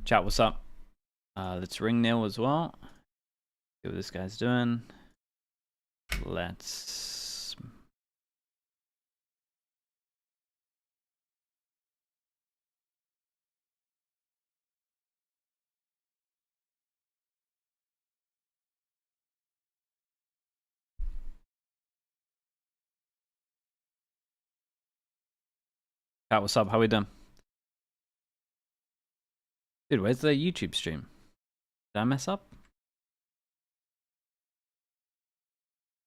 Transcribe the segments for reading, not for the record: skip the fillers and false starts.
Chat, what's up? Let's ring Neil as well. See what this guy's doing. Let's... Chat, what's up? How we doing? Dude, where's the YouTube stream? Did I mess up?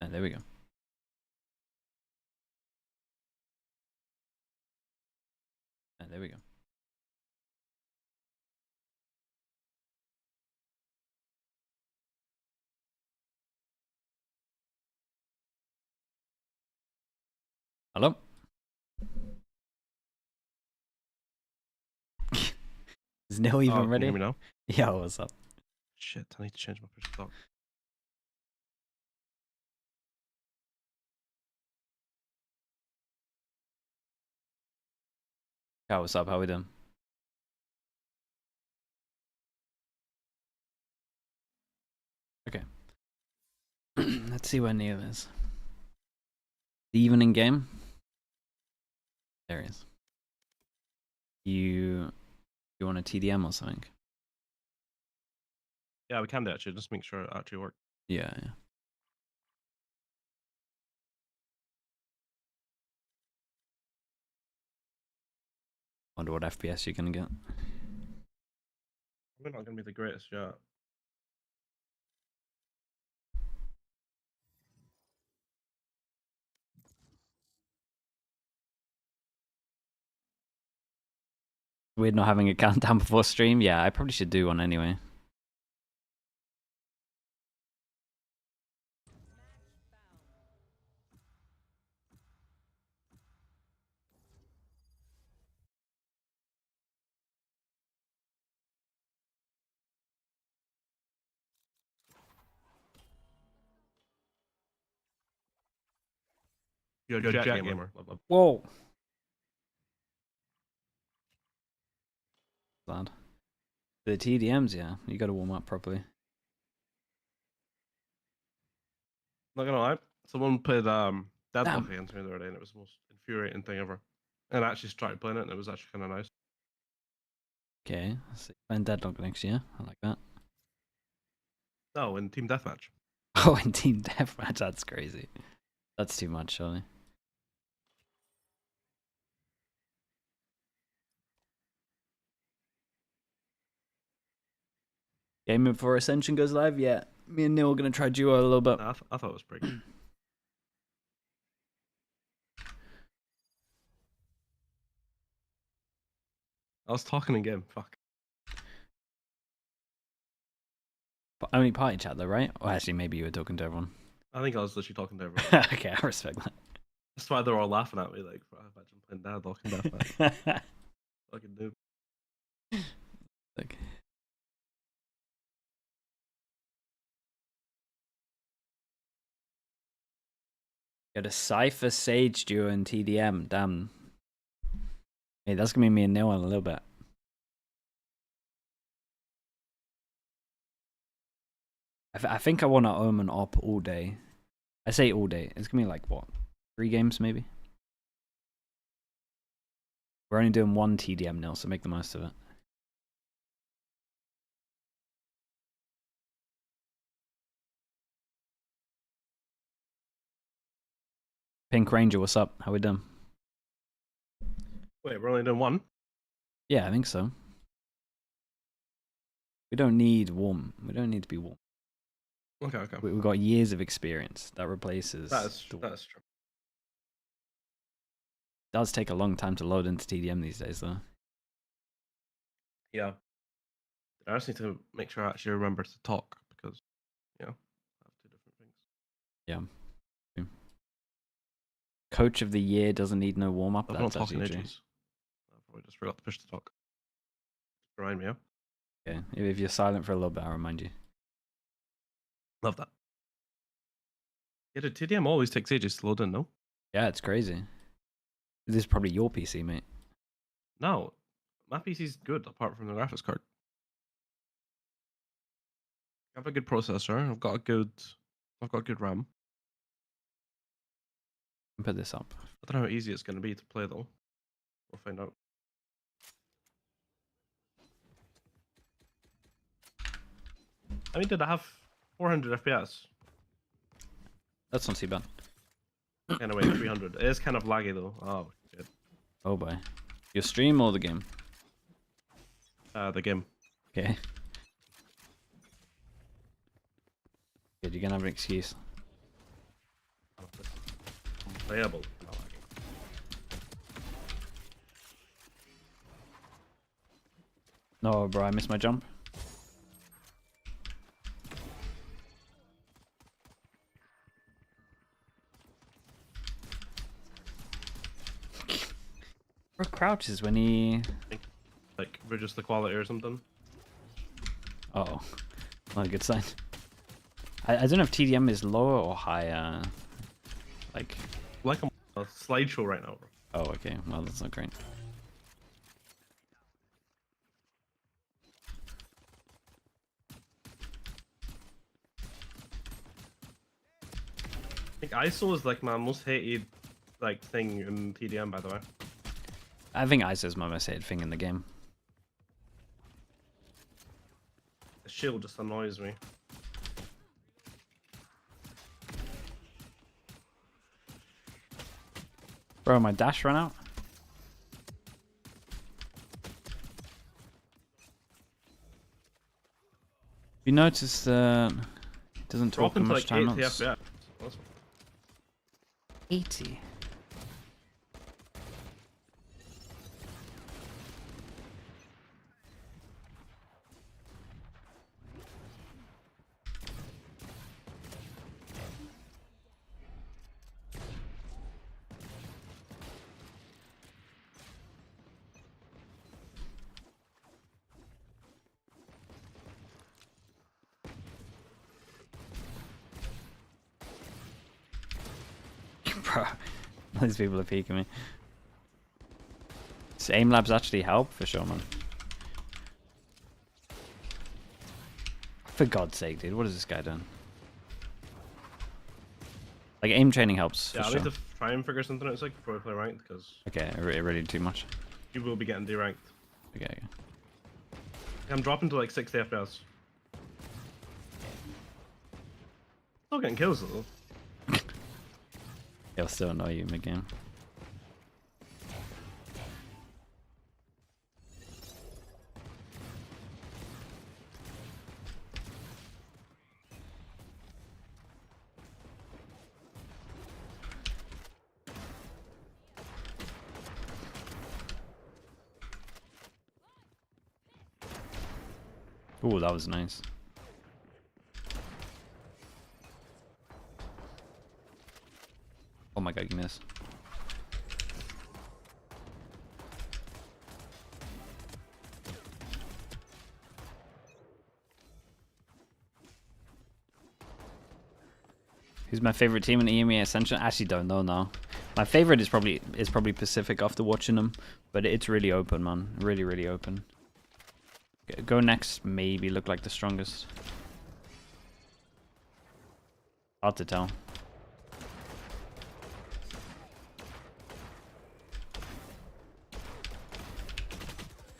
Oh, there we go. Oh, there we go. Hello? Is Neil even ready? Can you hear me now? Yeah, what's up? Shit, I need to change my push to talk. Chat, what's up? How we doing? Okay. Let's see where Neil is. Even in game? There he is. You want a TDM or something? Yeah, we can do actually. Just make sure it actually works. Yeah. Wonder what FPS you're gonna get. We're not going to be the greatest yet. Weird not having a countdown before stream. Yeah, I probably should do one anyway. You're a Jack gamer. Whoa. Sad. The TDMs, yeah. You gotta warm up properly. Not gonna lie, someone played Deadlock against me the other day, and it was the most infuriating thing ever. And I actually started playing it, and it was actually kind of nice. Okay, let's see. Playing Deadlock next year. I like that. No, in Team Deathmatch. Oh, in Team Deathmatch, that's crazy. That's too much, surely. Game before Ascension goes live? Yeah. Me and Neil are gonna try duo a little bit. Nah, I thought it was pretty good. I was talking in game. Fuck. But only party chat though, right? Or actually, maybe you were talking to everyone. I think I was literally talking to everyone. Okay, I respect that. That's why they're all laughing at me. Like, I imagine playing Deadlock and Deathmatch. Fucking noob. Okay. Got a Cypher Sage duo in TDM. Damn. Hey, that's gonna be me and Neil in a little bit. I think I want to Omen op all day. I say all day. It's gonna be like what? 3 games maybe? We're only doing 1 TDM now, so make the most of it. Pink Ranger, what's up? How we doing? Wait, we're only doing one? Yeah, I think so. We don't need warm. We don't need to be warm. Okay, okay. We've got years of experience. That replaces... That is true. It does take a long time to load into TDM these days, though. Yeah. I just need to make sure I actually remember to talk, because, you know, I have 2 different things. Yeah. Coach of the year doesn't need no warm-up. I'm not talking ages. I probably just forgot to push to talk. Remind me, yeah? Okay, if you're silent for a little bit, I'll remind you. Love that. Yeah, the TDM always takes ages to load in, no? Yeah, it's crazy. This is probably your PC, mate. No, my PC's good, apart from the graphics card. I have a good processor. I've got a good RAM. Put this up. I don't know how easy it's going to be to play though. We'll find out. I mean, did I have 400 FPS? That's not too bad. Anyway, 300. It is kind of laggy though. Oh, good. Oh boy. Your stream or the game? The game. Okay. Good, you're gonna have an excuse. Playable. No, bro, I missed my jump. Bro crouches when he... Like, reduce the quality or something. Uh oh. Not a good sign. I don't know if TDM is lower or higher. Like... Like a slideshow right now, bro. Oh, okay. Well, that's not great. I think ISO is like my most hated like thing in TDM, by the way. I think ISO is my most hated thing in the game. The shield just annoys me. Bro, my dash ran out. You notice that it doesn't talk Dropping to much like time. 80 FPS. Awesome. 80. Bro, these people are peeking me. Does aim labs actually help? For sure, man. For God's sake, dude, what is this guy doing? Like, aim training helps, Yeah, for I sure. need to try and figure something out. It's like before I play ranked, because Okay, really too much. you will be getting deranked. Okay. I'm dropping to like 60 FPS. Still getting kills though. He'll still annoy you mid-game. Ooh, that was nice. Oh my god, you missed. Who's my favorite team in EMEA Ascension? I actually don't know now. My favorite is probably Pacific after watching them, but it's really open, man. Really open. Go next, maybe look like the strongest. Hard to tell.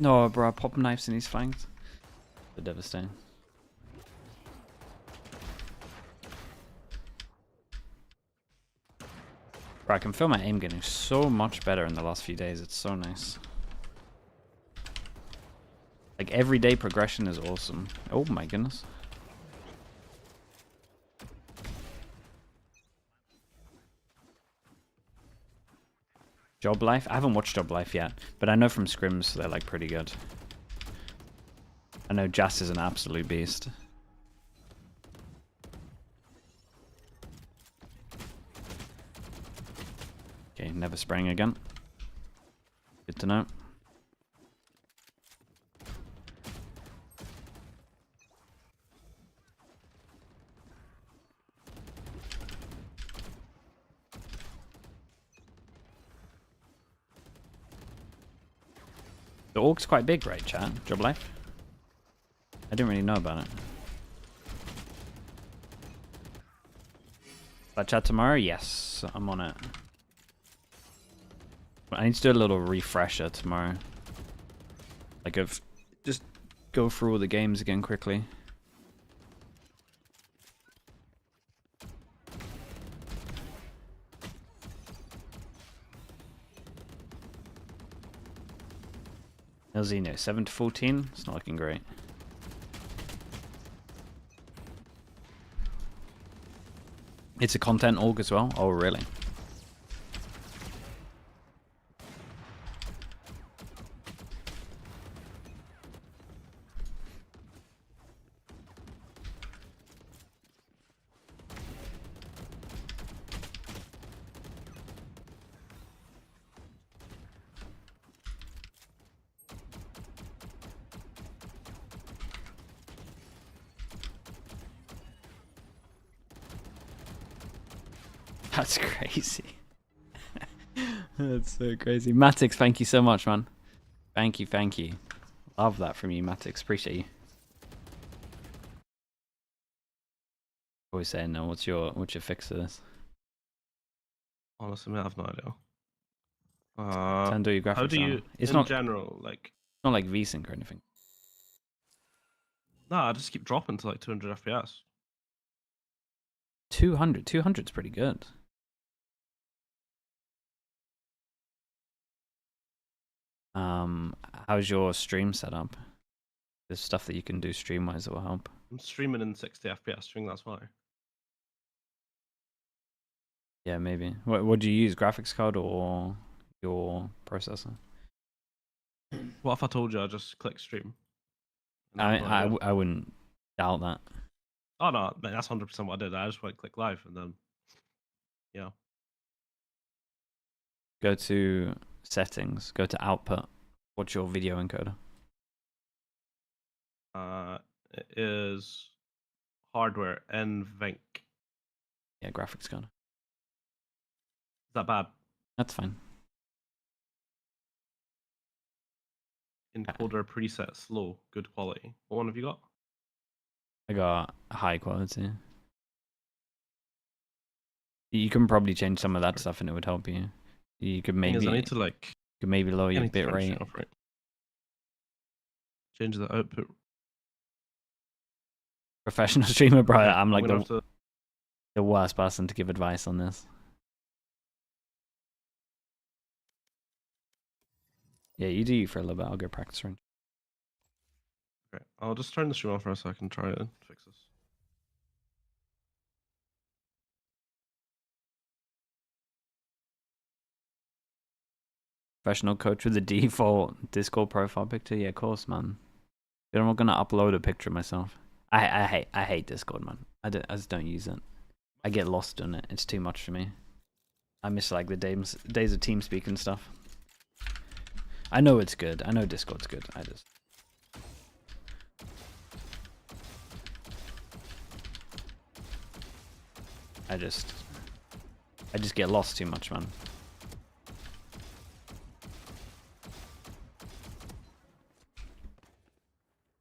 No, bro, pop knives in his flanks. They're devastating. Bro, I can feel my aim getting so much better in the last few days. It's so nice. Like, everyday progression is awesome. Oh my goodness. Job Life? I haven't watched Job Life yet, but I know from scrims they're like pretty good. I know Jas is an absolute beast. Okay, never spraying again. Good to know. The orc's quite big, right, chat? Job Life? I didn't really know about it. That chat tomorrow? Yes, I'm on it. I need to do a little refresher tomorrow. Like, just go through all the games again quickly. Elzino, 7-14. It's not looking great. It's a content org as well? Oh, really? That's crazy. That's so crazy. Matix, thank you so much, man. Thank you, thank you. Love that from you, Matix. Appreciate you. Always saying, no, what's your fix to this? Honestly, I have no idea. Turn your graphics how do you, on. It's in not general, like... It's not like VSync or anything. No, I just keep dropping to like 200 FPS. 200. 200's pretty good. How's your stream setup? There's stuff that you can do stream-wise that will help. I'm streaming in 60 FPS, I think that's why. Yeah, maybe. What do you use? Graphics card or your processor? What if I told you I just click stream? I wouldn't doubt that. Oh no, man, that's 100% what I did. I just went click live and then, yeah. Go to settings. Go to output. What's your video encoder? It is hardware NVENC. Yeah, graphics card. Is that bad? That's fine. Encoder preset slow, good quality. What one have you got? I got high quality. You can probably change some of that stuff and it would help you. You could maybe I need to like lower your bit rate. Change the output. Professional streamer, bro. Okay, I'm like the worst person to give advice on this. Yeah, you do you for a little bit. I'll go practice range. Okay, I'll just turn the stream off for a second, try it and fix this. Professional coach with the default Discord profile picture. Yeah, of course, man. But I'm not gonna upload a picture of myself. I hate Discord, man. I just don't use it. I get lost in it. It's too much for me. I miss like the days of TeamSpeak and stuff. I know it's good. I know Discord's good. I just get lost too much, man.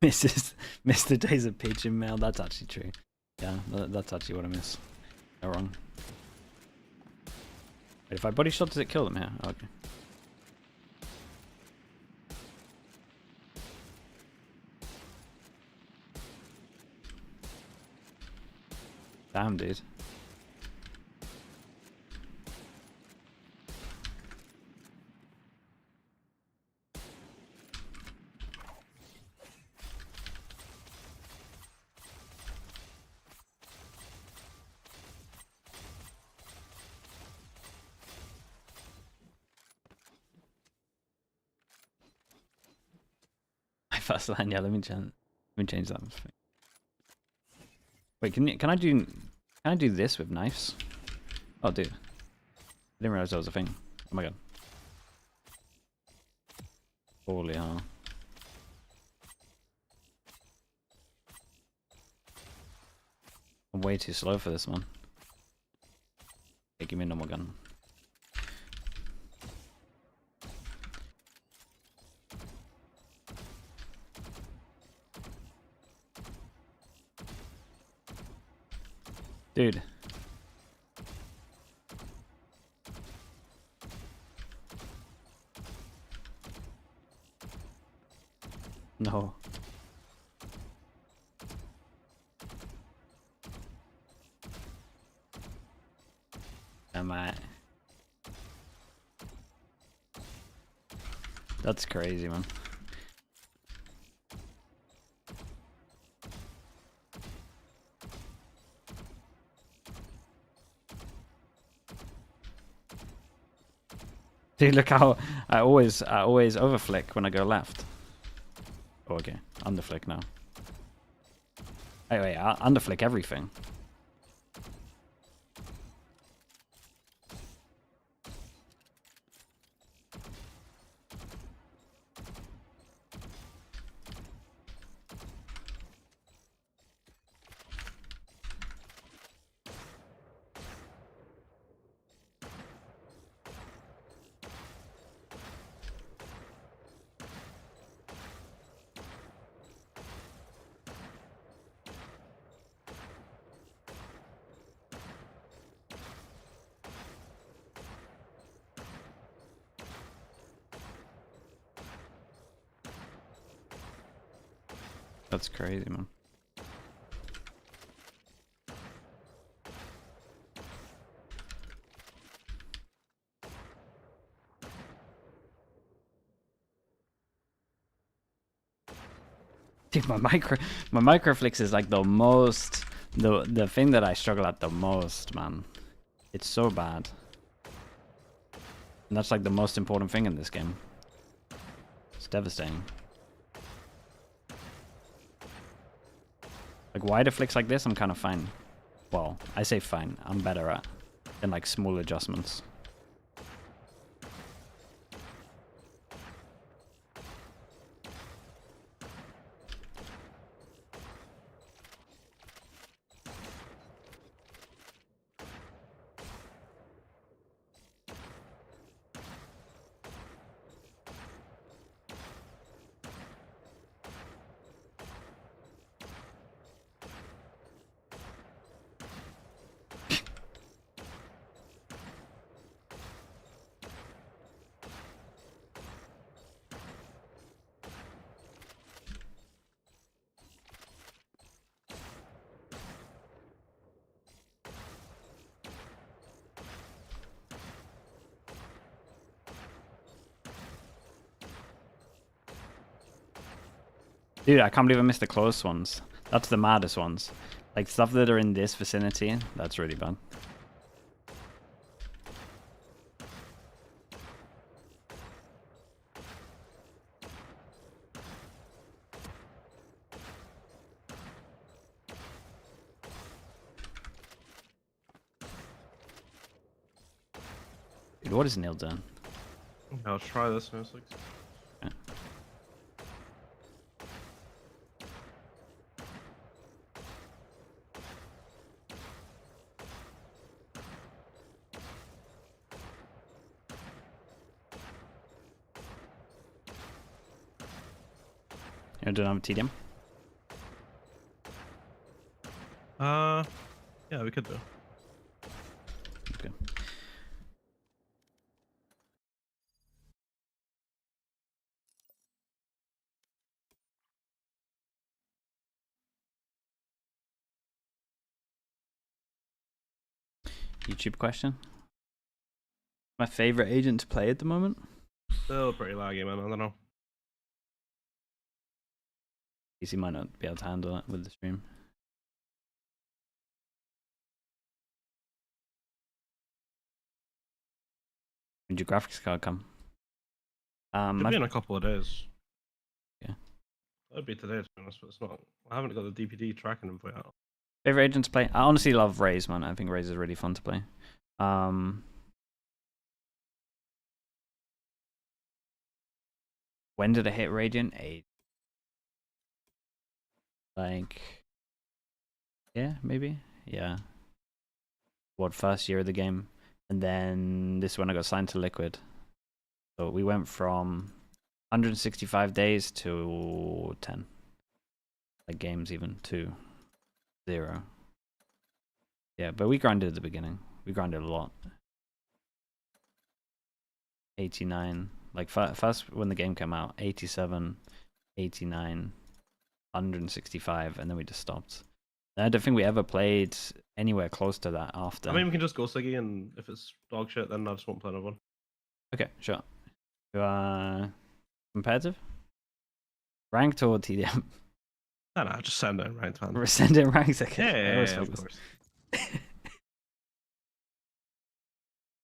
Miss the days of pigeon mail. That's actually true. Yeah, that's actually what I miss. No wrong. Wait, if I body shot, does it kill them here? Oh, okay. Damn, dude. My first line, yeah. Let me change that. Wait, can I do this with knives? Oh, dude. I didn't realize that was a thing. Oh my god. Holy hell. I'm way too slow for this one. Hey, give me a normal gun. Dude. No. Am I? That's crazy, man. Dude, look how I always overflick when I go left. Oh, okay, underflick now. Wait, I underflick everything. That's crazy, man. Dude, my microflicks is like the most the thing that I struggle at the most, man. It's so bad. And that's like the most important thing in this game. It's devastating. Like wider flicks like this, I'm kind of fine. Well, I say fine. I'm better at than like small adjustments. Dude, I can't believe I missed the close ones. That's the maddest ones. Like stuff that are in this vicinity, that's really bad. Dude, what is Neil doing? I'll try this one. Like... Yeah. You're doing a TDM? Yeah, we could do. Okay. YouTube question. My favorite agent to play at the moment? Still pretty laggy, man. I don't know. PC might not be able to handle it with the stream. When's your graphics card come? It'll be in a couple of days. Yeah. It'll be today, to be honest, but it's not. I haven't got the DPD tracking info yet. Favorite agent to play? I honestly love Raze, man. I think Raze is really fun to play. When did I hit Radiant? 8. Like, yeah, maybe. Yeah. What, first year of the game? And then this is when I got signed to Liquid. So we went from 165 days to 10. Like games even to 0. Yeah, but we grinded at the beginning. We grinded a lot. 89. Like first when the game came out, 87. 89, 165, and then we just stopped. I don't think we ever played anywhere close to that after. I mean, we can just go Siggy, and if it's dog shit, then I just won't play another one. Okay, sure. Competitive? Ranked or TDM? No, just send it ranked, man. We're sending ranks, okay. Yeah, of course.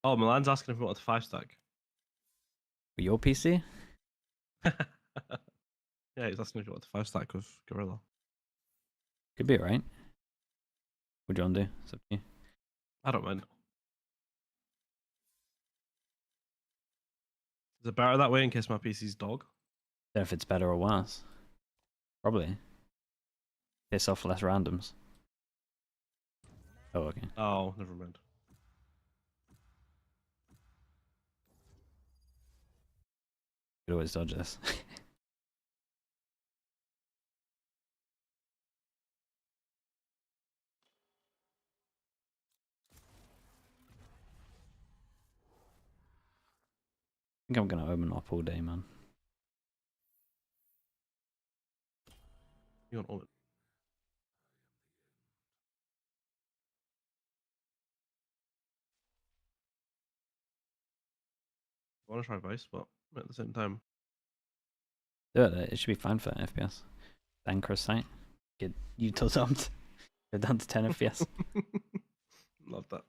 Oh, Milan's asking if we want a 5-stack. Your PC? Yeah, he's asking if you want a 5-stack with Gorilla. Could be right. What do you want to do? It's up to you. I don't mind. Is it better that way in case my PC's dog? Don't know if it's better or worse. Probably. Piss off less randoms. Oh, okay. Oh, never mind. Could always dodge this. I think I'm gonna open up all day, man. You want all it? I want to try Vice, but at the same time. Do it. It should be fine for FPS. Banker site. Get util dumped. Go down to 10 FPS. Love that.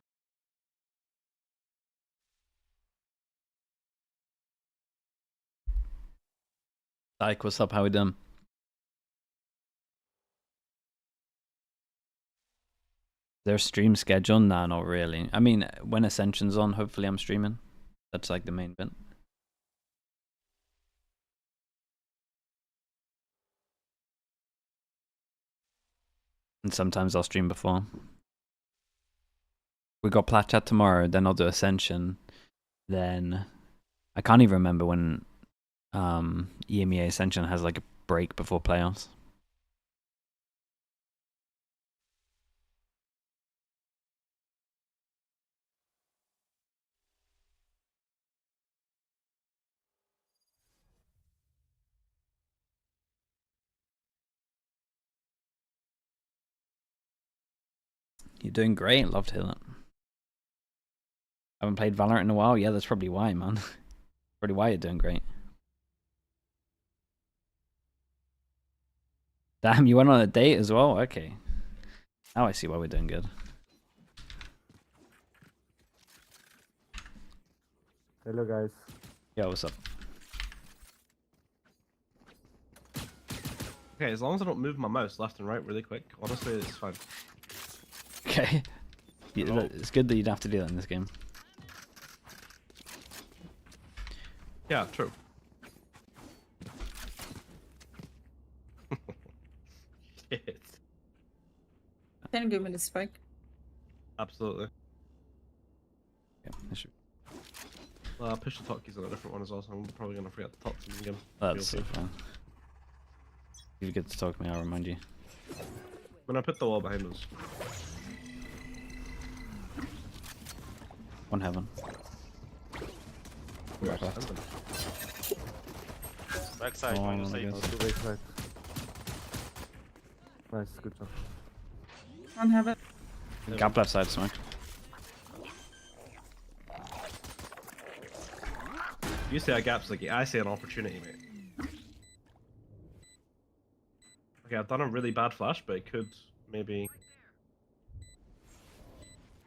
Like, what's up? How we doing? Their stream schedule? Nah, not really. I mean, when Ascension's on, hopefully I'm streaming. That's like the main bit. And sometimes I'll stream before. We got Plat Chat tomorrow, then I'll do Ascension. Then I can't even remember when EMEA Ascension has like a break before playoffs. You're doing great. Love to hear that. Haven't played Valorant in a while. Yeah, that's probably why, man. Probably why you're doing great. Damn, you went on a date as well? Okay. Now I see why we're doing good. Hello guys. Yo, what's up? Okay, as long as I don't move my mouse left and right really quick, honestly, it's fine. Okay. It's good that you'd have to do that in this game. Yeah, true. Shit. Can you give me the spike? Absolutely. Yeah, that should... Push the talkies on a different one as well, so I'm probably going to forget to talk to them again. That's so fun. If you get to talk to me, I'll remind you. When I put the wall behind us. One heaven. Back left. Backside, Oh, minus my 8. God. Two backside. Nice, good job. One heaven. Gap left side smoke. You say a gap's like I say an opportunity, mate. Okay, I've done a really bad flash, but it could maybe.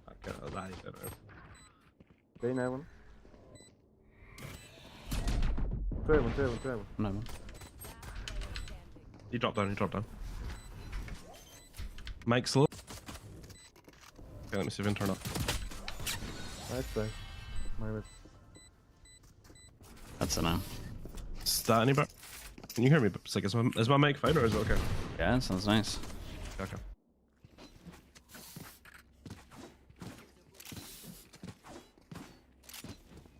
Okay, that is better. They know one. Two heaven. No, man. He dropped down. Mike slow. Okay, let me see if I can turn up. Nice play. My bad. That's a no. Is that any better? Can you hear me? It's like, is my mic fine or is it okay? Yeah, that sounds nice. Okay.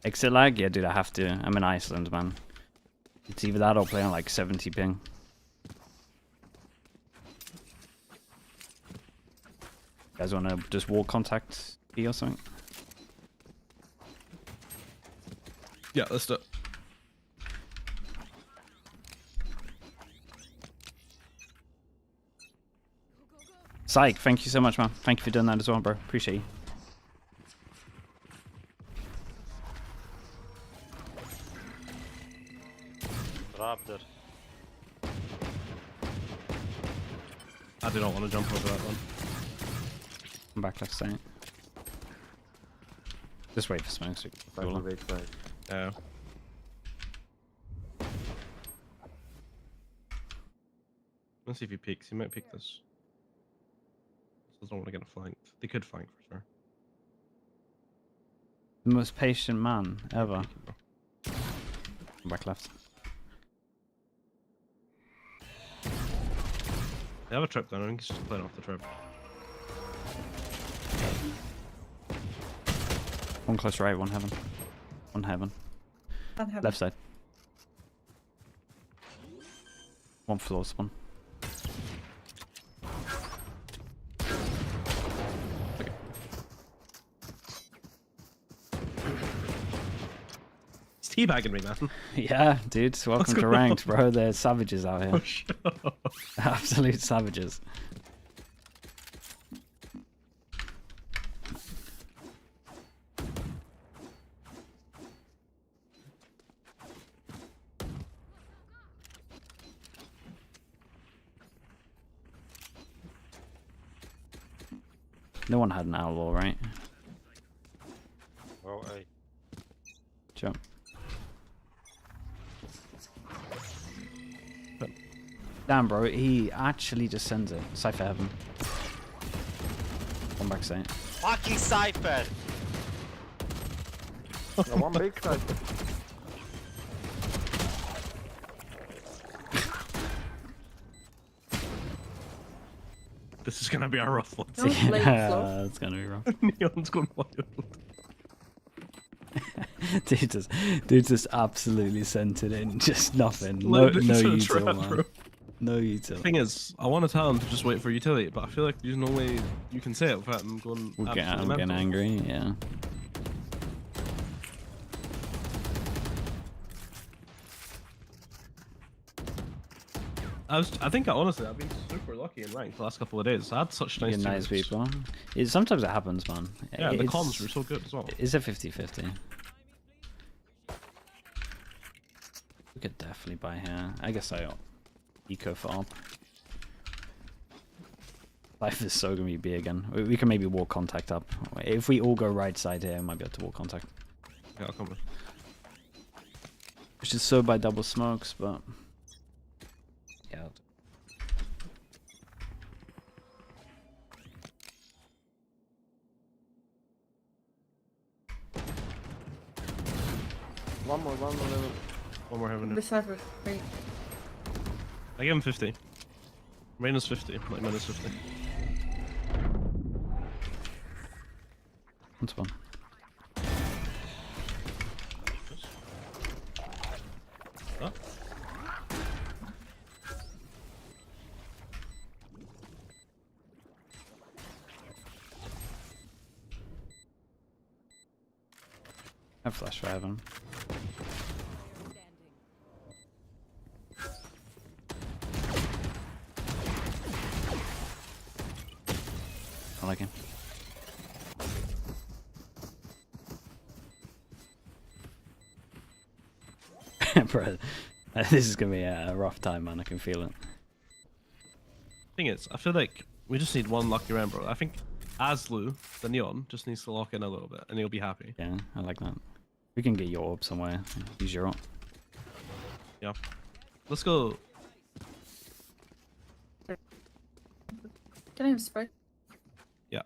Exit lag? Yeah, dude, I have to. I'm in Iceland, man. It's either that or play on like 70 ping. You guys want to just wall contact B or something? Yeah, let's do it. Psych, thank you so much, man. Thank you for doing that as well, bro. Appreciate you. Raptor. I do not want to jump over that one. I'm back left side. Just wait for smokes. Back Cool. to the side. Yeah. Let's see if he peeks. He might peek this. I don't want to get flanked. They could flank for sure. The most patient man ever. Peeking, bro. I'm back left. They have a trip down. I think he's just playing off the trip. One close right, one heaven. One heaven. Can't have Left side. One floor spawn. Okay. He's teabagging me, man. Yeah, dude. Welcome to going ranked, bro. They're savages out Oh, here. shit. Absolute savages. No one had an outlaw, right? Oh, hey. Jump. Damn, bro. He actually just sends it. Cypher heaven. One back side. Fucking Cypher! No, one big side. This is gonna be a rough one. Don't play floor. That's gonna be rough. Neon's going wild. dude just absolutely sent it in. Just nothing. No, Like, this no is a util, trap, man. bro. No util. Thing is, I want to tell him to just wait for utility, but I feel like there's no way you can say it without him going. I'm absolutely getting mental. angry. Yeah. I think honestly, I've been super lucky in ranked the last couple of days. I had such nice, You're nice teammates. people. Sometimes it happens, man. Yeah, the It's- comms were so good as well. It's a 50-50. We could definitely buy here. I guess I eco for op. Life is so gonna be B again. We can maybe walk contact up. If we all go right side here, I might be able to walk contact. Yeah, I'll come with. Which is so by double smokes, but yeah. One more level. One more heaven. Decisive. Wait. I give him 50. Minus 50, like minus 50. That's one. Huh? I have flash for heaven. I like him. Bro, this is gonna be a rough time, man. I can feel it. Thing is, I feel like we just need one lucky round, bro. I think Aslu, the Neon, just needs to lock in a little bit, and he'll be happy. Yeah, I like that. We can get your orb somewhere. Use your orb. Yeah. Let's go. Can I have spike? Yeah.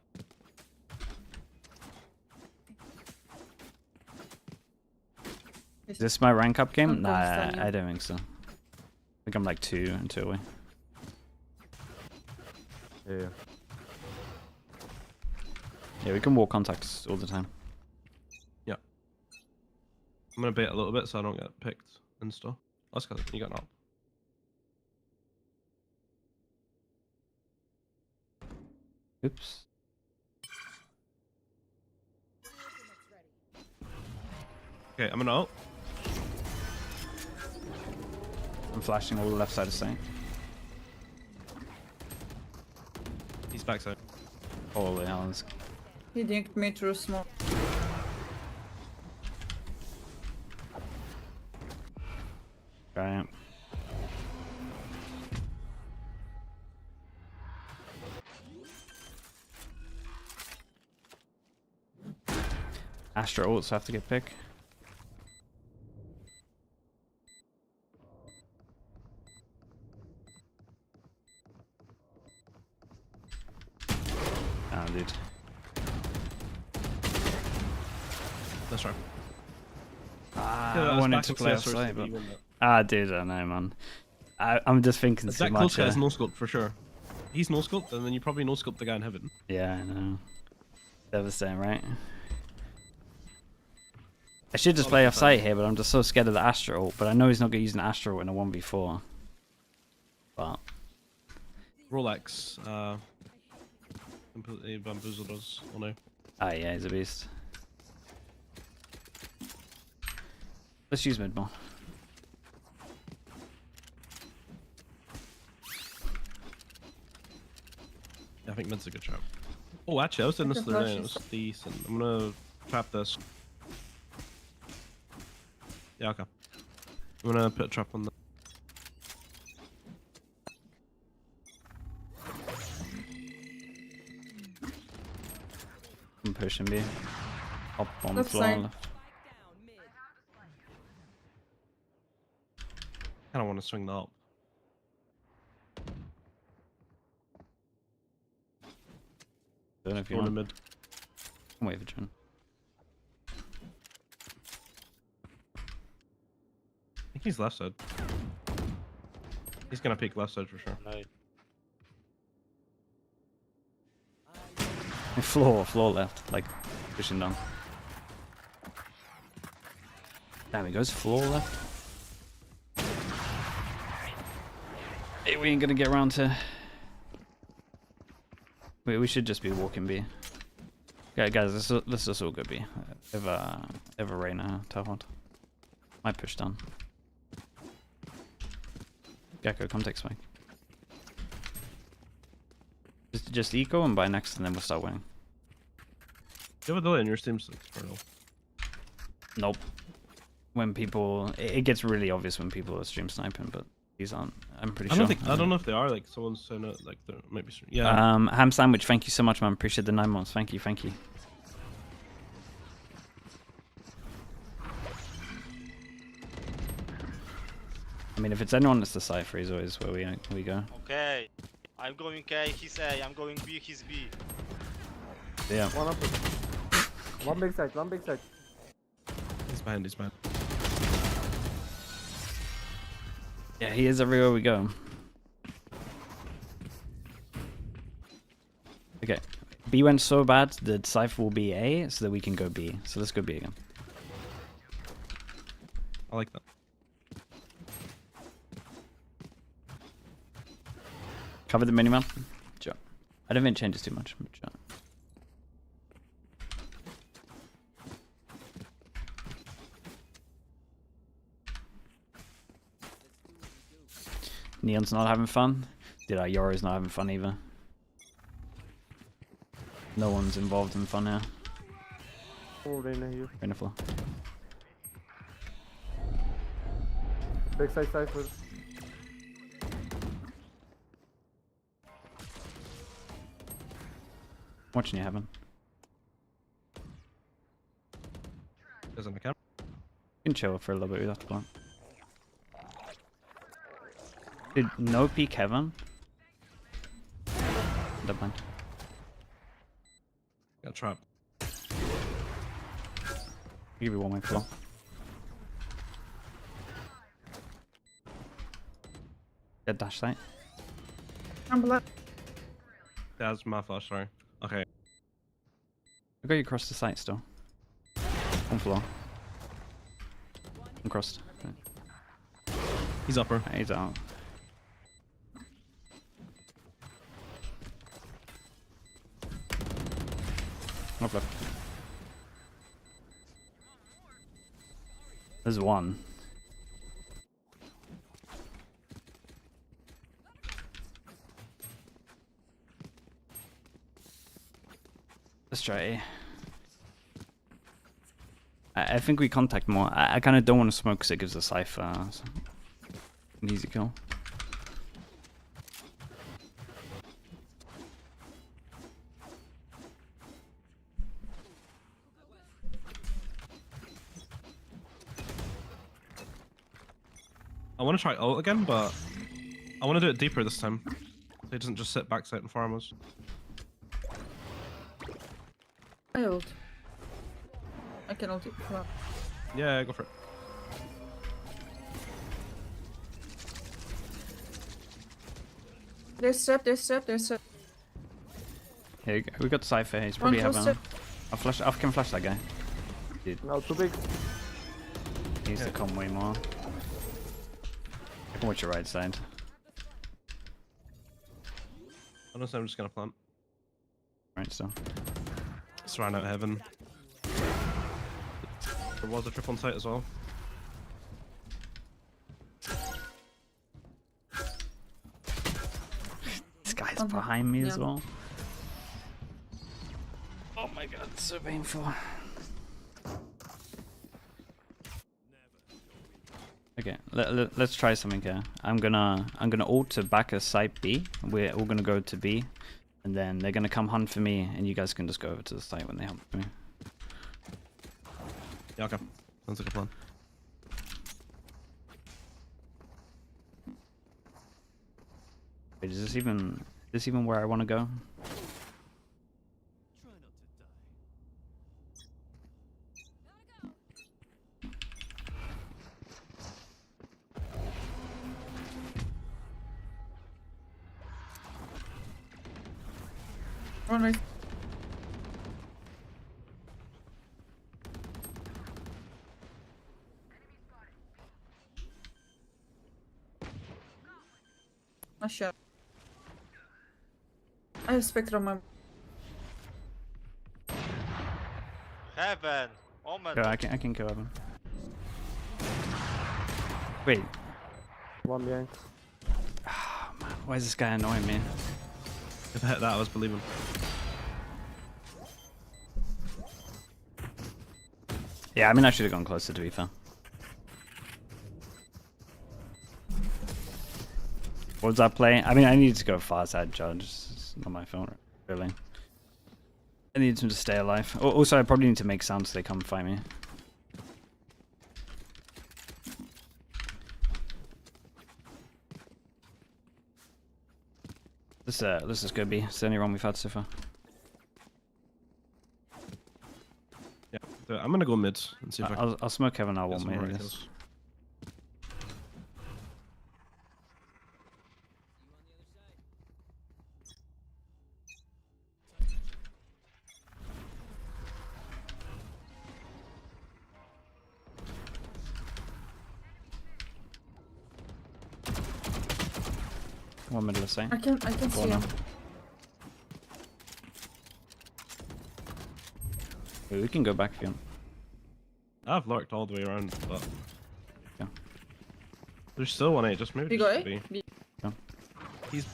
Is this my rank up game? I'm Nah, understanding. I don't think so. I think I'm like 2 and 2 away. Yeah. Yeah, we can walk contacts all the time. I'm gonna bait a little bit so I don't get picked and stuff. Let's go. You got an up. Oops. Okay, I'm gonna ult. I'm flashing all the left side of site. He's Backside. Holy hell. This He dinked me through smoke. guy. Astra ults have to get pick. Oh, dude. That's right. I wanted to play outside, but... dude, I know, man. I'm just thinking too That much. close guy's no scope for sure. He's no scoped, and then you probably no scope the guy in heaven. Yeah, I know. Devastating, right? I should just play off site here, but I'm just so scared of the Astra ult. But I know he's not going to use an Astra ult in a 1v4. But... Rolex, completely bamboozled us. Oh no. Ah, yeah, he's a beast. Let's use mid more. Yeah, I think mid's a good trap. Oh, actually, I was in this the other day and it was flashes. decent. I'm gonna trap this. Yeah, okay. I'm gonna put a trap on the. I'm pushing B. Up on the Left floor. side. Left. I don't want to swing that up. Don't know if you Going to want. mid. I'm waiting for John. I think he's left side. He's gonna peek left side for sure. No. Floor left, like pushing down. Damn, he goes floor left. Hey, we ain't gonna get around to. We should just be walking B. Okay, guys, let's just all go B. Ever Reyna, Talhot. Might push down. Gecko, come take spike. Just eco and buy next, and then we'll start winning. Do you have a delay in your Steam sticks, Colonel? Nope. When people, it gets really obvious when people are stream sniping, but these aren't. I'm pretty sure. I don't know if they are. Like someone's saying it. Like they might be. Yeah. Ham sandwich. Thank you so much, man. Appreciate the 9 months. Thank you. Thank you. I mean, if it's anyone that's decipher, is always where we go. Okay. I'm going A, he's A. I'm going B, he's B. Yeah. One up. One big side, one big side. He's behind. He's behind. Yeah, he is everywhere we go. Okay. B went so bad that Cypher will be A, so that we can go B. So let's go B again. I like that. Cover the minimap. Sure. I don't think it changes too much. But sure. Neon's not having fun. Dude, Yoro's not having fun either. No one's involved in fun here. Oh, Reyna here. Rain floor. Big side cypher. Watching you, Heaven. Doesn't account. You can chill for a little bit. We have to plan. Dude, no peek Heaven. Don't mind. Got trap. Give you one way floor. Dead dash site. I'm black. That's my flash. Sorry. Okay. I got you across the site still. On floor. I'm crossed. He's upper. He's out. Up left. There's one. Let's try A. I think we contact more. I kind of don't want to smoke because it gives a cipher. So an easy kill. I want to try ult again, but I want to do it deeper this time. So he doesn't just sit backside and farm us. I ult. I can ult it. Come on. Yeah, go for it. There's trap, there's trap, there's trap. Here we got cipher. He's probably close having. I can flash that guy. No, too big. He needs to come way more. I can watch your right side. Honestly, I'm just gonna plant. Right, so. Just ran out of heaven. There was a trip on site as well. This guy's behind me as Yeah. well. Oh my god, it's so painful. Okay, let's try something here. I'm gonna ult to back a site B. We're all gonna go to B, and then they're gonna come hunt for me, and you guys can just go over to the site when they hunt for me. Yeah, okay. Sounds like a plan. Wait, is this even where I want to go? One right. Nice shot. I have Spectre on my... Heaven. Omen. Go, I can kill him. Wait, One behind. man, why is this guy annoying me? If I hit that, I was believing. Yeah, I mean I should have gone closer to be fair. What was that play? I mean I needed to go far side judge. It's not my fault, really. I need him to stay alive. Also, I probably need to make sounds so they come fight me. Let's just go B. It's the only run we've had so far. Yeah, I'm gonna go mid and see if I can I'll smoke heaven. I get won't some maybe right this. kills. One middle of same. I can see him. Wait, we can go back again. I've lurked all the way around, but Yeah. there's still 1A. Just maybe We go just A? B. B. He's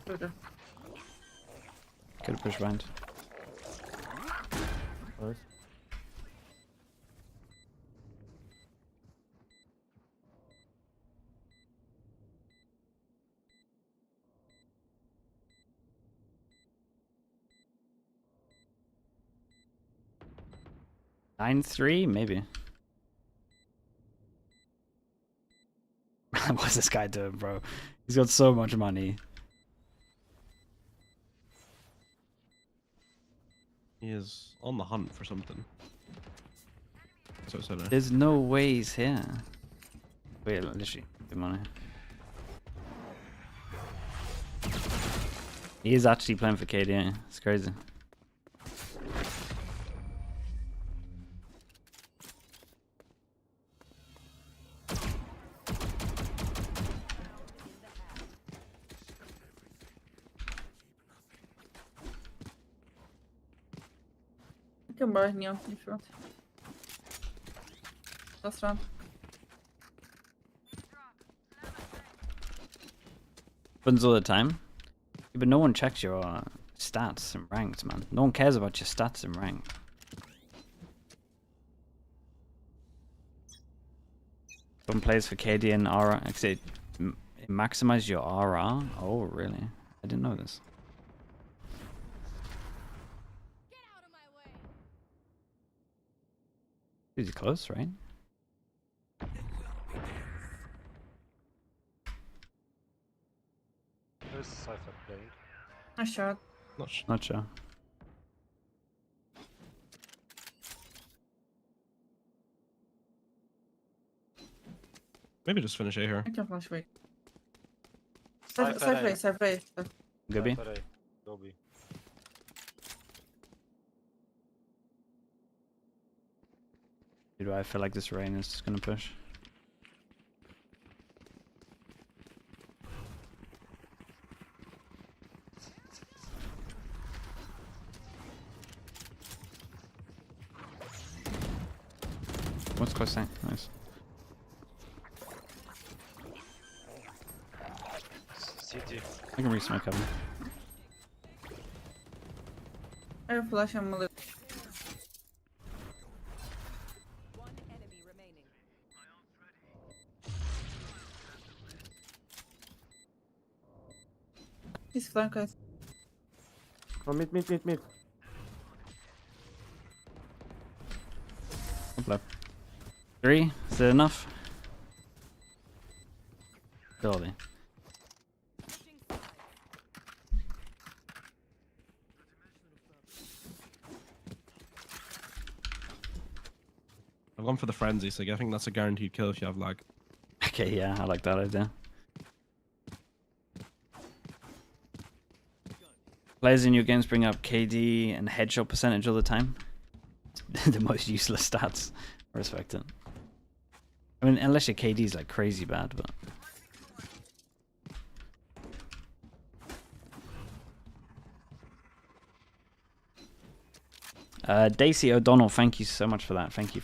Okay. Could have pushed behind. Nice. Nine 3 maybe. What's this guy doing, bro? He's got so much money. he is on the hunt for something. So it's a There's no way he's here. Wait, literally, good money. He is actually playing for KD. It's crazy. I can buy Neo if you want. Last round. Happens all the time. Yeah, but no one checks your stats and ranks, man. No one cares about your stats and rank. Someone plays for KD and aura. Actually, it maximizes your aura. Oh, really? I didn't know this. He's close, right? There's Cypher playing. I shot. Not sure. Maybe just finish A here. I can flash wait. Cypher Side A. way, side way. Good B. Cypher A. Go B. Do I feel like this rain is gonna push? What's close thing? Nice. CT. I can re-smoke heaven. I have flash and mullet. One enemy remaining. He's flank us. Oh, mid. Up left. 3? Is it enough? Surely. I've gone for the frenzy, so I think that's a guaranteed kill if you have lag. Okay, yeah, I like that idea. Players in your games bring up KD and headshot percentage all the time. The most useless stats. I respect it. I mean, unless your KD is like crazy bad, but. Daisy O'Donnell, thank you so much for that. Thank you.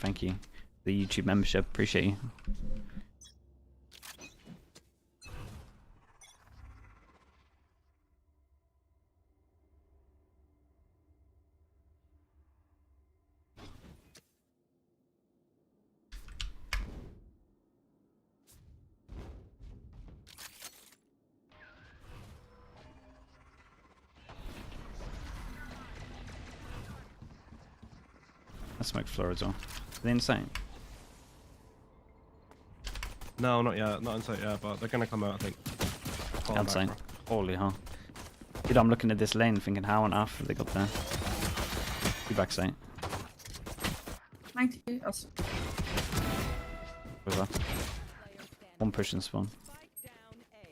The YouTube membership, appreciate you. Let's smoke floor as well. Are they insane? No, not yet. Not inside yet, but they're gonna come out, I think. Fall back, Outside. bro. Holy hell. Dude, I'm looking at this lane thinking how on earth have they got there? Be backside. 90. Us. What's that? One push and spawn. Spike down A.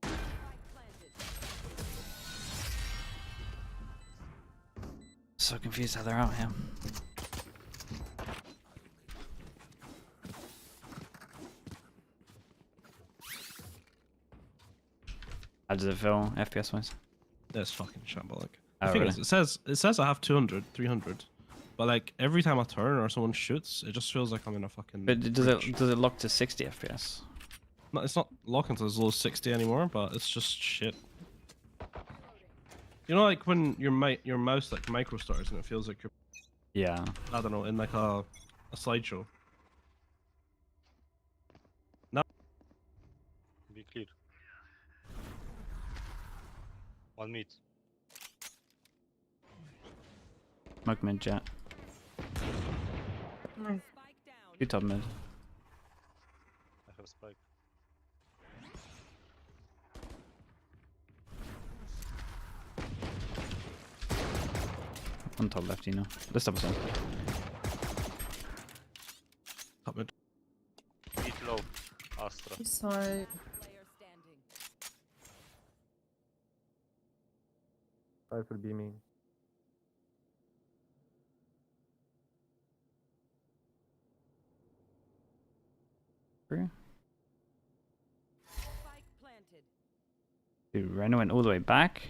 Spike planted. So confused how they're out here. How does it feel FPS wise? That's fucking shambolic. Oh, The thing really? is, it says I have 200, 300, but like every time I turn or someone shoots, it just feels like I'm in a fucking. But does bridge. it lock to 60 FPS? No, it's not locking to as low as 60 anymore, but it's just shit. You know, like when your mouse like micro starts and it feels like you're, Yeah. I don't know, in like a slideshow. Be clear. 1 mid. Smoke mid jet. Nice. Spike down. Two top mid. I have spike. One top left, you know. Let's double side. Top mid. Mid low. Astra. Side. Player standing. Cypher beaming. Three. Spike planted. Dude, Reno went all the way back.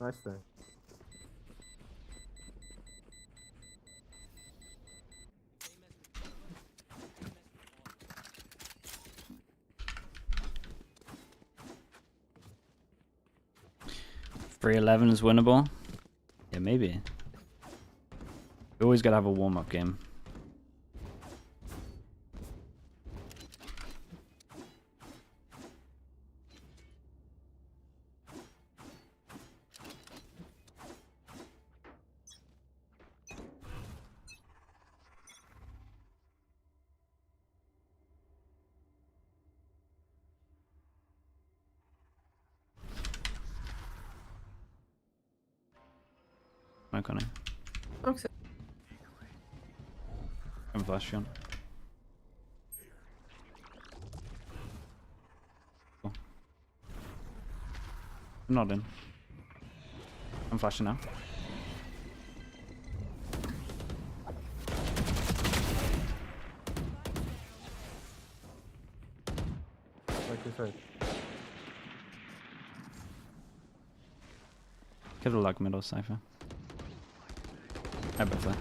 Nice thing. .311 is winnable. Yeah, maybe. We always gotta have a warm-up game. Smoke on it. Okay. And flash on. Cool. I'm not in. I'm flashing now. Like you said. Could have like middle cipher. I bet that.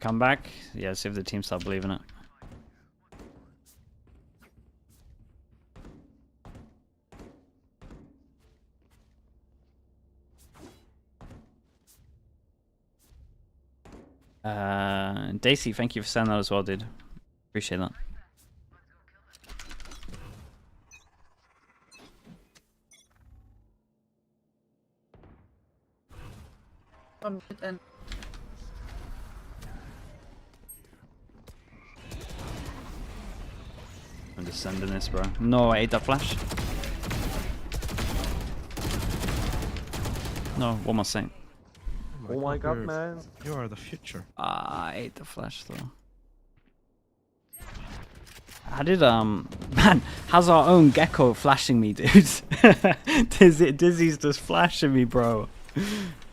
Come back. Yeah, see if the team start believing it. Daisy, thank you for sending that as well, dude. Appreciate that. And I'm just sending this, bro. No, I ate that flash. No, one more thing. Oh my god, man. You are the future. Ah, I ate the flash though. How did man, how's our own Gecko flashing me, dude? Dizzy's just flashing me, bro.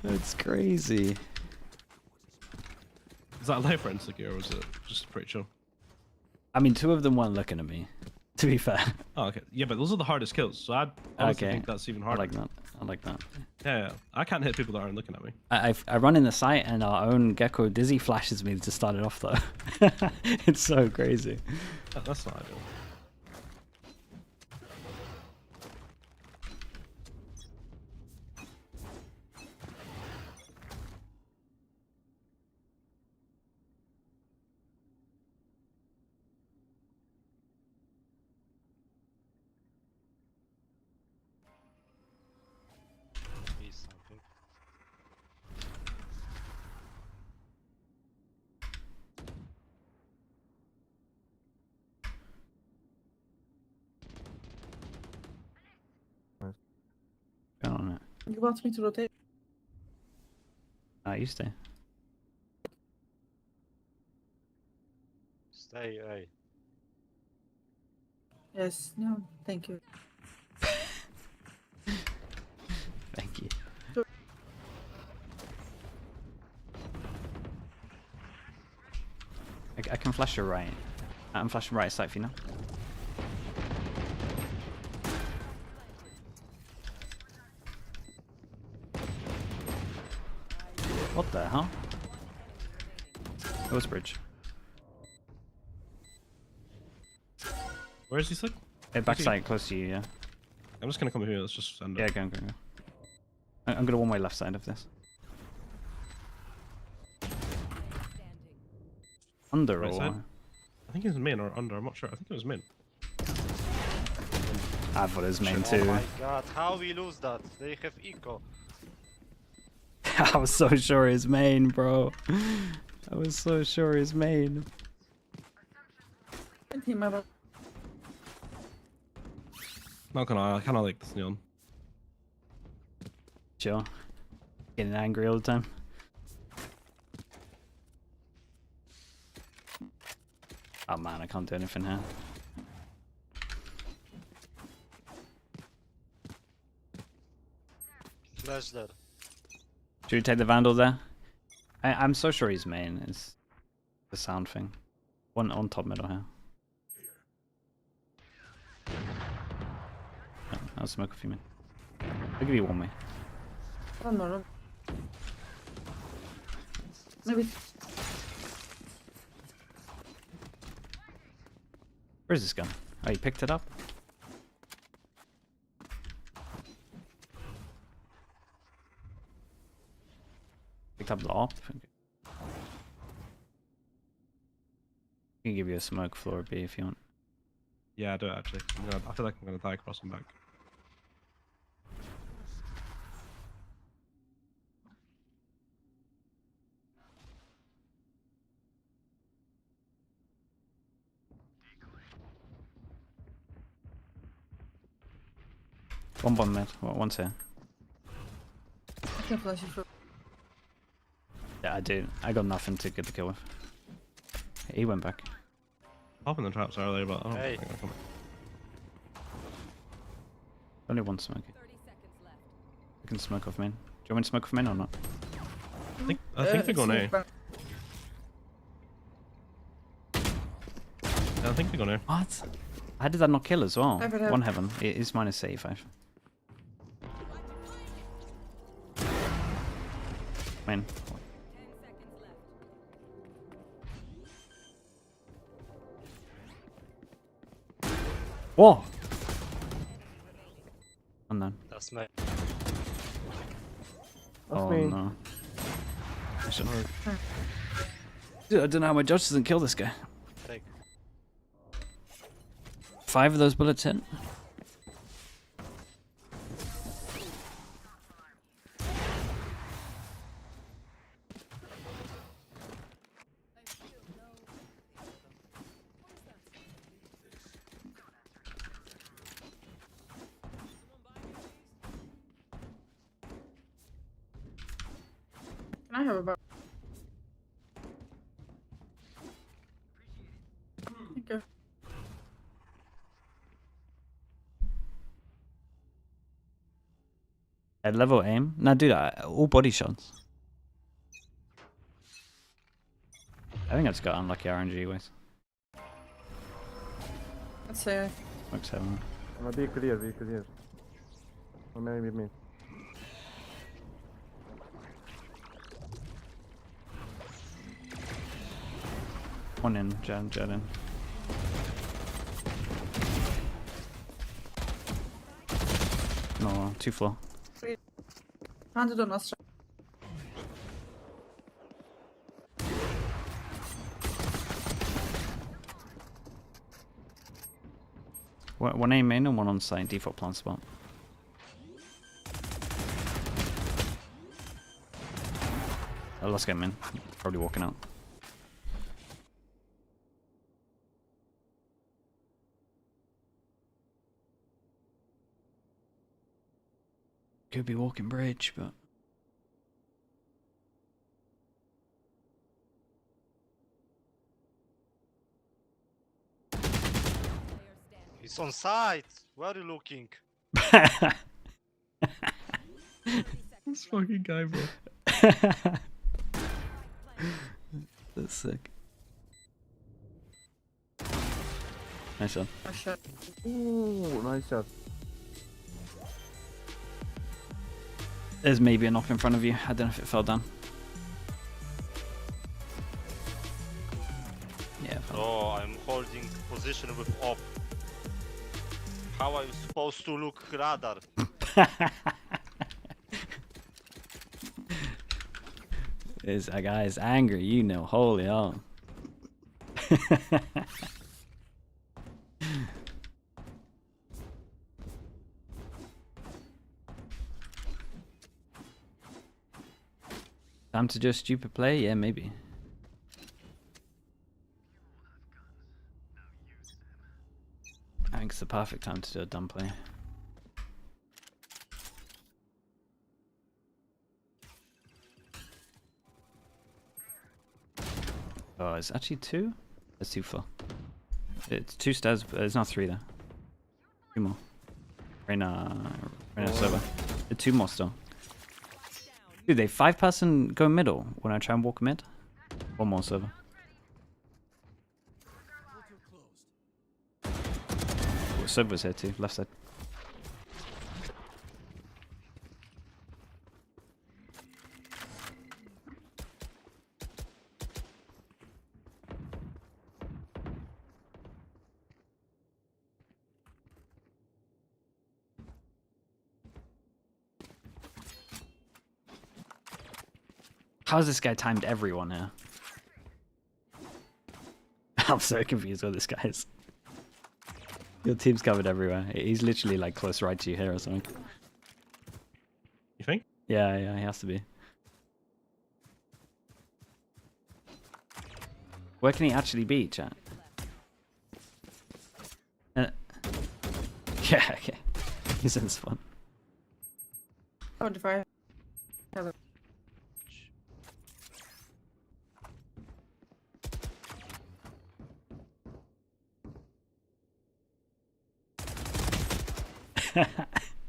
That's crazy. Is that a life friend sticky or was it just pretty chill? I mean, two of them weren't looking at me, to be fair. Oh, okay. Yeah, but those are the hardest kills, so I honestly Okay. think that's even I harder. like that. I like that. Yeah, I can't hit people that aren't looking at me. I run in the site and our own Gecko Dizzy flashes me to start it off though. It's so crazy. That's not ideal. Be something. Go on it. you want me to rotate? You stay. Stay, hey. Yes. No. Thank you. Thank you. Sure. I can flash your right. I'm flashing right side for you now. What the hell? It was bridge. Where is he stuck? Hey, backside, close to you, yeah. I'm just gonna come here. Let's just end Yeah, it. go. I'm gonna one way left side of this. Under Right or side? I think it was main or under. I'm not sure. I think it was main. I thought it was main Oh too. my god, how we lose that? They have eco. I was so sure his main, bro. I was so sure his main. And him about. Not gonna lie, I kinda like this neon. Chill. Getting angry all the time. Oh man, I can't do anything here. Flash there. Should we take the Vandal there? I'm so sure he's main. It's the sound thing. One on top middle here. Oh, I'll smoke a few minutes. I'll give you one way. One more. Maybe. Where's this gun? Oh, you picked it up? Picked up the op. I can give you a smoke floor B if you want. Yeah, I do it actually. I feel like I'm gonna die crossing back. One bomb mid. One's here. I can flash you through. Yeah, I do. I got nothing to get the kill with. He went back. Popping the traps earlier, but I don't Hey. think I'm coming. Only one smoke. 30 seconds left. You can smoke off main. Do you want me to smoke off main or not? I think they're going A. Yeah, I think they're going A. What? How did that not kill as well? Heaven, heaven. One heaven. It is minus 85. Main. 10 seconds left. Whoa! And then. That's me. That's Oh me. no. Dude, I don't know how my judge doesn't kill this guy. Take. 5 of those bullets hit. Can I have a bar? Thank you. At level aim? Nah, dude, all body shots. I think it's got unlucky RNG ways. Let's say Looks heaven. Be clear, be clear. Or maybe me. One in, jet in. No, 2 floor. handed on us. One aim main and one on site, default plant spot. Let's get him in. Probably walking out. Could be walking bridge, but He's on site. Where are you looking? This fucking guy, bro. That's sick. Nice shot. Oh shit. Ooh, nice shot. There's maybe a knock in front of you. I don't know if it fell down. Yeah, it fell. Oh, I'm holding position with op. How are you supposed to look radar? This guy is angry, you know. Holy hell. Time to just stupid play? Yeah, maybe. I think it's the perfect time to do a dumb play. Oh, it's actually 2? That's too far. It's 2 stairs, but it's not 3 there. 2 more. Reina server. 2 more still. Dude, they 5-person go middle when I try and walk mid. One more server. Oh, server was here too, left side. How's this guy timed everyone here? I'm so confused what this guy is. Your team's covered everywhere. He's literally like close right to you here or something. You think? Yeah, he has to be. Where can he actually be, chat? Yeah, okay. He's in this one. Oh, the fire. Hello.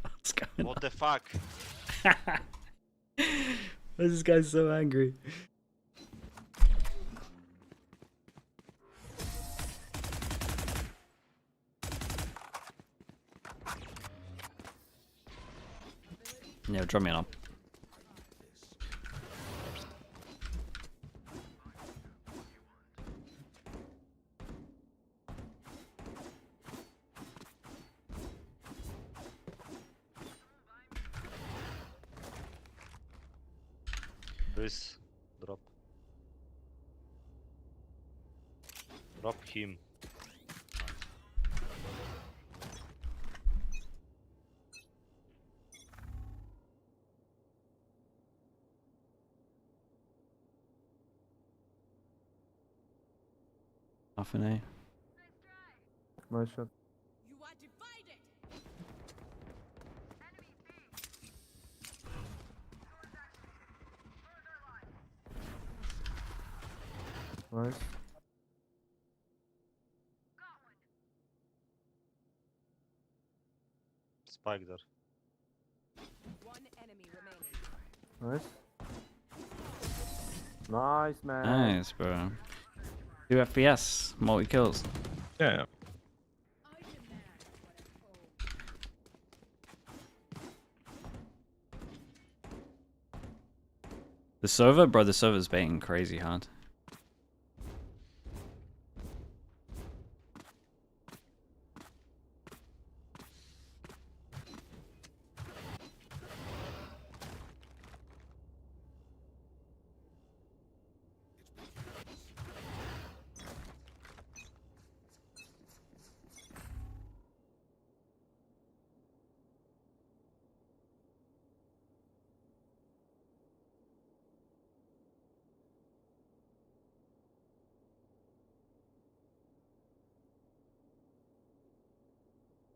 What's going What the fuck? on? Why is this guy so angry? Yeah, drop me up. Chris, drop. Drop him. Half an A. Nice shot. You are divided. Nice. Spike there. One enemy remaining. Nice. Nice, man. Nice, bro. 2 FPS, multi kills. Yeah. I demand what I'm owed. The server, bro, the server's baiting crazy hard.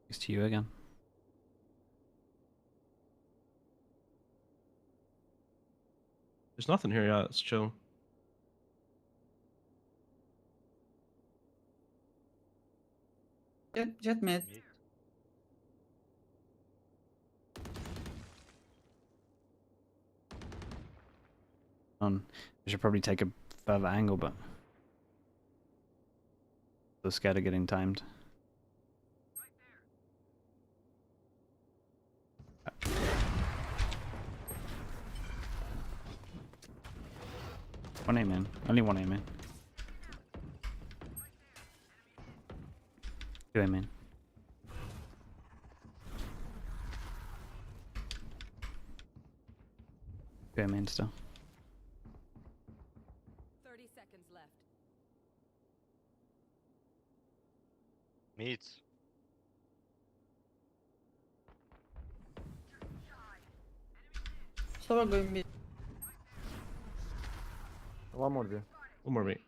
It's to you again. There's nothing here yet. It's chill. Jet mid. Mid. I should probably take a further angle, but so scared of getting timed. One aim in. Only one aim in. 2 aim in. Two aim in still. 30 seconds left. Mid. Someone going mid. One more there. One more mate.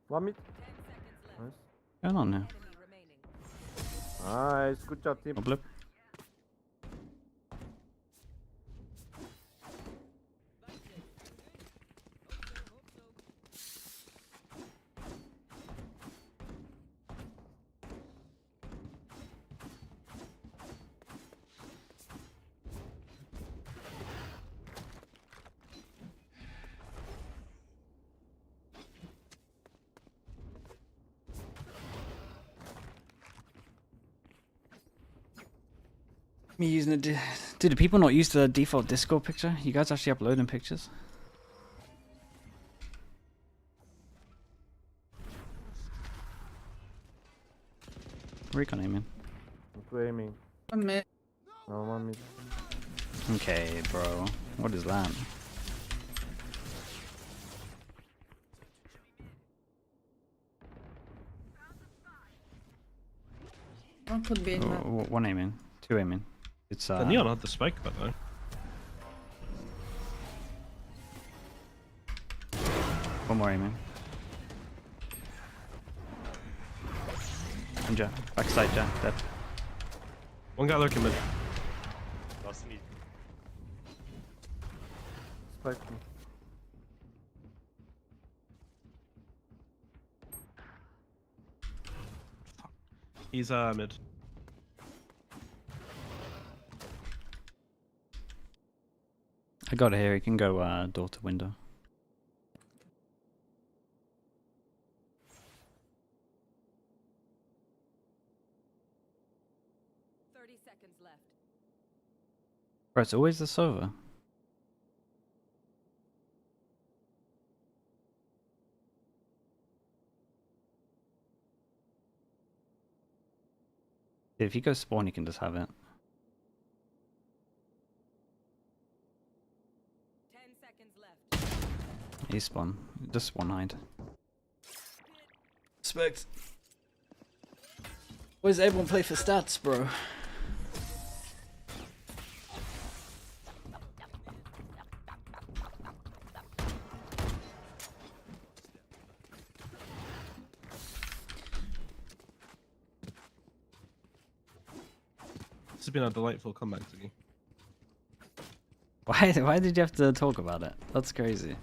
One mid. 10 seconds left. Nice. What's going on here? Enemy remaining. Nice. Good job, team. No blip. Me using it. Dude, do people not use the default Discord picture? You guys actually uploading pictures? Recon aiming. I'm two aiming. One mid. No, one mid. Okay, bro. What is that? One could be in mid. One aiming. Two aiming. It's The Neon had the spike, by the way. one more aiming. And Jack. Backside Jack. Dead. One guy lurking mid. Last me. Spike me. He's mid. I got it here. You can go door to window. Seconds left. Bro, it's always the Sova. If you go spawn, you can just have it. 10 seconds left. You spawn. Just one hide. Respect. Why does everyone play for stats, bro? This has been a delightful comeback to me. Why did you have to talk about it? That's crazy.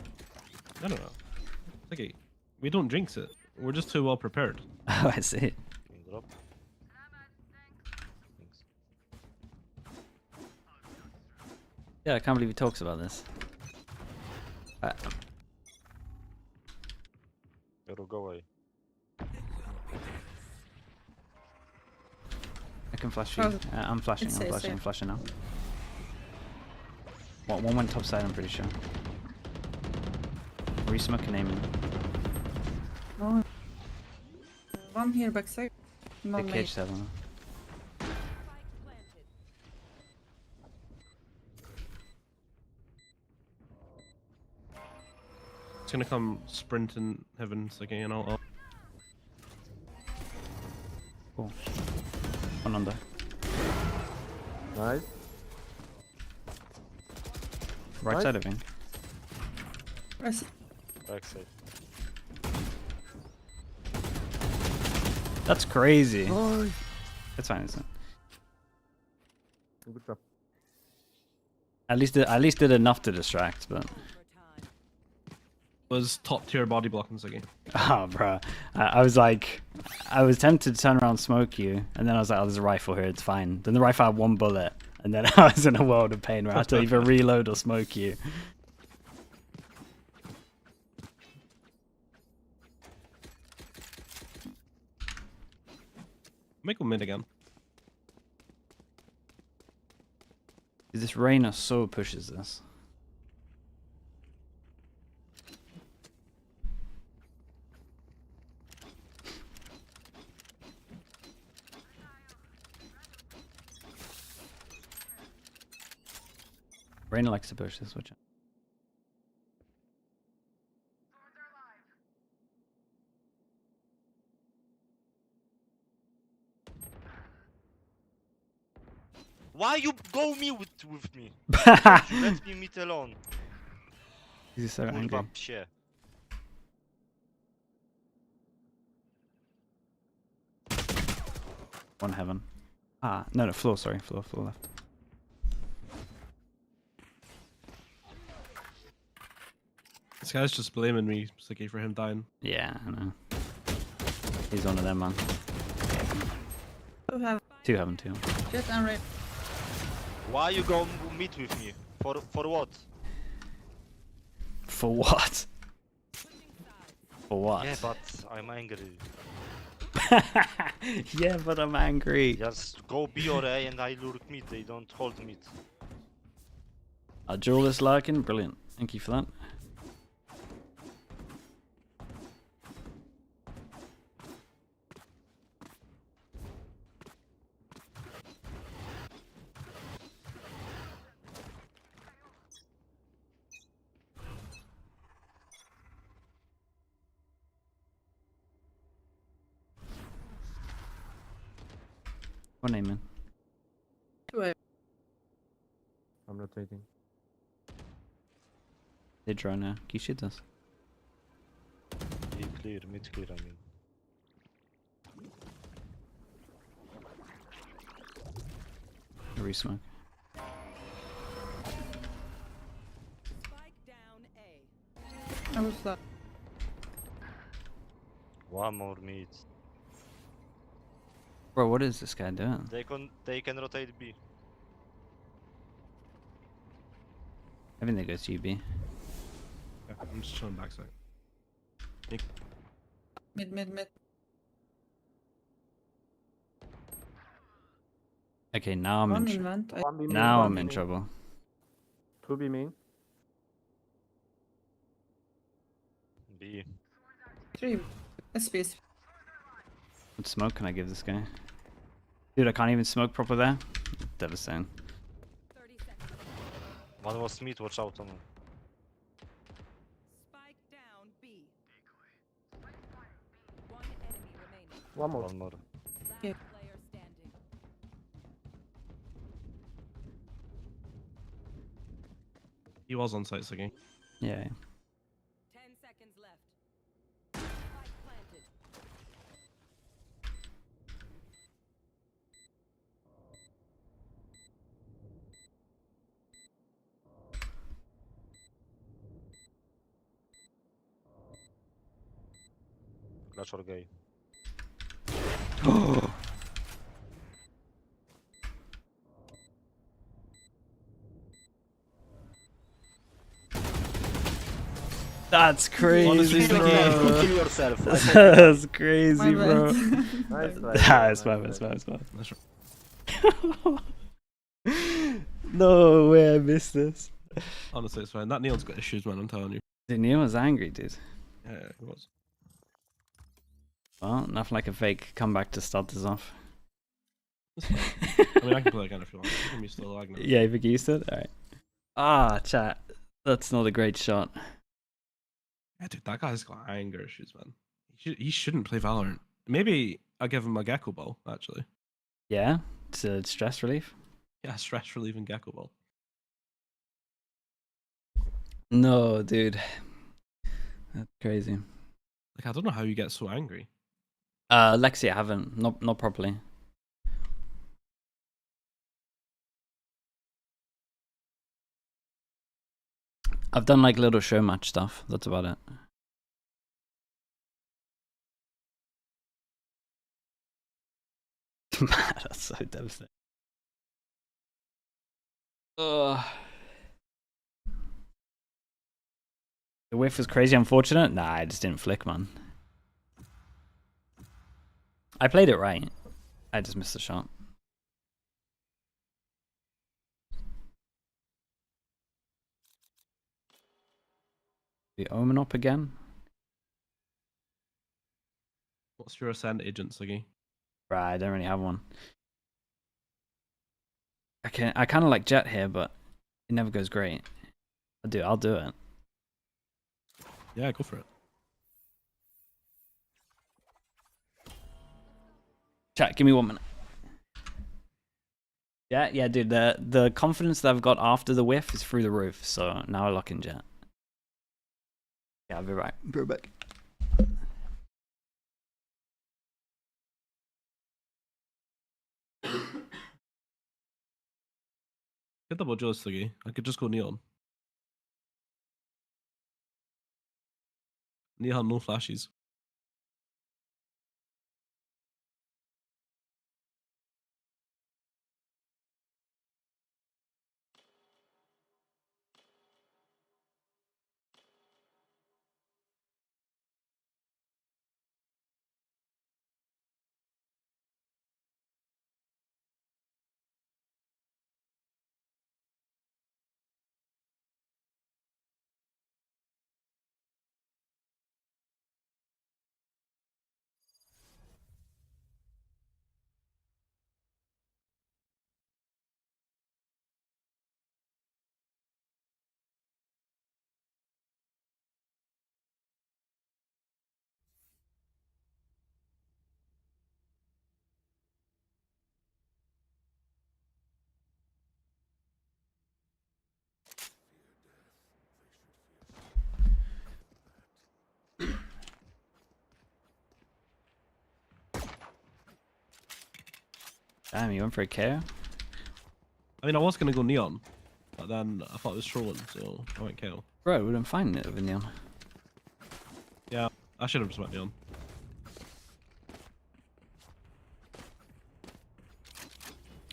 I don't know. Okay, we don't jinx it. We're just too well prepared. Oh, I see. Can drop. Thanks. Yeah, I can't believe he talks about this. Hero, go away. I can flash you. Oh, I'm flashing. it's I'm safe, flashing. I'm safe. flashing now. One went top side. I'm pretty sure. Re-smoking aiming. Oh. One here backside. They One cage mid. 7. Spike planted. It's gonna come sprinting heavens again, and I'll Cool. One under. Nice. Right Nice. side of him. Press. Backside. That's crazy. Nice. It's fine. It's fine. Good job. At least did enough to distract, but. Overtime. was top tier body blocking Ziggy. Oh, bro. I was like, I was tempted to turn around and smoke you, and then I was like, oh, there's a rifle here, it's fine. Then the rifle had one bullet, and then I was in a world of pain where I had to either reload or smoke you. Make him mid again. This Reyna so pushes this. Reyna likes to push this, which. Why you go me with me? You let me meet alone. He's so Kurwa angry. psie. One heaven. Ah, no, floor, sorry. Floor left. This guy's just blaming me, Ziggy, for him dying. Yeah, I know. He's one of them, man. Two have Two heaven, two. jet and red. Why you go meet with me? For what? For what? For what? Yeah, but I'm angry. Yeah, but I'm angry. Just go B or A and I lurk mid, they don't hold mid. Joel is lurking. Brilliant. Thank you for that. What name, man? I'm rotating. They draw now. Can you shoot us? B clear, mid clear, I mean. Resmoke. Spike down A. I was that. One more mid. Bro, what is this guy doing? They can rotate B. I think they go to UB. Yeah, I'm just chilling backside. Mid. Okay, now I'm One in. invent. One B main, Now one I'm B in main. trouble. 2 B main. B. 3. Space. What smoke can I give this guy? Dude, I can't even smoke proper there. Devastating. 30 seconds. One was mid, watch out on him. Spike down B. One enemy remaining. One more. One more. Last Yeah. player standing. He was on site again. Yeah. 10 seconds left. Spike planted. Clutch or gay. That's crazy, Kill bro. yourself. That's crazy, My bro. bad. Nice try. Ah, bro, it's my nice bad, it's try. my bad, it's That's right. my bad. No way I missed this. Honestly, it's fine. That Neon's got issues, man. I'm telling you. Dude, Neil was angry, dude. Yeah, he was. Well, nothing like a fake comeback to start this off. It's fine. I mean, I can play again if you want. You can be still lag now. Yeah, you think you used it? Alright. Ah, chat. That's not a great shot. Yeah, dude, that guy's got anger issues, man. He shouldn't play Valorant. Maybe I'll give him a Gecko Ball, actually. Yeah? It's a stress relief? Yeah, stress relieving Gecko Ball. No, dude. That's crazy. Like, I don't know how you get so angry. Lexi, I haven't. Not properly. I've done like little show match stuff. That's about it. That's so devastating. Ugh. The whiff was crazy unfortunate. Nah, I just didn't flick, man. I played it right. I just missed the shot. The Omen up again? What's your Ascend agent, Siggy? Right, I don't really have one. I kind of like Jet here, but it never goes great. I'll do it. Yeah, go for it. Chat, give me 1 minute. Yeah, dude. The confidence that I've got after the whiff is through the roof. So now I lock in Jet. Yeah, I'll be right. Be right back. Get double Joe, Siggy. I could just go Neon. Neon, no flashes. Damn, you went for a KO? I mean, I was gonna go neon, but then I thought it was trolling, so I went KO. Bro, we didn't find it with neon. Yeah, I should have just went neon.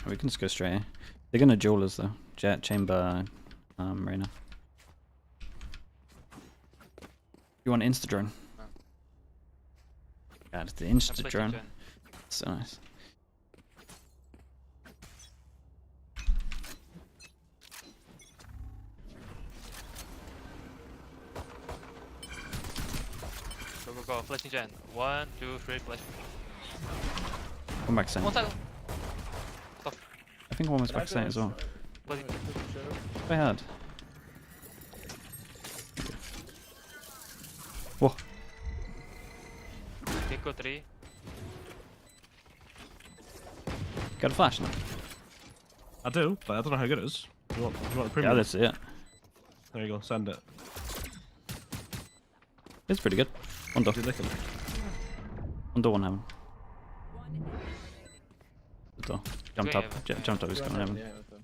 We can just go straight. They're gonna duel us though. Jet, Chamber, Reyna. You want insta drone? No. God, it's the I'm insta flicking drone. Jen. So nice. Go. Flashing Jen. 1, 2, 3, flash. Come back soon. One side. I think one was back side as well. Flash. Very hard. Whoa. Pico 3. Got a flash now. I do, but I don't know how good it is. You want a Yeah, premium? that's it. There you go, send it. It's pretty good. One door. Good looking. One door, one heaven. One enemy remaining. The door. Jumped Going up. heaven. Jumped up. He's coming heaven. Yeah, okay.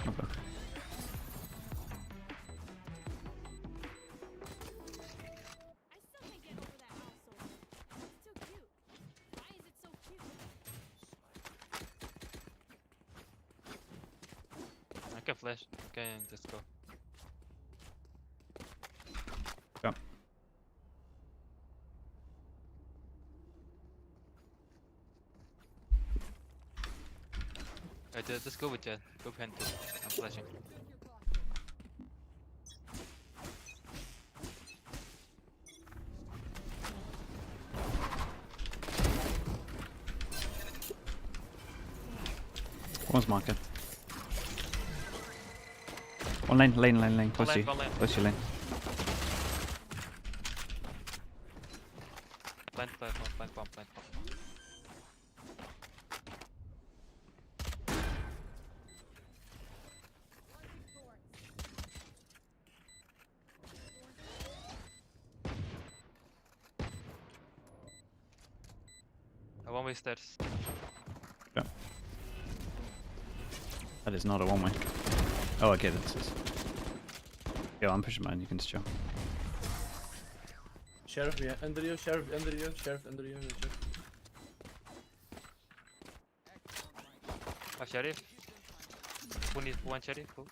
Okay. I still can't get over that asshole. It's too cute. Why is it so cute? I can flash. Okay, just go. Go. Alright, just go with Jet. Go behind two. I'm flashing. One's market. One lane. Close to you. One lane. Close to your lane. Plant bomb. A one-way stairs. That is not a one way. Oh, okay, that's it. Yo, I'm pushing mine. You can just chill. Sheriff, yeah, under you, sheriff under you, sheriff under you. A sheriff. Who needs one sheriff? Who?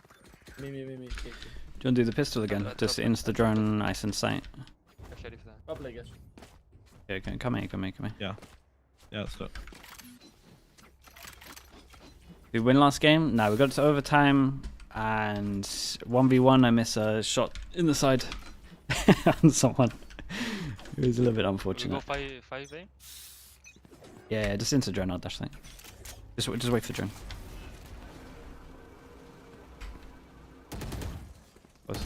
Me. Do you want to do the pistol again? Just insta drone, nice in sight. A sheriff there. Public, yes. Yeah, okay, come here. Yeah, that's it. Did we win last game? No, we got to overtime, and 1v1 I miss a shot in the side on someone. It was a little bit We go unfortunate. 5A? Yeah, just into drone, I'll dash thing. Just wait for drone. Close.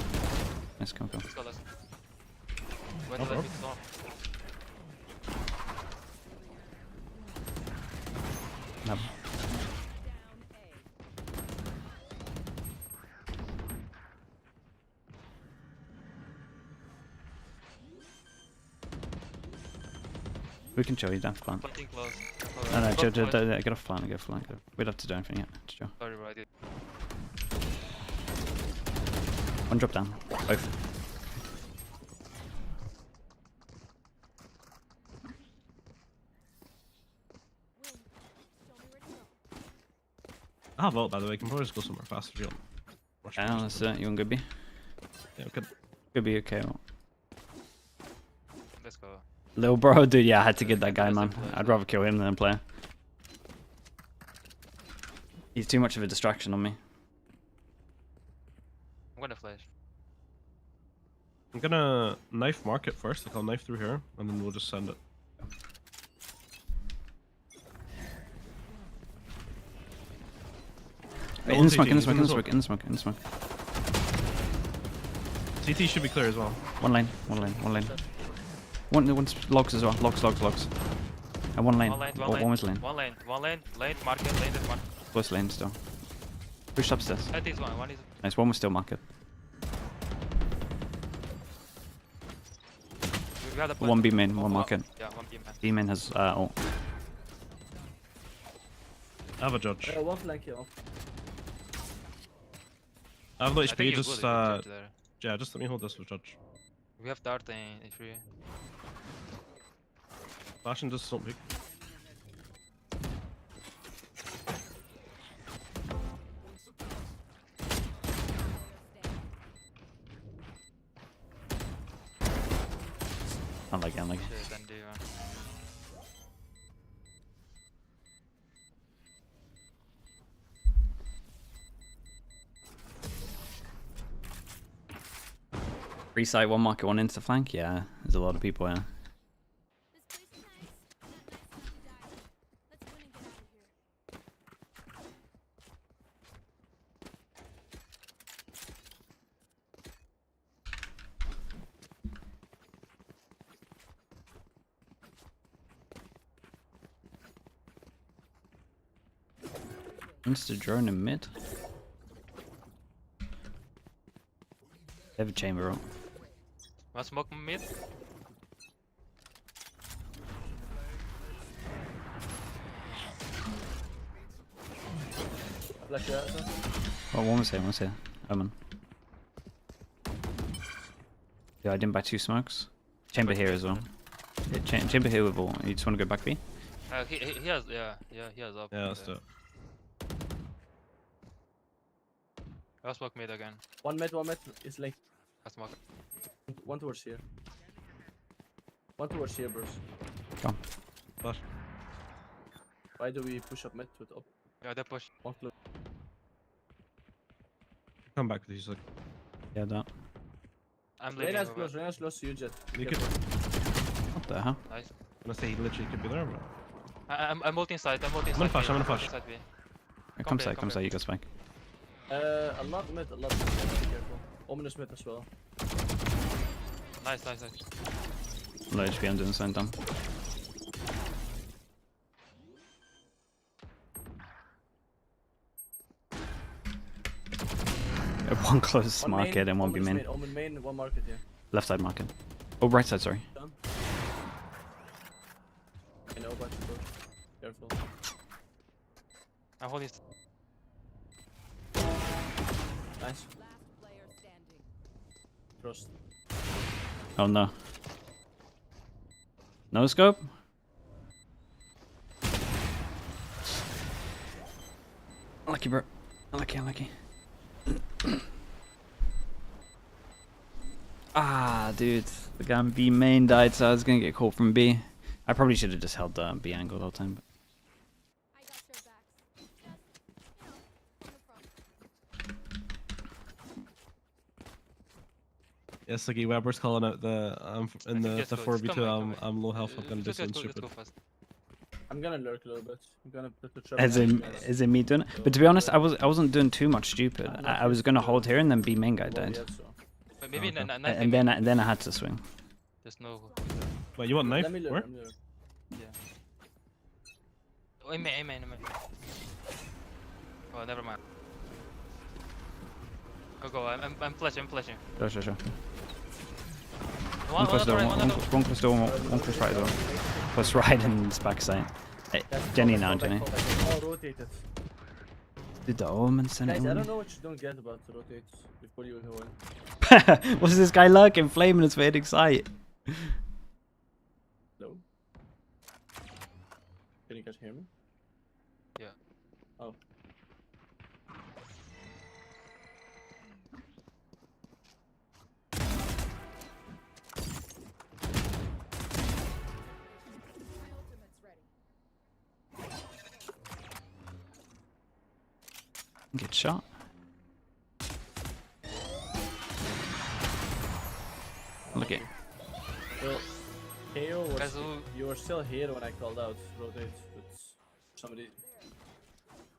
Nice, come. Let's go. Where the left is on? No. Down A. We can chill, you don't have to plan. Planting close. No, chill, Both points. get off plan, go. We don't have to do anything yet. Just chill. Sorry, bro, I did. One drop down. Both. I have ult, by the way. You can probably just go somewhere faster if you want. Rush Yeah, past that's them. it. You want good B? Yeah, we could. Good B, okay. Well. Let's go. Little bro, dude, yeah, I had to get that guy, That's a man. player. I'd rather kill him than play. He's too much of a distraction on me. I'm gonna flash. I'm gonna knife market first. Like I'll knife through here, and then we'll just send it. Wait, Go in on the smoke, CT, in the he's smoke, in in the the smoke, in the smoke, in the smoke. CT should be clear as well. One lane. One's logs as well. Logs. And one lane. One lane, One was lane. One lane, market, lane is one. Close lane still. Push upstairs. That is one is... Nice, one was still market. We have the One B main, one market. Yeah, one B man. B main has ult. I have a judge. One flank here. I have no I HP. think you Just would if you there. yeah, just let me hold this with judge. We have dart in free. Flash and just don't pick. Unlucky. Shit, then do Free side, one market, one insta flank. Yeah, there's a lot of people. Yeah. This place is nice. Not nice if you die. Let's win and get out of here. Insta drone in mid. They have a chamber ult. One smoke mid. Flash here. Oh, one was here. Omen. Yeah, I didn't buy 2 smokes. Chamber here as well. Yeah, chamber here with all. You just want to go back B? He has he has up. Yeah, let's do it. I'll smoke mid again. One mid is late. I'll smoke. One towards here. One towards here, bros. Come. Flash. Why do we push up mid with up? Yeah, they push. One close. Come back with these. Like, Yeah, that. I'm leaving. Reyna's over. close to you, Jet. you could. What the hell? Nice. I'm gonna say he literally could be there, bro. I'm ulting side. I'm ulting I'm gonna side. flash, B. I'm gonna flash. Ulting side B. Come Come side, here. you got spike. A lot mid, Be careful. Omen is mid as well. Nice. Low HP, I'm doing something dumb. One close One market and one B Omen is main. Omen main, one market here. Left side market. Oh, right side, sorry. Done. I know about you, bro. Careful. I'm holding. Nice. Last player standing. Trust. Oh no. No scope? Unlucky, bro. Unlucky. Ah, dude. The guy in B main died, so I was gonna get caught from B. I probably should have just held the B angle the whole time. But I got your backs. Just, no problem. Yes, like Weber's calling out the in the Just go, 4v2. just come back. I'm low health. I'm gonna do Let's something go stupid. fast. I'm gonna lurk a little bit. I'm gonna put the trouble. as in me doing it. But to be honest, I wasn't doing too much stupid. I was gonna hold here and then B main guy died. But maybe Okay. knife And then I had to swing. There's no. Wait, you want knife? Let me lurk. Where? Let me lurk. Oh, aim. Oh, never mind. Go. I'm flashing. Sure. One Close door, one close door, one close right door. Close right and it's back side. Hey, Jenny now, Jenny. Oh, rotated. Did the Omen send it Guys, I in? don't know what you don't get about the rotates before you go in. What's this guy lurking, flaming his fading sight? Hello? Can you guys hear me? Yeah. Oh. My ultimate's ready. Get shot. Look at. Well, KO was. Guys, You were still here when I called out rotate, but somebody.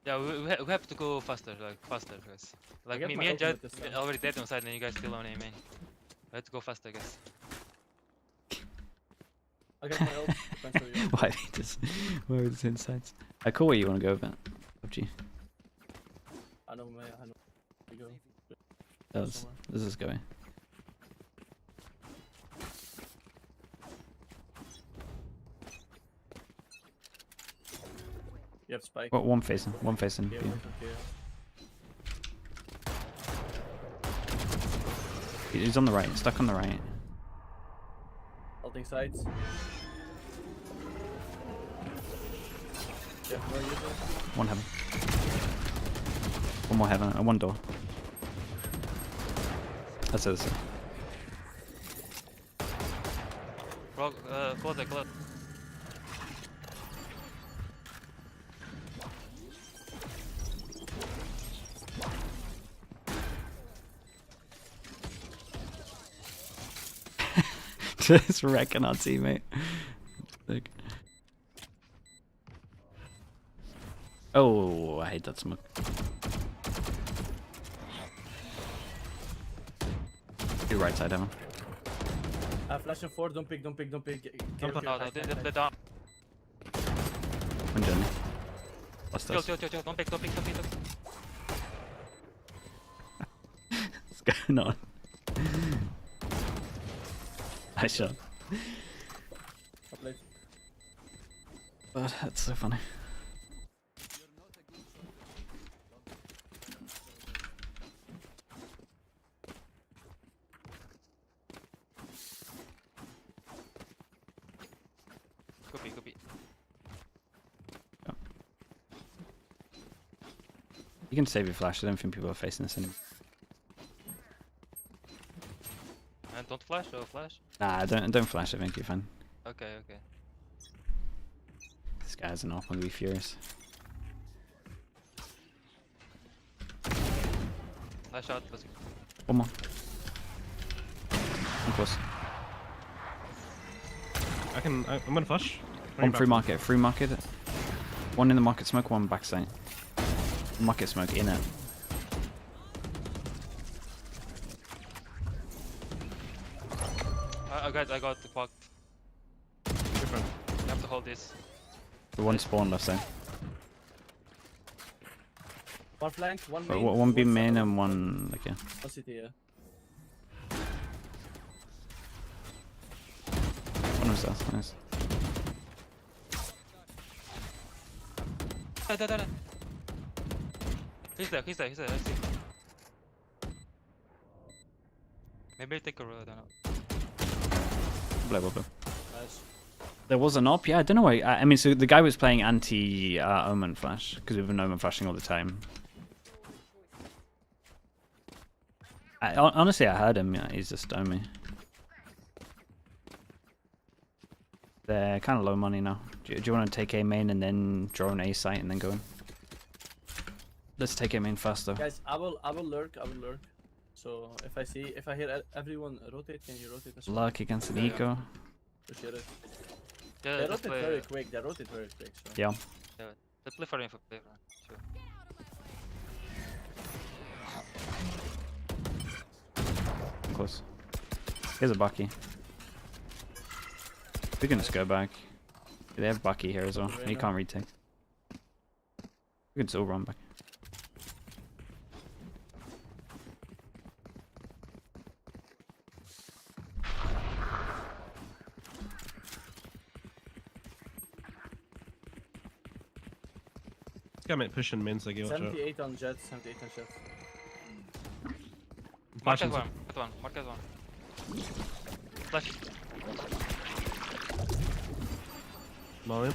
Yeah, we have to go faster, guys. Like get me my and Jet ultimate this time. already dead on side, and you guys still on aim main. We have to go faster, guys. I got my ult. Depends how you. Why just where are his insights? I call where you want to go, but PUBG. I know. We go. This is going. You have spike. Well, one facing. One facing. Okay, B. one from here. He's on the right. Stuck on the right. Holding sides. Yeah, where are you going? One heaven. One more heaven. One door. That's it. Bro, close it, close. Just wrecking our teammate. Like... Oh, I hate that smoke. You're right side, Evan. Flash and 4, don't pick. No, they're down. One journey. What's Chill, this? don't pick. What's going on? Nice shot. But that's so funny. Could be. You can save your flash. I don't think people are facing this anymore. And don't flash or flash? Nah, don't flash. I think you're fine. Okay. This guy's an off. I'm gonna be furious. Nice shot, let's go. One more. I'm close. I'm gonna flash. One free market. Free market. One in the market smoke. One backside. Market smoke in it. Guys, I got the clock. Different. You have to hold this. The one spawn left side. One flank, one But main. one B main side, and one like yeah. One city, yeah. One was that. Nice. Da. He's there, I see. Maybe take a roll, I don't know. Blue. Nice. There was an op, yeah. I don't know why. I mean, so the guy was playing anti Omen flash because we've been Omen flashing all the time. Honestly, I heard him. Yeah, he's just Omen. They're kind of low money now. Do you want to take A main and then draw an A site and then go in? Let's take A main first though. Guys, I will lurk. So if I hear everyone rotate, can you rotate as well? Luck against an eco. Appreciate it. Yeah, They let's rotate play. very quick. They rotate very quick. So. Yeah. Let's play for info, Sure. I'm close. Here's a Bucky. We can just go back. They have Bucky here as well. He can't retake. We can still run back. This guy might push in main, so watch out. 78 on jet, 78 on jet. Flashing. Mark as one. Flash. Molly.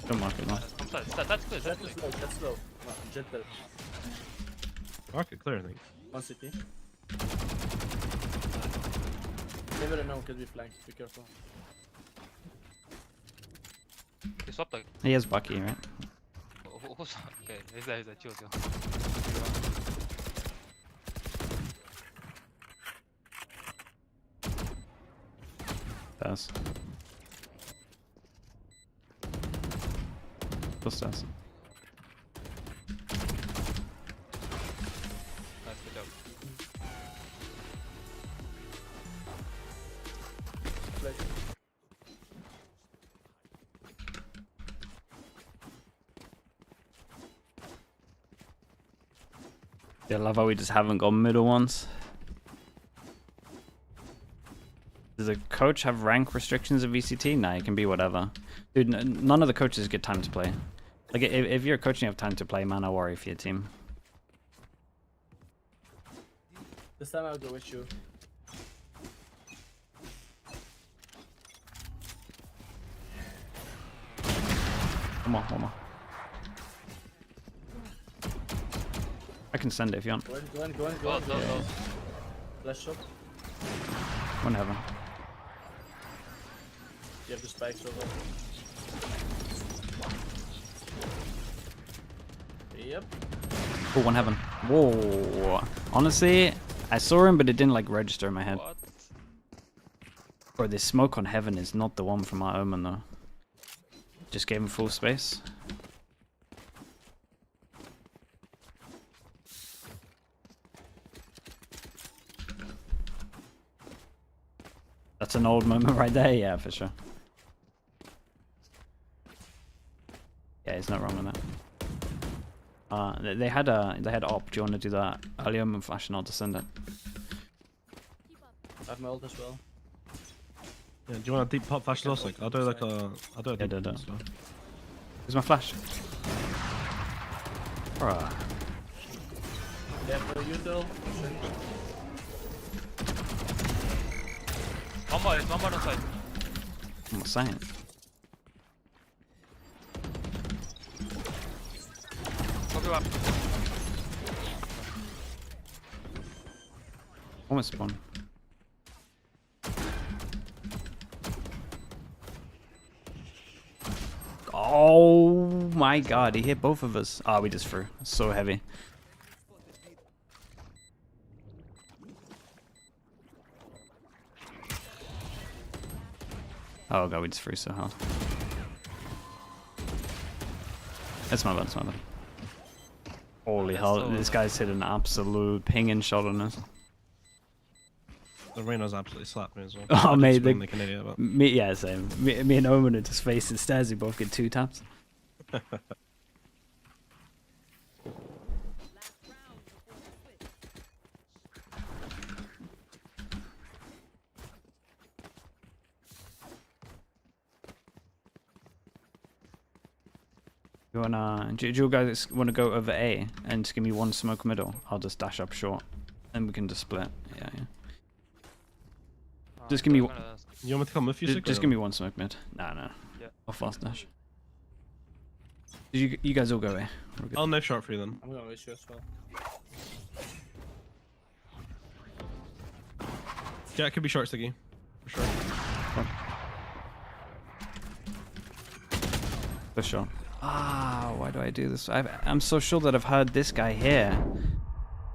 Don't mark it now. That's good. Jet is low, jet slow. No, jet there. Market clear, I think. One city. Never know, could be flanked. Be careful. He swapped like. He has Bucky, right? Okay, he's there, chill. Pass. Plus pass. Nice, good job. Flash. Yeah, I love how we just haven't got middle ones. Does a coach have rank restrictions at VCT? Nah, it can be whatever. Dude, none of the coaches get time to play. Like, if you're a coach and you have time to play, man, I worry for your team. This time I'll go with you. Come on, come on. I can send it if you want. Go in, go in, go in, go Oh, in. no, no. Flash shot. One heaven. You have the spikes over. Yep. Oh, one heaven. Whoa. Honestly, I saw him, but it didn't like register in my head. What? Bro, this smoke on heaven is not the one from our omen though. Just gave him full space. That's an old moment right there, yeah, for sure. Yeah, he's not wrong on that. They had op. Do you want to do that? Early omen flash and I'll descend it. I have my ult as well. Yeah, do you want a deep pop flash loss? Like, I'll do like a. I'll do a Yeah, deep do pop it. so. Where's my flash? Bruh. Yeah, for you though. One more on side. I'm saying. Copy one. Almost spawn. Oh my god, he hit both of us. Oh, we just threw. So heavy. Oh god, we just threw so hard. That's my bad, that's my bad. Holy hell, so this guy's hit an absolute pinging shot on us. The Reno's absolutely slapped me as well. Oh, I mate, did swing the- like an idiot, but Me, yeah, same. Me and Omen are just facing stairs, we both get 2 taps. Last round before the switch. Do you guys wanna go over A and just give me one smoke middle? I'll just dash up short. And we can just split. Yeah, yeah. Just give me I'm one- gonna- you want me to come with you? Just give me one smoke mid. Nah, nah. Yeah. I'll fast dash. You guys all go A. We're good. I'll knife short for you then. I'm gonna wish you as well. Yeah, it could be short sticky. For sure. For sure. Ah, why do I do this? I'm so sure that I've heard this guy here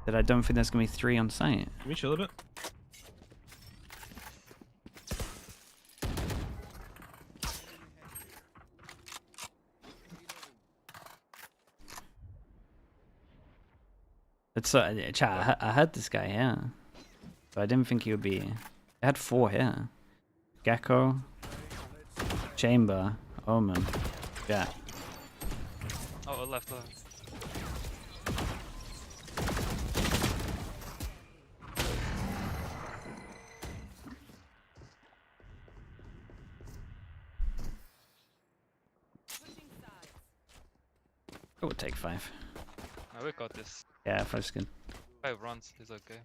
that I don't think there's gonna be 3 on site. Can we chill a bit? It's chat. I heard this guy here, but I didn't think he would be. I had 4 here. Gecko, Chamber, Omen, yeah. Oh, left. Switching sides. It would take 5. No, we got this. Yeah, 5's good. 5 runs is okay.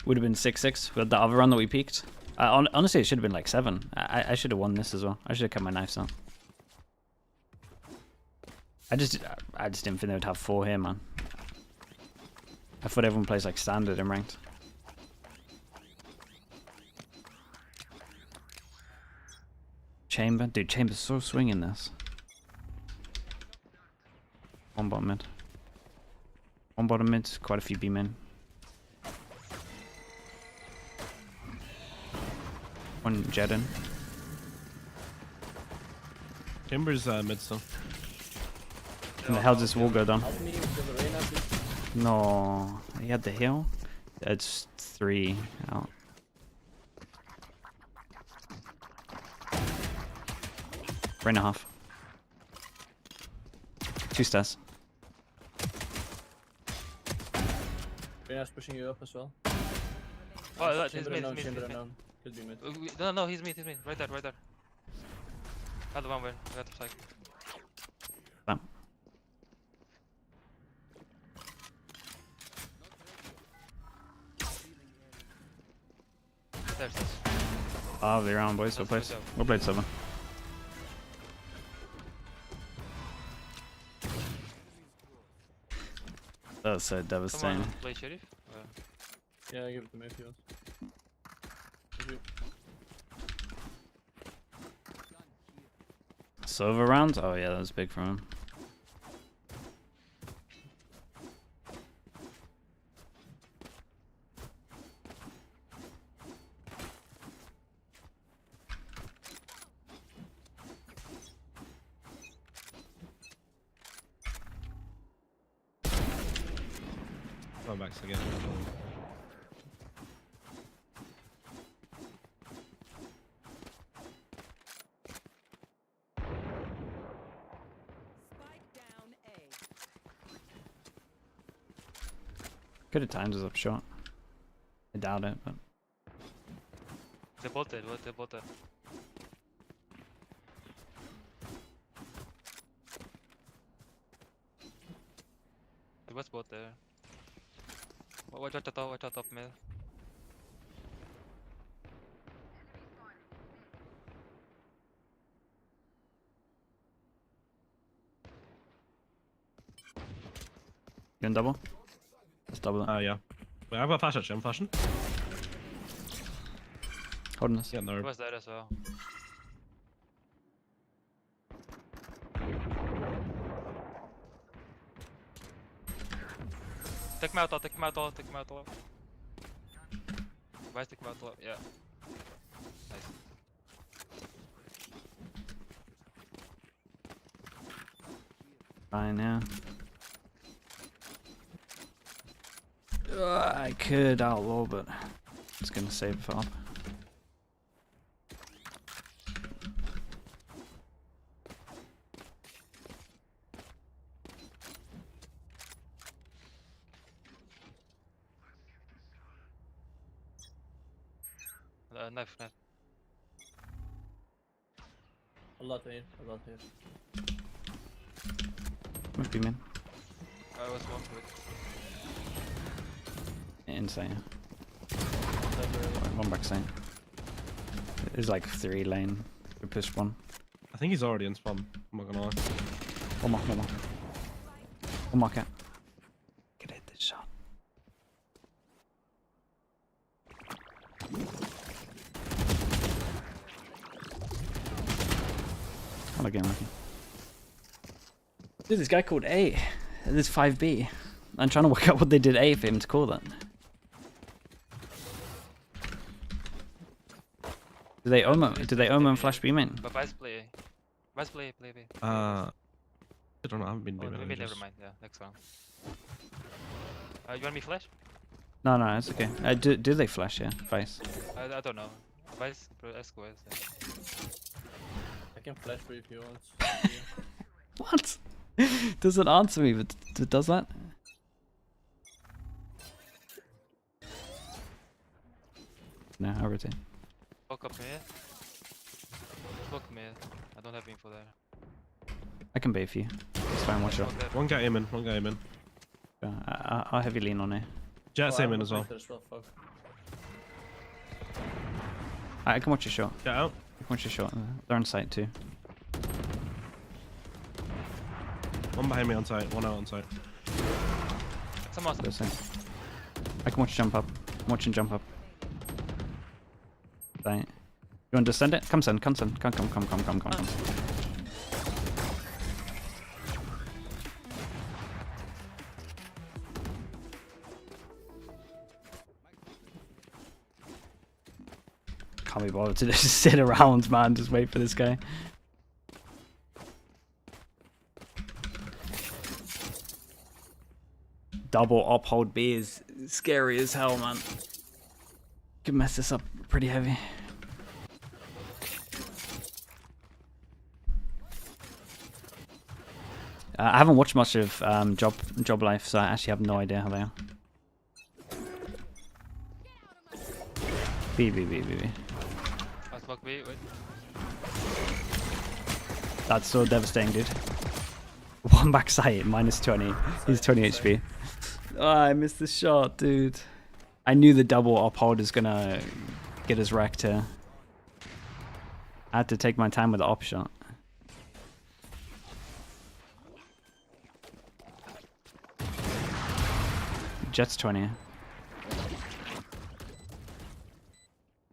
Would have been 6-6 with the other run that we peaked. Honestly, it should have been like 7. I should have won this as well. I should have kept my knives out. I just didn't think they would have 4 here, man. I thought everyone plays like standard and ranked. Chamber, dude, Chamber's so swinging this. One bottom mid. One bottom mid, quite a few B men. One jet in. Chamber's mid still. And the hell does this wall go down? Help me with the Reyna, please. No, he had the heal. It's 3 out. 3.5. 2 stairs. Reyna's pushing you up as well. Oh, that, he's Chamber mid, unknown, he's mid, chamber he's mid. unknown. Could be mid. No, no, he's mid, he's mid. Right there, right there. Other one where I got the side. Bam. There's. Ah, the round boys. We'll play. We'll play 7. That was so devastating. Someone play sheriff? Yeah, give it to me if you want. If you- Silver round? Oh yeah, that was big for him. Going back again. Spike down A. Could have timed us up short. I doubt it, but They bolted, what? They bolted. There was bot there. Watch out top mid. you can double. Let's double it. Yeah. Wait, I've got a flash actually. I'm flashing. Holding us. Yeah, He no. was there as well. Take him out, take him out, take him out. Why take him out? Yeah. Nice. Fine, yeah. I could outlaw, but just gonna save it for up. Knife. A lot here, a lot here. Would be min. I was one with. Insane. Cyber, One back side. There's like 3 lane. We pushed 1. I think he's already in spawn. I'm not gonna lie. One more. One more cat. Could hit this shot. What a game, Ricky. Dude, this guy called A. This 5B. I'm trying to work out what they did A for him to call that. Do they omen and flash B main? But Vice play. Vice play. I don't know. I haven't been Oh, doing maybe it. never mind. Yeah, next round. You want me flash? No, it's okay. Do they flash? Yeah, Vice. I don't know. Vice, ask Vice. Yeah. I can flash for you if you want. What? Doesn't answer me, but does that? No, I rotate. Fuck up mid. Fuck mid. I don't have info there. I can bait for you. It's fine, watch out. Okay. One guy aiming. One guy aiming. I'll heavy lean on it. Jet's Oh, aiming I'm as well. connected fuck. I can watch your shot. Get out. I can watch your shot. They're on site too. One behind me on site. One out on site. Someone. They're site. I can watch you jump up. I'm watching jump up. Right. You want to send it? Come send. Come. Can't be bothered to just sit around, man. Just wait for this guy. Double up hold B is scary as hell, man. Could mess this up pretty heavy. I haven't watched much of Job Life, so I actually have no idea how they are. B. I'll smoke B, wait. That's so devastating, dude. One back sight, minus 20. He's 20 HP. Oh, I missed the shot, dude. I knew the double uphold is gonna get us wrecked here. I had to take my time with the op shot. Jet's 20.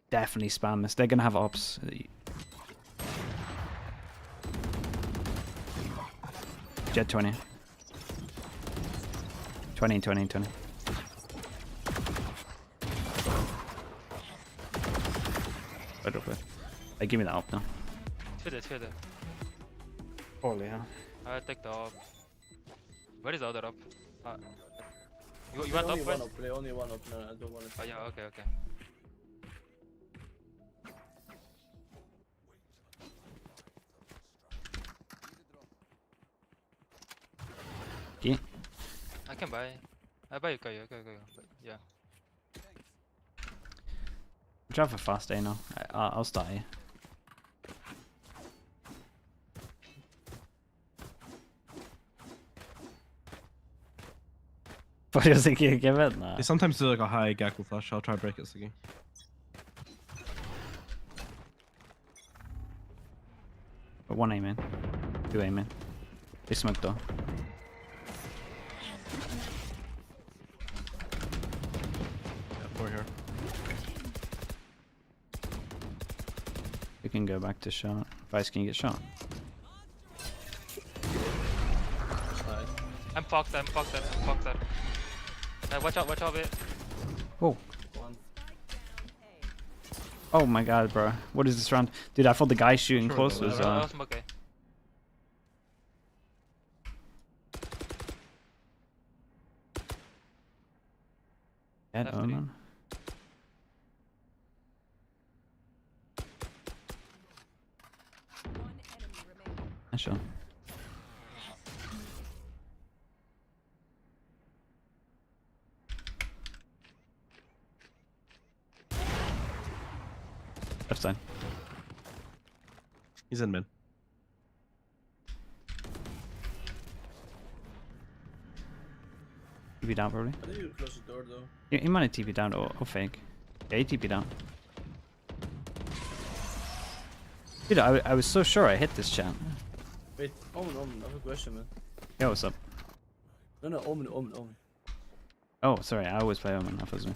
Definitely spam this. They're gonna have ops. Jet 20. 20. Right up there. Hey, give me that op now. It's here. Holy hell. I'll take the op. Where is the other op? You Play want only up one first? up, play only one up. No, I don't want it. Oh yeah, okay. Yeah. I can buy. I buy you, okay. But yeah. Drive for fast A now. I'll start A. What do you think you give it? Nah. They sometimes do like a high Gecko flash. I'll try to break it, Siggy. But 1 aim in. 2 aim in. They smoked though. Yeah, 4 here. We can go back to shot. Vice, can you get shot? Nice. I'm fucked. Watch out, bit. Oh. One. Oh my god, bro. What is this round? Dude, I thought the guy shooting Sure, close no, was I'll smoke A. dead Left three. Omen. One enemy remaining. Nice shot. Left side. He's in mid. TP down probably. I think you close the door though. Yeah, he might have TP down or fake. Yeah, he TP down. Dude, I was so sure I hit this chat. Wait, Omen, I have a question, man. Yo, what's up? No, Omen. Oh, sorry, I always play Omen. That was me.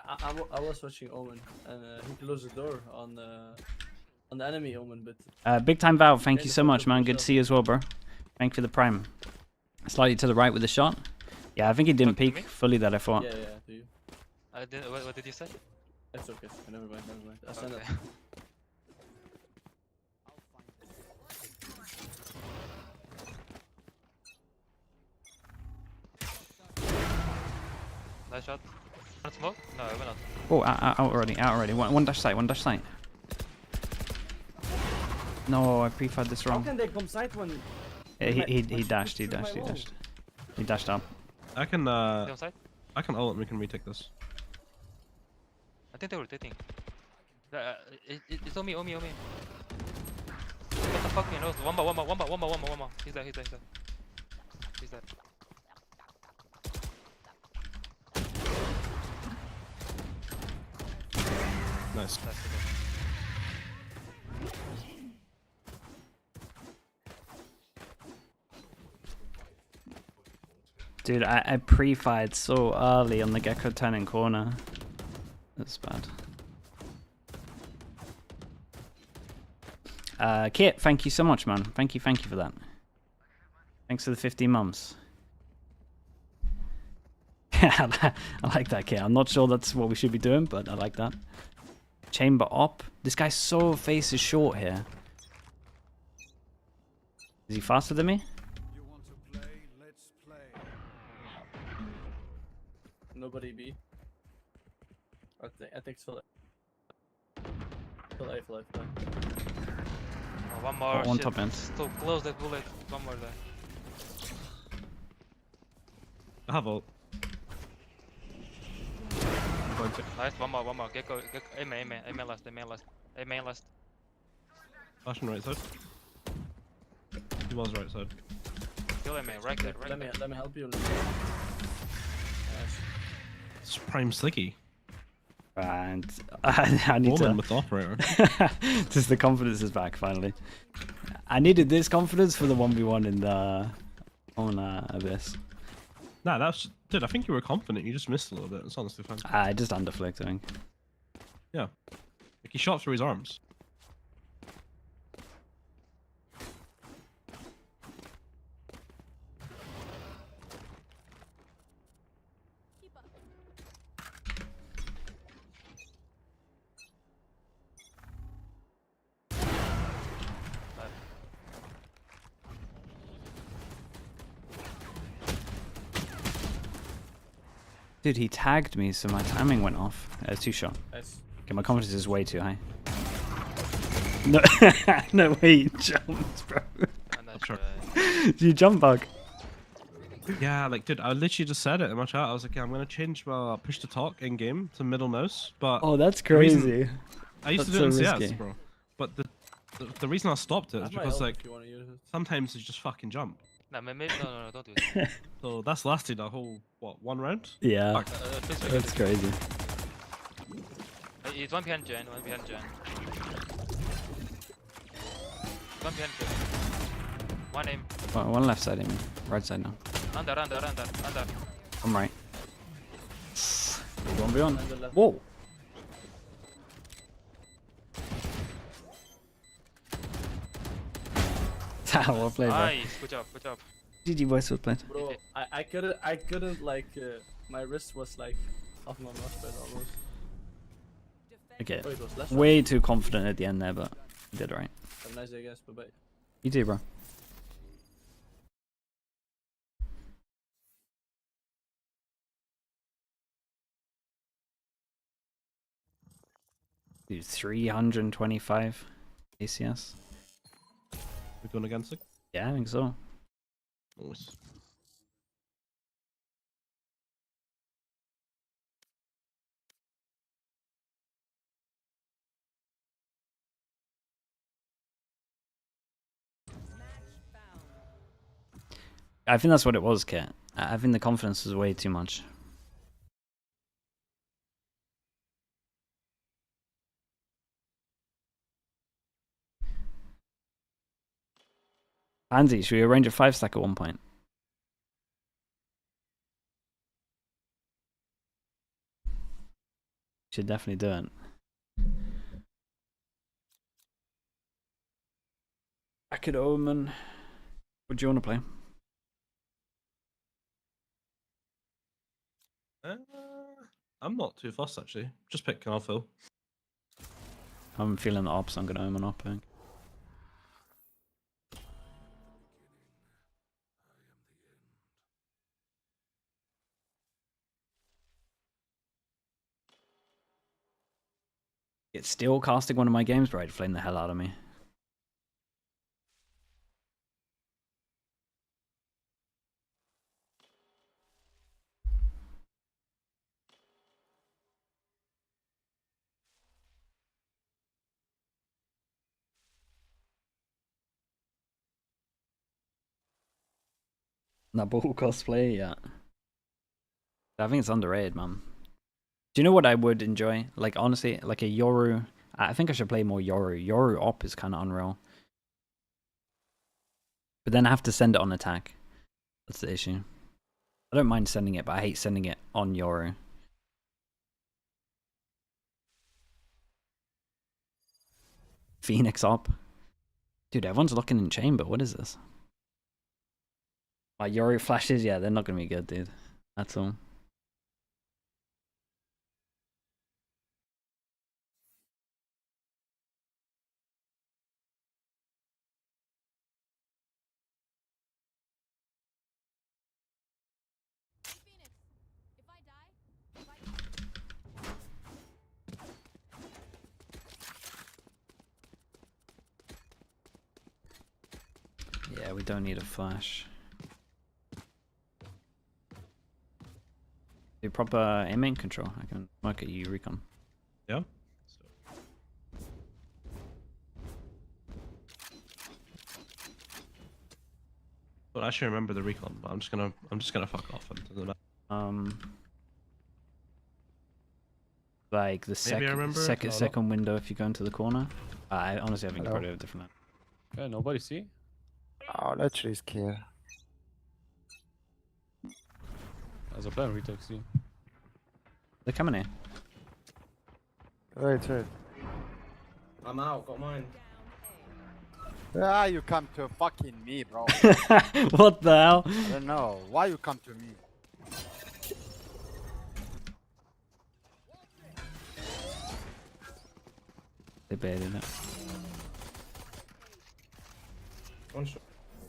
I was watching Omen, and he closed the door on the enemy Omen, but Big time Valve, thank Yeah, you the so much, photo man. for Good to sure. see you as well, bro. Thank you for the prime. Slightly to the right with the shot. Yeah, I think he didn't Talk to peek me? fully that I thought. yeah, to you. What did you say? That's okay. Never mind. I stand up. Okay. Nice shot. Want smoke? No, we're not. Oh, out already. One dash sight. No, I pre-fired this How wrong. can they come sight when? Yeah, when he she dashed. He threw my dashed. wall? He dashed up. I can Stay on side? ult and we can retake this. I think they were rotating. It's on me. What the fuck, you know? One more. He's there. Nice. That's okay. Dude, I pre-fired so early on the Gecko turning corner. That's bad. Kit, thank you so much, man. Thank you for that. Thanks for the 50 mums. I like that, Kit. I'm not sure that's what we should be doing, but I like that. Chamber op. This guy's so face is short here. Is he faster than me? Nobody B. I think so. Full A. Oh, one more. one shit. top end. So close that bullet. One more there. I have ult. I'm going to. Nice, one more. Gecko, aim last. Aim last. Flashing right side. He was right side. Kill aim, right there. Let me help you. Yes. It's prime slicky. And I need Woman to. with the operator. Just the confidence is back finally. I needed this confidence for the 1v1 in the Abyss. Nah, that's dude. I think you were confident. You just missed a little bit. It's honestly fine. I just underflicked, I think. Yeah, like he shot through his arms. Keep up. Dude, he tagged me, so my timing went off. Two shot. Nice. Okay, my confidence is way too high. No, no way, you jumped, bro. And that's Sure. You jump bug. Yeah, like dude, I literally just said it in my chat. I was like, yeah, I'm gonna change my push to talk in game to middle mouse, but Oh, that's the reason- crazy. I used to that's do it in so CS, risky. bro. But the reason I stopped it is That's my because ult like if you wanna use it. sometimes you just fucking jump. No, maybe no, don't do it. So that's lasted a whole what 1 round? Yeah, Fuck. Please make that's it. crazy. It's one behind Jen. One behind Jen. One aim. One left side, I mean. Right side now. Under. I'm right. 1v1. And the left. Whoa. Well played, bro. Nice, good job. GG boys, well played. Bro, I couldn't like my wrist was like off my mousepad almost. Okay, Oh, it was less. way too confident at the end there, but you did alright. Have a nice day, guys. Bye bye. You too, bro. Dude, 325 ACS. We're going against it. Yeah, I think so. Nice. I think that's what it was, Kit. I think the confidence was way too much. Andy, should we arrange a 5-stack at one point? Should definitely do it. Back at Omen. What do you want to play? I'm not too fussed actually. Just pick Carfill. I'm feeling the ops, I'm going to Omen up, I think. It's still casting one of my games, bro. It'd flame the hell out of me. That ball cosplay, yeah. I think it's underrated, man. Do you know what I would enjoy? Like, honestly, like a Yoru. I think I should play more Yoru. Yoru op is kind of unreal. But then I have to send it on attack. That's the issue. I don't mind sending it, but I hate sending it on Yoru. Phoenix op. Dude, everyone's looking in chamber. What is this? My Yoru flashes? Yeah, they're not going to be good, dude. That's all. Phoenix, if I die, Yeah, we don't need a flash. Do proper aiming control. I can look at you, recon. Yeah. Well, I actually remember the recon, but I'm just gonna fuck off. And doesn't matter. Like the Maybe I remember it. second window if you go into the corner. I honestly think you probably have a different. Yeah, nobody see? Oh, let's risk here. As a plan, retake C. They're coming in. Wait. I'm out, got mine. Ah, you come to fucking me, bro. What the hell? I don't know. Why you come to me? They baited it. One shot.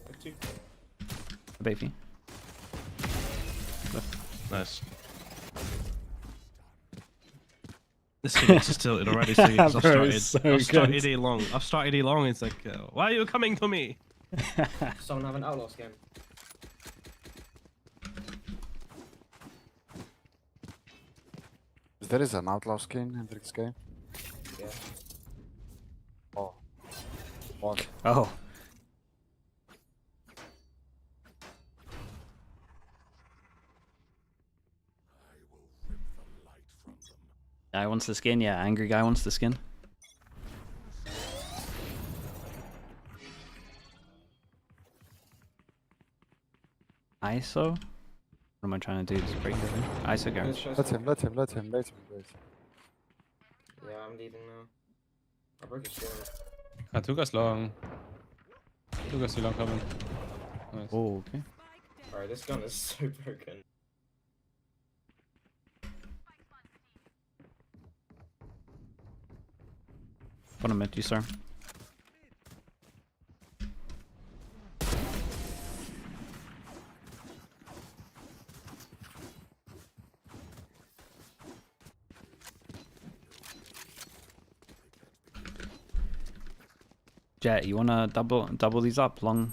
Like 2. A baby. Nice. This game is tilted already. So I've Bro, started. it's so I've started good. A long. I've started A long. It's like, why are you coming to me? Someone have an outlaw skin. There is an outlaw skin in this game. Yeah. Oh. What? Oh. Guy wants the skin, yeah. Angry guy wants the skin. ISO? What am I trying to do? Just break everything? ISO garage. Let him. Yeah, I'm leaving now. I broke his shield. Ah, Tuga's long. Tuga's still long coming. Nice. Oh, okay. Alright, this gun is so broken. What am I you, sir? Jet, you wanna double these up long?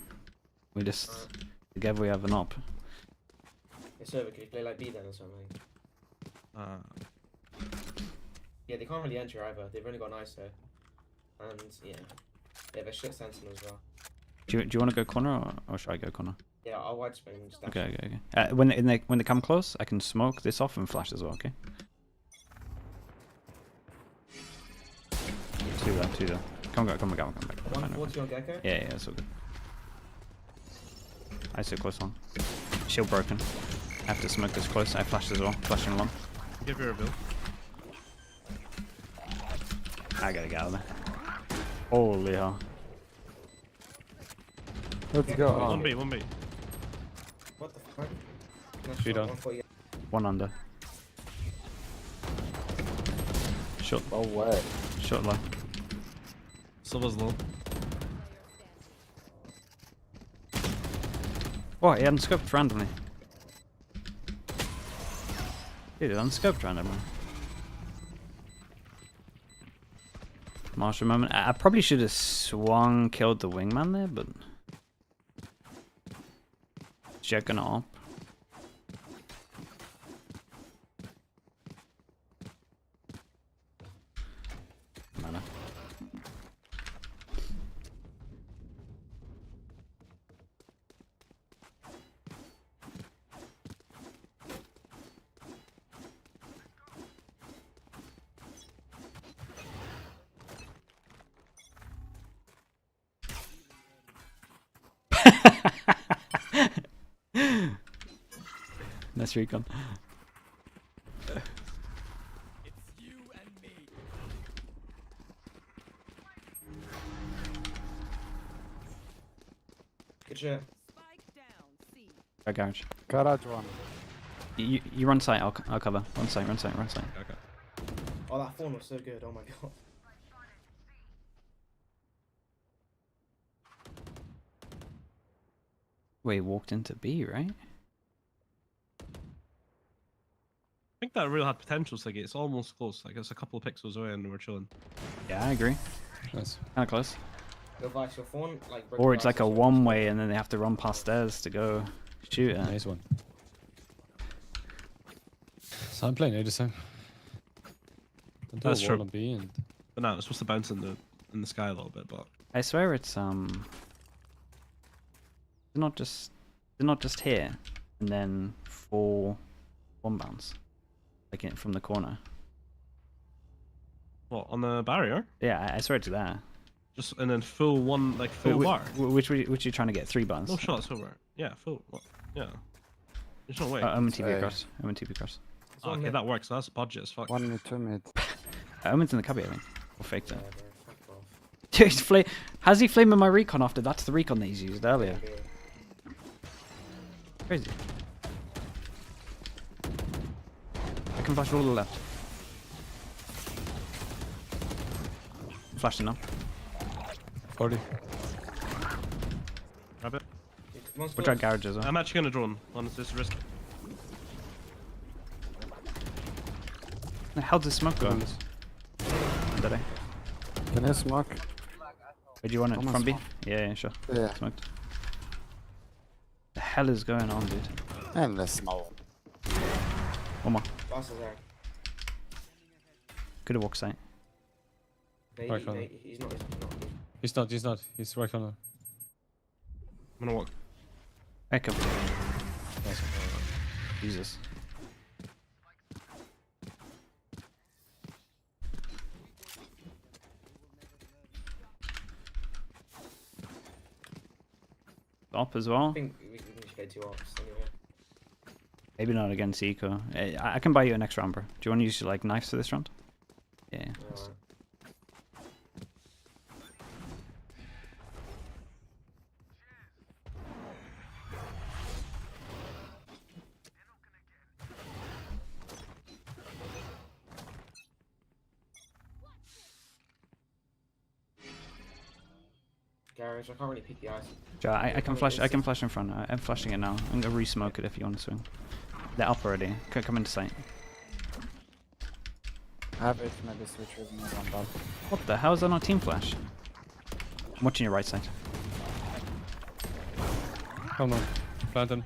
We just together we have an op. It's over, can you play like B then or something? Yeah, they can't really enter either. They've only got an ISO. And yeah, they have a shit sentinel as well. Do you want to go corner or should I go corner? Yeah, I'll wide spin and just dash. Okay. When they come close, I can smoke this off and flash as well. Okay. Two though. Come back. 140 on Gecko? Yeah, that's all good. I sit close on. Shield broken. I have to smoke this close. I flashed as well. Flashing along. Give her a build. I gotta get out of there. Holy hell. Let's go. One B. What the fuck? Nice Three shot, down. 140. One under. Shot. No way. Shot low. Silver's low. What? He unscoped randomly. Dude, it unscoped randomly. Marshall moment. I probably should have swung, killed the wingman there, but checking op. Matter. Nice recon. Good shit. Spike down. C. Right garage. Garage one. You run site. I'll cover. Run site. Okay. Oh, that fawn was so good. Oh my god. Wait, walked into B, right? I think that real had potential, Siggy. It's almost close. Like it's a couple of pixels away, and we're chilling. Yeah, I agree. Nice. Kinda close. Go Vice, your fawn, like. broke Or the it's like a glasses. one-way and then they have to run past stairs to go shoot it. Nice one. I'm playing A the same. That's true. On B and But no, it's supposed to bounce in the sky a little bit, but I swear it's they're not just here and then 4 one bounce, like from the corner. what, on the barrier? Yeah, I swear it's there. Just and then full one, like full bar. Which you trying to get 3 bounce? No shots over. Yeah, full. Yeah. There's no way. Omen TP across. Omen TP across. Oh, okay, that works. That's budget as fuck. 1 mid, 2 mid. Omen's in the cubby, I think. Or faked it. Yeah, bro, fuck off. Dude, how's he flaming my recon after? That's the recon that he's used earlier. Crazy. I can flash all the left. Flashing now. 40. Grab it. We'll try garage as well. I'm actually gonna drone. Honestly, it's risk. The hell does smoke go? Did I? Can you smoke? Where do you want it? Almost From B? smoke. Yeah, sure. Yeah. Smoked. The hell is going on, dude? And the smoke. One more. Boss is there. Could have walked site. Right corner. He's not. He's not. He's right corner. I'm gonna walk. Hey, come. Jesus. Op as well. I think we can just go 2 ops anyway. Maybe not against Eco. I can buy you an extra round, bro. Do you want to use like knives for this round? Yeah. Alright. Garage, I can't really pick the ice. I can flash. I can flash in front. I'm flashing it now. I'm gonna re-smoke it if you want to swing. They're up already. Come into sight. I have it, maybe switch with me on that. What the hell is that not team flash? I'm watching your right side. Oh no. Planting.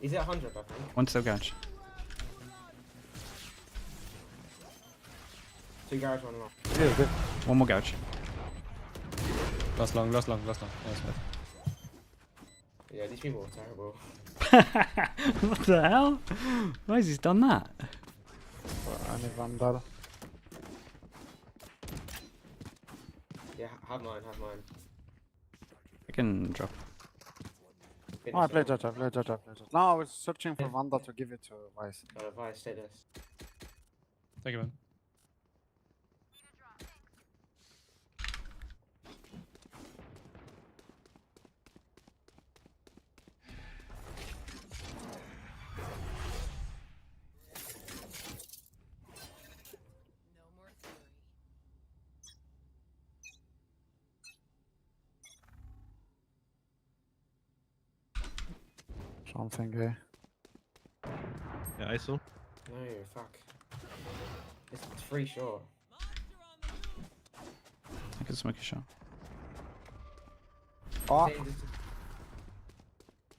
He's at 100, I think. One still garage. 2 garage, 1 lock. Yeah, good. One more garage. Last long. Nice, man. Yeah, these people are terrible. What the hell? Why has he done that? I need Vandal. Yeah, have mine. I can drop. Oh, I played Judge. No, I was searching for Vandal to give it to Vice. Vice, stay this. Thank you, man. No more theory. Something, eh? Yeah, ISO. No, fuck. It's 3 short. I can smoke a shot. Oh,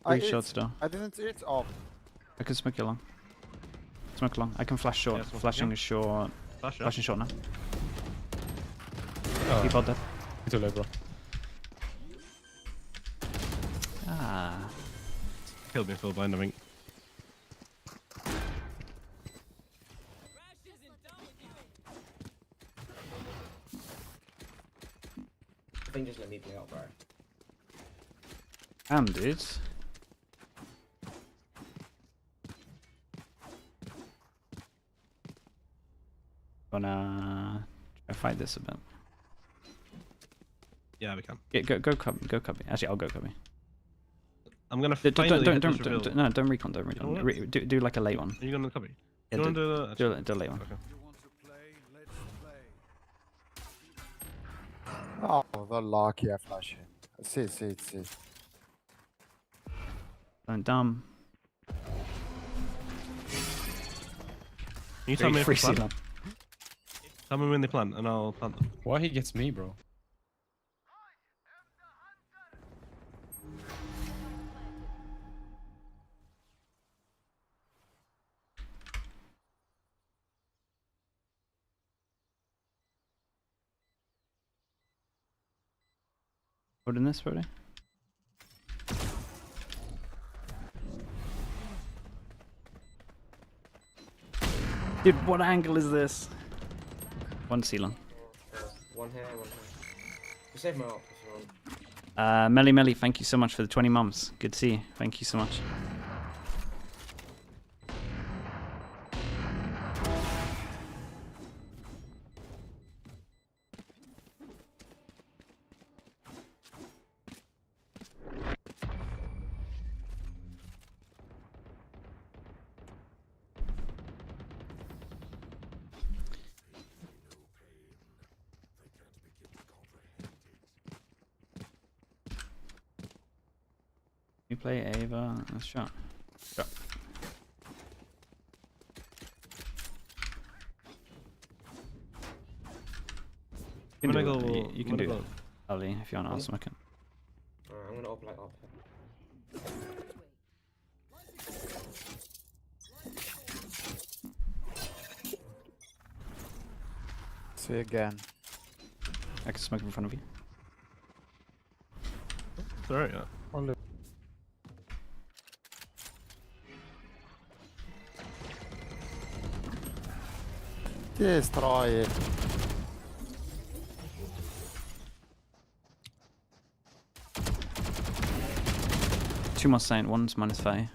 I 3 hit. shots still. I didn't hit. Oh, I can smoke you long. Smoke long. I can flash short. Yeah, smoke Flashing again. is short. Flash it. Flashing short now. Oh, Keep out that. too late, bro. Ah. Killed me full blind, I think. I think just let me play out, bro. Damn, dudes. Wanna try fight this a bit? Yeah, we can. Yeah, go cubby. Actually, I'll go cubby. I'm gonna Don't finally hit this reveal. don't recon. Don't recon. what? Do like a late one. Are you gonna copy? Yeah, You wanna do do the... a late one. Okay. oh, the lucky I flash it. See. Don't dumb. You tell me if they Free plant. seal. Tell me when they plant, and I'll plant them. Why he gets me, bro? Holding this probably. Dude, what angle is this? One ceiling. One here, one here. You save my op if you want. Melly Melly, thank you so much for the 20 mums. Good to see you. Thank you so much. You play Ava. Let's shot. Shot. You can do it. You can do it. Ali, if you want to ask smoke it. Alright, I'm gonna op like op. See again. I can smoke in front of you. It's alright, yeah. Destroy it. Two more saint, one's -5.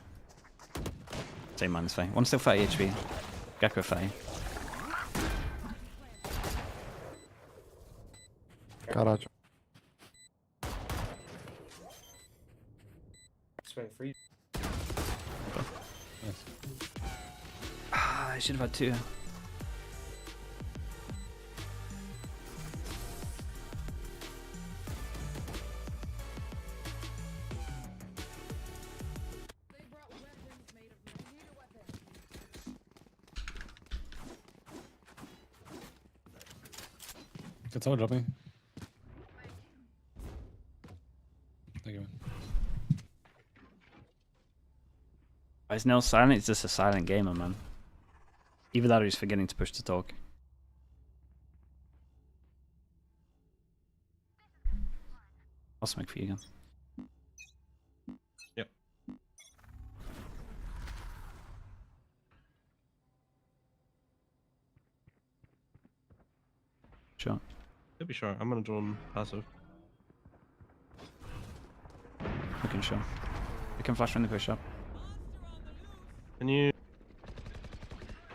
Say -5. One's still 30 HP. Gecko 30. Garage. Swing free. Ah, I should have had two. They brought weapons made of millimeter weapons. Can someone drop me? Thank you, man. Is Nell silent? It's just a silent gamer, man. Either that or he's forgetting to push to talk. I'll smoke for you again. Yep. Sure. Could be sure. I'm gonna drone passive. We can show. We can flash when they push up. Can you?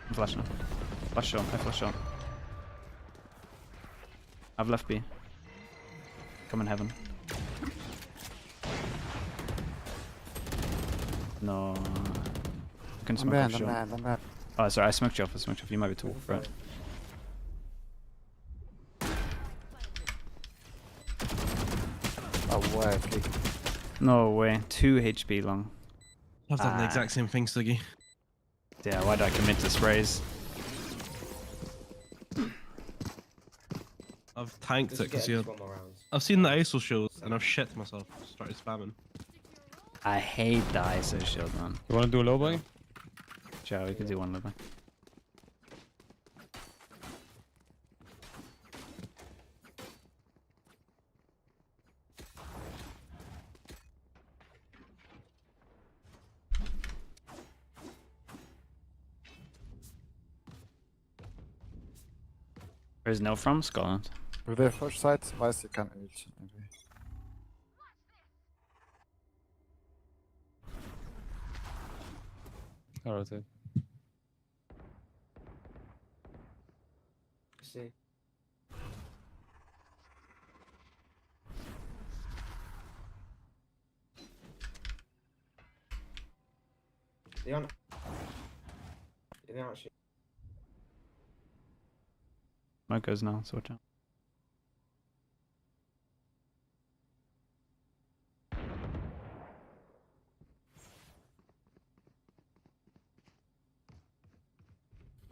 I'm flashing. Flash shot. I flash shot. I've left B. Come in heaven. No. I can I'm smoke banned, off I'm shot. banned, I'm banned. Oh, sorry, I smoked you off. I smoked you off. You might be too for it. Oh, way, okay. No way. 2 HP long. I've done the Ah. exact same thing, Siggy. Yeah, why did I commit to sprays? I've tanked it because One more round. I've seen the ISO shows and I've shit myself. Started spamming. I hate the ISO shield, man. You wanna do a low boy? Sure, we could do one little. Where's Nell from? Scotland. With their first sight, Vice you can ult, maybe. I'll rotate. See. They aren't. They aren't actually. Smoke goes now, so watch out.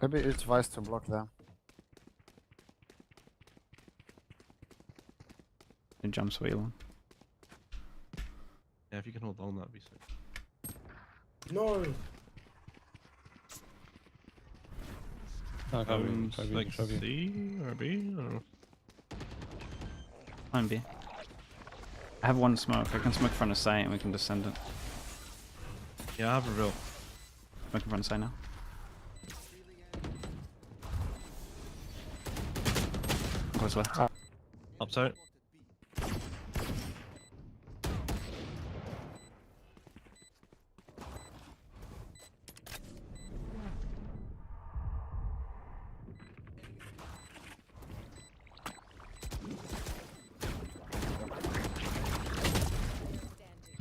Maybe ult Vice to block them. It jumps wheel. Yeah, if you can hold on, that'd be sick. No. No, can't be. Like C or B? I don't know. I'm B. I have one smoke. I can smoke front of sight and we can just send it. Yeah, I have a real. Smoke in front of sight now. What's left? Upside.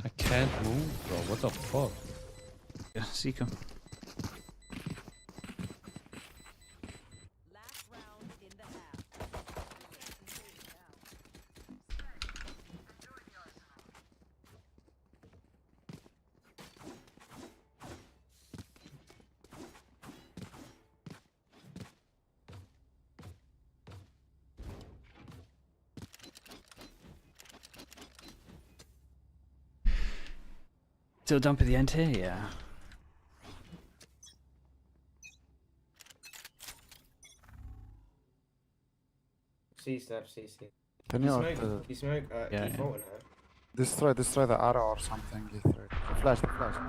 I can't move, bro. What the fuck? Yeah, seek him. Last round in the half. Still dump at the end here, yeah. C step, C. Can You you smoke, you smoke, yeah, default in her. destroy the arrow or something? The flash,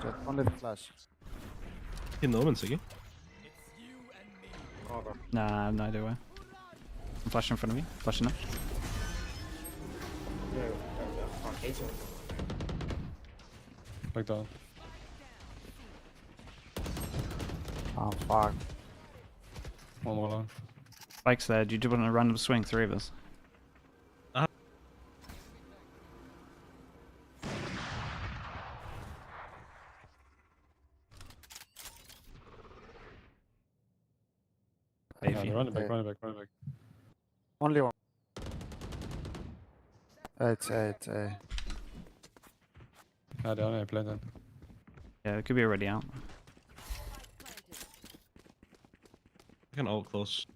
just only the flash. In the omen, Siggy. Oh, bro. Nah, I have no idea where. I'm flashing in front of me. Flashing up. No, fuck, 8 on. Like that. Oh fuck. One more long. Spike's there. Do you just want a random swing? 3 of us. Yeah, Maybe. run it back, Okay. run it back, run it back. Only one. It's A. Yeah, they're on A, play then. Yeah, it could be already out. I can ult close.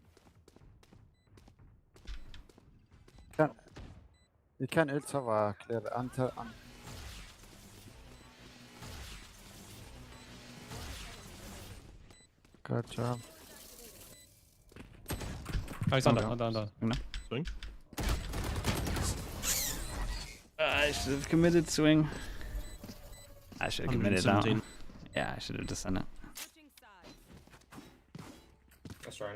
You can also clear the enter. Good job. Oh, he's under. Swing. I should have committed swing. I should have committed that. 117. Yeah, I should have just sent it. Switching sides. Let's try.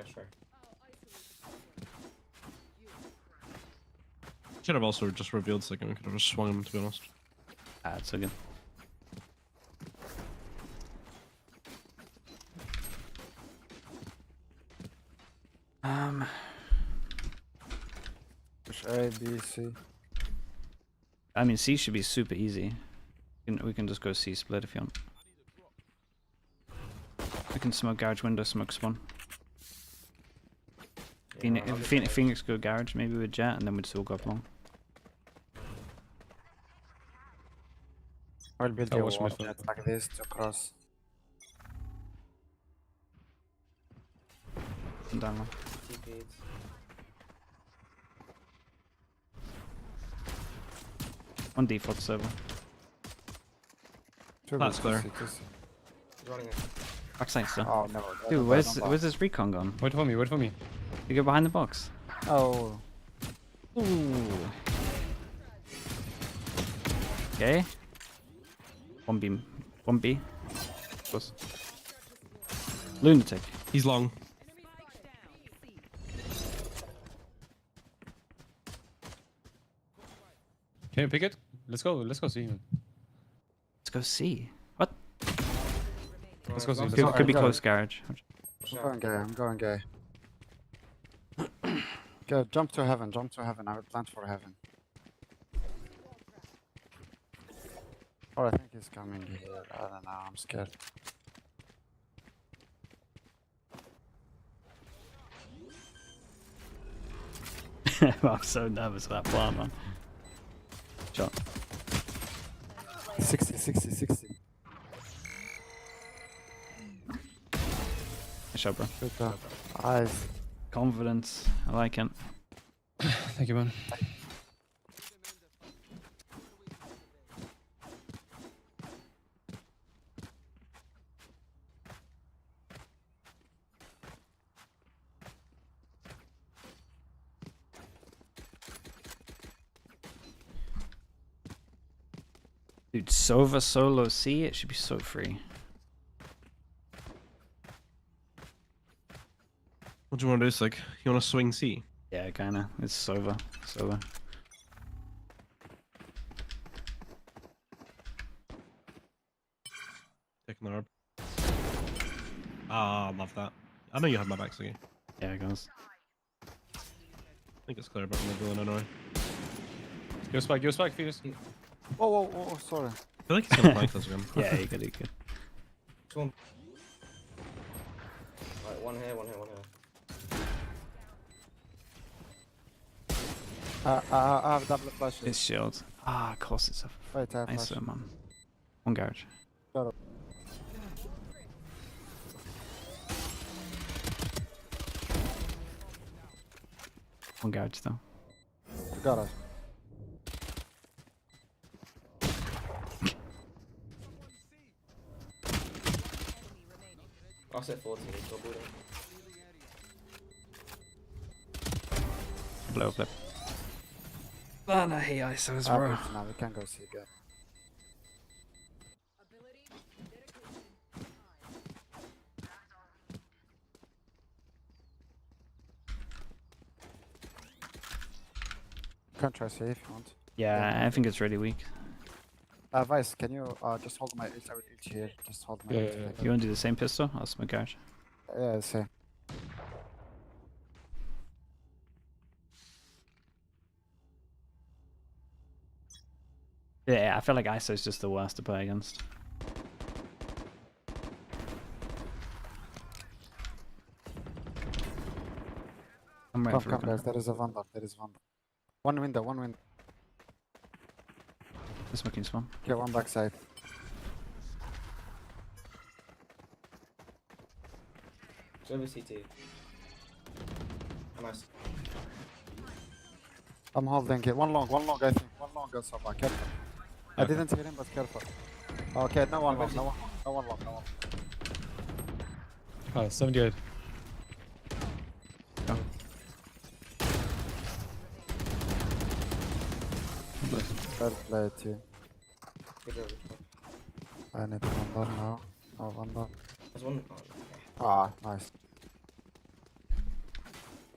Should have also just revealed second. We could have just swung him, to be honest. Ah, it's so good. Push A, B, C. I mean, C should be super easy. We can just go C split if you want. We can smoke garage window, smoke spawn. Phoenix go garage maybe with Jet, and then we'd still go up long. I'll build I a watch wall mid. jet like this to cross. And down low. TP. On default server. That's clear. He's running it. Backside still. Oh no. Dude, where's this recon gone? Wait for me, wait for me. You go behind the box. Oh. Ooh. Okay. 1B. 1B. Close. Lunatic. He's long. Can you pick it? Let's go see him. Let's go see. What? Let's go see. Let's Could, go. could be go. close garage. I'm going gay. Go, jump to heaven. I will plant for heaven. Oh, I think he's coming here. I don't know, I'm scared. I'm so nervous for that plant, man. Shot. 60. Nice shot, bro. Good job. Nice. Confidence. I like it. Thank you, man. Dude, Sova solo C, it should be so free. What do you want to do? It's like, you want to swing C? Yeah, kinda. It's Sova. Sova. Taking the herb. Ah, love that. I know you have my back, Siggy. Yeah, it goes. I think it's clear about what we're doing anyway. Give us back, Phoenix. Whoa, sorry. I feel like he's gonna flank us again. Yeah, you could. Right, one here, one here, one here. I have double flashes. His shield. Ah, of course it's a Wait, I have nice flash. man. One garage. Shut up. One garage though. You got it. I'll set 14, so I'll Blow flip. Man, I hate ISO as Ah, well. wait, now we can go see again. Ability, dedication, time. You can try see if you want. Yeah, I think it's really weak. Vice, can you just hold my ult here? Just hold my Yeah, ult. yeah, yeah. You want to do the same pistol? I'll smoke garage. Yeah, see. Yeah, I feel like ISO is just the worst to play against. I'm ready for Come, it. guys. There is a Vandal. There is Vandal. One window, one window. Smoking spawn. Okay, one backside. It's over CT. Nice. I'm holding it. One long, I think. One long goes so far. Careful. I didn't hear him, but careful. Okay, no one long, no one long, no one long, no one. Ah, 78. Well played, you. Good job. I need a Vandal now. No Vandal. There's one. Oh, Ah, nice.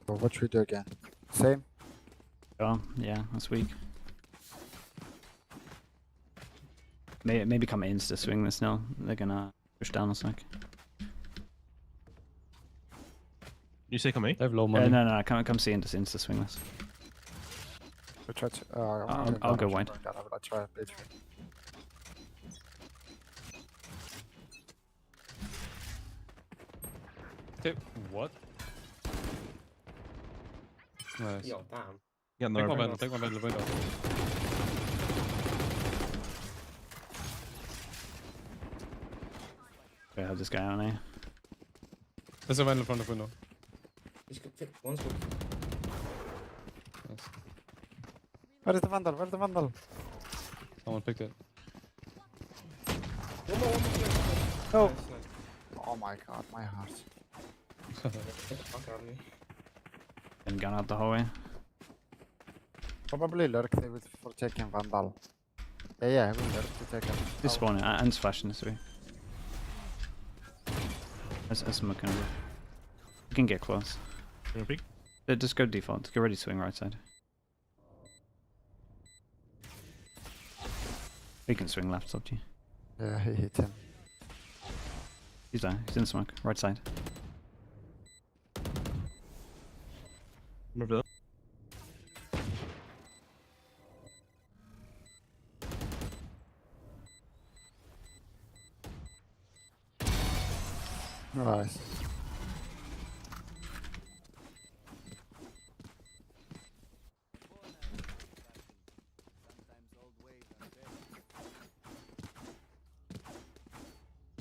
So what should we do again? Same? Oh, yeah, that's weak. Maybe come insta swing this now. They're gonna push down a sec. You say come A? They have low money. No, come see and just insta swing this. We try to. I'll go wide. I'll try a bit. Okay, what? Nice. yo, damn. Yeah, Take no. my vandal, take my vandal, window. Okay, I have this guy on A. There's a vandal in front of window. He's good. One's good. Nice. Where is the Vandal? Where's the Vandal? Someone picked it. One more. No. Nice. Oh my god, my heart. Get the fuck out of me. And gun out the hallway. Probably lurk they would for taking Vandal. Yeah, I will lurk to take him. This spawn and flashing this way. That's smoking over. You can get close. You wanna peek? Just go default. Get ready to swing right side. You can swing left, up to you. Yeah, he hit him. He's there. He's in smoke. Right side. Remember that? Nice.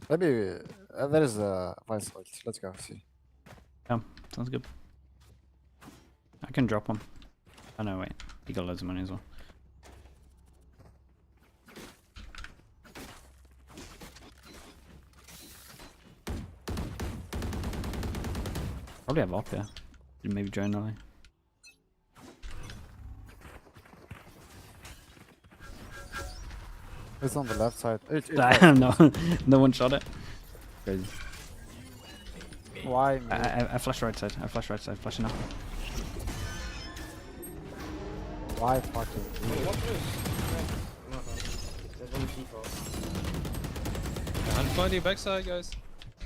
Maybe there is a vice ult. Let's go see. Yeah, sounds good. I can drop one. Oh no, wait. He got loads of money as well. Probably have op, yeah. Maybe join early. It's on the left side. Damn, no, no one shot it. Crazy. Why? I flash right side. Flashing up. Why fucking? What is? There's one T4. I'm finding backside, guys.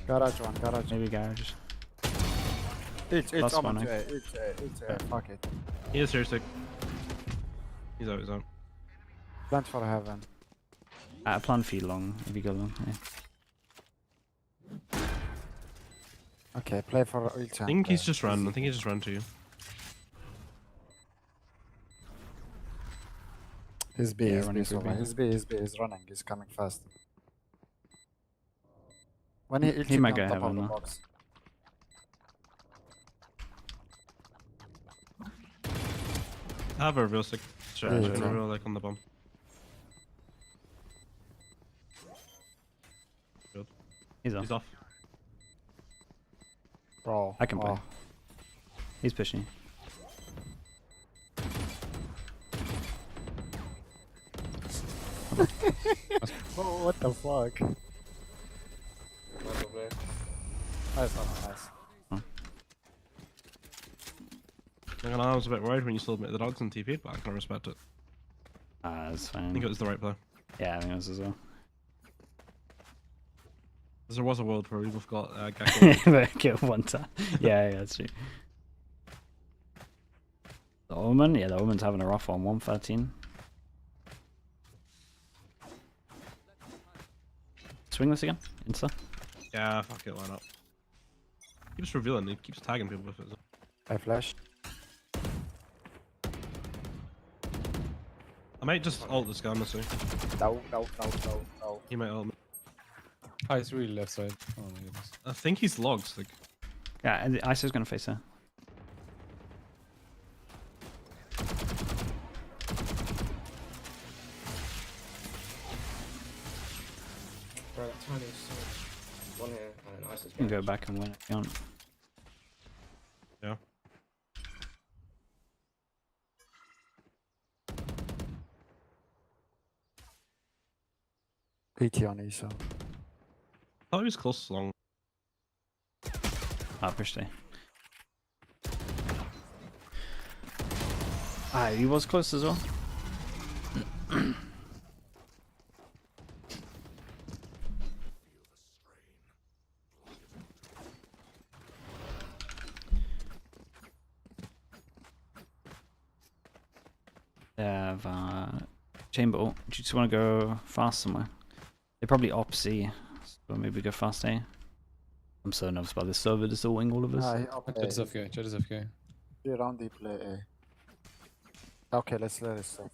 Garage one, garage. Maybe garage. It's Plus on one, to A. It's A. Fuck it. He is here, sick. He's out, he's out. Plant for heaven. Plan feed long if you go long. Yeah. Okay, play for oil I tank. think he's just run. I think he just ran to you. He's B, Yeah, he's running B, through so B. he's B, he's running, he's coming fast. When he He might on go top of heaven the now. box. I have a reveal sick. Sure, Yeah, I'm yeah. gonna reveal like on the bomb. He's off. He's off. Bro. I can play. oh. He's pushing. Oh, what the fuck? Nice play. Nice, nice. I'm gonna lie, I was a bit worried when you still admit the dogs and TP'd, but I can respect it. That's I fine. think it was the right play. Yeah, I think it was as well. 'Cause there was a world where we both got Gecko. Kill one time. Yeah, that's true. The Omen? Yeah, the Omen's having a rough on 113. Swing this again? Insta? Yeah, fuck it, why not? Keeps revealing, he keeps tagging people with it. I flash. I might just ult this guy, honestly. No. He might ult me. Ah, it's really left side. Oh my goodness. I think he's logs, like. Yeah, and the ISO's gonna face her. Bro, that tiny is so... One here, and nice as You can go back and win if you want. Yeah. AT on ESO. I thought he was close long. Pushed A. He was close as well. They have chamber ult. Do you just want to go fast somewhere? They probably op C, so maybe go fast A. I'm so nervous about this server just ulting all of us. Ah, he up Chat is A. FK, chat is FK. He around the play A. Okay, let's let it stop.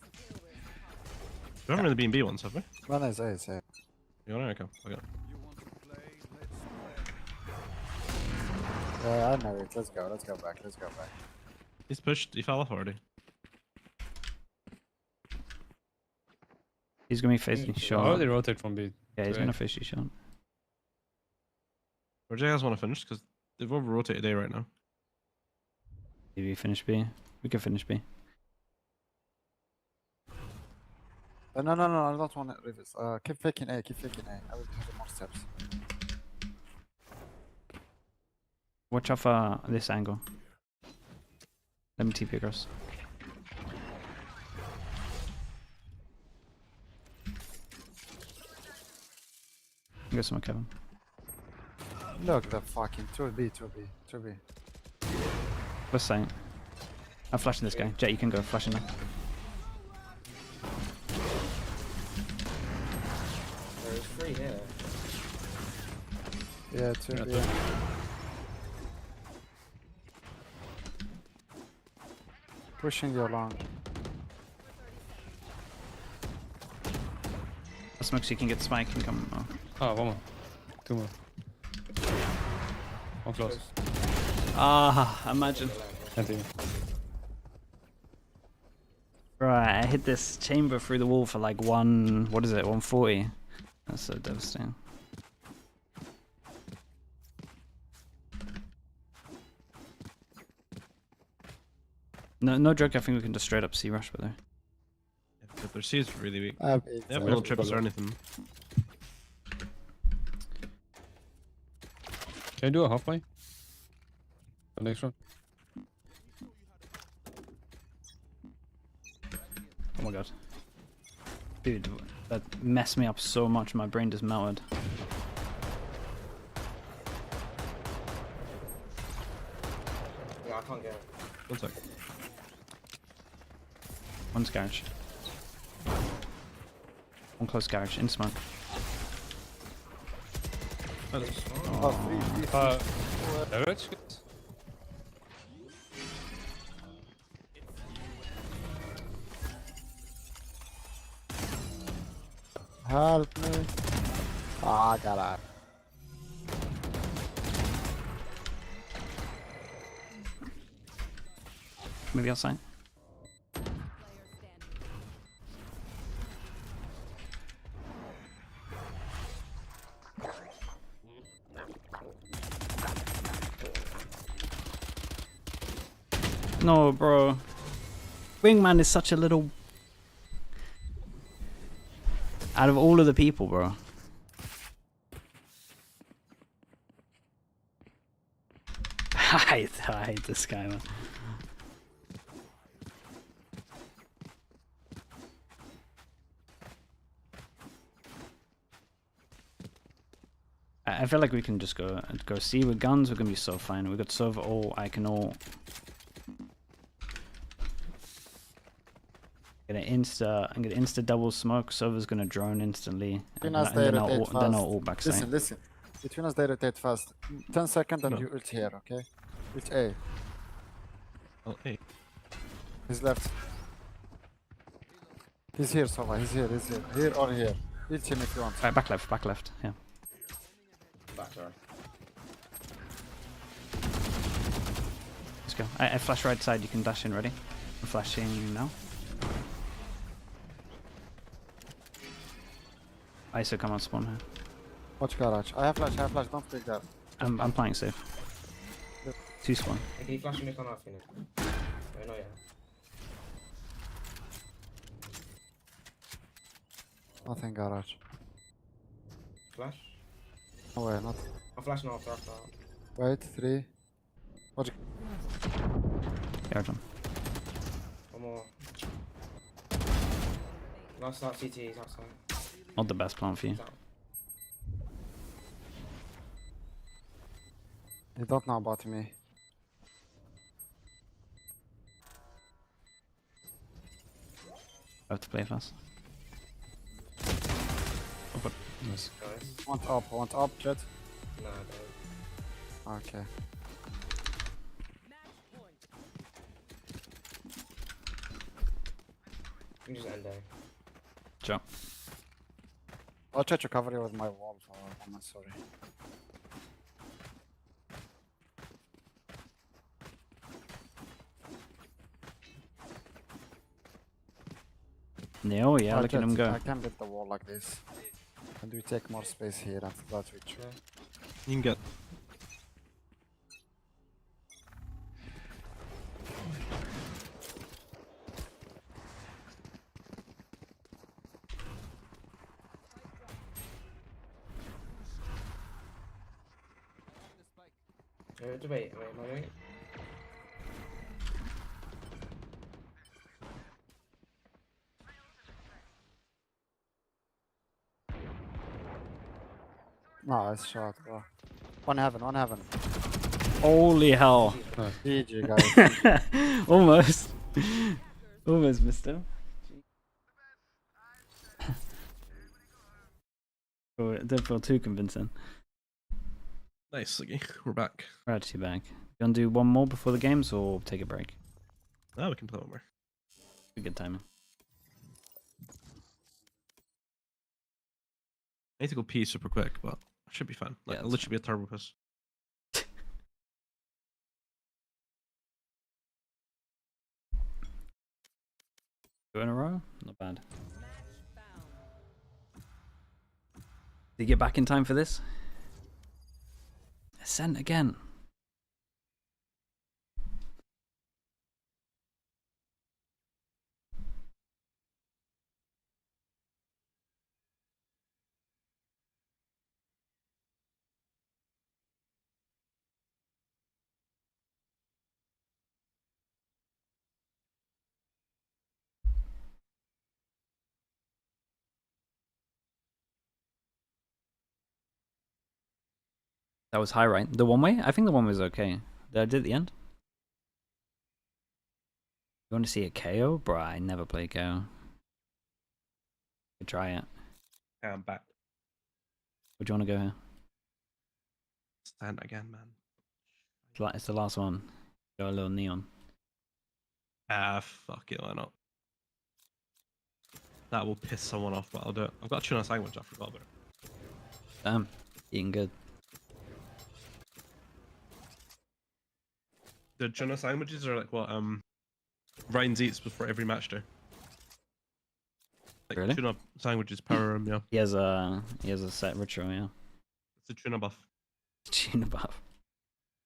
We haven't really been B once, have we? One is A, is A. You want to? Okay. Yeah, I know it. Let's go back. He's pushed, he fell off already. He's gonna be facing Oh, short. they rotate from B. Yeah, he's Okay. gonna face you short. Or do you guys want to finish? Because they've over rotated A right now. Maybe finish B. We can finish B. No, I don't want to reverse. Keep faking A. I will have more steps. Watch out for this angle. Let me TP across. Go somewhere, Kevin. Look, the fucking 2B. Let's say. I'm flashing this guy. Jet, you can go flashing now. There's three here. Yeah, 2B. Pushing you along. Smoke so you can get spike and come. Oh. Ah, one more. Two more. One close. Imagine. Anti. Right, I hit this chamber through the wall for like 140. That's so devastating. No joke, I think we can just straight up C rush with her. But their C's really weak. I have They have no trips or anything. Can I do a halfway? The next one? Oh my god. Dude, that messed me up so much, my brain just melted. Yeah, I can't get it. 1 sec. One's garage. One close garage, in smoke. Oh, three. Garage? Help me. Ah, got out. Maybe outside. No, bro. Wingman is such a little... Out of all of the people, bro. I hate this guy, man. I feel like we can just go C with guns. We're gonna be so fine. We got Sova all. I can all. I'm gonna insta double smoke. Sova's gonna drone instantly. Between And us, they then rotate I'll fast. all backside. Listen, listen. Between us, they rotate fast. 10 seconds and No. you ult here, okay? Ult A. Oh, hey. He's left. He's here, Sova. He's here. He's here. Here or here. Ult him if you want. Right, back left. Yeah. Back, sorry. Let's go. I flash right side. You can dash in. Ready? I'm flashing now. ISO come on spawn here. Watch garage. I have flash. Don't pick that. I'm playing safe. Yep. 2 spawn. Hey, can you flash me on off, you know? I know, yeah. Nothing garage. Flash? No way, not. I'm flashing off, after. Wait, 3. Watch. Garage on. One more. Last out, CT, he's outside. Not the best plan for you. He's out. You don't know about me. I have to play fast. Nice. Nice. Want up, Jet? Nah, I don't. Okay. You can just end there. Jump. I'll try to cover you with my wall, so I'm not sorry. No, yeah, Oh, look at Jet, him go. I can build the wall like this. And we take more space here and that switch. Yeah. You can get. Wait, am I doing it? Nice shot, bro. One heaven. Holy hell. GG, guys. Almost. Almost missed him. Oh, it didn't feel too convincing. Nice, Siggy. We're back. We're actually back. You want to do one more before the games or take a break? Now we can play one more. Good timing. I need to go pee super quick, but I should be fine. Like, Yeah, I'll literally be a turbo piss. Two in a row? Not bad. Did you get back in time for this? Ascent again. That was high, right? The one way? I think the one was okay. Did I do it at the end? You want to see a KO? Bro, I never play KO. Could try it. Yeah, I'm back. Would you want to go here? Stand again, man. It's the last one. Go a little neon. Fuck it, why not? That will piss someone off, but I'll do it. I've got a tuna sandwich, I forgot about it. Damn, eating good. The tuna sandwiches are like what Ryan's eats before every match day. Like Really? tuna sandwiches per yeah. He has a set ritual, yeah. It's a tuna buff. Tuna buff.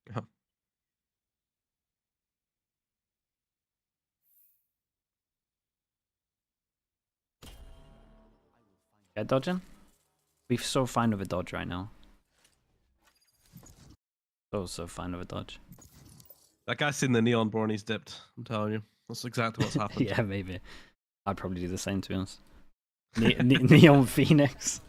Yeah. Yeah, dodging? We're so fine with a dodge right now. So fine with a dodge. That guy's seen the neon bro and he's dipped. I'm telling you. That's exactly what's happened. Yeah, maybe. I'd probably do the same, to be honest. Neon Phoenix.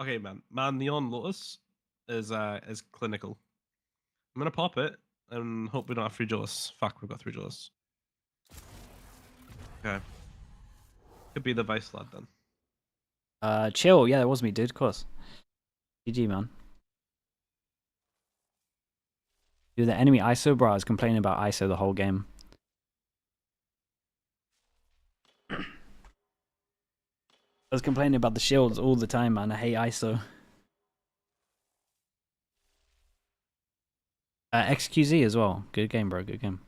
Okay, man. Neon Lotus is clinical. I'm gonna pop it and hope we don't have 3 duelists. Fuck, we've got 3 duelists. Okay. Could be the Vice lad then. Chill. Yeah, that was me, dude. Of course. GG, man. Dude, the enemy ISO, bro, I was complaining about ISO the whole game. I was complaining about the shields all the time, man. I hate ISO. XQZ as well. Good game, bro. Good game.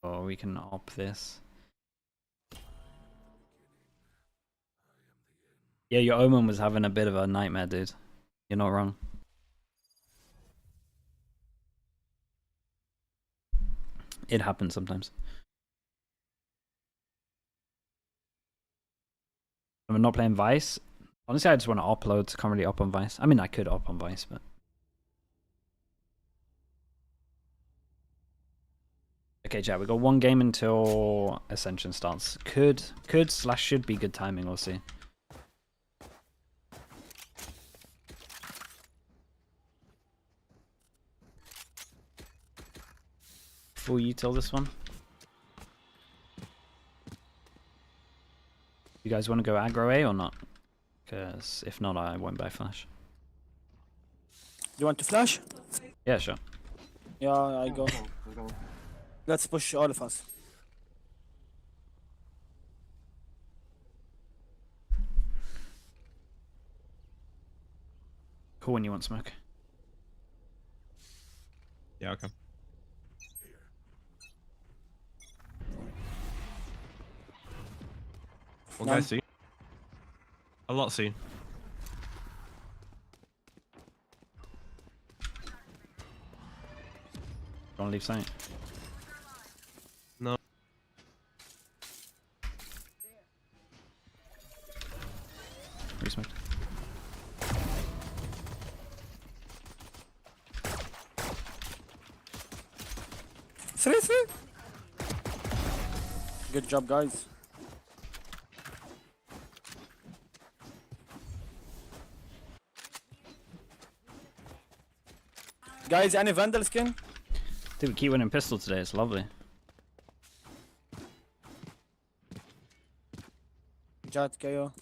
Oh, we can op this. Yeah, your Omen was having a bit of a nightmare, dude. You're not wrong. It happens sometimes. I'm not playing Vice. Honestly, I just want to upload. Can't really op on Vice. I mean, I could op on Vice, but... Okay, chat, we got 1 game until Ascension starts. Could/should be good timing, we'll see. Full util this one. You guys want to go aggro A or not? Because if not, I won't buy flash. You want to flash? Yeah, sure. Yeah, I go. Let's push all of us. Cool when you want smoke. Yeah, okay. One guy C. A lot C. Don't leave sight. No. Resmoked. Three. Good job, guys. Guys, any Vandal skin? Dude, we keep winning pistol today. It's lovely. Jet, KO.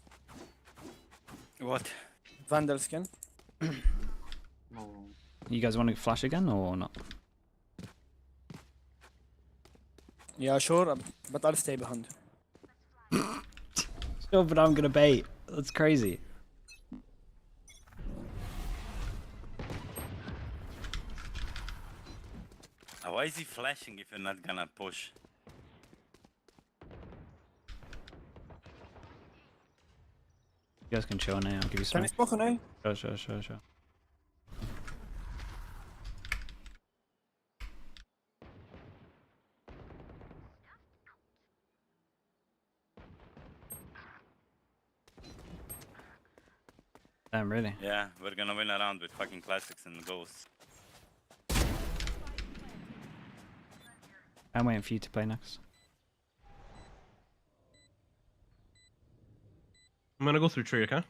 What? Vandal skin? You guys want to flash again or not? Yeah, sure, but I'll stay behind. No, but I'm gonna bait. That's crazy. Why is he flashing if you're not gonna push? You guys can chill now. I'll give you Can smoke. I smoke on A? Sure. Damn, really? Yeah, we're gonna win a round with fucking classics and ghosts. I'm waiting for you to play next. I'm gonna go through tree, okay?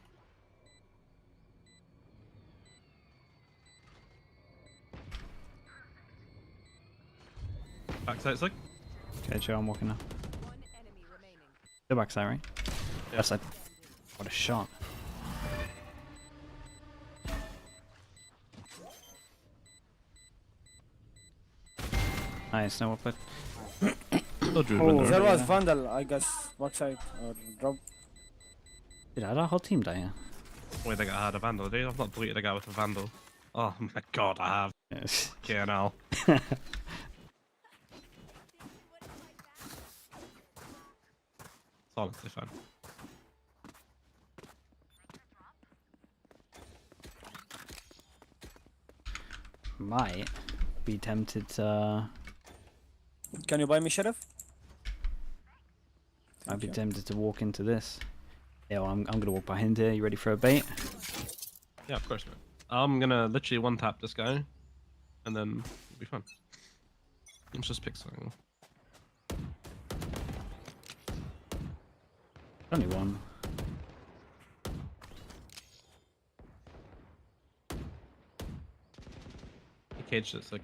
Backside, it's like. Okay, Joe, I'm walking now. One enemy remaining. Go backside, right? Yeah. Left side. What a shot. Nice, no upload. Oh, Drew, Oh, window. there was Vandal, I guess, backside or drop. Did our whole team die here? Wait, I had a vandal, dude. I've not deleted a guy with a vandal. Oh my god, I have. Yes. KNL. It's honestly fine. Might be tempted to... Can you buy me Sheriff? I'd be tempted to walk into this. Yeah, well, I'm gonna walk behind here. You ready for a bait? Yeah, of course, man. I'm gonna literally one tap this guy, and then it'll be fun. Let's just pick something. Only one. He caged it, like.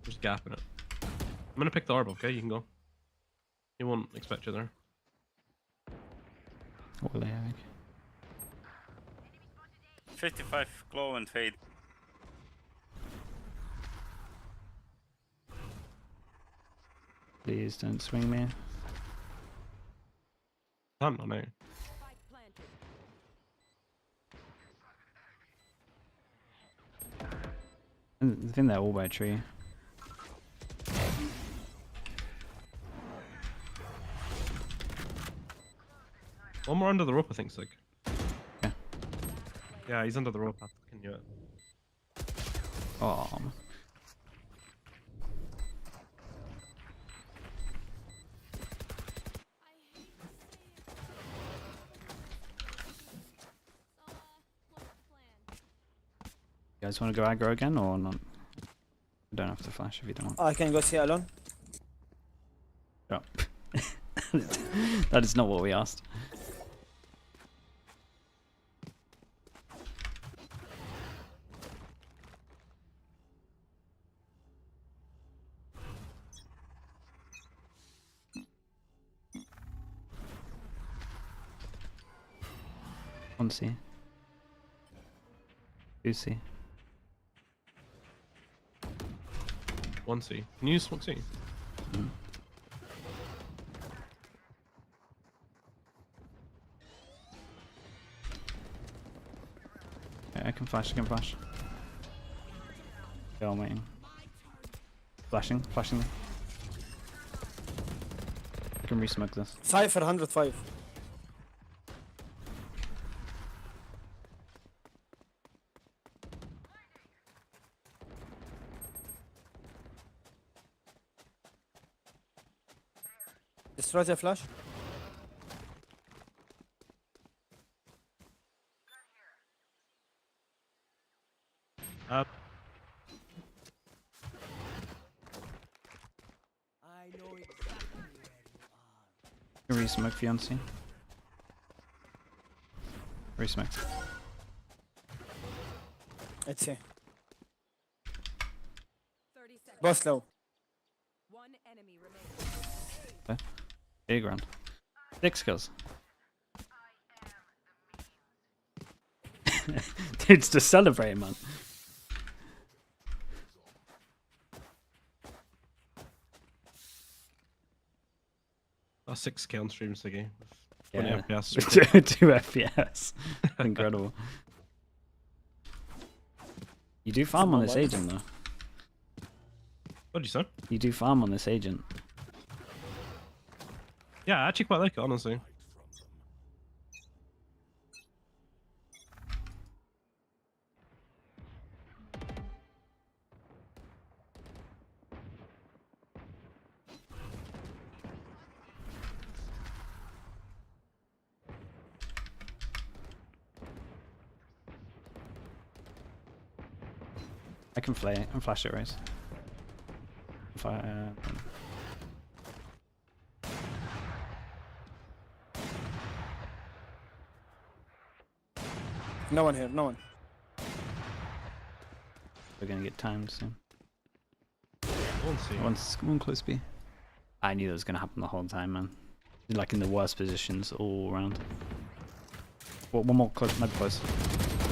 There's a gap in it. I'm gonna pick the orb, okay? You can go. He won't expect you there. What will they have? 55 glow and fade. Please don't swing me. I'm not now. Spike planted. I think they're all by a tree. One more under the rope, I think, Sig. Yeah. Yeah, he's under the rope. I fucking knew it. Oh. You guys want to go aggro again or not? You don't have to flash if you don't want. I can go see alone. Oh. That is not what we asked. One C. 2C. 1C. Can you use smoke C? Mm. Yeah, I can flash, I can flash. Yeah, I'm waiting. Flashing. I can re-smoke this. Cypher 105. Destroy the flash. Up. Re-smoke fiancé. Re-smoke. Let's see. 30 seconds. Boss low. One enemy remaining. Big round. 6 kills. Dude's just celebrating, man. Oh, 6K on stream, Siggy. Yeah. 20 FPS. 2 FPS. Incredible. You do farm on this agent, though. What'd you say? You do farm on this agent. Yeah, I actually quite like it, honestly. I can flash it, right? If I, No one here, no one. we're gonna get timed soon. We'll see. One close B. I knew that was gonna happen the whole time, man. You're like in the worst positions all around. Well, one more close, maybe close.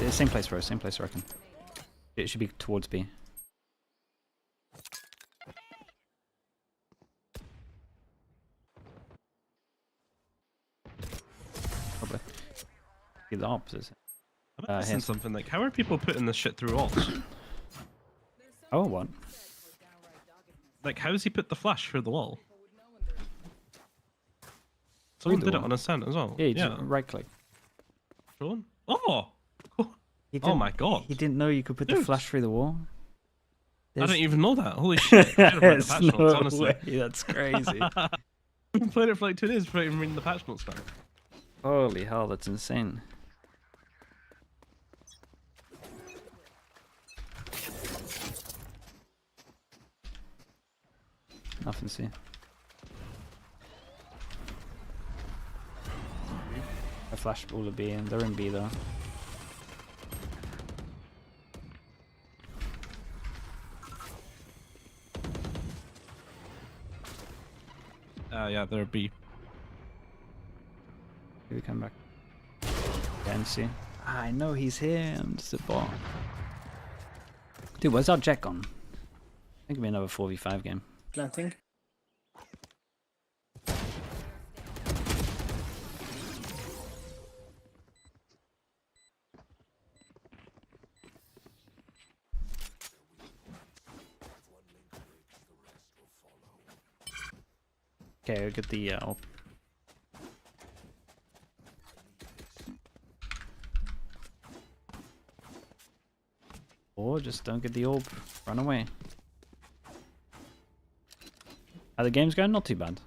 Same place, bro. Same place, I reckon. It should be towards B. Probably. Be the opposite. I'm missing something. Like, how are people putting this shit through ults? Oh, what? Like, how does he put the flash through the wall? Through Someone the did it wall? on Ascent as well. Yeah, you just right click. Sean? Oh! He Oh my god. He didn't know you could put the Dude. flash through the wall. I didn't even know that. Holy shit. I should have read the There's patch notes, no honestly. way, that's crazy. I've been playing it for like 2 days without even reading the patch notes now. Holy hell, that's insane. Nothing to see. I flashed all of B and they're in B though. Yeah, they're B. Maybe come back. Yeah, and see. I know he's here. I'm just a bot. Dude, where's our Jet gone? I think it'll be another 4v5 game. Planting. Okay, I'll get the AWP. Or just don't get the AWP. Run away. How the game's going? Not too bad.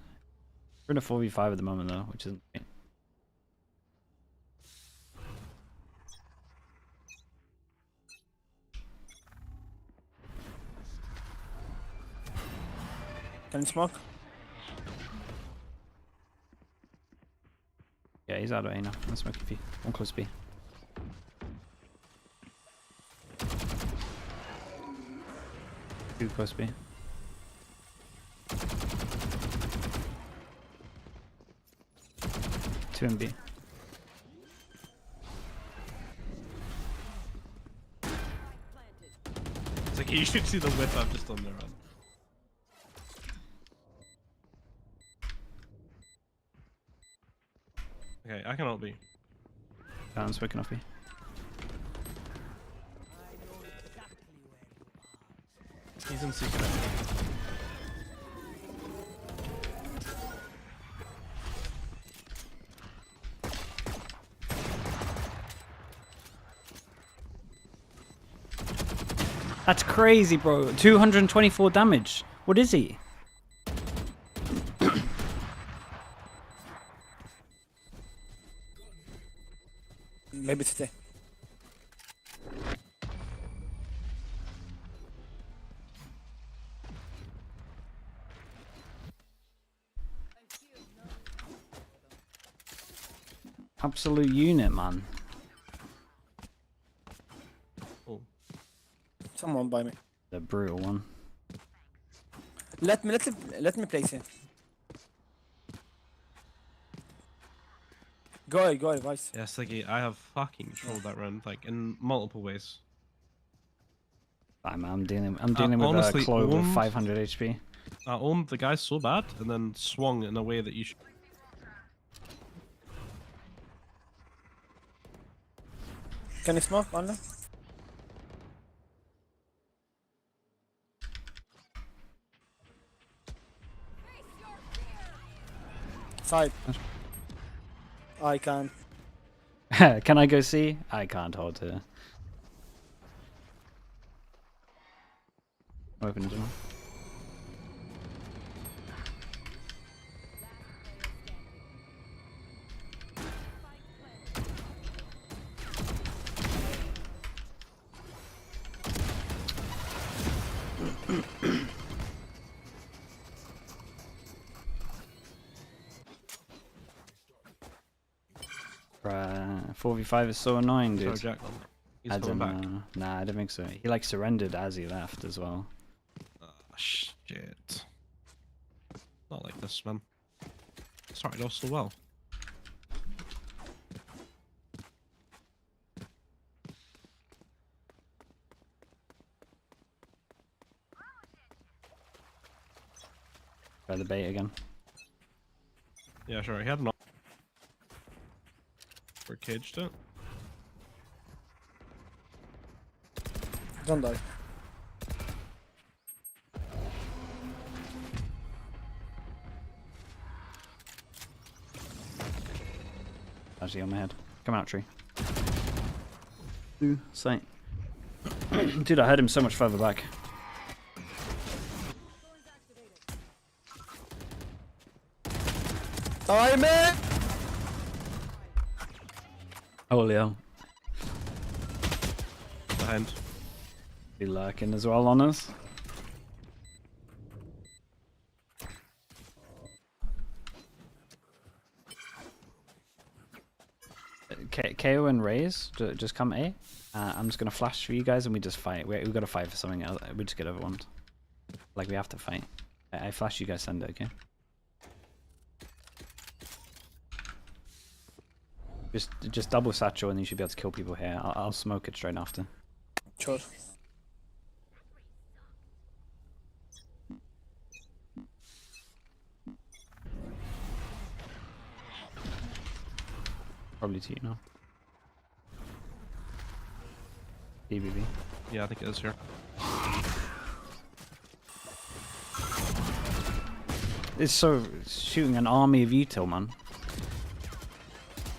We're in a 4v5 at the moment though, which isn't great. Can you smoke? Yeah, he's out of A now. Let's smoke B. One close B. Two close B. Two in B. It's like you should see the whip I've just done there, man. Okay, I cannot be. I'm smoking off B. He's in secret. That's crazy, bro. 224 damage. What is he? Maybe today. Absolute unit, man. Oh. Someone by me. The brutal one. Let me place it. Go, Vice. Yeah, Siggy, I have fucking trolled that round, like, in multiple ways. I'm dealing with honestly, a Clove with owned- 500 HP. I owned the guy so bad, and then swung in a way that you should. Can you smoke, Anna? Side. I can't. Can I go see? I can't hold her. Open door. Bruh, 4v5 is so annoying, Sorry, dude. Jack. He's As coming in, back. nah, I don't think so. He like surrendered as he left as well. Ah, shit. Not like this, man. Started off so well. Try the bait again. Yeah, sure. He had an. We're caged it. Don't die. Actually on my head. Come out, tree. Ooh, sight. Dude, I heard him so much further back. Oh, man! Holy hell. Behind. Be lurking as well on us. KO and Raze, just come A. I'm just gonna flash for you guys and we just fight. We gotta fight for something else. We just get overwhelmed. Like we have to fight. I flash you guys, send it, okay? Just double satchel and you should be able to kill people here. I'll smoke it straight after. Sure. Probably to you now. DBB. Yeah, I think it is here. It's so shooting an army of util, man.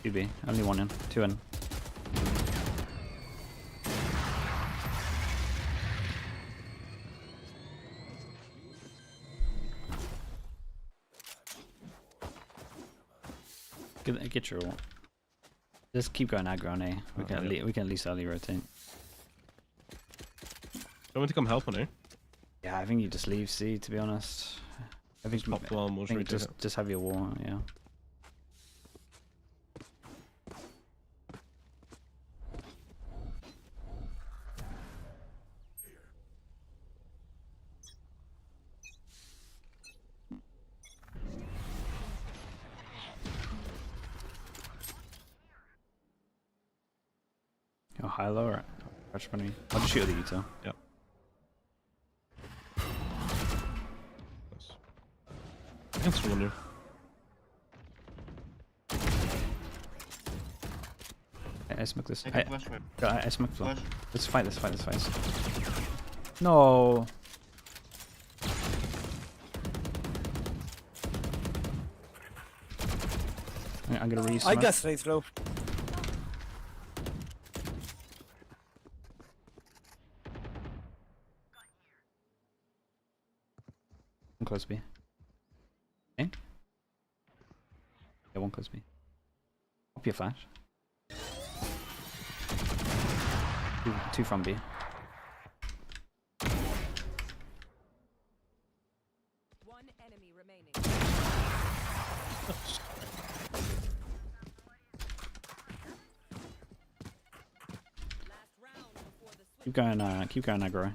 DB, only one in, two in. Get your ult. Just keep going aggro on A. We can at least early rotate. Don't want to come help on here. Yeah, I think you just leave C, to be honest. I think, Pop the wall and we'll I think retake it. just have your wall, yeah. Oh, high low or crouch for me? I'll just shoot at the util. Yep. That's someone new. I smoke this. Take a flash, man. I smoke flow. Flash. Let's fight, let's fight, let's fight. No. I'm gonna reuse. I guess right low. One close B. Okay. Yeah, one close B. Up your flash. Two from B. One enemy remaining. Last round before the switch. Keep going aggro.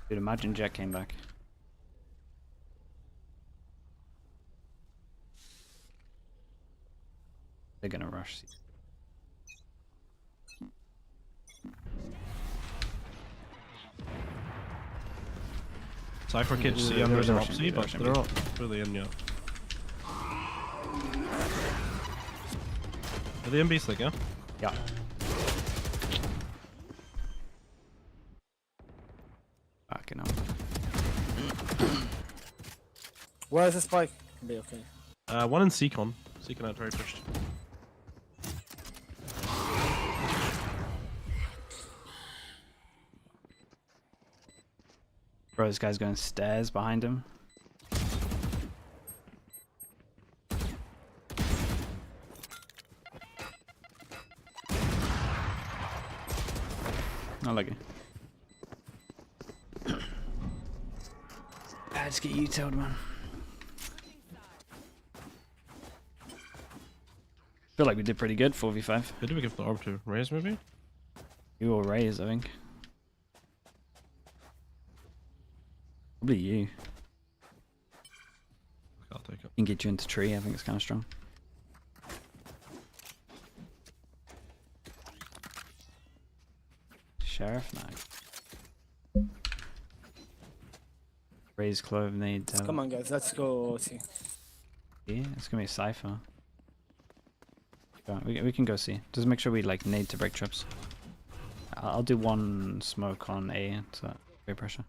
Dude, imagine Jet came back. They're gonna rush. Cypher kids see They're under the rushing up B, C, but rushing they're B. not really in yet. Are they in B stick, yeah? Yeah. Fucking hell. Where is the spike? Be okay. One in Seacon. Seacon out very pushed. Bro, this guy's going stairs behind him. Not lucky. I just get U-tailed, man. Feel like we did pretty good, 4v5. Who did we give the orb to? Raze, maybe? You or Raze, I think. Probably you. I'll take it. Can get you into tree, I think it's kind of strong. Sheriff? No. Raze Clove need. Come on, guys, let's go see. Yeah, it's gonna be a Cypher. We can go see. Just make sure we like nade to break trips. I'll do one smoke on A to great pressure.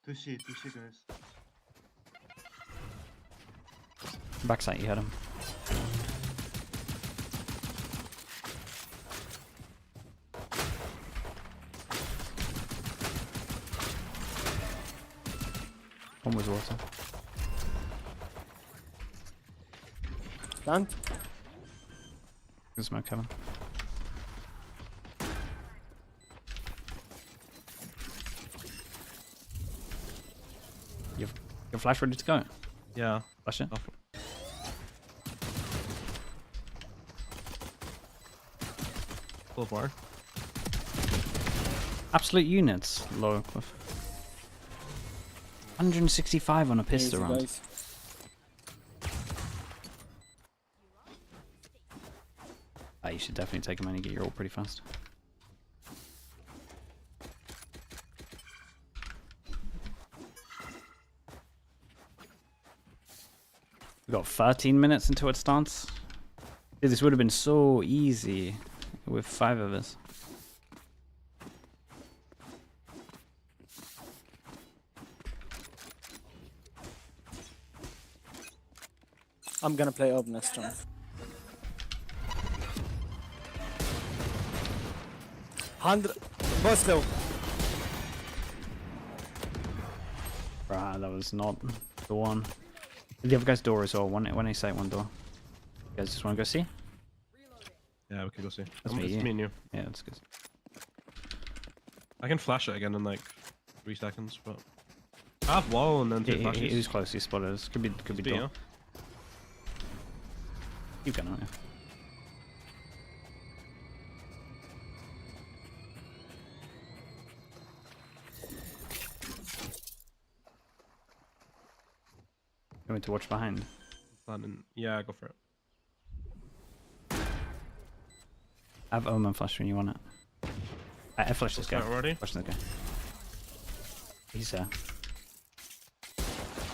Touché, guys. Backside, you had him. One was water. Plant. Good smoke, Kevin. Your flash ready to go? Yeah. Flash it. Full bar. Absolute units, low. 165 on a pistol Easy, round. guys. You should definitely take him and get your ult pretty fast. We got 13 minutes until it starts. Dude, this would have been so easy with 5 of us. I'm gonna play up next round. 100. Boss low. Bruh, that was not the one. The other guy's door as well. One I say one door. You guys just want to go see? Yeah, we can go see. That's It's me and you. Yeah, that's good. I can flash it again in like 3 seconds, but I have wall and then 2 flashes. He was close. He spotted us. Could be B, door. yeah. Keep going, aren't you? You want me to watch behind? Yeah, go for it. I have Omen flash when you want it. I flashed this guy. Already? Flash this guy. He's there.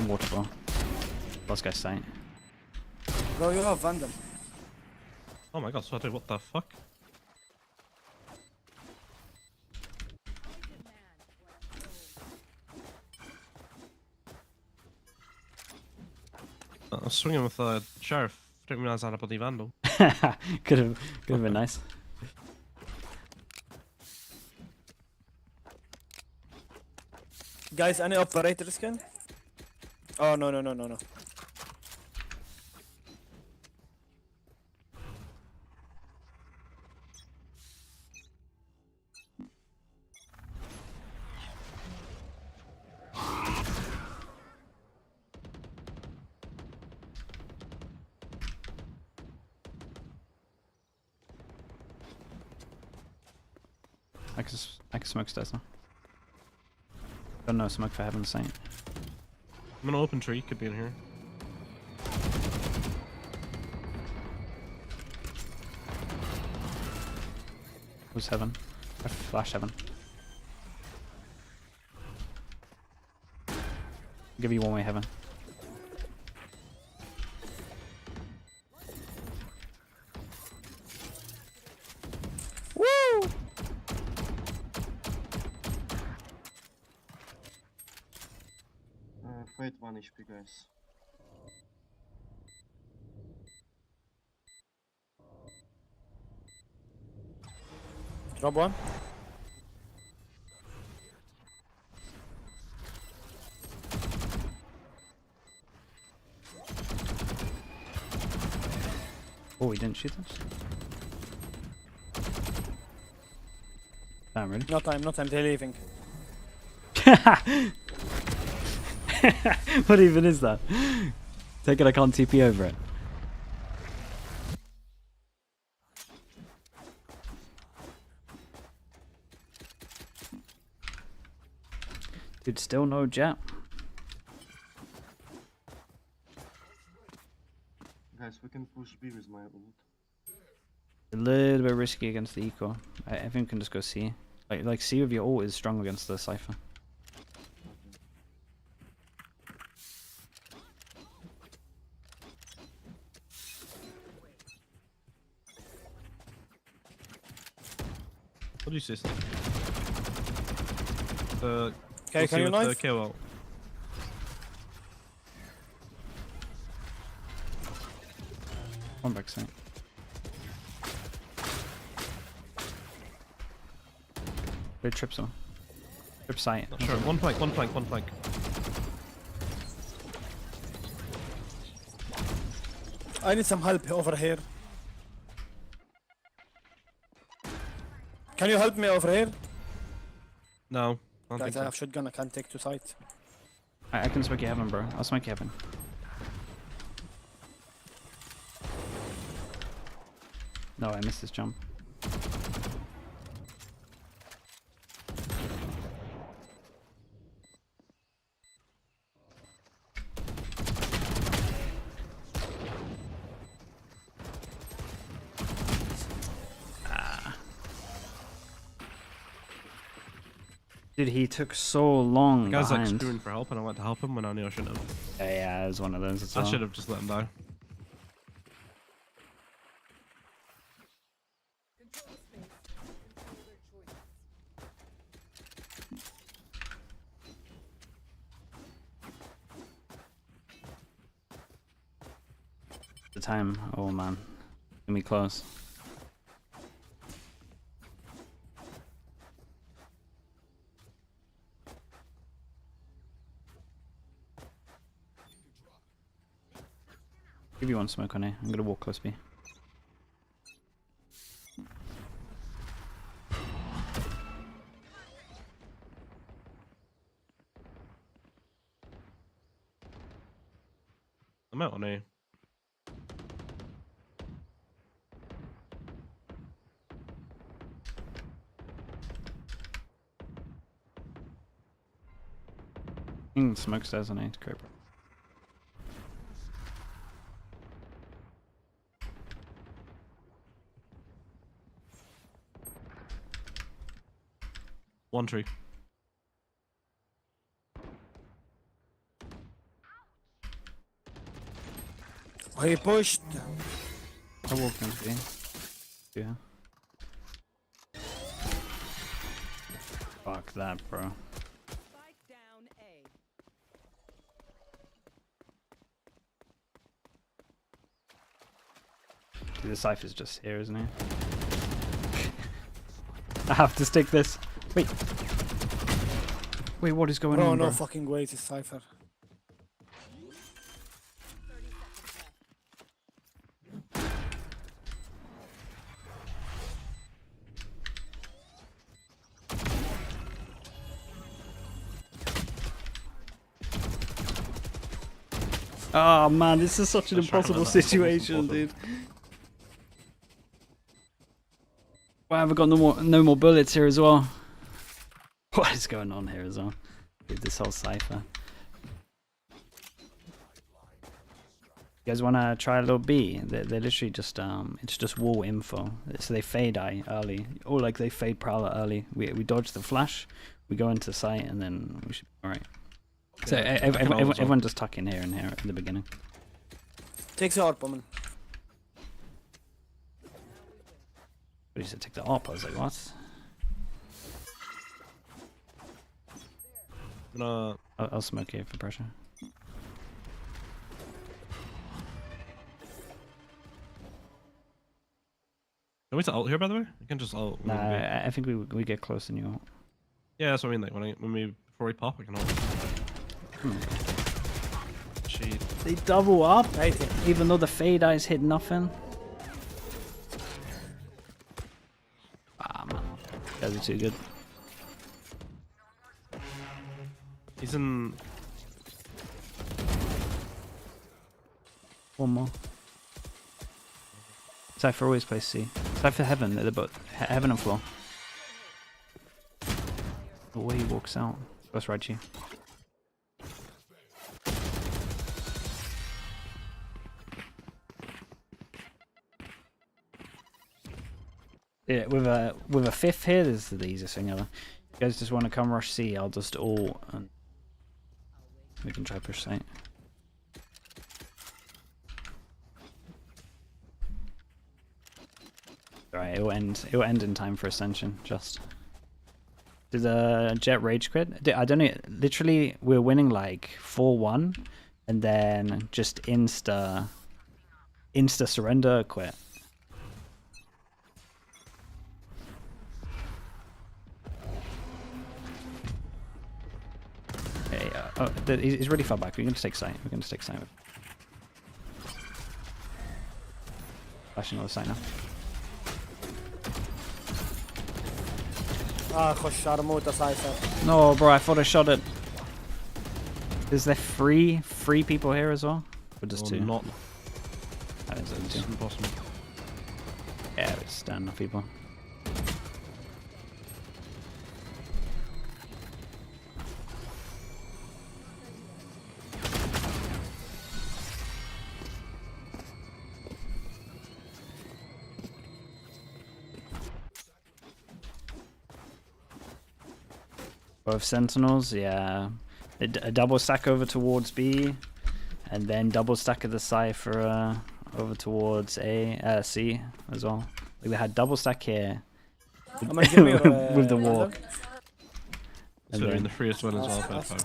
I'm waterfall. Last guy's sight. Bro, you have Vandal. Oh my god, Sweaty, what the fuck? I was swinging with the sheriff. Didn't realize I had a bloody vandal. could have been nice. Guys, any operator skin? Oh, no. I can smoke stairs now. Got no smoke for heaven's sake. I'm gonna open tree, could be in here. Who's heaven? I flash heaven. Give you one way heaven. Woo! Fate 1 HP, guys. Drop one. Oh, he didn't shoot us. Damn, really? No time, they're leaving. What even is that? Take it, I can't TP over it. Dude, still no jet. Guys, we can push B with my ult. A little bit risky against the eco. Everyone can just go C. Like C with your ult is strong against the Cypher. What do you say? Okay, can you knife? KO. One back side. They trips on. Trip sight. Not sure. One flank. I need some help over here. Can you help me over here? No. I don't Guys, think I so. have shotgun, I can't take to sight. I can smoke you heaven, bro. I'll smoke you heaven. No, I missed this jump. Dude, he took so long The guy's like behind. screaming for help, and I went to help him when I knew I shouldn't have. Yeah, it was one of those as I well. should have just let him die. Control the space. Control their choices. The time, oh man, gonna be close. Give you one smoke on it. I'm gonna walk close B. I'm out on A. Smoke stairs on A. Great, bro. One tree. Oh, he pushed. I walked into B. Yeah. Fuck that, bro. Spike down A. Dude, the Cypher's just here, isn't he? I have to stick this. Wait. Wait, what is going Bro, on, no bro? fucking way, it's Cypher. 30 seconds left. Oh man, this is such an Let's try impossible another. situation, dude. Why have I got no more bullets here as well? What is going on here as well? Dude, this whole Cypher. You guys want to try a little B? They're literally just it's just wall info. So they fade eye early, or like they fade prowler early. We dodge the flash, we go into sight, and then we should be alright. So everyone just tuck in here and here at the beginning. Takes the ARP, woman. But he said take the AWP. I was like, what? I'm gonna I'll smoke here for pressure. Can we ult here, by the way? You can just ult. Nah, I think we get close and you. Yeah, that's what I mean. Like before we pop, we can ult. Cheat. They double up, even though the fade eyes hit nothing. Ah man, guys are too good. He's in. One more. Cypher always plays C. Cypher heaven, they're both heaven and floor. The way he walks out. That's right, G. Yeah, with a fifth here, this is the easiest thing ever. You guys just want to come rush C, I'll just ult and we can try push site. Alright, it will end in time for Ascension, just. Did the Jet rage quit? I don't know, literally we're winning like 4-1 and then just insta surrender quit. Okay, he's really far back. We're gonna take site. We're gonna take site. Flashing on the site now. خش على موتة سايسر. No, bro, I thought I shot it. Is there three people here as well? Or just two? Not. That is It's two. impossible. Yeah, it's stand enough people. Both sentinels, yeah. A double stack over towards B, and then double stack of the Cypher over towards C as well. Like they had double stack here with the walk. So in the freest one as well, if we had 5.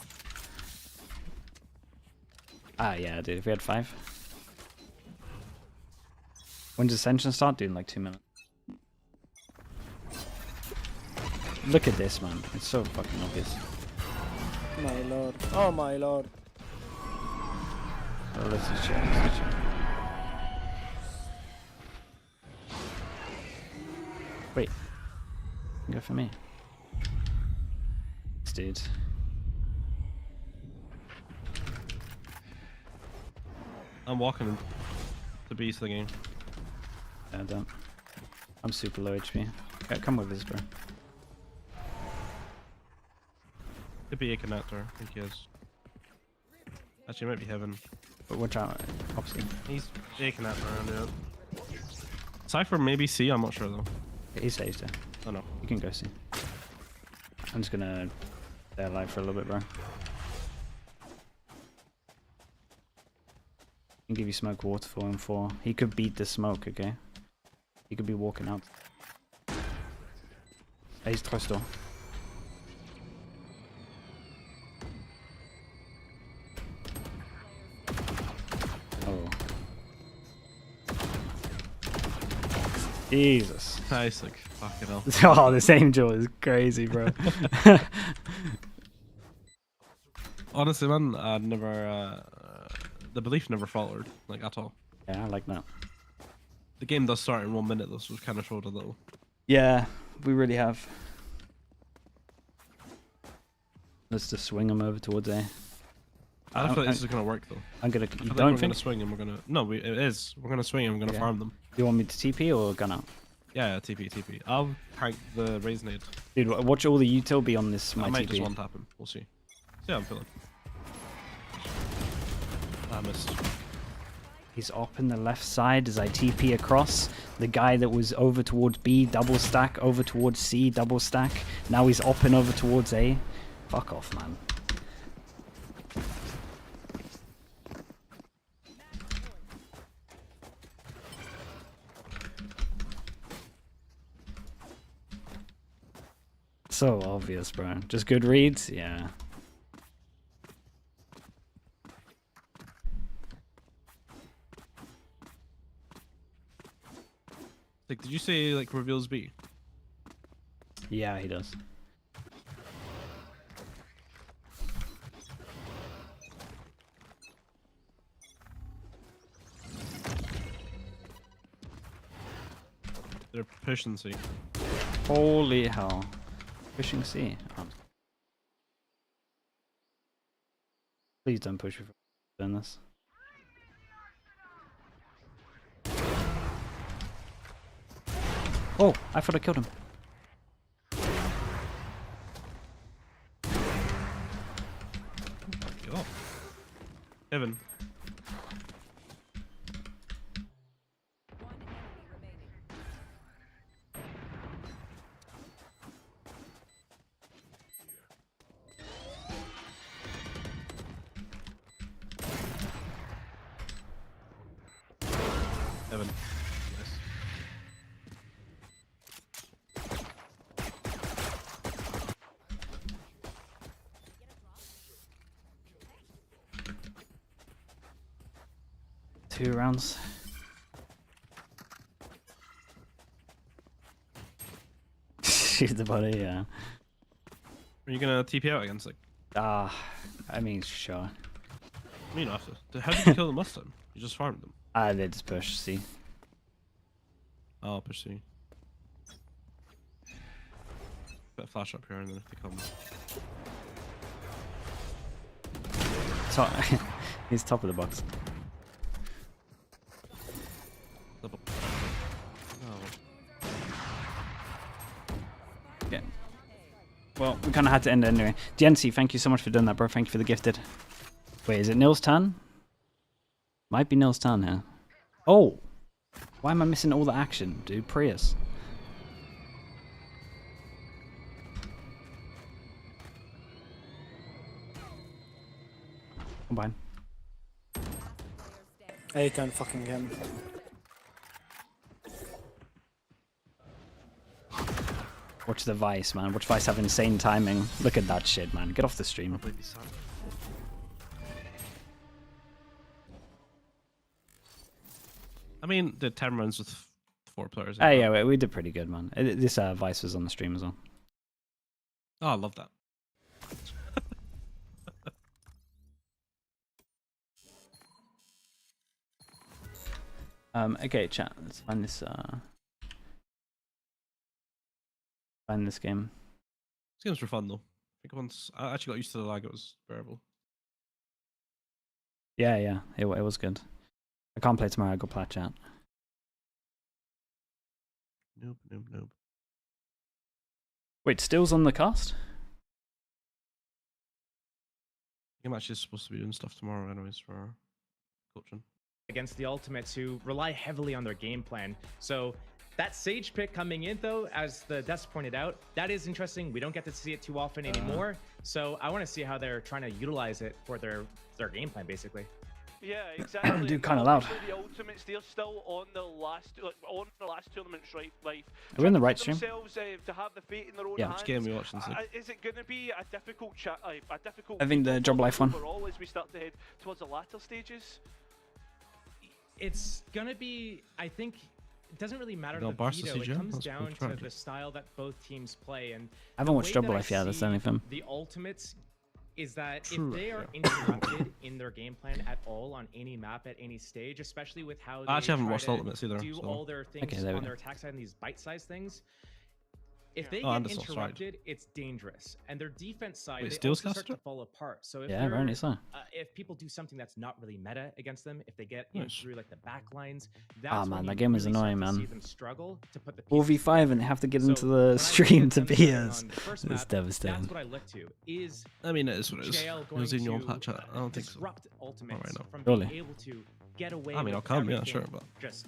Ah, yeah, dude, if we had 5. When does Ascension start? Dude, in like 2 minutes. Look at this, man. It's so fucking obvious. My lord. Oh my lord. Oh, let's just check. Let's just check. Wait. Go for me. This dude. I'm walking the beast of the game. I don't. I'm super low HP. Okay, come with this, bro. Could be a connector, I think he is. Actually, it might be heaven. But watch out, opposite. He's a connector around it. Cypher maybe C, I'm not sure though. He's there. Oh no. You can go see. I'm just gonna stay alive for a little bit, bro. I can give you smoke waterfall in 4. He could beat the smoke, okay? He could be walking out. He's trustor. Oh. Jesus. Nice, like, fucking hell. Oh, this angel is crazy, bro. Honestly, man, I never, the belief never faltered, like, at all. Yeah, I like that. The game does start in 1 minute, though, so we've kind of showed a little. Yeah, we really have. Let's just swing him over towards A. I don't feel like this is gonna work though. I'm gonna. You we're don't gonna swing and we're gonna. No, it is. We're gonna swing and we're gonna farm them. You want me to TP or gun out? Yeah, TP. I'll tank the raise nade. Dude, watch all the util be on this. I might TP. just one tap him. We'll see. See how I'm feeling. I missed. He's up in the left side as I TP across. The guy that was over towards B, double stack, over towards C, double stack. Now he's up and over towards A. Fuck off, man. So obvious, bro. Just good reads? Yeah. Take Did you say like reveals B? Yeah, he does. They're pushing C. Holy hell. Pushing C. Oh. Please don't push me for doing this. Oh, I thought I killed him. Go. Evan. Evan. Nice. Two rounds. Shoot the body, yeah. Are you gonna TP out against like? I mean, sure. I mean, after. How did you kill them last time? You just farmed them. They just push C. Oh, push C. Put a flash up here and then if they come. He's top of the box. Double. Oh. Yeah. Well, we kind of had to end it anyway. Jency, thank you so much for doing that, bro. Thank you for the gifted. Wait, is it Nil's turn? Might be Nil's turn here. Oh! Why am I missing all the action, dude? Prius. Combine. I can fucking him. Watch the Vice, man. Watch Vice have insane timing. Look at that shit, man. Get off the stream. I mean, the 10 rounds with 4 players. Yeah, we did pretty good, man. This Vice was on the stream as well. Oh, I love that. Okay, chat. Let's find this. Find this game. These games were fun though. I think once I actually got used to the lag, it was bearable. Yeah, it was good. I can't play tomorrow. I got plat chat. Nope. Wait, Still's on the cast? I'm actually supposed to be doing stuff tomorrow, anyways, for coaching. Against the Ultimates, who rely heavily on their game plan. So that Sage pick coming in, though, as the desk pointed out, that is interesting. We don't get to see it too often anymore. So I want to see how they're trying to utilize it for their game plan, basically. Yeah, exactly. Dude, kind of loud. The Ultimates, they're still on the last tournaments, right? Like, are we in the right stream? To have the fate in their own Yeah, hands. which game are we watching? Is it going to be a difficult I think the Job Life one. Overall, as we start to head towards the latter stages. It's gonna be, I think, it doesn't really matter No, the Barca veto. It CGM? comes That's down cool. to the style that both teams play. And I haven't watched Job Life yet. That's the only thing. The Ultimates is that True, if they are interrupted in their game plan at all on any map at any stage, especially with how they I actually haven't try watched to Ultimates either. do So. all their things on their attack side and these bite-sized things. If they get interrupted, it's dangerous. And their defense side, Wait, they Steel's also start caster? to fall apart. So if Yeah, apparently so. if people do something that's not really meta against them, if they get in Nice. through like the back lines, that's man, when that you game was really start annoying, to man. see them struggle to put the 4v5 and they have to get into when the I stream look to at them beat on us. the first It's map, devastating. That's what I look to. Is I mean, it is what it is. JL It going was in your to patch. I don't think so. disrupt Ultimates right now. from Really? being able to get away I mean, I'll with come, yeah, everything, sure, but just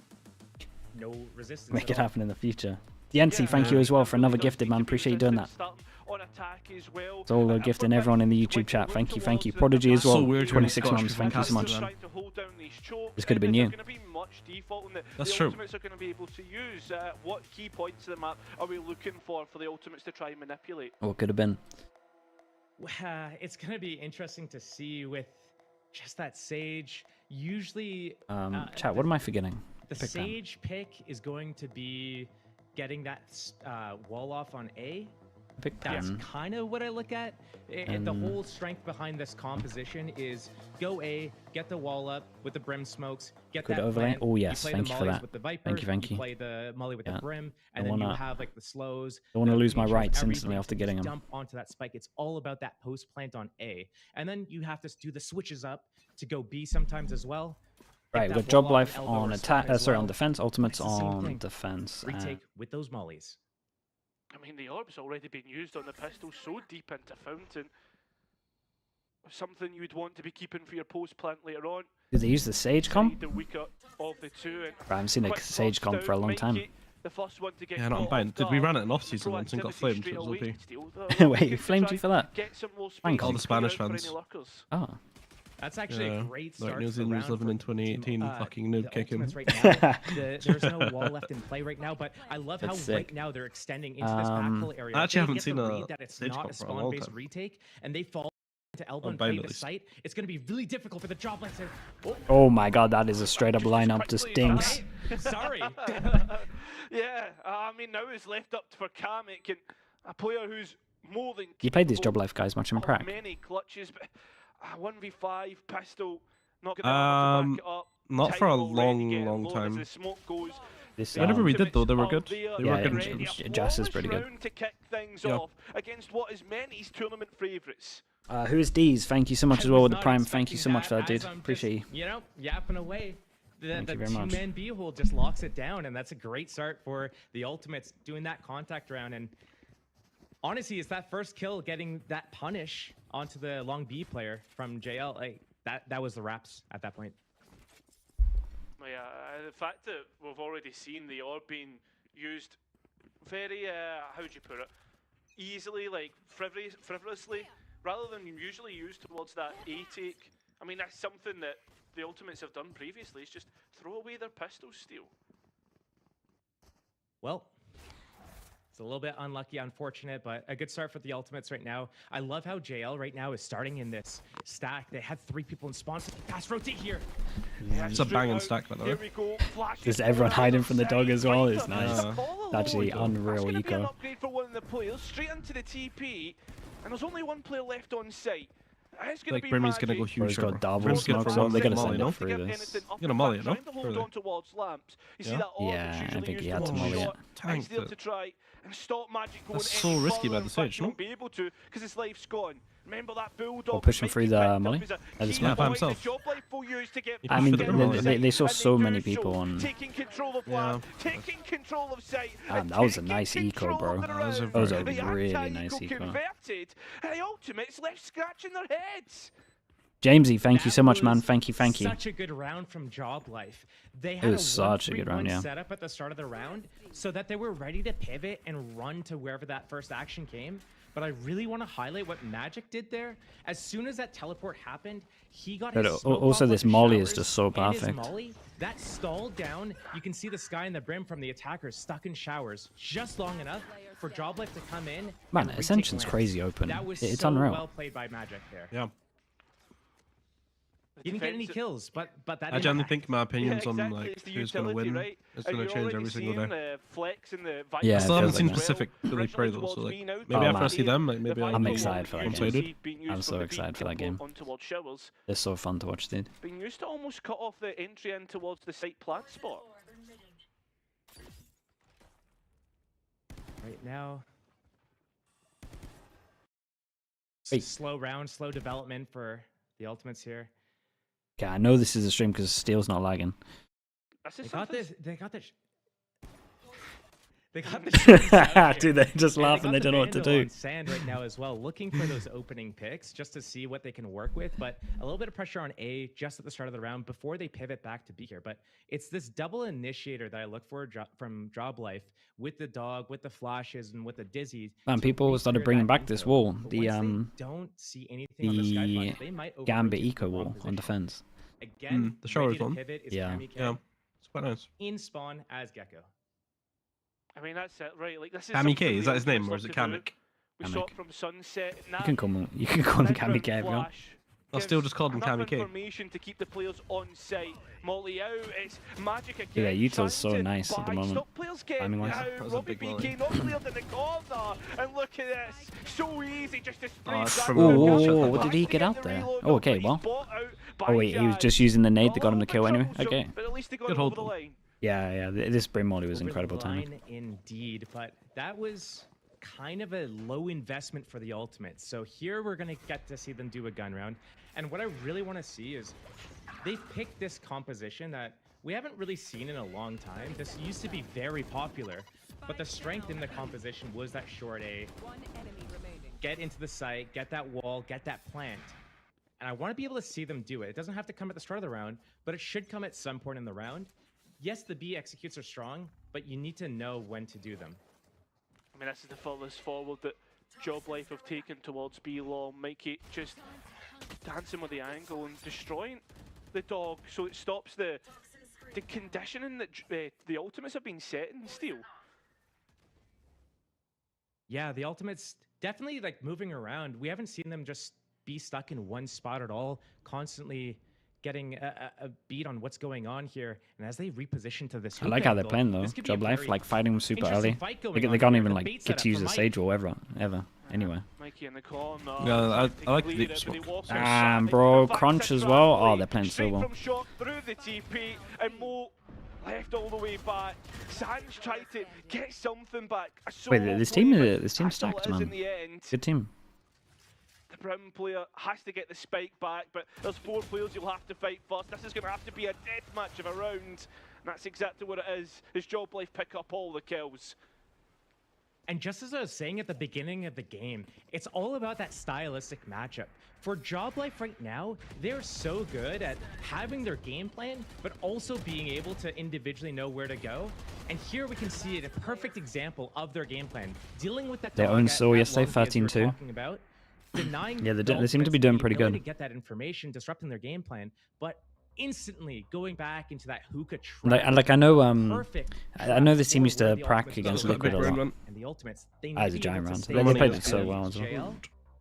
no resistance. Make at it all. happen in the future. Yancy, thank you as well for another gifted, man. Appreciate you doing that. On attack as well. It's all a gift and everyone in the YouTube chat. Thank you. Prodigy as well. So weird 26 months. Thank you so much. This could have been you. That's true. Ultimates are going to be able to use. What key points of the map are we looking for the Ultimates to try and manipulate? What could have been? It's going to be interesting to see with just that Sage. Usually, Chat, what am I forgetting? The Pick them. Sage pick is going to be getting that wall off on A. Pick That's them. kind of what I look at. And the whole strength behind this composition is go A, get the wall up with the brim smokes, get Good that overlay. plant. Oh, yes, You play thank the you for mollies that. with the Viper, Thank you. play the molly with Yeah. the brim, and Don't then you wanna- have like the slows. Don't want to the lose my nature of rights instantly everything after to getting just them. Dump onto that spike. It's all about that post plant on A. And then you have to do the switches up to go B sometimes as well. Pick Right, we've that got job wall off life an elbow on or attack. stun as Sorry, on well. defense. Ultimates It's the same on thing. defense. Retake with those mollies. I mean, the orb's already been used on the pistol so deep into Fountain. Something you'd want to be keeping for your post plant later on. Did they use the Sage comp? The weaker of the two. And I haven't seen a quick Sage burst comp for a out, long time. Mikey, the first one to get Yeah, not caught buying. off Did we guard. run it in off season once and got Proactivity flamed? straight It was away. OP. Steal the- Wait, looking you to flamed try you for that? Get some low Fine, space all and the clear Spanish out for any fans. lurkers. Oh. That's actually a great start. Like New to the Zealanders round living for in 2018, team, fucking noob the kick him. Ultimates right now. There's no wall left in play right now, but I love how That's right sick. now they're extending into this backfill area. I actually They haven't get seen the a read that it's Sage not comp a for a long spawn-based time. retake, and they fall into elbow On and play Bane, at the least. site. It's going to be really difficult for the job like to. Oh my god, that is a straight up lineup. Just dinks. Sorry. Yeah, I mean, now it's left up for Kamek and a player who's more than You played these capable job life guys much in of Prague? many clutches, but 1v5 pistol, not going to have to back it up. Not for a Time already getting long low as time. the smoke goes. This, Whenever we did though, they were Ultimates good. are They there, were good. ready. A Jazz is flawless pretty good. round to kick things Yeah. off against what is many's tournament favourites. Who is D's? Thank you so much I as well was with the not prime. Thank you expecting so much for that, as dude. I'm Appreciate you. just, you know, yapping away. The Thank you very much. two-man B-hole just locks it down, and that's a great start for the Ultimates doing that contact round. And honestly, it's that first kill getting that punish onto the long B player from JL. Like that was the wraps at that point. Yeah, the fact that we've already seen the orb being used very, how would you put it, easily, like frivolously, rather than usually used towards that A take. I mean, that's something that the Ultimates have done previously, is just throw away their pistol steal. Well, it's a little bit unlucky, unfortunate, but a good start for the Ultimates right now. I love how JL right now is starting in this stack. They had 3 people in spawn, so they pass rotate here. It's a banging stack, by the way. Here we go. Just everyone hiding from the dog as well is nice. Yeah. It's actually That's unreal going to be an eco. upgrade for one of the players, straight into the TP, and there's only one player left on site. It's going Like to be Brimmy's gonna go Magic. huge. Bro's got for double Brim's good smokes for on. one They gotta molly, send no? it through this. You're gonna molly it, no? Trying to hold Surely. on towards lamps. You see Yeah? that orb Yeah, that's I usually think used he had to towards molly it. shot. Tanked He's there it. to try and stop Magic going That's any so risky further. by the In fact, Sage, he no? won't be able to because his life's gone. Remember that bulldog? Or push him Mikey through picked the up molly? as a At the key smoke? by point himself. the job life will use to get I mean, back in the they saw site, so and many do people on. taking control of Yeah. lab, taking control of site. Damn, and that was a taking nice eco, control bro. of the That was a round. That was a The really anti-eco nice eco. converted, and the Ultimates left scratching their heads. Jamesy, thank you That so much, man. was Thank you. Such a good round from Job Life. They had was such a good round, 1-3-1 yeah. setup at the start of the round so that they were ready to pivot and run to wherever that first action came. But I really want to highlight what Magic did there. As soon as that teleport happened, he got his But smoke also off this with the molly is showers just so and his perfect. molly, that stalled down. You can see the sky and the brim from the attackers stuck in showers just long enough for Job Life to come in. Man, and retake Ascension's lands. crazy open. That was It's so unreal. well played by Magic there. Yeah. He didn't get any kills, but that. I generally impact- think my opinions Yeah, on exactly. like It's the who's gonna utility, win right? is And gonna you're change already every single seeing day. the Flex and the Yeah, I it still haven't feels seen like that. Pacific Billy Originally Prey though, so towards like me, now maybe Oh, after I man. see them, like maybe The I'll I'm Viper excited for that usually game. being used I'm from so the excited beat for that to go game. on towards showers. They're so fun to watch, dude. Being used to almost cut off the entry in towards the site plant spot. Right now. Wait. Slow round, slow development for the Ultimates here. Okay, I know this is a stream because Steel's not lagging. That's They just got something. this. They got this. They got the shades out here. Dude, they just Yeah, laugh and they got don't know what to the Vandal do. on Sand right now as well, looking for those opening picks just to see what they can work with. But a little bit of pressure on A just at the start of the round before they pivot back to B here. But it's this double initiator that I look for from Job Life with the dog, with the flashes, and with the dizzy. Man, to people really started clear bringing that back this info. wall, But the once they don't see anything on the sky the flash, they might Gambit over-rotate eco to the wrong wall on position. defense. Again, the showers ready to one. pivot is Yeah. Kamikaze Yeah, it's quite nice. in spawn as Gecko. I mean, that's it, right? Like, this is Kamikaze, something is the that his name Ultimates or is it love to do. Kamek? We saw it from Sunset. You can call him Background Kamikaze if you want. flash I'll still just call them enough Kami K. information to keep the players on site. Molly out, it's Magic again. Yeah, Utah's so trying to nice at the buy. moment. Stop players getting Timing-wise. out. That was a Robbie big volley. BK not cleared in the corner. And look at this. So easy just to spray it's that from down. the- Oh, Shut what the did he Tries to get out the there? reload, Oh, okay, but he's well. bought out by Oh wait, he was Jazz. just using the nade that got him the Got a kill little anyway. bit Okay. troublesome, but at least he got Good it over hold, the though. line. Yeah, this Brim Molly was Over the incredible timing. line indeed, but that was kind of a low investment for the ultimate. So here we're gonna get to see them do a gun round, and what I really want to see is they've picked this composition that we haven't really seen in a long time. This used to be very popular, but the strength in the composition was that short A. Get into the site, get that wall, get that plant. And I want to be able to see them do it. It doesn't have to come at the start of the round, but it should come at some point in the round. Yes, the B executes are strong, but you need to know when to do them. I mean, this is the furthest forward that Job Life have taken towards B long. Mikey just dancing with the angle and destroying the dog, so it stops the conditioning that the ultimates have been setting still. Yeah, the ultimates definitely like moving around. We haven't seen them just be stuck in one spot at all, constantly getting a beat on what's going on here. And as they reposition to this, I like how they're playing though. Job Life, like fighting them super early. They can't even like get to use the Sage or ever. Anyway. Mikey in the corner. Yeah, I like the deep smoke. Damn, bro, Crunch as well. Oh, they're playing so well. From shot through the TP, and Mo left all the way back. Sands tried to get something back. Wait, this team's stacked, man. Good team. The Brown player has to get the spike back, but there's 4 players you'll have to fight first. This is going to have to be a death match of a round. And that's exactly what it is. His Job Life pick up all the kills. And just as I was saying at the beginning of the game, it's all about that stylistic matchup. For Job Life right now, they're so good at having their game plan, but also being able to individually know where to go. And here we can see a perfect example of their game plan. Dealing with that They owned Soul yesterday, 13-2. Denying Yeah, they seem to be doing pretty good. To get that information, disrupting their game plan, but instantly going back into that hookah trap. Like I know this team used to prac against Liquid a lot. And the ultimates, As a giant round. They played it so well as well.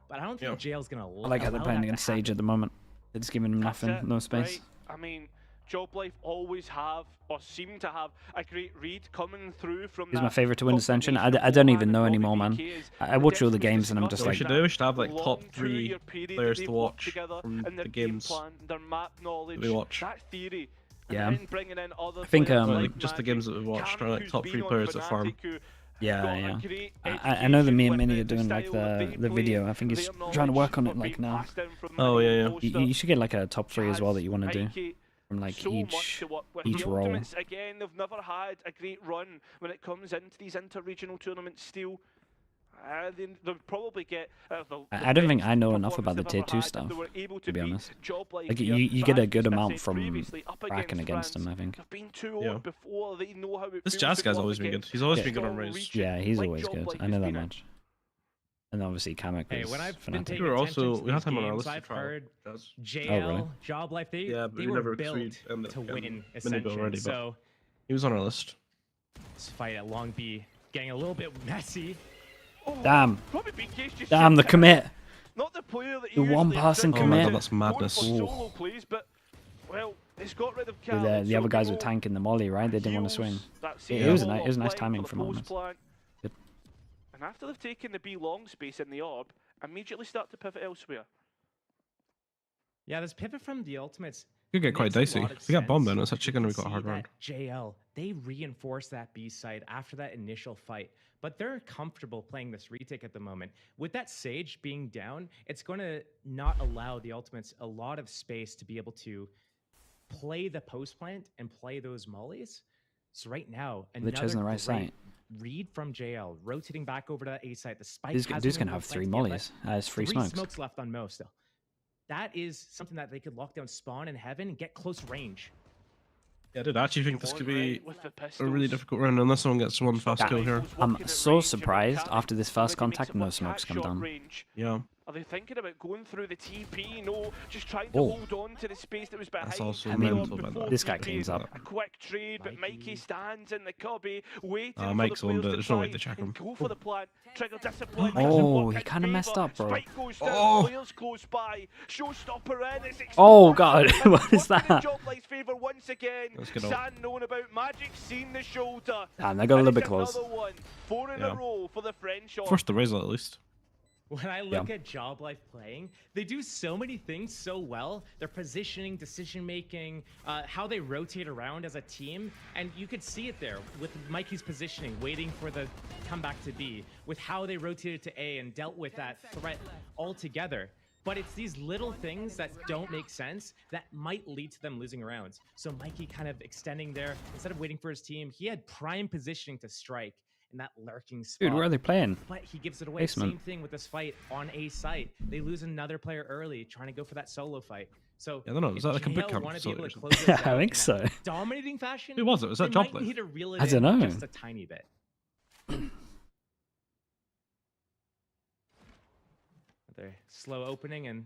But I don't think JL's gonna. I like how they're playing against Sage at the moment. They're just giving him nothing, no space. Right? I mean, Job Life always have, or seem to have, a great read coming through from He's my favorite to win Ascension. I don't even know anymore, man. I watch all the games and I'm just like... We should have like top 3 players to watch from the games their map knowledge, we watch. that theory, Yeah. and then bringing in other I think like just the games that we watched are like top 3 players that farm. Yeah. I know that me and Minnie are doing like the video. I think he's trying to work on it like now. Oh yeah. You should get like a top 3 as well that you want to do. From like each role. Again, they've never had a great run when it comes into these inter-regional tournaments still. They'll probably get I don't think I know enough about the tier 2 stuff, to be honest. Like you get a good amount from bracking against them, I think. Yeah. This Jazz guy's always been good. He's always been good on Raze. Yeah, he's always good. I know that much. And obviously Kamek was when I've been fanatic. paying we had him on our list. I've heard Jazz. JL, really? Job Life, they we were never built to win Ascension. already, So he was on our list. this fight at Long B getting a little bit messy. Damn. Damn, the commit. Not the player that The one passing Oh my commit. god, that's madness. solo plays, but well, it's got rid of The other guys were tanking the molly, right? They didn't want to swing. It was nice timing from Almonds. Good. And after they've taken the B long space in the orb, immediately start to pivot elsewhere. Yeah, this pivot from the ultimates Could get quite makes a dicey. lot of If we got sense. bombed in, it's actually going to You be quite a can hard see round. that JL, they reinforced that B side after that initial fight, but they're comfortable playing this retake at the moment. With that Sage being down, it's going to not allow the ultimates a lot of space to be able to play the post plant and play those mollies. So right now, They're choosing the right site. Read from JL, rotating back over to that A site. The spike Dude's hasn't gonna been have 3 planted yet, mollies. but Has 3 3 smokes. left on Mo still. That is something that they could lock down spawn in heaven and get close range. Yeah, I did actually think this could be With the a really difficult round unless someone gets one fast kill here. I'm so surprised after this first contact, no smokes come down. Yeah. Are they thinking about going through the TP? No, just trying to Oh. hold on to the space that was behind. That's also I mean, mental, by the way. this guy TP. cleans up. A quick trade, but Mikey stands in the cubby, waiting for Mike's the owned players it. to There's no way try to check and him. go for the plan. Trigger discipline. Oh, he kind of messed up, bro. Spike goes down, Oh. players close by. Showstopper in. It's Oh god, what is Working in that? Job Life's favour once again. Let's get on. San known about Magic, seen the shoulder. Damn, they got a little And bit it's close. another one. 4 in Yeah. a row for the French. First the Razor at least. When I look at Job Life playing, they do so many things so well. Their positioning, decision making, how they rotate around as a team, and you could see it there with Mikey's positioning, waiting for the comeback to B, with how they rotated to A and dealt with that threat altogether. But it's these little things that don't make sense that might lead to them losing rounds. So Mikey kind of extending there, instead of waiting for his team, he had prime positioning to strike in that lurking spot. Dude, where are they playing? But he gives it away. Basement. Same thing with this fight on A site. They lose another player early, trying to go for that solo fight. So Yeah, I don't know. if Was that like a big JL camp wanna be able to facility or close this I out think in so. that dominating fashion. Who was it? Was that they Job might Life? need to reel it I in don't know. just a tiny bit. They're slow opening, and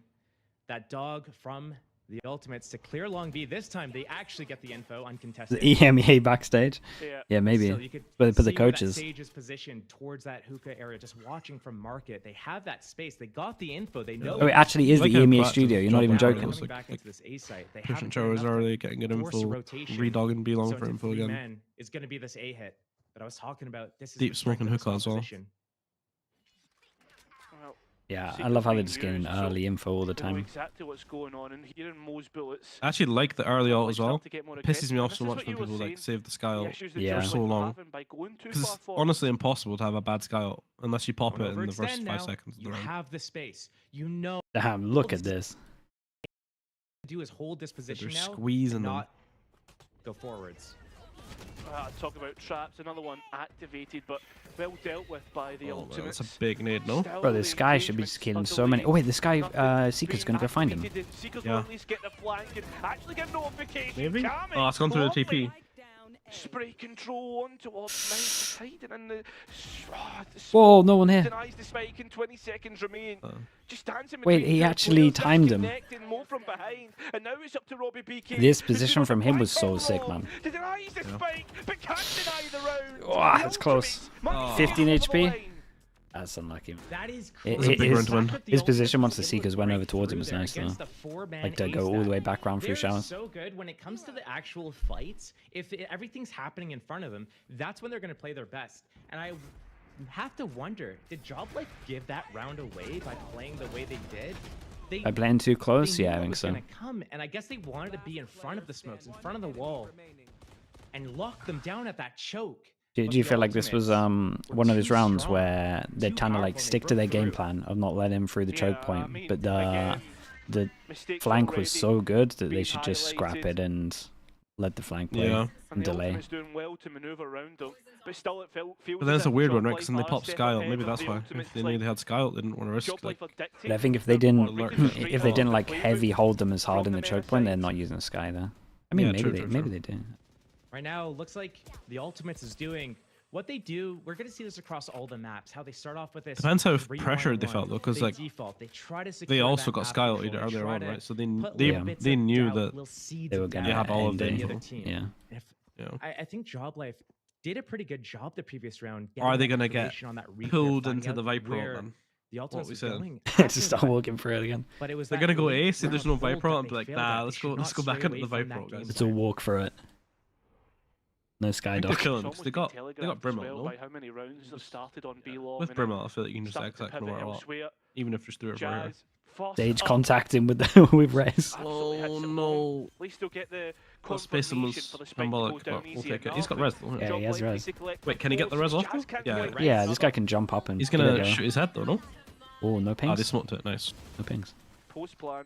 that dog from the Ultimates to clear long B. This time they actually get the info uncontested. The EMEA backstage. Yeah. Yeah, maybe. Still, you could But see the where coaches. That Sage is positioned towards that hookah area, just watching from market. They have that space. They got the info. They know. Oh, it actually is Like the a EMEA proactive studio. You're job not even like that. joking. Coming back into this A site. They Pushing haven't done showers enough to early, getting good force info, rotation. redogging B long So for into info 3 again. men is going to be this A hit. But I was talking about this is Deep the strength smoking of this hookah as well. composition. Well, Yeah, I Secret's love how they're being just getting used, so early info all the they know time. exactly what's going on, and hearing Mo's bullets. I actually like the early ult as well. To get more It pisses aggressive, me and off this so is much what when you were people like saying, save the sky the ult issues that Yeah. Job for so Life are long. having by going too Because far it's forward. honestly impossible to have a bad sky ult unless you pop it Don't in the first overextend 5 now. seconds of the You round. have the space. You know Damn, look at this. do is hold this position They're now squeezing and them. not go forwards. Talk about traps, another one activated, but well dealt with by the Oh, man, Ultimates. that's a big nade, no? Still Bro, the this guy should be engagements killing are so many. delayed. Oh wait, this guy Nothing Seeker's being gonna go find him. activated, and Seekers Yeah. will at least get the flank and actually get notification. Maybe? Damn it, Oh, it's gone through the lovely. TP. Spray control on towards nice hiding in the. Whoa, no one here. Denies the spike in 20 seconds remain. Just dancing Wait, between he two actually players, timed him. disconnecting Mo from behind, and now it's up to Robbie BK. This who's position doing from the him was flank so all sick, wrong. man. To deny the spike, but can't deny the round. Oh, The that's close. Ultimates might be 15 over the HP. line. That's unlucky. That is It- was a big run to win. his position once the Seekers went over towards him was nice though. Like Like to go all the way back round through They're showers. so good when it comes to the actual fights. If everything's happening in front of them, that's when they're going to play their best. And I have to wonder, did Job Life give that round away by playing the way they did? By playing too close? They knew Yeah, I it think was so. gonna come, and I guess they wanted to be in front of the smokes, in front of the wall, and lock them down at that choke. Do you feel like this was one of those rounds where they'd kind of like stick to their game plan of not letting him through the choke point, but the flank was so good that they should just scrap it and let the flank play Yeah. and delay. Ultimates doing well to maneuver around them, but still it feels But then it's a weird one, right? Because then they Job pop Life sky are ult. a Maybe step that's ahead why. of the If they knew they had sky ult, they didn't want to risk. Job Like, Life are dictating But I think if they didn't, straight if they off. didn't like heavy hold them as hard in the choke point, they're not using the sky there. I mean, Yeah, maybe true, they true, maybe true. they do. Right now, looks like the Ultimates is doing what they do. We're going to see this across all the maps. How they start off with this. Depends how 3-1-1. pressured they felt though, because They like default. They try to they secure also that got map sky ult control. They earlier try on, to right? So put they little bits they of knew doubt, that little seeds They were of gonna they doubt have all of in the the info. other team. Yeah. If, Yeah. I think Job Life did a pretty good job the previous round. Are they getting gonna get information on that repair, pulled finding into the out Viper ult where then? the What Ultimates we was said. going Just after start that. walking through it again. But it was They're that gonna go late A, see there's no round Viper ult ult, that be like, they nah, failed at. let's They go should let's not go back stray into the away from Viper that ult, game guys. It's a walk for it. No sky They're dock. killing It's because they almost got been telegraphed as Brimalt, well no? by how many rounds they've started on B-Long. With Brimalt, I feel like you can just starting to exec no pivot matter what, elsewhere. even if just through it for here. Jazz, Foss, Stage up. contacting with the, with Rez. Absolutely hits Oh it home. no! At least they'll get the Got space confirmation for the spike to go symbolic, down but we'll easy take it. enough. He's got res though. Yeah, Job he has Life res. need to collect Wait, can he get the res force. off Jazz though? can't Yeah, quite Yeah, res. this guy can jump up and He's give it a gonna go. shoot his head though, no? Oh, no Ah, pings. they smoked it. Nice. No pings. Post plan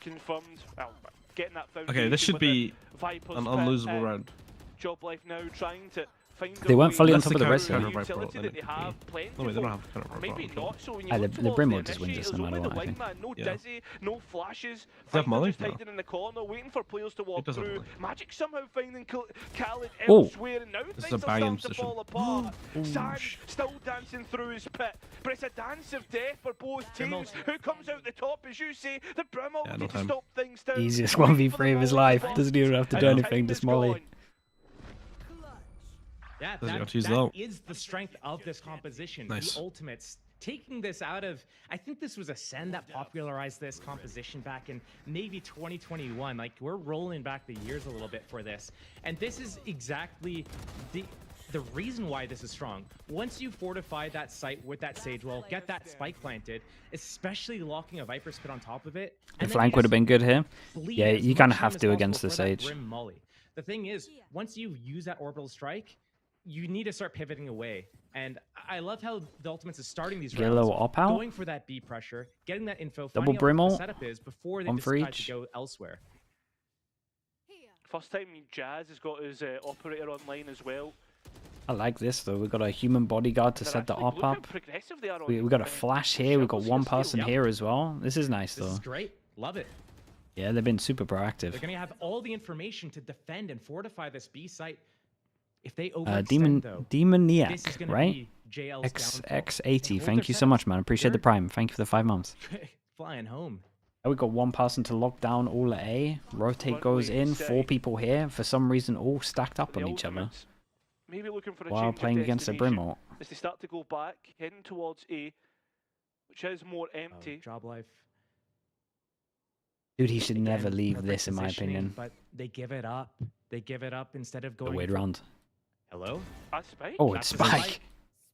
confirmed. Well, getting that foundation. Okay, this should with the be Vipers an pit unlosable in. round. Job Life now trying to find They weren't fully on top of the red zone. zone. Utility that they have, plenty No, wait, they don't of- have counter or maybe control. not. So when you The look towards Brimwell the just wins this no initiators, matter only what, I the think. wingman, no Yeah. dizzy, no flashes. They have Finder Molly? just No. hiding in the corner, waiting for players to walk does have through. Molly. Magic somehow finding Khaled Oh. elsewhere, and now This is things a are banging starting to position. fall apart. Sanj still dancing through his pit, but it's a dance of death for both teams. Who comes out the top, as you say? The Brimwell Yeah, no looking to time. stop things down. Easiest Wait for 1v3 the of his Molly life. to Doesn't even have to do and anything. time Just is molly. gone. Yeah, Does he that, have to use that low? is the strength of this composition. Nice. The ultimates taking this out of. I think this was Ascend that popularized this composition back in maybe 2021. Like we're rolling back the years a little bit for this, and this is exactly the reason why this is strong. Once you fortify that site with that Sage Wall, get that spike planted, especially locking a Viper Spit on top of it. The flank would have been good here. Yeah, you kind of have to against the Sage. The thing is, once you use that orbital strike, you need to start pivoting away. And I love how the Ultimates is starting these Get a rounds, little op out. going for that B pressure, getting that info, Double finding out what Brimwell, the setup is before they one for decide each. to go elsewhere. First time Jazz has got his operator online as well. I like this though. We've got a human bodyguard to They're set the actually- op look how up. progressive they are on We got a defense. flash here. We've got Shovels one here still. person Yep. here as well. This is nice This though. is great. Love it. Yeah, they've been super They're proactive. going to have all the information to defend and fortify this B site. If they overextend, Demon though, this is Demoniac, gonna right? be JL's downfall. XX80. Hold Thank their you so much, setups. man. Appreciate the They're prime. Thank you for the 5 months. flying home. We got one person to lock down all at A. Rotate goes in. 4 people here. For some reason, all stacked up The on each other Ultimates maybe looking for a while change of playing against a destination Brimwell. as they start to go back, heading towards A, which is more empty. Job life. Dude, he should Again, never leave perfect this, in my positioning, opinion. But they give it up. They give it up instead of The going. weird for- round. Hello? That's Spike. Oh, it's That's a Spike.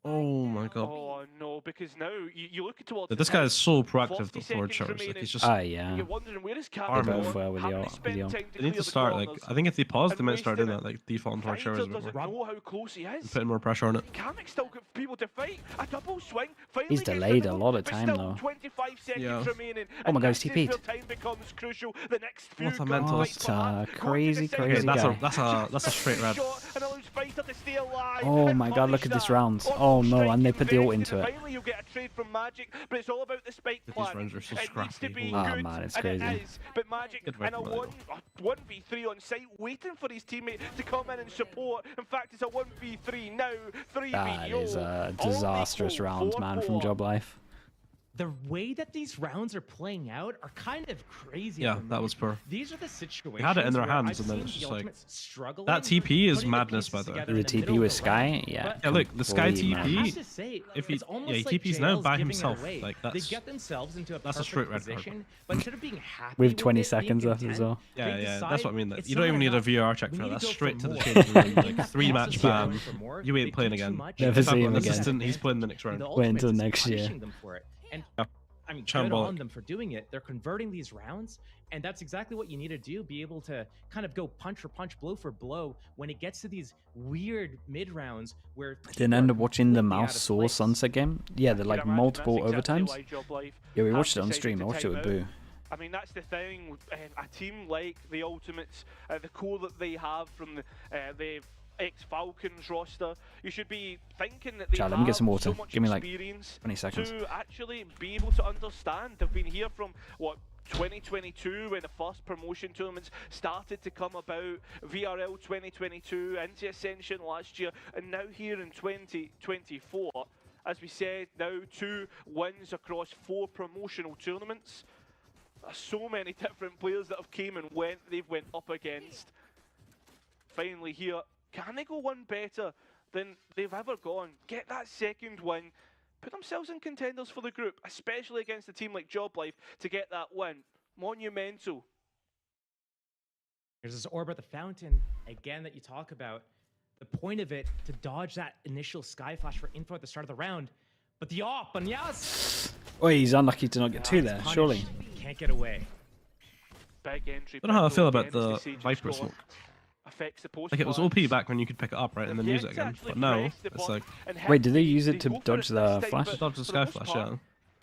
Oh my god. Oh no, because now you look towards But the this guy time, is so proactive 40 to forward seconds showers. Like remaining, he's just Ah, yeah. You're wondering where is Arm Captain both gone? with the Haven't ult- they spent with the time to they need clear to the start like corners I think if they paused, they and might start doing wasted that like default towards Finder showers a bit doesn't more. know how close he And is. putting more pressure on it. Kamek still got people to fight. A double swing. Finally He's gets the delayed a node, lot of but time, still though. 25 seconds Yeah. remaining. Oh my and God, this he's is where TP'd. time becomes crucial. The next few What a guns mental. might What collapse. a Go to crazy, the crazy second guy. That's a straight red. shot and allows Fighter to stay alive Oh and my god, look punish at this that. round. Orbital Oh no, strike and they put the ult invested, into and it. Finally, you'll get a trade from Magic, but it's all about the spike These plan. rounds are so It needs to scrappy. be Ah, good, man, it's and it crazy. is. But Magic Good in a recommend. 1v3 on site, waiting for his teammate to come in and support. In fact, it's a 1v3 now, 3v0. That is a disastrous round, man, from Job Life. The way that these rounds are playing out are kind of crazy. Yeah, for me. that was poor. These are the situations. They had it in their where hands, I've and then seen it's the just like Ultimates struggling, that TP is putting the madness, by pieces the way. together The in the TP middle with of the Sky, lane. yeah. But Yeah, look, the Sky Completely I madness. have TP. to say, If he it's almost he like TP's now JL's by giving it himself, away. like They that's get themselves into a that's a perfect straight red card. position, but instead of being happy, 20 with it, being seconds left as content, well. yeah, they yeah. That's decide what I mean. Like, it's you don't not even need a enough. VR check We for need that. to That's go straight for to the more. change room. In Like that 3-match process of ban. going for more, You they ain't playing do too again. much, Never If I've see got him an again. assistant, he's playing the next And round. the Wait until Ultimates is next year. punishing them for it. And Yeah. I mean, good Shambolic. on them for doing it. They're converting these rounds, and that's exactly what you need to do. Be able to kind of go punch for punch, blow for blow when it gets to these weird mid rounds where. Didn't end up watching the completely MOUZ out of Saw place. Sunset game. Yeah, they're like You'd imagine multiple that's exactly overtimes. why Job Life Yeah, we have watched it on decided stream. I to watched it time with out. Boo. I mean, that's the thing. A team like the Ultimates, the core that they have from the ex-Falcons roster, you should be thinking that they Chad, have let me get some water. so much Give me like experience 20 seconds. to actually be able to understand. They've been here from, what, 2022 when the first promotion tournaments started to come about, VRL 2022, into Ascension last year, and now here in 2024. As we said, now 2 wins across 4 promotional tournaments. There's so many different players that have came and went, they've went up against. Finally here, can they go one better than they've ever gone? Get that second win, put themselves in contenders for the group, especially against a team like Job Life, to get that win. Monumental. There's this orb at the fountain, again, that you talk about. The point of it, to dodge that initial sky flash for info at the start of the round. But the op, and yes! Oh, he's unlucky to not get 2 there, surely. Can't get away. Big entry. I don't know how I feel again about as the Sage Viper score smoke. affects the post Like it was plans. OP back when you could pick it up, right, and then They've use yet it to again. actually But now press the it's button like and hit Wait, did they the- use it to go for dodge it the this time, flash? but dodge the for sky most flash, part, yeah.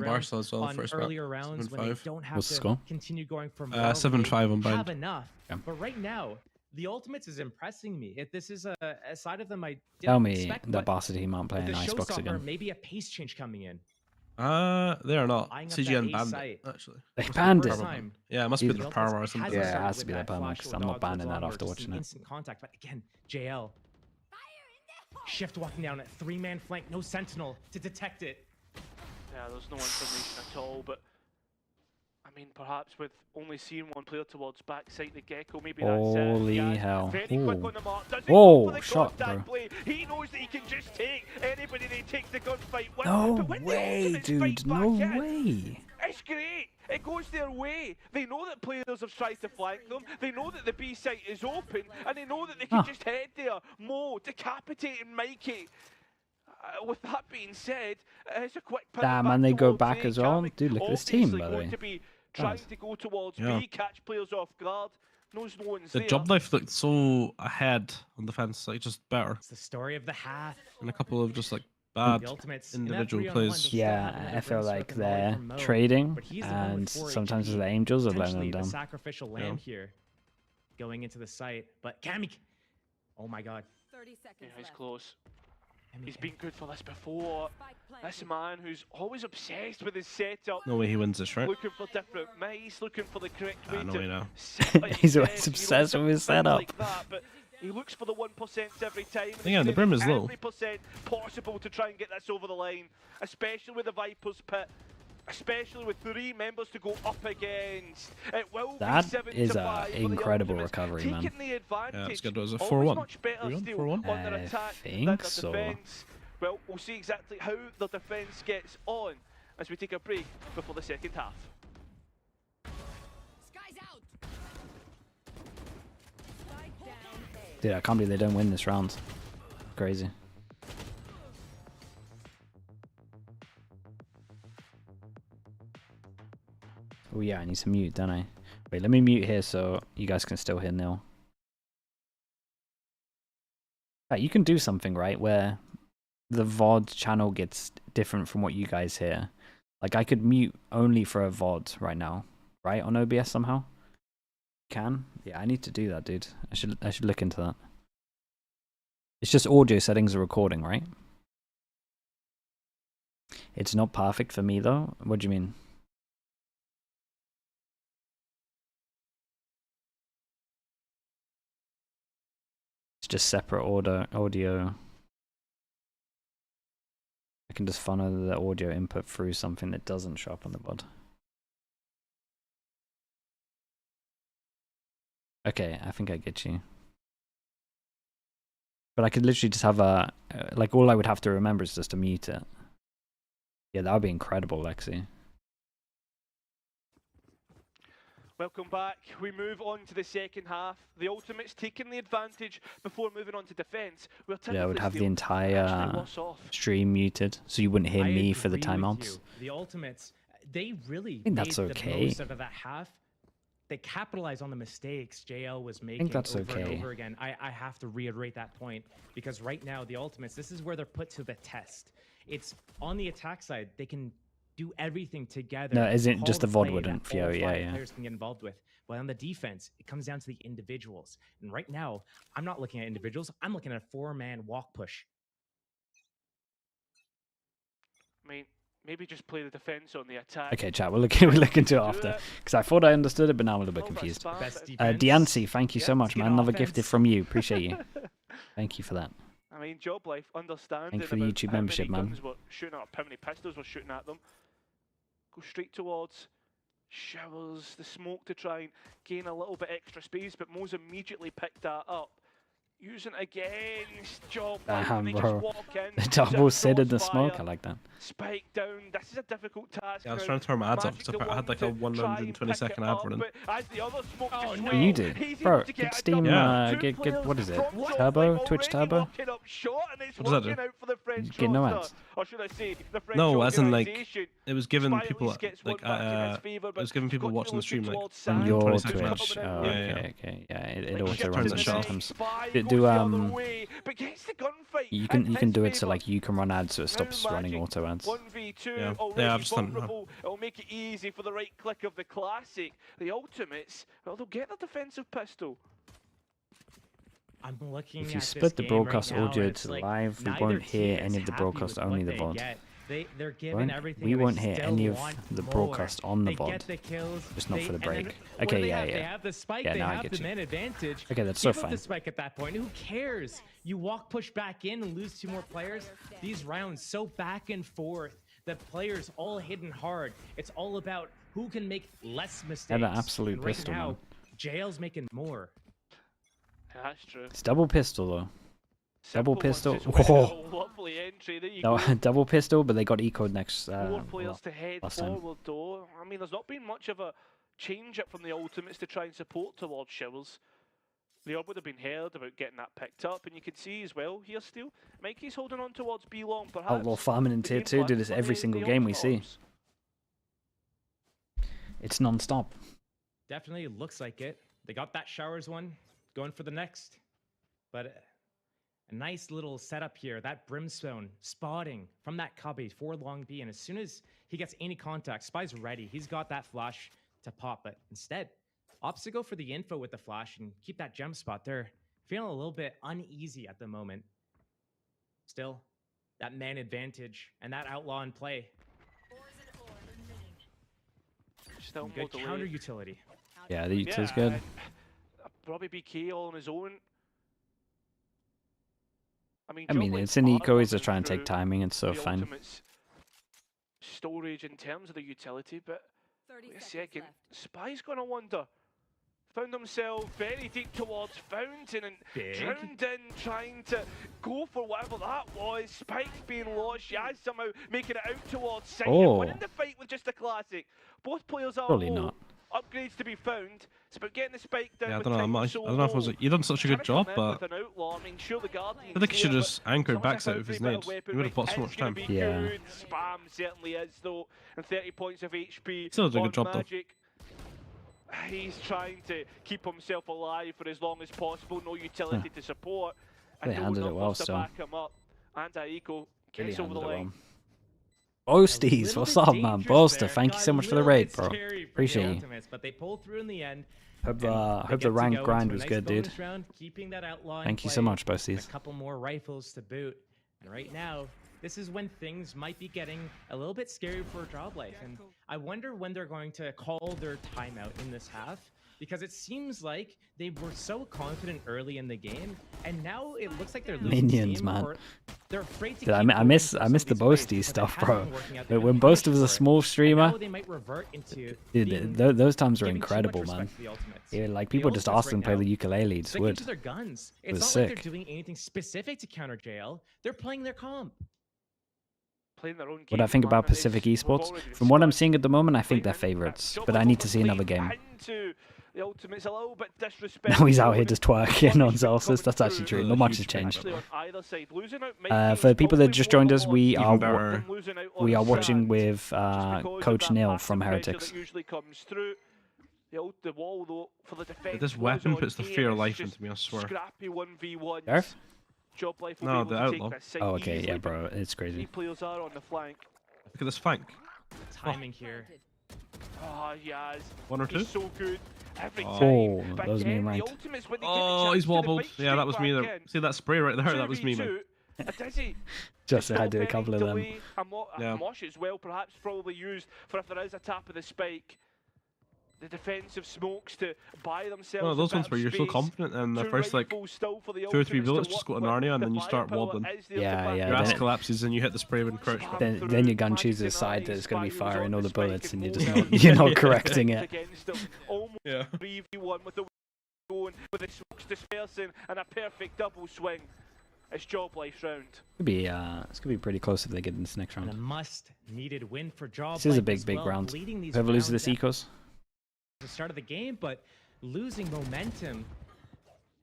beaten round Barca as well on first earlier rounds when they 7-5. don't have What's the to score? continue going from 7-5 on have bind. enough. Yeah. But right now, the Ultimates is impressing me. If this is a side of them I didn't Tell me expect, the but Barca team aren't with playing the Icebox showstopper, again. maybe a pace change coming in. They are not. Eyeing up CGN that A banned site. it, actually. They Must be banned their it? power ban. Time. Yeah, it must be Jesus. their The power Ultimates or something. hasn't Yeah, it started has to with be their that perma, flash 'cause or I'm not dodge banning towards that onward, after just watching an it. instant contact. But again, JL. Shift walking down at 3-man flank, no sentinel to detect it. Yeah, there's no information at all, but I mean, perhaps with only seeing one player towards backside the Gecko, maybe that's it. Holy Yeah, hell. very quick Ooh. on the mark. Doesn't Whoa, go for the shot, contact bro. play. He knows that he can just take anybody that he takes the gunfight with. No But when the way, ultimates dude. fight No back in, way. it's great. It goes their way. They know that players have tried to flank them. They know that the B site is open, and they know that they can just head there. Mo decapitating Mikey. With that being said, it's a quick pivot Damn, back and they go towards back A. as well. Kamik Dude, look at this obviously team, by the going way. to be trying Nice. to go towards Yeah. B, catch players off guard. Knows no one's The there. job life looked so ahead on defense, like just better. It's the story of the half. And a couple of just like bad The Ultimates in that individual 3-on-1, plays. they still have Yeah, another I feel Brimstone like and volley they're from Mo, trading, but he's the one with and 4 sometimes HP. the Angels are letting Potentially them the down. sacrificial lamb here, going into the site. But Kamik, oh my god. 30 seconds Yeah, he's left. close. He's been good for this before. This man who's always obsessed with his setup. No way he wins this, right? Looking for different mice, looking for the correct way No to way now. set up He's his always desk, you know, obsessed with his different things setup. like that, but he looks for the 1% every time. and Yeah, he's the doing brim is low. every percent possible to try and get this over the line, especially with the Vipers pit. Especially with 3 members to go up against. It will That be 7 is to a 5 for the incredible Ultimates, recovery, man. taking the advantage. Yeah, it's good. Was it Always 4-1? much better 3-1? still 4-1? on their I attack than think their so. defense. Well, we'll see exactly how the defense gets on as we take a break before the second half. Sky's out. Spike down A. Dude, I can't believe they don't win this round. Crazy. Oh yeah, I need to mute, don't I? Wait, let me mute here so you guys can still hear Nil. Right, you can do something, right, where the VOD channel gets different from what you guys hear. Like, I could mute only for a VOD right now, right, on OBS somehow? Can? Yeah, I need to do that, dude. I should look into that. It's just audio settings are recording, right? It's not perfect for me, though. What do you mean? It's just separate audio. I can just funnel the audio input through something that doesn't show up on the VOD. Okay, I think I get you. But I could literally just have a... like, all I would have to remember is just to mute it. Yeah, that would be incredible, Lexi. Welcome back. We move on to the second half. The Ultimates taking the advantage before moving on to defense. Yeah, I would have the actually entire worse off. stream muted, so you wouldn't hear I me for the agree with timeouts. you. The Ultimates, they really think that's made okay. the most out of that half. They capitalized on the mistakes JL was making that's over and okay. over again. I have to reiterate that point because right now the Ultimates, this is where they're put to the test. It's on the attack side, they can do everything together. No, isn't call just the VOD play wouldn't, that all yeah, 5 yeah. players can get involved with. But on the defense, it comes down to the individuals. And right now, I'm not looking at individuals. I'm looking at a 4-man walk push. I mean, maybe just play the defense on the attack. Okay, chat, we'll look into it after. Because I thought I understood it, but now I'm a little bit confused. Best defense. Diancy, thank you so much, Get man. Another offense. gifted from you. Appreciate you. Thank you for that. I mean, job life, understanding Thank you for the about YouTube how membership, many man. guns were shooting at, how many pistols were shooting at them. Go straight towards showers, the smoke to try and gain a little bit extra space, but MOUZ immediately picked that up. Using it against job life, Damn, and they just bro. walk in. The use double a sit in the crossfire, smoke, I like that. Spike down. This is a difficult task. Yeah, I was now. trying to turn my ads off Magic because the I had like one a to try and 120 pick second it ad up, running. but as the other smoke Oh, just no. went, You did. he's able Bro, to get get a Steam, double. Two get, what is it? players from Turbo? Job Twitch Life Turbo? already locking up short, and it's What does that working do? out for the French Get no roster. ads. Or should I say, the French No, as in like organisation. it was giving Spy at people least gets one like back in his favour, it but was giving people got watching the looking stream like towards On Sam, your 20 who's seconds. Twitch. coming in Oh, late. okay. Yeah, it Like auto shift turns runs it it to the off. sometimes. Spy Do- goes do, the other um, way, but gets the gunfight You in can his do it so favour. like you can run ads so it stops Now running Magic, auto ads. 1v2 Yeah. already Yeah, I've just done that. vulnerable. It'll make it easy for the right click of the classic. The Ultimates, well, they'll get the defensive pistol. I'm looking If you at split this the game right broadcast now, audio and it's to like live, we neither won't hear team any is of the happy broadcast, with only what the they VOD. get. They're giving everything. We and won't they hear still any of want the more. broadcast on the They get VOD. the kills. Just not for the and then break. what do Okay, they yeah, have? They yeah. have the spike. Yeah, they now I have get the you. man advantage. Okay, that's so Give up fine. the spike at that point. Who cares? You walk push back in and lose 2 more players. These rounds so back and forth. The players all hitting hard. It's all about who can make less mistakes. Had an absolute And right pistol, now, man. JL's making more. Yeah, that's true. It's double pistol though. Double pistol. Just went Whoa. a lovely entry. There you No, go. double pistol, but they got ecoed next. 4 players to head last time. forward though. I mean, there's not been much of a change up from the ultimates to try and support towards Showers. The orb would have been heard about getting that picked up, and you can see as well here still. Mikey's holding on towards B long, perhaps. Outlaw farming in the tier game 2 plan do this for every the single game we see. orbs. It's non-stop. Definitely looks like it. They got that Showers one, going for the next. But a nice little setup here. That Brimstone spotting from that cubby for long B. And as soon as he gets any contact, Spy's ready. He's got that flash to pop. But instead, opts to go for the info with the flash and keep that gem spot. They're feeling a little bit uneasy at the moment. Still, that man advantage and that outlaw in play. Still Good more counter delay. utility. Yeah, the utility's Yeah, good. Probably BK all on his own. I mean, It's an eco, he's just trying to take timing, it's so the fine. ultimate's storage in terms of the utility, but wait a second. Spy's gonna wonder. Found himself very deep towards Fountain and Big. drowned in trying to go for whatever that was. Spike's being lost. Yaz somehow making it out towards Sight and winning the fight with just a classic. Both players are Probably low. not. Upgrades to be found. It's about getting the spike down. Yeah, I with don't know. time I so don't know if it was. low. You done such a good Trying job, to come in but with an outlaw. I mean, sure, the Guardian's I think he should there, just but anchored someone's backs out of his found nades. a weapon, He would have right? bought so It's much gonna time. be Yeah. good. Spam certainly is though, and 30 points of HP. Still did a good on job, though. Magic. He's trying to keep himself alive for as long as possible. No utility to support. They and handled no it well enough to still. back him up. And Aiko Really gets over the handled it line. well. Boasties, what's up, man? Boaster, thank you so much for the raid, bro. Appreciate you. Ultimates, but they pull through in the end. Hope They the get to rank go grind into a was nice good, dude. bonus round, keeping that outlaw in Thank you so play, much, and Boasties. a couple more rifles to boot. And right now, this is when things might be getting a little bit scary for Job Life. And I wonder when they're going to call their timeout in this half. Because it seems like they were so confident early in the game, and now it looks like they're losing Minions, steam, man. or they're afraid to Dude, keep I miss going for the some of these Boasty plays stuff, because it bro. hasn't been working out. They've When been Boast punished was a for it. small And streamer, now they might revert into dude, being- those times were giving too much incredible, respect man. to the ultimates. Yeah, like The people just ultimates asked them to right play the now, ukulele, just sticking would. to their guns. It It's was not like sick. they're doing anything specific to counter JL. They're playing their comp. Playing their own What I game think about plan, and Pacific we've Esports, already from what I'm discussed. seeing at the moment, I think they're Playing favourites, Job but I Life need to see another playing game. into the ultimates a little bit disrespectful. Now he's out here just twerking on Punishment Celsius. coming That's actually through. true. Not much has changed. Actually on either side. Losing out For the people that Mikey is just joined us, probably we more are better. than losing out on we are the watching sand, with just because of Coach that Neil massive from pressure Heretics. that usually comes through. The wall though for the defense. this was weapon on puts the here. fear of It's life just into me, I swear. Scrappy 1v1s. Gareth? Job Life will No, be the able to outlaw. take this side Oh, okay, easily, yeah, but bro, it's crazy. three players are on the flank. Look at this flank. Timing here. Oh, yes. One or two? He's so good every time. Oh, But that was me again, in the ranked. ultimates, when they get a Oh, chance he's to, they wobbled. fight Yeah, that straight was me back there. in. See that spray right there? That was me, man. 2v2. A dizzy. Just say I do a Stop couple of any them. delay. Yeah. Mosh as well, perhaps probably used for if there is a tap of the spike. The defensive smokes to buy themselves. One of those a ones bit where of you're so space. confident and the Two first like rifles still for the 2 or 3 ultimates bullets to just go work to with. Narnia and The then you start firepower wobbling. is there to Yeah, back yeah, it Your up. ass then it- collapses and you hit the spray and crouch. Spam Then through, your gun Magic chooses a side denies, that it's going to be Spy who's firing on all the spike bullets, and you're moves just out. not, you're not Big correcting fight it. against them. Almost Yeah. 3v1 with the going with the smokes dispersing and a perfect double swing. It's Job Life round. Could be it's gonna be pretty close if they get in this next And a round. must-needed win for Job This is a Life big, as big well, round. leading these Whoever loses rounds this at ecos, the start of the game, but losing momentum.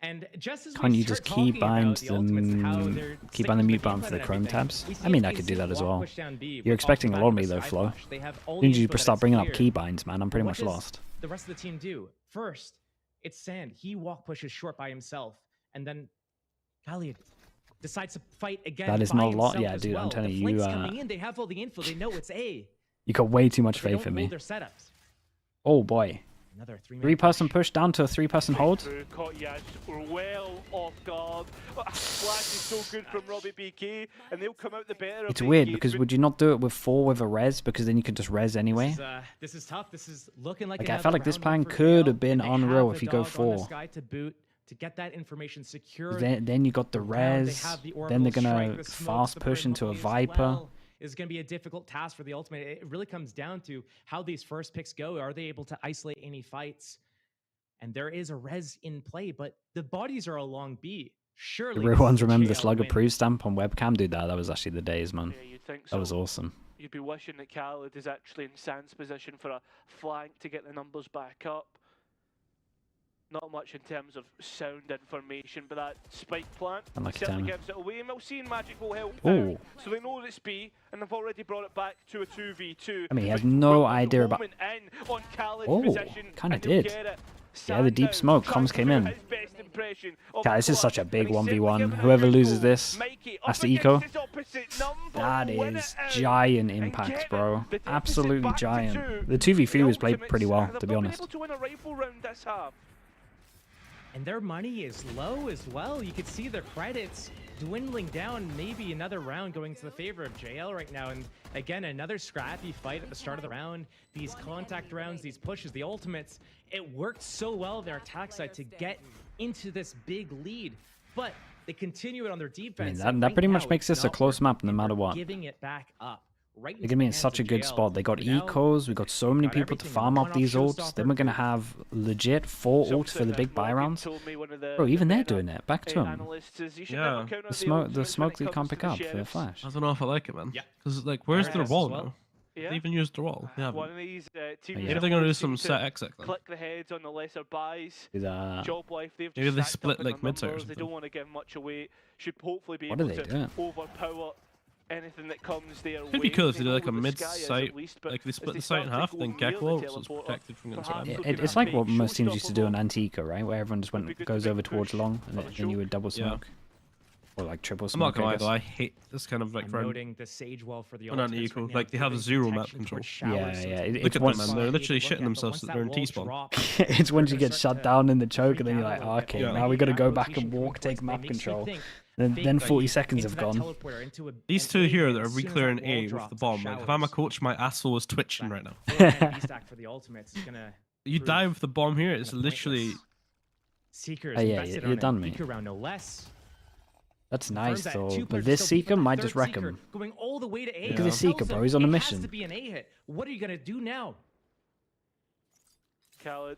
And just as can't we you start just key talking bind about the ultimates and how them? they're Keep on the sticking to mute game button for plan the and Chrome everything, tabs. we see I mean, a I could do basic that as walk well. push down B You're with expecting a lot of me off the though, back Flo. of the side push. They have all As soon as the you info start that's bringing up clear. key binds, man, I'm pretty What much does lost. the rest of the team do? First, it's Sand. He walk pushes short by himself, and then Khalid decides to fight again. That is by not a lot. himself Yeah, as dude, I'm well. telling The you, flank's coming in. They have all the info. They know it's A. You got way too much They faith don't in hold me. their setups. Oh boy, Another 3-man 3-person push down to a 3-person hold. Caught Yash well off guard. Flash is so good from Robbie BK, and they'll come out the better. It's weird because would you not do it with 4 with a res, because then you could just res anyway? This is tough. This is looking like I felt like this plan could have been unreal if you go 4. To get that information secure. Then you got the res. Then they're gonna fast push into a Viper. Is going to be a difficult task for the ultimate. It really comes down to how these first picks go. Are they able to isolate any fights? And there is a res in play, but the bodies are along B. Surely. Everyone's remember the slug approved stamp on webcam, dude. That was actually the days, man. Yeah, you'd think that was awesome. You'd be wishing that Khaled is actually in Sand's position for a flank to get the numbers back up. Not much in terms of sound information, but that spike plant certainly gives it away. And we'll see in Magic will help out. So they know it's B, and they've already brought it back to a 2v2. I mean, he had no idea about... Oh, kind of did. Yeah, the deep smoke. Comms came in. God, this is such a big 1v1. Whoever loses this, that's the eco. That is giant impact, bro. Absolutely giant. The 2v3 was played pretty well, to be honest. And their money is low as well. You could see their credits dwindling down. Maybe another round going to the favor of JL right now. And again, another scrappy fight at the start of the round. These contact rounds, these pushes, the ultimates. It worked so well, their attack side, to get into this big lead. But they continue it on their defense. I mean, that pretty much makes this a close map no matter what. Giving it back up. They're going to be in such a good spot. They got ecos, we got so many people to farm up these ults. Then we're going to have legit 4 ults for the big buy rounds. Bro, even they're doing it. Back to them. Yeah. The smoke that you can't pick up for the flash. I don't know if I like it, man. Because, like, where's their wall now? They even used their wall. Yeah. One of these teams maybe they're going to do some set exit. Click the heads on the lesser buys. Job life, they've maybe they split like mid or something. They don't want to give much away. Should hopefully be able to overpower anything that comes their way. It'd be cool if they did like a mid-site, like they split the site in half, then Gekko, so it's protected from getting spammed. It's like what most teams used to do on Antico, right? Where everyone just goes over towards long, and then you would double smoke. Or like triple smoke. I'm not gonna lie though, I hate this kind of like noting the sage wall for the Antico. Like they have 0 map control. Yeah. Look at them, man. They're literally shitting themselves that they're in T-spawn. It's once you get shut down in the choke, and then you're like, oh, okay, now we got to go back and walk, take map control. Then 40 seconds have gone. These two here that are re-clearing A with the bomb. Like, if I'm a coach, my asshole is twitching right now. You die with the bomb here, it's literally... Oh yeah, you're done, mate. That's nice though, but this Seeker might just wreck him. Going all the way to A. Look at this Seeker, bro. He's on a mission. It has to be an A hit. What are you gonna do now? Khaled,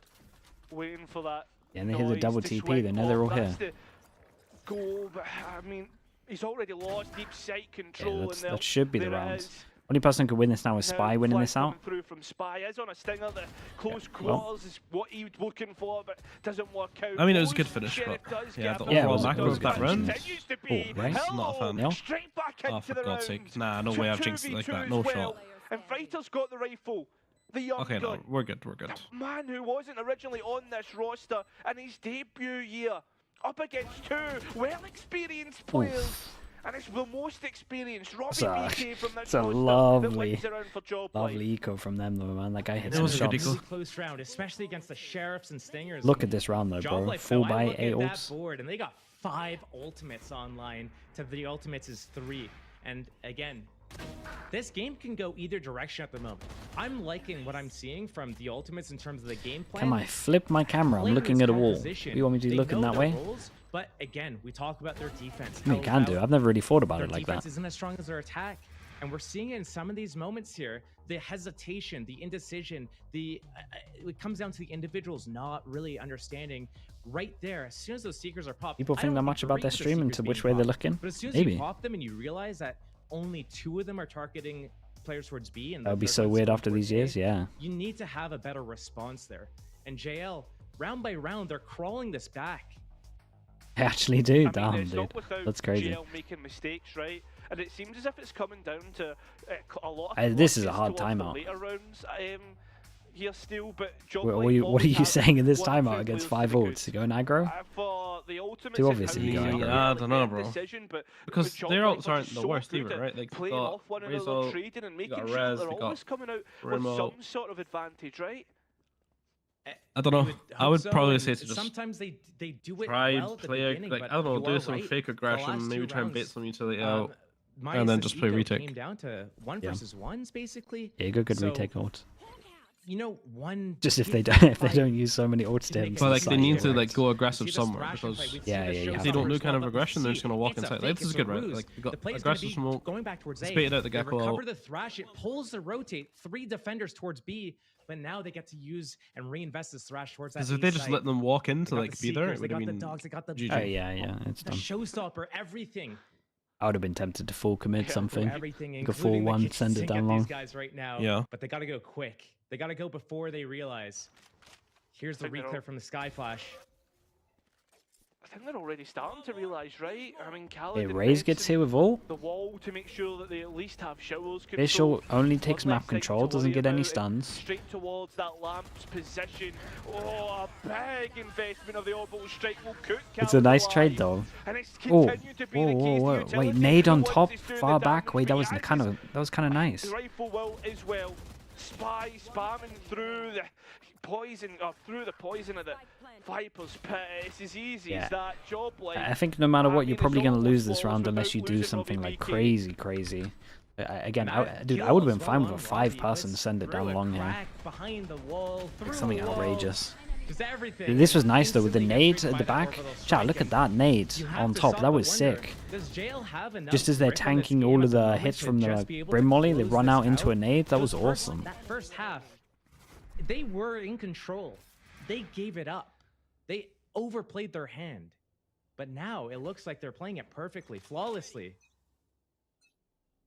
waiting for that. Yeah, and they hit the double TP. They know they're all here. Goal, but I mean, he's already lost deep sight control. Yeah, that should be the round. Only person who could win this now is Spy winning this out. Through from Spy is on a stinger. The close quarters is what he was looking for, but doesn't work out. I mean, it was a good finish, but yeah, the overall macro of that round. Right? Not a fan. No? Straight back Oh, into for the God's round. sake. Nah, no way I've jinxed it like that. No shot. And Fighter's got the rifle. The young okay, no, gun. we're good. The man who wasn't originally on this roster in his debut year, up against 2 well-experienced players. And it's the most experienced Robbie BK from this it's a lovely eco from them though, man. That guy hits some shots. Close round, especially against the Sheriffs and Stingers. Look at this round though, bro. Full by 8 ults. And they got 5 ultimates online to the ultimates is 3. And again, this game can go either direction at the moment. I'm liking what I'm seeing from the ultimates in terms of the game plan. Can I flip my camera? I'm looking at a wall. You want me to be looking that way? But again, we talk about their defense. I mean, you can do. I've never really thought about it like that. Their defense isn't as strong as their attack. And we're seeing it in some of these moments here. The hesitation, the indecision, it comes down to the individuals not really understanding right there. As soon as those Seekers are popped, people think that much about their stream and to which way they're looking. But as soon as you pop them and you realize that only 2 of them are targeting players towards B, and that would be so weird after these years, yeah. You need to have a better response there. And JL, round by round, they're crawling this back. I actually do, damn, dude. That's crazy. JL making mistakes, right? And it seems as if it's coming down to a lot of this is a hard timeout. Later rounds, here still, but what are you saying in this timeout against 5 ults? To go in aggro? Too obviously you go aggro. Yeah, I don't know, bro. Because their ults aren't the worst either, right? Like, playing off one another, trading and making sure they're always coming out with some sort of advantage, right? I don't know. I would so, probably and say to just sometimes they do it try well at the play beginning, like but I don't know, you do are some right. fake The aggression, last maybe two try and bait rounds, some utility out, Midas and then just play Eco retake. came down to 1 Yeah. versus 1s basically. Yeah, you got good So, retake ult. You know, one Just if they hit don't if they fight don't use so many ult to make stamps. it But it's like they easy need it to works. like go aggressive See this somewhere thrashing because fight, we'd see Yeah, the yeah, you showstoppers have if they don't do well, kind of but aggression, they're see, just gonna walk it's a inside. fake, This is it's good, a right? ruse. Like we got The play's gonna aggressive be smoke. going back towards Let's A. bait it out the They gecko recover out. the thrash, it pulls the rotate, 3 defenders towards B, but now they get to use and reinvest this thrash towards that Because if A they just site. let them walk in They to got like the be there, Seekers, it would they have got the been dogs, they got the GG. Oh yeah, it's the done. showstopper, everything. I would have been tempted to full commit something. Everything, Like a including the 4-1, kitchen send it sink down at long. these guys right now. Yeah. But they got to go quick. They got to go before they realize. Here's the reclear from the Sky Flash. I think they're already starting to realise, right? I mean, Hey, Khaled Raze gets here with ult. the wall to make sure that they at least have showers control. Visual only takes One less map thing control, to doesn't worry get any about, stuns. Straight towards that lamp's position. Oh, a big investment of the orbital strike will cook It's a nice trade though. Oh, whoa. Wait, nade on top, far back. Wait, that was kind of nice. The rifle will as well. Spy spamming through the poison, through the poison of the Viper's pit. It's as easy as that. Job like. I think no matter what, you're probably going to lose this round unless you do something like crazy. Again, dude, I would have been fine with a 5-person send it down long here. Behind the wall, Like something outrageous. Everything. This was nice though with the nade at the back. Chat, look at that nade on top. That was sick. Just as they're tanking all of the hits from the Brim Molly, they run out into a nade. That was awesome. That first half, they were in control. They gave it up. They overplayed their hand. But now it looks like they're playing it perfectly, flawlessly.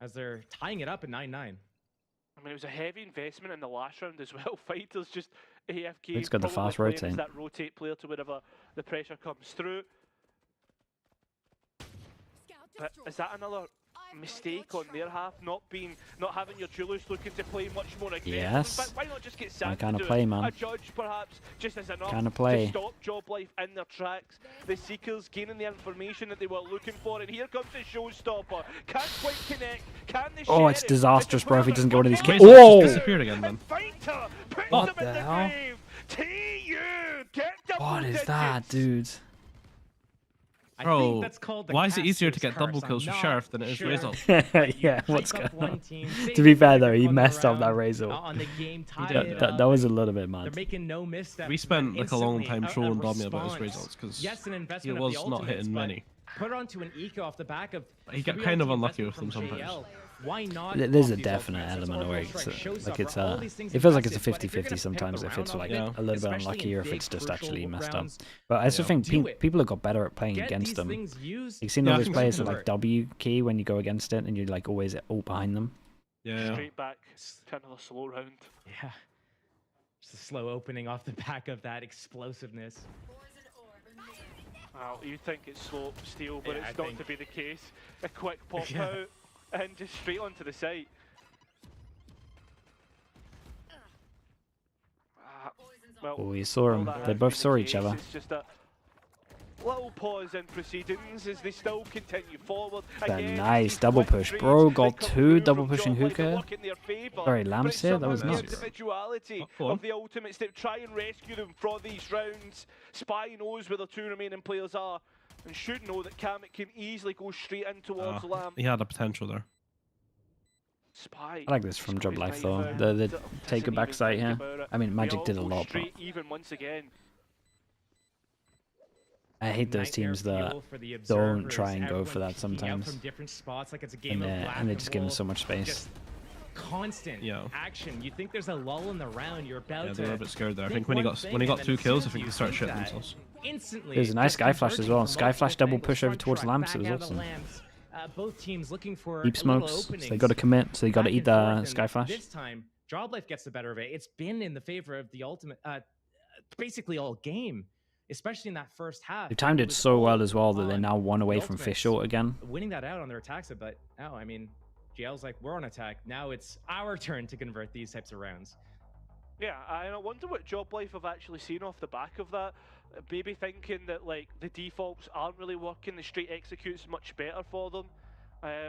As they're tying it up at 9-9. I mean, it was a heavy investment in the last round as well. Fighters just AFK. It's got the probably fast playing as rotate. that rotate player to wherever the pressure comes through. But is that another mistake on their half? Not having your Julius looking to play much more aggressive. Yes. In fact, why not just get Sam I kind to of do play, it? man. A judge perhaps just as enough Kinda play. to stop Job Life in their tracks. The Seekers gaining the information that they were looking for, and here comes the showstopper. Can't quite connect. Can the Oh, it's Sheriff? disastrous, bro, if he doesn't get one of these kills. Whoa! Whoa! Disappeared again, man. Fighter puts What him in the the hell? grave. TU get double What is digits. that, dude? I Bro, think that's called the why is it easier to caster's get double curse. kills I'm with not Sheriff than it is sure. Razor? Yeah, what's Hype going up one on? team, To save be the fair second though, he one messed up that around, Razor. on the game, tie did, it yeah. up. That was a little bit They're mad. making no missteps. We spent and like a long instantly time showing a Dommy about his response. results because Yes, an he investment was of the not ultimates, hitting but many. Put onto an eco off the back of He got 3 kind of ulti unlucky investment with them from sometimes. JL. Why not? There's a off these definite ultimates? It's element where Orbital it's Strike, like Showstopper, it's all these things it feels like it's a invested, but if you're 50-50 gonna sometimes pick if the it's round like off a it, little bit especially unlucky in or if big, it's just crucial actually messed up. rounds, But I also think do it. people have got better at playing Get against these them. things used. You've seen Yeah, all I those think players so. with like W key when you go against it and you like always all behind them. Yeah. Straight back to another slow round. Yeah. Just a slow opening off the back of that explosiveness. Well, you think it's slow steel, but Yeah, it's I not think- to be the case. A quick pop Yeah. out and just straight onto the site. Well, Oh, you saw all them. that They has both been saw the each case. other. It's just a little pause in proceedings as they still continue forward. That Again, nice these double quick push, trades, bro. they Got come 2 through double from pushing Job Life and hookah. work in their favour. Sorry, But Lambs it's here. That was somehow the nuts. individuality Go on. of the ultimates that try and rescue them for these rounds. Spy knows where the 2 remaining players are and should know that Kamek can easily go straight in towards Lamb. He had a potential there. Spy. I like this from He's Job got Life his though. knife out. The Doesn't take a even back sight think here. about it. I mean, They Magic all did a go lot, but straight even once again. I hate those Nightmare teams that fuel for the don't observers, try and go everyone for that peeking out sometimes. From different spots, like it's a game And of they black and they just give them bull. so much space. Just constant Yeah. action. You think there's a lull in the round, you're about Yeah, to they were a bit scared there. I think think when he one got thing when he and got then 2 kills, I as soon think as they you started do shitting that, themselves. Instantly, There's a nice just Sky Flash as converging well. from Sky Flash multiple double angles, push over front towards truck, Lamps. It back was out of awesome. Lamps. Both teams looking for Deep little smokes, so they openings got to commit, so they got to back eat and the forth, and Sky Flash. This time, Job Life gets the better of it. It's been in the favor of the ultimate, basically all game, especially in that first half. They timed it was so all well as well that they're on now 1 away the from ultimates. fish short again. Winning that out on their attacks, but now, I mean, GL's like, we're on attack. Now it's our turn to convert these types of rounds. Yeah, I wonder what Job Life have actually seen off the back of that. Maybe thinking that like the defaults aren't really working, the straight executes much better for them. I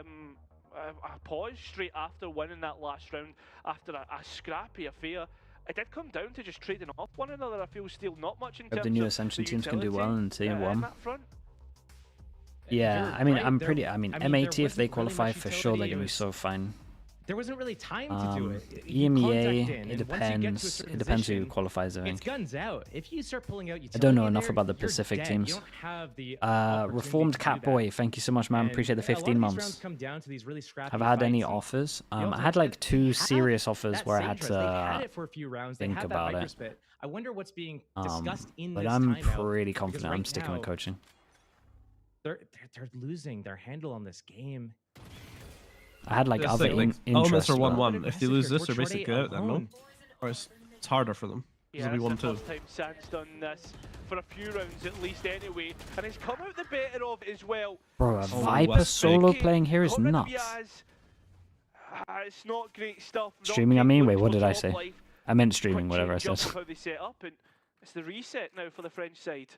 paused straight after winning that last round after a scrappy affair. it did come down to just trading off one another. I feel still not much in Hope terms the new of Ascension the teams can do utility, well in Tier in 1. that front. Yeah, You're I mean, right, I'm there- pretty. I mean, I mean, there MAT if they wasn't really qualify much for sure, they're utility, gonna be it was- so fine. There wasn't really time to do it. EMEA, You contact in, it and once you get to a depends. certain It depends who position, qualifies. I It's think. guns out. If you start pulling out I utility don't know enough there, about the you're Pacific dead. teams. You don't have the opportunity Reformed to do Cat that. Boy, thank you so much, man. And Appreciate the a lot of 15 these months. rounds come down to these really scrappy Have I had any fights, and offers? the I had Ultimates, like they 2 have serious offers that where I sage had res. They had to it for a few rounds. They think had that about Viper it. spit. I wonder what's being discussed in But this I'm timeout, pretty because confident I'm right sticking with now, coaching. They're losing their handle on this game. I had like That's other the thing, interests. Elements are but- 1-1. If they lose this, they're Torch basically Rate out then, no? alone. Or it's harder for them. Yeah, It'll be that's the 1-2. first time Sand's done this for a few rounds at least anyway, and he's come out the better of it as well. Bro, a Oh, Viper that's solo Okay, playing here is got rid of nuts. Yaz. It's not great stuff. Not Streaming, I great mean? looks Wait, what for did I top say? life. I meant streaming, Quick whatever I change said. up of how they set up, and it's the reset now for the French side.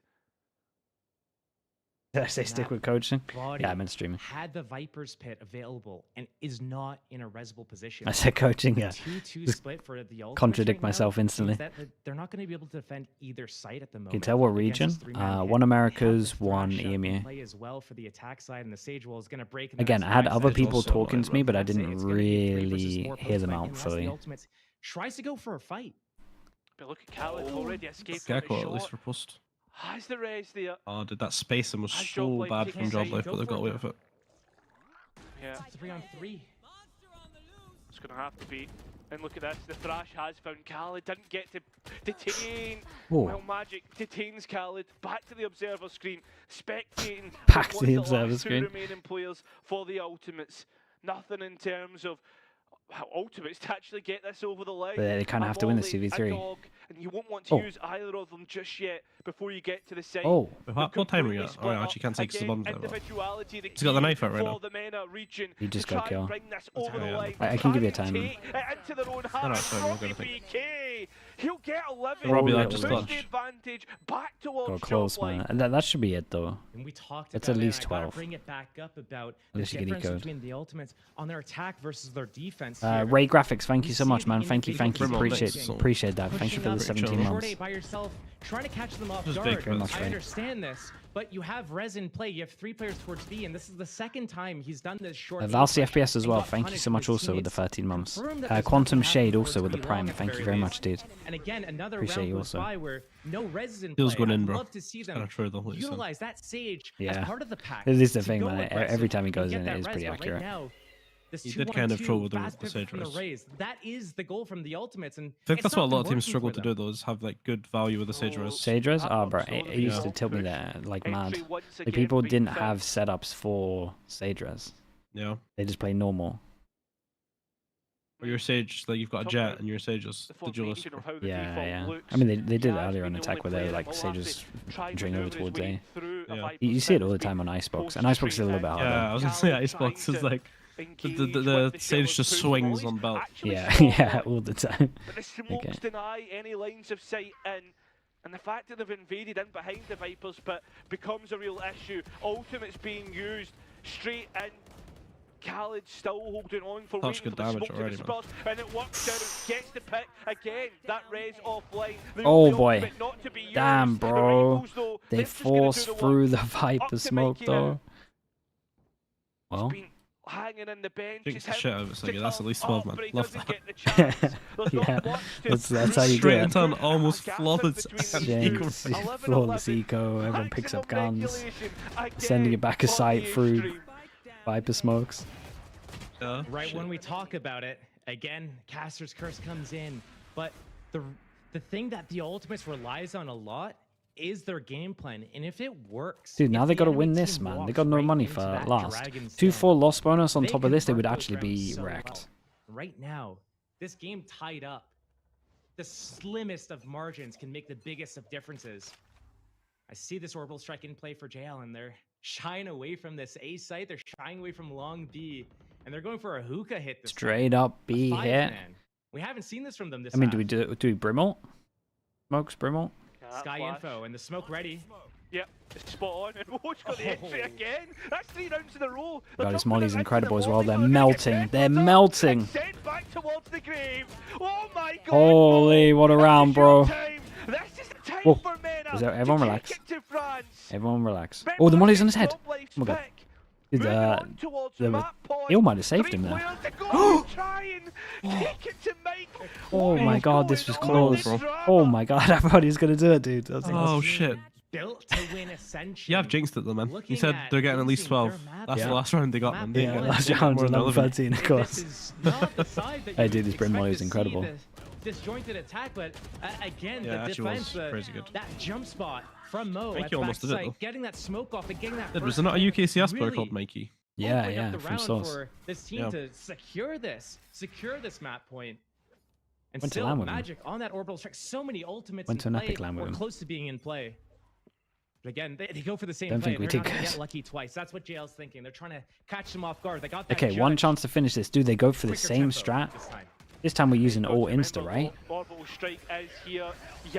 Did I say stick with coaching? Body Yeah, I meant streaming. had the Viper's Pit available and is not in a resable position. I said coaching, yeah. 2-2 Just split for the Ultimates contradict right now myself means instantly. that they're not going to be able to defend either site at the moment. Can you tell what against region? this three-man hit. One They have Americas, the one thrash up in EMEA. play as well for the attack side, and the Sage Wall is going to break. in the Again, next I had 5 other seconds. people also talking like to me, but I That's it. didn't It's gonna be 3 versus really 4 hear them post-fight out unless fully. The Ultimates tries to go for a fight. But look at Khaled already escaped from the Gecko at least shot. for post. Has the res there. Oh, did that spacing was Has so Joblife bad taken from side? Joblife, but they got away with it. Yeah, 3-on-3. it's going to have to be. And look at this, the Thrash has found Khaled, didn't get to detain. Oh. Well, Magic detains Khaled, back to the observer screen, spectating. Back to what's the last observer two screen. remaining players for the Ultimates. Nothing in terms of how Ultimates to actually get this over the line. But they kind of A have to win the volley, a CV3. dog, and you won't want to Oh. use either of them just yet before you get to the site. Oh. What time are we at? Oh, yeah, actually can't take the bombs out. Individuality, the He's got the key knife out right for now. the MENA region He just to got try and killed. bring this over the Yeah. line. I can give you a Try and time. take it into their own No, hands. it's fine, we're Robbie gonna take- BK, he'll get 11. Robbie, that push just the clutch. advantage back towards Got close, Joblife. man. And that should be it, though. And we talked It's about at it, least and I gotta 12. bring it back up about At least the you can difference decode. between the Ultimates on their attack versus their defense. Here. Ray Graphics, thank you We so see much, the man. Thank you. individual Appreciate pushing appreciate that. Thank you for the up 17 chill. months. 4-8 by yourself, trying to catch them off Just guard. big, very much, I Ray. understand this, but you have Rez in play. You have 3 players towards B, and this is the second time he's done this short. Valsy push FPS as and well. got Thank you punished so for much his also with the teammates. 13 months. Confirm that there's Quantum nothing Shade happening also for with the too Prime. long at Thank the you very very much, least. dude. And again, another Appreciate round you goes also. by where no Rez is in Feels play. going in, I'd bro. love to see them Kinda true, though, what you said. utilize that Sage Yeah. as part of the pack. This is the to thing, go man. aggressive Every time he and goes get in, that it is res, pretty but right accurate. now, this He did kind of 2-1-2 trouble with the fast pivot Sage from the res. Rays. That is the goal from the Ultimates, and I think it's that's not what a lot been of teams working struggle for to them. do, though, is have like good value with the Sage res. Sage res? Oh, bro, it Absolutely. used to Yeah. tilt me there like mad. Entry once Like again people being didn't found. have setups for Sage res. Yeah. They just play normal. Or your Sage, like you've got a Sometimes Jet and your Sage is the the duelist. formation of how the Yeah, default yeah. looks. I mean, they did it Jazz earlier being on the attack only where they player were that like will have to Sages try and entering over maneuver his towards way A. through a Yeah. Viper's You see it all the defense time on being Icebox, and post Icebox is a little bit straight harder. Yeah, I was gonna say Khaled Icebox trying is to like engage the with the Sage shot just with swings volleys. on belt. Actually Yeah, saw yeah, one, all the time. but the smokes Okay. deny any lines of sight in. And the fact that they've invaded in behind the Vipers but becomes a real issue. Ultimates being used straight in. Khaled still holding on for That's waiting good for the damage smoke already, to man. disperse, and it works out, gets the pick again, that res offline. The Oh, only boy. ultimate not to be used. Damn, The bro. rivals, though, They they're just gonna do force the work. through the Up Viper to smoke, Mikey now. though. Well, Been hanging in the bench. Jinx It's the him shit out of it, so to yeah, that's at come least 12, up, man. but he Love doesn't that. get the chance. There's not yeah, much to that's how you do Straight it. into an almost Gap flawless between these James, two. 11-11. flawless eco, everyone picks up Maximum guns, regulation again sending it back a on sight the through extreme. Viper smokes. Yeah. Right Shit. when we talk about it, again, Caster's Curse comes in. But the thing that the Ultimates relies on a lot is their game plan. And if it works... Dude, now if they the gotta enemy win team this, man. They walks got no right money into for that last. Dragon's 2-4 Den, loss bonus on they top of this, they would convert those actually rounds be so wrecked. well. Right now, this game tied up. The slimmest of margins can make the biggest of differences. I see this orbital strike in play for JL, and they're shying away from this A site. They're shying away from long B, and they're going for a hookah hit this Straight time. up B A hit. 5-man. We haven't seen this from them this I mean, half. do we Brimalt? Smokes Brimalt? Yeah, Sky flash. info and the smoke ready. Yep, it's spot on. And Mo's got the entry again. That's 3 rounds in a row. God, this Molly's incredible as well. They're melting. They're melting. Sent back towards the grave. Oh my God. Holy, what a round, bro. This is the time Whoa. for MENA Everyone to relax. take it to France. Everyone relax. Oh, the Molly's on his head. Oh my God. Dude, he might have saved him there. Oh my God, this was close, bro. Oh my God, I thought he was gonna do it, dude. Oh shit. Built to win Ascension. Yeah, I've jinxed it though, man. You said they're getting at least 12. That's the last round they got, man. Yeah, last round was number 13, of course. Hey, dude, this Bryn Molly is incredible. Disjointed attack, but again, Yeah, the actually defense, was crazy good. that jump spot from Mo Mikey at the almost did it, backside, though. getting that smoke off and getting that. Was first there not a kill UKCS player really called Mikey? Yeah, opened up yeah, the from round Source. for this team to secure this map point. And Went to still, land with him. Magic on that orbital strike. So many ultimates Went to in an play, epic land with or him. close to being in play. But again, they go for the same Don't play. think we They're did not gonna good. get lucky twice. That's what JL's thinking. They're trying to catch them off guard. They got that Okay, one judge. chance to finish this. Dude, they go for the Quicker same tempo strat. this time. This time we're using all insta, right? Orbital strike is here.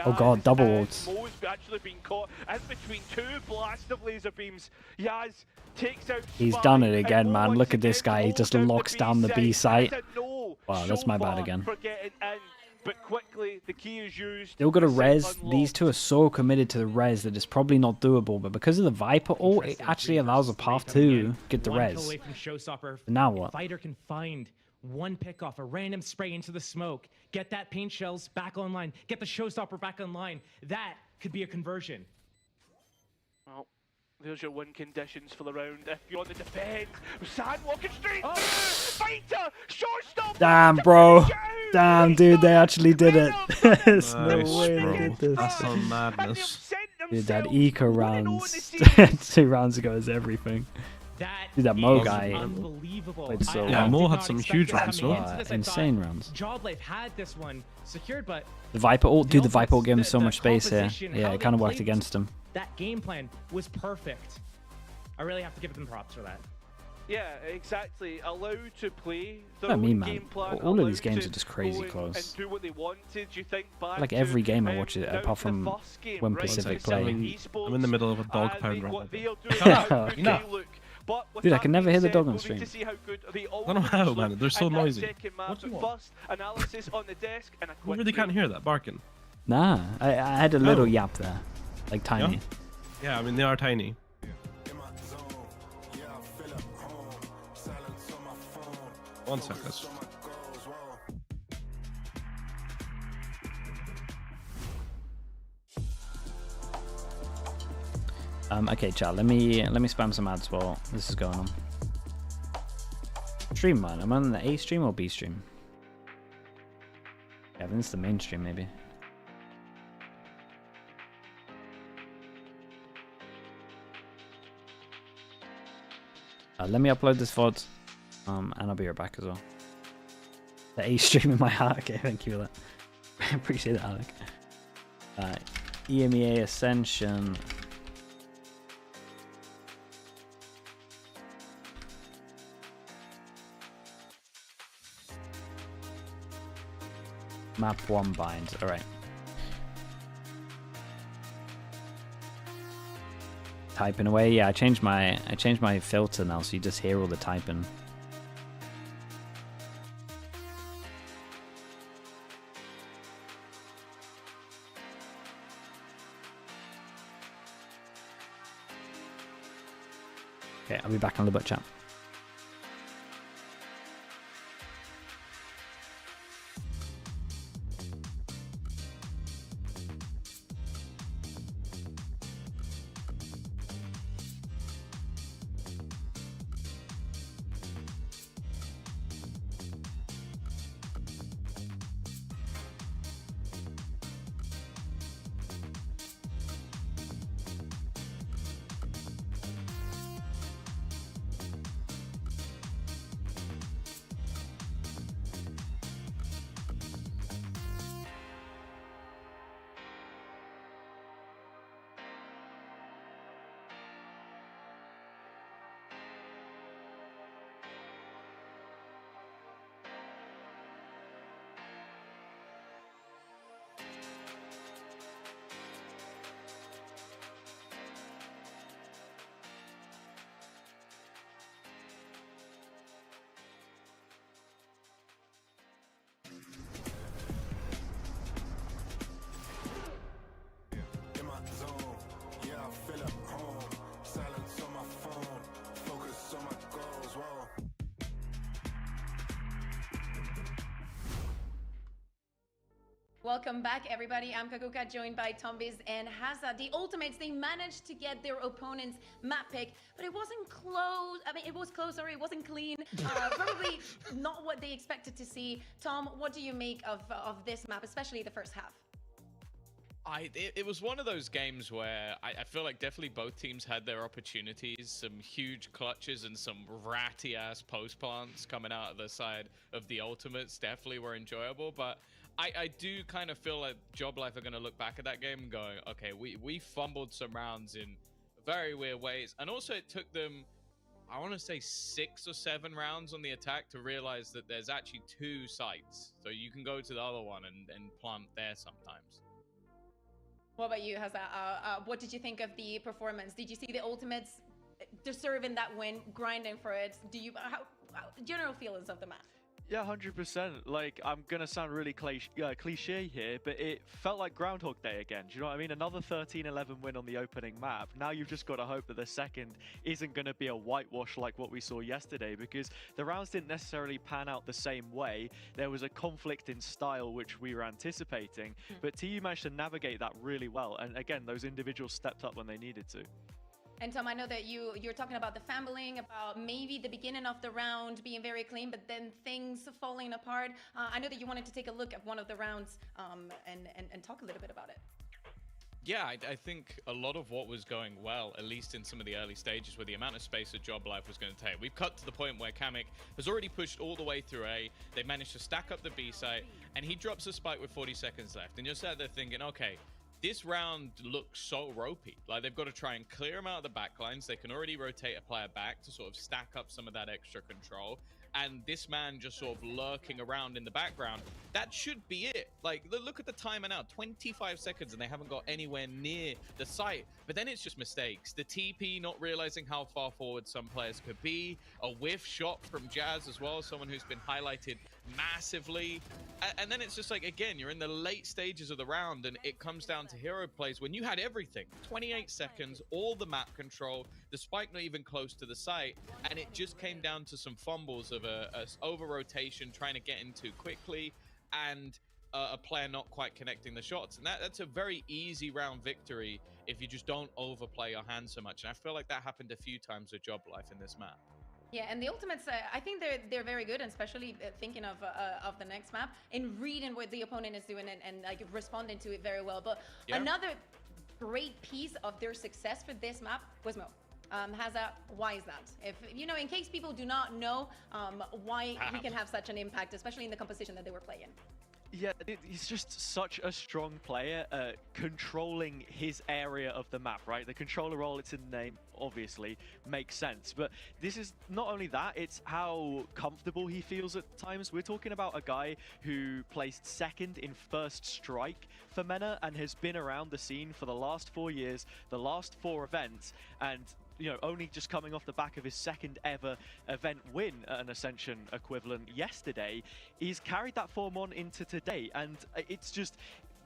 Oh God, double and ults. Mo's actually been caught in between 2 blasts of laser beams. Yaz takes out He's Spy, done it and again, Mo man. once Look at this again guy. He holds just down locks down the B site. That's a no Wow, that's so my bad far again. for getting in, but quickly the key is used. Still got a the set res. These unlocked. two are so committed to the res that it's probably not doable. But because of the Viper ult, it actually allows a path to get the One kill res. away from Showstopper. But now what? Fighter can find one pick off, a random spray into the smoke, get that paint shells back online, get the Showstopper back online. That could be a conversion. Well, there's your win conditions for the round. If you're on the defense, Sand walking straight through. Fighter, shortstop. Damn, bro. Damn, dude, they actually did it. There's no Nice, way bro. they did this. That's some madness. Dude, that eco rounds 2 rounds ago is everything. Dude, that Mo guy Unbelievable. played so Yeah, well. Mo had some huge rounds, though. Insane rounds. Jawblade had this one secured, but The Viper ult, dude, the Viper ult gave him so the much space here. composition, Yeah, how it they kind of worked played against him. that game plan was perfect. I really have to give them props for that. Yeah, exactly. Allowed to play What their I mean, own man. game plan. All of these allowed games to are just crazy go in close. And do what they wanted. You think back Like to, every game I watch it, down apart to from the first game, when right? Pacific Pacific play. I'm in the middle of a dog pound right what now. they'll do is Shut how up. good Enough. they look. But with Dude, I that can never being hear the said, dog on we'll stream. need to see how good the I don't know how, ultimates man. look They're so in that noisy. second map. What do you But want? first, analysis on the desk and a You quick really can't hear that barking. Nah, I had a little yap there. Like tiny. Yeah, I mean, they are tiny. One sec, guys. Okay, chat. Let me spam some ads while this is going on. Stream, man. Am I on the A stream or B stream? Yeah, I think it's the main stream, maybe. Let me upload this VOD, and I'll be right back as well. The A stream in my heart. Okay, thank you for that. I appreciate that, Alec. EMEA Ascension. Map 1 binds. Alright. Typing away. Yeah, I changed my filter now, so you just hear all the typing. Okay, I'll be back on the butt chat. Welcome back, everybody. I'm Kakuka, joined by Tombiz and Hazza. The Ultimates, they managed to get their opponent's map pick, but it wasn't close. I mean, it was close, sorry, it wasn't clean. Probably not what they expected to see. Tom, what do you make of this map, especially the first half? It was one of those games where I feel like definitely both teams had their opportunities. Some huge clutches and some ratty-ass post plants coming out of the side of the Ultimates definitely were enjoyable, but I do kind of feel like Job Life are going to look back at that game and go, okay, we fumbled some rounds in very weird ways. And also it took them, I want to say 6 or 7 rounds on the attack to realize that there's actually 2 sites. So you can go to the other one and plant there sometimes. What about you, Hazza? What did you think of the performance? Did you see the Ultimates deserving that win, grinding for it? How general feelings of the match? Yeah, 100%. Like, I'm going to sound really cliche here, but it felt like Groundhog Day again. Do you know what I mean? Another 13-11 win on the opening map. Now you've just got to hope that the second isn't going to be a whitewash like what we saw yesterday, because the rounds didn't necessarily pan out the same way. There was a conflict in style which we were anticipating, but TU managed to navigate that really well. And again, those individuals stepped up when they needed to. And Tom, I know that you're talking about the fumbling, about maybe the beginning of the round being very clean, but then things falling apart. I know that you wanted to take a look at one of the rounds and talk a little bit about it. Yeah, I think a lot of what was going well, at least in some of the early stages, were the amount of space that Job Life was going to take. We've cut to the point where Kamek has already pushed all the way through A. They managed to stack up the B site, and he drops a spike with 40 seconds left. And you're sat there thinking, okay, this round looks so ropey. Like, they've got to try and clear them out of the backlines. They can already rotate a player back to sort of stack up some of that extra control. And this man just sort of lurking around in the background, that should be it. Like, look at the timer now, 25 seconds, and they haven't got anywhere near the site. But then it's just mistakes. The TP not realizing how far forward some players could be. A whiff shot from Jazz as well, someone who's been highlighted massively. And then it's just like, again, you're in the late stages of the round, and it comes down to hero plays when you had everything. 28 seconds, all the map control, the spike not even close to the site, and it just came down to some fumbles of a over-rotation, trying to get in too quickly, and a player not quite connecting the shots. And that's a very easy round victory if you just don't overplay your hand so much. And I feel like that happened a few times with Job Life in this map. Yeah, and the Ultimates, I think they're very good, and especially thinking of the next map and reading what the opponent is doing and like responding to it very well. But another great piece of their success for this map was MOUZ. Hazza, why is that? If you know, in case people do not know why he can have such an impact, especially in the composition that they were playing. Yeah, he's just such a strong player, controlling his area of the map, right? The controller role, it's in the name, obviously, makes sense. But this is not only that, it's how comfortable he feels at times. We're talking about a guy who placed second in first strike for MENA and has been around the scene for the last 4 years, the last 4 events, and you know, only just coming off the back of his second ever event win at an Ascension equivalent yesterday, he's carried that form on into today. And it's just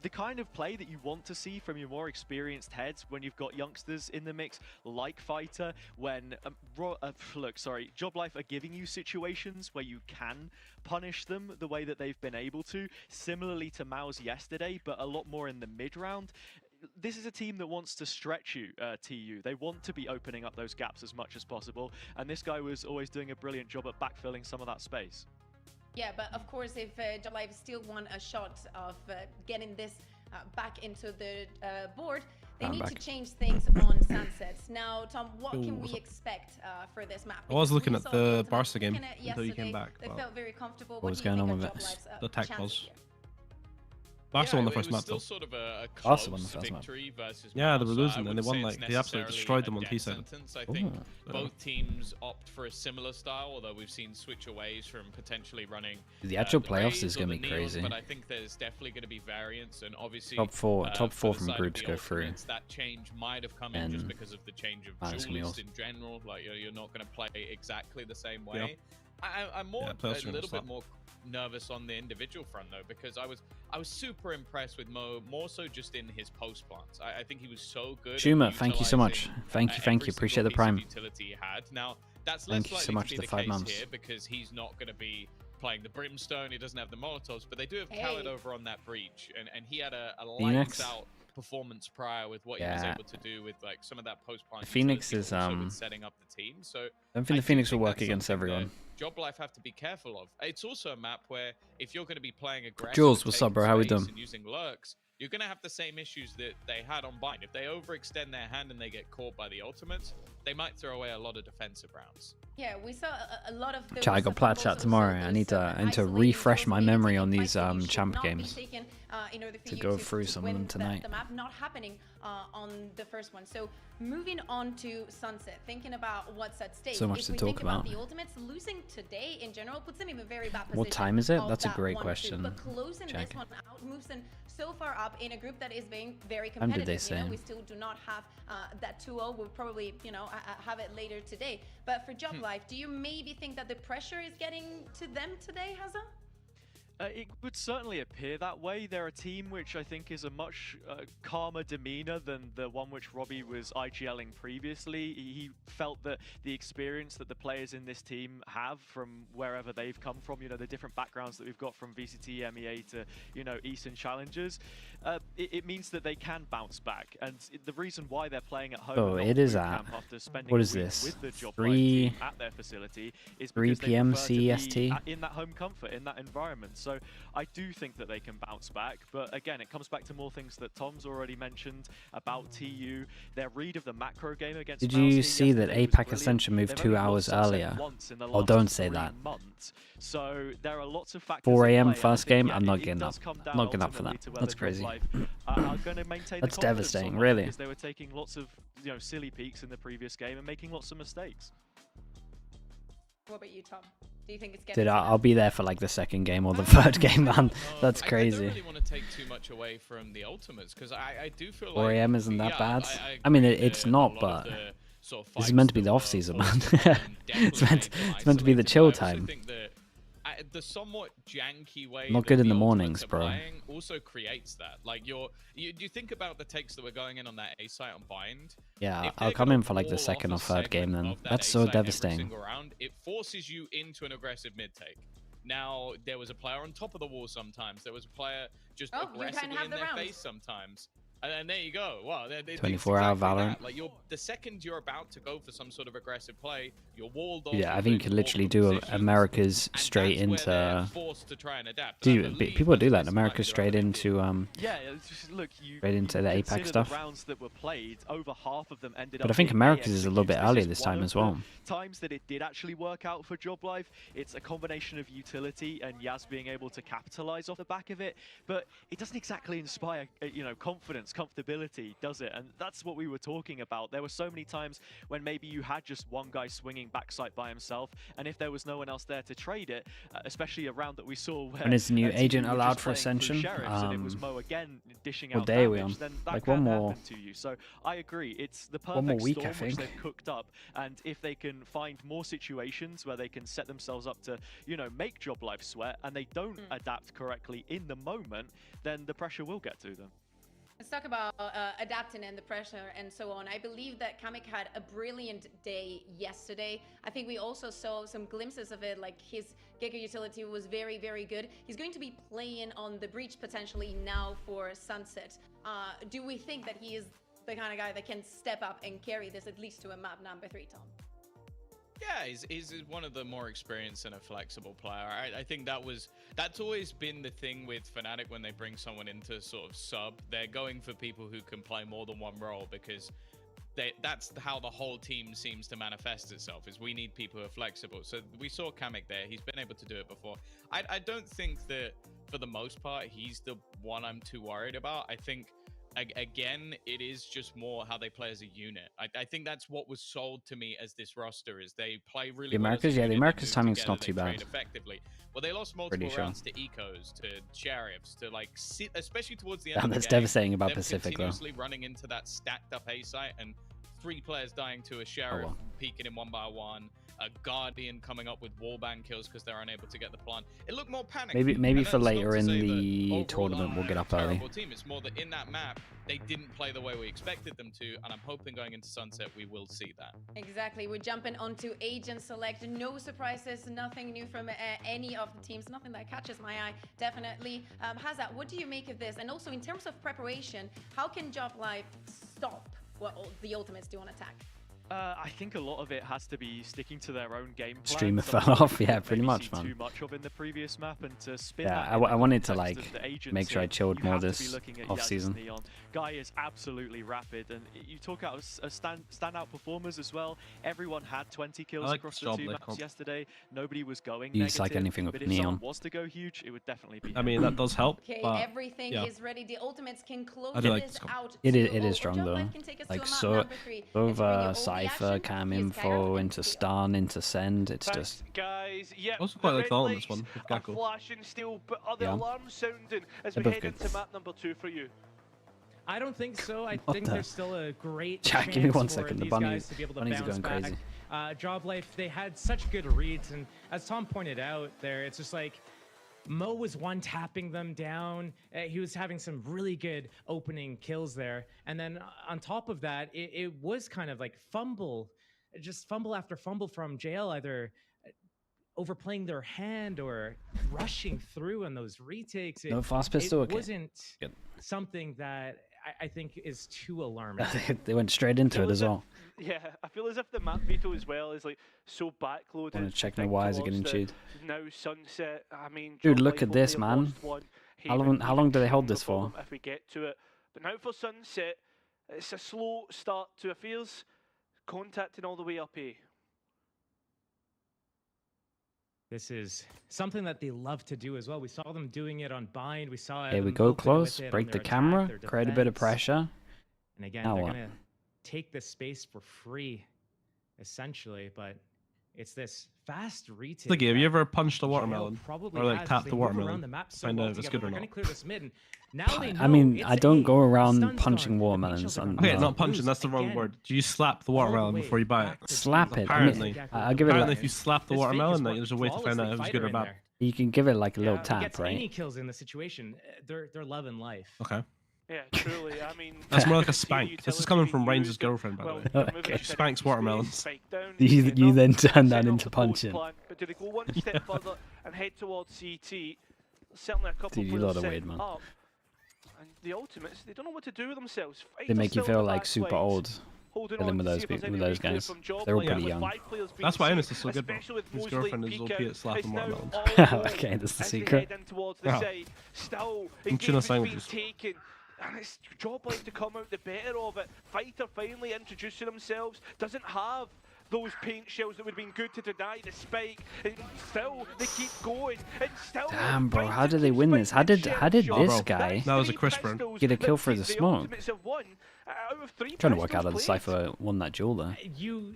the kind of play that you want to see from your more experienced heads when you've got youngsters in the mix, like Fighter, when Job Life are giving you situations where you can punish them the way that they've been able to, similarly to MOUZ yesterday, but a lot more in the mid-round. This is a team that wants to stretch you, TU. They want to be opening up those gaps as much as possible, and this guy was always doing a brilliant job at backfilling some of that space. Yeah, but of course, if Job Life still want a shot of getting this back into the board, they need to change things on sunsets. Now, Tom, what can we expect for this map? I was looking at the Barca game until you came back. They felt very comfortable. What was going on with it? The tech was. Barca won the first map, though. Sort of a close victory versus yeah, they were MOUZ. losing, and they won, like, they absolutely destroyed them on T side. I think both teams opt for a similar style, although we've seen switchaways from potentially running the actual playoffs is going to be crazy. But I think there's definitely going to be variance, and obviously top four from groups go through. That change might have come in just because of the change of duelists in general. Like, you're not going to play exactly the same way. I'm a little bit more nervous on the individual front, though, because I was super impressed with Mo, more so just in his post plants. I think he was so good. Shuma, thank you so much. Thank you. Appreciate the prime. Utility he had. Now that's thank you so much. The 5 months here because he's not going to be playing the Brimstone, he doesn't have the Molotovs, but they do have Khaled over on that breach, and he had a Phoenix? lights out performance prior with what he was able to do with like some of that post-plant Phoenix utility, is also with setting up the team. So I don't think the Phoenix will work that's against something everyone. that Job Life have to be careful of. It's also a map where if you're going to be playing aggressive, Jules, what's up, bro? How we doing? and using lurks, you're going to have the same issues that they had on Bind. If they overextend their hand and they get caught by the ultimates, they might throw away a lot of defensive rounds. Yeah, we saw a lot of. Chat, I got plat chat tomorrow. I need to refresh my memory on these champ games to go through some of them tonight. The map not happening on the first one. So moving on to Sunset, thinking about what's at stake. So much if to we talk think about. The ultimates losing today in general puts them in a very bad position. What time is it? of That's a that great 1-2. question. But closing Check. this one out moves them so far up in a group that is being very Time did competitive. they say? You know, we still do not have that 2-0. We'll probably, you know, have it later today. But for Job Life, do you maybe think that the pressure is getting to them today, Hazza? It would certainly appear that way. They're a team which I think is a much calmer demeanor than the one which Robbie was IGLing previously. He felt that the experience that the players in this team have from wherever they've come from, you know, the different backgrounds that we've got from VCT, EMEA to, you know, Eastern Challengers, it means that they can bounce back. And the reason why they're playing at home it is at, after spending what is a week this, with the Job 3 Life team at their facility is 3 because they p.m. prefer to be CEST? in that home comfort, in that environment. So I do think that they can bounce back, but again, it comes back to more things that Tom's already mentioned about TU, their read of the macro game against Did MOUZ you see that yesterday was APAC Ascension moved They've 2 only hours lost Sunset earlier? once in the Oh, last don't say 3 that. months. So there are lots of factors 4 at a.m. play, and I first think, game? yeah, I'm not it getting does up. come I'm down not getting up for ultimately that. to whether That's Job crazy. Life are going to maintain That's the confidence devastating, or not, really. because they were taking lots of, you know, silly peaks in the previous game and making lots of mistakes. What about you, Tom? Do you think it's getting Dude, to I'll them? be there for like the second game or the third game, man. That's I crazy. don't really want to take too much away from the ultimates because I do feel 4 like a.m. isn't that yeah, bad. I I mean, agree it's that a not, lot but of the sort of this is fights meant to be that the were off season, man. forced upon them it's definitely meant to be the isolated, chill but I also time. think that the somewhat janky way Not that good in the ultimates mornings, are bro. playing also creates that. Like you think about the takes that were going in on that A site on Bind. Yeah, If I'll they're come gonna in for like the wall second or off a third game segment then. of that That's A so site every devastating. single round, it forces you into an aggressive mid take. Now there was a player on top of the wall sometimes. There was a player just Oh, you can aggressively have in the their round. face sometimes. And there you go. Wow, it's 24-hour exactly Valorant. that. Like the second you're about to go for some sort of aggressive play, you're walled off. Yeah, I you're think you could in literally awkward do positions, America's and straight that's where they're into. forced to try and adapt. And I Dude, believe people do that. this might America be the straight right into Yeah, it's just, look, straight into the APAC consider stuff. The rounds that were played, over half of them ended But up I think being America's A is a little bit executes. earlier is this one time of as the well. Times that it did actually work out for Job Life. It's a combination of utility and Yaz being able to capitalize off the back of it, but it doesn't exactly inspire, you know, confidence, comfortability, does it? And that's what we were talking about. There were so many times when maybe you had just one guy swinging backside by himself, and if there was no one else there to trade it, especially a round that we saw where When is the new TU agent were allowed just for playing through Ascension? Sheriffs and it was Mo again dishing What out day are we damage, on? then that Like can one more. happen to you. So I agree, it's the One more perfect week, storm I which think. they've cooked up, and if they can find more situations where they can set themselves up to, you know, make Job Life sweat, and they don't adapt correctly in the moment, then the pressure will get to them. Let's talk about adapting and the pressure and so on. I believe that Kamik had a brilliant day yesterday. I think we also saw some glimpses of it, like his Giga utility was very, very good. He's going to be playing on the breach potentially now for Sunset. Do we think that he is the kind of guy that can step up and carry this at least to a map number 3, Tom? Yeah, he's one of the more experienced and a flexible player. I think that's always been the thing with Fnatic when they bring someone into sort of sub. They're going for people who can play more than one role because that's how the whole team seems to manifest itself, is we need people who are flexible. So we saw Kamik there. He's been able to do it before. I don't think that for the most part he's the one I'm too worried about. I think again, it is just more how they play as a unit. I think that's what was sold to me as this roster, is they play really The Americas, well as a yeah, the unit, they Americas move timing's together, not too they trade bad. effectively. Well, they lost multiple Pretty sure. rounds to ecos, to sheriffs, to like especially towards the end Damn, of the that's game, devastating about them Pacific, though. continuously running into that stacked up A site and 3 players dying to a sheriff, well. peeking in 1 by 1. a Guardian coming up with wallbang kills because they're unable to get the plant. It looked more panicked. Maybe And for that's not later to in say that the overall tournament we'll get up early. terrible team. It's more that in that map they didn't play the way we expected them to, and I'm hoping going into Sunset we will see that. Exactly. We're jumping onto Agent Select. No surprises, nothing new from any of the teams. Nothing that catches my eye, definitely. Hazza, what do you make of this? And also in terms of preparation, how can Job Life stop what the Ultimates do on attack? I think a lot of it has to be sticking to their own game plan. Streamer fell off, yeah, pretty much, man. Too much of in the previous map, and to spin Yeah, that I wanted to context like of the agency, make sure I chilled you more have to be this looking at off Yaz's season. Neon. Guy is absolutely rapid, and you talk out standout performers as well. Everyone had 20 kills across the two maps yesterday. Nobody was going Use negative, like anything with but if Neon. someone was to go huge, it would definitely be. I mean, that does help. Okay, but everything yeah. is ready. The Ultimates can close I do like this this out. It to is strong Job though. Life can take us Like to map so, number 3. over Cypher, Cam Info, into Stun, into Send. It's just. Guys, yeah. Also quite like the red Elements one lights with are Gakko. flashing still, but are the Yeah. alarms sounding as They're we both head good. into map number 2 for you? I don't think so. I What think the- there's still a great Jack, chance give me 1 for second. The these bunny- guys to be able to bunnies are bounce going back. crazy. Job Life, they had such good reads, and as Tom pointed out there, it's just like Mo was one tapping them down. He was having some really good opening kills there, and then on top of that, it was kind of like just fumble after fumble from JL, either overplaying their hand or rushing through on those retakes. No fast pistol? It Okay. wasn't Good. something that I think is too alarming. They went straight into it as well. Yeah, I feel as if the map veto as well is like so backloaded. Want to check my think wires are towards getting the chewed. Now Sunset. I mean, Dude, Job look Life at this, only man. lost one. How Haven long do they even hold no this for? problem if we get to it. But now for Sunset, it's a slow start to affairs, contacting all the way up A. This is something that they love to do as well. We saw them doing it on Bind. We saw Here we them go open with close, it on break the their attack, camera, their create a bit of defense. pressure. And again, Now they're what? going to take this space for free, essentially. But it's this fast retake. It's like, have you that ever punched a JL watermelon? probably Or like has. tapped They the move around watermelon? the map so Find well out if it's together. good or We're not. gonna clear this mid, and now they I know mean, it's I don't A. go around Stun's punching gone. The watermelons. initials are I'm gone. Okay, not- not punching, that's the wrong Again, word. Do you slap the all the watermelon way before you buy back it? to Slap it. Apparently. I'll give it Apparently, like, if you slap the This fake has watermelon, worked there's a way to find flawlessly. out if it's Fighter good or in bad. there. you can give it like a little If he tap, gets any right? kills in the situation, they're loving life. Okay. Yeah, truly. I mean, That's more like a you can see the spank. This is utility coming being from Ranger's used, girlfriend, by the well, way. they're moving Okay. into She spanks space, watermelons. spike down, You get then enough, turn send that off into the forward punching. plan. But do they go one step further and head towards CT? Certainly a couple Dude, you players lot are set weird, man. up. And the Ultimates, they don't know what to do with themselves. They Fighters make you still in feel the like back super lines, old. holding Dealing on with to those see if there's people, any with those reclear guys. from Job They're all Life, pretty with young. 5 players being That's why seen, Analyst is so good, bro. especially with His Mosley girlfriend is peak OP out. at slapping It's now watermelons. all Okay, that's the as they secret. head in towards the Yeah. side. Still, I'm tuna engagement's being sandwiches. taken. And it's Job Life to come out the better of it. Fighter finally introducing themselves. Doesn't have those paint shells that would have been good to deny the spike. And still, they keep going. And still, Damn, bro, how Fighter did they keeps win this? How finding did shell shots. this bro, guy that was a 3 crisp run. pistols get a kill that through the the smoke? Ultimates have won out of 3 Trying to work out pistols how the played. Cypher won that duel there. You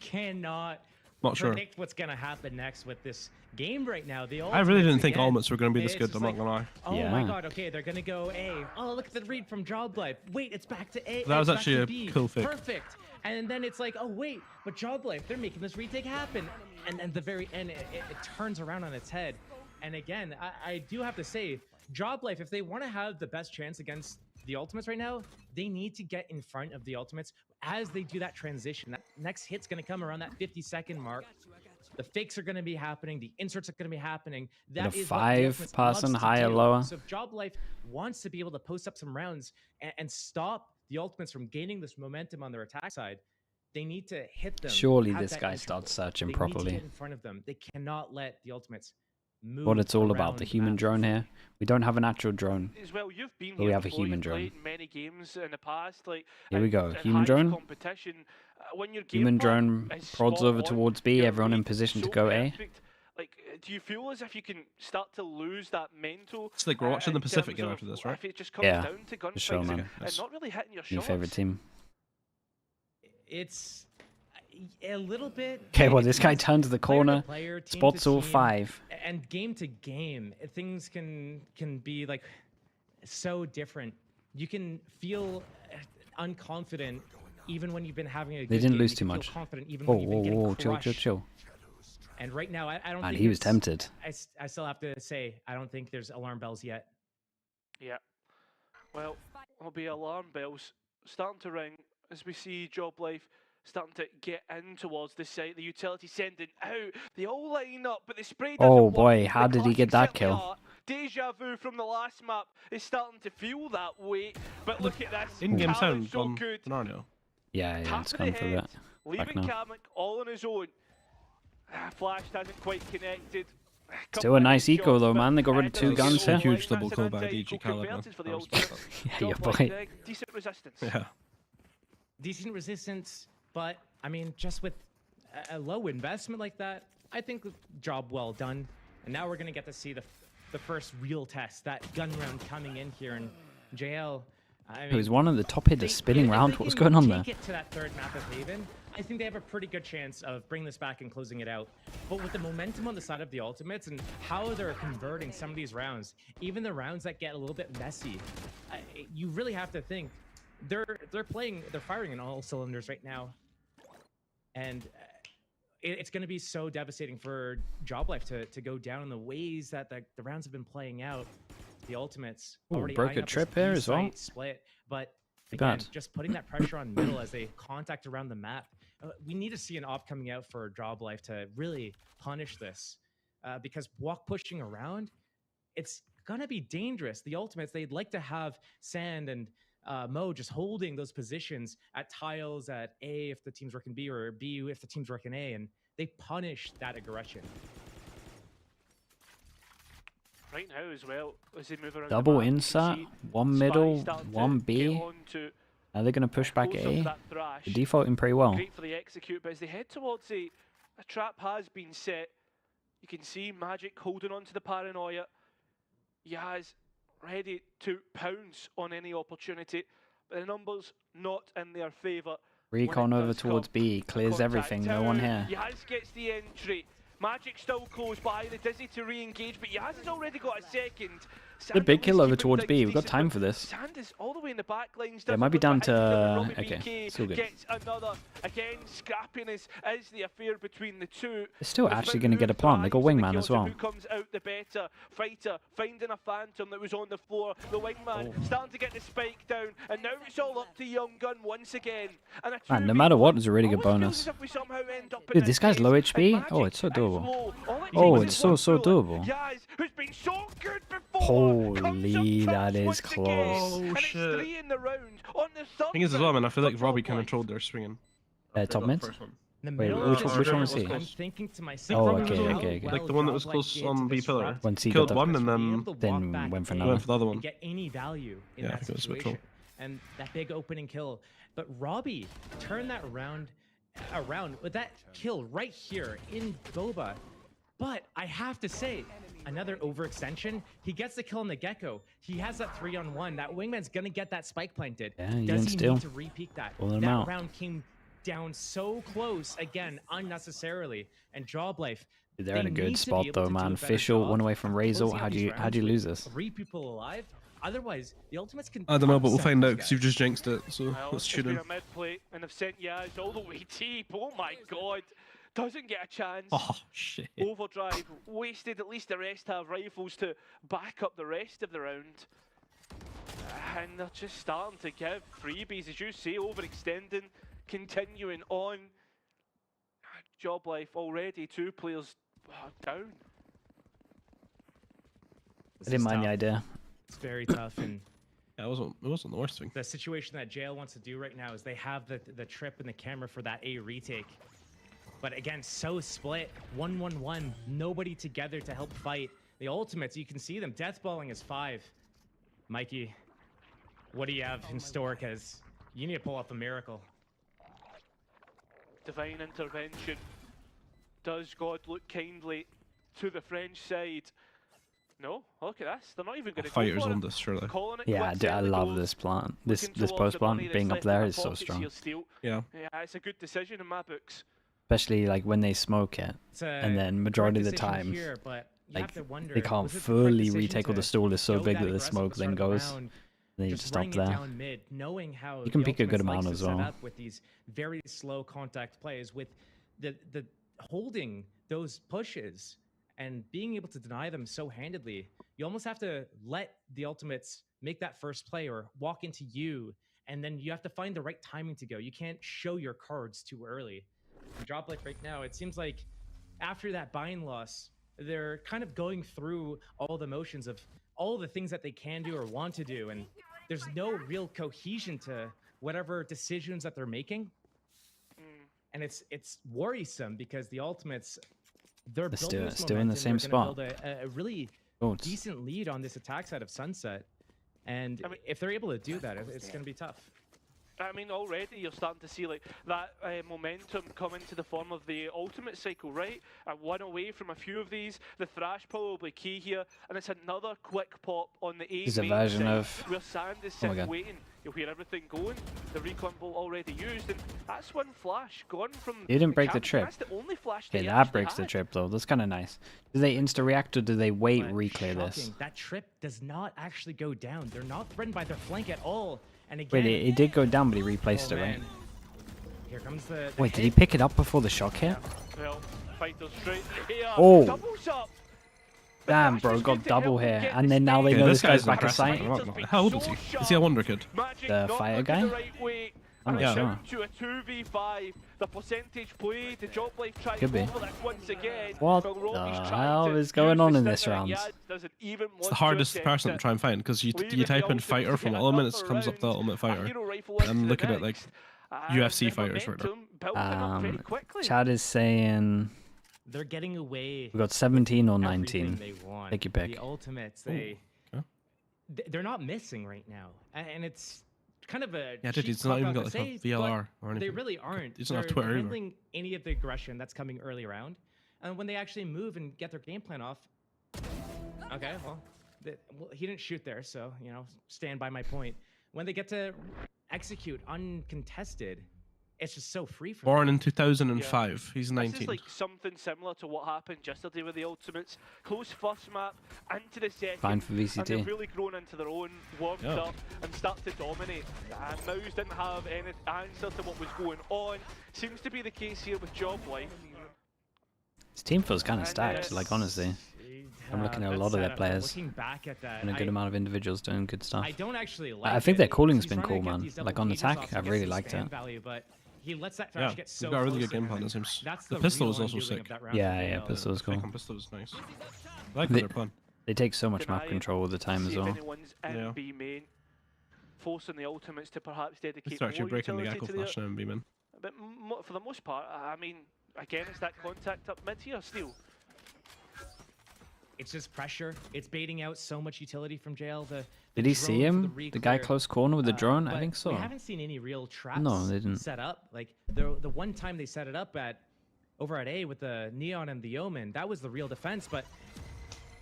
cannot Not sure. predict what's gonna happen next with this game right now. The I really didn't think again, Ultimates were going to be this it's good, just I'm not going to lie. Oh Yeah. my god, okay, they're gonna go A. Oh, look at the read from Job Life. Wait, it's back to A. That was it's back actually to a B. cool fake. Perfect. And then it's like, oh wait, but Job Life, they're making this retake happen. And at the very end, it turns around on its head. And again, I do have to say, Job Life, if they want to have the best chance against the Ultimates right now, they need to get in front of the Ultimates as they do that transition. That next hit's going to come around that 50-second mark. The fakes are going to be happening. The inserts are going to be happening. That a is what the Ultimates 5-person loves to higher, do. lower. So if Job Life wants to be able to post up some rounds and stop the Ultimates from gaining this momentum on their attack side, they need to hit them. Surely have this that guy control. starts searching They need to properly. get in front of them. They cannot let the Ultimates move What it's all about, around the human map. drone here. We don't have an actual drone. As well, you've been But we here have a before, human you've drone. played many games in the past, like Here we and- go, and human high drone. competition. When your game Human plan drone is prods spot over on, towards B, your everyone in read position to so go A. perfect, like, do you feel as if you can start to lose that mental? It's like we're watching the in Pacific terms game of after this, right? If it just comes Yeah, down to for sure, gunfights man. and not really hitting your Your shots. favorite team. It's a little bit. Okay, well, it this guy depends turns the player to corner, player, team spots to all team, 5. and game to game, things can be like so different. You can feel unconfident even when you've been having a good They didn't game. lose You too can feel much. confident even Whoa, when you've been whoa, getting whoa, chill, chill, crushed. chill. And right now, I don't Man, think he was it's- tempted. I still have to say, I don't think there's alarm bells yet. Yeah. Well, there'll be alarm bells starting to ring as we see Job Life starting to get in towards the site. The utility sending out. They all line up, but the spray doesn't Oh work. boy, how The did he get that classics certainly kill? are. Deja vu from the last map is starting to feel that weight. But look at this. In-game Talent sound so on good. Narnia. Yeah, Top it's of the gone for a head, bit. leaving Back now. Kamek all on his own. Flash hasn't quite connected. Still a nice eco though, man. They got rid of 2 guns here. Huge double kill by DG Caleb, man. For the That was ultimate. Yeah, Job boy. like, decent resistance. Yeah. Decent resistance, but I mean, just with a low investment like that, I think job well done. And now we're gonna get to see the first real test, that gun round coming in here in JL. I mean, It was one of the top hitters spinning round. What was going on there? Take it to that third map of Haven, I think they have a pretty good chance of bringing this back and closing it out. But with the momentum on the side of the ultimates and how they're converting some of these rounds, even the rounds that get a little bit messy, you really have to think they're firing in all cylinders right now, and it's going to be so devastating for Job Life to go down in the ways that the rounds have been playing out. The ultimates Ooh, already broke eyeing a up this trip here as well. B-site split, but Too again, bad. just putting that pressure on middle as they contact around the map. We need to see an op coming out for Job Life to really punish this, because walk pushing around, it's gonna be dangerous. The ultimates, they'd like to have Sand and Mo just holding those positions at tiles at A if the team's working B, or B if the team's working A, and they punish that aggression. Right now as well, as they move around Double the map, you can insert, see 1 Spy middle, starting to 1 get B. on to Are they going to push back close up A? that thrash. They're defaulting pretty well. Great for the execute, but as they head towards a trap has been set. You can see Magic holding on to the paranoia. Yaz ready to pounce on any opportunity, but the numbers not in their favour. Recon over towards B, clears everything, no one here. Yaz gets the entry. Magic still close by, the Dizzy to re-engage, but Yaz has already got a second. The big kill over towards keeping B, things we've got decent, time but for this. Sand is all the way in the back lines. Yeah, it might be down to... Okay, still good. Gets another. Again, scrapping is the affair between the two. They're still actually going to get a plant. They got Wingman as well. Who comes out the better fighter, finding a phantom that was on the floor. The Wingman starting to get the spike down, and now it's all up to Young Gun once again. And a Man, no matter what, it's a really good bonus. bonus. Dude, this guy's low HP? Oh, it's so doable. Oh, it's so doable. Yaz, who's been so good before. Holy, that is close. Oh shit. Thing is as well, man, I feel like Robbie kind of trolled their swinging. Top mid? The Wait, middle which, of the which one was circle, he? I'm thinking to myself, Oh, how okay. well Like the one that was Job close Life on gets B this pillar. round. Once he Killed got the- one and Being able to then walk back went for A another. Went for the other one. and get any value in Yeah, I that think it was a bit troll. situation. And that big opening kill. But Robbie turned that around with that kill right here in Boba. But I have to say, another overextension. He gets the kill on the Gecko. He has that 3-on-1. That Wingman's gonna get that spike planted. Yeah, you Does can he still need to re-peek that? pull him That out. round came down so close again, unnecessarily. And Job Life. Dude, they're in they a good need to be spot able though, to do a man. better Fischl, job one away from Razel. closing out How do these you rounds lose with this? 3 people alive. Otherwise, the ultimates can. I don't know, but we'll upset find out these because guys. you've just jinxed it. So Well, let's it's tune been in. a mid play, and they've sent Yaz all the way deep. Oh my god. Doesn't get a chance. Oh shit. Overdrive wasted. At least the rest have rifles to back up the rest of the round. And they're just starting to give freebies, as you say, overextending, continuing on. Job Life already 2 players down. I didn't mind the idea. It's very tough, and Yeah, it wasn't the worst thing. the situation that JL wants to do right now is they have the trip and the camera for that A retake. But again, so split, 1-1-1, nobody together to help fight. The ultimates, you can see them deathballing as 5. Mikey, what do you have in store? Because you need to pull off a miracle. Divine intervention. Does God look kindly to the French side? No, look at this. They're not even going to go Fighters for on it. this, surely. Calling it Yeah, quits dude, I early love goals. this plant. This Looking this towards post the money plant that's being up left in there their is so pockets strong. here still. Yeah. Yeah, it's a good decision in my books. Especially like when they smoke it, It's a and then majority of the correct decision time, here, but you like have to wonder, they can't was it the correct fully decision retake all to the stall. Is so go big that that the aggressive smoke at the then start of the goes. round, Then you just just stop bring it there. down mid, knowing how You can the peek a good Ultimates amount likes as to set well. up with these very slow contact plays, with the holding those pushes and being able to deny them so handedly, you almost have to let the ultimates make that first play or walk into you, and then you have to find the right timing to go. You can't show your cards too early. Drop Life right now, it seems like after that buying loss, they're kind of going through all the motions of all the things that they can do or want to do, and there's no real cohesion to whatever decisions that they're making. And it's worrisome because the ultimates, they're building this still in the same spot. Build a really decent lead on this attack side of Sunset, and if they're able to do that, it's going to be tough. I mean, already you're starting to see like that momentum come into the form of the ultimate cycle, right? One away from a few of these. The Thrash probably key here, and it's another quick pop on the A It's a main version side of... where Sand is Oh my sitting God. waiting. You'll hear everything going. The recon bolt already used, and that's one flash gone from. They didn't break the champion. trip. That's the only flash Okay, they that actually breaks the had. trip though. That's kind of nice. Do they insta-react or do they wait, But reclear this? shocking, that trip does not actually go down. They're not threatened by their flank at all. And again, Wait, it did go down, but he replaced it, right? man. Here comes the Wait, did he hit. pick it up before the shock hit? Well, fighters straight here. Oh. Doubles up. Damn, bro, got double here. And then now they know this guy's back aside. How old is he? Is he a wonder kid? The fighter guy? I'm not sure. To a 2v5, the percentage play, the Job Life tries Could be. over this once again. What But Robbie's the trying hell to is going use on the in this stun that round? he has, doesn't even It's the want to hardest attempt person to it. try and find because you type in fighter from Element, it comes up the Ultimate Fighter. I'm looking at like UFC fighters right now. Chad is saying They're getting away. we got 17 or everything 19. they want. Pick your pick. The ultimates, Okay. they're not missing right now, and it's kind of a Yeah, dude, cheap it's not even cop-out got to like a say, VLR but or anything. They really aren't. He doesn't have They're Twitter either. handling any of the aggression that's coming early around, and when they actually move and get their game plan off, okay, well, he didn't shoot there, so stand by my point. When they get to execute uncontested, it's just so free for Born them. in 2005. He's This 19. is like something similar to what happened yesterday with the Ultimates. Close first map, into the second. Fine for And VCT. they've really grown into their own, warmed Yeah. up, and start to dominate. And MOUZ didn't have any answer to what was going on. Seems to be the case here with Job Life. His team feels kind of stacked, like honestly. I'm looking at a lot of their players. Looking back at that, And a good amount of individuals doing good stuff. I don't actually like I think it their calling's because been he's trying cool, to get man. these Like double on cages attack, off to I've get really some liked spam it. value, but he lets that Thrash Yeah, get so you've got a really close good game to plan, him. it seems. That's The the pistol real was also undoing sick. of that round Yeah, for yeah, JL. pistol was cool. Second pistol was nice. I like They- their plan. They take so much map Denying, control all the time as see if well. anyone's in Yeah. B main, forcing the Ultimates to perhaps dedicate They're actually more breaking the utility Gecko to their flash now and beaming. But for the most part, I mean, again, it's that contact up mid here still. It's just pressure. It's baiting out so much utility from JL. Did he see him? The guy clear. close corner with the drone? I But think so. We haven't seen any real traps No, they didn't. set up. Like the one time they set it up over at A with the Neon and the Omen, that was the real defense. But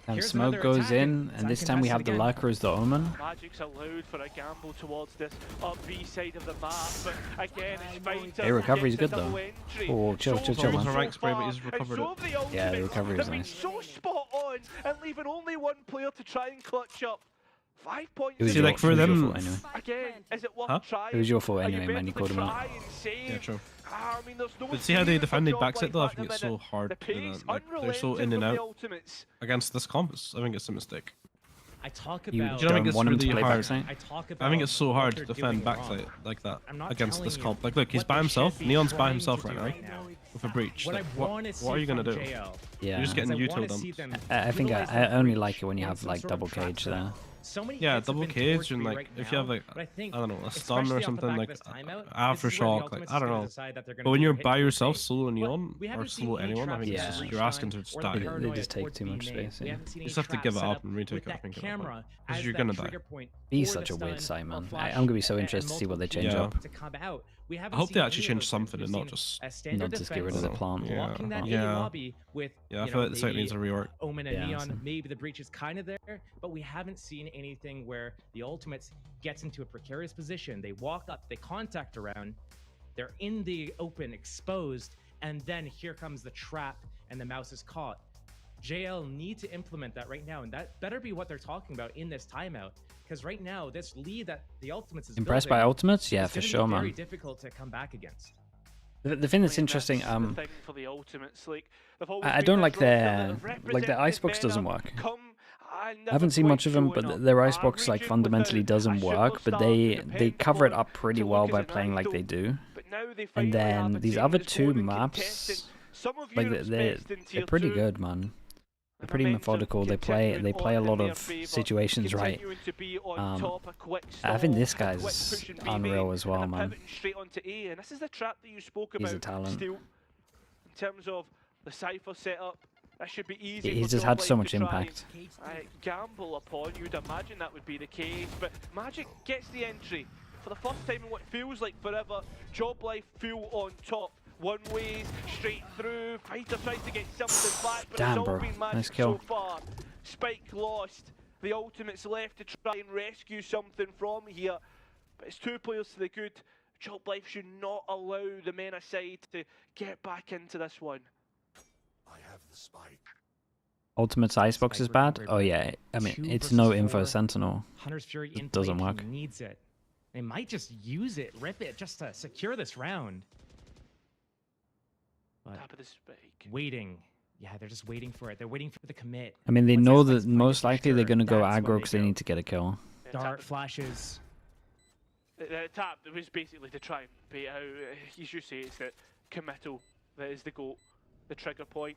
And here's smoke another goes attack, in, it's and this time we have the uncontested Lurker as the Omen. Magic's allowed for a gamble towards this up B side of the map, but again, it's Fighter. Hey, recovery's gets good the though. double entry. Oh, chill, chill, chill, Almost man. a rank spray, but far, he's recovered and so it. have the Yeah, the Ultimates. recovery is They've been nice. so spot on and leaving only one player to try and clutch up. 5 points. It was See, your, like, for it was your them- fault anyway. Again, is it worth Huh? trying? It was your fault Are anyway, man. You better called to him out. try and save? Yeah, true. I mean, there's no But see how they saving for defended Job backside Life though? I at think the it's so minute. hard. The pace, Like, they're so unrelenting in and from the out Ultimates. against this compass. I think it's a mistake. I talk You about. Do you know, I think don't it's want him to really play hard. backside? I talk about. I think it's so what hard they're to defend doing wrong. backside like that I'm not against this telling comp. you Like, look, he's what by they himself. should be Neon's by trying himself to right do now right now. with a breach. What Like, I want to see what are you gonna from do? JL Yeah. You're just getting is I util wanna see dumped. them I think utilize I that only breach like it when you in have some like sort of double trap cage set. there. So many Yeah, hits have double been cage towards and B like right if you have now, like but I think I don't know a stun especially or off the something back of like this timeout, aftershock. this is where the Like Ultimates I don't is gonna know. decide that they're gonna But when do you're hit by for yourself, safe. solo Neon We or haven't seen solo any anyone, I traps think set it's up just with you're asking to Shine just or the die. They paranoia just take towards too B much main. space, We yeah. haven't seen You any just have to traps give it set up and retake with it, I that think, at that camera point. 'Cause as you're that gonna die. trigger point He's for the such a weird stun side, or man. flash I'm gonna be so and interested to see what they multiple change Yeah. up. to come out. We I haven't hope seen they any actually of change those something things. and We've not seen just a standard Not just get rid defense, of the plant. blocking that A Yeah. lobby with Yeah, I you feel know, like the site needs a maybe rework. Omen and Yeah, Neon, same. maybe the breach is kind of there, but we haven't seen anything where the Ultimates gets into a precarious position. They walk up, they contact around, they're in the open, exposed, and then here comes the trap, and the mouse is caught. JL need to implement that right now, and that better be what they're talking about in this timeout. Because right now, this lead that the Ultimates is Impressed by building Ultimates? Yeah, is for gonna be sure, very man. difficult to come back against. The thing that's interesting, the thing for the ultimates. Like, I don't like their icebox doesn't work. I haven't seen much of them, but their icebox like fundamentally doesn't work. But they cover it up pretty well by playing like they do. And then these other two maps, like they're pretty good, man. They're pretty methodical. They play a lot of situations right. I think this guy's unreal as well, man. And this is the trap that you spoke about. He's a talent. Still, in terms of the Cypher setup, that should be easy. He's just had so much impact. Gamble upon, you'd imagine that would be the case, but Magic gets the entry for the first time in what feels like forever. Job Life full on top. One ways, straight through. Fighter tries to get something back, but Damn, it's all bro. been Magic Nice kill. so far. Spike lost. The ultimate's left to try and rescue something from here, but it's 2 players to the good. Job Life should not allow the men aside to get back into this one. I have the spike. Ultimate's icebox is bad? Oh yeah, I mean, it's no info sentinel. Hunter's Fury It doesn't work. Needs it. They might just use it, rip it, just to secure this round. But Top of the spike. waiting. Yeah, they're just waiting for it. They're waiting for the commit. I mean, they know that most likely they're going to go aggro because they need to get a kill. Dart flashes. The tap was basically to try and bait out, as you say, it's that committal that is the goal, the trigger point,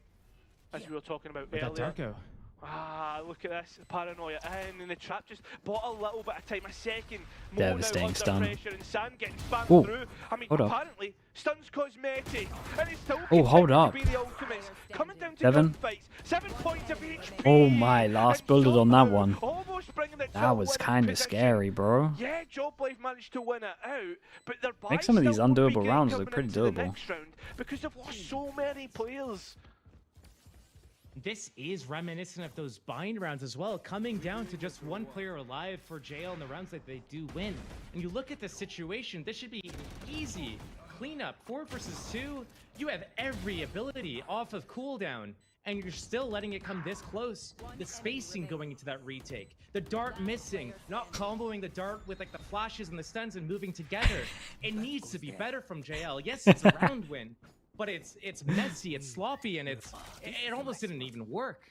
as we were talking about With earlier. that Darko. Ah, look at this, paranoia, and the trap just bought a little bit of time, a second. Devastating stun. Pressure and Sand getting spammed Whoa. through. I mean, Hold up. apparently, stun's cosmetic, and it's still Oh, hold continuing up. to be the ultimates. Coming down to 7. gunfights, 7 points of HP. Oh my, last bullet on that one. Almost bringing the That was kind of scary, bro. Yeah, Job Life managed to win it out, but their buy Make some of these still won't be undoable good rounds coming look pretty into the doable. next round because they've lost so many players. This is reminiscent of those bind rounds as well, coming down to just one player alive for JL in the rounds that they do win. And you look at the situation, this should be easy. Cleanup, 4 versus 2. You have every ability off of cooldown, and you're still letting it come this close. The spacing going into that retake, the dart missing, not comboing the dart with like the flashes and the stuns and moving together. It needs to be better from JL. Yes, it's a round win, but it's messy, it's sloppy, and it almost didn't even work.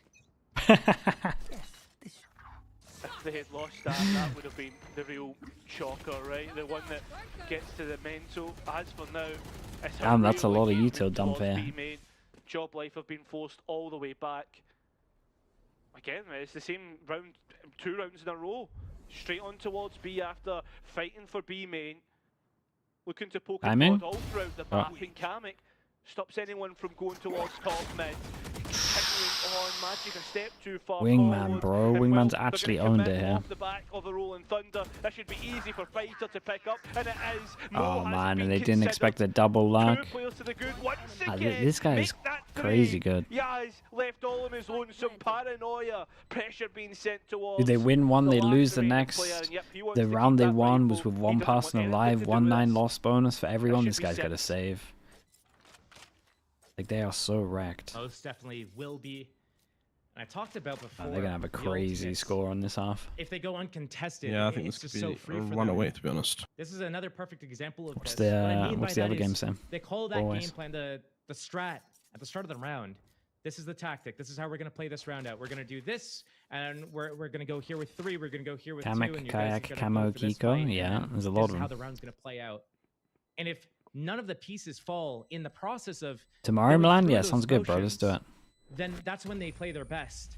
If they had lost that, that would have been the real shocker, right? The one that gets to the mental. As for now, it's Damn, that's a real lot of game util that dump lost here. B-main. Job Life have been forced all the way back. Again, it's the same round, 2 rounds in a row. Straight on towards B after fighting for B main. Looking to poke I'm in. and all throughout the map. And Kamek stops anyone from going towards top mid. Continuing on, Magic a step too far Wingman, forward. bro. And Wingman's they're actually gonna owned commit it here. off the back of the Rolling Thunder. That should be easy for Fighter to pick up, and it is. Oh Mo has man, been and they didn't expect the double luck. 2 players to the good once again. This guy is Make that 3. crazy good. Yaz left all on his lonesome. Paranoia. Pressure being sent towards. Did they win one, they last lose the remaining next. player, and yep, he wants The to round keep they that won rifle. was with He one doesn't want person anything alive, to do 1-9 with loss bonus for everyone. should This be guy's got to 6. save. Like, they are so wrecked. Most definitely will be. And I talked about before. They're going to have a the crazy ultimates. score on this half. If they go uncontested, Yeah, I think it's this just could so be free a for them. runaway, to be honest. This is another perfect example of What's this. the, What I mean what's by the other that game, is Sam? They call that Always. game plan the strat at the start of the round. This is the tactic. This is how we're going to play this round out. We're going to do this, and we're going to go here with 3. We're going to go here with 2. Kamek, And you guys are Kayak, gonna Camo, go for this Kiko. fight, Yeah, and there's a this lot is of how them. the round's going to play out. And if none of the pieces fall in the process of Tomorrow, going Milan? through Yeah, those sounds good, bro. Let's do it. motions, then that's when they play their best.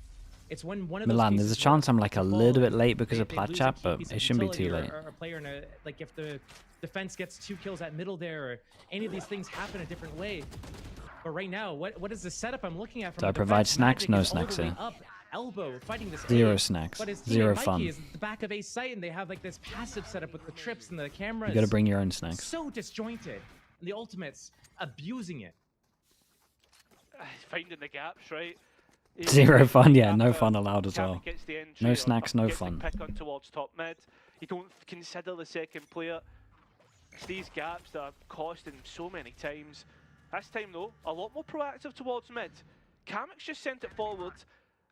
It's when one of Milan, those there's a pieces chance work, I'm like a the ball, little bit late because they- of they plat lose a chat, key but piece it of shouldn't be utility too or- late. Or a player in a, like if the defense gets 2 kills at middle there, or any of these things happen a different way. But right now, what is the setup I'm looking at? From Do I the provide defense? snacks? Magic No is all the snacks way here. Up, elbow, fighting this Zero A, snacks. But his Zero teammate Mikey fun. is at the back of A site, and they have like this passive setup with the trips and the cameras. You gotta bring your own snacks. So disjointed. And the ultimates abusing it. Finding the gaps, right? Zero fun, yeah, no After fun allowed as Kamek well. gets the entry No or snacks, no gets the fun. pick on towards top mid. You don't consider the second player. It's these gaps that are costing so many times. This time though, a lot more proactive towards mid. Kamek's just sent it forward,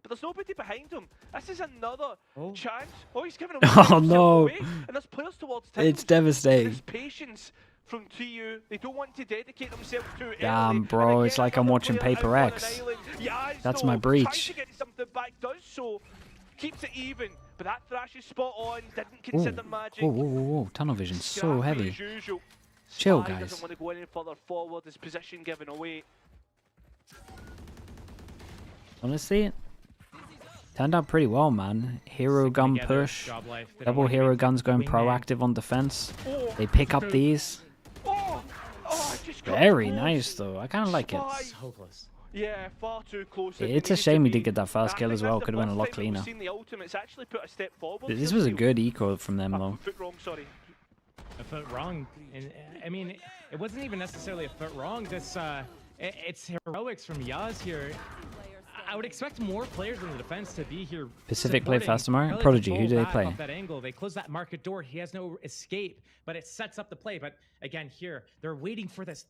but there's nobody behind him. This is another chance. Oh, he's giving away. Oh, no. Away, and there's players towards time. It's devastating. There's patience from TU. They don't want to dedicate themselves to it. Damn, bro, it's like I'm watching Paper X. That's my breach. To get something back, does so. Keeps it even, but that thrash is spot on. Didn't consider magic. Whoa, whoa, whoa, whoa. Tunnel vision so heavy. As usual. Chill, Spy guys. doesn't want to go any further forward. His position given away. Honestly, turned out pretty well, man. Hero gun push. Double hero guns going proactive on defense. They pick up these. Very nice, though. I kind of like it. So close. Yeah, far too close. It's a shame he did get that first kill as well. Could have been a lot cleaner. This was a good eco from them, though. Foot wrong, sorry. A foot wrong, and I mean, it wasn't even necessarily a foot wrong. This, it's heroics from Yaz here. I would expect more players in the defense to be here. PCIFIC play fast tomorrow. Prodigy, who do they play? That angle, they close that market door. He has no escape, but it sets up the play. But again, here they're waiting for this.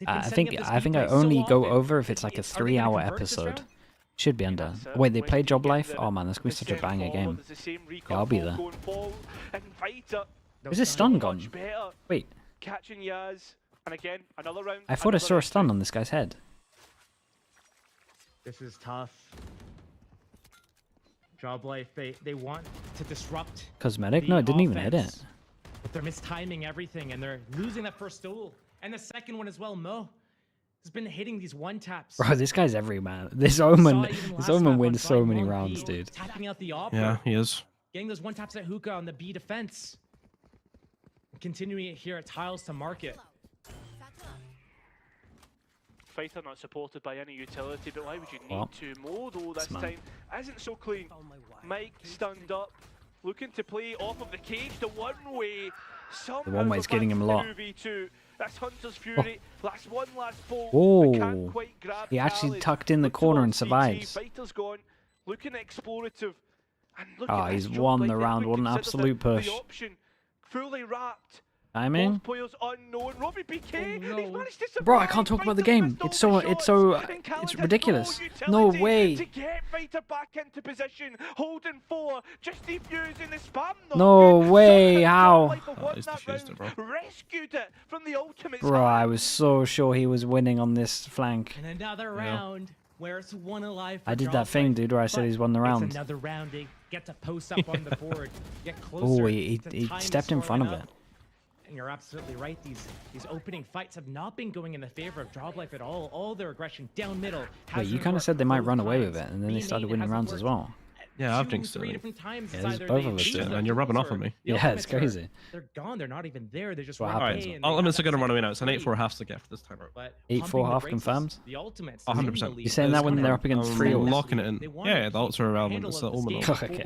I think I only go over if it's like a 3-hour episode. Should be under. Wait, they play Job Life? Oh man, that's gonna be such a banger game. Yeah, I'll be there. Is this stun gone? Wait. Catching Yaz, and again another round. I thought I saw a stun on this guy's head. This is tough. Job Life, they want to disrupt. Cosmetic? No, it didn't even hit it. But they're mistiming everything, and they're losing that first duel. And the second one as well, Mo has been hitting these one-taps. Bro, this guy's every man. This Omen wins so many rounds, dude. Tapping out the opera. Yeah, he is. Getting those one-taps at hookah on the B defense. Continuing it here at Tiles to market. Fighter not supported by any utility, but why would you need to? Mo though this time isn't so clean. Mike stunned up, looking to play off of the cage the one way. The one way's getting him a lot. That's Hunter's Fury. That's one last bolt. Oh, he actually tucked in the corner and survives. Fighter's gone, looking explorative. And look oh, he's won the round. What an absolute push. Fully wrapped. Timing. Players unknown. Robbie BK. He's managed to Bro, I can't talk about the game. It's ridiculous. No way. To get Fighter back into position, holding 4, just defusing the spam. No way. How? Rescued it from the ultimate. Bro, I was so sure he was winning on this flank. And another round where it's one alive. I did that thing, dude, where I said he's won the round. It's another round. They get to post up on the board. Get closer. Oh, he stepped in front of it. And you're absolutely right. These opening fights have not been going in the favor of Job Life at all. All their aggression down middle. Wait, you kind of said they might run away with it, and then they started winning rounds as well. Yeah, I've jinxed it. Yeah, both of us did, and you're rubbing off on me. Yeah, it's crazy. They're gone. They're not even there. They're just what happened. Ultimates are going to run away now. It's an 8-4 half to get this time out. 8-4 half confirmed? The ultimates. 100%. You're saying that when they're up against 3 locking it in. Yeah, the ults are irrelevant. It's the Omen ult. Okay.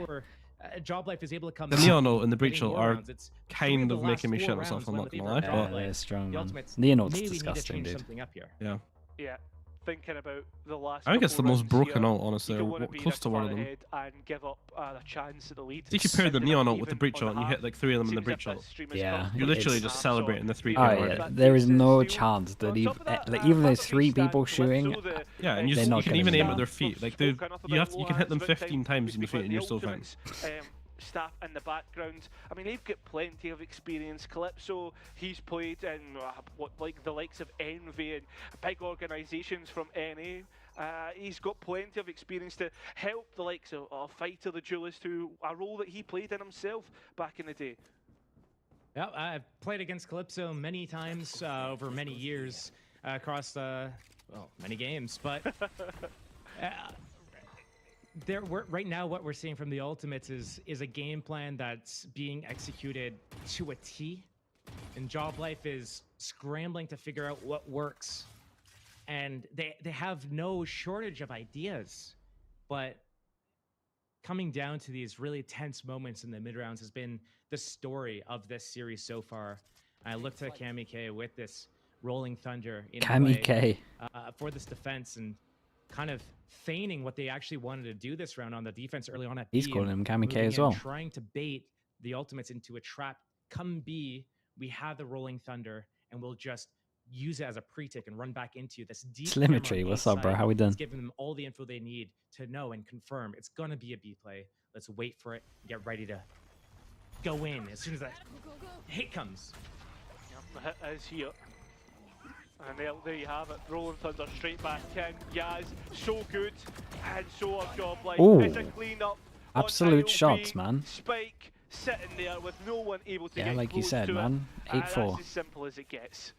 Job Life is able to come. The Neon ult and the Breach ult are kind of making me shit myself. I'm not gonna lie, but yeah, strong man. Neon ult's disgusting, dude. Yeah. Yeah. Thinking about the last. I think it's the most broken ult, honestly. You don't want to be Close to one of them. and give up a chance at the lead. If you compare the Neon ult with the Breach ult, and you hit like 3 of them in the Breach ult. Yeah, you're literally just celebrating the 3 people. Oh yeah, there is no chance that even there's 3 people shooting. Yeah, and you can even aim at their feet. Like you can hit them 15 times in the feet, and you're still fine. Staff in the background. I mean, they've got plenty of experience. Calypso, he's played in like the likes of Envy and big organisations from NA. He's got plenty of experience to help the likes of Fighter, the duelist, who a role that he played in himself back in the day. Yeah, I've played against Calypso many times over many years across many games, but. Right now, what we're seeing from the Ultimates is a game plan that's being executed to a T, and Job Life is scrambling to figure out what works, and they have no shortage of ideas, but coming down to these really tense moments in the mid rounds has been the story of this series so far. I look to Kamike with this Rolling Thunder in play, for this defense and kind of feigning what they actually wanted to do this round on the defense early on at B. He's calling him Kamike as well. Trying to bait the Ultimates into a trap. Come B, we have the Rolling Thunder, and we'll just use it as a pre-tick and run back into this deep. Slimmetry, what's up, bro? How we done? Giving them all the info they need to know and confirm it's gonna be a B play. Let's wait for it. Get ready to go in as soon as that hit comes. The hit is here. And there you have it. Rolling Thunder straight back in. Yaz, so good. And so are Job Life. Ooh. It's a clean up. Absolute shots, man. Spike sitting there with no one able to Yeah, get like you close said, to man. it. 8-4. That's as simple as it gets.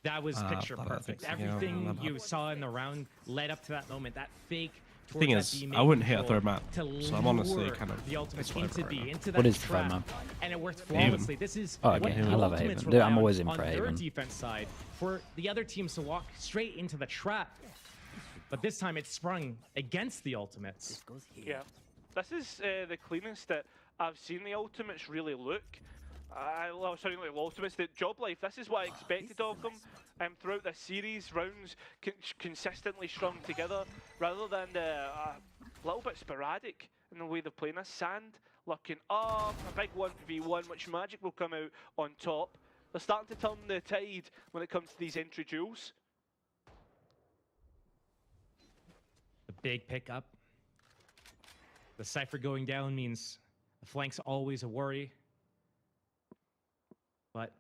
That was picture but I think perfect. so, yeah, Everything yeah. you saw in the round led up to that moment. That fake. The thing is, I wouldn't hit a third map, so I'm honestly kind of. The ultimate it's whatever into right B, now. into that What is the trap, third map? and it worked Haven. flawlessly. This is Oh, what okay. the I love Ultimates Haven. rely Dude, I'm on always in on for their Haven. defense side for the other teams to walk straight into the trap. But this time it sprung against the Ultimates. Yeah. This is the cleanest that I've seen the Ultimates really look. Sorry, not the Ultimates, the Job Life. This is what I expected of them throughout this series. Rounds consistently strung together rather than a little bit sporadic in the way they're playing this. Sand looking up, a big 1v1, which Magic will come out on top. They're starting to turn the tide when it comes to these entry duels. The big pickup. The Cypher going down means the flank's always a worry. But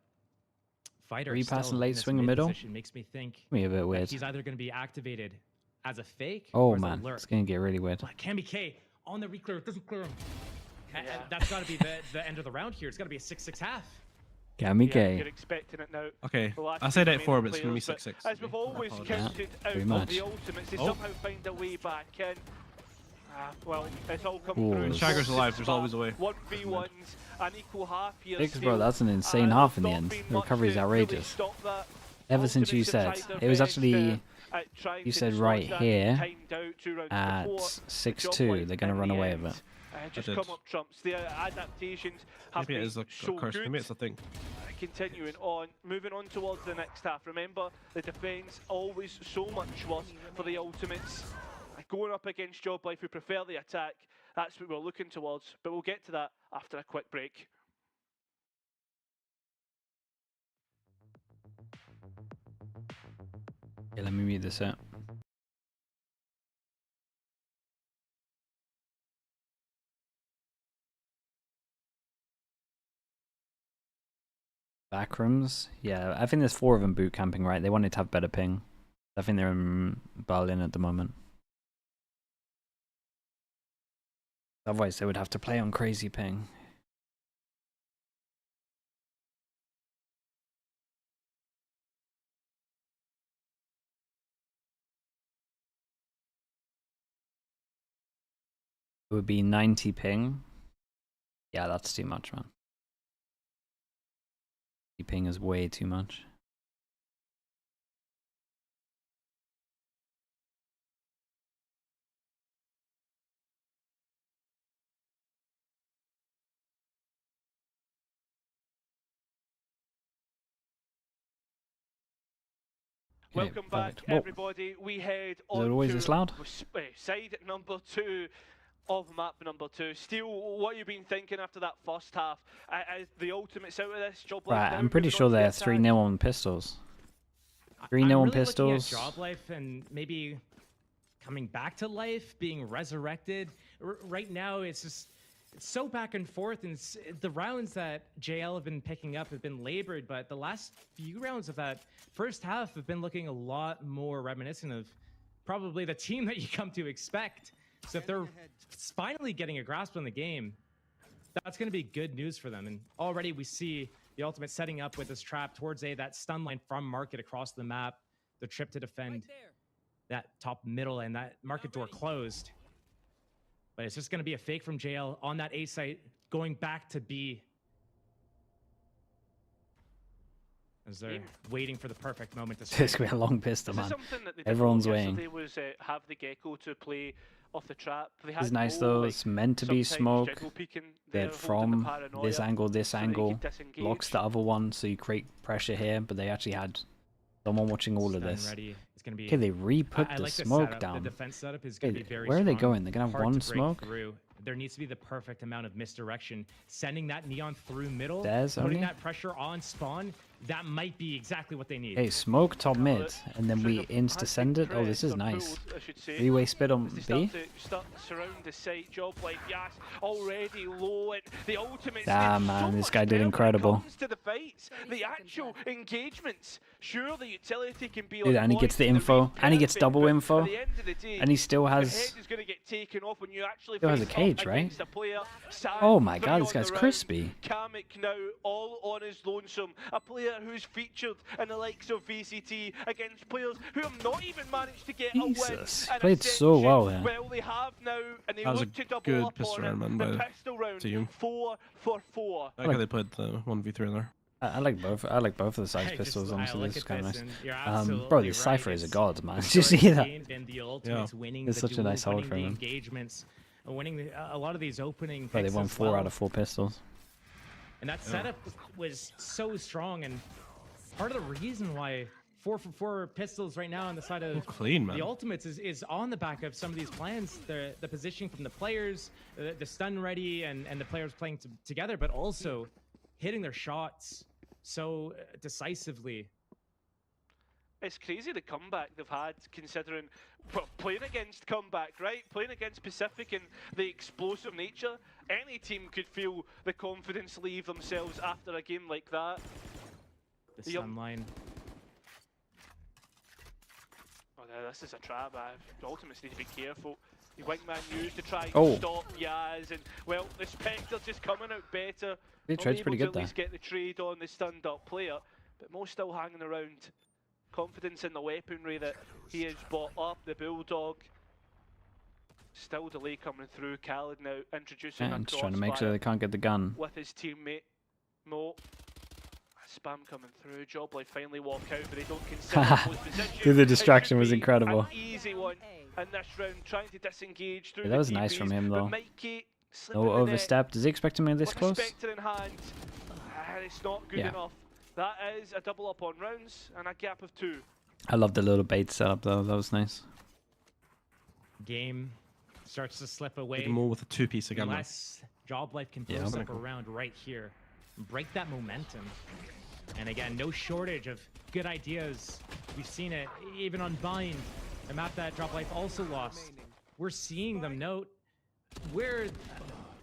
Fighter Repass still and late in this swing in mid middle? position makes me think Me a bit that weird. he's either going to be activated as a fake Oh or as man, a lurk. it's gonna get really weird. But Cammy K on the reclear, it doesn't clear him. And Yeah. that's got to be the end of the round here. It's got to be a 6-6 half. Gammy Yeah, gay. you're expecting it now. Okay, The last I said two 8-4, but it's players, gonna be 6-6. As we've always apologize. counted out pretty of much. the Ultimates, they Oh. somehow find a way back in. Well, it's all come Ooh. through. When Shagger's alive, there's always a way. 1v1s, an equal half here. Six, still. bro, that's an insane half in the end. Not The recovery is been much to really outrageous. stop that. Ever since you Ultimates said, have tried their it was best, actually, at trying you to said dislodge right that, here timed out 2 rounds at before. 6-2, they're gonna run away with it. Just did. come up trumps. The adaptations have Maybe it been is a so curse good. to me, it's a thing. Continuing on, moving on towards the next half. Remember, the defense always so much worse for the Ultimates. Going up against Job Life, we prefer the attack. That's what we're looking towards, but we'll get to that after a quick break. Okay, let me mute this out. Backrooms? Yeah, I think there's 4 of them boot camping, right? They wanted to have better ping. I think they're in Berlin at the moment. Otherwise, they would have to play on crazy ping. It would be 90 ping. Yeah, that's too much, man. Ping is way too much. Okay, Welcome back, perfect. Whoa. everybody. We head Is on it always to this loud? side number 2 of map number 2. Steel, what have you been thinking after that first half? As the Ultimates out of this, Job Life Right, now I'm pretty moving sure on to the they're attack. 3-0 on pistols. 3-0 I'm on really pistols. looking at Job Life and maybe coming back to life, being resurrected. Right now, it's just it's so back and forth, and the rounds that JL have been picking up have been labored, but the last few rounds of that first half have been looking a lot more reminiscent of probably the team that you come to expect. So if they're finally getting a grasp on the game, that's going to be good news for them. And already we see the Ultimate setting up with this trap towards A, that stun line from Market across the map, the trip to defend that top middle, and that Market door closed. But it's just going to be a fake from JL on that A site, going back to B. As they're waiting for the perfect moment to It's going to be a long pistol, This is man. something that they Everyone's did waiting. yesterday was have the Gecko to play off the trap. They It's had nice no, though, like, it's meant to be sometimes smoke. jiggle peeking there, That holding the from paranoia this angle, so that you could disengage. blocks the other one, so you create pressure here, but they actually had someone watching all of Stun this. ready. It's gonna be. Okay, they re-put I the like smoke setup. down. The defense setup is going to Wait, be very where are they strong. going? They're gonna have Hard one to break smoke? through. There needs to be the perfect amount of misdirection. Sending that neon through middle, Stairs putting only? that pressure on spawn, that might be exactly what they need. Hey, smoke top mid, and then we insta-send it. Oh, this is nice. Three-way split on B. Start surround the site. Job like Yas already low, and the ultimates. Damn, man, this guy did incredible. To the fights, the actual engagements. Sure, the utility can be. Dude, and he gets the info, and he gets double info, and he still has. Still has a cage, right? Oh my god, this guy's crispy. Kamek now all on his lonesome. A player who's featured in the likes of VCT against players who have not even managed to get Jesus, a win. played so well there. Well, they have now, and they That was look a to double good up pistol on round, man, it. by The the pistol round, team. 4 for 4. I like how they played the 1v3 there. I like both. I like both of the size pistols. Honestly, this is kind of nice. Bro, Right. this Cypher is a god, man. Did you Historic see that? games and the ultimates, winning It's the such a nice duels, hold for winning him. the engagements, winning a lot of these opening Bro, they picks won as 4 well. out of 4 pistols. And that setup was so strong, and part of the reason why 4 for 4 pistols right now on the side of clean, man. the ultimates is on the back of some of these plans, the positioning from the players, the stun ready, and the players playing together, but also hitting their shots so decisively. It's crazy the comeback they've had, considering playing against comeback, right? Playing against Pacific and the explosive nature. Any team could feel the confidence leave themselves after a game like that. The stun line. Oh, no, this is a trap. The Ultimates need to be careful. The wingman used to try Oh. and stop Yaz, and well, the Spectre's just coming out better. The trade's pretty good At there. least get the trade on the stunned up player, but Mo's still hanging around. Confidence in the weaponry that he has bought up. The Bulldog. Still delay coming through. Khaled now introducing Yeah, a I'm just trying to make sure crossfire they can't get the gun. with his teammate Mo. Spam coming through. Joblife finally walk out, but they don't consider Mo's position. Dude, the It distraction should was be incredible. An easy one in this round, trying to disengage through Yeah, the that was nice DBs, from him, but though. Mikey slipping No the net overstep. Does he expect him in this with a close? Spectre in hand. And it's not good Yeah. enough. That is a double up on rounds and a gap of 2. I love the little bait setup though. That was nice. Game starts to slip away. Take them all with a 2-piece again, man. Unless Joblife can Yeah, throw I'm stuff gonna- around right here, break that momentum. And again, no shortage of good ideas. We've seen it even on Bind, a map that Joblife also lost. We're seeing them note where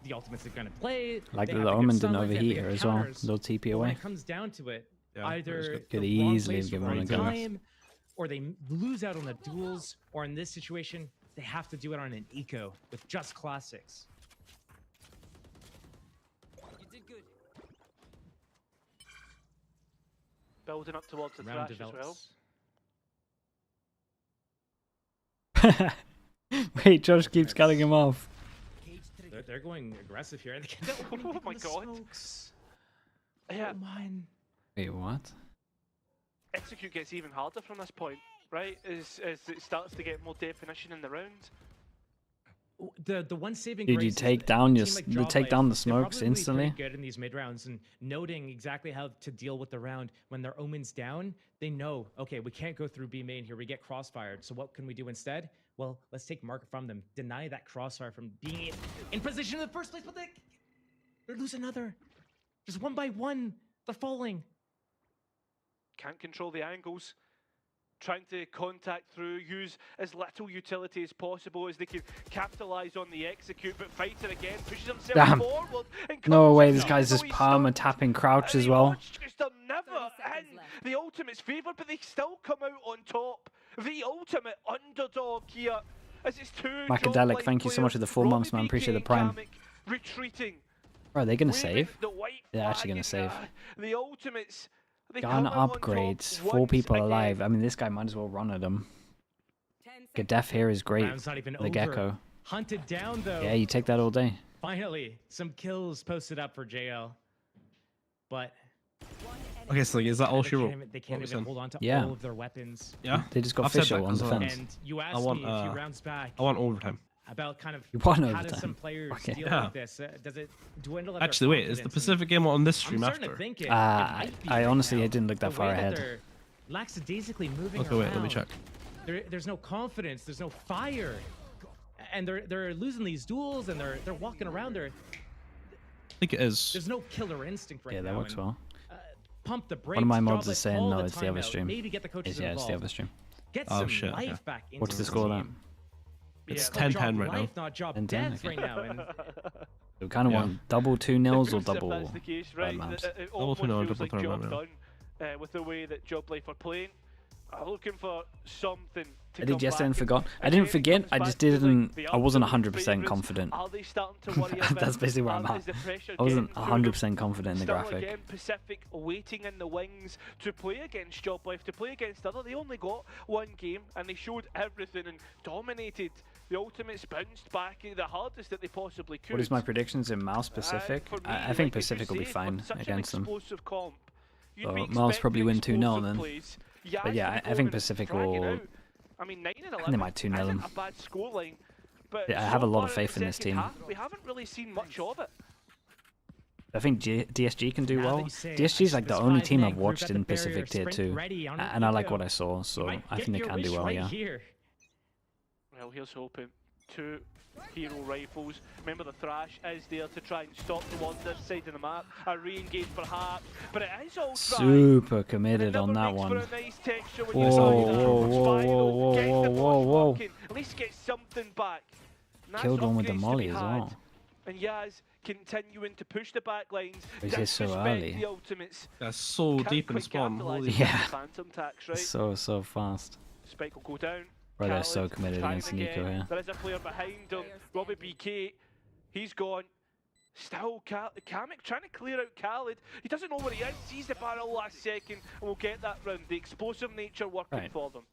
the Ultimates are going to play. Like They the have the good Omen didn't stun lines, they have overheat the here good as well. counters. Little TP But when away. it comes down to it, Yeah, either Could the wrong easily place, give wrong him a gun. time, or they lose out on the duels, or in this situation, they have to do it on an eco with just classics. You did good. Building up towards the Round thrash as well. develops. Wait, Josh keeps cutting him off. They're going aggressive here. Oh my god. Yeah. Mine. Wait, what? Execute gets even harder from this point, right? As it starts to get more definition in the round. The one saving Dude, you grace is take that down a your team like you take Joblife, down the they're smokes probably instantly. pretty good in these mid rounds and noting exactly how to deal with the round when their Omen's down. They know, okay, we can't go through B main here. We get crossfired. So what can we do instead? Well, let's take mark from them. Deny that crossfire from being in position in the first place. But they lose another. Just one by one, they're falling. Can't control the angles. Trying to contact through, use as little utility as possible as they can capitalize on the execute, but Fighter again pushes himself Damn. forward. And No comes way, in this guy's just even though he's perma tapping crouch as well. just are never in the Ultimate's favour, but they still come out on top. The ultimate underdog here, as it's 2 Macadelic, Joblife thank you so much for the players, 4 months, man. Robbie Appreciate the BK, prime. Kamek retreating. Bro, are they gonna Waving save? the white They're actually flag gonna in save. The Ultimates. They Gun come out on top upgrades, 4 once people again. alive. I mean, this guy might as well run at him. Gadef here is great. Round's not even The over. gecko. Hunted down though. Yeah, you take that all day. Finally, some kills posted up for JL. But Okay, so like, is that all they she wrote? can't, they can't What was even in? hold on to Yeah. all of their weapons. Yeah? They just got I've said Fisher that on as well. defense. And you asked I want, me a few rounds back I want overtime. about kind of You want how does overtime? some players Okay. deal Yeah. with this? Does it dwindle? At Actually, wait, is the Pacific game on this stream I'm starting after? to think it might be I right honestly now. didn't look that The far way that ahead. they're lackadaisically moving Okay, wait, let me around, check. There's no confidence. There's no fire, and they're losing these duels, and they're walking around. I think it is. There's no killer instinct right Yeah, now. that works and, well. pump the brakes. One of my draw mods the is saying call no, the it's the other timeout, stream. Maybe get the coaches Yeah, it's the involved. other stream. Get Oh, some shit, life okay. back into What's the this score team. then? It's Yeah, 10-10 job right now. life, not job 10-10, death okay. right now. And We kind of want double 2-0s or If double that's the case, right, maps. it Double almost 2-0, feels double like 3-0, job yeah. done with the way that Job Life are playing. I'm looking for something to I come did yesterday and back forgot. I again, didn't it forget. comes I back just to, like, didn't. the I wasn't ultimate 100% favourites. confident. Are they starting to worry a That's bit? basically where I'm Is at. the pressure I wasn't getting through them? 100% confident in the Still graphic. again, Pacific waiting in the wings to play against Job Life, to play against other. They only got one game and they showed everything and dominated. The Ultimates bounced back the hardest that they possibly could. What is my predictions in MOUZ Pacific? For me, I think like, as you Pacific will be say, fine for such an against them. explosive comp, you'd So be MOUZ probably win expecting 2-0 explosive then. plays. But yeah, Yaz to I be think going Pacific fragging will. out. I mean, 9 and I 11 think they might 2-0 isn't them. a bad scoreline, but Yeah, I have a so lot of far in faith the in this second team. half, we haven't really seen much of it. I think DSG can do Now that well. you say DSG is like the this only team five-man I've group watched at the in barrier, Pacific Tier sprint 2, ready, on and I we like go. what I saw, You so might I get think they your can do wish well, right yeah. here. Well, here's hoping. 2 hero rifles. Remember, the Thrash is there to try and stop towards this side of the map. A re-engage perhaps, but it is all Super committed on that one. for a nice texture when Whoa, you whoa, see that. whoa, whoa, Spiral, whoa, get the whoa, boss whoa, whoa. working. At least get something back. Nice Killed one with the upgrades to molly be as had. well. And Yaz continuing to push the back lines. He's hit so disrespect early. the Ultimates. That's so Can't deep in quite spawn. capitalise Holy on Yeah. the Phantom tax, right? So fast. Spike will go down. Bro, they're so Khaled committed trying against Nico again. here. There is a player behind him. Robbie BK. He's gone. Still, Kamek trying to clear out Khaled. He doesn't know where he is. Sees the barrel last second, and we'll get that round. The explosive nature working Right. for them.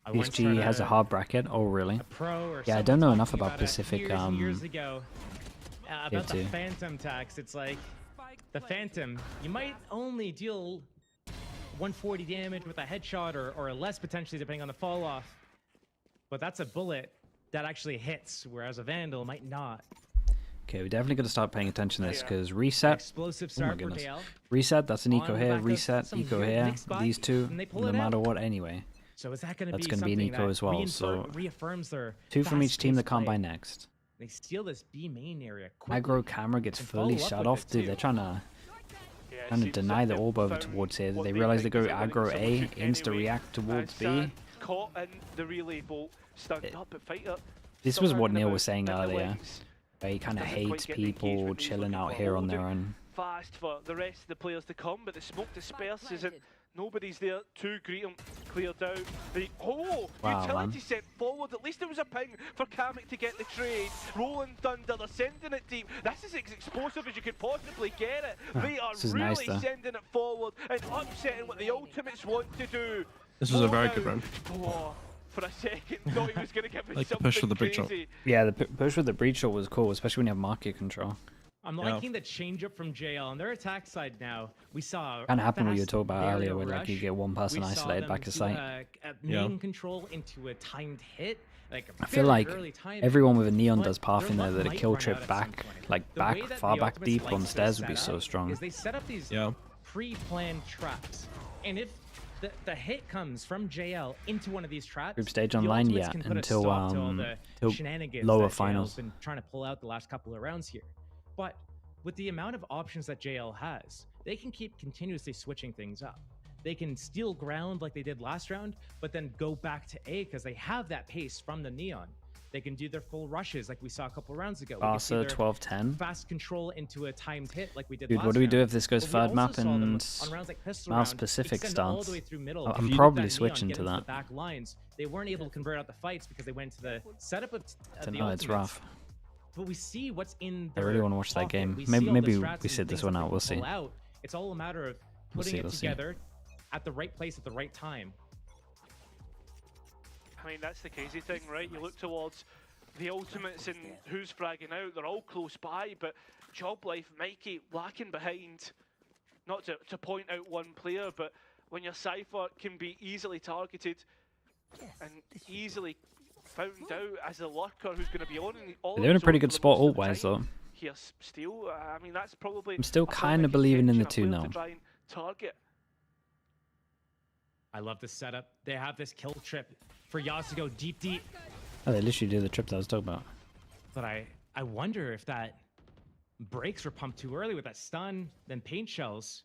I once PSG heard has a hard bracket. Oh, really? pro or Yeah, I someone don't know talking enough about it Pacific. years ago about the too. Phantom tax. It's like the Phantom. You might only deal 140 damage with a headshot or less potentially depending on the fall off, but that's a bullet that actually hits, whereas a Vandal might not. Okay, we definitely got to start paying attention to this because reset. Explosive Oh my start for goodness. DL. Reset. That's an On eco the here. back of Reset. some Eco good here. mixed buys, These two. and they pull No it matter out. what, anyway. So is that going to That's be gonna be an something eco that as well, so reaffirms their 2 from each team that fast-paced can't buy play? next. They steal this B main area quickly. Aggro camera gets and fully follow up shut with off, it dude. too. They're trying to Seems deny that the they've orb over found towards here. what They realize they go think is a aggro A, solution insta anyway. react towards B. Sand caught in the relay bolt, stunned up, but fighter. This still was what hanging Neil about was saying in the earlier. wings. Where he kind of Doesn't quite hates get the engagement people that he's chilling looking out for. here on their Holding own. Fast for the rest of the players to come, but the smoke disperses and nobody's there to greet him. Cleared out. Wow, Utility man. sent forward. At least there was a ping for Kamek to get the trade. Rolling Thunder, they're sending it deep. This is as explosive as you could possibly get it. They are this is really nice, though. sending it forward and upsetting what the Ultimates want to do. This was a very More good now. round. Oh, for a second, thought he was going to give it Like the something push with the breach shot. crazy. Yeah, the push with the breach shot was cool, especially when you have market control. I'm liking the change up from JL on their attack side now. We saw Kind of happened what you were fast talking about barrier earlier, where like you rush. get one person We saw isolated them back to do sight. a main control into a timed hit. Like I feel like everyone with a neon does path in there that a kill run out trip at some back, point. like The back, way that far the back Ultimates deep likes on to stairs would be set so up strong. Is they set up these pre-planned traps, and if the hit comes from JL into one of these traps, Group stage the online Ultimates yet can put a until stop to all the till shenanigans lower that JL's finals. been trying to pull out the last couple of rounds here. But with the amount of options that JL has, they can keep continuously switching things up. They can steal ground like they did last round, but then go back to A because they have that pace from the Neon. They can do their full rushes like we saw a couple rounds ago. We can see Barca their 12-10. fast control into a timed hit like we did Dude, last what do we round. do if this goes But we thard also map saw them and on rounds like Pistol MOUZ round, Pacific extend all the stance? way through middle. I'm Keep probably that Neon, switching get to into that. The back lines. They weren't able to convert out the fights because they went to the setup of Don't the know, it's Ultimates. rough. But we see what's in I their really want to watch that pocket. game. We Maybe see all the maybe strats we and sit this things one that out. they We'll can see. pull out. It's all a matter of We'll putting see, it we'll see. together at the right place at the right time. I mean, that's the crazy thing, right? You look towards the Ultimates and who's fragging out. They're all close by, but Job Life, Mikey, lacking behind. Not to point out one player, but when your Cypher can be easily targeted and easily found out as a lurker who's going to be on all They're in a his pretty own good for the spot most of the ult-wise, time. though. Here's Steel. I mean, that's probably I'm still a player kind in of believing in the contention, a player 2-0. to try and target. I love this setup. They have this kill trip for Yaz to go deep. Oh, they literally do the trip that I was talking about. But I wonder if that Brakes were pumped too early with that stun, then paint shells.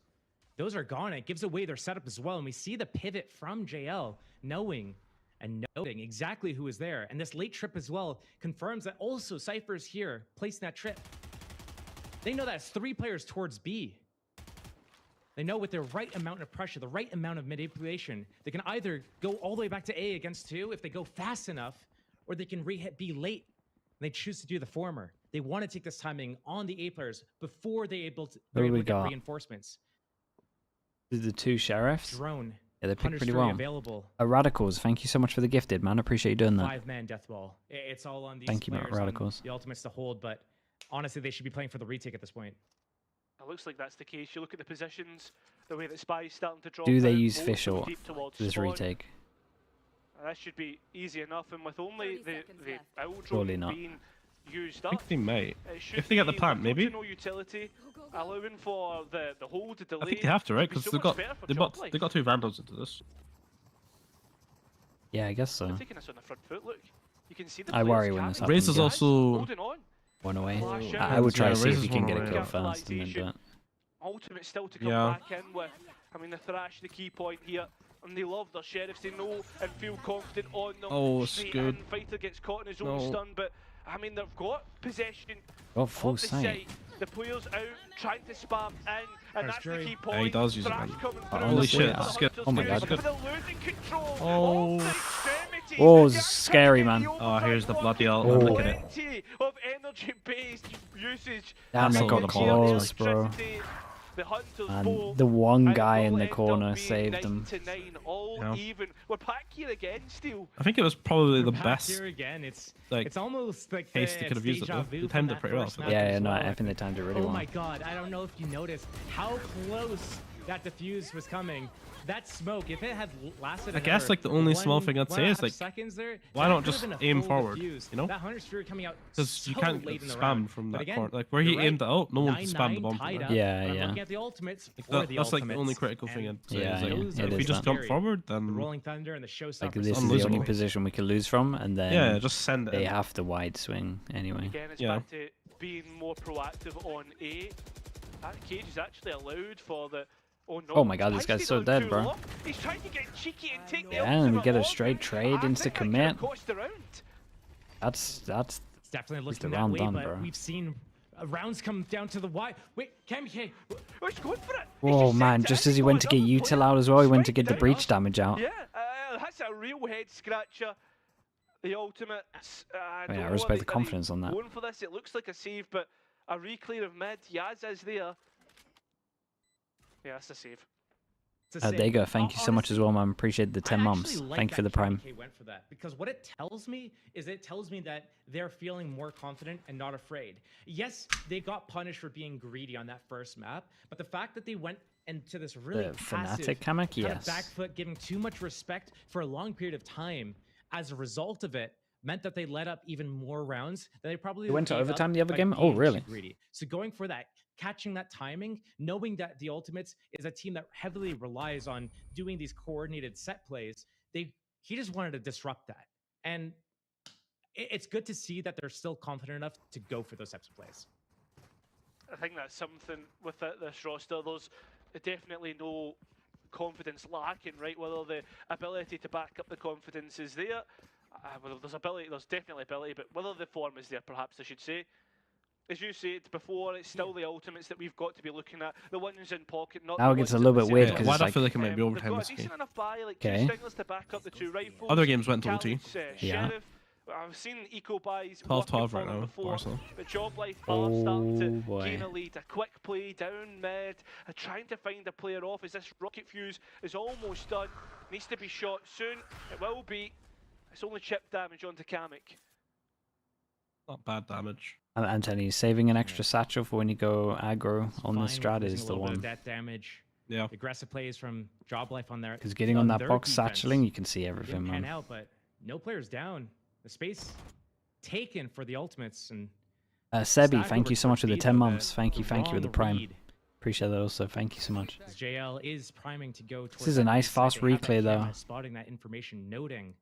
Those are gone. It gives away their setup as well. And we see the pivot from JL, knowing and noting exactly who is there. And this late trip as well confirms that also Cypher is here, placing that trip. They know that it's 3 players towards B. They know with the right amount of pressure, the right amount of manipulation, they can either go all the way back to A against 2 if they go fast enough, or they can re-hit B late. And they choose to do the former. They want to take this timing on the A players before they're able to get reinforcements. The 2 sheriffs. Drone. Yeah, they picked pretty well. Available. Radicals, thank you so much for the gifted, man. I appreciate you doing that. 5-man death ball. It's all on these Thank you, players, Radicals. the ultimates to hold, but honestly, they should be playing for the retake at this point. It looks like that's the case. You look at the positions, the way that Spy's starting to drop. Do they down, use both fish go or deep towards this spawn. retake? That should be easy enough, and with only the owl Surely drone not. being used I up, think they might. it should If they get the be plant, little maybe. to no utility, allowing for the hold to delay. I think they have to, right? would be Because so they've much got better for they job got life. they got 2 vandals into this. Yeah, I guess so. They're taking us on the front foot. Look, you can see the I players worry when jamming. this happens. Razor's yeah. also Holding on. One away. Flash I would try Yeah, to see if Razor's you can one get a away. kill fast and then do it. Ultimate still to come Yeah. back in with. I mean, the Thrash, the key point here. And they love their sheriffs. They know and feel confident on them. Oh, it's Straight good. in. Fighter gets caught in his own No. stun, but I mean, they've got possession Oh, full of the sight. site. The players out trying to spam in, and that's the key point. Yeah, he does use it, Thrash man. coming Oh, through. holy The shit, Hunters that's good. Oh my finish, God. but they're losing control. Oh. Of the extremities. Oh, They're scary, man. taking the Oh, here's the bloody ult. Oh. Look at it. plenty of energy-based usage. Damn, That's that all got the ball. close, bro. Electricity. The Hunters And bolt, the one and guy it in will the end up corner being saved them. 9-9, all Yeah. even. We're back here again still. I think it was probably the Back best. here again. It's like, almost like case they could have used it, though. They timed it pretty well, so Yeah, no, I think they timed it really Oh well. my god, I don't know if you noticed how close that diffuse was coming. That smoke, if it had lasted, I guess, another like, the only small thing I'd say is, 1.5 like, seconds there, why that not could just have been a aim full forward, diffuse. you know? That Hunter Sphere coming out Because so you can't late in the spam round. from But that again, corner. Like, where he you're aimed right. it out, no one can spam the 9-9 bomb from tied there. up, Yeah, but I'm yeah. looking at the ultimates Like, for the that's like the ultimates, only critical thing and I'd say. Yeah, is, like, yeah, those it if are we is just that. jump scary. forward, The then Rolling Thunder and the Showstopper. Like, this is the unlosable. only position we can lose from, and then yeah, just send it. they in. have to wide swing anyway. Again, it's Yeah. back to being more proactive on A. That cage is actually allowed for the. Oh no! Oh my God, this Spy's guy's so stayed on dead, too bro. long. He's trying to get cheeky and take the Yeah, and we ultimate get a off. straight trade, I think insta that could commit. have cost the round. That's It's definitely It's looking the that round way, done, but bro. we've seen rounds come down to the wide. Wait, Kamike, Oh, he's going for it. oh man, just as he went to get util out as well, he went to get the breach damage out. Yeah, that's a real head scratcher. The ultimate. I don't know, respect are the they confidence on that. Going for this, it looks like a save, but a reclear of mid. Yaz is there. Yeah, that's a save. There you go. Thank you so much as well, man. Appreciate the 10 months. Thank you for the prime. KMK went for that because what it tells me is it tells me that they're feeling more confident and not afraid. Yes, they got punished for being greedy on that first map, but the fact that they went into this really The passive Fnatic Kamek, kind of yes. back foot, giving too much respect for a long period of time, as a result of it, meant that they let up even more rounds that they probably They went to gave up overtime the other by game? Oh, being too really? greedy. So going for that, catching that timing, knowing that the Ultimates is a team that heavily relies on doing these coordinated set plays, he just wanted to disrupt that. And it's good to see that they're still confident enough to go for those types of plays. I think that's something with this roster. There's definitely no confidence lacking, right? Whether the ability to back up the confidence is there, whether there's definitely ability, but whether the form is there, perhaps I should say. As you said before, it's still the ultimates that we've got to be looking at. The ones in pocket, not Now the it gets ones a little that bit we weird see. because Why it's do I like, feel like it might be They've overtime got a this game? decent enough buy, like two Okay. singles to back up the two rifles. Other games went to ulti. Callum's, Yeah. Sheriff. I've seen eco buys 12-12 working right for them now, before, Barcelona. but Job Life are starting to Oh, boy. gain a lead. A quick play down mid, trying to find a player off as this rocket fuse is almost done. Needs to be shot soon. It will be. It's only chip damage onto Kamek. Not bad damage. I'm telling you, saving an extra satchel for when you go aggro on the Fine with strat losing is a the little bit of one. that damage. Yeah. Aggressive plays from Job Life on their Because getting on that their box defense satcheling, you can see didn't everything, pan man. out, but no players down. The space taken for the ultimates and Sebi, Stagger thank you so much for the towards 10 B, though, months. Thank you with the wrong prime. read. Appreciate that also. Thank you so much. As JL is priming to go towards is a that nice B side. fast They have that reclear, though. camera Spotting that information, noting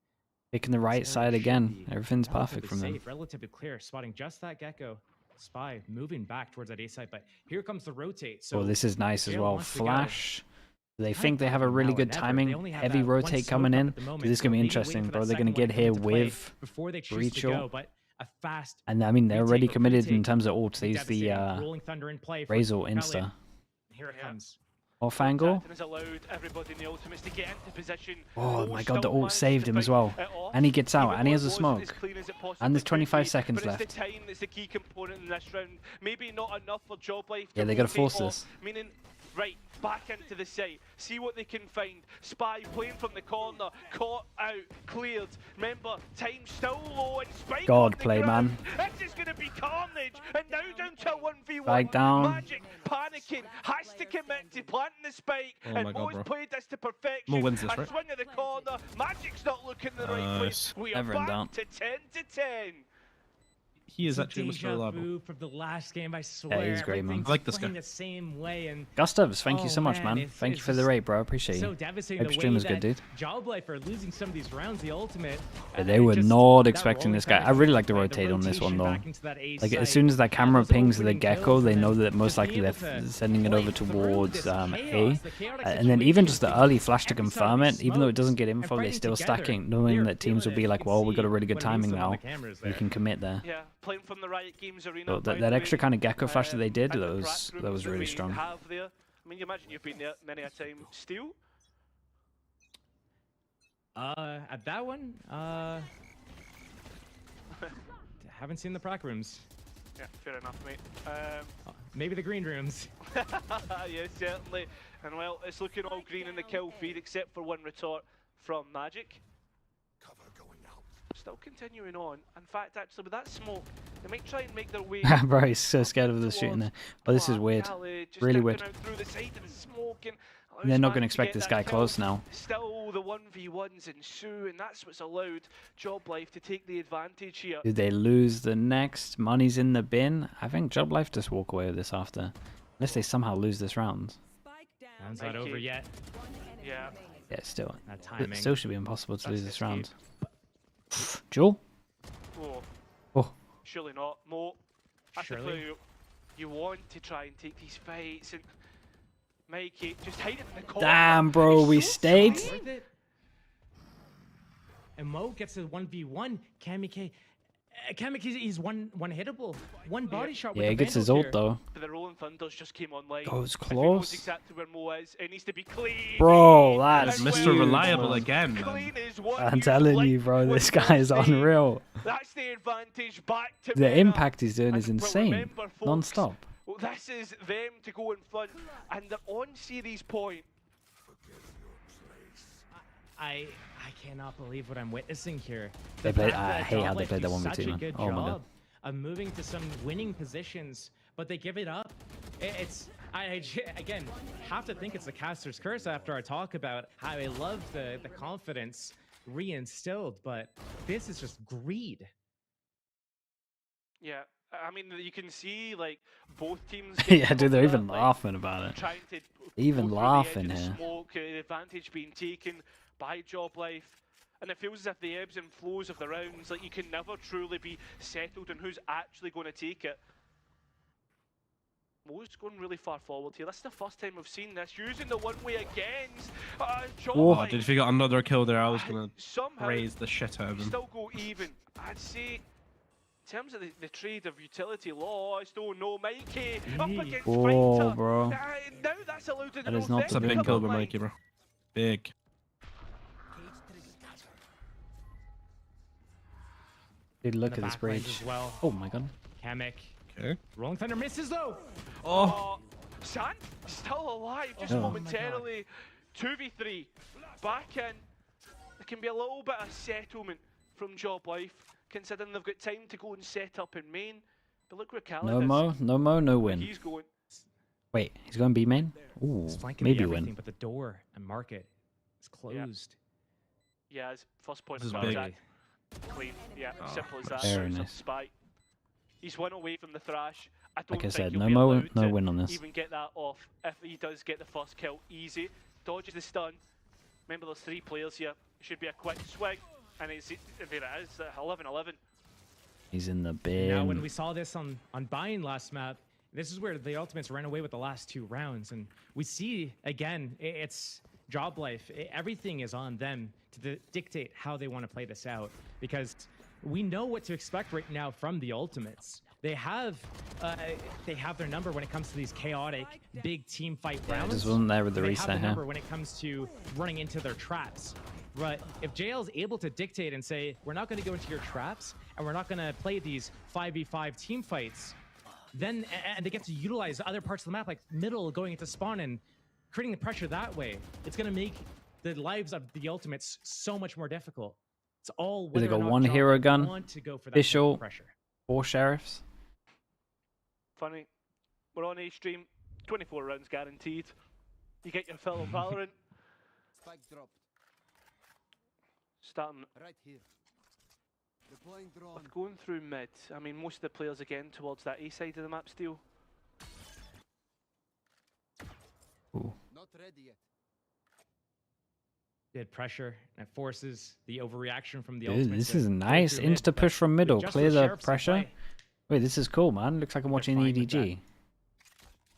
Picking the right this side area should again. be Everything's relatively perfect from them. safe, relatively clear, spotting just that gecko. Spy moving back towards that A site, but here comes the rotate. So Oh, this is nice as Jail well. wants to go. Flash. They My think they have a problem really now or good never. They timing. only have Heavy that one rotate smoke coming up in. at the moment, This is so going to be maybe waiting interesting, for bro. that They're going to second get one here to play with before they choose breach to go, ult. but a fast And I mean, they're already retake or committed in retake terms of ults. would be They use the devastating. Rolling Thunder in play for Razor Valiant. Insta. Here it comes. Off angle. Captain has allowed everybody in the ultimates to get into position. Oh Mo my god, the still ult managed saved to him as fight well. it off, And he gets out, even and he though has it a wasn't as smoke. clean as it possibly And there's could 25 be, seconds but left. it's the time that's the key component in this round. Maybe not enough for Job Life Yeah, to they gotta rotate force off, this. meaning, right, back into the site, see what they can find. Spy playing from the corner, caught out, cleared. Remember, time still low and Spike God on the play, ground. man. This is going to be carnage, and now down to a 1v1. Spike down. Magic panicking, has to commit to planting the spike, Oh my and God, Mo's bro. played this to perfection. Mo wins this, A right? swing of the corner, Magic's not looking in the right place. We are Never in back doubt. to 10 to 10. He is It's a actually most deja reliable. vu from the last game, I swear. he's great, man. Everything's I like this playing guy. the same way, and Gustavs, thank you so oh, much, man. it's- Thank you it's for the just rate, bro. I appreciate so you. devastating Hope the stream way was good, that dude. Job Life are losing some of these rounds, the ultimate. Yeah, they were not expecting this guy. I really like the rotate on this one, though. Like, as soon as that camera pings the Gecko, they know that most likely they're sending it over towards A. And then even just the early flash to confirm it, even though it doesn't get info, they're still stacking, knowing that teams will be like, well, we got a really good timing now. We can commit there. Yeah, playing from the Riot Games arena. So by that the extra way, kind of Gecko flash that they did, and that the was crack rooms really we strong. Have there. I mean, you imagine you've been there many a time. Steel? At that one, haven't seen the proc rooms. Yeah, fair enough, mate. Maybe the green rooms. Yes, certainly. And well, it's looking all green in the kill feed except for one retort from Magic. Still continuing on. In fact, actually, with that smoke, they might try and make their way. Bro, he's so scared of the shooting there. Oh, this is weird. Just Really dipping weird. out through the side of the smoke and They're not going to expect this guy close now. Still the 1v1s ensue, and that's what's allowed Job Life to take the advantage here. Did they lose the next? Money's in the bin. I think Job Life just walk away with this after. Unless they somehow lose this round. Round's not over yet. Yeah. Yeah, still. That It timing. still should be impossible to lose this round. Jewel? Oh, Oh. surely not. Mo, I have to Surely? tell you, you want to try and take these fights, and Mikey, just hide it in the corner. Damn, bro, we stayed. Worth it. And Mo gets a 1v1. Kamike, he's one hittable. One body shot with Yeah, the he gets his Vandals ult here. though. But the Rolling Thunders just came online. Oh, it's I think knows close. exactly where Mo is. It needs to be clean. Bro, that's Mr. huge, Reliable man. again, man. Clean is what I'm you telling like you, bro, with this guy is Mo State. unreal. That's the advantage back to The Mena. impact he's doing And is well, insane. remember, folks, Non-stop. well, this is them to go in front, and they're on series point. I cannot believe what I'm witnessing here. They The played- fact I that hate how Job they Life played that do 1v2, such a man. good Oh my God. job of moving to some winning positions, but they give it up. Again, have to think it's the caster's curse after I talk about how I love the confidence reinstilled, but this is just greed. Yeah, I mean, you can see like both teams. Yeah, dude, they're getting even up there, laughing about it. trying to Even go through the laughing edge of the here. Smoke, the advantage being taken by Job Life. And it feels as if the ebbs and flows of the rounds, like you can never truly be settled on who's actually going to take it. Mo's going really far forward here. That's the first time we've seen this. Using the one-way against Job Oh, Life. dude, if you got another kill there, I was gonna Somehow, raise the shit out of him. still go even. I'd say, in terms of the trade of utility law, I still know Mikey up against Oh, Fighter. bro. Now that's allowed to That the is not That's a the big good kill one. by Mikey, bro. Big. Dude, look In at the this back lines breach. as well. Oh my God. Kamek. Okay. Rolling Thunder misses though. Oh. San still alive just Oh. momentarily. 2v3. Back in. There can be a little bit of settlement from Job Life, considering they've got time to go and set up in main. But look where Khaled No is. Mo, no Mo, no Where win. he's going. Wait, he's going B main? Ooh, It's flanking maybe everything, win. but the door and market is closed. Yeah, his first point This is of big. contact. Clean. Yeah, simple as that. Very Some nice. Spy. He's one away from the thrash. I don't Like I think said, he'll no be Mo, allowed no to win on this. even get that off if he does get the first kill easy. Dodges the stun. Remember, there's 3 players here. It should be a quick swing, and there it is, 11-11. He's in the bin. Now, when we saw this on buying last map, this is where the Ultimates ran away with the last 2 rounds. And we see, again, it's job life. Everything is on them to dictate how they want to play this out. Because we know what to expect right now from the Ultimates. They have their number when it comes to these chaotic, big team fight rounds. Just wasn't there with the They reset have the here. number when it comes to running into their traps. But if JL is able to dictate and say, we're not going to go into your traps, and we're not going to play these 5v5 team fights, then and they get to utilize other parts of the map, like middle going into spawn and creating the pressure that way, it's going to make the lives of the Ultimates so much more difficult. It's all They whether or got not one Job hero gun, want to go for that official, pressure. 4 sheriffs. Funny. We're on A stream. 24 rounds guaranteed. You get your fill of Valorant. Spike dropped. Starting Right here. Deploying drone. with going through mid. I mean, most of the players again towards that A side of the map still. Ooh. Not ready yet. Good pressure, and it forces the overreaction from the Dude, Ultimates. this to is go nice. through mid, Insta but push from with middle. just Clear the the Sheriffs to pressure. play, Wait, this is cool, man. Looks like I'm watching fine with EDG.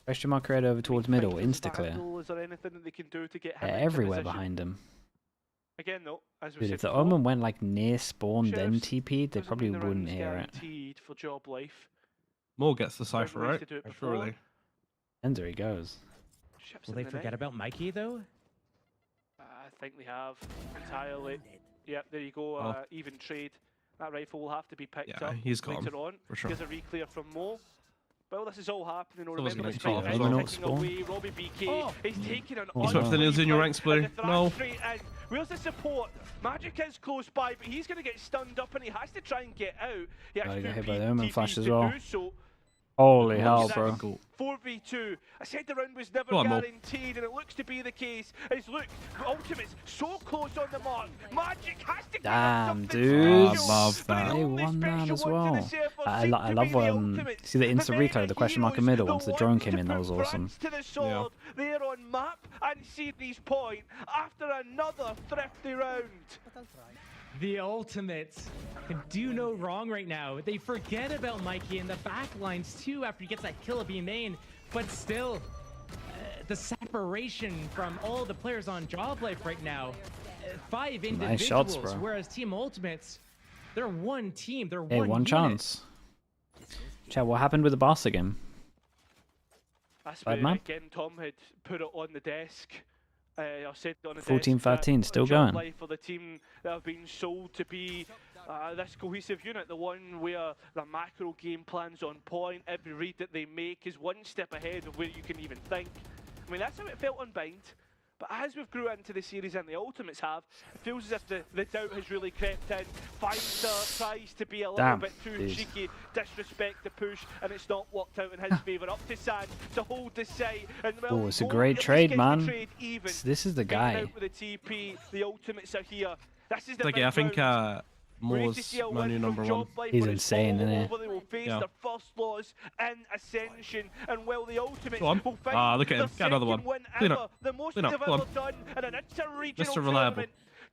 Question mark red over towards middle. Insta clear. Is there anything that they can do to get him They're into everywhere position? behind him. Again, though, as we Dude, said if the before, Omen went like near spawn then Sheriffs TP'd, they doesn't probably mean the wouldn't round's hear it. guaranteed for job life. Mo gets the There's cipher, ways right? to do it before. Surely. And there he goes. Ships Will in they the forget net. about Mikey though? I think they have entirely. Yep, there you go. Oh. Even trade. That rifle will have to be picked Yeah, up he's gone, later on. for sure. Here's a reclear from Mo. Well, this is all happening. Someone's Remember, gonna this get caught fight as is well. ticking away. Robbie BK, Oh. he's taking an Oh, He's went for the nails in your ranks, Blue. No. Straight in. Where's the support? Magic is close by, but he's going to get stunned up and he has to try and get out. He Oh, he actually got hit do by the Omen TP flash as to well. do so. Holy Look hell, at bro. this. 4v2. I said the round was never Go on, Mo. guaranteed, and it looks to be the case. As look, Ultimate's so close on the mark. Magic has to Damn, give dude. special, love but that. the They only won that special as ones in well. the server I seem love to be the see the instant But replay, the question mark in the middle once the drone came in. That was awesome. To the sword. They're on map and Sydney's point after another thrifty round. The Ultimates can do no wrong right now. They forget about Mikey in the back lines too after he gets that kill at B main, but still, the separation from all the players on job life right now, 5 individuals, Nice shots, bro. whereas Team Ultimates, they're one team, they're Hey, one unit. chance. Chat, what happened with the boss again? That's Bad where map? again Tom had put it on the desk. I said it on the 14-13, desk. still job going. life for the team that have been sold to be this cohesive unit, the one where the macro game plan's on point. Every read that they make is one step ahead of where you can even think. I mean, that's how it felt on Bind. But as we've grew into the series and the Ultimates have, it feels as if the doubt has really crept in. Finder tries to be a little bit too dude. cheeky, disrespect the push, and it's not worked out in his favour. Up to Sand to hold the site. And Oh, it's a Mo great at least trade, gets the man. trade even. This is the Getting guy. out with the TP, the Ultimates are here. This is the Like, big I think round. Great to Mo's see a my new win number from one. Job Life, He's but it's insane, all isn't he? over. They will face Yeah. their first loss in Ascension, and while the Ultimates Go on. will find Ah, look at their him. Got another one. second win Clean ever, up. the most Clean up. they've Go on. ever done in an inter-regional Mr. Reliable.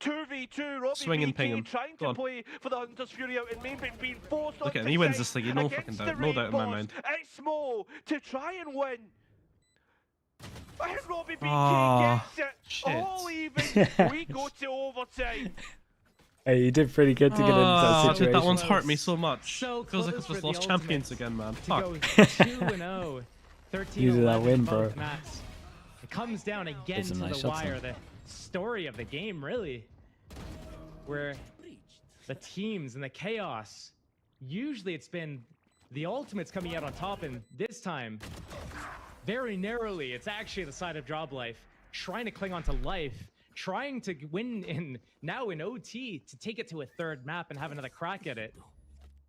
tournament. 2v2, Robbie Swing and ping BK him. trying Go to on. play for the Hunter's Fury out in main, but being forced Look at him. onto He wins site this league. No against fucking the doubt. No doubt in my Raid mind. boss. It's Mo to try and win. And Robbie BK Ah, gets it. shit. All even. We go to overtime. Hey, you did pretty good to get into that Dude, situation. that one's hurt me so much. So Feels like close I've just for lost the champions Ultimates again, man. to Fuck. go 2-0, 13 You did that win, bro. Maps. It comes down again Some to nice the shots, wire, though. the story of the game, really, where the teams and the chaos. Usually, it's been the Ultimates coming out on top, and this time, very narrowly, it's actually the side of job life trying to cling on to life, trying to win in OT to take it to a third map and have another crack at it.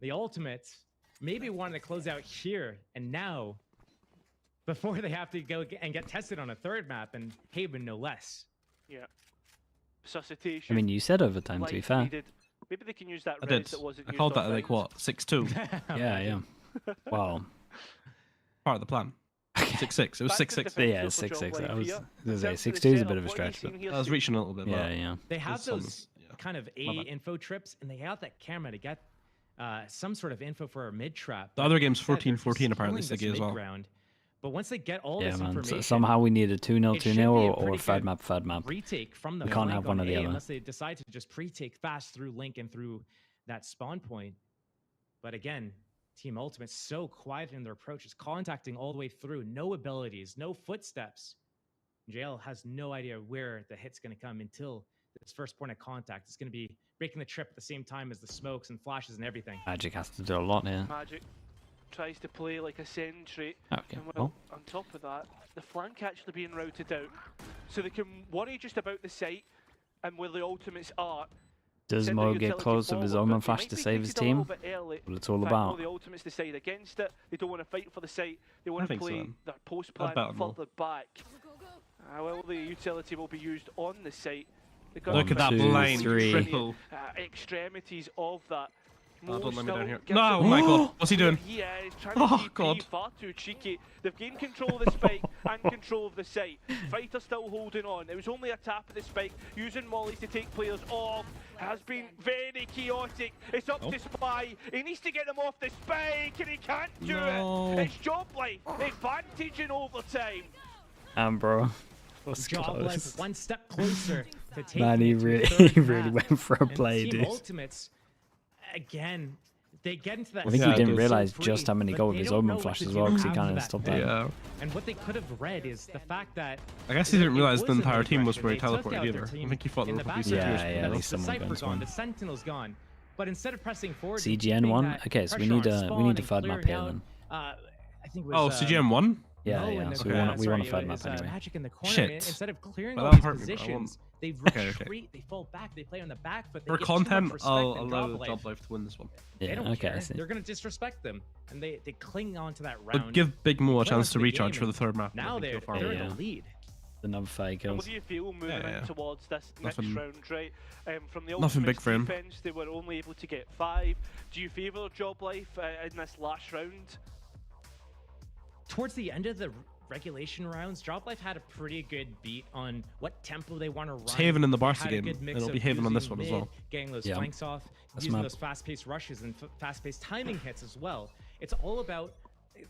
The Ultimates maybe wanted to close out here and now before they have to go and get tested on a third map, and Haven no less. Yeah. Resuscitation. I mean, you said overtime, to be life fair. needed. Maybe they can use that I res did. that wasn't I used called that on at like Bind. what? 6-2. Yeah, yeah. Wow. Part of the plan. 6-6. It was 6-6. Yeah, 6-6. I was gonna say 6-2 is a bit of a stretch, but I was reaching a little bit. yeah, but yeah. They have some- those yeah. kind of My A bad. info trips, and they have that camera to get some sort of info for a mid trap. The other game's 14-14 apparently, Siggy, as well. But once they get all Yeah, this man. information, Somehow we need a 2-0, it should 2-0, be a or pretty third good map. retake from the We can't flank have one on or the A other. unless they decide to just pre-take fast through Link and through that spawn point. But again, Team Ultimate so quiet in their approach, is contacting all the way through, no abilities, no footsteps. JL has no idea where the hit's going to come until this first point of contact. It's going to be breaking the trip at the same time as the smokes and flashes and everything. Magic has to do a lot here. Magic tries to play like a sentry. Okay, And well. on top of that, the flank actually being routed out. So they can worry just about the site and where the ultimates are. Does Send Mo the get utility close with his forward, Omen but they flash might to be save his gated a little team? bit early. What it's all In fact, no, about. the ultimates decide against it. They don't want to fight for the site. They want to think so, play then. their post plan bet on Mo. further back. Well, the utility will be used on the site. Look at that blind triple. Extremities of that. Oh, don't let me Mo down here. still No, gets oh it. my god. What's he doing? Yeah, he's trying to Oh, TP, God. far too cheeky. They've gained control of the spike and control of the site. Fighter still holding on. It was only a tap of the spike, using mollies to take players off. Has been very chaotic. It's up to Spy. He needs to get them off the spike, and he can't do it. It's job life. Advantage in overtime. Bro. Was Job close. life one step closer to taking Man, he it to the really, third he really map. went for a And play, Team dude. Ultimates, again, they get into that. I think he site didn't so realize free, just how many but go with they his don't know Omen what flash to as do well, because he after kind of that stopped point. that. Yeah. And what they could have read is the fact that I guess he didn't realize the wasn't entire team was aggression. where he They took teleported out their either. I team think he thought there in were the probably back. two Yeah, at The least someone Cypher against gone, one. the Sentinel's gone. But instead of pressing forward, CGN keeping won? that Okay, so we pressure need on a spawn and third map clearing here out, then. I think it Oh, was, CGM won? Yeah, Mo yeah, in the so corner. we want a Sorry, third it map was, anyway. Magic in the corner. Shit. Instead of clearing Well, all that these hurt me, bro. I positions, they Okay, retreat, okay. they fall back, they play on the back foot. They For give too much content, respect I'll and allow Job Life. Job Life to win this one. They Yeah, don't okay, I care. see. They're gonna disrespect them, and they cling on to that round. But give Big Mo a Play chance onto to the recharge game, for the and third map. Now they're in Yeah. the lead. Another 5 And kills. what do you feel moving Yeah. in towards this next Nothing- round, right? From the nothing big Ultimates for him. defense, they were only able to get 5. Do you favour Job Life in this last round? Towards the end of the regulation rounds, Job Life had a pretty good beat on what tempo they want to run. It's Haven in the Barca They had a game, good and mix it'll of be Haven on this using one as mid, well. Getting those Yeah. flanks off, That's using mad. those fast-paced rushes and fast-paced timing hits as well. It's all about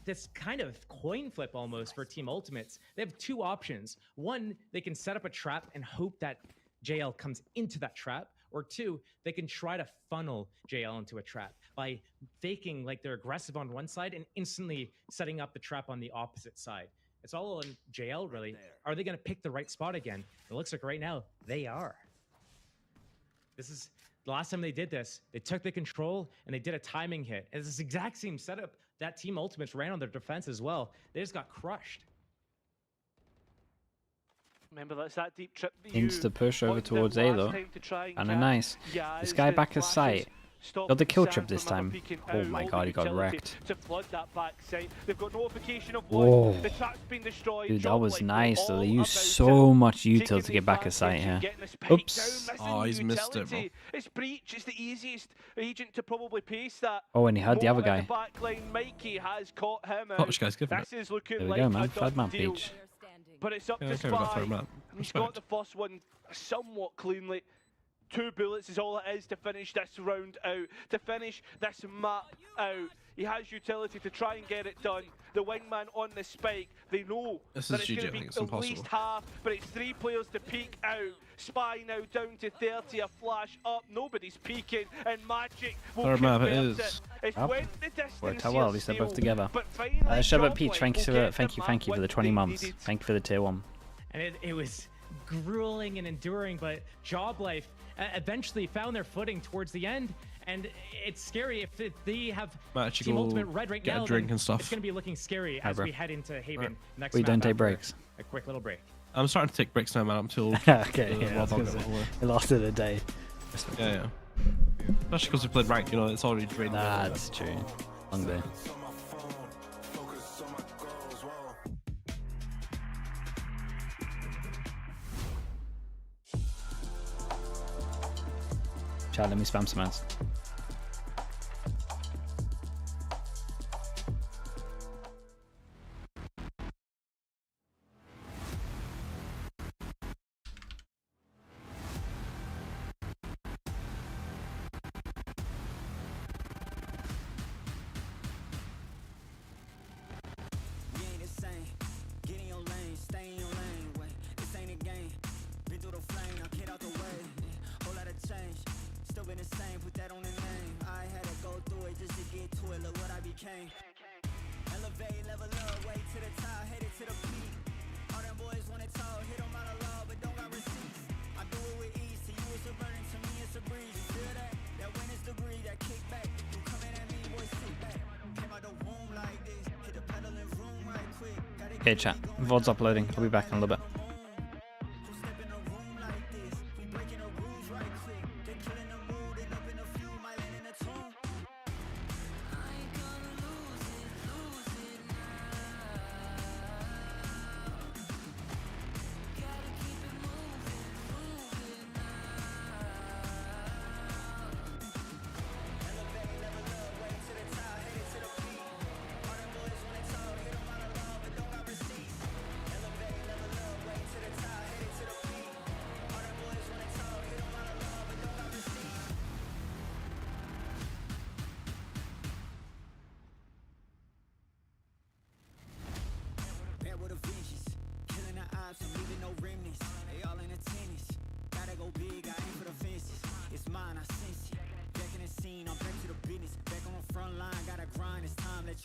this kind of coin flip almost for Team Ultimates. They have two options. One, they can set up a trap and hope that JL comes into that trap. Or two, they can try to funnel JL into a trap by faking like they're aggressive on one side and instantly setting up the trap on the opposite side. It's all on JL, really. Are they going to pick the right spot again? It looks like right now, they are. This is the last time they did this. They took the control and they did a timing hit. And it's this exact same setup that Team Ultimates ran on their defense as well. They just got crushed. Remember, that's that deep trip that you Insta push over wanted towards last A though. time to try and Kinda catch. nice. Yeah, This as guy the back his flashes sight. stop Got the kill Sam trip this from ever time. peeking Oh out, my all god, the he got utility wrecked. To flood that back side. They've got notification of Whoa. one. The trap's been destroyed. Dude, that Job was Life nice though. all They used about so it. much util Taking to get back his sight advantage and here. getting the spike Oops. down, missing Oh, the he's missed it, bro. utility. It's breach. It's the easiest agent to probably pace that. Oh, and he heard the Mo other at guy. The back line, Mikey has caught him out. Touch guy's giving This is looking There we like go, man. a Third done map deal. beach. But it's up Yeah, to okay, we got Spy. third map. And he's got the first one somewhat cleanly. 2 bullets is all it is to finish this round out, to finish this map out. He has utility to try and get it done. The wingman on the spike, they know This that is it's GG, going I to be think it's at impossible. least half, but it's 3 players to peek out. Spy now down to 30, a flash up, nobody's peeking, and Magic will Third map it convert is. It's Yep. when the distance Worked out well, at here least they're both still, together. but finally Shabbat Job Peach, Life thank will you for get thank the you map for the win 20 they months. needed. Thank you for the tier 1. And it was grueling and enduring, but Job Life eventually found their footing towards the end. And it's scary if they have Might actually Team go Ultimate red right get a now. drink then and stuff. It's going to be looking scary Hi, as bro. we head into Haven Right. next We map don't take after breaks. A quick little break. I'm starting to take breaks now, man. I'm too old. Okay, yeah, I was gonna say, it lasted a day. Yeah. Especially because we played ranked, you know, it's already drained. Nah, that's true. Long day. Chat, let me spam some ads. came. Elevate, level up, way to the top, headed to the peak. All them boys want it tall, hit them out of law, but don't got receipts. I do it with ease, to you it's a burden, to me it's a breeze. You feel that? That wind is degree, that kickback. You coming at me, boy, sit back. Came out the womb like this, hit the pedal in room right quick. Okay, chat. VOD's uploading. I'll be back in a little bit.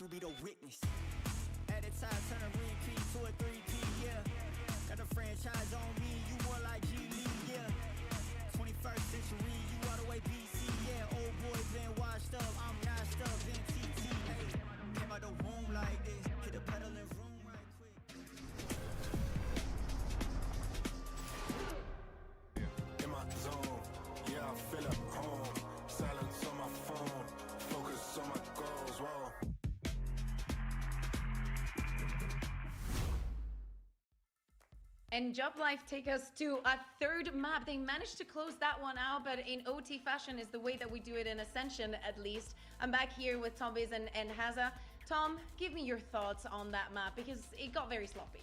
You be the witness. At the time, turn a repeat to a 3P, yeah. Got the franchise on me, you more like G League, yeah. 21st century, you all the way BC, yeah. Old boy been washed up, I'm nashed up in TT, hey. Came out the womb like this, hit the pedal in room right quick. In my zone, yeah, I feel at home. Silence on my phone, focus on my goals, whoa. And Job Life take us to a third map. They managed to close that one out, but in OT fashion is the way that we do it in Ascension, at least. I'm back here with Tom Biz and Haza. Tom, give me your thoughts on that map, because it got very sloppy.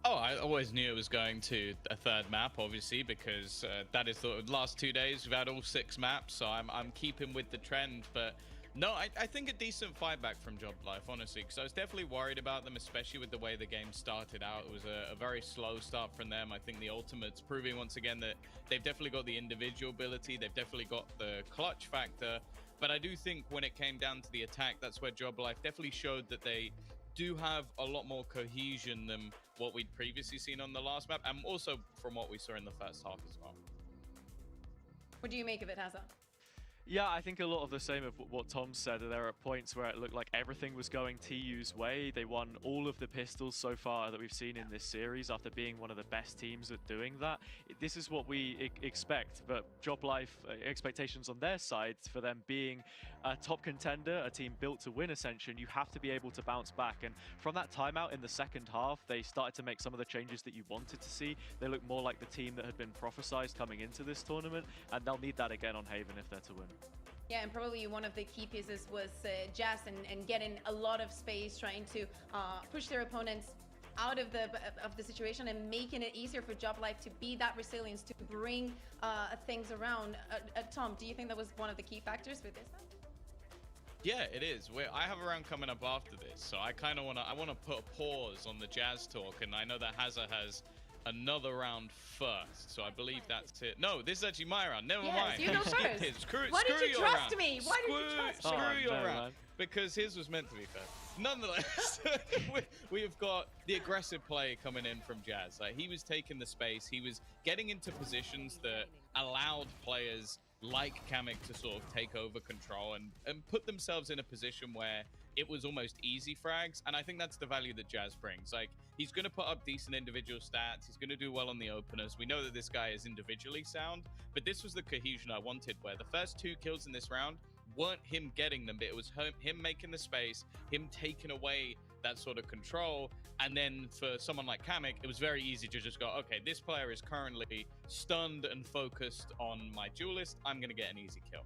Oh, I always knew it was going to a third map, obviously, because that is the last 2 days. We've had all 6 maps, so I'm keeping with the trend, but no, I think a decent fight back from Job Life, honestly, because I was definitely worried about them, especially with the way the game started out. It was a very slow start from them. I think the ultimate's proving once again that they've definitely got the individual ability, they've definitely got the clutch factor, but I do think when it came down to the attack, that's where Job Life definitely showed that they do have a lot more cohesion than what we'd previously seen on the last map, and also from what we saw in the first half as well. What do you make of it, Haza? Yeah, I think a lot of the same of what Tom said. There are points where it looked like everything was going TU's way. They won all of the pistols so far that we've seen in this series after being one of the best teams at doing that. This is what we expect, but Job Life expectations on their side for them being a top contender, a team built to win Ascension, you have to be able to bounce back. And from that timeout in the second half, they started to make some of the changes that you wanted to see. They look more like the team that had been prophesized coming into this tournament, and they'll need that again on Haven if they're to win. Yeah, and probably one of the key pieces was Jazz and getting a lot of space, trying to push their opponents out of the situation and making it easier for Job Life to be that resilience, to bring things around. Tom, do you think that was one of the key factors for this? Yeah, it is. I have a round coming up after this, so I kind of want to put a pause on the Jazz talk, and I know that Haza has another round first, so I believe that's it. No, this is actually my round. Never mind. You go first. Why did you trust me? Why did you trust me? Screw your round. Because his was meant to be fair. Nonetheless, we have got the aggressive play coming in from Jazz. Like, he was taking the space. He was getting into positions that allowed players like Kamek to sort of take over control and put themselves in a position where it was almost easy frags. And I think that's the value that Jazz brings. Like, he's going to put up decent individual stats. He's going to do well on the openers. We know that this guy is individually sound, but this was the cohesion I wanted, where the first 2 kills in this round weren't him getting them, but it was him making the space, him taking away that sort of control. And then for someone like Kamek, it was very easy to just go, okay, this player is currently stunned and focused on my duelist. I'm going to get an easy kill.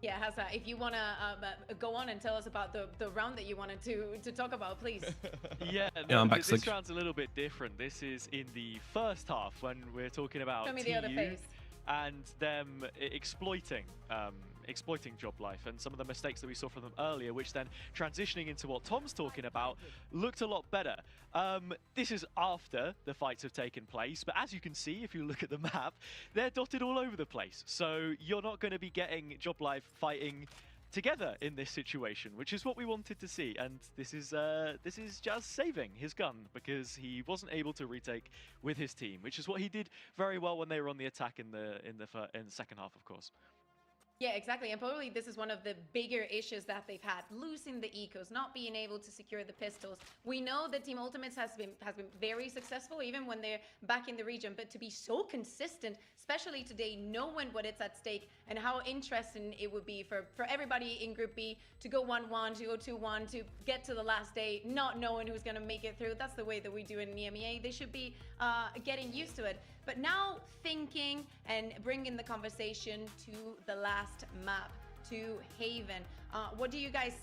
Yeah, Haza, if you want to go on and tell us about the round that you wanted to talk about, please. Yeah, I'm back. This round's a little bit different. This is in the first half when we're talking about Show me the other face. And them exploiting Job Life and some of the mistakes that we saw from them earlier, which then transitioning into what Tom's talking about looked a lot better. This is after the fights have taken place, but as you can see, if you look at the map, they're dotted all over the place. So you're not going to be getting Job Life fighting together in this situation, which is what we wanted to see. And this is just saving his gun because he wasn't able to retake with his team, which is what he did very well when they were on the attack in the second half, of course. Yeah, exactly. And probably this is one of the bigger issues that they've had, losing the ecos, not being able to secure the pistols. We know that Team Ultimates has been very successful, even when they're back in the region, but to be so consistent, especially today, knowing what it's at stake and how interesting it would be for everybody in Group B to go 1-1, to go 2-1, to get to the last day, not knowing who's going to make it through. That's the way that we do in EMEA. They should be getting used to it. But now thinking and bringing the conversation to the last map, to Haven. What do you guys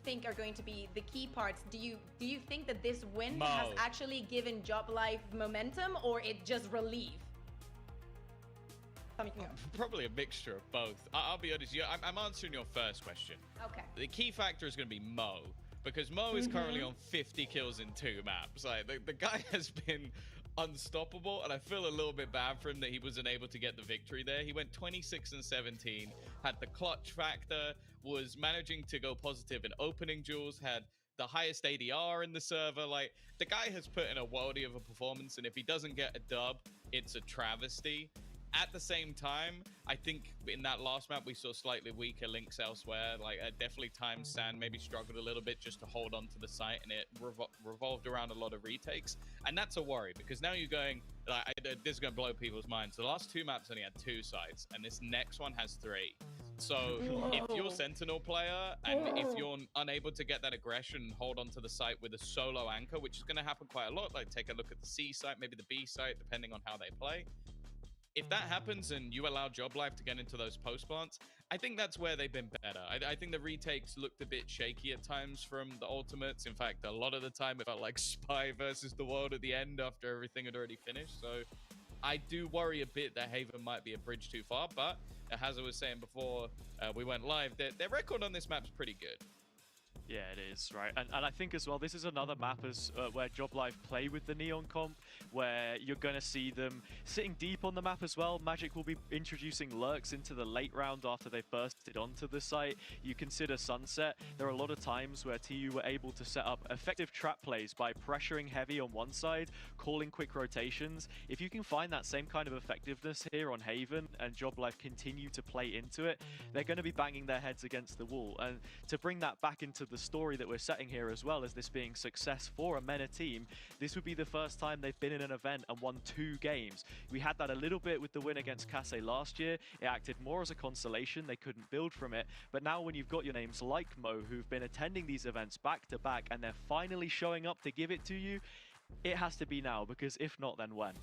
think are going to be the key parts? Do you think that this win has actually given Job Life momentum, or it just relief? Probably a mixture of both. I'll be honest, I'm answering your first question. Okay. The key factor is going to be MOUZ, because MOUZ is currently on 50 kills in 2 maps. Like, the guy has been unstoppable, and I feel a little bit bad for him that he wasn't able to get the victory there. He went 26 and 17, had the clutch factor, was managing to go positive in opening duels, had the highest ADR in the server. Like, the guy has put in a worldie of a performance, and if he doesn't get a dub, it's a travesty. At the same time, I think in that last map we saw slightly weaker links elsewhere. Like, definitely Time Stand maybe struggled a little bit just to hold on to the site, and it revolved around a lot of retakes. And that's a worry, because now you're going, like, this is going to blow people's minds. The last 2 maps only had 2 sites, and this next one has 3. So if you're Sentinel player, and if you're unable to get that aggression and hold on to the site with a solo anchor, which is going to happen quite a lot, like take a look at the C site, maybe the B site, depending on how they play. If that happens and you allow Job Life to get into those post plants, I think that's where they've been better. I think the retakes looked a bit shaky at times from the Ultimates. In fact, a lot of the time it felt like Spy versus the world at the end after everything had already finished. So I do worry a bit that Haven might be a bridge too far. But as I was saying before we went live, their record on this map is pretty good. Yeah, it is, right? And I think as well, this is another map where Job Life play with the Neon comp, where you're going to see them sitting deep on the map as well. Magic will be introducing lurks into the late round after they've bursted onto the site. You consider Sunset. There are a lot of times where TU were able to set up effective trap plays by pressuring heavy on one side, calling quick rotations. If you can find that same kind of effectiveness here on Haven and Job Life continue to play into it, they're going to be banging their heads against the wall. And to bring that back into the story that we're setting here as well as this being success for a MENA team, this would be the first time they've been in an event and won 2 games. We had that a little bit with the win against Kase last year. It acted more as a consolation. They couldn't build from it. But now when you've got your names like Mo, who've been attending these events back to back, and they're finally showing up to give it to you, it has to be now, because if not, then when?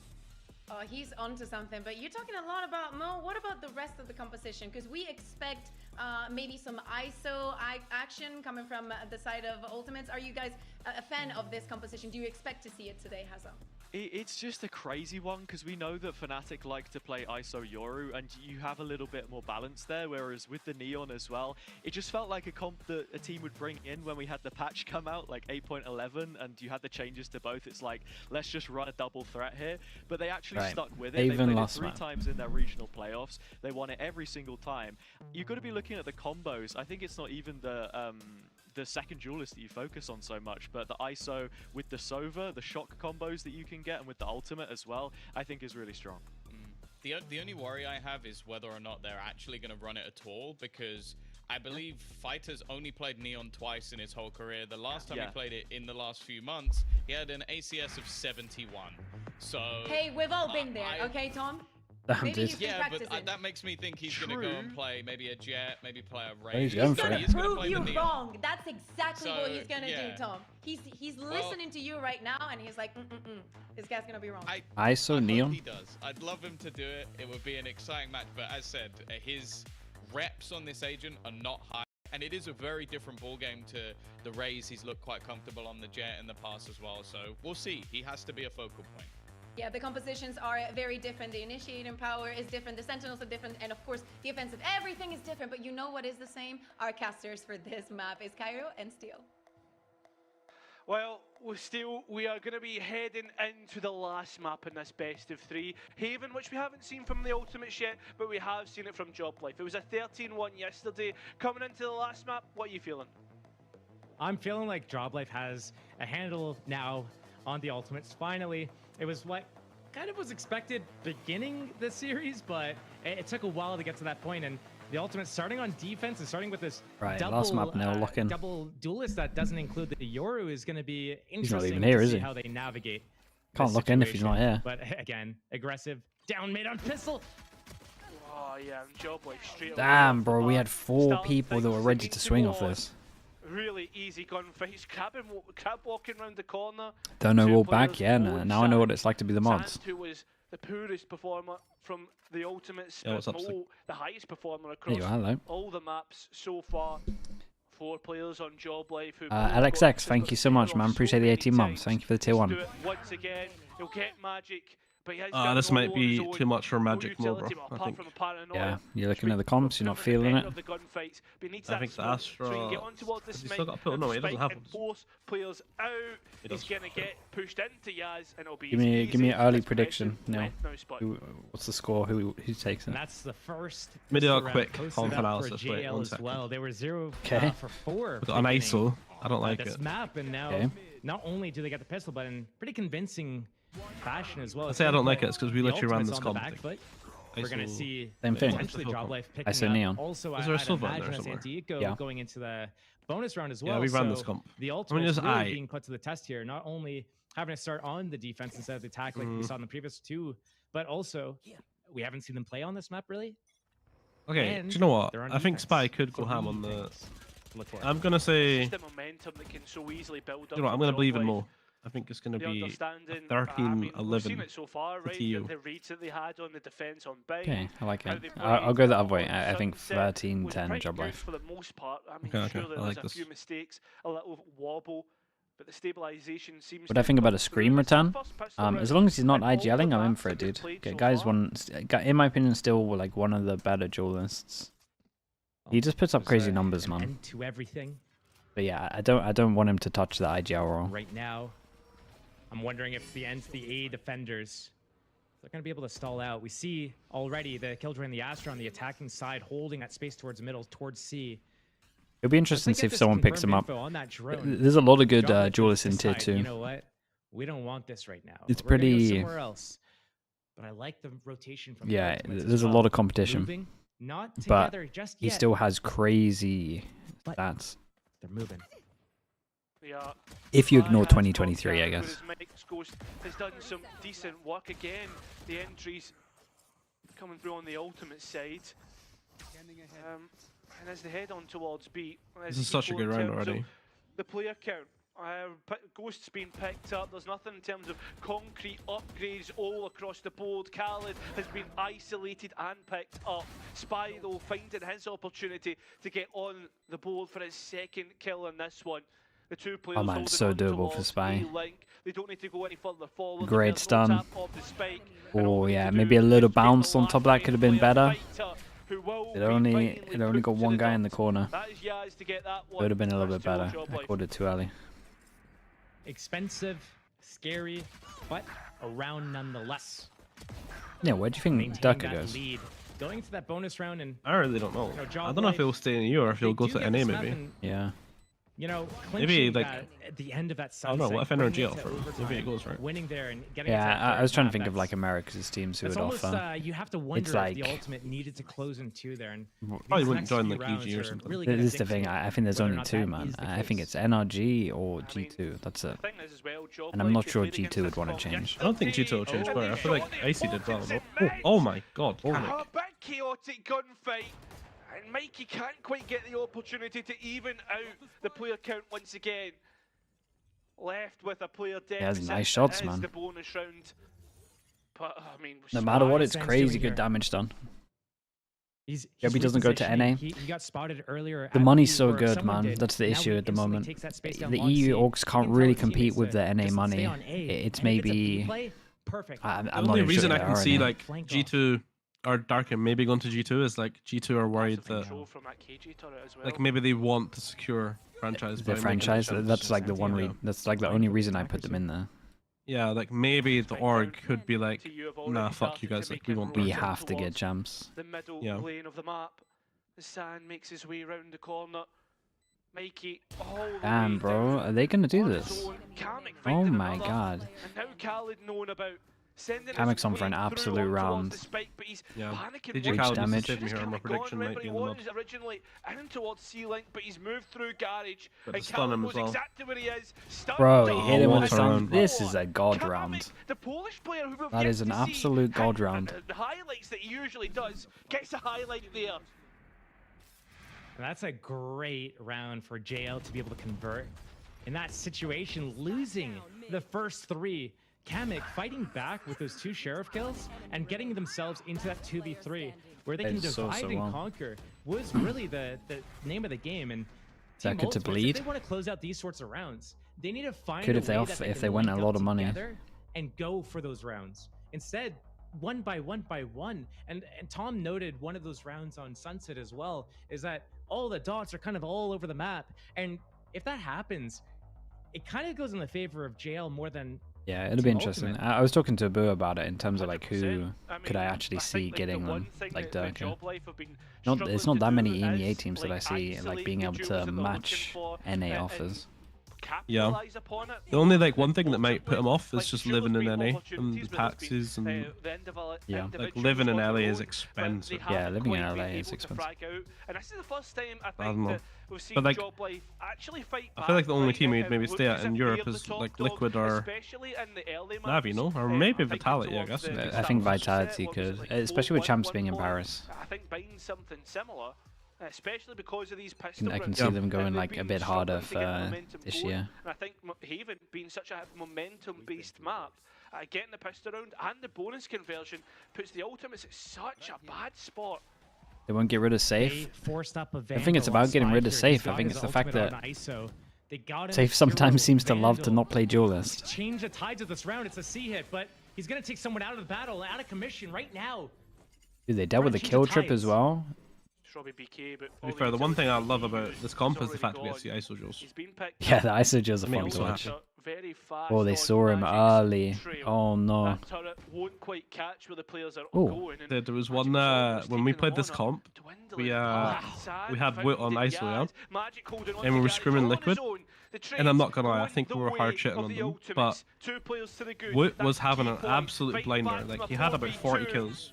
Oh, he's onto something. But you're talking a lot about Mo. What about the rest of the composition? Because we expect maybe some ISO action coming from the side of Ultimates. Are you guys a fan of this composition? Do you expect to see it today, Hazo? It's just a crazy one, because we know that Fnatic like to play ISO Yoru, and you have a little bit more balance there, whereas with the Neon as well, it just felt like a comp that a team would bring in when we had the patch come out, like 8.11, and you had the changes to both. It's like, let's just run a double threat here. But they actually stuck with it. They played it 3 times in their regional playoffs. They won it every single time. You've got to be looking at the combos. I think it's not even the second duelist that you focus on so much, but the ISO with the Sova, the shock combos that you can get, and with the ultimate as well, I think is really strong. The only worry I have is whether or not they're actually going to run it at all, because I believe Fighter's only played Neon twice in his whole career. The last time he played it in the last few months, he had an ACS of 71. So hey, we've all been there, okay, Tom? Yeah, but that makes me think he's going to go and play maybe a Jet, maybe play a Ray. He's going to prove you wrong. That's exactly what he's going to do, Tom. He's listening to you right now, and he's like, this guy's going to be wrong. ISO Neon? He does. I'd love him to do it. It would be an exciting match, but as said, his reps on this agent are not high. And it is a very different ballgame to the Rays. He's looked quite comfortable on the Jet in the past as well. So we'll see. He has to be a focal point. Yeah, the compositions are very different. The initiating power is different. The Sentinels are different. And of course, the offensive, everything is different. But you know what is the same? Our casters for this map is Cairo and Steel. Well, we are going to be heading into the last map in this best of 3. Haven, which we haven't seen from the Ultimates yet, but we have seen it from Job Life. It was a 13-1 yesterday. Coming into the last map, what are you feeling? I'm feeling like Job Life has a handle now on the Ultimates. Finally, it was what kind of was expected beginning the series, but it took a while to get to that point. And the Ultimates starting on defense and starting with this last map now, looking. double duelist that doesn't include the Yoru is going to be He's not interesting even here, to is see he? how they navigate. Can't this look in if he's not situation. here. But again, aggressive, down mid on pistol. Oh yeah, and Job Life straight away Damn, off the bro, we bat. had 4 Start people that were things ready seeming to swing off go on. this. Really easy gunfights. Crab walking around the corner. Don't know 2 all back, players, yeah. Mo and Now I know what Sant. it's like to be the mods. Sant, who was the poorest performer from the Ultimates, Yeah, what's up, Sig? Mo, the highest performer There across you are, hello. all the maps so far. 4 players on Job Life. Who LXX, thank you so much, man. Appreciate the 18 months. Thank you for the tier do 1. it once again. He'll get Magic. But This might be too much for Magic Mo, bro. I think. Yeah, you're looking at the comps, you're not feeling it. I think the Astra. Has he still got a pill? No, he doesn't have one. Force players out. He He's does. gonna get pushed into Yaz, and it'll be Give me easy an early as prediction. No. progression, no spot. What's the score? Who takes it? And that's the first. Maybe a round quick posted comp up for analysis. Wait, JL 1 as second. well. They were 0 Okay. for 4. But on beginning, ISO, I don't like this it. map, and now Okay. not only do they get the pistol, but in pretty convincing fashion as well. I say I don't like it, it's 'cause we The literally ran Ultimates this on the comp back thing. foot. We're going to ISO. see Same thing. potentially Job Life picking ISO up. Neon. Also, Is there a I'd silver in imagine there as somewhere? Antico Yeah. going into the bonus round as well. Yeah, we ran so this comp. The I mean, Ultimates it's really aight. being put to the test here, not only having to start on the defense instead of the attack like we Mhm. saw in the previous 2, but also we haven't seen them play on this map really. Okay, And do you know what? they're on I think defense. Spy could go So ham many on the. things to look for. I'm gonna say. Just the momentum that can so easily build up. You know what? I'm from gonna Job believe in Life. Mo. I think it's gonna The be understanding, 13-11 we've seen it so far, for right? TU. The reads that they had on the defense on Bang. Okay, I like how it. they I'll played go the other way. on I think Sunset 13-10 was Job pretty Life. good for the most part. I mean, Okay, sure, okay, there I was like a this. few mistakes, a little wobble, but the stabilization seems. What to I think have about come a through. Scream It's the return, first pistol as round, long as he's not and all the IGLing, I'm in maps for it, that we've dude. played Okay, so guys, far. in my opinion, still like one of the better duelists. He just puts up There's crazy an numbers, man. end to everything But yeah, I don't want him to touch the IGL roll. right now. I'm wondering if the end to the A defenders they're going to be able to stall out. We see already the Killjoy and the Astra on the attacking side holding that space towards middle, towards C. It'll be interesting to see if someone picks him up. On that drone. There's a lot of good Job Life duelists in has tier decided, 2. You know what? We don't want this right now. It's We're gonna go pretty- somewhere else. But I like the rotation from the Yeah, Ultimates as there's a well. lot of competition. Moving, not But together just he yet. still has crazy But stats. they're moving. Yeah. If you Spy ignore has 2023, I popped out, guess. whereas Mike's Ghost has done some decent work again. The entries coming through on the ultimate side. And as they head on towards B, This is such a good round already. The player count. Ghosts being picked up. There's nothing in terms of concrete upgrades all across the board. Khaled has been isolated and picked up. Spy, though, finding his opportunity to get on the board for his second kill in this one. The 2 players Oh man, holding so on doable for towards Spy. A-Link. They don't need to go any further forward. Great There's no stun. tap of the spike. And all Oh they yeah, need to maybe do a little is take bounce the on top of last that could have been player better. fighter, who will It be only finally got put to one the guy in the dust. corner. That is Yaz to get that one. Would have been a little bit That's better. Job I Life. called it too early. Expensive, scary, but a round nonetheless. Yeah, where do you think Maintaining Durka that goes? lead. Going to that bonus round and I really don't know. You know, I Job don't know if Life, he'll stay in EU or if he'll go they to do get NA this map maybe. and, Yeah. You know, Maybe, clinching like- at the end of that I don't know, sunset, what if bringing NRG it to offer? Maybe overtime, it goes right. winning there and getting Yeah, into that I third was trying to map, think of that's- like America's teams who It's would almost, offer. you have to wonder like if the ultimate needed to close in 2 there. And Probably these wouldn't next join few like rounds EG or are something. really This gonna is the thing. dictate I think there's whether or only not 2, that man. is the I think case. it's NRG or G2. That's it. Thing is as well, Job And I'm Life, not they sure played against G2 would this want to comp change. I don't think G2 will change player. I feel like AC did well. Though. Oh my god, panic. A bit chaotic gunfight, and Mikey can't quite get the opportunity to even out the player count once again. Left with a player deficit. He has nice shots, as man. the bonus round. But I mean, No matter what, Spy- it's Sam's crazy doing good here? damage done. He's Hope he doesn't go to repositioning. NA. He got spotted earlier. The at money's B so where good, someone man. did. That's the Now issue he at the instantly moment. takes that space down The on EU C. orgs He can't can really tell his compete teammates with to the NA just money. stay on A. It's And if a B maybe. play, perfect. I'm The not only even reason sure I they can are see anyway. like Flank off. G2 or Darken maybe going to G2 is like G2 are worried that like maybe they want to secure franchise. The franchise. That's like the one. That's like the only reason I put them in there. Yeah, like maybe the org could be like, nah, fuck you guys. Like we have to get champs. The middle lane of the map. The Sand makes his way round the corner. Mikey, damn, bro, are they gonna do this? Oh my god. And now Khaled known about Kamik's on for an absolute round. Yeah. DJ Khaled damage. Me here. My prediction might be in the mud. Originally in towards C-Link, but he's moved through garage. But and stun him as well. Exactly where he is. Bro, he hit him with a stun. This is a god round. The Polish player who that is an absolute god round. The highlights that he usually does gets a highlight there. That's a great round for JL to be able to convert. In that situation, losing the first 3. Kamik fighting back with those 2 sheriff kills and getting themselves into that 2v3 where they can divide and conquer was really the name of the game. And that good to bleed. If they want to close out these sorts of rounds, they need to find good a if way they win a lot of money and go for those rounds. Instead, one by one. And Tom noted one of those rounds on Sunset as well is that all the dots are kind of all over the map. And if that happens, it kind of goes in the favor of JL more than yeah, it'll be interesting. I was talking to Boo about it in terms of like who could I actually see getting them, like Durka. It's not that many EMEA teams that I see like being able to match NA offers. Yeah. The only like one thing that might put him off is just living in NA and the taxes and yeah, like living in LA is expensive. Yeah, living in LA is expensive. And this is the first time I think that we've seen but like, Job Life actually fight back. I feel like the only team we'd maybe stay at in Europe is like Liquid or Navi, no? Or maybe Vitality, I guess. I think Vitality could, especially with champs being in Paris. I think Bine's something similar. Especially because of these pistol I can see them going like a bit harder for this year. And I think Haven being such a momentum-based map, getting the pistol round and the bonus conversion puts the ultimates at such a bad spot. They won't get rid of Safe. I think it's about getting rid of Safe. I think it's the fact that Safe sometimes seems to love to not play duelist. Change the tides of this round. It's a C hit, but he's gonna take someone out of the battle, out of commission right now. Dude, they dealt with the kill trip as well. BK, but to be fair, the one thing I love about this comp is the fact we get the ISO duels. Yeah, the ISO duels are fun to watch. Oh, they saw him early. Oh no. Oh, there was one when we played this comp. We had Wit on ISO, yeah, and we were screaming Liquid. And I'm not gonna lie, I think we were hard shitting on them, but Wit was having an absolute blinder. Like he had about 40 kills.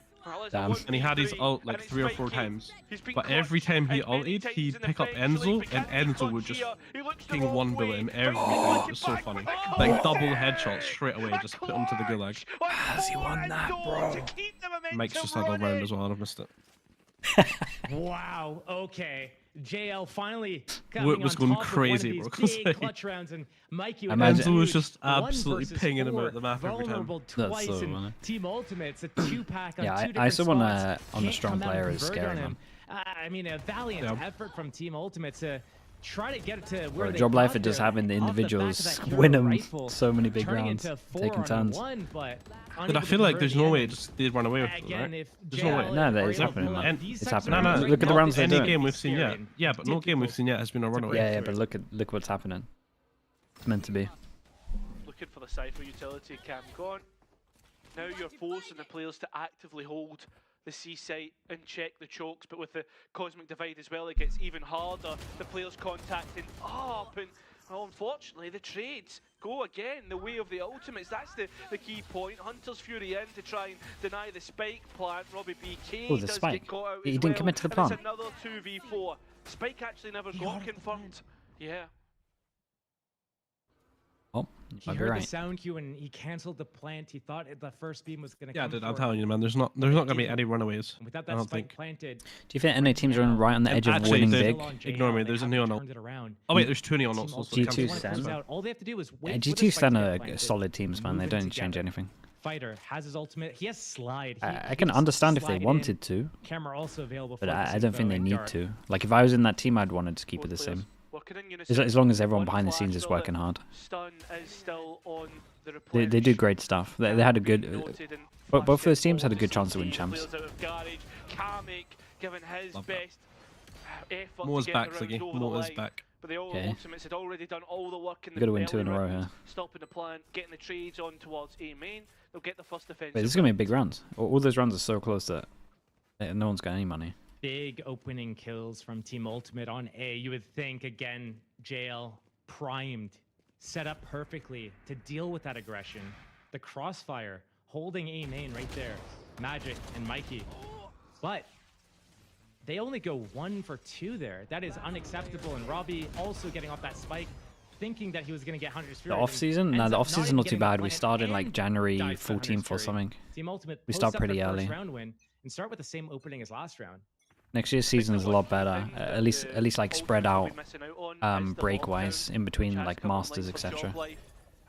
Damn. And he had his ult like 3 or 4 times. But every time he ulted, he'd pick up Enzo, and Enzo would just ping 1 bullet in everything. It was so funny. Like double headshots straight away, just put him to the gulag. Has he won that, bro? Mike's just had all round as well, and I've missed it. Wow, okay. JL finally was going crazy, bro. Big clutch rounds, and Mikey Enzo was just absolutely pinging him out the map every time. That's so funny. Team Ultimates, a 2-pack on yeah, 2 I saw one on the Can't strong come out player and is convert scary, on him. man. I mean, a valiant effort from Team Ultimate to try to get it to where they Job life got just there having the off the back of individuals that hero win them rifle, so many big turning rounds, into 4 taking turns. 1, but I feel like there's no way they'd run away with it, right? There's no way. No, that is happening, man. It's happening. No, Look at the rounds they're doing. Any game we've seen yet. Yeah, but no game we've seen yet has been a runaway. Yeah, but look what's happening. It's meant to be. Looking for the Cypher utility cam gone. Now you're forcing the players to actively hold the C site and check the chokes, but with the Cosmic Divide as well, it gets even harder. The players contacting up, and well, unfortunately the trades go again the way of the ultimates. That's the key point. Hunter's Fury in to try and deny the spike plant. Robbie BK oh, the does spike. get caught out He as didn't well, commit to the and plant. it's another 2v4. Spike actually never got confirmed. Yeah. Oh, he heard the sound cue and he cancelled the plant. He thought the first beam was going to come. Yeah, I'm telling you, man. There's not gonna be any runaways. Without I that don't spike think. planted. Do you think NA teams are right on the edge of winning big? Ignore me. There's a neon ult. Oh wait, there's 2 neon ults. G2 Sten. All they have to do is wait. G2 Sten are solid teams, man. They don't change anything. Fighter has his ultimate. He has slide. I can understand if they wanted to, Camera also available. But I don't think they need to. Like if I was in that team, I'd wanted to keep it the same. As long as everyone behind the scenes is working hard. Stun is still on the They do great stuff. They had a good But both those teams had a good chance to win champs. Giving his Love that. best effort More's to get back, the rounds Ziggy. over the More's line. back. But the Okay. Ultimates had already done all the work in the Gotta win 2 early in a row rounds, here. stopping the plant, getting the trades on towards A main. They'll get the first defense. Wait, this is gonna be a big round. All those rounds are so close that no one's got any money. Big opening kills from Team Ultimate on A. You would think, again, JL primed, set up perfectly to deal with that aggression. The crossfire holding A main right there. Magic and Mikey. But they only go 1 for 2 there. That is unacceptable. And Robbie also getting off that spike, thinking that he was going to get 100 Spirit. The off season? No, the off season not too bad. We started like January 14th or something. Team Ultimate We post start up their pretty first early. round win and start with the same opening as last round. Next year's season is a lot better. At least like spread out, break wise in between like masters, etc.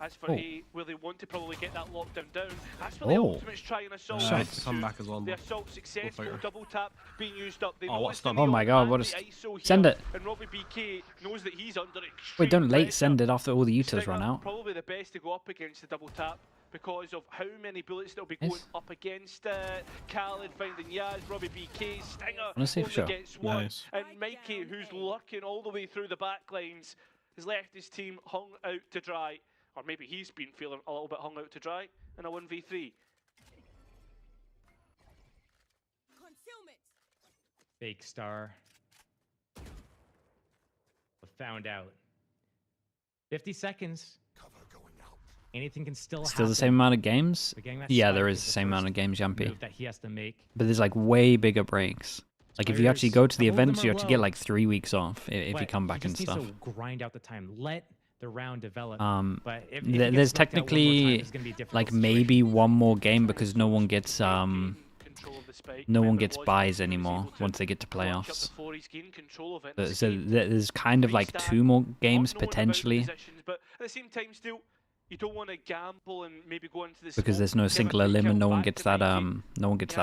As for Oh. A, where they want to probably get that lockdown down. As for the Oh. Ultimates trying assault, Nice. Come back as well. the assault successful, fighter. double tap being used up. They Oh, know what's it's the done? Oh my Neon god, and what the is... ISO Send here, it! And Robbie BK knows that he's under extreme Wait, don't late pressure. send it after all the Utas Stinger, run out. Probably the best to go up against the double tap because of how many bullets that'll be Yes. going up against Khaled finding Yaz, Robbie BK, Stinger Honestly, only sure. gets one, Nice. and Mikey, who's lurking all the way through the back lines, has left his team hung out to dry, or maybe he's been feeling a little bit hung out to dry in a 1v3. Fake star. Found out. 50 seconds. Anything can still Still the happen. same amount of games? Again, that Yeah, spike there is is the the same amount first of games, Jumpy. move that he has to make. But there's like way bigger breaks. Like if you actually go to the Some of them events, are you actually get low, like 3 weeks off if you but come he back and just stuff. needs to grind out the time. Let the round develop. But if he There's gets knocked out one more time, technically it's gonna be a difficult like situation. maybe one more game because no one gets buys anymore once they get to playoffs. So there's kind of like 2 more games potentially But at the same time, still, you don't want to gamble and maybe go into the because there's no singular limb and no one gets that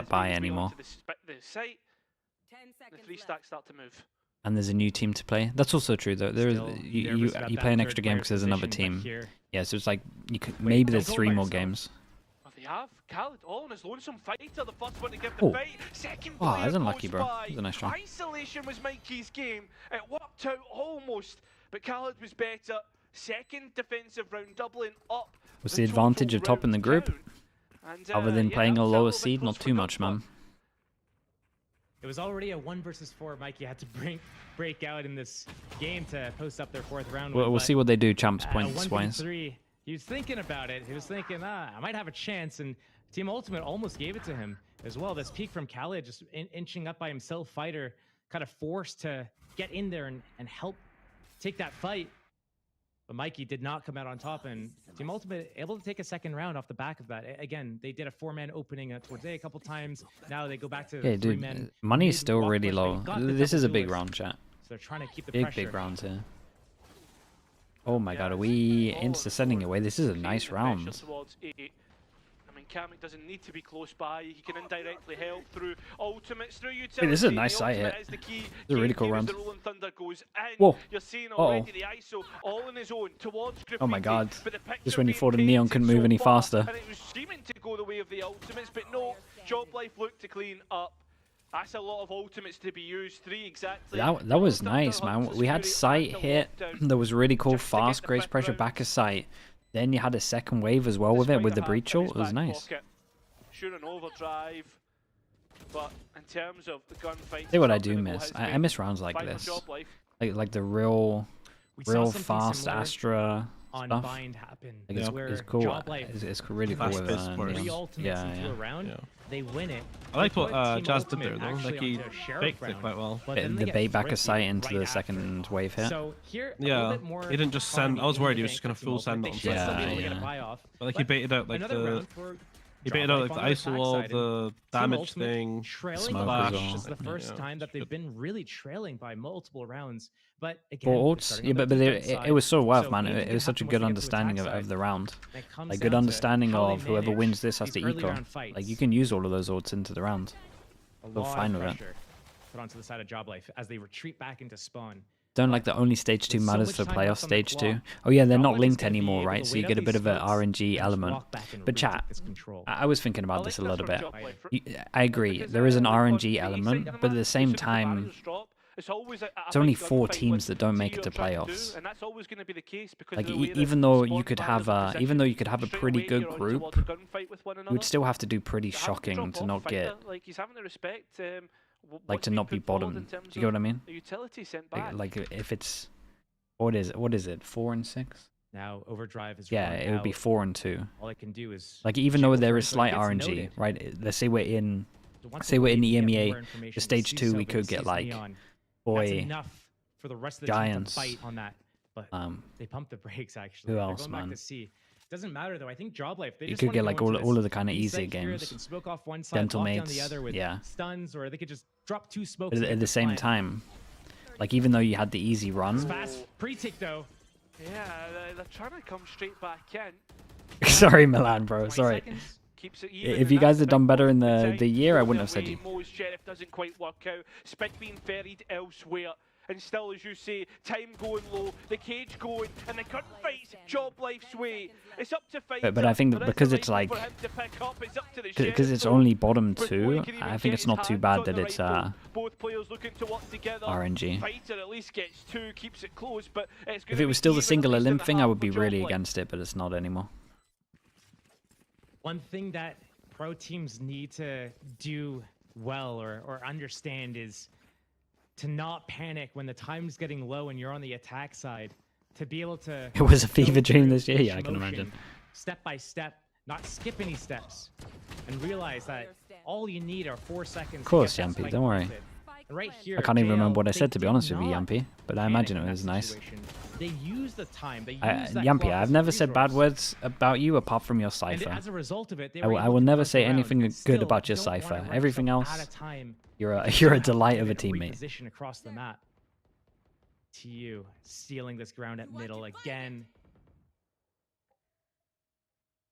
buy anymore. The site, the 3 stacks start to move. And there's a new team to play. That's also true though. There is Still you nervous about that play an third extra game player because there's another position, but team. here- Yeah, so it's like you could maybe there's don't go 3 by more yourself. games. Oh, they have Khaled all on his lonesome fighter, the first one to give the Oh. fight. Second Oh, player that's unlucky, goes bro. by. That was a nice try. Isolation was Mikey's game. It worked out almost, but Khaled was better. Second defensive round, doubling up. What's the advantage of topping the group? And, Other than yeah, playing that a was lower little bit seed, close not for too much, comfort. man. It was already a 1 versus 4. Mikey had to break out in this game to post up their 4th round. We'll win, see but, what they do champs a points wise. 1v3, he was thinking about it. He was thinking, I might have a chance. And Team Ultimate almost gave it to him as well. This peak from Khaled, just inching up by himself, fighter, kind of forced to get in there and help take that fight. But Mikey did not come out on top, and Team Ultimate able to take a 2nd round off the back of that. Again, they did a 4-man opening towards A a couple times. Now they go back to Yeah, 3-man. dude, money's still mid-walk really push, but he low. got the This is a double big duelist. round, chat. So they're trying to keep the Big pressure. rounds here. Oh my god, are we insta-sending away? This is a nice round. Towards A. I mean, Kamek doesn't need to be close by. He can indirectly help through ultimates, through utility. This is a The nice side ultimate hit. is the key. This is a really cool Here as round. the Rolling Thunder goes in. Whoa. You're seeing Uh-oh. already the ISO all on his own towards Oh my Graffiti, god. but the picture Just when you being thought a Neon painted couldn't move so any far, faster. And it was seeming to go the way of the ultimates, but no, Job Life looked to clean up. That's a lot of ultimates to be used. 3 exactly. That was nice, man. We had sight hit. That was really cool. Fast, grace pressure, back of sight. Then you had a 2nd wave as well with it, with the breach ult. It was nice. Sure, an overdrive, but in terms of the gunfight, See what I do miss. I miss rounds like this. Like the real something fast similar Astra on stuff. Bind happen. Like where it's cool. Job Life It's really cool with Fast-paced players. three Neon. ultimates into a round, Yeah. they win it. I like They what put Team Jazz did Ultimate there, though. actually Like, he onto a sheriff faked it round, quite well. but then The they bait get back of Griffey sight into right the after. 2nd wave hit. So here, a little Yeah, bit more he didn't just send. I was worried he was just gonna Team full Ultimate. send They on should still be Yeah, able to get a yeah. buy off. But like he baited out like Another the round for he baited out like the iso wall, the damage Ultimate thing, trailing Smoke by as much. well. This is the first Yeah, time that it's they've good. been really trailing by multiple rounds. But again, For they're ults, starting yeah, on the but defense it side, was so worth, so man. anything It can was such a happen good once they get to understanding attack of side. the round. It comes Like good down to understanding how they of whoever manage wins this has these to early eco. round fights. Like you can use all of those ults into the round. A Feel lot fine of with it. pressure put onto the side of Job Life as they retreat back into spawn. Don't like the only stage 2 With so matters much for time playoff left on the stage 2. clock, Oh yeah, they're not Jawblack is linked gonna be anymore, able right? to So you wait get a out bit these of an smokes RNG and element. walk back and But retake chat, this control. I was thinking I about like this a this little from bit. Jawblack. I agree. Because, There is an like, on RNG the east side element, of the but at map, the as same soon as the time, barriers drop, it's always a it's only big 4 gunfight teams when that don't make TU it to are trying playoffs. do, and that's always going to be the case because Like of the way that even though spawn you could barriers have are even though you could positioned, have a straight pretty away good you're on group, towards a gunfight with one you another. would still have to do pretty Having to shocking drop to off not Fighter, get like he's having to respect like what's to being not be put forward in bottom. Do terms you get what I of mean? the utility sent back. Like if it's what is it 4 and 6? Now Overdrive is Yeah, run it would be out. 4 and 2. All it can do is Like even though jiggle there for is it, so it slight gets RNG, noted. right? Let's say we're in, So once say we're in the we get more EMEA, information, the the stage 2 we CISO could get sees like Neon. That's boy, enough for the rest of the Giants. team to fight on that. But they pump the brakes actually. who They're else, going back man? to C. Doesn't matter though. I think Joblife, they You just could wanna get go like into all of this the kind of B easier site here, They games. can smoke off one side, Gentle lock down the mates, other with yeah. stuns, or they could just drop 2 smokes. But and at get the same plant. time, like even though you had the easy It's run, fast pre-tick though. Yeah, they're trying to come straight back in. sorry Milan, bro, sorry. Keeps it even, If and you guys that's had done better in the the year, I wouldn't have said way you. MOUZ Sheriff doesn't quite work out. Spike being ferried elsewhere. And still, as you say, time going low, the cage going, and the gunfight's Joblife's way. It's up to Fighter. But I think that There is because the it's rifle like for him to pick up. It's up to the because Sheriff, it's though. only bottom Before 2, he can even I think get it's his not too hands bad on that the it's rifle. Both players looking to work together. RNG. Fighter at least gets 2, keeps it close, but it's If it was still the singular limb thing, I would be really against it, but it's not anymore. One thing that pro teams need to do well or understand is to not panic when the time's getting low and you're on the attack side. To be able to It was a go fever dream through this year, yeah, I each can motion, imagine. Step by step, not skip any steps, and realize that all you need are 4 seconds. Of course, to get that Yampy, spike don't worry. planted. And right here, I can't even remember JL, what I they said, to be did honest with you, not Yampy, but I panic imagine in it that was nice. situation. They use the time. They use that Yampy, clock I've as a never said bad resource. words about you apart from your And cipher. as a result of it, they I were will able to never punch say around anything and good still about your don't wanna cipher. run Everything yourself else, out of time. you're a So delight of a they had to teammate. reposition across the map. TU stealing this ground at middle again.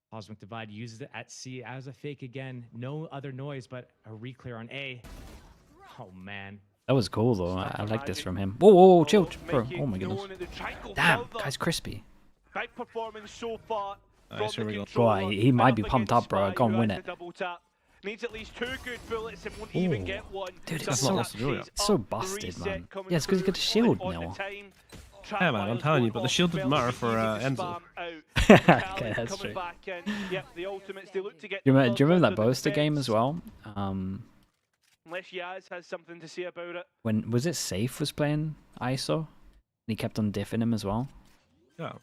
Cosmic Divide uses it at C as a fake again. No other noise but a reclear on A. Oh man. That was cool though. I like this from him. Whoa, whoa, whoa, chill, bro. Oh my goodness. Damn, guy's crispy. Big performance so far Nice, from here the we go. controller. Boy, he might be Up pumped against up, bro. Spy, Go on, who win has it. the double tap. Needs at least 2 good bullets and won't even get one. Dude, That's it's not so, lost to do, yeah. it's so busted, man. Yeah, it's because he got a shield now. Yeah, man, I'm telling you, but the shield didn't matter for Enzo. Okay, that's true. Yep, the ultimates, they look to get Do you the remember that under the Boaster game defense. as well? Unless Yaz has something to say about it. When was it Safe was playing ISO? And he kept on diffing him as well. Yeah.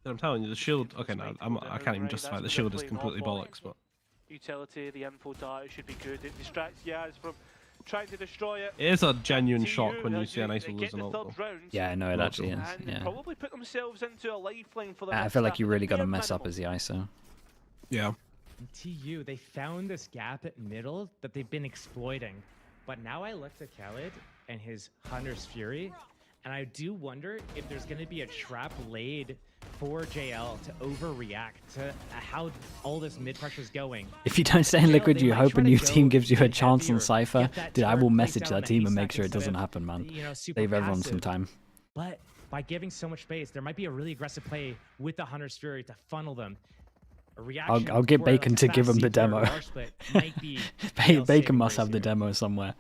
I'm telling you, the shield. Okay, no, I can't even justify it. The shield is completely bollocks, but Utility, the info data should be good. It distracts Yaz from trying to destroy it. it is a genuine shock when you see an ISO lose Get an the ult. third though. round. Yeah, I know it actually is. And Yeah, probably put themselves into a lifeline for the I next feel like half you of the really got to game mess up minimum. as the ISO. Yeah. In TU, they found this gap at middle that they've been exploiting. But now I look to Khaled and his Hunter's Fury, and I do wonder if there's going to be a trap laid for JL to overreact to how all this mid pressure is going. If you don't stay in liquid, you hope a new team gives you a chance on Cypher. Dude, I will message that team and make sure it doesn't happen, man. Save everyone some time. But by giving so much space, there might be a really aggressive play with the Hunter's Fury to funnel them. A reaction I'll get for a Bacon to give him fast the C4 demo. rush split might be Bacon must have the demo somewhere.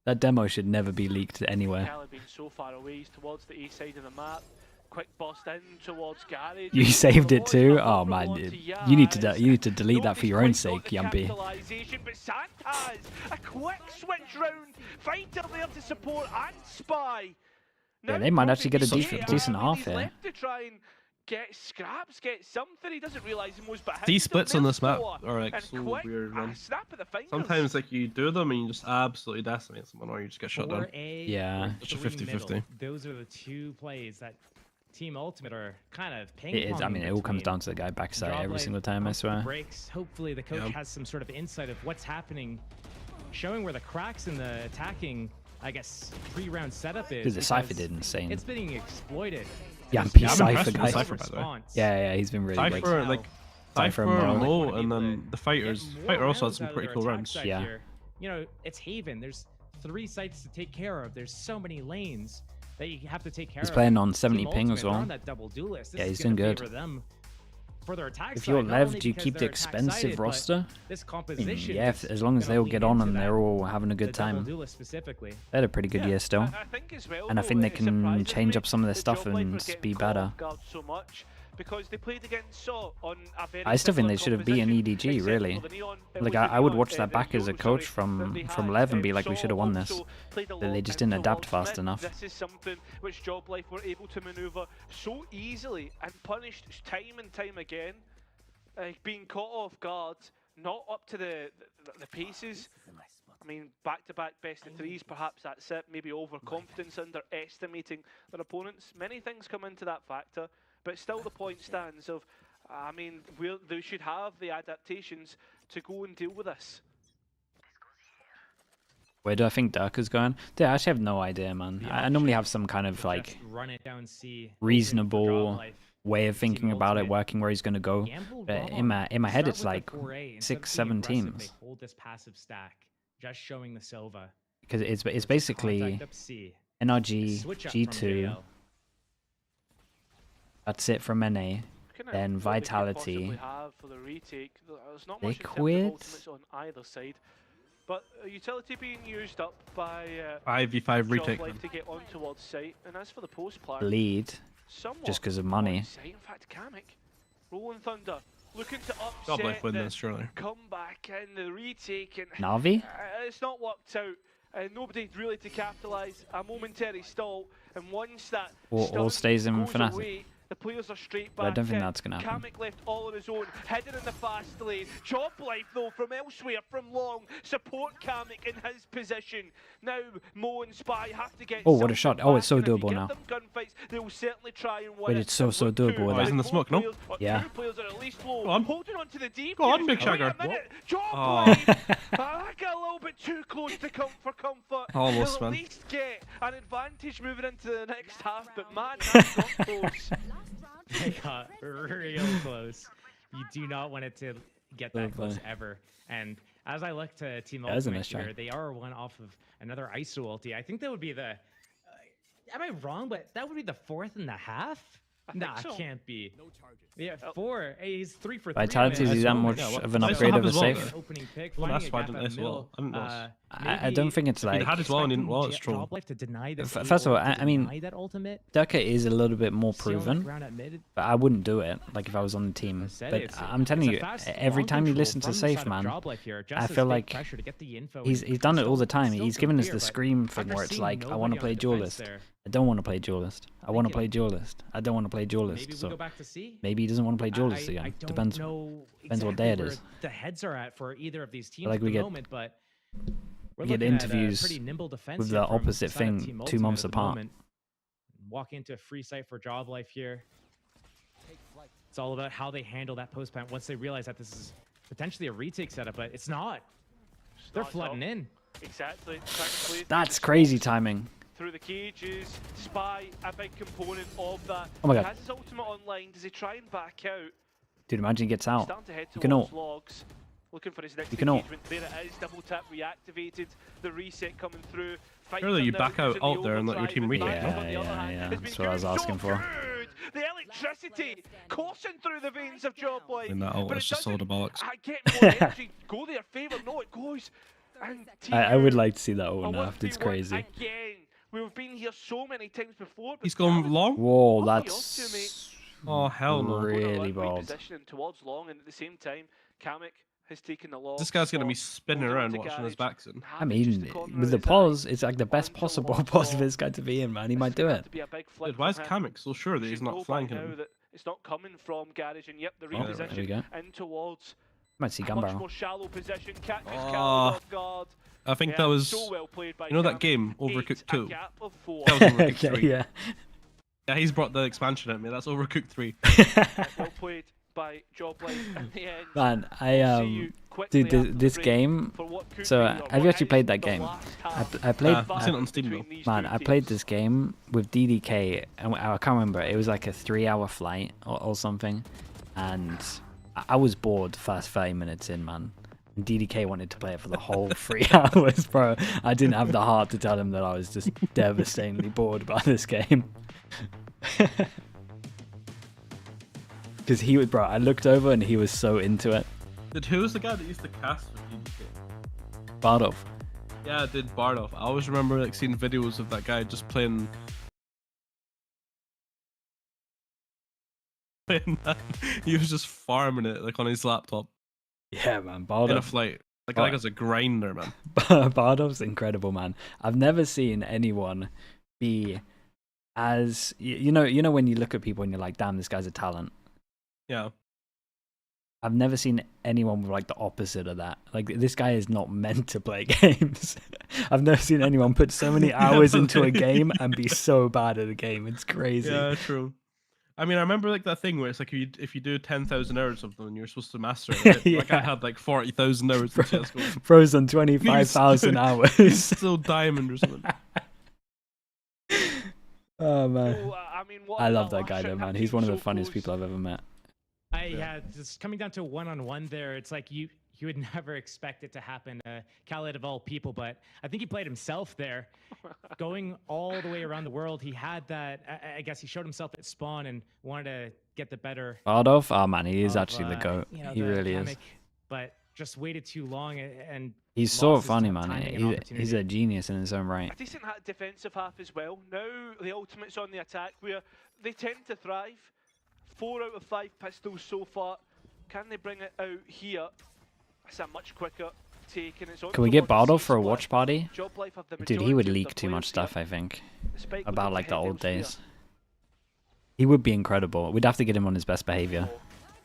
That demo should never be leaked anywhere. Khaled being so far away, he's towards the east side of the map. Quick bust in towards Garage. You saved it too? Oh man, you need to delete that for your own sake, Yampy. But Santaz, a quick switch round. Fighter there to support and Spy. Yeah, they might actually get a decent half here. Left to try and get scraps, get something. He doesn't realise he was behind. These splits on this map are like and so quick, weird, man. Snap of the fingers. Sometimes like you do them and you just absolutely decimate someone, or you just get shut down. 4A Yeah. or It's a 3 middle. 50-50. Those are the 2 plays that Team Ultimate are kind of ping It is. I mean, it all comes down to the guy backside every single time, I swear. Breaks. Hopefully, the coach has some sort of insight of what's happening, showing where the cracks in the attacking, I guess, 3-round setup is. Dude, the Cypher because did insane. It's being exploited. Yampy I'm Cypher, impressed with guys. Cypher, by the way. Yeah, he's been really good. Cypher, like Cypher Cypher, and Mo, and then the fighters. Fighter also had some pretty cool rounds. Yeah. You know, it's Haven. There's 3 sites to take care of. There's so many lanes. they have to take care He's of. playing on 70 Team ping Ultimate, as they're well. on that double duelist. This Yeah, is he's gonna doing good. favor them for their attack If side, you're not Lev, only do you because keep the they're expensive attack-sided, but roster? this I mean, composition yeah, is as long as gonna they all lean get on into and that. they're all having a The good double time. duelist specifically. They had a pretty good year still. I think as well, And I though, think they it can surprises change me up some of their that stuff Job Life and are getting be caught better. off guard so much because they played against Saw on a very I still think they should similar have beaten composition, EDG, except really. for the Neon. It Like, was the I would Neon, watch that the back as a Yoro, coach sorry, that they from had. Lev and be like, we Saw should have won this. also played But they along just didn't into adapt World fast Smith. enough. This is something which Job Life were able to maneuver so easily and punished time and time again. Being caught off guard, not up to the paces. I mean, back-to-back best of threes, perhaps that's it. Maybe overconfidence, underestimating their opponents. Many things come into that factor, but still the point stands of, I mean, they should have the adaptations to go and deal with this. Where do I think Dirk is going? Dude, I actually have no idea, man. I normally have some kind of like Run it down C. reasonable way of thinking about it, working where he's going to go. But in my head, it's like 6, 7 teams. They hold this passive stack, just showing the Silva. Because it's basically Contact up C. NRG, Switch up from G2. JL. That's it from NA. Then Vitality. Liquid. On either side. But utility being used up by 5v5 retake. Job Life to get on towards site, and as for the post plan, Bleed. Just because of money. in fact, Kamek, Rolling Thunder, looking to Job Life upset win the this, surely. comeback and the retake, and Navi? It's not worked out. Nobody really to capitalise. A momentary stall, and once that All stun stays in goes Fnatic. away, the players are straight But back I don't think in. that's gonna happen. Kamek left all on his own, hidden in the fast lane. Job Life, though, from elsewhere, from long, support Kamek in his position. Now, Mo and Spy have to get. Oh, what a shot. Oh, it's so back, and if you doable give now. them gunfights, they will certainly try and win Wait, it. it's so Look doable to with that. He's in the smoke, no? Yeah. Two players are at least low. Go on. Holding on to the deep. Go on, Big Wait a Shagger. minute. Job Oh. Life. I got a little bit too close to come for comfort. Almost, They'll man. at least get an advantage moving into the next half, but man, that's not close. They got real close. You do not want it to get that close ever. And as I look to Team That is a Ultimate nice try. here, they are one off of another ISO ulti. I think that would be the... am I wrong? But that would be the 4th in the half? Nah, so. it can't be. Yeah, 4. Hey, he's 3 for 3. Vitality, is he that much of an Yeah, upgrade well, of a as well, safe? Opening pick, Well, finding that's a why I gap didn't at ace well. middle. I didn't lost. I don't think it's If he'd like... had as well and didn't Expecting lost, troll. Job Life to deny the First of all, I mean, deny that ultimate. Durka is a little bit more Stay on the proven, ground at mid. but I wouldn't do it, like, if I was on the team. said But it's- I'm telling it's a you, fast every long time you control listen to from the Safe, side of man, Job Life here, just I as feel big like pressure to get the info he's and done it all still- the time. still He's go given us clear, the but scream thing after where it's seeing like, I want to nobody play on defense duelist. there, I don't want to play duelist. I want to play duelist. I don't want to play maybe duelist. we So go back to C. maybe he doesn't want to play duelist I again. don't Depends. know Depends what exactly day it where is. the heads are at for either of these teams like at we the get- moment, but we're We get looking at a interviews pretty nimble defense with here the from opposite side of thing Team 2 Ultimate months at the apart. moment. Walk into a free site for Job Life here. It's all about how they handle that post plant once they realize that this is potentially a retake setup, but it's not. They're not at flooding all. in. Exactly. Trying to play That's through the crazy smoke, timing. Through the cages, Spy, a big component of that. Oh my He God. has his ultimate online. Does he try and back out? Dude, imagine he gets out. Starting to head You can towards ult. logs. Looking for his next You can ult. engagement. There it is. Double tap reactivated. The reset coming through. Surely you Now back out using alt there and let your overdrive team and retake, back no? up on the other hand. Yeah, It's been that's what I was doing so asking for. good. The electricity coursing through the veins of Job Life. And that ult But is it just a load doesn't of bollocks. get more energy. Go their favour. No, it goes. And I would like to see that a one nerfed. It's 1v1 crazy. Again. We've been here so many times before. But He's gone long? Whoa, What are you that's up to, mate? Oh, hell no. really bold. Positioning towards long, and at the same time, Kamek has taken the long. This guy's going to be spot, spinning holding around onto watching his garage, backson. I having just mean, the corner with of the his eye pause, it's like the best onto possible long pause for ball. this guy to be in, man. He might This do could it. have to be a big flick Dude, why is from him. Kamek so sure that he's Should know not by flanking now him? that it's not coming from garage, and yep, the Oh, reposition there we go. in towards Might see a gun much barrel. more shallow position. Catches Oh. Callum off guard. I think Yeah, that was... so well played by You know that Kamek. game, 8, Overcooked a 2? gap of 4. That was Overcooked Okay, 3. yeah. Yeah, he's brought the expansion at me. That's Overcooked 3. Well played by Job Life in the end. Man, We'll see you quickly dude, after the this break game. for what could So, be, or have what you actually is played that the game? last I half played. I've seen it on Steam, between these Man, two I played teams. this game with DDK, and I can't remember. It was like a 3-hour flight or something, and I was bored the first 30 minutes in, man. DDK wanted to play it for the whole 3 hours, bro. I didn't have the heart to tell him that I was just devastatingly bored by this game. Because he would, bro, I looked over and he was so into it. Who was the guy that used to cast for DDK? Bardov. Yeah, I did Bardov. I always remember like seeing videos of that guy just playing that. He was just farming it like on his laptop. Yeah, man, Bardov. In a flight. Like that guy's a grinder, man. Bardov's incredible, man. I've never seen anyone be as you know when you look at people and you're like, damn, this guy's a talent. Yeah. I've never seen anyone with like the opposite of that. Like, this guy is not meant to play games. I've never seen anyone put so many hours into a game and be so bad at a game. It's crazy. Yeah, true. I mean, I remember like that thing where it's like if you do 10,000 hours of something, you're supposed to master it. Right? Yeah. Like I had like 40,000 hours in CS:GO. Froze on 25,000 hours. He's still diamond or something. Oh man, So, I mean, what I about love that last guy though, round? man. That He's one of the team's so funniest close. people I've ever met. Yeah, just coming down to one-on-one there, it's like you would never expect it to happen. Khaled of all people, but I think he played himself there. Going all the way around the world, he had that, I guess he showed himself at spawn and wanted to get the better. Bardov? Oh man, he is of, actually the GOAT. you know, He the really is. Kamek, But just waited too long and He's lost so his funny, timing man. and He's a opportunity. genius in his own right. A decent defensive half as well. Now the ultimate's on the attack where they tend to thrive. 4 out of 5 pistols so far. Can they bring it out here? It's a much quicker take, and it's on Can we get towards the Bardov for a C-split. watch party? Job Life have the Dude, he would majority of leak their too much players stuff, I think. The Spike About looking like to the head old elsewhere. days. He would be incredible. We'd have to get him on his best behavior.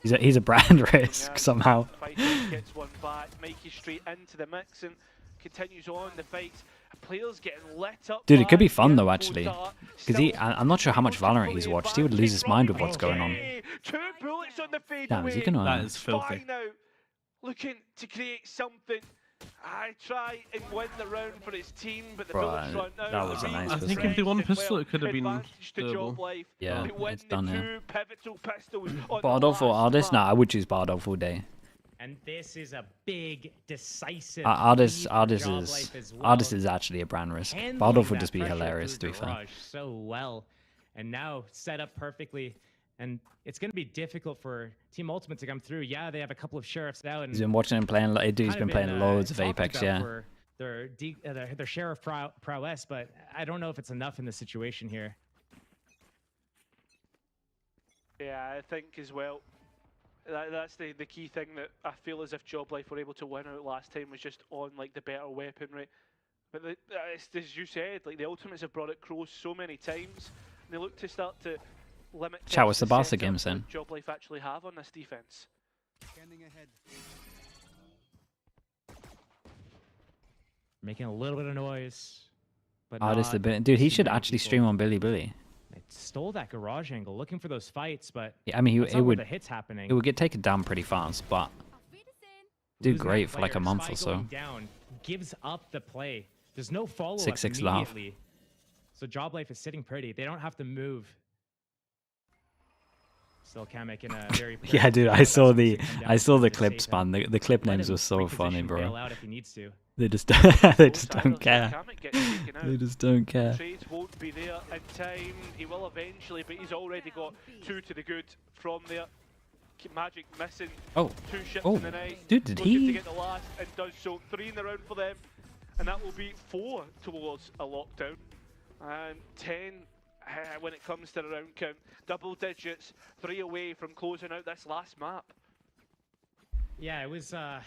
He's a brand risk somehow. Fighter gets one back. Mikey straight into the mix and continues on the fight. Players getting lit up. Dude, it could be by fun though, Info actually. Dart. Because I'm not sure how much Valorant he's watched. He would lose his mind with what's going on. 2 bullets on the fade Damn, is he away. gonna? That is filthy. Spy now, looking to create something. I try and win the round for his team, but the bullets run out. that was a nice I think if they won pistol, it could have been Advantage to Job doable. Life. Yeah, They win it's done the here. 2 pivotal pistols on the Bardov or last Artist? map. Nah, I would choose Bardov all day. And this is a big, decisive. Artist lead for Job Life as well. Artist is actually a brand risk. Handling Bardov would that just be pressure hilarious, to through be fair. Garage so well, and now set up perfectly. And it's going to be difficult for Team Ultimate to come through. Yeah, they have a couple of sheriffs out. And He's been watching him playing. Dude, he's kind been of playing loads of talked Apex, about yeah. for their share of prowess, but I don't know if it's enough in this situation here. Yeah, I think as well. That's the key thing that I feel as if Job Life were able to win out last time was just on like the better weaponry. But it's, as you said, like the Ultimates have brought it close so many times. They look to start to limit. Chat, what's the Barca setup games then? that Job Life actually have on this defense. Scanning ahead. Making a little bit of noise, but Artist, not dude, he too should many actually people. stream on Billy Billy. They stole that garage angle, looking for those fights, but Yeah, I mean, that's it not where would the hits happening. it would get taken down pretty fast, but do Losing that great for like a player, month Spy or so. going down gives up the play. There's no follow up 6-6 and a half. immediately. So Job Life is sitting pretty. They don't have to move. Still Kamek in a very Yeah, dude, I that's saw what the they come down I saw to the to clips, save him. man. The clip Let names him were so funny, reposition, bail bro. out if he needs to. They just they just don't care. Kamek gets taken out. They just don't care. Trades won't be there in time. He will eventually, but he's already got 2 to the good from there. Magic missing. Oh. 2 ships Oh. in the night. Dude, did Looking he- to get the last and does so. 3 in the round for them, and that will be 4 towards a lockdown, and 10 when it comes to the round count. Double digits, 3 away from closing out this last map. Yeah, it was a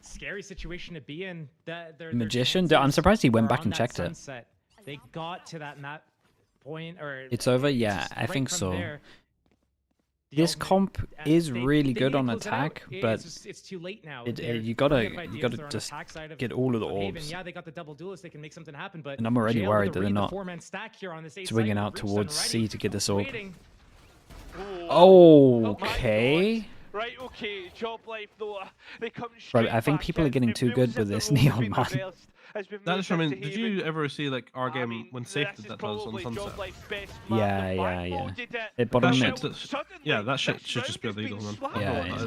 scary situation to be in. Their Magician? Dude, I'm surprised he went were back on and that checked it. sunset. They got to that map point, or It's over? it's Yeah, just I right think from so. there, This comp is they really need good to on close it out. attack, but it's too late now. you They're gotta running out of ideas. They're on the just attack side of- get all of the of Haven. orbs. Yeah, they got the double duelist. They can make something happen, but And I'm already jail worried with that a they're read, the not four-man stack here on this A swinging site. out Breachstone towards already C to get this orb. waiting. Okay. Right, okay, Job Life though, they come Bro, straight I think back people are in. getting It too feels good as with if this the role's neon, been man. reversed, has been That moved is, I mean, into did Haven. you ever see like our game mean, when this Safe is did that to us on probably Job Sunset? Life's best Yeah, map. The yeah, Bible yeah. did it. It bottom That mid. shit, yeah, that shit should just be illegal, man. Yeah, yeah.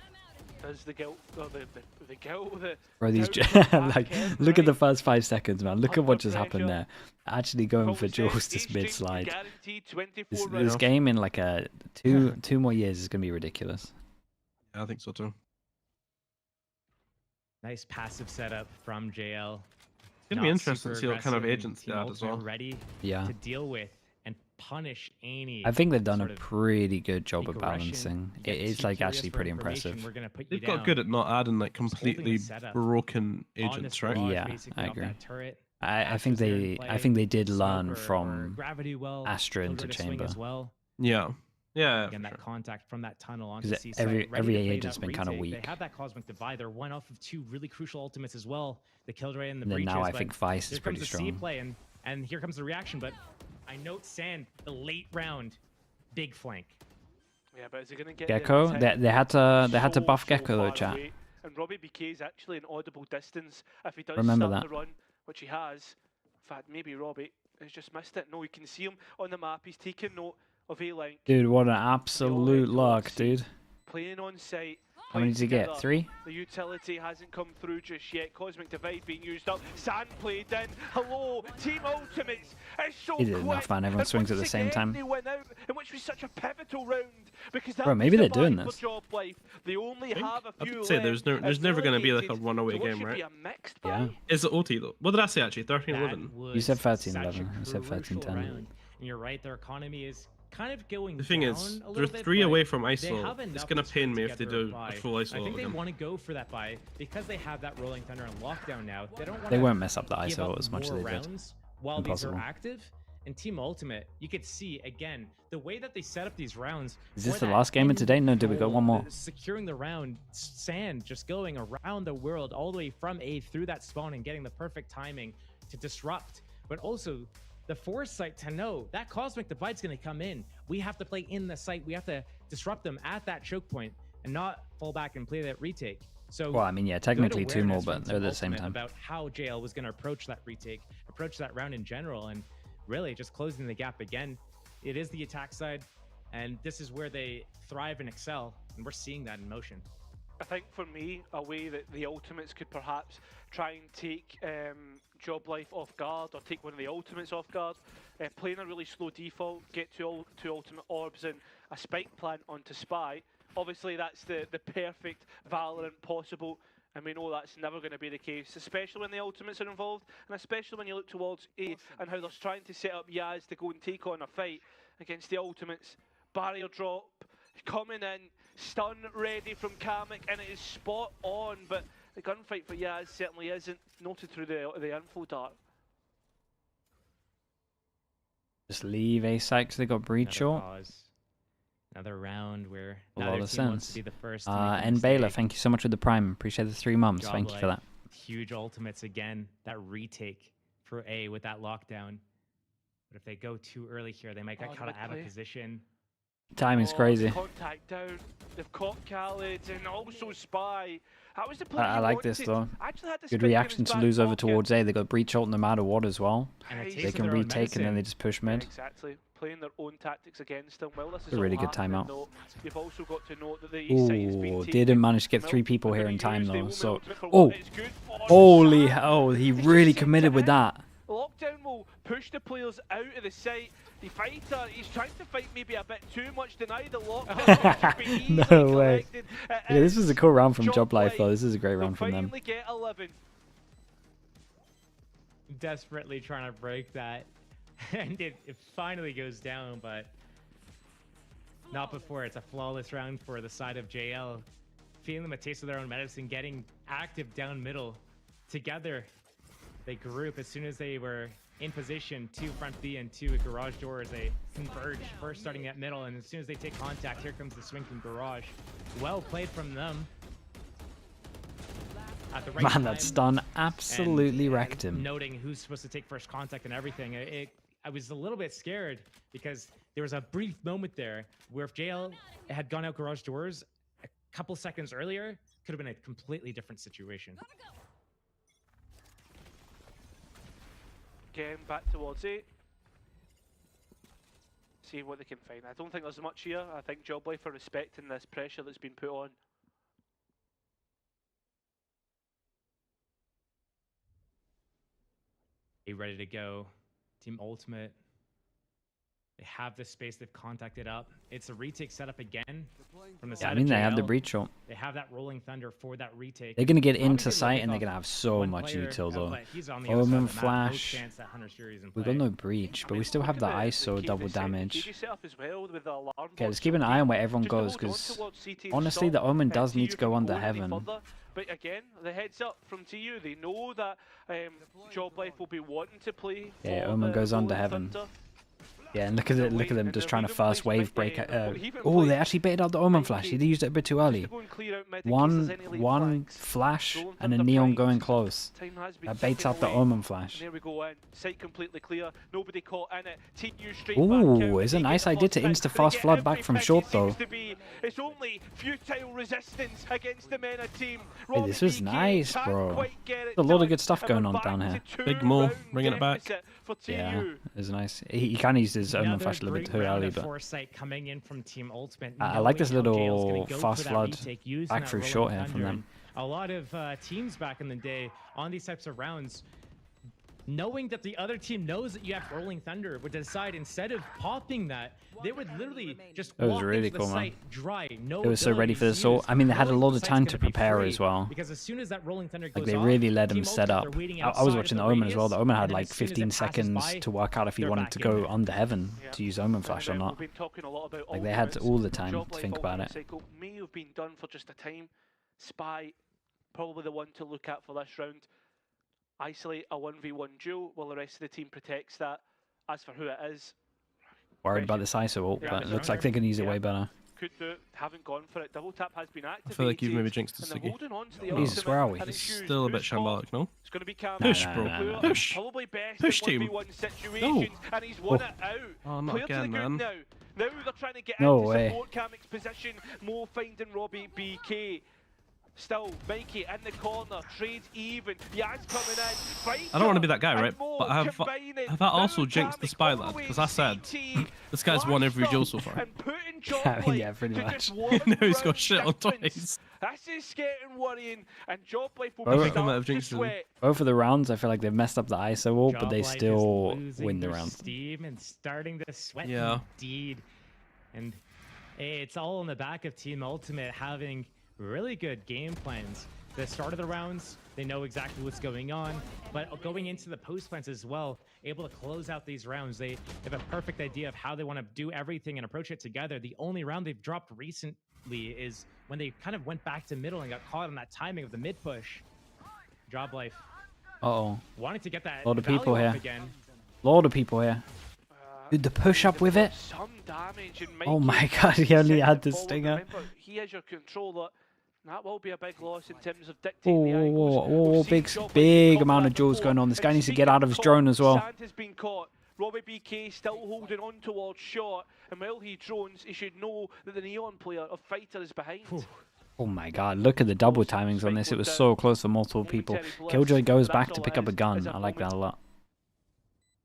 I'm out of here. Does the guilt, or the guilt, the Bro, these doubt come like, back in, look at the right? first 5 seconds, man. Look at what just happened pressure. there. Actually going What for we said, jaws each to team mid slide. guaranteed 24 This rounds. game in like a two more years is gonna be ridiculous. Yeah, I think so too. Nice passive setup from JL. It's gonna be Not interesting to super see what kind of aggressive, agents Team they add as Ultimate well. Ready Yeah. to deal with and punish any. I think they've done a sort of pretty good job of aggression. balancing. Get It's too like curious actually for pretty information, impressive. We're gonna put you They've got down. good at not adding like Just holding the completely setup broken on agents, this right? barrage, Yeah, basically, I off agree. that turret. I think Ashes are in they play, I think they did smoke learn or from gravity well, Astra into Killjoy to swing Chamber. as well. Yeah. Yeah. Again, for that sure. contact from that tunnel onto 'Cause C every- site, ready every to play agent's that been kinda retake. weak. They have that Cosmic Divide. They're one off of 2 really crucial ultimates as well. The Killjoy and the And then Breaches. now I but think Vice here is pretty comes the C strong. play and here comes the reaction. But I note Sand, the late round, big flank. Yeah, but is he gonna get Gecko, they had to so, buff so Gecko though, far chat. away? And Robbie BK is actually an audible distance if he does Remember start that. the run, which he has. In fact, maybe Robbie has just missed it. No, you can see him on the map. He's taking note of A-Link. Dude, what an absolute luck, dude. Playing on site. How many playing did he get? together. 3? The utility hasn't come through just yet. Cosmic Divide being used up. Sand played in. Hello, Team Ultimates. It's so He did quick. enough, man. Everyone And swings at the once same again, time. They went out, in which was such a pivotal round because that Bro, was maybe the they're doing buy for this. Job Life. They only have a few I'd say left. there's never going to be like a Relegated. runaway So what game, should right? be a mixed Yeah. Is it OT though? What did I say actually? 13-11. You said Was 13-11. such a I said crucial 13-10. round. And you're right, their economy is kind of going The thing down is, a they're little bit, 3 but away from they ISO. have It's enough gonna to pain put me if they together a do a buy. full ISO. I think they again. want to go for that buy because they have that Rolling Thunder and Lockdown now. They don't want They to won't mess up the give ISO up as much as more they did. rounds while Impossible. these are active. And Team Ultimate, you could see again the way that they set up these rounds. Is this for the that last game of end today? No, do we got goal, one more? Securing the round, Sand just going around the world all the way from A through that spawn and getting the perfect timing to disrupt, but also the foresight to know that Cosmic Divide's going to come in. We have to play in the site. We have to disrupt them at that choke point and not fall back and play that retake. So, Well, I mean, yeah, good technically 2 more, awareness from but they're at Team the same Ultimate time. about how JL was going to approach that retake, approach that round in general, and really just closing the gap again. It is the attack side, and this is where they thrive and excel, and we're seeing that in motion. I think for me, a way that the Ultimates could perhaps try and take Job Life off guard, or take one of the Ultimates off guard, playing a really slow default, get two Ultimate Orbs and a Spike plant onto Spy. Obviously that's the perfect Valorant possible, and we know that's never going to be the case, especially when the Ultimates are involved, and especially when you look towards A and how they're trying to set up Yaz to go and take on a fight against the Ultimates. Barrier drop, coming in, stun ready from Kamek, and it is spot on, but the gunfight for Yaz certainly isn't noted through the info dart. Just leave A site because they got breach short. Another round where A neither lot of team wants sense. to be the first to make a And Baylor, mistake. thank you so much for the prime. Appreciate the 3 months. Job Thank you for Life, that. Huge ultimates again. That retake for A with that lockdown. But if they go too early here, they might get caught out of position. Timing's crazy. Contact down. They've caught Khaled and also Spy. That was the play I you like this wanted. though. Actually had the Good spike in reaction his to back lose over pocket. towards A. They got breach ult no matter what as well. And it They takes can their own retake and then medicine. they just push mid. Exactly. Playing their own tactics against them. Well, this is A really all good happening, timeout. though. You've also got to note that the east side has been Ooh, taken. didn't manage to get Well, 3 people they're here gonna in time use the though. Omen So, ultimate for oh, what it's good for. holy hell! He really committed with that. Lockdown will push the players out of the site. The fighter, he's trying to fight maybe a bit too much, deny the lockdown. Should be easily No way. collected. Yeah, this was a cool round from Job Job Life Life. though. This is a great They'll round from them. finally get 11. Desperately trying to break that. And it finally goes down, but not before. It's a flawless round for the side of JL. Feeling them a taste of their own medicine, getting active down middle. Together, they group as soon as they were in position, 2 front B and 2 at garage door as they converge, first starting at middle, and as soon as they take contact, here comes the swing from garage. Well played from them. At the right Man, time, that stun absolutely and, wrecked him. Noting who's supposed to take first contact and everything, I was a little bit scared because there was a brief moment there where if JL had gone out garage doors a couple seconds earlier, could have been a completely different situation. Again, back towards it. See what they can find. I don't think there's much here. I think Job Life are respecting this pressure that's been put on. ready to go. Team Ultimate. They have the space. They've contacted up. It's a retake setup again from the side Yeah, I mean, they have the JL. breach shot. They have that rolling thunder for that retake. They're going to get Probably into gonna sight pick and they're off going to have so one much player, util though. but he's on the other side Omen of the map. No flash. chance that Hunter Series in We've play. got no breach, but we still have the ISO double damage. As well with the alarm Okay, let's keep an eye on where everyone goes, because honestly, the Omen does need to go under heaven. But again, the heads up from TU, they know that Job Life will be wanting to play. Yeah, for Omen the goes under Rolling heaven. Thunder. Yeah, and look at them just trying to first wave break. Oh, they actually baited out the Omen flash. They used it a bit too early. One flash and a neon going close. That baits out the Omen flash. There we go in. Sight completely clear. Nobody caught in it. TU straight Ooh, it's a nice idea to insta fast flood back from short though. It's only futile resistance against the MENA team. Hey, this was nice, bro. There's a lot of good stuff going on down here. Big Mo, bringing it back. Yeah, it was nice. He kind of used his Omen flash a little bit too early, but foresight coming in from Team Ultimate. I like this knowing how Jail's little gonna go fast for that flood retake, using back that through rolling short here from thunder. them. A lot of teams back in the day on these types of rounds, knowing that the other team knows that you have rolling thunder, would decide instead of popping that, they would literally just It was walk really into cool, the man. site dry. No They were so ready for abilities this all. used, I mean, they had a knowing lot the of site's time gonna to be prepare free, as well. Because as soon as that rolling thunder Like goes they off, really let him Team set Ultimate, up. they're waiting I was outside watching of the Omen as well. The radius, Omen had and then like as soon as 15 it passes seconds by, to work out if he they're wanted back to in go there. under heaven to use Omen flash or not. We've been talking a lot about Like they had ultimates. all the time Job to Life think about ultimate it. cycle may have been done for just a time. Spy, probably the one to look at for this round. Isolate a 1v1 duel while the rest of the team protects that. As for who it is, Worried about this ISO ult, but it looks like they can use it way better. could do it, haven't gone for it. Double tap has been activated. I feel like you've maybe jinxed the and they're Siggy. holding on to the Jesus, ultimate, where are we? and It's it's used. still a bit Who's caught? shambolic, no? It's going to be Cam. Push, Nah, bro. nah, nah, nah. Push. Probably best Push, in team. 1v1 situations, and he's won it out. Oh, not Clear to the again, group man. now. Now they're trying to get No into way. support Kamik's position. Mo finding Robbie BK. Still, Mikey in the corner, trades even. Yaz coming in. Fighter, I don't want to be that guy, right? and Mo But have I also jinxed the spy lad? Because I said this guy's won every duel so far. and putting Job Yeah, Life pretty to much. just one Now he's got round shit on difference. twice. This is getting worrying, and Job Life will Oh, be I might have starting to jinxed him. sweat. Both of the rounds, I feel like they've messed up the ISO ult, but they Job Life is still losing win the their round. Steam and starting to sweat Yeah. indeed. And hey, it's all in the back of Team Ultimate having really good game plans. The start of the rounds, they know exactly what's going on, but going into the post plans as well, able to close out these rounds. They have a perfect idea of how they want to do everything and approach it together. The only round they've dropped recently is when they kind of went back to middle and got caught on that timing of the mid push. Job Life Uh-oh. wanting to get that A lot of people value up here. again. Lot of people here. Dude, the push up with it. Some damage, and Oh Mikey my god, he only sent had it the forward. stinger. Remember, he is your controller. That will be a big loss in terms of Oh, dictating the angles. We've seen big Job Life amount caught of duels that going on. before. This guy And needs to get speaking out of his caught, drone as well. Sand has been caught. Robbie BK still holding on towards shot, and while he drones, he should know that the Neon player of Fighter is behind. Oh my god, look at the double timings on this. It was so close for multiple people. Killjoy goes back to pick up a gun. I like that a lot.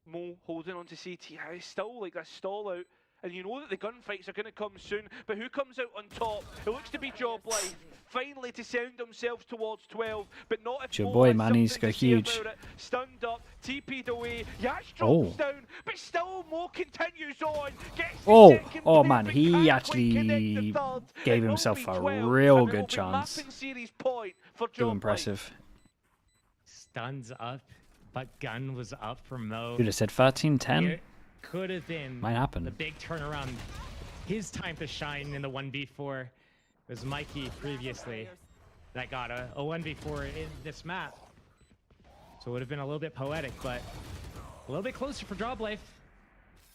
Mo holding on to CT. It's still like that stall out. And you know that the gunfights are going to come soon, but who comes out on top? It looks to be Job Life, finally to sound themselves towards 12, but not if It's your Mo boy, has man, he's something got to say huge. about it. Stunned up, TP'd away, Yash Oh. drops down, but still Mo continues on. Gets the Oh, second oh place, man, but he can't quite actually connect the third. gave It will himself be a 12, real and it good will be chance. mapping series point for Too Job impressive. Stuns up, but gun was up for Mo. Dude, I said 13-10. It could have been Might happen. the big turnaround. His time to shine in the 1v4. It was Mikey previously that got a 1v4 in this map. So it would have been a little bit poetic, but a little bit closer for Job Life.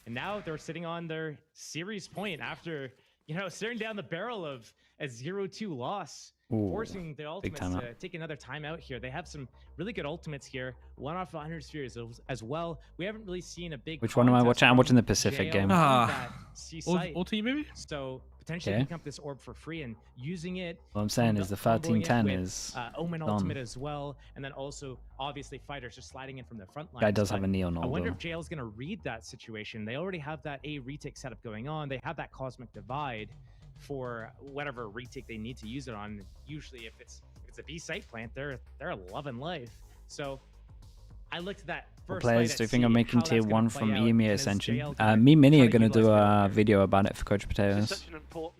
And now they're sitting on their series point after, you know, staring down the barrel of a 0-2 loss. Ooh, Forcing the big ultimates timeout. to take another timeout here. They have some really good ultimates here. One off 100 spheres as well. We haven't really seen a big. Which one am I contest watching? I'm from watching the Pacific JL game. on Ah. that C site. OT maybe? So potentially Okay. picking up this orb for free and using it. What I'm saying is the comboing it 13-10 with, is Omen done. ultimate as well, and then also obviously fighters just sliding in from the front line. Guy does have a neon I ult wonder though. if JL's gonna read that situation. They already have that A retake setup going on. They have that cosmic divide for whatever retake they need to use it on. Usually, if it's a B site plant, they're loving life. So I looked at that first players fight do you at think sea, are making how tier that's gonna 1 play from out, EMEA and is Ascension? JL gonna Me and Minnie try are to gonna do utilize a that? video about it for Coach This is Potatoes. such an important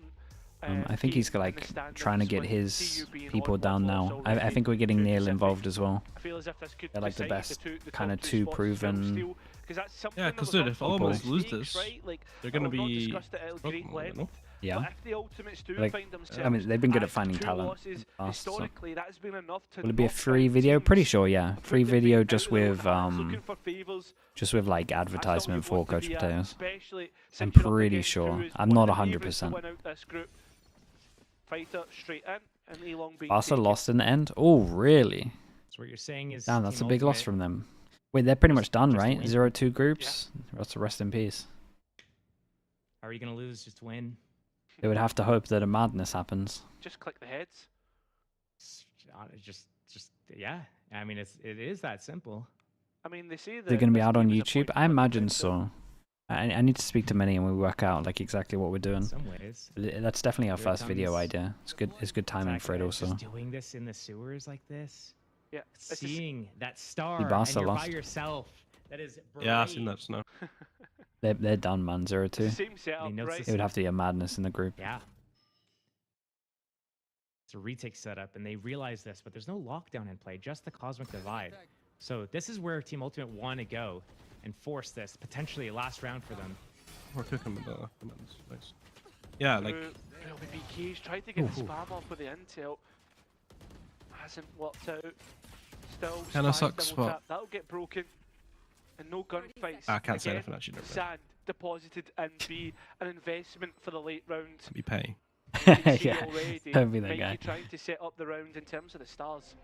I think he's game in like the standings trying to get when his TU being people on down 1 now. loss I already. think we're getting Neil PCIFIC, involved as well. I feel as if this could They're like the decide best top kind of two two spots proven. still, 'cause that's something Yeah, that because was dude, up if for Almost both lose teams, this, right? Like, they're gonna we've not be discussed it at great broken, length, you know? Yeah. but if the Ultimates do Like, find I themselves mean, they've been good at at finding 2 talent. losses, in the past, so. historically, that's been enough to Will it be a knock free down video? teams, Pretty sure, yeah. put Free them video out just of their with hands, looking for favours. like That's not what advertisement you for want to Coach be at, Potatoes. especially I'm since you're up pretty against sure. who is I'm one not of the favourites to 100%. win out this group. Fighter straight in, and Elon being Barca taken. lost in the end? Oh, really? So what you're saying is Damn, that's a Team big loss Ultimate from them. Wait, they're pretty much done, just right? win. 0-2 groups? That's a rest in peace. How are you gonna lose? Just win. They would have to hope that a madness happens. Just click the heads. Just yeah. I mean, it is that simple. I mean, they say that They're going to be this out on game is a YouTube? point I of imagine momentum. so. I need to speak to Minnie and we work out like exactly what we're doing. Some ways. That's definitely our Here first video comes idea. It's good timing for it also. Just doing this in the sewers like this. Yeah. Seeing that star The and Barca you're by lost. yourself. That is Yeah, I've seen brave. that snow. They're done, man. 0-2. Same setup, He knows right? this- It would have to be a madness in the group. Yeah. It's a retake setup, and they realize this, but there's no lockdown in play, just the Cosmic Divide. So this is where Team Ultimate want to go and force this, potentially a last round for them. We're cooking with the nice. Yeah, like Well, the BK's tried to get the spam off with the intel. Hasn't worked out. Still, Kinda Spy sucks, double but- tap. That'll get broken. And no gunfights. I can't say Again, anything actually. Don't Sand deposited and be an investment for the late round. be paying. You can see Yeah, already don't be that Mikey guy. trying to set up the round in terms of the stars.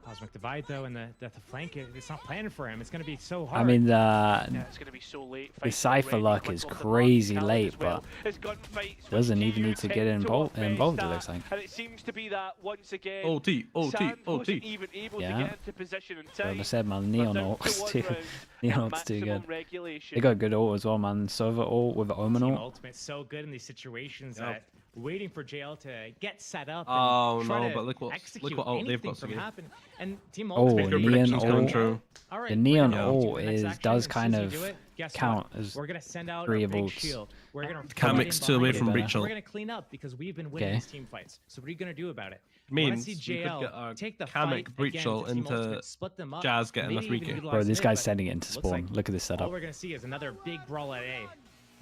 Cosmic Divide, though, and the flank, it's not planned for him. It's going to be so hard. I mean, Yeah, it's going to be so late. the fighting Cypher already, luck click is off the mark, crazy talent late, as well. but It's gunfights, doesn't which even TU need to get tend to involved, offend it that, looks like. And it seems to be that once again, OT, Sand OT. wasn't even able to Yeah. get into position in Like I time. said, man, They're Neon down to Orcs one too. round Neon and Orcs too maximum good. regulation. They got good ult as well, man. Sova ult with the Omen Team ult. Ultimate's so good in these situations Yep. that waiting for JL to get set up Oh, and try no, to but look what execute ult they've anything got to from give. happen. And Team Oh, Ultimate Your Neon predictions coming ult. true. All right, The we're Neon gonna go to ult the next is action, does and kind as soon of as you do it, guess count what? as We're gonna send out three a of big ults. shield. We're gonna Kamek's too away from breach We're ult. gonna clean up because we've been winning Okay. these team fights. So what are you gonna do about it? Means see we could JL get our take the Kamek fight breach against ult Team into Ultimate, split them up, Jazz getting a maybe free even kill. utilize Bro, this mid, guy's but sending it into looks spawn. like Look at this all setup. we're gonna see is another big brawl at A.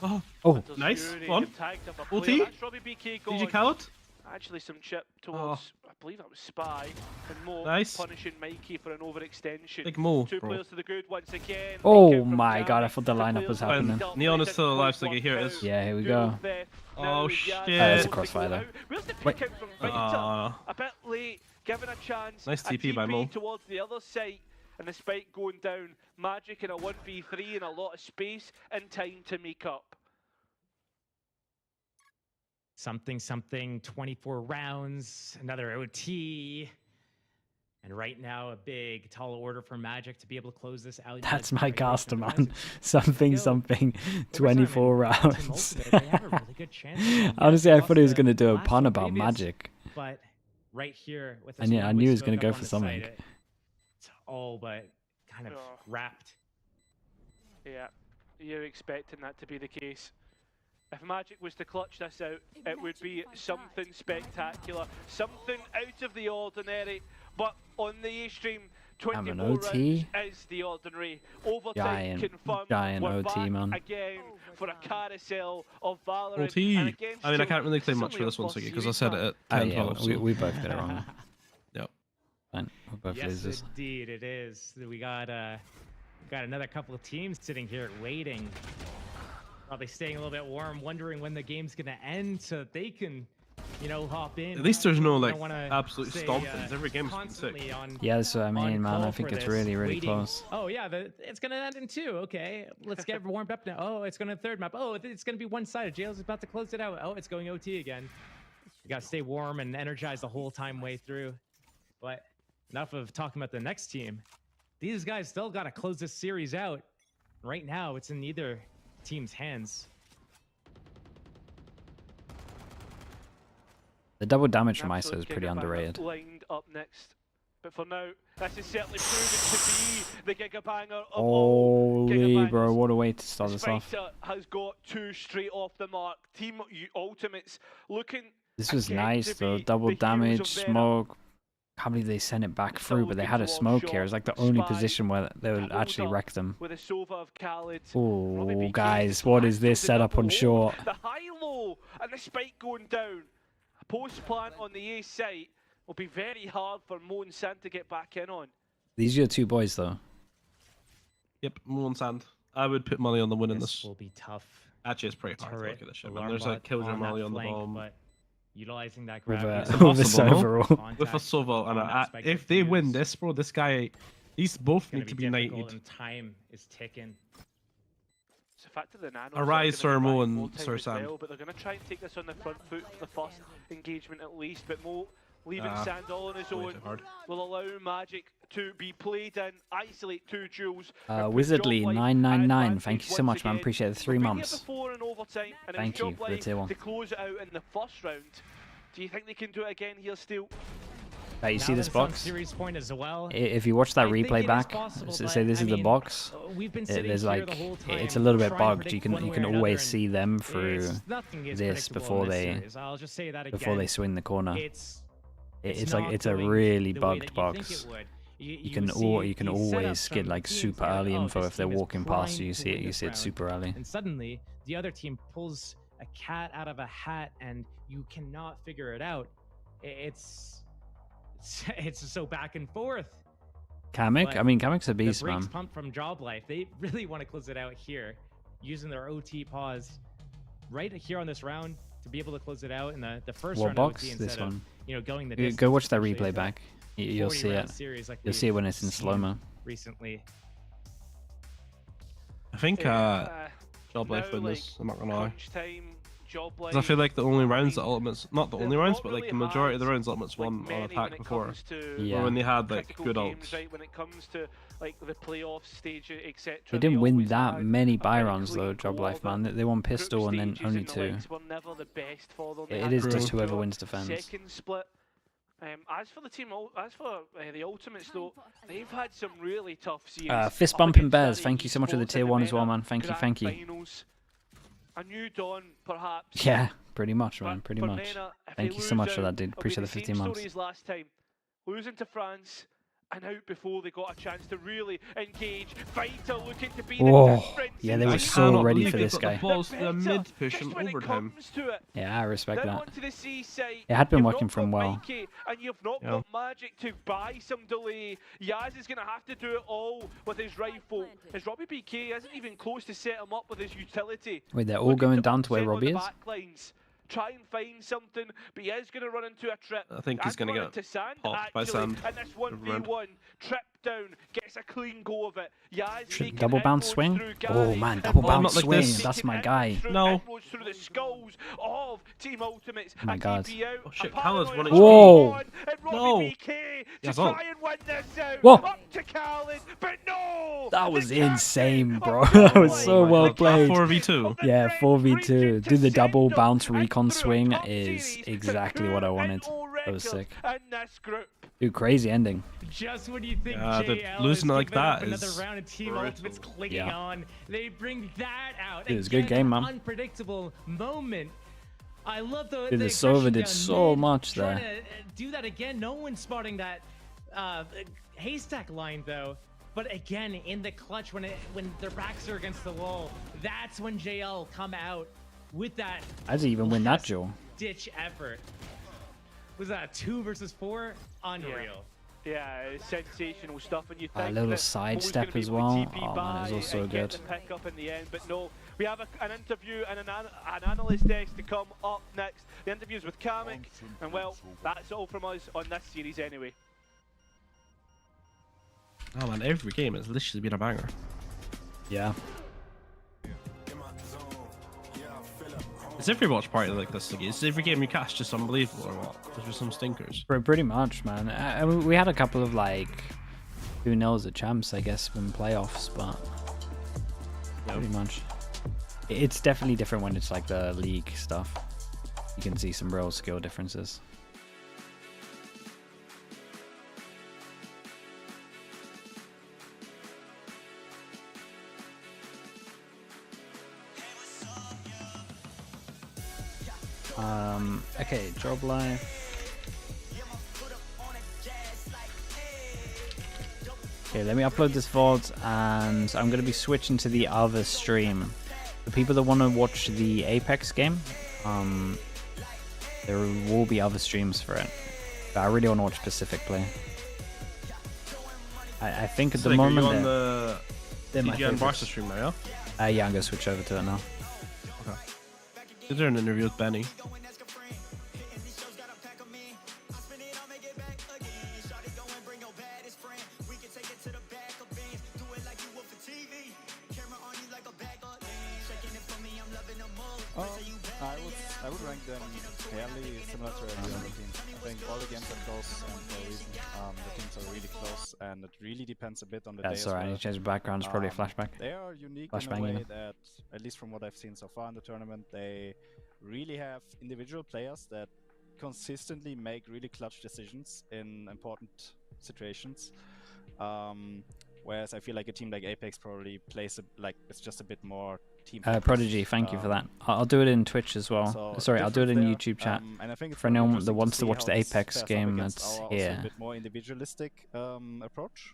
Oh, nice. Fury One. have tagged up a OT? player. That's Robbie BK GG gone. Khaled. Actually, some chip towards, I believe that was Spy, and Mo Nice. punishing Mikey for an overextension. Big Mo, Two bro. players to the good once again. Oh Big kick from my god, I Jamie. thought the Two lineup players was to the happening. top. Neon is Second still alive, point so here it is. out. Yeah, here we Duel go. there. Oh, Now shit. Jazz That's a able to crossfire go though. out. Where's the Wait. pick out from Fighter? A bit late, given a chance. Nice A TP by Mo. towards the other side, and the spike going down. Magic in a 1v3 and a lot of space and time to make up. Something, 24 rounds, another OT. And right now, a big tall order for Magic to be able to close this out. That's my caster, man. Something, 24 rounds. Honestly, I thought he was going to do a pun about Magic. But right here, with I knew he was going to go for something. It's all but kind of wrapped. Yeah, you're expecting that to be the case. If Magic was to clutch this out, it would be something spectacular, something out of the ordinary. But on the A stream, 24 rounds OT? is the ordinary. Overtime confirmed. Giant We're OT, back man. again for a carousel of Valorant. OT. And again, I mean, I still, can't really claim it's much for only this one, our first Siggy, because I series said back. it at 10, yeah, 12. we both got it wrong. Yep. Fine, we're both Yes, losers. indeed, it is. We got another couple of teams sitting here waiting, probably staying a little bit warm, wondering when the game's gonna end so that they can, hop in. At least there's no I like don't wanna absolute stay, stompings. Every game's been constantly sick. on. Yeah, that's what I mean, man. call I think for it's this, really waiting. close. Oh yeah, it's gonna end in 2. Okay, let's get warmed up now. Oh, it's gonna third map. Oh, it's gonna be one-sided. Jail's about to close it out. Oh, it's going OT again. You gotta stay warm and energized the whole time way through. But enough of talking about the next team. These guys still gotta close this series out. Right now, it's in neither team's hands. The double damage from ISO is Absolute pretty Giga Man underrated. lined up next. But for now, this is certainly proven to be the gigabanger of all Holy, gigabangers. bro, what a way to start This this off. fighter has got 2 straight off the mark. Team Ultimates looking. This was again nice to though. be Double the heroes damage, of Venom. smoke. Can't believe they sent it back through, but they had a smoke here. It's like the only position where they would actually wreck them. With a Sova of Khalid. Oh, guys, what is this setup on short? The high-low and the spike going down. A post plant on the A site will be very hard for Mo and Sand to get back in on. These are your 2 boys though. Yep, Mo and Sand. I would put money on the win in this. This will be tough. Actually, it's pretty hard to look at this shit, man. Alarm There's a bot Killjoy on Molly that on the flank, bomb. but utilizing that With gravity. a, with a server. With a Sova, and if they win this, bro, this guy, these both need to be knighted. And time is ticking. It's the fact that the Nanos Arise, Sir Mo and more time Sir as Sam. well, but they're going to try and take this on the front foot for the first engagement at least. But Mo leaving Sand all on his own will allow Magic to be played in, isolate 2 duels. Wizardly999, thank you so much, man. Appreciate the 3 months. Before in overtime, and Thank you for the tier 1. to close it out in the first round. Do you think they can do it again here still? You see this box? Series point as well. If you watch that replay back, say this is the box. There's like it's a little bit bugged. You can always see them through this before they swing the corner. It's like it's a really bugged box. You can always get like super early info if they're walking past you. You see it super early. And suddenly the other team pulls a cat out of a hat, and you cannot figure it out. It's so back and forth. Kamek? I mean, Kamek's a beast, the brakes man. Pump from Job Life. They really want to close it out here, using their OT pause right here on this round to be able to close it out in the first What round box? OT This instead one. of going the Go distance. watch that especially replay if back. You'll see it. like You'll see it when it's in slow-mo. Recently. I think Job Life win this, I'm not gonna lie. Because I feel like the only rounds that Ultimates, not the only rounds, but like the majority of the rounds Ultimates won on attack before. Or when they had like good ults. When it comes to like the playoff stage, etc. They didn't win that many Byrons though, Job Life, man. They won pistol and then only 2. It is just whoever wins defense. Second split. As for the team, the Ultimates though, they've had some really tough series. Fist bumping bears, thank you so much for the tier 1 as well, man. Thank you. A new dawn, perhaps. Yeah, pretty much, man. Pretty much. Thank you so much for that, dude. Appreciate the 15 months. Last time, losing to France, and out before they got a chance to really engage. Fighter looking to be the difference. Yeah, they were so ready for this guy. The mid push and overtime. Yeah, I respect that. Onto the C site, It had been working for him well. Mikey, and you've not got Magic to buy some delay. Yaz is going to have to do it all with his rifle. As Robbie BK isn't even close to set him up with his utility. Wait, they're all going down to where Robbie is? Backlines. Try and find something, but he is going to run into a trip. I think he's going to get popped by Sand. And this 1v1, trip down, gets a clean go of it. Yaz Double bounce swing? Oh man, double bounce like swing. this. That's my guy. No. Through the skulls of Team Ultimates. Oh my god. Oh shit, Khaled's running. Whoa! No! To try and win this out. Whoa! Up to Khaled, but no! That was insane, bro. That was so well played. 4v2. Yeah, 4v2. Do the double bounce recon swing is exactly what I wanted. That was sick. Dude, crazy ending. Just when you think losing like that another is round of Team Ultimate's clicking on, they bring that out. Dude, it was a good game, man. Unpredictable moment. I love the. Dude, the Sova did so much there. Trying to do that again. No one's spotting that haystack line though. But again, in the clutch, when their backs are against the wall, that's when JL come out with that. How did he even win that duel? Ditch effort. Was that 2 versus 4? Unreal. Yeah, sensational stuff. And you think a little that sidestep Mo's gonna be as able to well. TP Oh man, by it was also and good. get the pick up in the end, but no. We have an interview and an analyst desk to come up next. The interview's with Kamek, and well, that's all from us on this series anyway. Oh man, every game has literally been a banger. Yeah. Is every watch party like this? Like, is every game you catch just unbelievable or what? There's just some stinkers. Pretty much, man. I mean, we had a couple of like 2-0s at champs, I guess, in playoffs, but pretty much. It's definitely different when it's like the league stuff. You can see some real skill differences. Okay, job life. Okay, let me upload this VOD, and I'm going to be switching to the other stream. The people that want to watch the Apex game, there will be other streams for it. But I really want to watch Pacific play. I think at the moment are you on they're my you on favorites. Barca stream now, yeah? Yeah, I'm going to switch over to it now. Okay. Is there an interview with Benny? I would rank them fairly similar to every other team. I think all the games are close, and for a reason. The teams are really close, and it really depends a bit on the day. That's alright, I need to change the background. It's probably a flashback. They are unique Flashbang, in a you way know. that, at least from what I've seen so far in the tournament, they really have individual players that consistently make really clutch decisions in important situations. Whereas I feel like a team like Apex probably plays it's just a bit more team. Prodigy, thank you for that. I'll do it in Twitch as well. So Sorry, I'll do it in there, YouTube chat. And I think it's For gonna be anyone that interesting wants to see watch how the this Apex fares up game, against it's our also here. a bit more individualistic approach.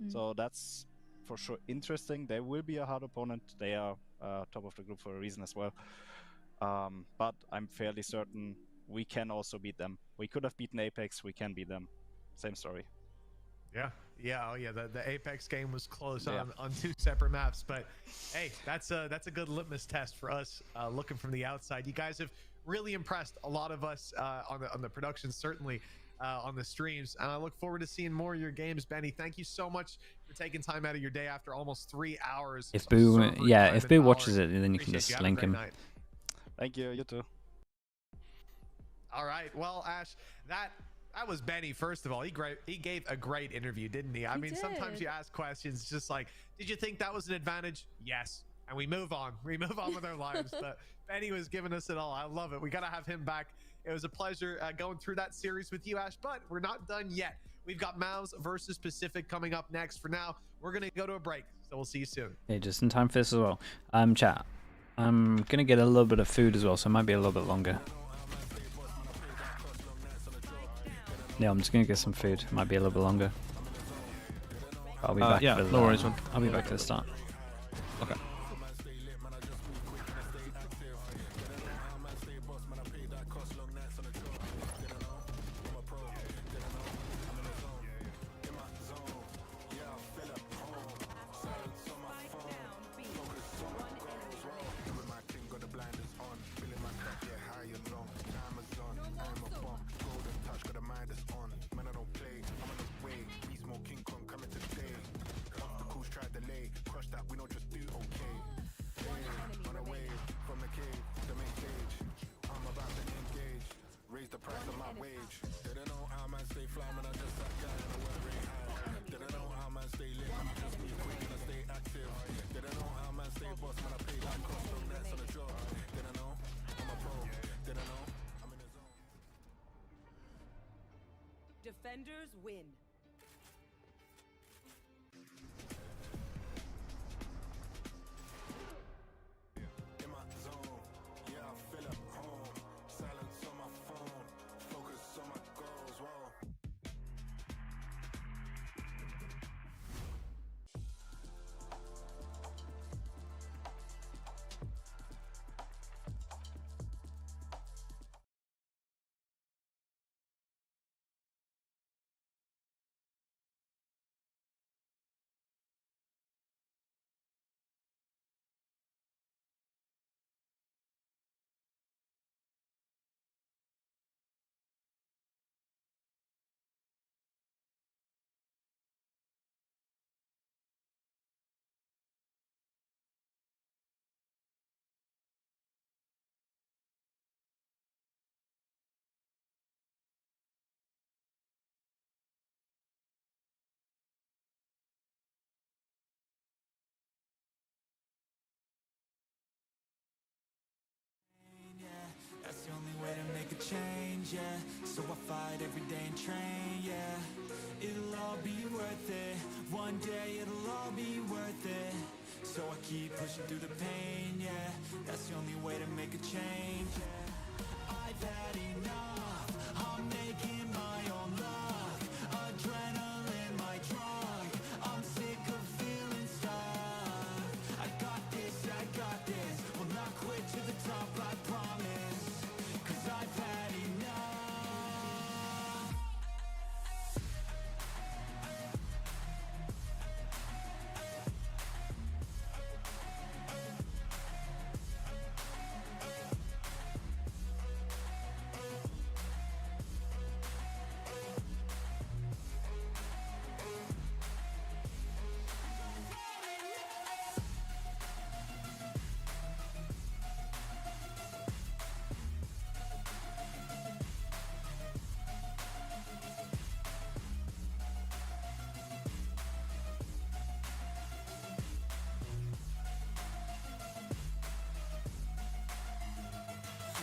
So that's for sure interesting. They will be a hard opponent. They are top of the group for a reason as well. But I'm fairly certain we can also beat them. We could have beaten Apex. We can beat them. Same story. Oh yeah. The Apex game was close on 2 separate maps, but hey, that's a good litmus test for us looking from the outside. You guys have really impressed a lot of us on the production, certainly on the streams, and I look forward to seeing more of your games, Benny. Thank you so much for taking time out of your day after almost 3 hours. If Boo, if Boo watches it, then you can Appreciate just you. link Have a him. great night. Thank you. You too. All right. Well, Ash, that was Benny. First of all, he gave a great interview, didn't he? I mean, sometimes you ask questions just like, did you think that was an advantage? Yes. And we move on. We move on with our lives. But Benny was giving us it all. I love it. We got to have him back. It was a pleasure going through that series with you, Ash, but we're not done yet. We've got MOUZ versus PCIFIC coming up next. For now, we're going to go to a break. So we'll see you soon. Okay, just in time for this as well. Chat. I'm going to get a little bit of food as well, so it might be a little bit longer. Yeah, I'm just gonna get some food. Might be a little bit longer. I'll be back. Yeah, for the, no worries, man. I'll be back for the start. Okay. Defenders win. That's the only way to make a change, yeah. So I fight every day and train, yeah. It'll all be worth it. One day it'll all be worth it. So I keep pushing through the pain, yeah. That's the only way to make a change, yeah. I I've had enough. I'm making my own luck. Adrenaline, my drug. I'm sick of feeling stuck. I got this, will not quit to the top, I promise. Cause I've had enough.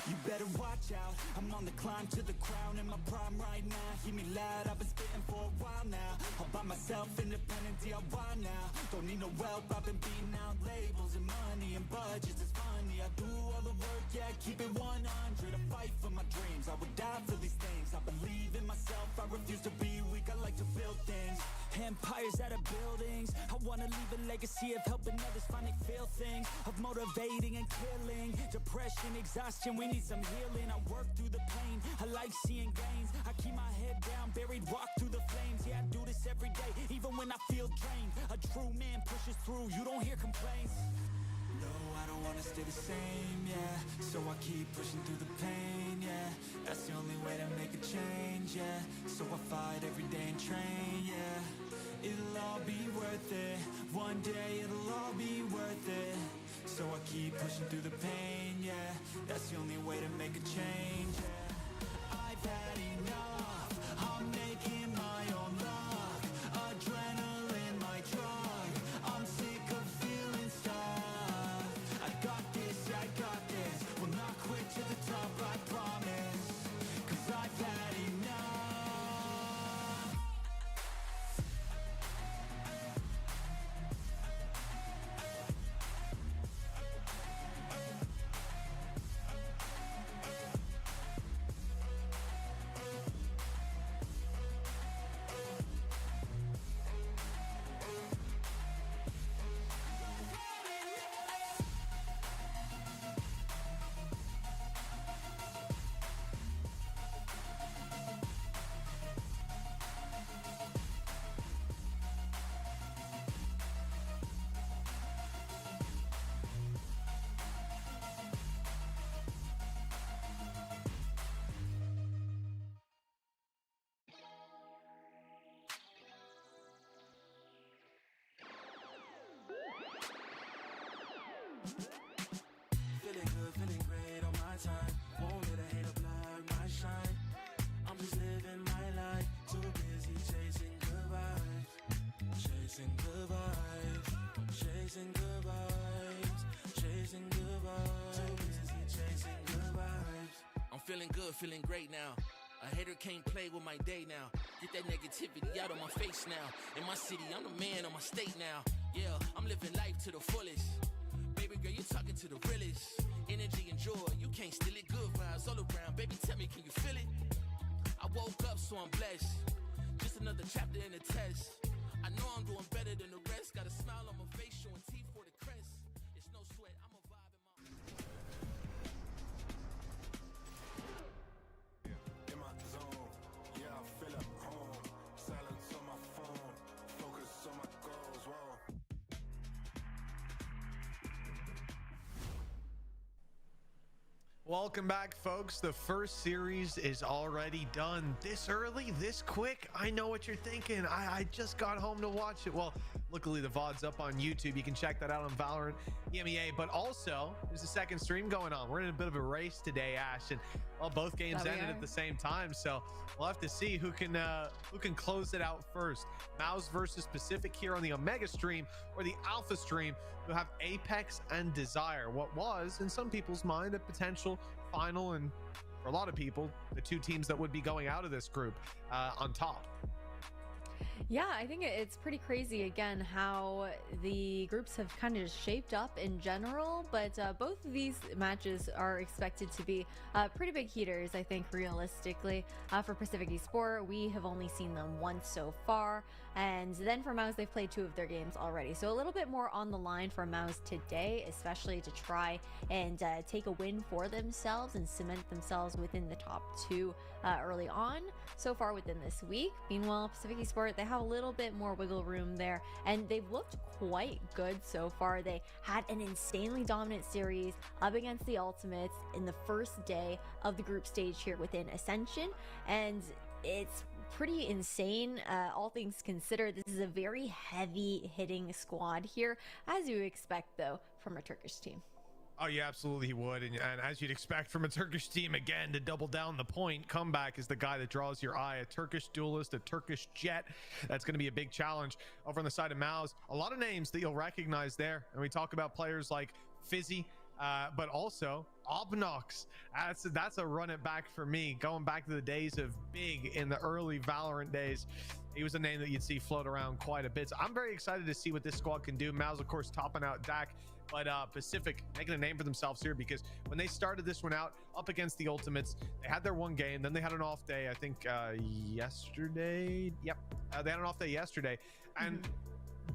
You better watch out, I'm on the climb to the crown in my prime right now. Hear me loud, I've been spitting for a while now. All by myself, independent DIY now. Don't need no help, I've been beating out labels and money and budgets. It's funny, I do all the work, yeah, keep it 100. I fight for my dreams, I would die for these things. I believe in myself, I refuse to be weak, I like to build things. Empires out of buildings, I wanna leave a legacy of helping others find they feel things. Of motivating and killing, depression, exhaustion, we need some healing. I work through the pain, I like seeing gains. I keep my head down, buried, walk through the flames. Yeah, I do this every day, even when I feel drained. A true man pushes through, you don't hear complaints. No, I don't wanna stay the same, yeah. So I keep pushing through the pain, yeah. That's the only way to make a change, yeah. So I fight every day and train, yeah. It'll all be worth it. One day it'll all be worth it. So I keep pushing through the pain, yeah. That's the only way to make a change, yeah. I've had enough. I'm making my own luck. Adrenaline, my drug. I'm sick of feeling stuck. I got this, will not quit to the top, I promise. Cause I've had enough. Feeling good, feeling great on my time. Won't let a hater block my shine. I'm just living my life. Too busy chasing good vibes. Chasing good vibes. Chasing good vibes. Chasing good vibes. Too busy chasing good vibes. I'm feeling good, feeling great now. A hater can't play with my day now. Get that negativity out of my face now. In my city, I'm the man of my state now. Yeah, I'm living life to the fullest. Baby girl, you're talking to the realest. Energy and joy, you can't steal it. Good vibes all around. Baby, tell me, can you feel it? I woke up, so I'm blessed. Just another chapter in the test. I know I'm doing better than the rest. Got a smile on my face, showing teeth for the crest. It's no sweat, I'm a vibe in my zone. Yeah, I feel at home. Silence on my phone. Focus on my goals. Whoa. Welcome back, folks. The first series is already done. This early, this quick? I know what you're thinking. I just got home to watch it. Well, luckily the VOD's up on YouTube. You can check that out on Valorant, EMEA. But also, there's a second stream going on. We're in a bit of a race today, Ash. And well, both games ended at the same time. So we'll have to see who can close it out first. MOUZ versus PCIFIC here on the Omega stream, or the Alpha stream. You'll have Apex and Desire. What was, in some people's mind, a potential final, and for a lot of people, the two teams that would be going out of this group on top. Yeah, I think it's pretty crazy again how the groups have kind of shaped up in general, but both of these matches are expected to be pretty big heaters, I think, realistically. For Pacific Esport, we have only seen them once so far, and then for MOUZ, they've played 2 of their games already. So a little bit more on the line for MOUZ today, especially to try and take a win for themselves and cement themselves within the top 2 early on so far within this week. Meanwhile, Pacific Esport, they have a little bit more wiggle room there, and they've looked quite good so far. They had an insanely dominant series up against the Ultimates in the first day of the group stage here within Ascension, and it's pretty insane, all things considered. This is a very heavy hitting squad here, as you expect though from a Turkish team. Oh, yeah, absolutely would. And as you'd expect from a Turkish team, again, to double down the point, Comeback is the guy that draws your eye. A Turkish duelist, a Turkish jet. That's going to be a big challenge over on the side of MOUZ. A lot of names that you'll recognize there. And we talk about players like Fizzy, but also Obnox. That's a run it back for me. Going back to the days of Big in the early Valorant days. He was a name that you'd see float around quite a bit. So I'm very excited to see what this squad can do. MOUZ, of course, topping out Dak. But Pacific making a name for themselves here, because when they started this one out up against the Ultimates, they had their one game, then they had an off day, I think yesterday. Yep, they had an off day yesterday. And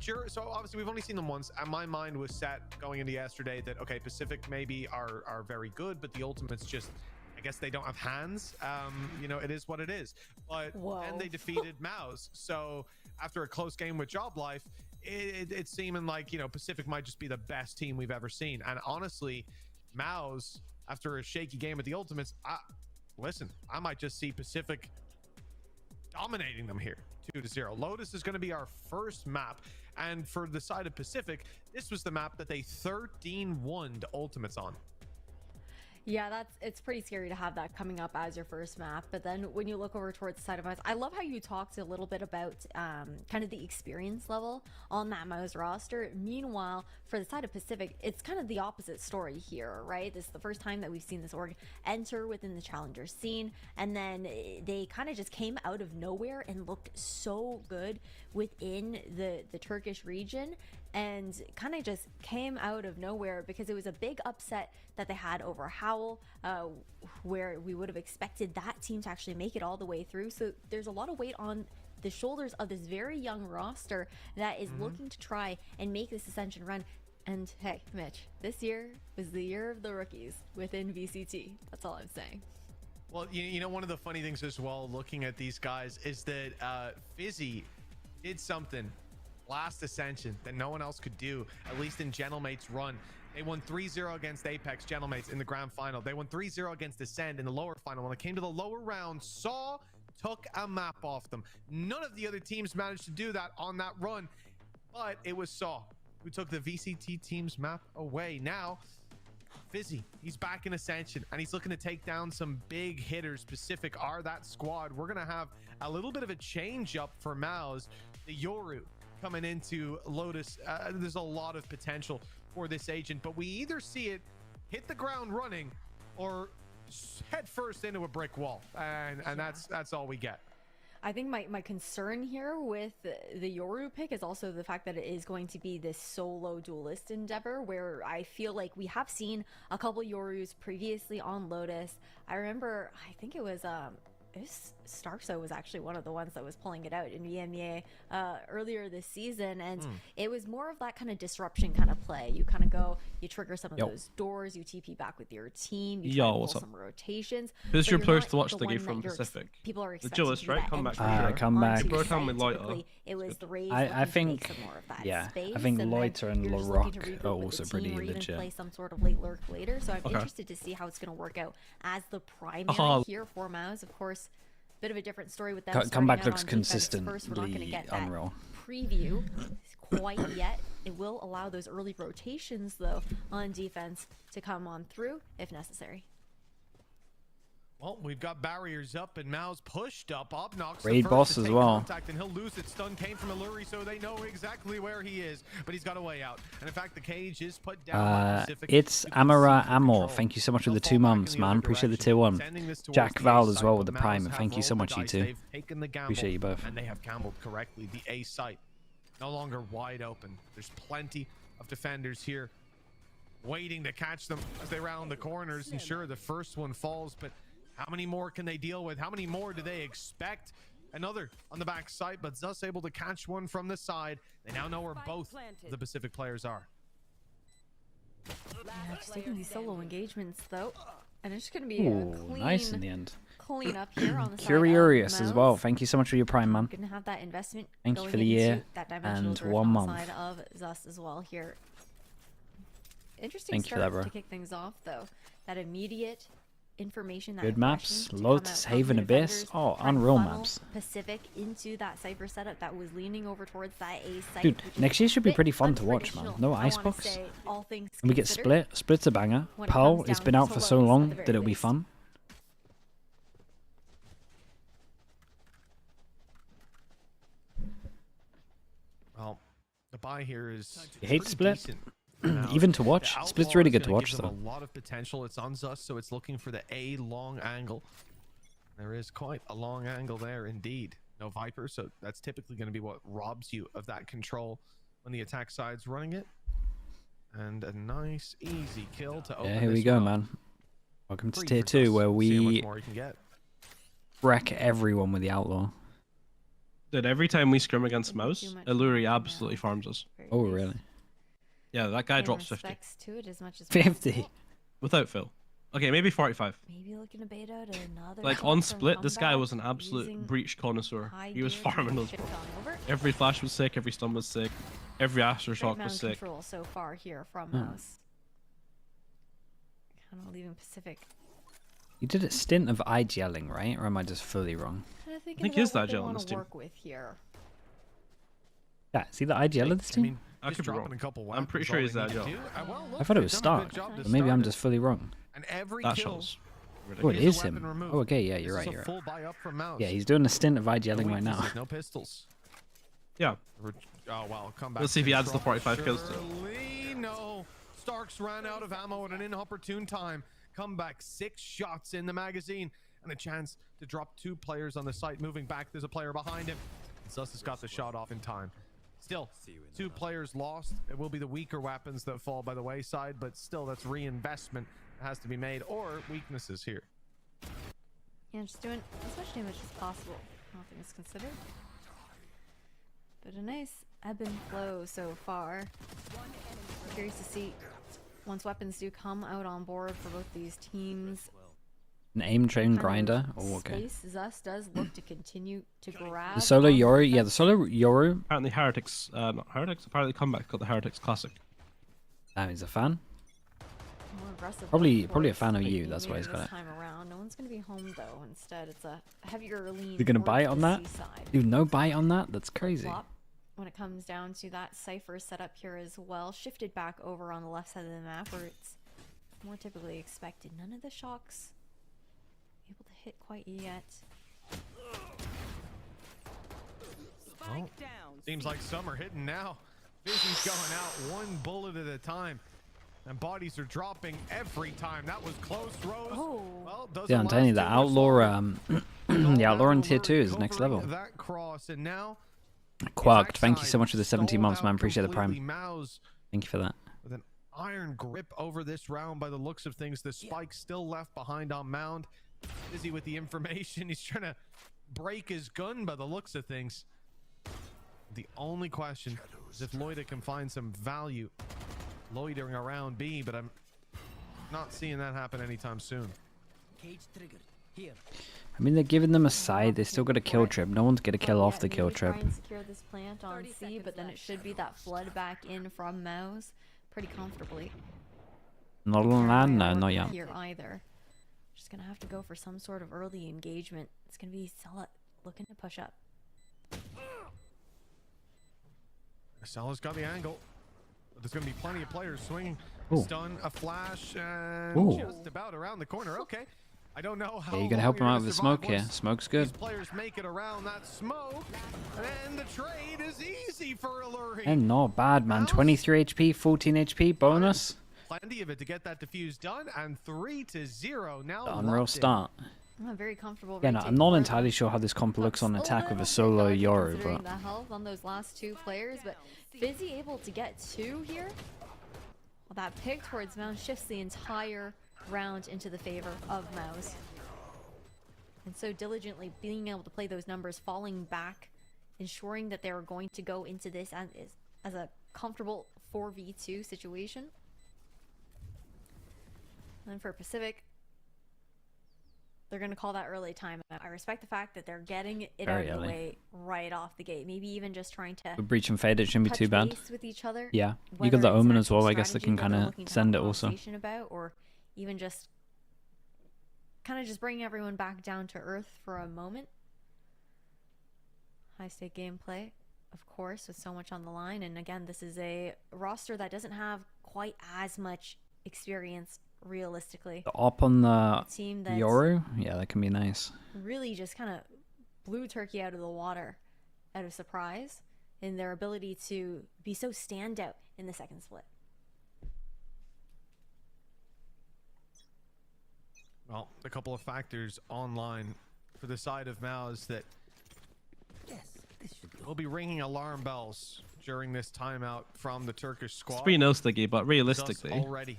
so obviously we've only seen them once, and my mind was set going into yesterday that, okay, Pacific maybe are very good, but the Ultimates just, I guess they don't have hands. You know, it is what it is. But then they defeated MOUZ. So after a close game with Job Life, it's seeming like, you know, Pacific might just be the best team we've ever seen. And honestly, MOUZ, after a shaky game with the Ultimates, listen, I might just see Pacific dominating them here 2-0. Lotus is going to be our first map, and for the side of Pacific, this was the map that they 13-1'd Ultimates on. Yeah, it's pretty scary to have that coming up as your first map. But then when you look over towards the side of MOUZ, I love how you talked a little bit about kind of the experience level on that MOUZ roster. Meanwhile, for the side of Pacific, it's kind of the opposite story here, right? This is the first time that we've seen this org enter within the challenger scene, and then they kind of just came out of nowhere and looked so good within the Turkish region, and kind of just came out of nowhere because it was a big upset that they had over Howl, where we would have expected that team to actually make it all the way through. So there's a lot of weight on the shoulders of this very young roster that is looking to try and make this Ascension run. And hey, Mitch, this year was the year of the rookies within VCT. That's all I'm saying. Well, you know, one of the funny things as well, looking at these guys, is that Fizzy did something last Ascension that no one else could do, at least in Gentlemate's run. They won 3-0 against Apex Gentlemates in the grand final. They won 3-0 against Ascend in the lower final. When it came to the lower round, Saw took a map off them. None of the other teams managed to do that on that run, but it was Saw who took the VCT team's map away. Now, Fizzy, he's back in Ascension, and he's looking to take down some big hitters. Pacific are that squad. We're going to have a little bit of a change up for MOUZ. The Yoru coming into Lotus. There's a lot of potential for this agent, but we either see it hit the ground running or head first into a brick wall, and that's all we get. I think my concern here with the Yoru pick is also the fact that it is going to be this solo duelist endeavor, where I feel like we have seen a couple Yorus previously on Lotus. I remember, I think it was Starso was actually one of the ones that was pulling it out in EMEA earlier this season, and it was more of that kind of disruption kind of play. You kind of go, you trigger some of those doors, you TP back with your team, you try to pull some rotations. Who's your players to watch the game from Pacific? People are the expecting duelist, right? Comeback for sure. Comeback. Broke on with Loiter. It was the Raze I think, some more of that yeah, space, I think and Loiter and you're just Larocque looking to regroup are with also the pretty team, or even legit. play some sort of late lurk later. So I'm interested to see how it's going to work out as the primary here for MOUZ. Of course, bit of a different story with them. Comeback looks consistently First, we're not going to get that unreal. Preview quite yet. It will allow those early rotations though on defense to come on through if necessary. Well, we've got barriers up and MOUZ pushed up. Obnox Raid boss as well. Contact, and he'll lose it. Stun came from Alluri, so they know exactly where he is. But he's got a way out. And in fact, the cage is put down. It's Amara Amor. Thank you so much for the 2 months, man. Appreciate the tier 1. Jack Val as well with the prime. Thank you so much, you two. Appreciate you both. And they have gambled correctly. The A site no longer wide open. There's plenty of defenders here waiting to catch them as they round the corners. And sure, the first one falls, but how many more can they deal with? How many more do they expect? Another on the back side, but Zus able to catch one from the side. They now know where both of the Pacific players are. Yeah, just taking these solo engagements though, and it's just gonna be Ooh, a clean, nice in the end. clean up here on the side. Curious as of well. MOUZ. Thank you so much for your prime, man. Gonna have that investment. Thank you going for the year into that dimensional and drift 1 on the month. side of Zus as well here. Interesting Thank you for start that, bro. to kick things off though. That immediate information, that Good maps. impression to come out Lotus, from Haven, the Abyss. defenders, Oh, try and unreal funnel maps. Pacific into that Cypher setup that was leaning over towards that A site. Dude, which is next year should be a bit pretty fun to watch, man. untraditional, No I wanna icebox. say, all things And we get considered. Split. Split's a banger. when it Pearl, comes it's down been to out for so solos, at long the very that it'll be least. fun. Well, the buy here is You hate pretty Split? decent. Even to watch. The Split's Outlaw really is good to gonna watch, give them though. A lot of potential. It's on Zus, so it's looking for the A long angle. There is quite a long angle there indeed. No Viper, so that's typically going to be what robs you of that control when the attack side's running it. And a nice, easy kill to open Yeah, here we this go, one up. man. Welcome to Free tier for 2, Zus. where See how much we more he can get. wreck everyone with the Outlaw. Dude, every time we scrim against MOUZ, Alluri absolutely farms us. Oh, really? Yeah, that guy And drops 50. respects to it as much as 50? possible. Without Phil. Okay, maybe 45. Maybe looking to bait out another Like shot on from Split, this guy comeback was an absolute using breach connoisseur. high He was gear to farming us. shift on over. Every flash was sick, every stun was sick, every Great aftershock amount was of sick. control so far here from Hmm. MOUZ. Kind of leaving Pacific. You did a stint of IGLing, right? Or am I just fully wrong? Kind of thinking think about he is what that they gel on wanna this team. work with here. Yeah, see the IGL of this I team? mean, I just could be dropping wrong. a couple I'm pretty weapons, sure all he's they that need to gel. do- well, I look, thought it they've was done a Stark. good job to But maybe I'm start it. just fully wrong. And every That kill shows. Oh, it is a is weapon him. removed. Oh, okay, yeah, This you're is right, a you're full right. buy up from MOUZ. Yeah, he's doing a stint of IGLing right now. Weaknesses, No pistols. Yeah. Oh wow, come back. Let's see if he adds the control. 45 kills to it. Surely no. Starks ran out of ammo at an inopportune time. Come back, 6 shots in the magazine, and a chance to drop 2 players on the site. Moving back, there's a player behind him. Zus has got the shot off in time. Still, 2 players lost. It will be the weaker weapons that fall by the wayside, but still, that's reinvestment that has to be made, or weaknesses here. Yeah, just doing as much damage as possible. All things considered. But a nice ebb and flow so far. Curious to see once weapons do come out on board for both these teams. An aim train kind of grinder. Oh, okay. Space Zus does look to continue to grab. The solo on Yoru, defense. yeah, the solo Yoru. Apparently Heretics, not Heretics, apparently Comeback got the Heretics Classic. He's a fan. More aggressive Probably towards a fan of the you. That's why meter he's got this it. time around. No one's gonna be home though. Instead, it's a heavier lean. You're gonna towards buy it on the that? seaside. Dude, no buy on that? That's crazy. Flop when it comes down to that Cypher setup here as well. Shifted back over on the left side of the map where it's more typically expected. None of the shocks able to hit quite yet. Well, seems like some are hitting now. Vision's going out 1 bullet at a time. And bodies are dropping every time. That was close, Rose. Oh. Well, doesn't Yeah, I'm telling you, the last too outlaw, much the outlaw on longer. tier 2 is next Covering level. That cross, and now Quarked, thank you so much for the 17 months, man. Appreciate the prime. MOUZ Thank you for that. with an iron grip over this round by the looks of things. The spike still left behind on Mound. Busy with the information. He's trying to break his gun by the looks of things. The only question is if Loida can find some value loitering around B, but I'm not seeing that happen anytime soon. Cage triggered. Here. I mean, they're giving them a side. They still got a kill trip. No one's gonna kill off the Yeah, kill really try trip. and secure this plant on C, but then it should be that flood back in from MOUZ pretty comfortably. Not on land? No, not yet. Here either. Just gonna have to go for some sort of early engagement. It's gonna be Sella looking to push up. Stella's got the angle. But there's going to be plenty of players swinging. Ooh. Stun, a flash, and Ooh. just about around the corner. Okay. I don't know how. Yeah, you gotta help him long out you're with the gonna smoke survive here. once Smoke's good. These players make it around that smoke, and the trade is easy for Alluri. And not bad, man. 23 HP, 14 HP bonus. Plenty of it to get that defuse done, and 3-0 now. The unreal start. I'm very comfortable. Yeah, no, I'm not entirely sure how this comp looks on attack with a solo Yoru, Considering but the health on those last two players, but Fizzy able to get 2 here. Well, that pick towards MOUZ shifts the entire round into the favor of MOUZ. And so diligently being able to play those numbers, falling back, ensuring that they're going to go into this as a comfortable 4v2 situation. And then for Pacific, they're going to call that early timeout. I respect the fact that they're getting it Very out of the early. way right off the gate. Maybe even just trying to with breach and fade, it shouldn't be touch too bad. base with each other. Yeah, you Whether got the it's an omen as actual well. I guess they strategy can that kind they're of looking to send it have a also. conversation about, or even just kind of just bring everyone back down to earth for a moment. High stake gameplay, of course, with so much on the line. And again, this is a roster that doesn't have quite as much experience realistically. The op on the team that's Yoru, yeah, that can be nice. really just kind of blew Turkey out of the water out of surprise in their ability to be so standout in the second split. Well, a couple of factors online for the side of MOUZ that will be ringing alarm bells during this timeout from the Turkish squad. It's pretty no sticky, but realistically,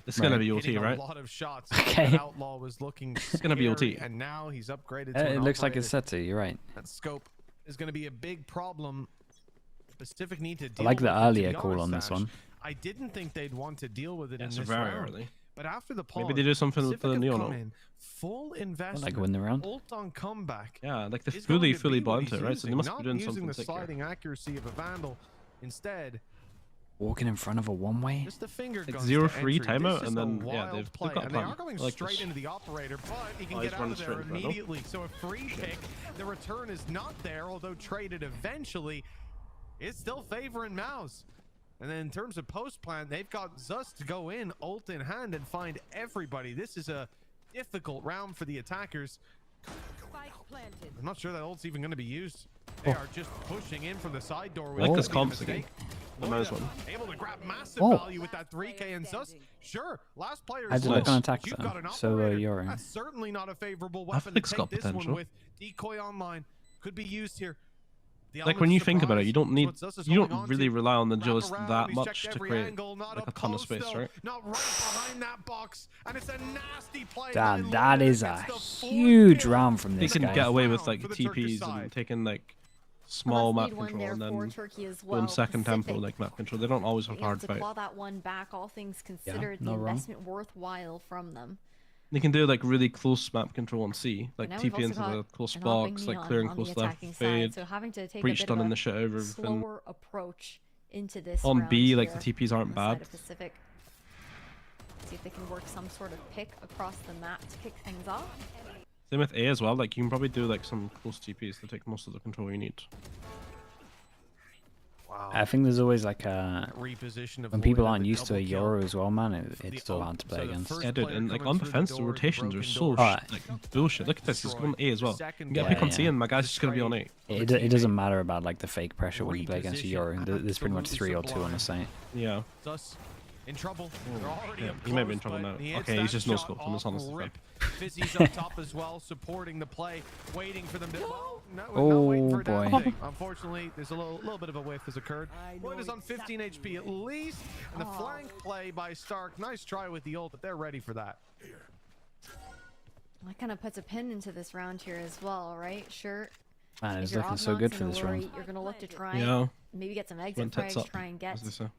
it's going to be OT, hitting right? A lot of shots. Okay. Outlaw was looking It's going to be OT. and now he's upgraded to It an looks like operator. it's set to. You're right. That scope is going to be a big problem. Pacific need to I deal like the with it, to earlier be call honest, on this Ash. one. I didn't think they'd want to deal with it in It's this very round. early. But after the pause, Maybe they do something with Pacific the have Neon. come in, full investment. win the round. Ult on comeback. Yeah, like they're is going to fully be what bought he's it, right? So they using, must not be doing using something the sick here. sliding accuracy of a Vandal. Instead, Walking in front of a one-way. just the finger Like guns 0-3 to entry. timeout, This and is a then yeah, wild they've play, got a and they plan. are going I like straight this. into the operator, but he can Oh, get he's out running of there straight into that, no? immediately. So a free pick. The return is not there, although traded eventually. It's still favoring MOUZ. And then in terms of post plan, they've got Zus to go in, ult in hand, and find everybody. This is a difficult round for the attackers. I'm not sure that ult's even going to be used. They are just pushing in from the side door. I like this comps again. The MOUZ one. Able to grab massive Oh. value with that 3k and Zus. Sure, last player I is did look on low, attack but you've though, got an so operator. Yoru. That's certainly not a favorable I weapon think to it's take got this one potential. with. Decoy online could be used here. The Like when you element think about it, surprise you don't is need, what Zus is you holding don't on really to. rely on the Wrap duelist around, that he's much checked to every create angle, not like a up ton of close space, though, right? Not right behind that box, and it's a nasty play. by Damn, that Luna is a against the full huge kill. round from They this can guy. get away with like For the Turkish TPs side. and taking like small Must map need one control there and for then Turkey as going well. second tempo Pacific, like map control. They don't always have being able hard to fight. claw that one back, all things considered, no the wrong. investment worthwhile from them. They can do like really close map control on C, like Now we've TP also into got the close an hopping box, like Neon clearing on the close left, attacking side, fade, so having to take breach a bit done of in a the shit over everything. slower approach into this On round B, like here the TPs aren't on the side bad. of Pacific. See if they can work some sort of pick across the map to kick things off. Same with A as well. Like you can probably do like some close TPs to take most of the control you need. Wow. I think there's always like a Reposition of when people Lloyd aren't at the used to a double kill. Yoru as well, man. It's still hard to play So the against. first Yeah, dude, player and like coming on through the defense, the door, rotations are broken so door. like bullshit. Look at this, he's going A as well. Second You get Yeah, pick on yeah. C and my guy's just gonna be on A. It doesn't matter about like the fake pressure when you play against a Reposition Yoru. There's pretty much 3 or 2 on the site. Yeah. Zus in trouble. They're already Yeah, up he might be in close, trouble but now. he hits Okay, he's that just no shot scope from his off honest rip. Fizzy's up top as well, supporting the play, waiting for them to. Well, no, not waiting for Oh, a damn boy. thing. Unfortunately, there's a little bit of a whiff has occurred. Lloyd is on 15 HP at least, and the flank play by Stark. Nice try with the ult, but they're ready for that. That kind of puts a pin into this round here as well, right? Sure. Man, if it's you're looking so Obnox good for and this Alluri, round. You're going to look to try Yeah. and maybe get some exit Went tits frags, up, try and get as they say.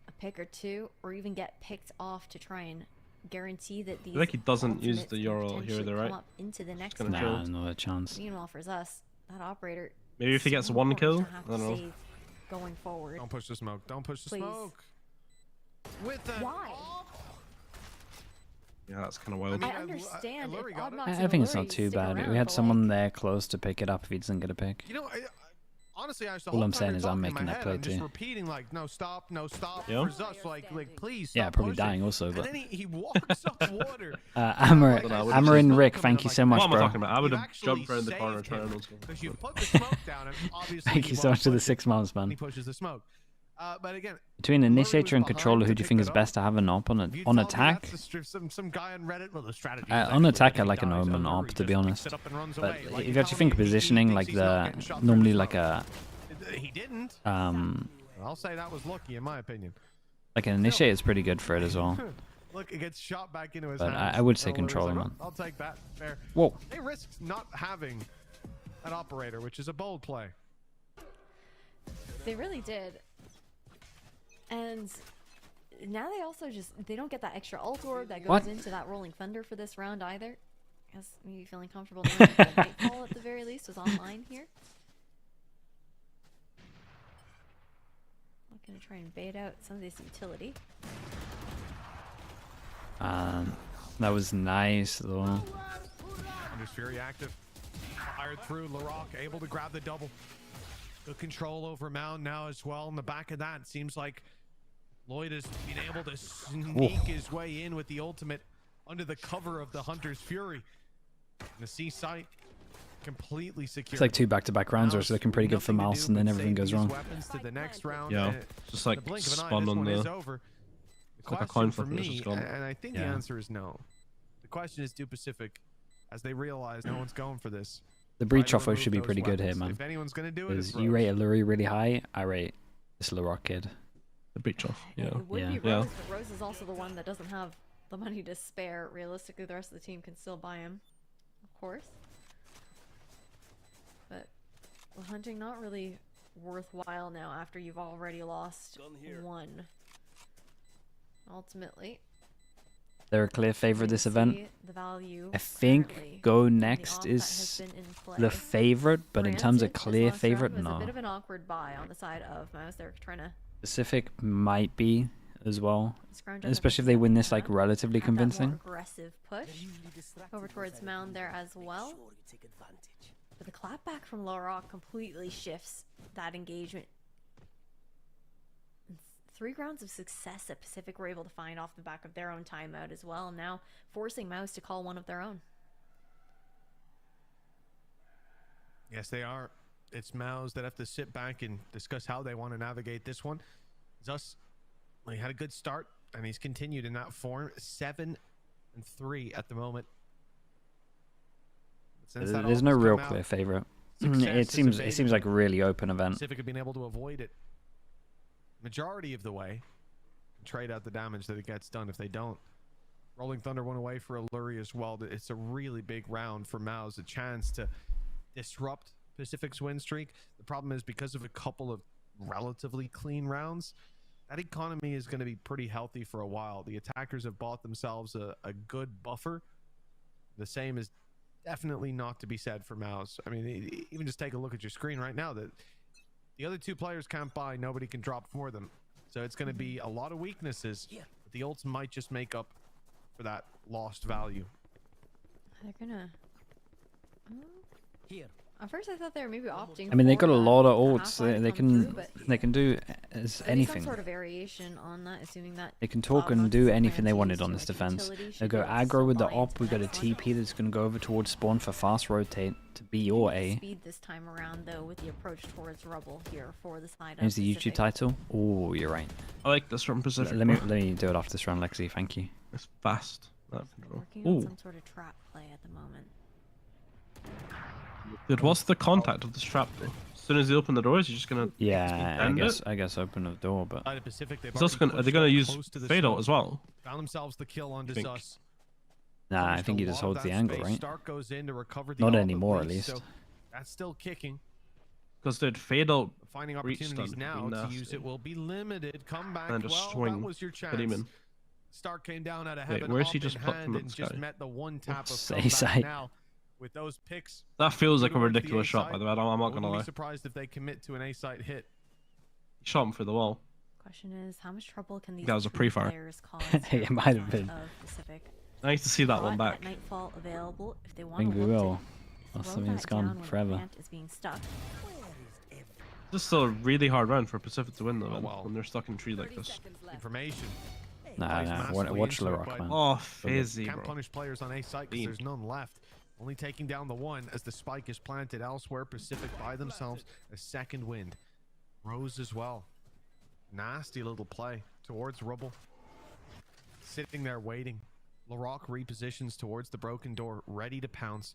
a pick or two, or even get picked off to try and guarantee that these feel like he doesn't use ultimates the can Yoru here, potentially though, come right? up into the next gonna round. chill. Nah, not a chance. Meanwhile, for Zus, that operator. Maybe if he gets so one important kill, to have I don't to know. save going forward. Don't push the smoke. Don't push the Please. smoke. With that. Why? Yeah, that's kind of wild. I understand if Alluri got it. Obnox I and think it's Alluri not too stick bad. around, We had but, someone there close to pick it up if he doesn't get a pick. You know, honestly, I was the All whole I'm time saying you're is I'm talking in making my that head, play I'm just too. repeating like, no, stop, Yeah. for Zus, like please. Yeah, stop probably pushing. dying also, And but. then he walks up water. Amarin Rick, thank you so much, What am I bro. talking about? I would have jumped around the corner and tried to Because you put the smoke down, and obviously Thank you so much for the 6 months, man. he pushes the smoke. But again, Between initiator and controller, who do you think is best to have an op on it? On attack? Some guy on Reddit, well, the strategy. On attack, I like an Omen op, to be honest. But if you actually think positioning, like normally like a He didn't. I'll say that was lucky in my opinion. like an initiator is pretty good for it as well. Look, it gets shot back into his But hands. I would say Like, controller, man. I'll take that. Fair. Whoa. They risked not having an operator, which is a bold play. They really did. And now they also they don't get that extra ult orb that goes What? into that Rolling Thunder for this round either. I guess maybe feeling comfortable knowing that Nightfall at the very least was online here. I'm gonna try and bait out some of this utility. That was nice though. Thunder's Fury active. Fired through. Larocque able to grab the double. Good control over Mound now as well. In the back of that, it seems like Lloyd has been able to sneak his way in with the ultimate under the cover of the Hunter's Fury. And the C site completely secure. It's like 2 back-to-back rounds, which are looking pretty good for MOUZ, and then everything goes wrong. Weapons to the next round. Yeah, and just like the blink of an eye, spun this on one the. is over. It's like a coin For flip, and it's me, just gone. and I think the answer is no. The question is, do Pacific, as they realize no one's going for this. The breach offer should be pretty good here, man. If anyone's gonna do it, it's Because you rate Alluri really high, I rate this Larocque kid. The breach off, yeah. It would be Yeah. Rose, but Rose is also the one that doesn't have the money to spare. Realistically, the rest of the team can still buy him, of course. But well, hunting not really worthwhile now after you've already lost one. Ultimately, They're a clear favorite this event. the value I think Go Next is the favorite, but in terms of clear favorite, was a no. bit of an awkward buy on the side of MOUZ. They're trying to Pacific might be as well, Scrounge up especially if they win this like relatively have that more convincing. aggressive push over towards Mound there as well. But the clapback from Larocque completely shifts that engagement. 3 rounds of success that Pacific were able to find off the back of their own timeout as well, now forcing MOUZ to call one of their own. Yes, they are. It's MOUZ that have to sit back and discuss how they want to navigate this one. Zus, he had a good start, and he's continued in that form. 7-3 at the moment. There's no real clear favorite. It seems like a really open event. Pacific have been able to avoid it majority of the way, and trade out the damage that it gets done if they don't. Rolling Thunder went away for Alluri as well. It's a really big round for MOUZ, a chance to disrupt Pacific's win streak. The problem is, because of a couple of relatively clean rounds, that economy is going to be pretty healthy for a while. The attackers have bought themselves a good buffer. The same is definitely not to be said for MOUZ. I mean, even just take a look at your screen right now. That the other 2 players can't buy, nobody can drop for them. So it's going to be a lot of weaknesses, but the ults might just make up for that lost value. They're gonna... Here. At first I thought they were maybe opting I mean, they for got a that lot of half ults. life They come can through, but they can do there'll be anything. some sort of variation on that, assuming that They can talk and do anything they wanted on this defense. They go aggro with the op. We got a TP that's going to go over towards spawn for fast rotate to B or A. Speed this time around though with the approach towards rubble here for the side. Here's the YouTube title. Oh, you're right. I like this from Pacific. Let me do it after this round, Lexi. Thank you. It's fast. Working on some sort of trap play at the moment. Dude, what's the contact of this trap though? As soon as they open the doors, you're just gonna I guess open the door, but Side of Pacific, they've are they gonna use fade out as well? Found themselves the kill on Zus. nah, I think he just holds the angle, right? Stark goes in to recover the Not ult, anymore, at least, least. so that's still kicking. Because they'd fade out. Finding reach opportunities stun now would be to nasty. use it will be limited. Come back. And just Well, swing. that was your Get him chance. in. Stark came down out of Wait, heaven. where's he up just in popped hand from the and just sky? met the one tap of Say comeback sight. now with those picks. That feels like a towards the ridiculous A shot, site. by the way. I'm not gonna Wouldn't lie. be surprised if they commit to an A site hit. He shot him through the wall. Question is, how much trouble can these That was a two pre-fire. players cause It might have been. of Pacific? Nice to see that one Got back. Nightfall available if they I want think to we look will. to Or throw something's that gone down when the forever. plant is being stuck. This is still a really hard round for Pacific to win though, when they're stuck in tree like this. Information. Nah, watch LaRock, man. Oh, Fizzy, Can't bro. punish players on A site because there's none left. Only taking down the one as the spike is planted elsewhere. Pacific by themselves. A second wind. Rose as well. Nasty little play towards Rubble. Sitting there waiting. LaRock repositions towards the broken door, ready to pounce.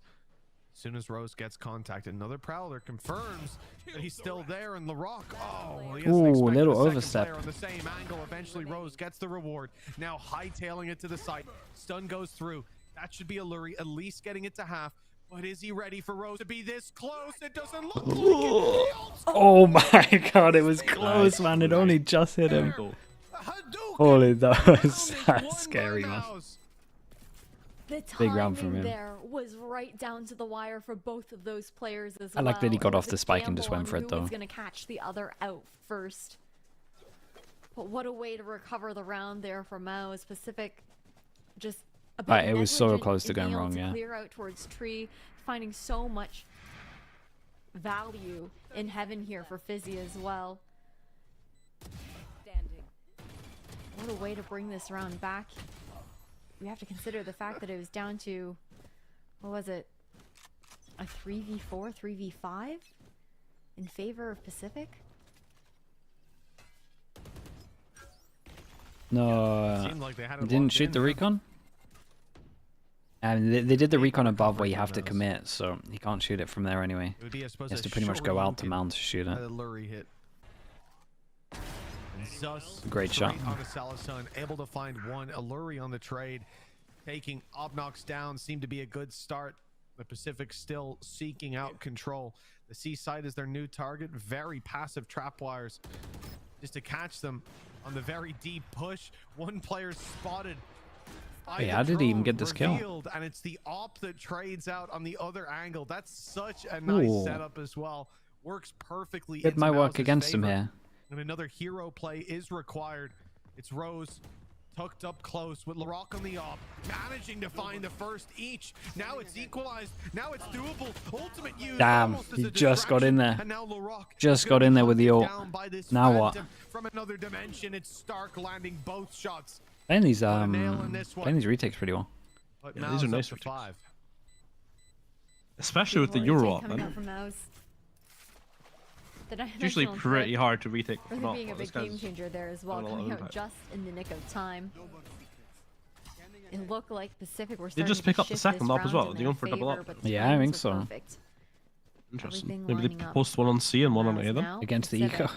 As soon as Rose gets contact, another Prowler confirms that he's still there, and LaRock, little overstep. On the same angle, eventually Rose gets the reward. Now hightailing it to the site. Stun goes through. That should be a Lurie, at least getting it to half. But is he ready for Rose to be this close? It doesn't look like it. Oh my god, it was close, man. It only just hit him. Holy, that was scary, man. The Big round from timing him. there was right down to the wire for both of those players as I like that he well. got It off was the a spike and just gamble went for on it, who though. was going to catch the other out first. But what a way to recover the round there for MOUZ. Pacific just a bit It was so negligent close to in being going able wrong, to yeah. Clear out towards tree, finding so much value in heaven here for Fizzy as well. What a way to bring this round back. We have to consider the fact that it was down to, what was it, a 3v4, 3v5 in favor of Pacific? No, Seemed like they had it they didn't locked shoot in, the yeah. recon. And they did the recon above where you have to commit, so he can't shoot it from there anyway. It would be, I suppose, He has a to pretty much go short out to look mount to shoot at it. a Lurie hit. And Zus Great shot. straight onto Salasun, able to find one. A Lurie on the trade, taking Obnox down. Seemed to be a good start. The Pacific still seeking out control. The C site is their new target. Very passive trap wires, just to catch them on the very deep push. One player spotted. Wait, how did he even get this kill? Revealed, and it's the op that trades out on the other angle. That's such a nice Ooh. setup as well. Works perfectly. It into might work MOUZ's against him favor. here. And another hero play is required. It's Rose tucked up close with LaRock on the op, managing to find the first each. Now it's equalized. Now it's doable. Ultimate use. Damn, almost as he a just got in there. distraction. And now LaRock Just gonna got in be there with the hunted ult. down by this Now what? Phantom from another dimension. It's Stark landing both shots. Playing these nail in this one. playing these retakes pretty well. But Yeah, these are MOUZ nice up to 5. Especially with the Beautiful Euro retake op, coming man. out from MOUZ. The It's usually dimensional pretty threat hard to retake. really not, being a but this big game guy's changer there as well, having a lot of coming out impact. just in the nick of time. It looked like Pacific were They starting just to pick up the shift second this op as round well. in They their go for double favor, up. but the Yeah, I timings think were so. perfect. Interesting. Everything Maybe they lining up. post one on C and one on MOUZ A then. now, Against the Pacific eco.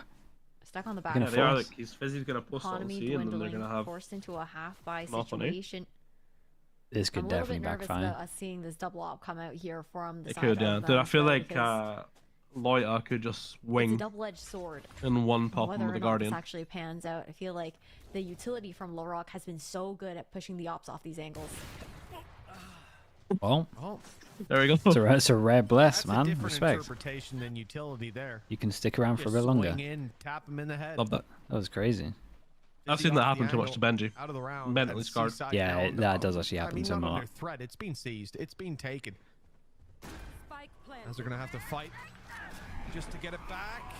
Stuck on the back. Gonna Yeah, they are. force. Like, he's Fizzy's gonna post on Economy C and then they're dwindling, gonna have. forced into a half buy Mouth on A. situation. This I'm could a little definitely bit nervous backfire. about us seeing this double op come out here from the It side could, yeah. of Dude, I feel Pro like because Loita could just it's wing a double-edged sword. in one pop Whether with or the not Guardian. this actually pans out, I feel like the utility from LaRock has been so good at pushing the ops off these angles. Well, there we go. It's a rare bless, That's a man. different Respect. interpretation than utility there. You can stick around for a Just bit longer. swing in, tap him in the head. Love that. That was crazy. I've seen that happen too much to Benji. Out of the round. Bentley That's scarred. seaside Yeah, now on the that bomb. does actually I happen mean, to him not a under lot. threat. It's been seized. It's been taken. As they're gonna have to fight just to get it back.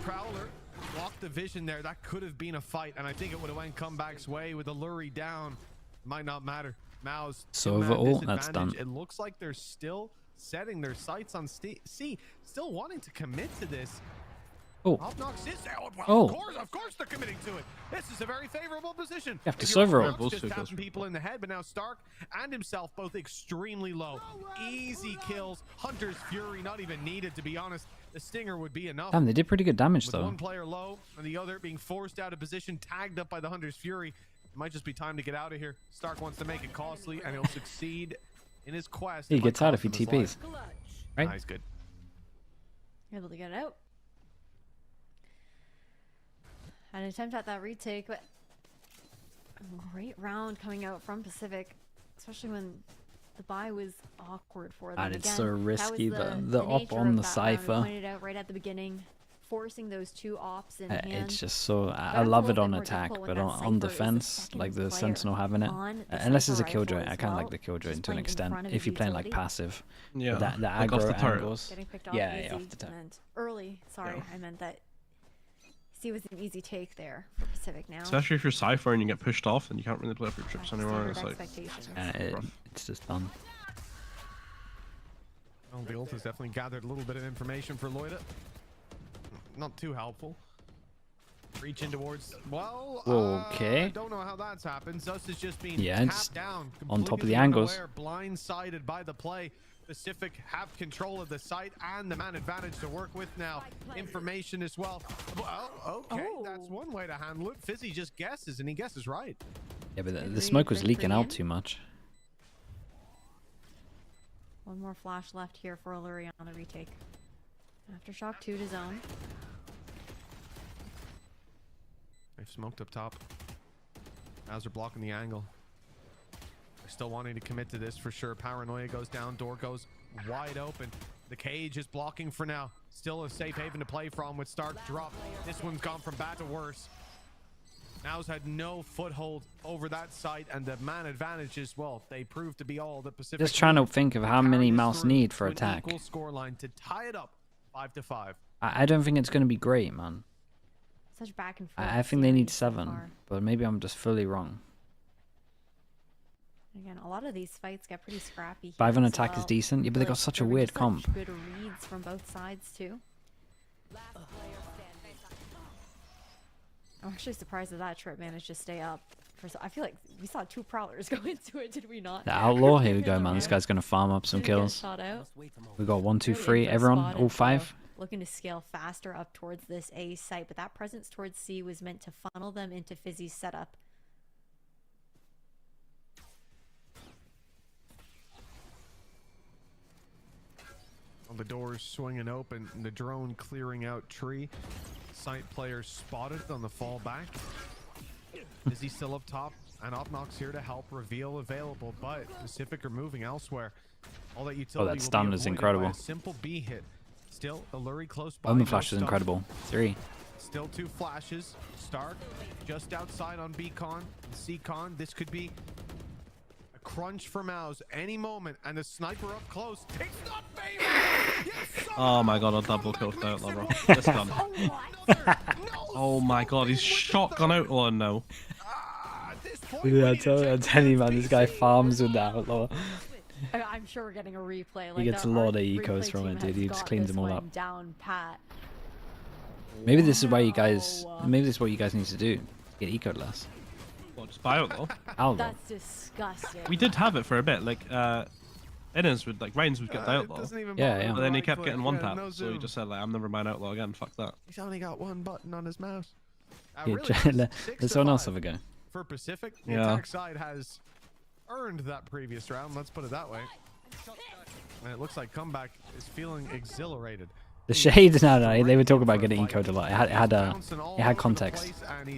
Prowler blocked the vision there. That could have been a fight, and I think it would have went comeback's way with the Lurie down. Might not matter. MOUZ. So two-man overall, that's disadvantage. done. It looks like they're still setting their sights on C, still wanting to commit to this. Oh. Obnox is there. Well, Oh. Of course they're committing to it. This is a very favorable position. You have to If you're server Obnox, it. Both just two tapping goes for people in the head, but now Stark and himself both extremely low. Easy kills. Hunter's Fury not even needed, to be honest. The Stinger would be enough. Damn, they did pretty good damage With though. one player low and the other being forced out of position, tagged up by the Hunter's Fury. It might just be time to get out of here. Stark wants to make it costly, and he'll succeed in his quest. He It might gets out cost if he him his TPs. life. Right? Nice, good. Able to get out. An attempt at that retake, but great round coming out from Pacific, especially when the buy was awkward for them. And it's Again, so that was risky, the op nature on of the that round. We Cypher. pointed out right at the beginning, forcing those two ops in hand. It's just so I That's a love it little on bit more attack, difficult but when on that Cypher is the defense, second like the player Sentinel having it, on the unless it's a Cypher killjoy, rifle I as kind of well, like the killjoy just to an playing in extent. front of If his you're playing like utility. passive, Yeah, the like off aggro the turret. angles. Getting picked off Yeah, easy. yeah, off the turret. And early. Sorry, I meant that See, was an easy take there for Pacific now. Especially if you're Cypher and you get pushed off, then you can't really play up your trips anymore. It's like it's just done. Well, the ult has definitely gathered a little bit of information for Loida. Not too helpful. Reaching towards, well, okay. I don't know how that's happened. Zus is just being tapped down. On top of the angles. Blindsided by the play. Pacific have control of the site and the man advantage to work with now. Information as well. Well, okay, that's one way to handle it. Fizzy just guesses, and he guesses right. Yeah, but the smoke was leaking out too much. One more flash left here for Alluri on the retake. Aftershock 2 to zone. They've smoked up top. As they're blocking the angle. They're still wanting to commit to this for sure. Paranoia goes down. Door goes wide open. The cage is blocking for now. Still a safe haven to play from with Stark drop. This one's gone from bad to worse. MOUZ had no foothold over that site, and the man advantage as well. They proved to be all that Pacific. Just trying to think of how many MOUZ need for attack. Equal scoreline to tie it up 5-5. I don't think it's going to be great, man. Such back and forth. I think they need 7, but maybe I'm just fully wrong. Again, a lot of these fights get pretty scrappy. 5 on attack is decent. Yeah, but they got such a weird comp. Good reads from both sides too. I'm actually surprised that trip managed to stay up. I feel like we saw 2 prowlers go into it, did we not? The outlaw, here we go, man. This guy's gonna farm up some kills. Shot out. We got 1, 2, 3. Everyone, all 5. Looking to scale faster up towards this A site, but that presence towards C was meant to funnel them into Fizzy's setup. The doors swinging open, and the drone clearing out tree. Site players spotted on the fall back. Is he still up top? And Opnox here to help. Reveal available, but Pacific are moving elsewhere. All that utility that stun is incredible. A simple B hit. Still Alluri close by. Omen flash is incredible. 3. Still 2 flashes. Stark just outside on B-Con. C-Con. This could be a crunch for MOUZ any moment, and the sniper up close. Takes not favor. Yes, oh my god, a double kill for Outlaw, bro. This gun. Oh my god, he's shotgun Outlaw now. Yeah, I'm telling you, man, this guy farms with the Outlaw. I'm sure we're getting a replay. He gets a lot of ecos from it, dude. He just cleans them all up. Down pat. Maybe this is why you guys. Maybe this is what you guys need to do. Get ecoed less. What, just buy Outlaw? Outlaw. That's disgusting. We did have it for a bit, like Enes would like Reigns would get the Outlaw. Yeah. But then he kept getting one tap, so he just said like, I'm never buying Outlaw again. Fuck that. He's only got 1 button on his mouse. Yeah, Really, let someone else have a go. For Pacific, the attack side has earned that previous round. Let's put it that way. And it looks like Comeback is feeling exhilarated. The shade, no, they were talking about getting ecoed a lot. It had context.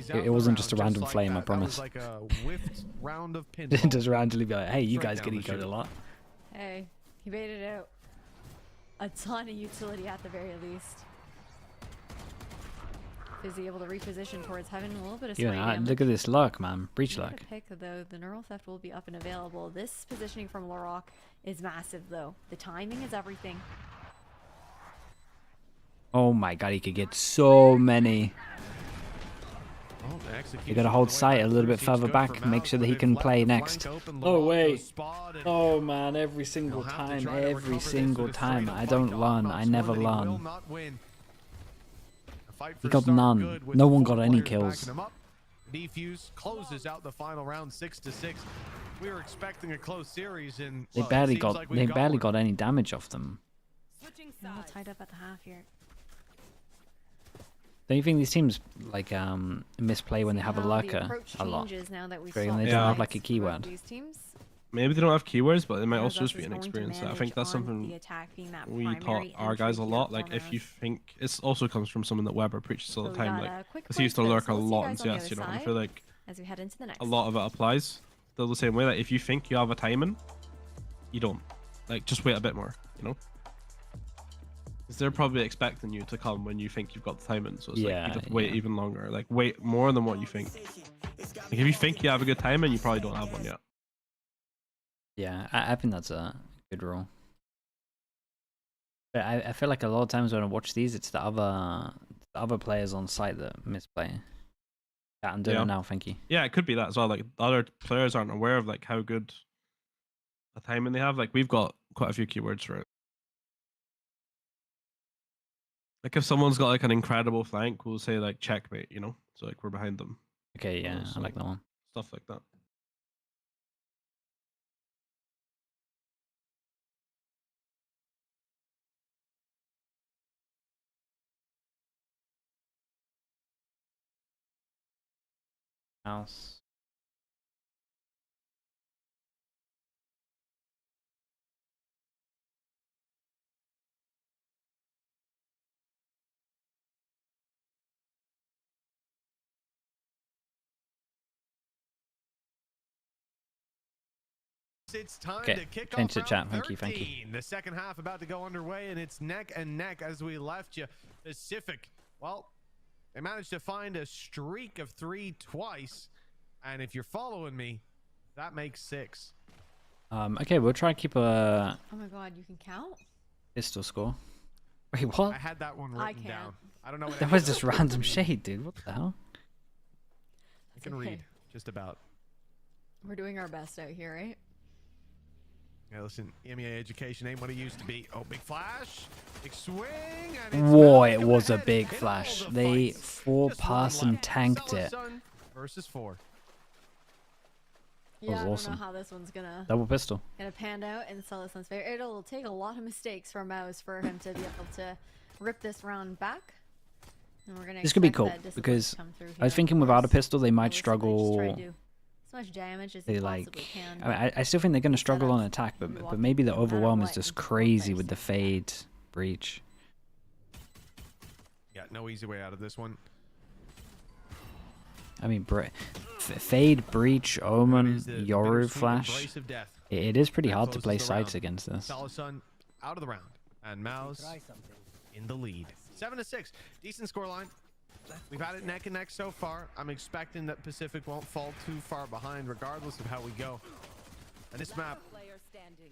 It wasn't just a random flame, I promise. Like a whiffed round of pinball. Just randomly be like, hey, you guys get ecoed a lot. Hey, he baited out. A ton of utility at the very least. Is he able to reposition towards heaven? A little bit of swing. Look at this luck, man. Breach luck. Pick, though, the neural theft will be up and available. This positioning from Larocque is massive, though. The timing is everything. Oh my god, he could get so many. You gotta hold sight a little bit further back, make sure that he can play next. Oh wait. Oh man, every single time. I don't learn. I never learn. He got none. No one got any kills. Defuse closes out the final round 6-6. We were expecting a close series, and They barely got any damage off them. All tied up at the half here. Don't you think these teams like misplay when they have a lurker a lot? They don't have like a keyword. Maybe they don't have keywords, but they might also just be inexperienced. I think that's something we taught our guys a lot. Like, if you think it also comes from someone that Weber preaches all the time. Like, because he used to lurk a lot in CS, you know. I feel like a lot of it applies. Still the same way that if you think you have a timing, you don't. Like, just wait a bit more, you know. Because they're probably expecting you to come when you think you've got the timing. So it's like you just wait even longer. Like, wait more than what you think. Like, if you think you have a good timing, you probably don't have one yet. Yeah, I think that's a good rule. But I feel like a lot of times when I watch these, it's the the other players on site that misplay. Yeah, I'm doing it now. Thank you. Yeah, it could be that as well. Like other players aren't aware of like how good a timing they have. Like we've got quite a few keywords for it. Like if someone's got like an incredible flank, we'll say like checkmate, you know? So like we're behind them. Okay, yeah, I like that one. Stuff like that. Mouse. It's time Okay, to kick change off the round chat. Thank you, thank you. 13. The second half about to go underway, and it's neck and neck as we left you. PCIFIC, well, they managed to find a streak of 3 twice, and if you're following me, that makes 6. Okay, we'll try and keep a Oh my god, you can count? pistol score. Wait, what? I had that one written down. I don't know what That was just random shade, dude. What the hell? I can read, just about. We're doing our best out here, right? Yeah, listen, EMEA education ain't what it used to be. Oh, big flash, big swing, and Whoa, it was a big flash. They 4-person tanked it. Versus 4. Yeah, I awesome. don't know how this one's gonna Pistol. pan out in Celison's favor. It'll take a lot of mistakes for MOUZ for him to be able to rip this round back. And we're gonna This could be expect cool that discipline because to come through I was here, thinking of without a course. pistol they might Realistically, just try struggle. to do as much damage as They they like. possibly can. I mean, I still think they're gonna struggle on attack, but maybe the overwhelm is just crazy with the fade breach. Yeah, no easy way out of this one. I mean, fade breach, omen, Yoru flash. It is pretty hard to play sides against this. Salison out of the round, and MOUZ in the lead. 7-6, decent scoreline. We've had it neck and neck so far. I'm expecting that PCIFIC won't fall too far behind, regardless of how we go. And this map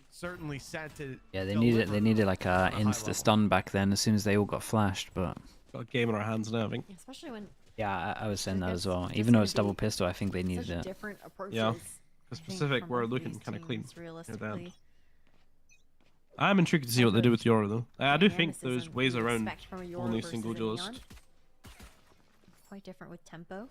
certainly set to. Yeah, they needed like a insta stun back then as soon as they all got flashed, but. Got a game in our hands now, I think. Especially when. Yeah, I was saying that as well. Even though it's double pistol, I think they needed it. Different approaches. Yeah, because PCIFIC were looking kind of clean. Realistically. I'm intrigued to see what they do with Yoru though. I do think there's ways around only single duelist. Quite different with tempo.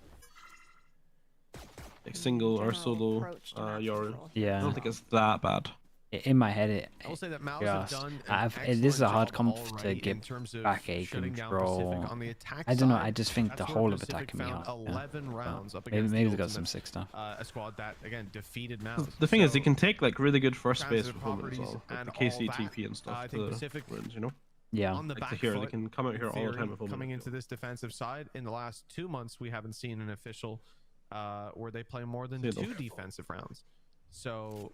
Like single or solo Yoru. Yeah. I don't think it's that bad. In my head, I will say that MOUZ have done this is a hard comp job to already get in terms of back a shutting down control. PCIFIC on the attack I don't know. side. I just think the That's whole where of attack can be PCIFIC hard. found 11 rounds up Maybe against they the got some ultimate, sick stuff. a squad that again defeated MOUZ. The thing is, So, they can take like really good first space transitive with home as properties well, like and the all KCTP that, and stuff. I think to PCIFIC runs, you know. Yeah. on the Like back to here, they foot, can come out here in all the time theory, with home. coming into this defensive side. In the last 2 months, we haven't seen an official where they play more than 2 defensive rounds. So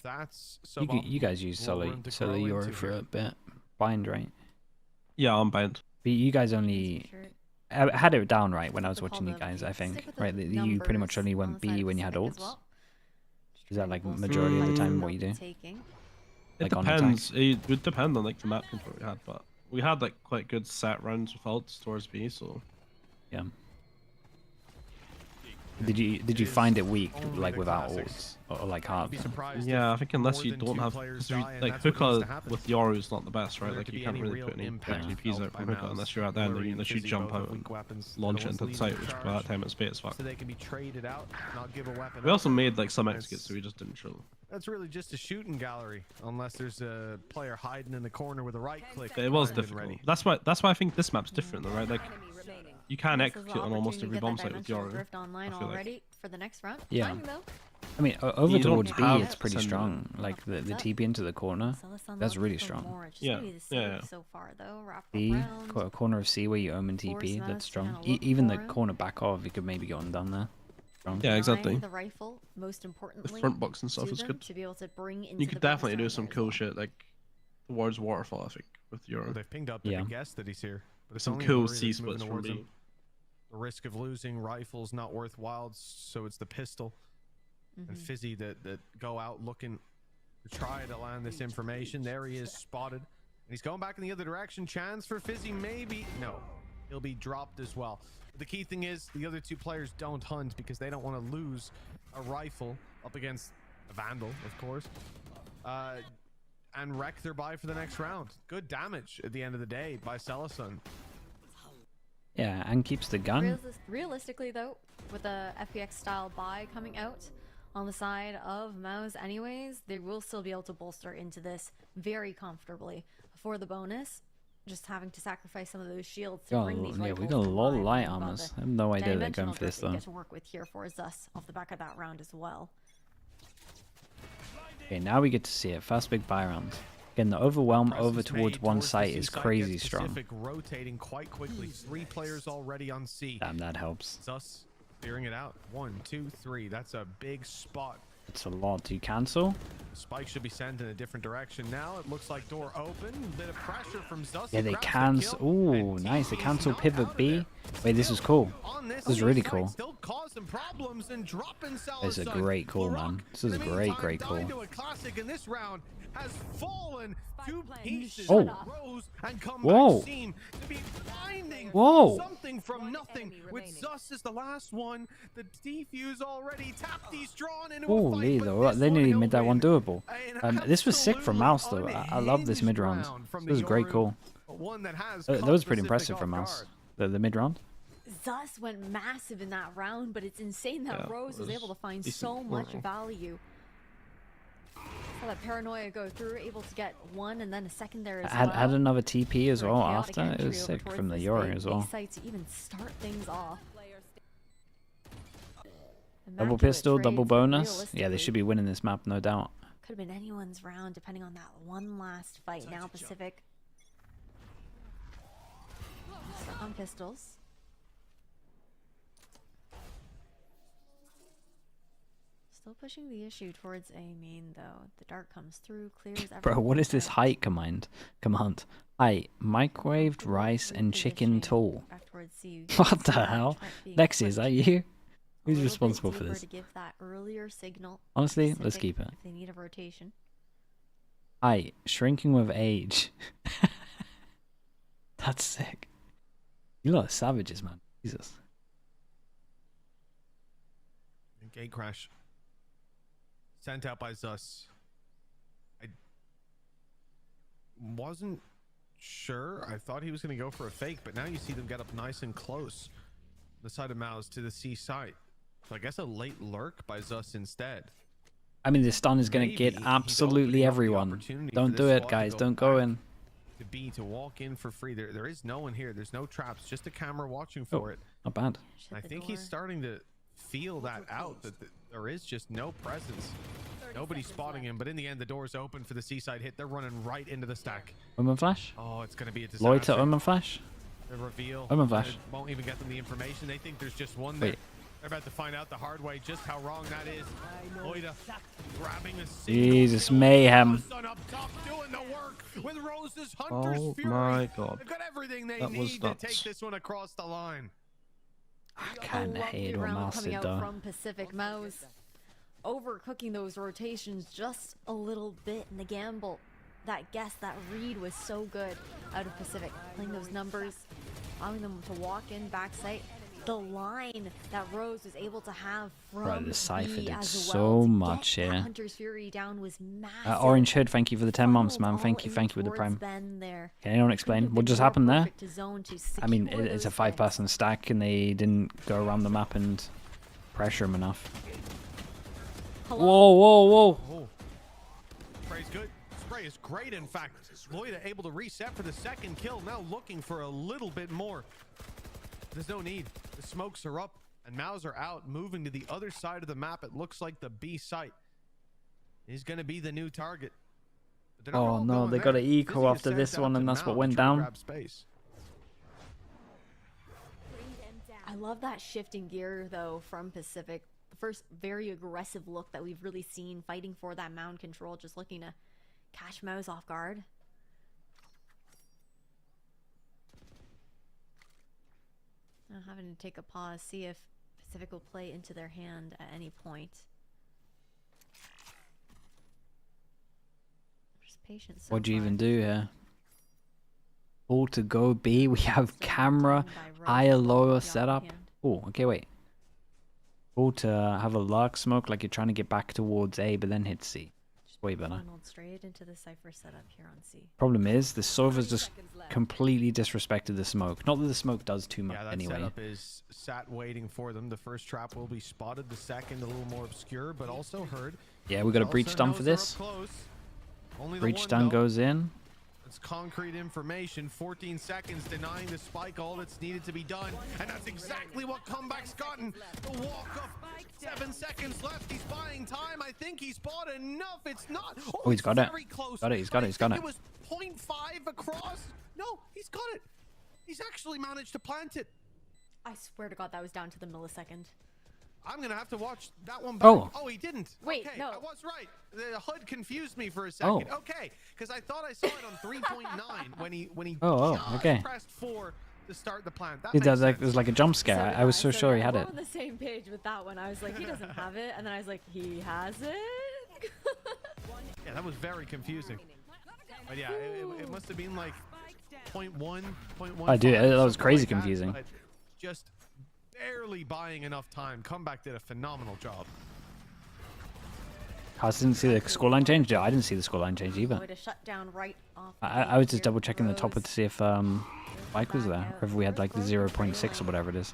that's You guys use solo Yoru for a bit. Bind, right? Yeah, I'm bind. But you guys only. I had it down right when I was watching you guys, I think. Right? That you pretty much only went B when you had ults. Is that like majority of the time what you do? It depends. It would depend on like the map control we had, but we had like quite good set rounds with ults towards B, so yeah. Did you find it weak like without ults or like hard? Yeah, I think unless you don't have like hookah with Yoru is not the best, right? Like you can't really put any GPs out from hookah unless you're at the end and unless you jump out and launch it into the site, which by that time it's bait as fuck. So they can be traded out, not give a weapon. We also made like some exits, so we just didn't show. That's really just a shooting gallery, unless there's a player hiding in the corner with a right click. It was difficult. That's why I think this map's different, though, right? Like you can execute on almost every bomb site with Yoru. Drift online already for the next round. Yeah. Timing, though. I mean, over You towards don't B, have it's pretty to- strong. Like the TP into the corner, that's really strong. Yeah, yeah. So far, though, wrap B, around. corner of C where you omen TP, that's strong. Even the corner back off, you could maybe get on down there. Strong. Yeah, exactly. The rifle, most importantly, The front box and stuff to is them good. to be able to bring into You the could definitely do bonus some round cool shit like towards waterfall, I think, with Yoru. They've pinged up Yeah. and guessed that he's here. But it's Some only cool Murray that's C moving splits from towards B. him. The risk of losing rifles not worthwhile, so it's the pistol and Fizzy that go out looking to try to land this information. There he is, spotted. And he's going back in the other direction. Chance for Fizzy, maybe. No. he'll be dropped as well. The key thing is the other two players don't hunt because they don't want to lose a rifle up against a Vandal, of course, and wreck their buy for the next round. Good damage at the end of the day by Celasun. Yeah, and keeps the gun. Realistically, though, with the FPX style buy coming out on the side of MOUZ anyways, they will still be able to bolster into this very comfortably. For the bonus, just having to sacrifice some of those shields to bring these Yeah, we rifles got a to lot of life. light We've got armors. the I have no idea they're going dimensional for this drift that you though. get to work with here for Zus off the back of that round as well. Okay, now we get to see it. First big buy round. Again, the overwhelm over towards one site is crazy strong. PCIFIC rotating quite quickly. 3 players already on C. Damn, that helps. Zus clearing it out. 1, 2, 3. That's a big spot. It's a lot. Do you cancel? Spike should be sent in a different direction now. It looks like door open. Bit of pressure from Zus. Yeah, they cancel. Ooh, nice. They cancel pivot B. Wait, this is cool. This is really cool. Still causing problems and dropping Celasun. This is a great call, man. This is a great call. A classic in this round has fallen to pieces. Oh. Rose and come Whoa. back seem to be finding Whoa. something from nothing. With Zus as the last one, the defuse already tapped. He's drawn into a Holy fight, though, but they this nearly one made that one doable. An This was sick from MOUZ though. I love this mid round. from This was a the great Yoru, call. but one that has That caught was pretty PCIFIC impressive off from guard. MOUZ. The mid round. Zus went massive in that round, but it's insane that Yeah, Rose was it was able to find decent. so much Wow. value. Saw that paranoia go through, able to get one and then a second there as well. Had another TP as For a well chaotic after. It entry was over sick towards from the this Yoru big as well. site to even start things off. Double Immaculate pistol, double trades, bonus. Yeah, they realistically, should be winning this map, no doubt. could have been anyone's round depending on that one last fight. Now Pacific stuck on pistols. Still pushing the issue towards A main though. The dart comes through, clears everything. Bro, what is this height command? Height, microwaved rice and chicken tall. Back towards C. What the hell? Lexi, is that you? Who's A little bit responsible for deeper this? to give that earlier signal. Honestly, let's Pacific, keep it. If they need a rotation. Height, shrinking with age. That's sick. You lot are savages, man. Jesus. Gate crash. Sent out by Zus. I wasn't sure. I thought he was going to go for a fake, but now you see them get up nice and close. The side of MOUZ to the C site. So I guess a late lurk by Zus instead. I mean, this stun is going to get absolutely everyone. Don't do it, guys. Don't go in. To B to walk in for free. There is no one here. There's no traps. Just a camera watching for it. Not bad. I think he's starting to feel that out, that there is just no presence. Nobody's spotting him, but in the end, the door's open for the seaside hit. They're running right into the stack. Omen flash? Oh, it's going to be a disaster. Loiter Omen flash? The reveal. Omen flash. Won't even get them the information. They think there's just one there. Wait. They're about to find out the hard way just how wrong that is. Loiter grabbing a Jesus, mayhem. Up top doing the work with Rose's Hunter's Oh Fury. my god. They've got everything they That was need to nuts. take this one across the line. I kind of hate what round MOUZ coming did out though. from Pacific. MOUZ overcooking those rotations just a little bit in the gamble. That guess, that read was so good out of Pacific. Playing those numbers, allowing them to walk in backside. The line that Rose was able to have from Bro, this Cypher B did as so well to much get that here. Hunter's Fury down was massive. Orange Hood, thank you for the 10 months, man. All Thank you in with the towards prime. Ben there. Can anyone explain what just happened there? Perfect zone to I mean, secure it's a those 5-person stack and they didn't go around the map and pressure him enough. Hello? Whoa. Oh. Spray's good. Spray is great, in fact. Loiter able to reset for the second kill. Now looking for a little bit more. There's no need. The smokes are up and MOUZ are out, moving to the other side of the map. It looks like the B site is going to be the new target. But they're not Oh all no, going they there. got an eco Dizzy is after sent this out one to and that's what MOUZ, went trying to down. grab space. I love that shifting gear though from Pacific. The first very aggressive look that we've really seen, fighting for that mound control, just looking to catch MOUZ off guard. Now having to take a pause, see if Pacific will play into their hand at any point. Just patience. So What'd you far. even do here? All to go B. We have camera, higher, lower setup. Oh, okay, wait. All to have a lurk smoke like you're trying to get back towards A, but then hit C. Just way better. Funneled straight into the Cypher setup here on C. Problem is, the Sova's just completely disrespected the smoke. Not that the smoke does too much Yeah, that anyway. setup is sat waiting for them. The first trap will be spotted. The second, a little more obscure, but also heard. Yeah, we got a breach done for this. Breach done goes in. It's concrete information. 14 seconds denying the spike all that's needed to be done. And that's exactly what Comeback's gotten. The walk of 7 seconds left. He's buying time. I think he's bought enough. It's not. Oh, he's got it. Very close. Got it, he's got it, he's got it. It was 0.5 across. No, he's got it. He's actually managed to plant it. I swear to God, that was down to the millisecond. I'm gonna have to watch that one back. Oh, he didn't. Wait, okay, no. I was right. The HUD confused me for a second. Oh. Okay, because I thought I saw it on 3.9 when he Oh, okay. pressed 4 to start the plant. That It makes does like sense. there's like a jump scare. I was so sure he had we're it. on the same page with that one. I was like, he doesn't have it, and then I was like, he has it. Yeah, that was very confusing. But yeah, it must have been like 0.1, 0.1. I do. That was crazy confusing. But just barely buying enough time. Comeback did a phenomenal job. Cars didn't see the scoreline change. Yeah, I didn't see the scoreline change either. Way to shut down right off. I was just double checking the top to see if Mike was there, or if we had like the 0.6 or whatever it is.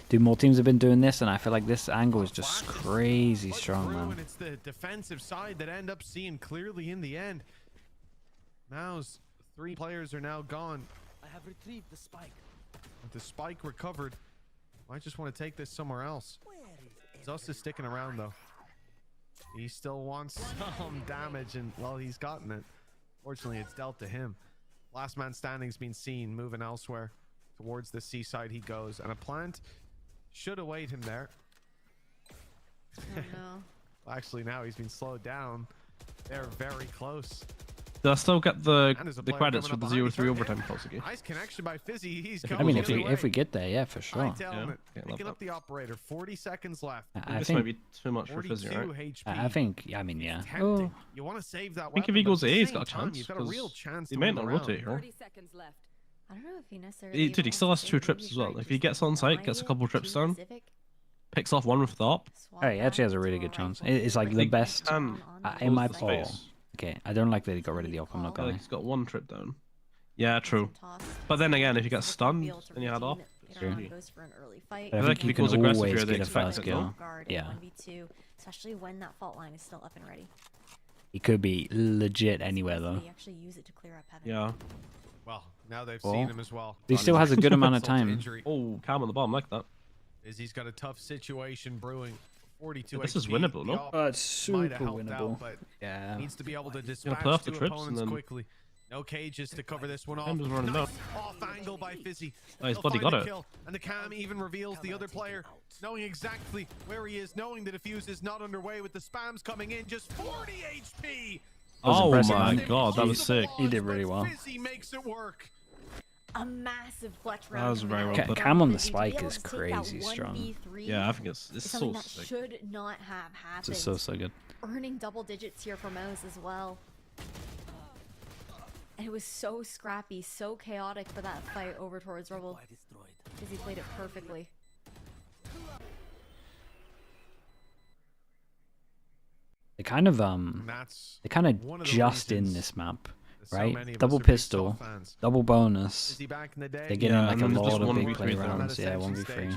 Dude, more teams have been doing this, and I feel like this angle is just crazy strong, man. And it's the defensive side that end up seeing clearly in the end. MOUZ, 3 players are now gone. I have retrieved the spike. With the spike recovered, I just want to take this somewhere else. Zus is sticking around though. He still wants some damage, and well, he's gotten it. Fortunately, it's dealt to him. Last man standing's been seen moving elsewhere. Towards the seaside he goes, and a plant should await him there. Oh, no. Well, actually, now he's been slowed down. They're very close. Do I still get the And there's a player credits for coming the up behind 0-3 him. overtime calls again? Nice connection by Fizzy. He's I going mean, the if other we way. if we get there, yeah, for sure. I tell him it. Yeah, love Picking that. up the operator. 40 seconds left. I This think. might be too much for Fizzy, 42 right? HP. I think. I mean, yeah. Tempting. Oh, You want to save that I think if weapon, he but goes at A, the he's same got a time, chance. You've got a 'cause real chance he to may win not the round. rotate here. 30 seconds left. I don't know if he necessarily. Dude, he still has 2 trips as well. If he gets on site, gets a couple of trips down, picks off 1 with the op. oh, he actually has a really good chance. It's like the best. In my poll. Okay, I don't like that he got rid of the op. I'm not Like gonna. he's got 1 trip down. Yeah, true. But then again, if you get stunned, then you had off. True. Goes for an early fight. I I think think you he can goes aggressive always here, they get a expect fast it, kill. no? Guard in Yeah. 1v2, especially when that fault line is still up and ready. He could be legit anywhere though. They actually use it to clear up heaven. Yeah. Well, now they've Well, seen him as well. He still has a good amount of Insult to time. injury. Oh, calm on the bomb, like that. He's got a tough situation brewing. 42 This is HP. winnable, no? The op Oh, it's might have super helped winnable. out, but Yeah. needs to be able to play dispatch off the 2 trips opponents and then- quickly. No cages to cover this one off. Time is running Nice out. off angle by Fizzy. Oh, his He'll buddy find got the it. kill, and the cam even reveals the other player, knowing exactly where he is, knowing the defuse is not underway with the spams coming in. Just 40 HP. was Oh impressive, my man. god, that was sick. He did really well. Fizzy makes it work. A massive clutch That round. was from very well Matt. put. Cam on the Fizzy to be spike able is to take that crazy strong. 1v3 Yeah, I think it's is so something that sick. should not have happened. It's so good. Earning double digits here for MOUZ as well. And it was so scrappy, so chaotic for that fight over towards Rebel. Because he played it perfectly. They kind of That's They kind one of of the just in reasons this map, that so right? many of us Double are big pistol, Saw fans. double bonus. Fizzy back in the day. They're getting Yeah, like and a then there's just lot of one big play 1v3 there. rounds. Yeah, Ascension 1v3. stage.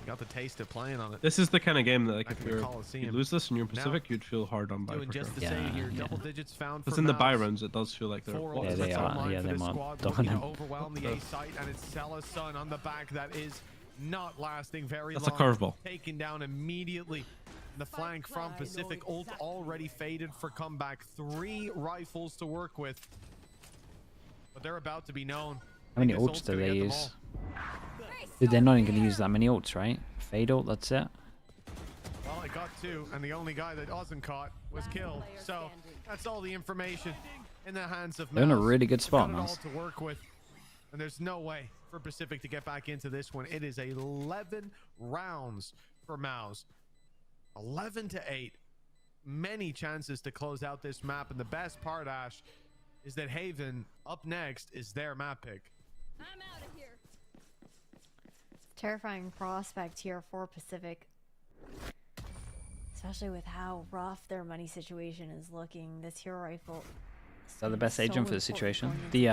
Got the taste of playing on it. This is the kind of game that, like, Back if in the you Coliseum. lose this and you're in Now, Pacific, you'd feel hard on by Doing for sure. just the Yeah, same here. yeah. Double digits found Because for in the buy MOUZ. rounds, it does feel like they're. 4 Yeah, ultimates they are. online Yeah, for they the are squad, looking to dominant. overwhelm the A site, and it's Cella's son on the back that is not lasting very That's a long. curveball. Taken down immediately. The flank from Pacific ult already faded for comeback. 3 rifles to work with, but they're about to be known. How many This ults ult's do gonna they get them use? all. Dude, they're not even going to use that many ults, right? Fade ult, that's it. Well, I got 2, and the only guy that wasn't caught was killed. So that's all the information in the hands of They're in a MOUZ. really good They've spot, got it all MOUZ. to work with, and there's no way for Pacific to get back into this one. It is 11 rounds for MOUZ. 11 to 8. many chances to close out this map. And the best part, Ash, is that Haven up next is their map pick. I'm out of here. Terrifying prospect here for Pacific. Especially with how rough their money situation is looking. This hero rifle Is that the best agent for the situation? The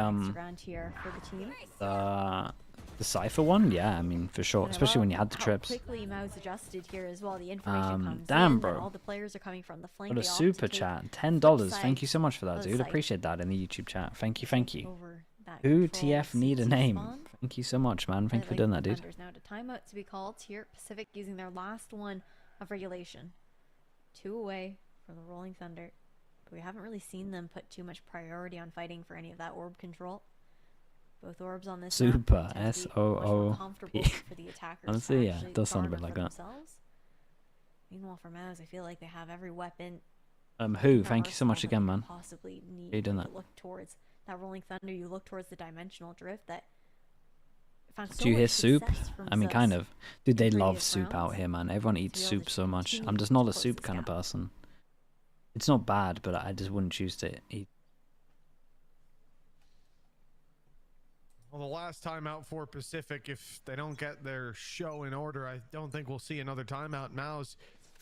Cypher one? Yeah, I mean, for sure. Especially when you had the trips. Quickly MOUZ adjusted here as well. The information comes damn, in, bro. All the players are coming from the flank. What a They opt super to take chat. flip $10. side Thank you so much for that, of the dude. site. Appreciate that in the YouTube chat. Thank you, thank you. Over that Who control TF need a CT name? spawn. Thank you so much, man. Thank you for Like doing that, dude. defenders now to timeout to be called here. Pacific using their last one of regulation. 2 away from the Rolling Thunder. But we haven't really seen them put too much priority on fighting for any of that orb control. Both orbs on this Super map tend to be much more SOOP. comfortable for the attackers Honestly, to yeah, actually it does sound a garner bit like for that. themselves. Meanwhile, for MOUZ, I feel like they have every weapon. Who? Thank you so much again, man. Possibly need How you doing to that? look towards that Rolling Thunder. You look towards the dimensional drift that. Found so Do you hear much soup? success from I mean, Zeus kind of. Dude, they in love previous soup rounds. out here, man. Everyone eats To be able soup to so much. continue I'm just to not a close soup this kind of gap. person. It's not bad, but I just wouldn't choose to eat. Well, the last timeout for Pacific, if they don't get their show in order, I don't think we'll see another timeout. MOUZ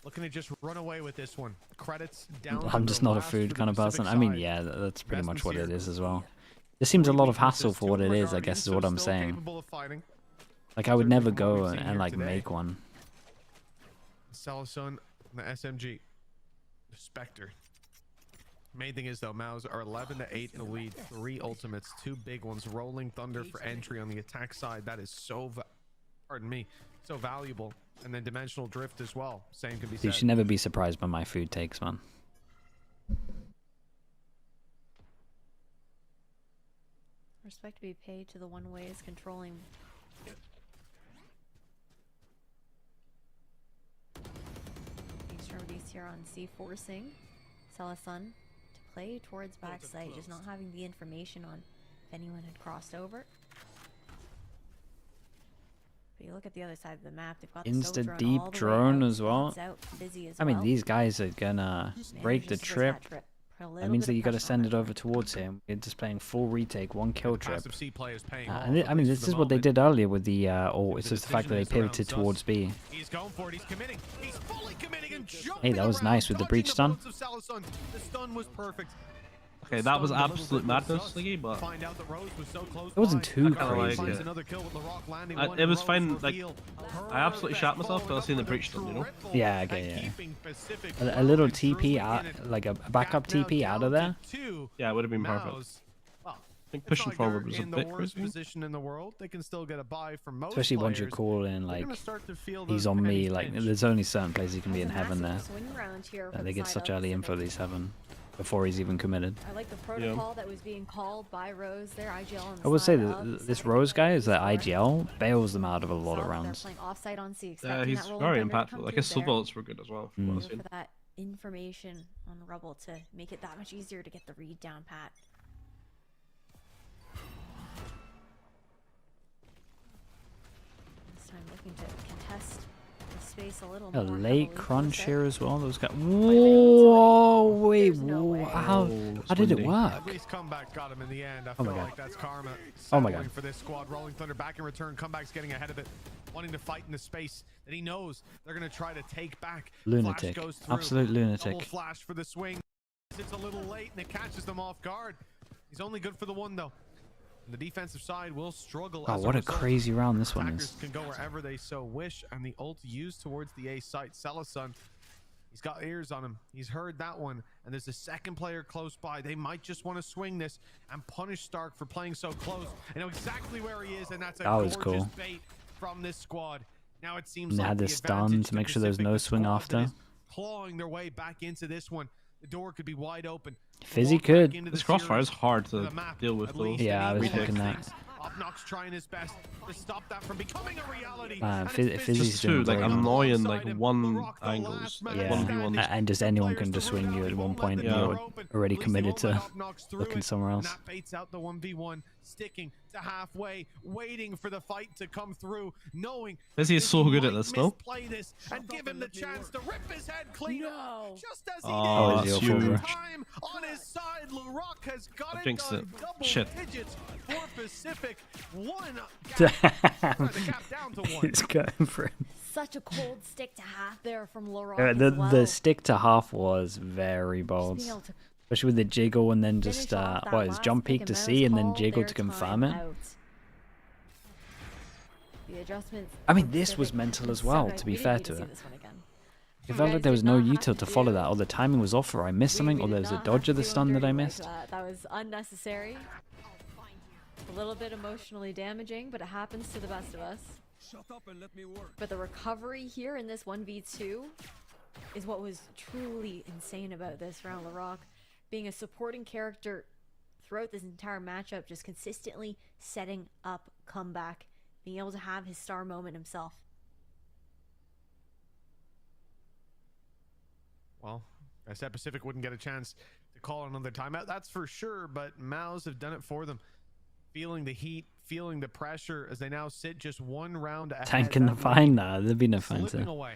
looking to just run away with this one. Credits down. I'm just not a food kind of person. I mean, yeah, that's pretty much what it is as well. This seems a lot of hassle for what it is, I guess is what I'm saying. Like, I would never go and like make one. Salison, the SMG, the Spectre. Main thing is though, MOUZ are 11-8 in the lead. 3 ultimates, 2 big ones. Rolling Thunder for entry on the attack side. That is so, so valuable. And then Dimensional Drift as well. Same can be said. You should never be surprised by my food takes, man. Respect to be paid to the one way is controlling. Extremities here on C forcing Salison to play towards backside, just not having the information on if anyone had crossed over. But you look at the other side of the map, they've got the Insta Soul deep all the way drone out, as well. it's out, busy as I mean, well. these guys are gonna break the Manages to miss trip. that trip. Put a That little means bit that of you got to pressure on send that it over towards him. You're just playing full retake, 1 kill trip. Passive C play is paying off, And at I mean, least this for is the what they moment. did earlier with the, or it's The just the fact that they decision is pivoted around towards Sus. B. He's going for it. He's committing. He's fully committing and jumping Hey, that was around, nice with the dodging breach stun. bullets of Salison. The stun was perfect. Okay, that was absolute madness, Sliggy, but Find out that Rose was so close It wasn't by. too Agar crazy. finds another kill with LaRock landing one it and was Rose fine. Like, reveal. I absolutely shat myself till I seen the breach stun, you know? Yeah, okay, yeah. A little TP out, like a backup TP out of there. Yeah, it would have been perfect. MOUZ, well, I think pushing forward was a in the bit worst crazy. position in the world, they can still get a buy from most Especially once you're players. calling, They're like, gonna start to feel he's the on me, pennies like, pinch. there's only certain places you can be in heaven there. Swing round here for They the get side such of early info, Pacific. these 7, before he's even committed. I like the protocol that was being called by Rose there. IGL on the I would say side that of this Rose guy is that IGL bails them out of a lot of They're rounds. playing offside on C, Yeah, expecting he's that Rolling very Thunder to come impactful. Like through his sub there. bullets were good as well. From what I've Go seen. for that information on Rubble to make it that much easier to get the read down pat. This time looking to contest the space a little A more. late heavily. crunch Looks here as well. Those guys. Whoa, wait, whoa, how did it windy. work? At least comeback got him in the end. I Oh feel my God. like that's karma. Oh my settling God. For this squad, Rolling Thunder back in return. Comeback's getting ahead of it, wanting to fight in the space that he knows they're going to try to take back. Lunatic. Flash goes through. Absolute lunatic. Double flash for the swing. It's a little late and it catches them off guard. He's only good for the one though. The defensive side will struggle. Oh, as what a result. crazy round this one Attackers is. can go wherever they so wish, and the ult used towards the A site. Salison, he's got ears on him. He's heard that one, and there's a second player close by. They might just want to swing this and punish Stark for playing so close. They know exactly where he is, and that's a That was gorgeous cool. bait from this squad. Now it seems And they like had the this stun advantage to make sure there's Pacific, no the swing squad that after. is clawing their way back into this one. The door could be wide open. Fizzy Walk back could. into This the crossfire is series hard with to a map, deal with at though. least, Yeah, I and was he looking takes at. Obnox trying his best to stop that from becoming a reality. Fizzy's Just two doing like great. annoying like one angles, like Yeah, 1v1. and just anyone can just swing you at one point, and you're already committed to looking somewhere else. That baits out the 1v1, sticking to halfway, waiting for the fight to come through, knowing Fizzy is so good at this though. play this and give him the chance to rip his head clean off. Just as he Oh, did. that's huge. huge. Time on his side, LaRock has got it jinxed done. it. Double Shit. digits for Pacific. One Damn. the gap down to one. He's going for him. Such a cold stick to half there from Laurent. The stick to half was very bold. Being able to Especially with the jiggle and then just, finish off that what, his last jump pick peek to and C and then Mouse jiggle called to their confirm it. time out. The adjustments. I mean, for this was Pacific mental as so well, good. to be We fair didn't to need it. see this one again. It felt like there was no util to follow that, or the timing was off, or I missed something, or We there did was a not dodge have of the to do stun him that I dirty like missed. that was unnecessary. A little bit emotionally damaging, but it happens to the best of us. Shut up and let me work. But the recovery here in this 1v2 is what was truly insane about this round. LaRock being a supporting character throughout this entire matchup, just consistently setting up comeback, being able to have his star moment himself. Well, I said Pacific wouldn't get a chance to call another timeout, that's for sure, but MOUZ have done it for them. Feeling the heat, feeling the pressure as they now sit just one round ahead. Tanking the fine now, there'd be no fine Slipping to. away.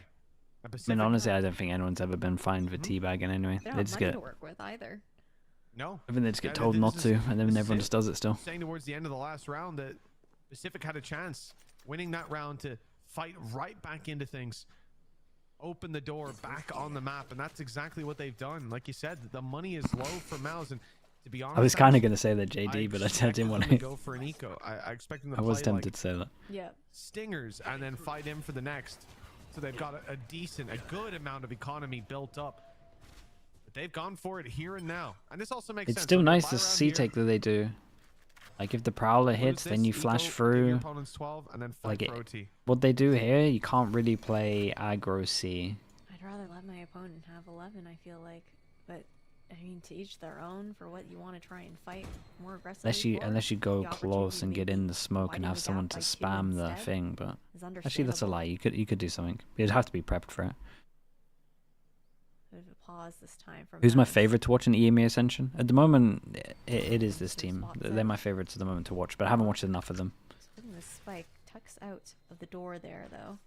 I mean, honestly, I don't think anyone's ever been fined for teabagging anyway. They They don't have just money get, to work with either. No. I think they just get Yeah, told this not is- to, and then this is everyone it. just does it still. Saying towards the end of the last round that Pacific had a chance winning that round to fight right back into things, open the door back on the map, and that's exactly what they've done. Like you said, the money is low for MOUZ, and to be honest, I was kind of going to say that JD, but I didn't want to. go for an eco. I expect them to I was play, tempted like, to say that. Yeah. stingers and then fight in for the next. So they've got a decent, a good amount of economy built up. But they've gone for it here and now. And this also makes It's sense. still Look, nice buy the around C here, take that they do. Like if the Prowler lose hits, then this, you eco, flash give your through. opponents 12 and then fight Like for OT. what they do here, you can't really play aggro C. I'd rather let my opponent have 11, I feel like. But, I mean, to each their own for what you want to try and fight more aggressively. Unless you go the close and get in the smoke and widening have the someone gap to by 2 spam the instead thing, but is actually that's a understandable. lie. You could do something. You'd have to be prepped for it. Bit of a pause this time from Who's my Max. favorite to watch in EMEA Ascension? At the moment, it is this team. They're my favorites at the moment to watch, but I haven't watched enough of them. Putting the spike tucks out of the door there, though.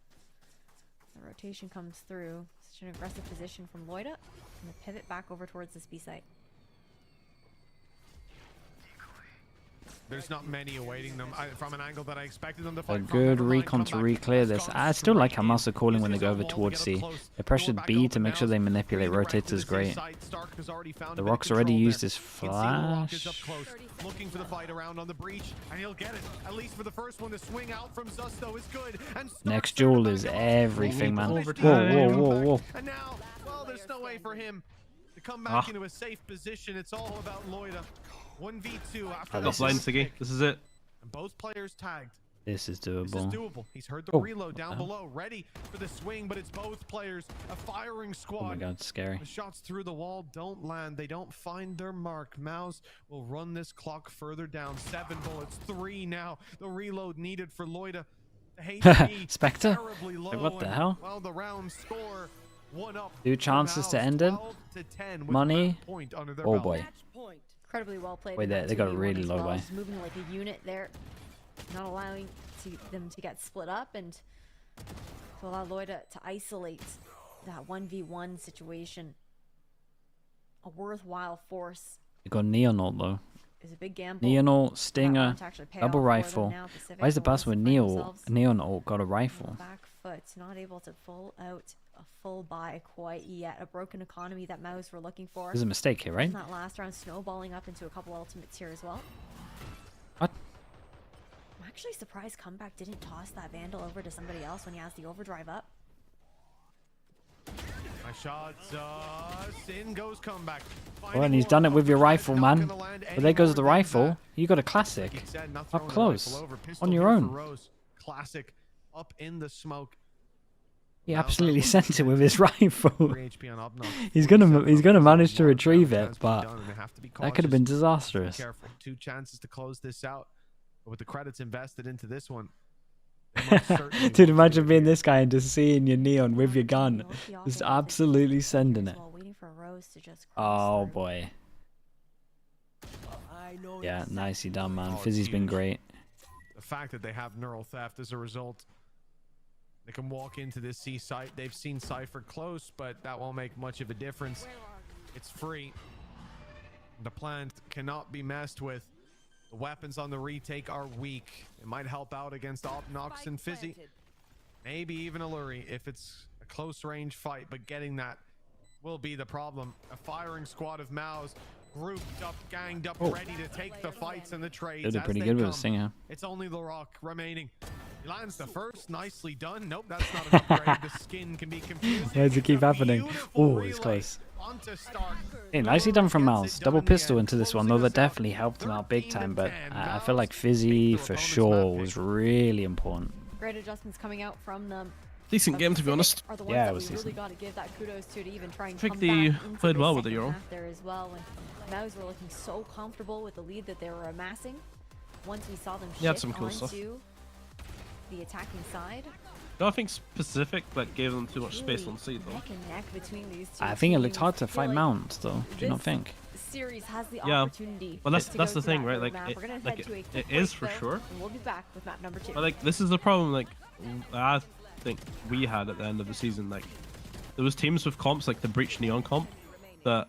The rotation comes through. Such an aggressive position from Loida, and the pivot back over towards this B site. There's not many awaiting them from an angle that I expected them to A fight from. good Never mind, recon to come back. re-clear this. I still like how MOUZ are calling when they go over towards C. They pressured B to make sure they manipulate rotators great. The Rock's already used his flash. Looking for the fight around on the breach, and he'll get it. At least for the first one, the swing out from Zusto is good. And Next duel is everything, man. Whoa, whoa, whoa, whoa. And now, well, there's no way for him to come back into a safe position. It's all about Loida. 1v2 after Got blind, Siggy. This is it. and both players tagged. This is This is doable. doable. He's heard the Oh, reload down what the below, ready for the swing, but it's both players. A firing squad. Oh my god, scary. The shots through the wall don't land. They don't find their mark. MOUZ will run this clock further down. 7 bullets, 3 now. The reload needed for Loida. The HP Spectre? terribly low, Like, what the and, hell? well, the round score, 1 up. 2 for chances to MOUZ, end it. 12 to 10 with Money. round point under their Oh belt. boy. Incredibly well played. Wait, in they that got it 2v1 really as low well, by. just moving like a unit there, not allowing them to get split up and to allow Loida to isolate that 1v1 situation. A worthwhile force. They got Neon ult though. Is a big gamble. Neon ult, for that Stinger, round to actually pay double off for them rifle. now. Pacific Why is the will best with find Neon themselves Neon ult got a rifle? back foot, not able to pull out a full buy quite yet. A broken economy that MOUZ were looking for. There's a mistake here, right? In that last round, snowballing up into a couple ultimates here as well. What? I'm actually surprised Comeback didn't toss that Vandal over to somebody else when he has the overdrive up. My shots, in goes Comeback. Well, and he's done it with your rifle, man. But there goes the rifle. You got a classic. Up close. On your own. Classic up in the smoke. He absolutely sent it with his rifle. 3 HP on Obnox. He's gonna manage to retrieve it, Has but been done, and they have to be that could have been cautious. disastrous. Be careful. 2 chances to close this out But with the credits invested into this one, they most certainly Dude, will imagine do it being here. this guy and just seeing your neon with your gun. Just absolutely sending it. Oh boy. Yeah, nicely done, man. Oh, it's Fizzy's been huge. great. The fact that they have neural theft as a result, they can walk into this C site. They've seen Cypher close, but that won't make much of a difference. It's free. The plant cannot be messed with. The weapons on the retake are weak. It might help out against Opnox and Fizzy. Maybe even Alluri if it's a close range fight, but getting that will be the problem. A firing squad of MOUZ grouped up, ganged up, ready to take the fights and the trades. They did as pretty they good with come. a stinger. It's only the Rock remaining. He lands the first, nicely done. Nope, that's not an upgrade. The skin can be confused. Why does it keep happening? Oh, it's close. Hey, nicely done from MOUZ. Double pistol into this one, though that definitely helped him out big time, but I feel like Fizzy for sure was really important. Great adjustments coming out from them. Decent game, to be honest. Are the ones Yeah, that it was we really decent. got to give that kudos to even try and I think come they back into played the well with the second Euro. half there as well. When MOUZ were looking so comfortable with the lead that they were amassing, once we saw them They had shift some cool onto stuff. the attacking side. Nothing specific that gave them too much space on C though. Neck and neck between these two I think it looked teams. hard to I feel fight like Mount, though. Do you not this think? Series has the Yeah. opportunity. Well, that's to that's go the to thing, that right? Like, roadmap. We're gonna like head to a it quick is break, for though, sure. and we'll be back with map number 2. But like, this is the problem. Like, I think we had at the end of the season. Like, there was teams with comps like the Breach Neon comp that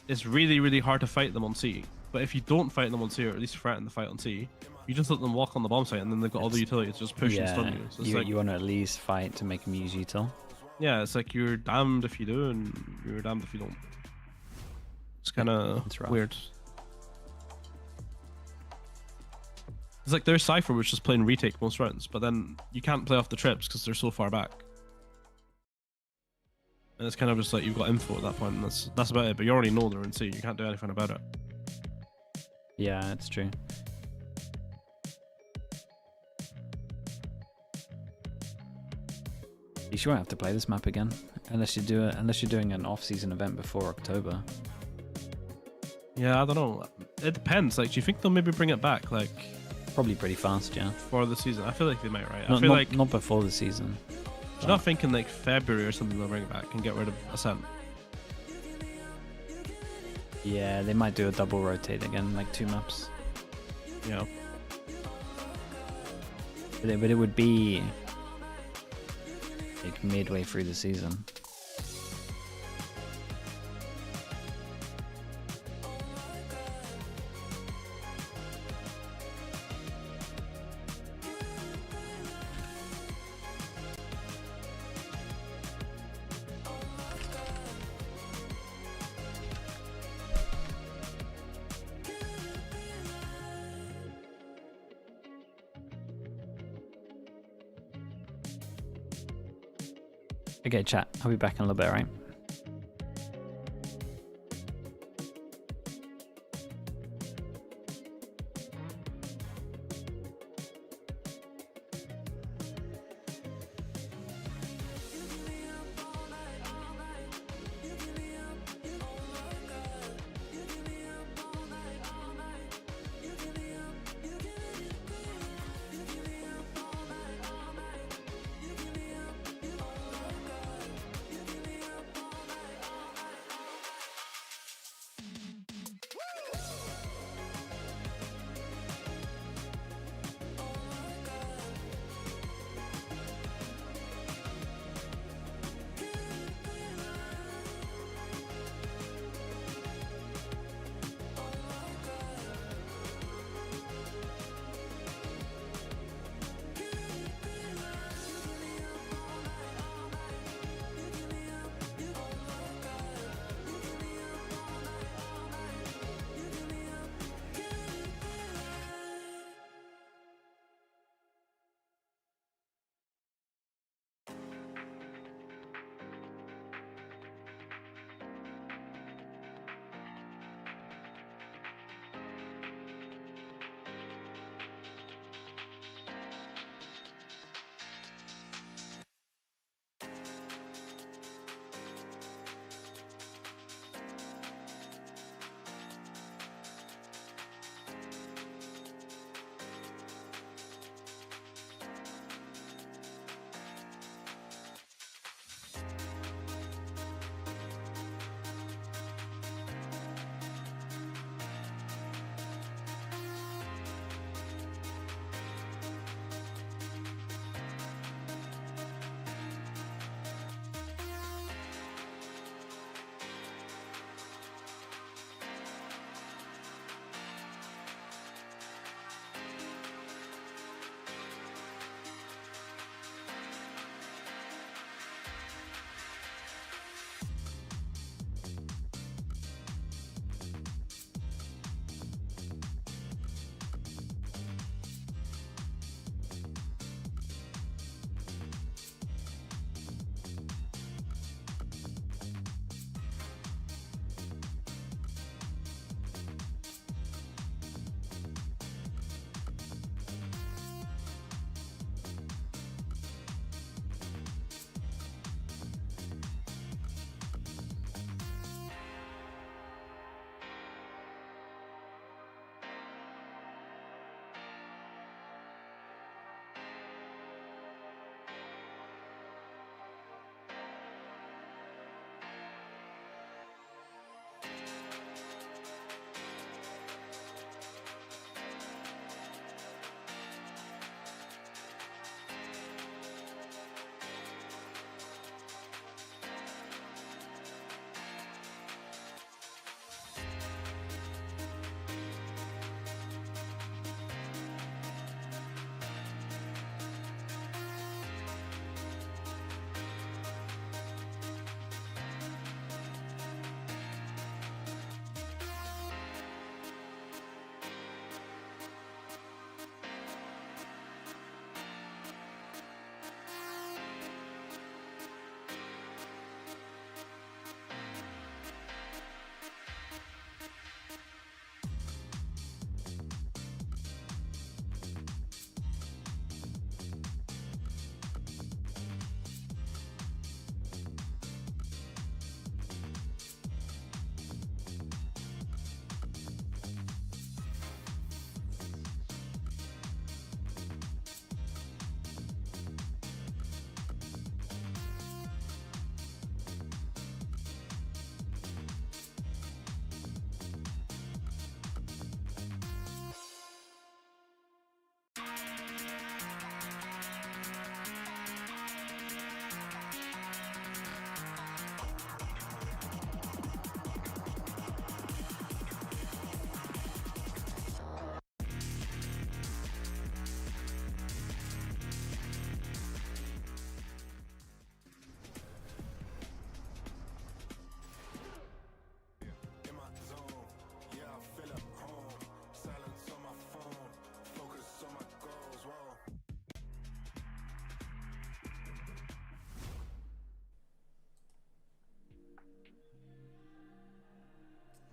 it's really, really hard to fight them on C. But if you don't fight them on C, or at least threaten the fight on C, you just let them walk on the bomb site, and then they've got all the utility to just push and stun you. So it's like, you want to at least fight to make them use util. yeah, it's like you're damned if you do, and you're damned if you don't. It's kind of rough. weird. It's like their Cypher was just playing retake most rounds, but then you can't play off the trips because they're so far back. And it's kind of just like you've got info at that point, and that's about it. But you already know they're in C. You can't do anything about it. Yeah, it's true. You sure have to play this map again, unless you're doing an off-season event before October. Yeah, I don't know. It depends. Like, do you think they'll maybe bring it back? Like, probably pretty fast, yeah. For the season, I feel like they might, right? Not, I feel like not before the season. I'm not thinking like February or something they'll bring it back and get rid of Ascent. Yeah, they might do a double rotate again, like 2 maps. Yeah. But it would be like midway through the season. Okay, chat. I'll be back in a little bit, right?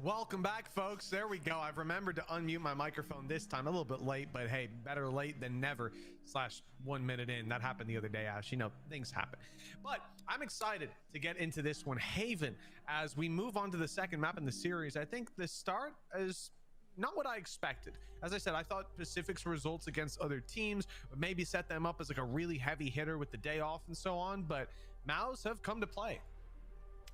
Welcome back, folks. There we go. I've remembered to unmute my microphone this time. A little bit late, but hey, better late than never. /1 minute in. That happened the other day, Ash. You know, things happen. But I'm excited to get into this one, Haven. As we move on to the second map in the series, I think the start is not what I expected. As I said, I thought Pacific's results against other teams would maybe set them up as like a really heavy hitter with the day off and so on, but MOUZ have come to play.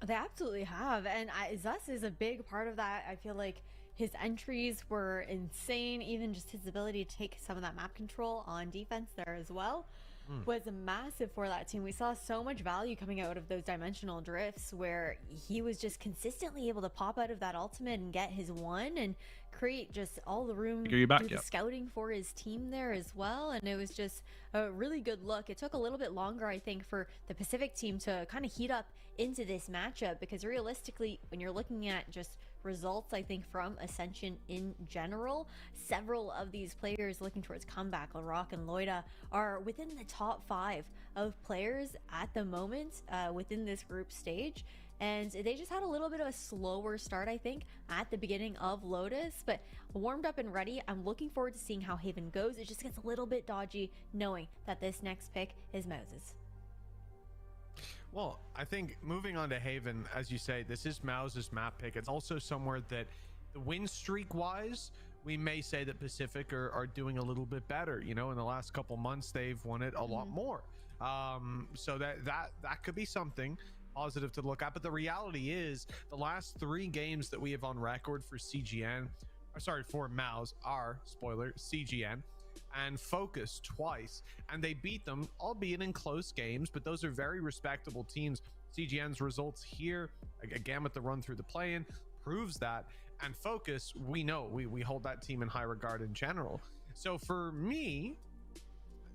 They absolutely have, and Zus is a big part of that. I feel like his entries were insane. Even just his ability to take some of that map control on defense there as well was massive for that team. We saw so much value coming out of those dimensional drifts where he was just consistently able to pop out of that ultimate and get his one and create just all the room Get you back, through the scouting for his team there as well. And it was just a really good look. It took a little bit longer, I think, for the Pacific team to kind of heat up into this matchup, because realistically, when you're looking at just results, I think, from Ascension in general, several of these players looking towards comeback, LaRock and Loida, are within the top 5 of players at the moment within this group stage. And they just had a little bit of a slower start, I think, at the beginning of Lotus, but warmed up and ready. I'm looking forward to seeing how Haven goes. It just gets a little bit dodgy knowing that this next pick is MOUZ's. Well, I think moving on to Haven, as you say, this is MOUZ's map pick. It's also somewhere that the win streak wise, we may say that Pacific are doing a little bit better. You know, in the last couple months, they've won it a lot more. So that could be something positive to look at. But the reality is the last 3 games that we have on record for CGN, or sorry, for MOUZ are, spoiler, CGN and Focus twice, and they beat them, albeit in close games, but those are very respectable teams. CGN's results here, again with the run through the play-in, proves that, and Focus, we know, we hold that team in high regard in general. So for me,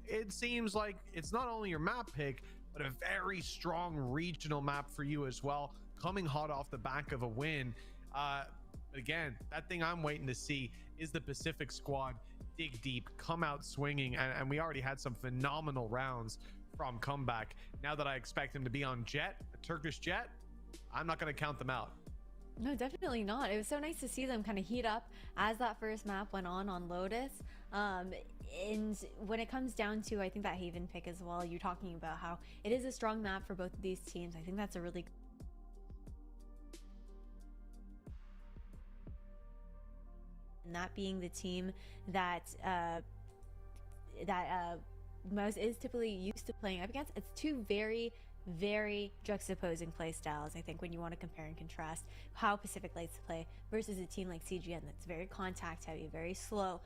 it seems like it's not only your map pick, but a very strong regional map for you as well, coming hot off the back of a win. But again, that thing I'm waiting to see is the Pacific squad dig deep, come out swinging, and we already had some phenomenal rounds from Comeback. Now that I expect him to be on Jet, a Turkish Jet, I'm not going to count them out. No, definitely not. It was so nice to see them kind of heat up as that first map went on Lotus. And when it comes down to, I think, that Haven pick as well, you're talking about how it is a strong map for both of these teams. I think that's a really and that being the team that MOUZ is typically used to playing up against. It's two very juxtaposing play styles, I think, when you want to compare and contrast how Pacific likes to play versus a team like CGN that's very contact heavy, very slow,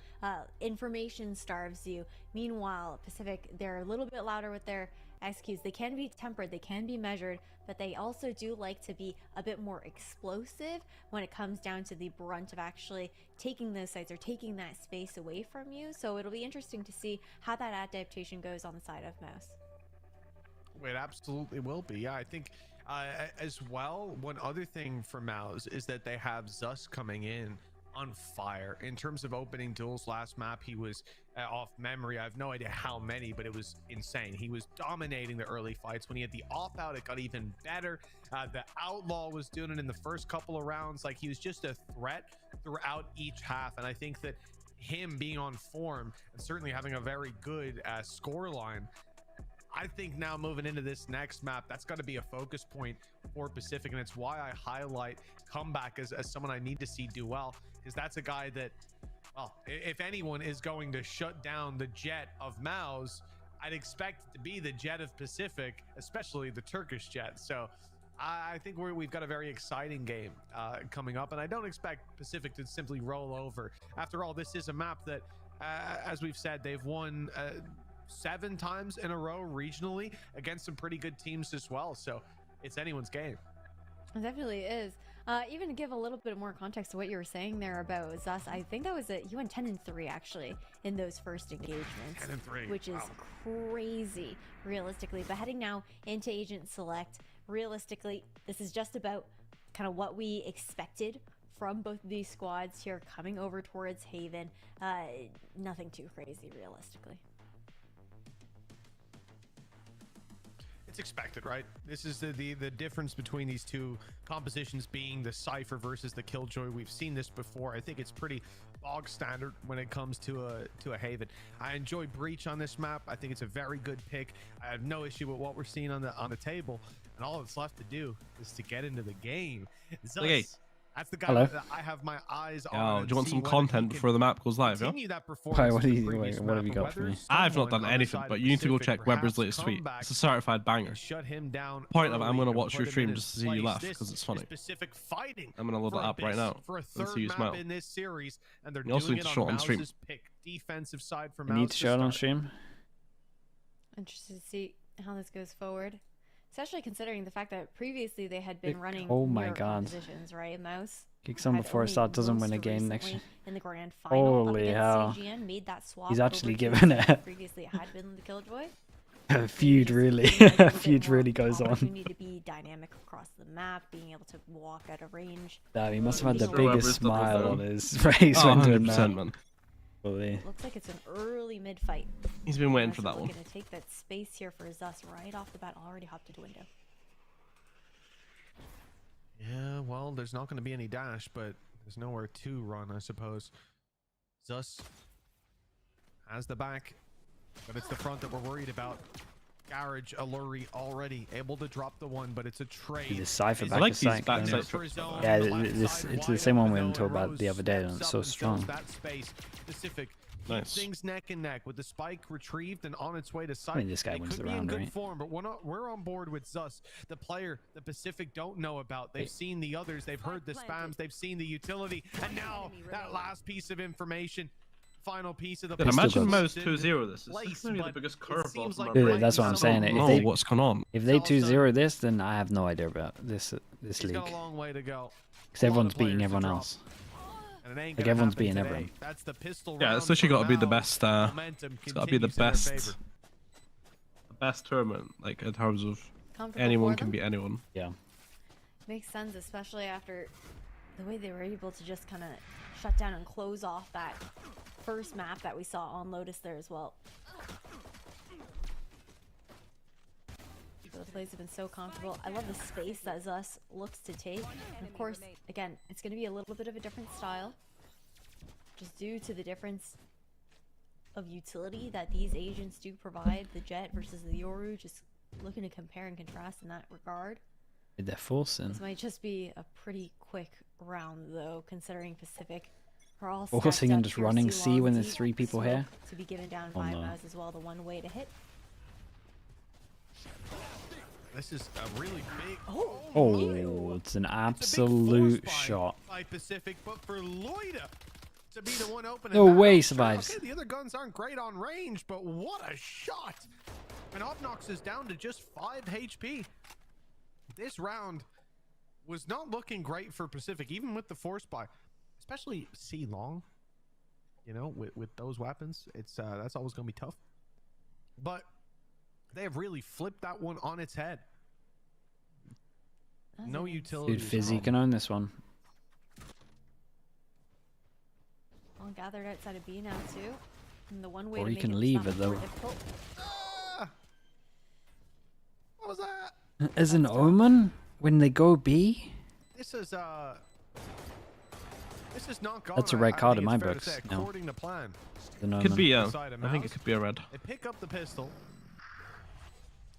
information starves you. Meanwhile, Pacific, they're a little bit louder with their executes. They can be tempered, they can be measured, but they also do like to be a bit more explosive when it comes down to the brunt of actually taking those sites or taking that space away from you. So it'll be interesting to see how that adaptation goes on the side of MOUZ. It absolutely will be. Yeah, I think as well, one other thing for MOUZ is that they have Zus coming in on fire in terms of opening duels. Last map he was off memory, I have no idea how many, but it was insane. He was dominating the early fights. When he had the off out, it got even better. The Outlaw was doing it in the first couple of rounds. Like, he was just a threat throughout each half, and I think that him being on form and certainly having a very good score line, I think now moving into this next map, that's got to be a focus point for Pacific, and it's why I highlight Comeback as someone I need to see do well, because that's a guy that, well, if anyone is going to shut down the Jet of MOUZ, I'd expect it to be the Jet of Pacific, especially the Turkish Jet. So I think we've got a very exciting game coming up, and I don't expect Pacific to simply roll over. After all, this is a map that, as we've said, they've won 7 times in a row regionally against some pretty good teams as well, so it's anyone's game. It definitely is. Even to give a little bit more context to what you were saying there about Zus, I think that was he went 10-3 actually in those first engagements, 10-3, which is crazy realistically. But heading now into Agent Select, realistically, this is just about kind of what we expected from both of these squads here coming over towards Haven. Nothing too crazy realistically. it's expected, right? This is the difference between these two compositions being the Cypher versus the Killjoy. We've seen this before. I think it's pretty bog standard when it comes to a Haven. I enjoy Breach on this map. I think it's a very good pick. I have no issue with what we're seeing on the table, and all that's left to do is to get into the game. Zus, Okay. that's the guy Hello. that I have my eyes Yo, on. do you want some content before the map goes live, yeah? Why, what have you got for me? I've not done anything, but you need to go check Weber's latest tweet. It's a certified banger. Shut him down. Point of it, I'm early gonna and watch put your him stream in just to his see you place. laugh This because it's is funny. Specific fighting I'm gonna load for it up right Abyss, now for a and third see you map smile. in this series, and they're You also doing need it to show it on stream. MOUZ's pick. Defensive side for I need MOUZ to show it on start. stream. Interested to see how this goes forward, especially considering the fact that previously they had been running Oh my mirror God. compositions, right? MOUZ Kick someone had before only start doesn't win a most game next recently in the grand final up Holy against hell. CGN, made that swap He's actually over to given CGN. it. Previously it had been the Killjoy. Feud really, Like a little bit feud more really goes on. opportunity to be dynamic across the map, being able to walk out of range. Damn, he must have had the Sure, biggest Weber's double smile down. on his face Oh, when doing 100%, that. man. Holy. Looks like it's an early mid fight. He's been waiting for that one. Looking to take that space here for Zus right off the bat. Already hopped into window. Yeah, well, there's not going to be any dash, but there's nowhere to run, I suppose. Zus has the back, but it's the front that we're worried about. Garage, Alluri already able to drop the one, but it's a trade. The Cypher He's back like is these psych, back man. sides for his own. Yeah, On the left this side, it's the wide same one we open were talking though, about the other day, and Rose it's so steps up and strong. fills that space. Specific. Nice. Things neck and neck with the spike retrieved and on its way to sight. I mean, this guy They wins could the be round, in good right? form, but we're on board with Zus, the player the Pacific don't know about. They've seen the others, they've heard the spams, they've seen the utility, and now that last piece of information, final piece of the Dude, Pistol imagine goes. MOUZ 2-0 this. This Place, is maybe the but biggest it curveball seems from like our Dude, brain. that's what I'm I saying. don't If know they- what's going on. If they It's all 2-0 this, then I have no idea about this He's league. got a long way to go. Because everyone's beating everyone else. And it ain't Like gonna everyone's happen beating today. everyone. That's the pistol Yeah, round it's literally for got to be the MOUZ. best. Momentum It's got to be the continues in their best. favor. The best tournament, like in terms of Comfortable anyone for can them? beat anyone. Yeah. Makes sense, especially after the way they were able to just kind of shut down and close off that first map that we saw on Lotus there as well. The plays have been so comfortable. I love the space that Zus looks to take. And of course, again, it's going to be a little bit of a different style. Just due to the difference of utility that these agents do provide. The Jet versus the Yoru, just looking to compare and contrast in that regard. They're forcing. This might just be a pretty quick round, though, considering Pacific are all Forcing stacked and up just here, running C C long, when D there's 3 people smoke here. to be given down Oh, by no. MOUZ as well, the one way to hit. This is a really big. Oh, it's an absolute shot. By Pacific, but for Loida to be the one open. No way survives. Okay, the other guns aren't great on range, but what a shot! And Obnox is down to just 5 HP. This round was not looking great for Pacific, even with the force buy, especially C long. You know, with those weapons, it's that's always gonna be tough. But they have really flipped that one on its head. No utility. Dude, Fizzy can own this one. All gathered outside of B now, too. And the one way Or to you make can it leave that it, much more though. difficult. What was that? As an omen? When they go B? This is not gone. That's a red I card think in it's my fair to books. say, No. according to plan. An Could be, omen. yeah. I think it could be a red. They pick up the pistol.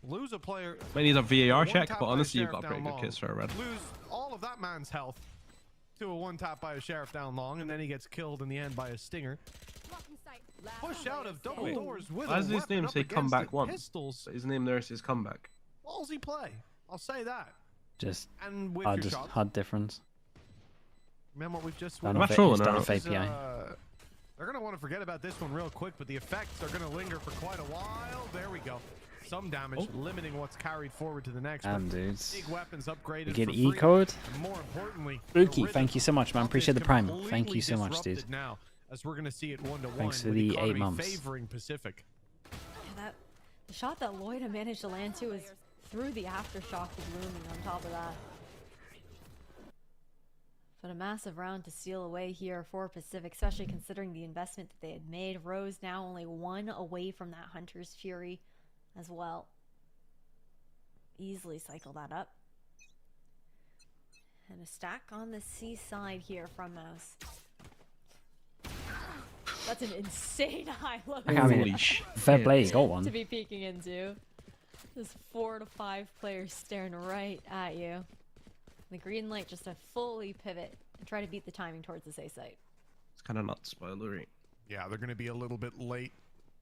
Lose a player. Might need a VAR one check, tap but by a honestly, you've sheriff got pretty down good long. kits for a red. Lose all of that man's health to a one tap by a sheriff down long, and then he gets killed in the end by a stinger. Push out of double Wait, doors with why a does his weapon name up say against comeback the one? pistols. His name there says comeback. Ballsy play. I'll say that. Just And with hard, your just shots. hard difference. Remember what we've just Down witnessed? off A- it's down off This is, API. they're going to want to forget about this one real quick, but the effects are going to linger for quite a while. There we go. Some damage, limiting what's carried forward to the next. Damn, but dudes. Big weapons upgraded You get for E free. code? And more importantly, Spooky, the thank you so much, man. rhythm Appreciate the is prime. Thank completely you so much, dude. disrupted now, as we're going to see it 1-1. Thanks for with the 8 economy months. favoring Pacific. Yeah, the shot that Loida managed to land to is through the aftershock of looming on top of that. But a massive round to steal away here for Pacific, especially considering the investment that they had made. Rose now only 1 away from that Hunter's Fury as well. easily cycle that up. And a stack on the C side here from MOUZ. That's an insane high low. I mean, fair play, he got one. To be peeking into. There's 4 to 5 players staring right at you. The green light just to fully pivot and try to beat the timing towards the A site. It's kind of not spoilery. Yeah, they're going to be a little bit late.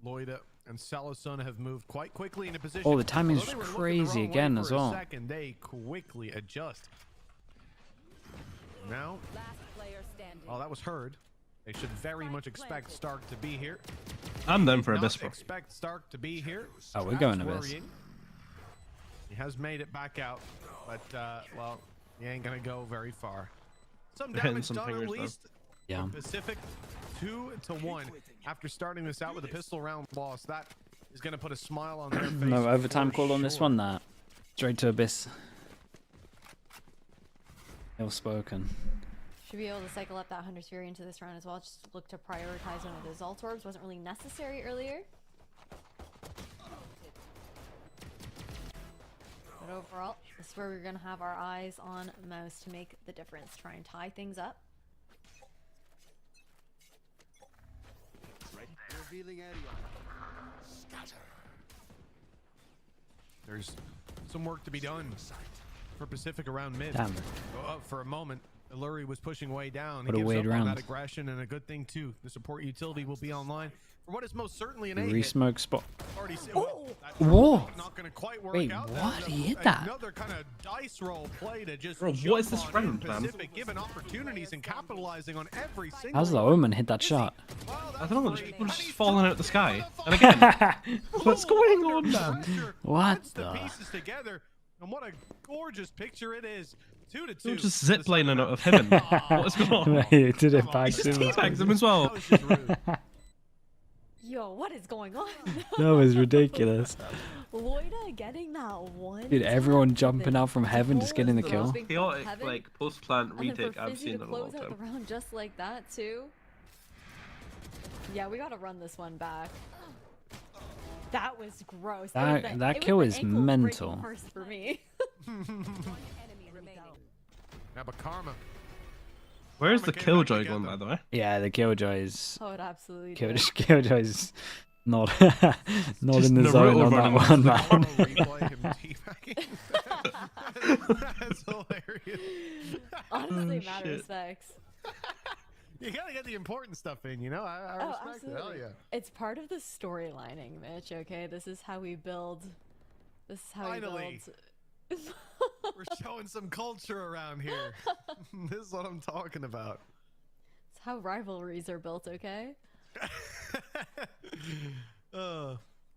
Loida and Salasun have moved quite quickly into position. Oh, the timing's Although they were looking the crazy wrong way again for as a well. Second, they quickly adjust. Now, oh, that was heard. They should very much expect Stark to be here. I'm done for Abyss. Expect Stark to be here. Oh, we're going That's Abyss. worrying. He has made it back out, but well, he ain't gonna go very far. Some They're hitting damage some done pingers, at though. least. Yeah. Pacific 2-1 after starting this out with a pistol round loss. That is gonna put a smile on their face. No overtime for call on this sure. one. That straight to Abyss. Ill spoken. Should be able to cycle up that Hunter's Fury into this round as well. Just look to prioritize one of those Alt Orbs. Wasn't really necessary earlier. But overall, this is where we're going to have our eyes on MOUZ to make the difference. Try and tie things up. Revealing area. There's some work to be done for Pacific around mid. Damn. For a moment, Illuri was pushing way down. What a He gives weird up on round. that aggression, and a good thing too. The support utility will be online for what is most certainly an A hit. Re-smoke spot. Already Whoa! Not gonna quite work Wait, out. what? There's He hit that. Another kind of dice roll play to just Bro, jump what is this on round, man? Pacific, given opportunities and capitalizing on every single. How's the Omen hit that shot? I don't know, we're just falling out of the sky. And again, what's going on, man? What Puts the the? pieces together, and what a gorgeous picture it is. 2-2. We're just ziplining out of heaven. What is going on? He did it back He just to him. teabags him as well. Yo, what is going on? That was ridiculous. Loida getting that one. Dude, everyone tap jumping with out from heaven, just getting the the kill. most big Chaotic, heaven, like, post-plant and then retake for I've Fizzy seen to in a long close out time. the round just like that too. Yeah, we gotta run this one back. That was gross. That kill is mental. First for me. Now, but Karma. Where's the Killjoy going, by the way? Yeah, the Killjoy is. Oh, it absolutely Killjoy is not not Just in the zone on that one, man. That's hilarious. Honestly, Oh, mad shit. respects. You gotta get the important stuff in, you know? I Oh, respect it. Hell absolutely. yeah. It's part of the storylining, Mitch, okay? This is how we build. This is how Finally. we build. We're showing some culture around here. This is what I'm talking about. It's how rivalries are built, okay?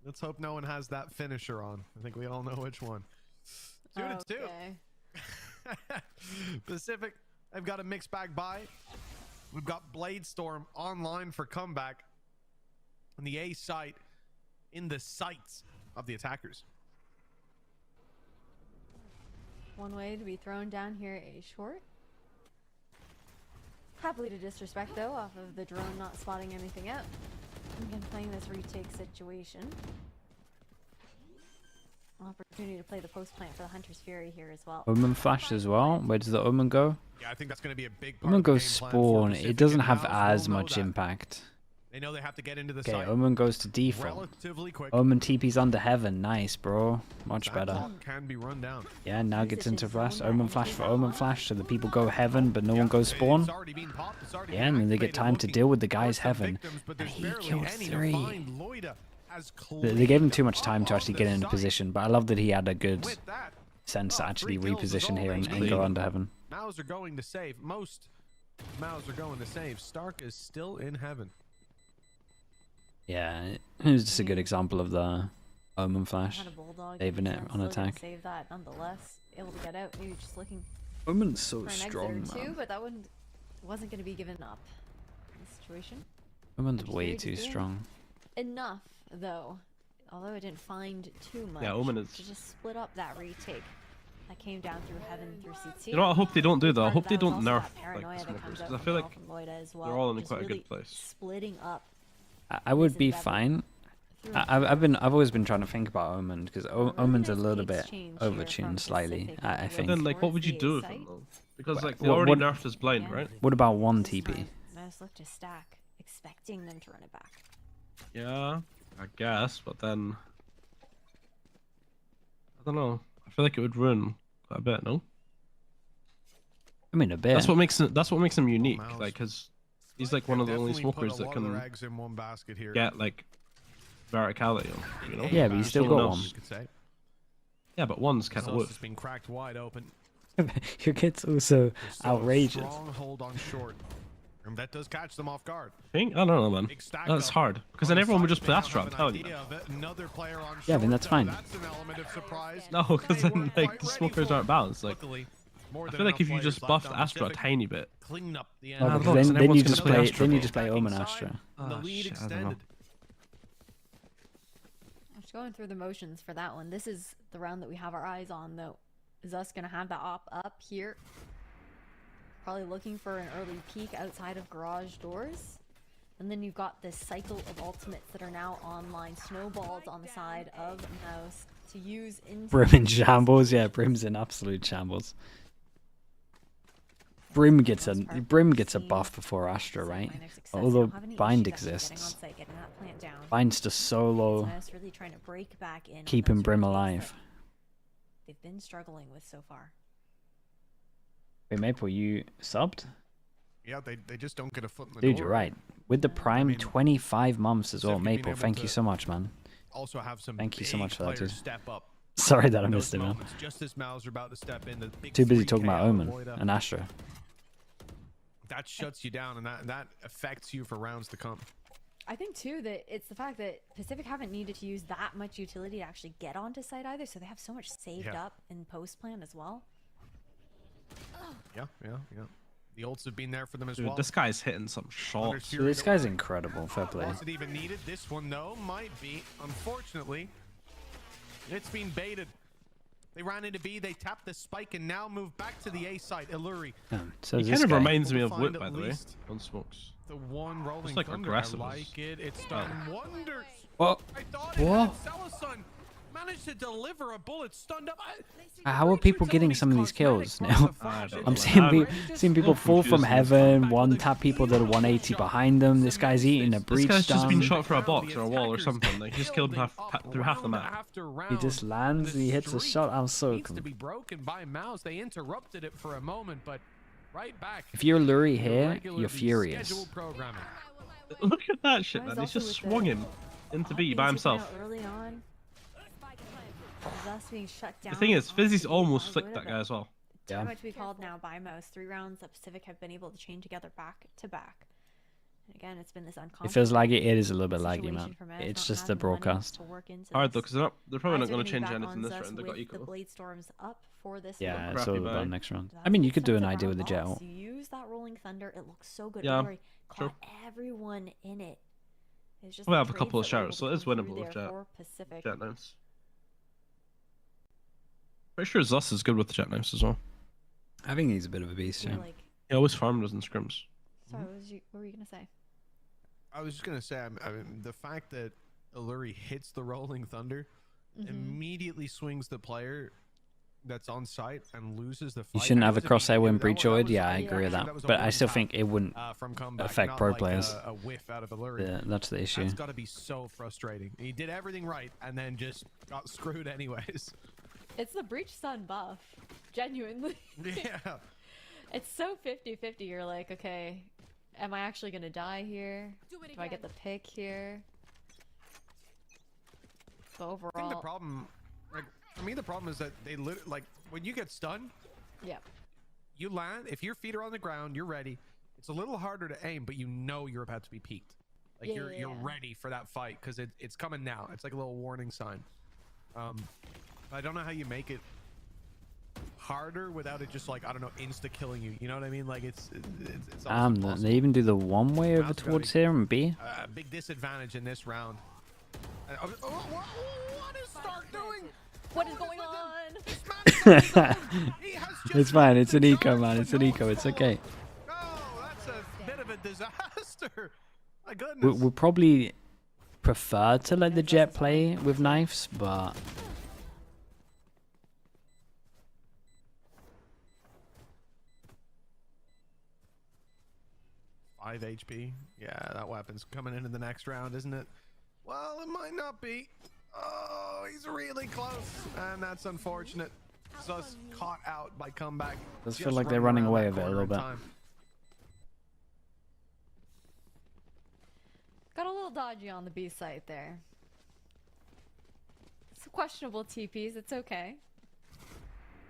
Let's hope no one has that finisher on. I think we all know which one. 2-2. Okay. Pacific, they've got a mixed bag buy. We've got Bladestorm online for comeback on the A site in the sights of the attackers. One way to be thrown down here, A short. Happily to disrespect though, off of the drone not spotting anything out. Again, playing this retake situation. Opportunity to play the post plant for the Hunter's Fury here as well. Omen flash as well. Where does the Omen go? Yeah, I think that's going to be a big part Omen of the goes game plan for spawn. Pacific, It doesn't and have MOUZ as will know much that. impact. They know they have to get into the Okay, site Omen goes to default. relatively quick. Omen TP's under heaven. Nice, bro. Much That better. clock can be run down. Yeah, now gets into flash. Omen flash for Omen flash, so the people go heaven, but no one goes spawn. It's already been popped. It's already Yeah, been and then they get activated, time to looking deal with the for guy's some heaven. victims, but And there's he barely killed any to 3. find. Loida has They gave him too much cleared time to all actually of get the in site. position, but I love that he had a good With that, sense to actually 3 kills is reposition all here they and need. go under heaven. MOUZ are going to save. Most MOUZ are going to save. Stark is still in heaven. Yeah, it was just a good example of the Omen flash. Had a bulldog. Saving it and on still gonna attack. Save that nonetheless. Able to get out. Maybe just looking Omen's so for an strong, exit or two, man. but that one wasn't going to be given up in this situation. Omen's Hunter's way Fury too just doing strong. Enough, though. Although it didn't find too much. Yeah, Omen is- To just split up that retake. That came down through heaven through CT. You know what I hope they don't do though? I Part hope of they that was don't also nerf that paranoia like the that comes smokers, out because I from feel Paul like from Loida as they're well, all in just quite a really good place. Splitting up I would Fizz be and Devin fine I've always been trying to think about Omen because Omen's a little bit overtuned slightly. I think. Then like, what would you do with him though? Because like they already nerfed his blind, right? What about one TP? MOUZ look to stack, expecting them to run it back. Yeah, I guess, but then I don't know. I feel like it would ruin quite a bit, no? I mean, a bit. That's what makes him unique. Like, cause he's like one of the only smokers that can get like verticality, you know? Yeah, but he's still got one. Yeah, but one's kind of It's been cracked wide open. Your kid's also outrageous. Strong hold on short. And that does catch them off guard. I don't know, man. That's hard because then everyone would just play Astra. I'm telling you. Yeah, then that's fine. No, because then like the smokers aren't balanced. Like, I feel like if you just buffed Astra a tiny bit. Then you just play Omen Astra. Oh, shit, I don't know. I'm just going through the motions for that one. This is the round that we have our eyes on, though. Is us gonna have the op up here? Probably looking for an early peek outside of garage doors. And then you've got this cycle of ultimates that are now online. Snowballs on the side of MOUZ to use in Brim in shambles. Yeah, Brim's in absolute shambles. Brim gets a buff before Astra, right? Although bind exists. Bind's just solo, really trying to break back in keeping Brim alive. They've been struggling with so far. Wait, Maple, you subbed? Yeah, they just don't get a foot in the door. Dude, you're right. With the Prime 25 months as well, Maple. Thank you so much, man. Also have some Thank you so much for that, dude. step up. Sorry that I missed it, man. Just as MOUZ are about to step in, the big Too busy 3K talking about Omen avoid up. and Astra. That shuts you down, and that affects you for rounds to come. I think too that it's the fact that Pacific haven't needed to use that much utility to actually get onto site either, so they have so much saved up in post plan as well. Yeah. The ults have been there for them as Dude, well. this guy's hitting some shots. Dude, this guy's incredible. Fair play. Was it even needed? This one, though, might be. Unfortunately, it's been baited. They ran into B, they tapped the spike, and now move back to the A site. Illuri. So he kind of reminds me of Whip, by the way, on smokes. The one rolling it's like thunder. aggressive. I like it. It's done wonders. What? I thought it had Celosun managed to deliver a bullet stunned up. How are people getting some of these kills now? I'm seeing people fall from heaven, one tap people that are 180 behind them. This guy's eating a breach. This guy's just been shot through a box or a wall or something. Like, he just killed him through half the map. He just lands, he hits a shot. I'm so needs to be broken by MOUZ. They interrupted it for a moment, but right back. If you're Lurie here, you're furious. Look at that shit, man. He's just swung him into B by himself. Early on. Thus being shut down. The thing is, Fizzy's almost flicked that guy as well. Very much to be called now by MOUZ. 3 rounds that Pacific have been able to chain together back to back. And again, it's been this uncomfortable. It feels laggy. It is a little bit laggy, man. It's just the broadcast. Alright, though, because they're probably not going to change anything this round. They got equal. The Blade Storms up for this. Yeah, it's all about next round. I mean, you could do an idea with the jet ult. You use that rolling thunder. It looks so good. Yeah, caught everyone in it. It's just we have a couple of showers, so it's winnable with jet knives. Pretty sure Zus is good with the jet knives as well. I think he's a bit of a beast, yeah. He always farmed us in scrims. Sorry, what were you gonna say? I was just gonna say, I mean, the fact that Illuri hits the rolling thunder, immediately swings the player that's on site and loses the fight. You shouldn't have a crosshair when breach ordered. Yeah, I agree with that. But I still think it wouldn't affect pro players. A whiff out of Illuri. Yeah, that's the issue. That's got to be so frustrating. He did everything right and then just got screwed anyways. It's the breach stun buff, genuinely. Yeah. It's so 50-50. You're like, okay, am I actually gonna die here? Do I get the pick here? But overall, I think the problem, like, for me, the problem is that they like when you get stunned. Yeah. You land. If your feet are on the ground, you're ready. It's a little harder to aim, but you know you're about to be peaked. Like you're ready for that fight because it's coming now. It's like a little warning sign. I don't know how you make it harder without it just like, I don't know, insta killing you. You know what I mean? Like it's they even do the one way over towards here and B. A big disadvantage in this round. What is Stark doing? What is going on? It's fine. It's an eco, man. It's an eco. It's okay. No, that's a bit of a disaster. My goodness. We're probably prefer to let the Jet play with knives, but 5 HP. Yeah, that weapon's coming into the next round, isn't it? Well, it might not be. Oh, he's really close, and that's unfortunate. Zus caught out by comeback. does feel like they're running away with it a little bit. Got a little dodgy on the B site there. Some questionable TPs, it's okay.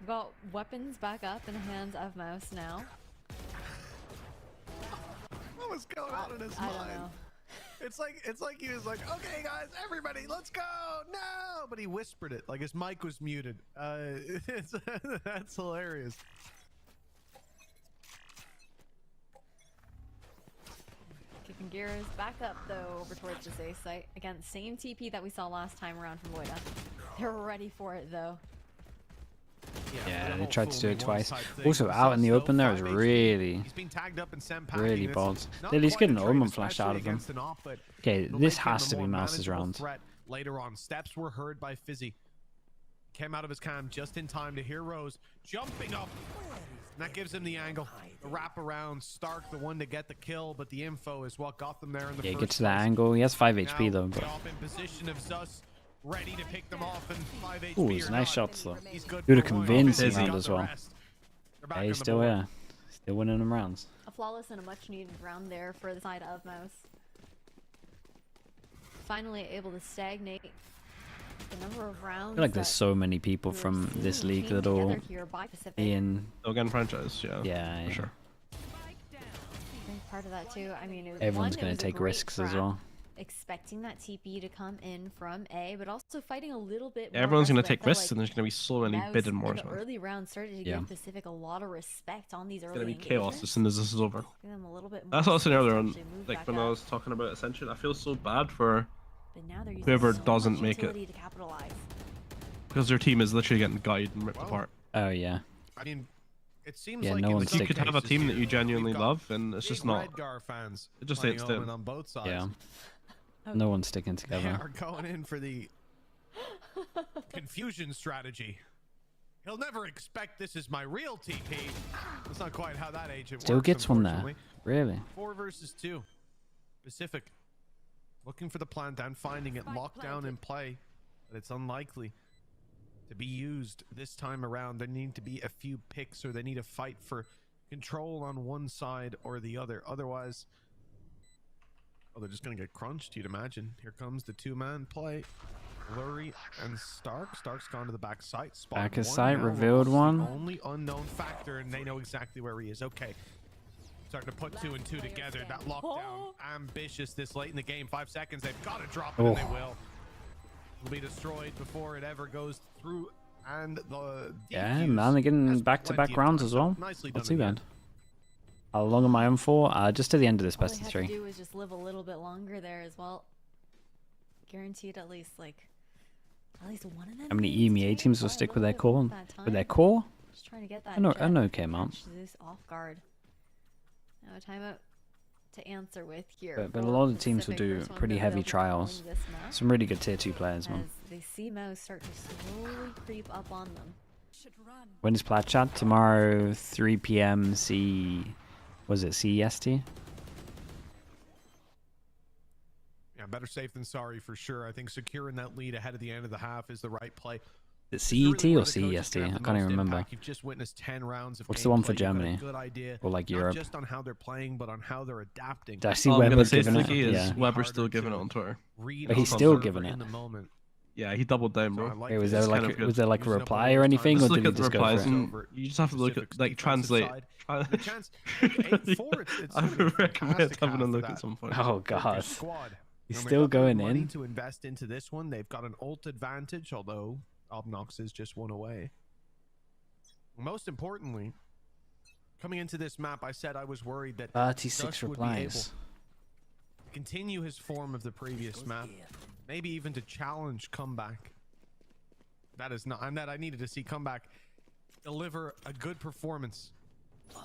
We've got weapons back up in the hands of MOUZ now. What was going on in his I mind? don't know. It's like he was like, okay guys, everybody, let's go! No! But he whispered it, like his mic was muted. That's hilarious. Kicking gears back up though over towards this A site. Again, same TP that we saw last time around from Voida. They're ready for it though. Yeah, they tried to do it twice. Also, out in the open there is really bold. They at least get an Omen flash out of them. Okay, this has to be MOUZ's round. Later on, steps were heard by Fizzy. Came out of his cam just in time to hear Rose jumping up. And that gives him the angle. The wrap around, Stark the one to get the kill, but the info is what got them there in the Yeah, first get to that angle. He has 5 HP though. But... off in position of Zus, ready to pick them off, and 5 HP. Ooh, it's nice shots though. Do the convincing round as well. Yeah, he's still here. Still winning them rounds. A flawless and a much needed round there for the side of MOUZ. Finally able to stagnate the number of rounds. I feel like there's so many people from this league that all in. Again, franchise, yeah. Yeah, for sure. Part of that too. I mean, it was Everyone's going to take risks as well. Expecting that TP to come in from A, but also fighting a little bit. Everyone's going to take risks, and there's going to be so many bidding more. The early rounds started to give Pacific a lot of respect on these early. It's going to be chaos as soon as this is over. Them a little bit That's what I was saying earlier on, like when I was talking about Ascension. I feel so bad for whoever doesn't make it, because their team is literally getting guyed and ripped apart. Oh yeah. I mean, it seems yeah, like no one's you could have a team that you genuinely love, and it's just not. Fans it just ain't still. On both sides. Yeah. No one's sticking They together. are going in for the confusion strategy. He'll never expect this is my real TP. That's not quite how that agent Still works, gets one there. Really? 4 versus 2. Pacific looking for the plant down, finding it locked down in play, but it's unlikely to be used this time around. There need to be a few picks, or they need to fight for control on one side or the other. Otherwise, they're just going to get crunched, you'd imagine. Here comes the 2-man play. Blurry and Stark. Stark's gone to the back site. Back of sight, revealed one. Only unknown factor, and they know exactly where he is. Okay. Starting to put 2 and 2 together. That lockdown, ambitious this late in the game. 5 seconds, they've got to drop it, and they will. It'll be destroyed before it ever goes through. And the yeah, man, they're getting back-to-back rounds as well. Not too bad. How long am I on for? Just to the end of this best of 3. All they have to do is just live a little bit longer there as well. Guaranteed at least one of them. How many EMEA teams will stick with their core? With their core? Just trying to get that. I know okay amount. Off guard. Now a timeout to answer with here. But a lot of teams will do pretty heavy trials. Some really good tier 2 players, man. As they see MOUZ start to slowly creep up on them. When is Plat Chat? Tomorrow, 3 p.m. Was it CEST? Yeah, better safe than sorry for sure. I think securing that lead ahead of the end of the half is the right play. Is it CET or CEST? I can't even remember. You've just witnessed 10 rounds of What's the one for gameplay. Germany? Good idea, or like not Europe? just on how they're playing, but on how they're adapting. Did I see Weber giving it? Yeah. Weber's still giving it on Twitter. But he's still giving it. Yeah, he doubled down, bro. Hey, was there like a reply or anything, or did he just go for it? You just have to look at translate. I recommend having a look at some point. Oh god, he's still going in. To invest into this one, they've got an ult advantage, although Obnox is just 1 away. Most importantly, coming into this map, I said I was worried that 36 replies. Continue his form of the previous map, maybe even to challenge Comeback. That is not, and that I needed to see Comeback deliver a good performance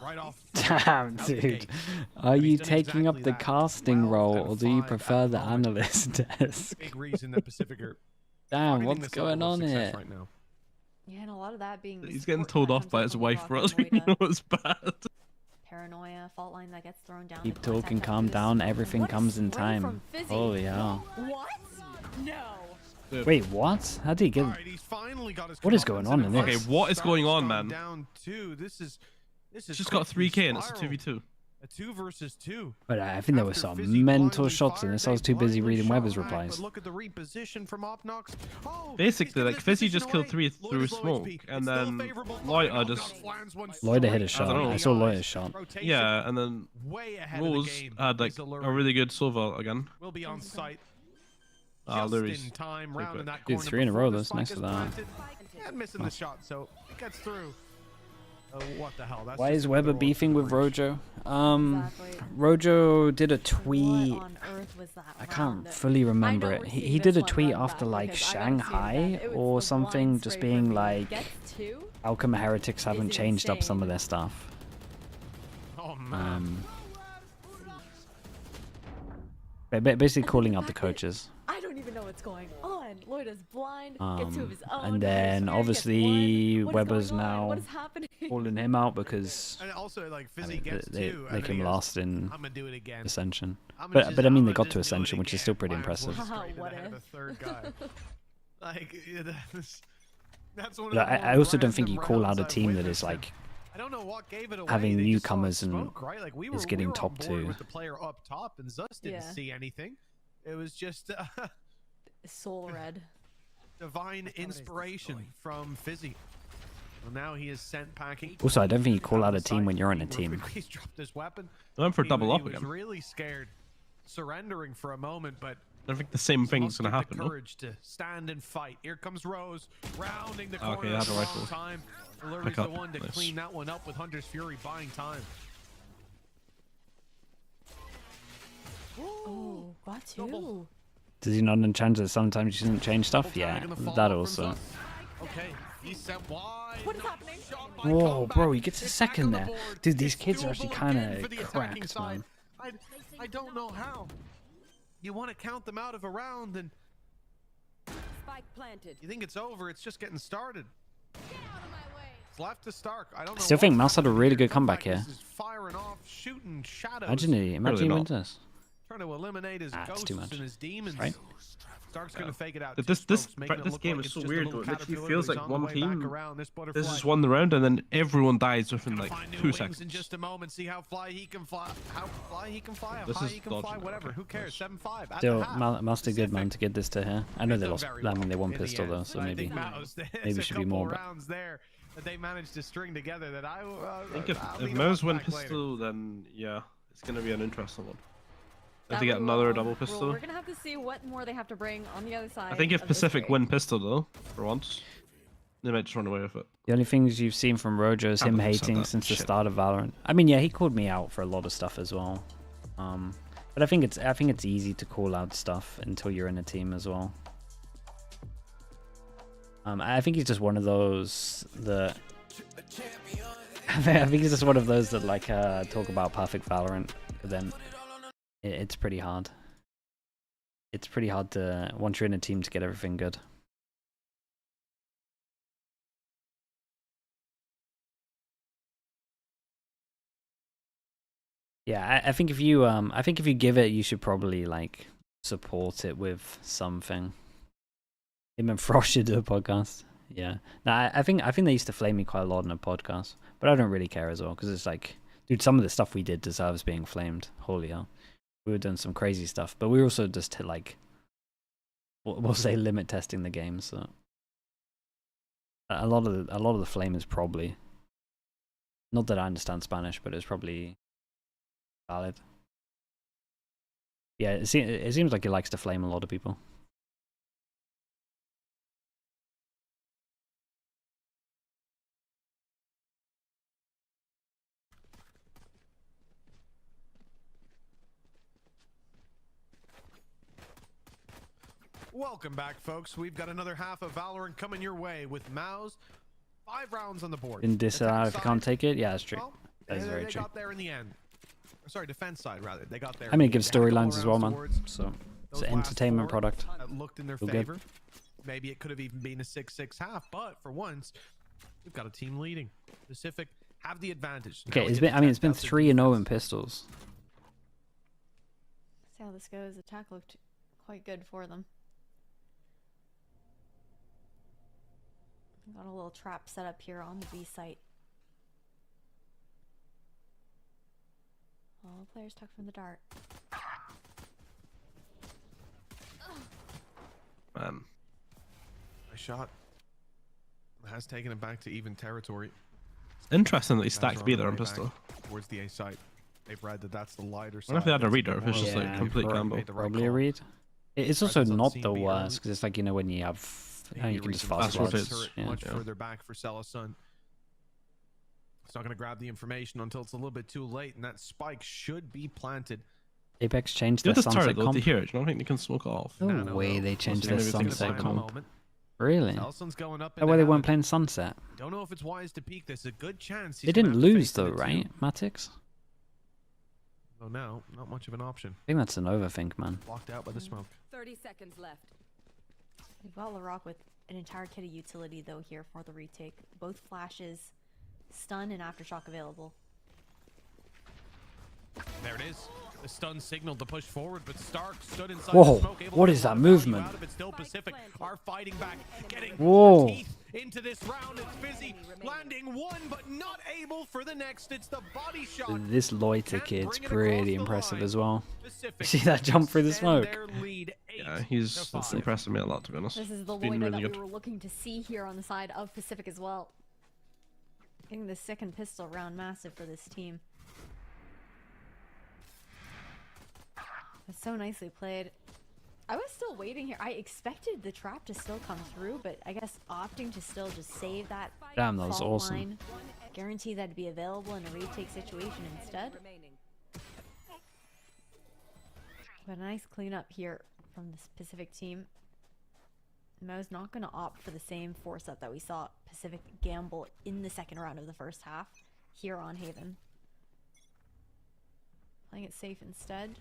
right off. Damn, dude. Are you taking up the casting role, or do you prefer the analyst desk? Big reason that Pacific are Damn, targeting what's this going level of on success here? right now. Yeah, and a lot of that being the He's getting support told that off by comes his up wife from for Rock us. and We Moida. know it's bad. Paranoia, fault line that gets thrown down. Keep the contact talking, up calm through the down, smoke. everything What a comes in spray time. from Fizzy. Holy hell. What? No. Wait, what? How did he get... He's finally got his What is going on in this? Okay, what is going on, Stark's gone man? Down 2. This is Just got quickly 3k and it's a spiraled. 2v2. A 2 versus 2. But I think there were some mental shots in this. I was too busy reading Weber's replies. But look at the reposition from Opnox. Oh, Basically, like Fizzy just killed 3 through smoke, and then Loiter just. Loiter hit a shot. don't know. I saw Loiter's shot. Yeah, and then way ahead of the Rose game. had like a really good silver again. Will be on site. Ah, Louis. In time, round in that Dude, corner 3 in a before row. the That's spike nice is of that. planted. And missing the shot, so it gets through. What the hell? That's Why just is another Weber one. beefing with Rojo? Rojo did a tweet. on earth was that I can't round? fully remember I know it. we're He seeing did a this one tweet run after back like because I gotta see it Shanghai again. It was or the something, blind just spray being from me. like, Gets two? Alchemy Heretics haven't changed up some of their stuff. Oh man. Basically calling out the coaches. I don't even know what's going on. Lloyd is blind. Gets two of his own. And then Harry gets obviously one. What is Weber's going on? now What is happening? calling him out because And also, like, I Fizzy mean, gets they 2. they came last in I'm gonna do it again. Ascension. I'm gonna But just- but I mean I'm they gonna got just to do it Ascension, which is again. still pretty Fire impressive. force straight What ahead of if? the third guy. Like, yeah, that's one of But the I also don't more think you random call out a rounds team I've that is witnessed. like I don't know what gave it away. having They just saw newcomers and smoke, right? Like we were, is getting we were top on board 2. with the player up top, and Zus didn't Yeah. see anything. It was just Soul red. divine inspiration from Fizzy. Well, now he is sent packing. Also, I don't think you call out a team when you're in a team. He's dropped his weapon. I went for He double was- up He was again. really scared, surrendering for a moment, but I think the same thing's gonna happen. the No? courage to stand and fight. Here comes Rose, rounding the Okay, corner I at have the a wrong rifle. time. Lurie's Pick the up. one to Nice. clean that one up with Hunter's Fury buying time. Oh, got two. Does he not enchant that sometimes you shouldn't change stuff? Yeah, that also. Okay, he's sent wide. What is happening? Whoa, bro, he gets a second there. Dude, these kids are actually kind of cracked, man. I don't know how. You want to count them out of a round, and Spike planted. you think it's over. It's just getting started. It's left to Stark. I don't know. I still think what's MOUZ had a happening really here. good comeback here. This is firing off, shooting shadows. Imagine he wins this. Trying to eliminate his It's ghosts too much. and his demons. Right? Stark's gonna fake it out. But two this strokes, making it look game like is it's so just a weird little though. It literally caterpillar, feels but like he's on one the way back team. around this This butterfly. is one round and then everyone dies within like Find new 2 wings seconds. in just a moment. See how fly he can fly. How fly he can fly. How This high is he can fly. dodgy. Whatever. Okay, Who cares? 7-5. At the Still, half. MOUZ did good, man, to get this to here. I know they Done lost. very I mean, they won well in the pistol end. though, so I maybe think MOUZ, there's maybe a should be couple more. But rounds there that they managed to string together that I I think I'll if need to MOUZ watch win back later. pistol, then yeah, it's gonna be an interesting one. If That they get will, another double well, pistol. we're gonna have to see what more they have to bring on the other side. I think if of this Pacific break. win pistol though, for once, they might just run away with it. The only things you've seen from Rojo is him Can't believe I said hating that. since the Shit. start of Valorant. I mean, yeah, he called me out for a lot of stuff as well. But I think it's easy to call out stuff until you're in a team as well. I think he's just one of those that. I think he's just one of those that like talk about perfect Valorant, but then it's pretty hard. It's pretty hard to once you're in a team to get everything good. Yeah, I think if you give it, you should probably like support it with something. Him and Frost should do a podcast. Yeah, no, I think they used to flame me quite a lot in a podcast, but I don't really care as well because it's like, dude, some of the stuff we did deserves being flamed. Holy hell, we were doing some crazy stuff, but we were also just like, we'll say limit testing the game. So a lot of the flame is probably not that I understand Spanish, but it's probably valid. Yeah, it seems like he likes to flame a lot of people. Welcome back, folks. We've got another half of Valorant coming your way with MOUZ. 5 rounds on the board. Didn't disallow if you Attack can't side, take it. Yeah, that's true. well, That is very they true. got there in the end. Sorry, defense side rather. They got there. I mean, in the good end. They had a couple storylines as well, man. rounds So it's those an last entertainment four product. that looked in their Feel good. favor. Maybe it could have even been a 6-6 half, but for once, we've got a team leading. Pacific have the advantage. Okay, Now we it's get been. to I mean, it's test been out the 3-0 in pistols. See how this goes. Attack looked quite good for them. Got a little trap set up here on the B site. All players tuck from the dart. Nice shot. Has taken it back to even territory. Interesting that he Guys stacked are B on there the on way back pistol. Towards the A site. They've read that that's the lighter side. What if they had a that's reader? If it's just like Yeah, complete gamble. Probably a read. It's also Presence on not scene the being worst because it's like, you know, when you have, you can just fast forward. forward. Yeah. Much further back for Celasun. It's not going to grab the information until it's a little bit too late, and that spike should be planted. Apex changed Did their this turret sunset though to comp. here? Do you not think they can smoke off? No way they changed their Maybe think sunset about it. comp. Really? Celasun's going up That way they weren't playing sunset. Don't know if it's wise to peek. There's a good chance They didn't lose though, right, Matix? Oh, no, not much of an option. I think that's an overthink, man. Blocked out by the smoke. 30 seconds left. We've got LaRock with an entire kit of utility though here for the retake. Both flashes, stun, and aftershock available. There it is. The stun signaled to push forward, but Stark stood inside Whoa, the smoke. Able what to is get a that lot of value movement? out of it. Still Pacific are fighting back, getting Whoa. their teeth into this round. It's busy, landing one, but not able for the next. It's the body shot. This loiter kid's pretty impressive as well. See that jump through the smoke? Yeah, he's impressing me a lot, to be honest. This is the He's been loiter really that good. we were looking to see here on the side of Pacific as well. Getting the second pistol round massive for this team. It's so nicely played. I was still waiting here. I expected the trap to still come through, but I guess opting to still just save that Damn, that was fault awesome. line, guarantee that to be available in a retake situation instead. But a nice cleanup here from this Pacific team. MOUZ not going to opt for the same 4-set that we saw Pacific gamble in the second round of the first half here on Haven. Playing it safe instead.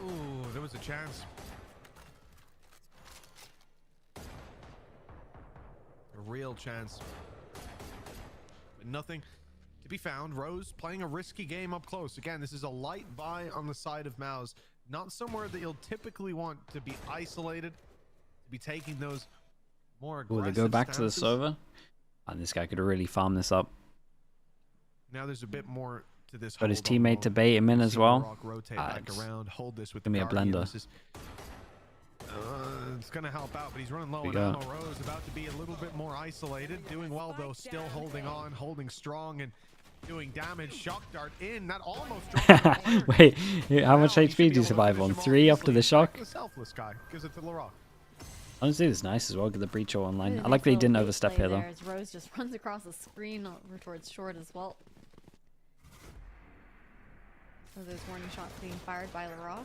Ooh, there was a chance. A real chance. But nothing to be found. Rose playing a risky game up close. Again, this is a light buy on the side of MOUZ. Not somewhere that you'll typically want to be isolated, to be taking those more aggressive Will they go back to the stances. server? And this guy could really farm this up. Now there's a bit more to this. Got his hold on teammate low. to bait him in You as see well. Rock rotate Ah, back it's around, hold this with give me the a Guardian. blender. This is, it's gonna help out, but he's running low. We And go. Ammo Rose about to be a little bit more isolated, doing well though, still holding on, holding strong, and doing damage. Shock dart in, that almost dropped the corner. Wait, how much HP did you survive on? 3 after the shock? The selfless guy gives it to LaRock. Honestly, this is nice as well. Get the breach online. Really I like nice that he didn't little overstep play here though. there as Rose just runs across the screen over towards short as well. So there's warning shots being fired by LaRock.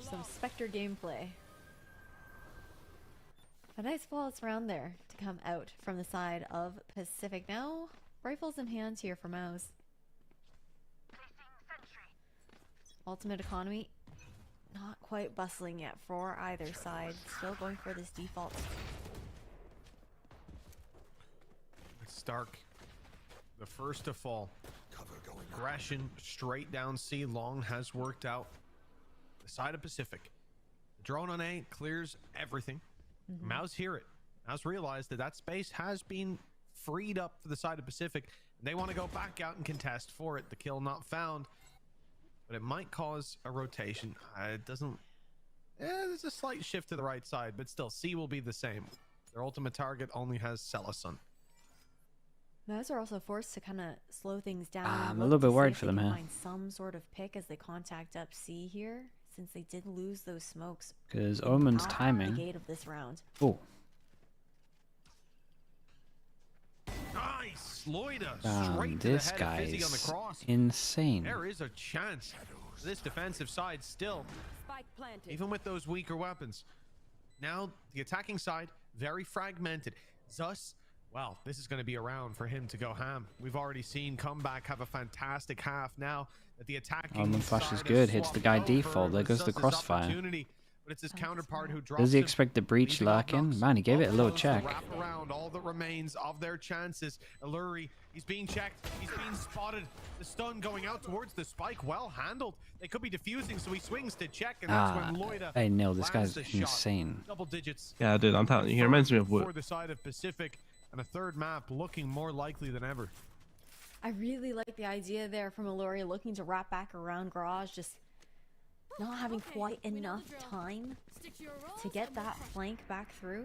Some Spectre gameplay. A nice flawless round there to come out from the side of Pacific. Now, rifles in hands here for MOUZ. Ultimate economy, not quite bustling yet for either side. Still going for this default. Stark, the first to fall. Aggression straight down C long has worked out. The side of Pacific. The drone on A clears everything. MOUZ hear it. MOUZ realized that that space has been freed up for the side of Pacific. They want to go back out and contest for it. The kill not found. But it might cause a rotation. It doesn't... there's a slight shift to the right side, but still, C will be the same. Their ultimate target only has Celasun. MOUZ are also forced to kind of slow things down. I'm and a look little to bit see worried if for they them can here. Find some sort of pick as they contact up C here, since they did lose those smokes. 'Cause Omen's out timing. The gate of this round. Oh, Nice! Loida damn, straight to the this head of Fizzy on the guy's cross. insane. There is a chance. This defensive side still, Spike planted. even with those weaker weapons. Now, the attacking side, very fragmented. Thus, well, this is going to be a round for him to go ham. We've already seen Comeback have a fantastic half now that the attacking the flash is side good. has Hits the swapped guy over. default. There goes the Zus's crossfire. opportunity, but it's his counterpart who drops Does he him, expect the breach leaving lurking? Man, he gave it a little check. wrap around all that remains of their chances. Alluri, he's being checked. He's being spotted. The stun going out towards the spike. Well handled. They could be defusing, so he swings to check, and that's when Loida Hey, Neil, this lands guy's the shot. insane. Double digits. Yeah, dude, I'm telling you, he reminds me of For Wood. the side of Pacific, and a third map looking more likely than ever. I really like the idea there from Alluri looking to wrap back around Garage, just not having quite enough time to get that flank back through.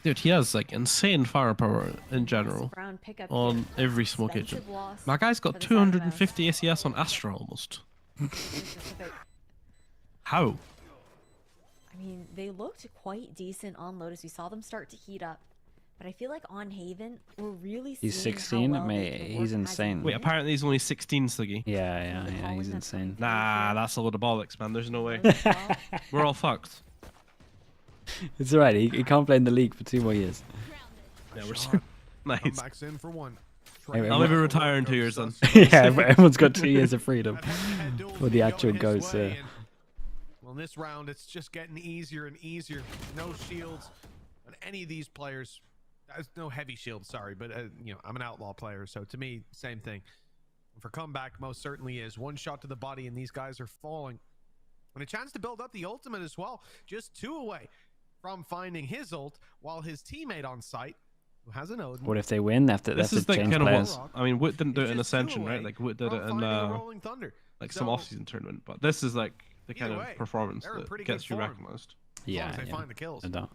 Dude, he has like insane firepower in general Round pickup on here. every smoke agent. Expensive loss My guy's for got the side of MOUZ. 250 ACS on Astra almost. How? I mean, they looked quite decent on Lotus. We saw them start to heat up. But I feel like on Haven, we're really seeing He's how 16, well they mate. can He's work as a insane. Wait, apparently he's only 16, Sluggy. Yeah, he's insane. Nah, that's a load of bollocks, man. There's no way. We're all fucked. It's alright. He can't play in the league for 2 more years. Yeah, we're nice. Comebacks in for one. I'll maybe retire in 2 years then. Yeah, everyone's got 2 years of freedom for the actual goats. Well, in this round, it's just getting easier and easier. No shields on any of these players. There's no heavy shields, sorry, but you know, I'm an outlaw player, so to me, same thing. And for Comeback, most certainly is. One shot to the body, and these guys are falling. And a chance to build up the ultimate as well. Just 2 away from finding his ult, while his teammate on site, who has an Odin. What if they win? They have to change players. I mean, Wood didn't do it in Ascension, right? Like Wood did it in Rolling Thunder. like some off-season tournament, but this is like the kind of way, performance they're in that pretty gets good you form. recognized. Yeah, they find the kills. I don't.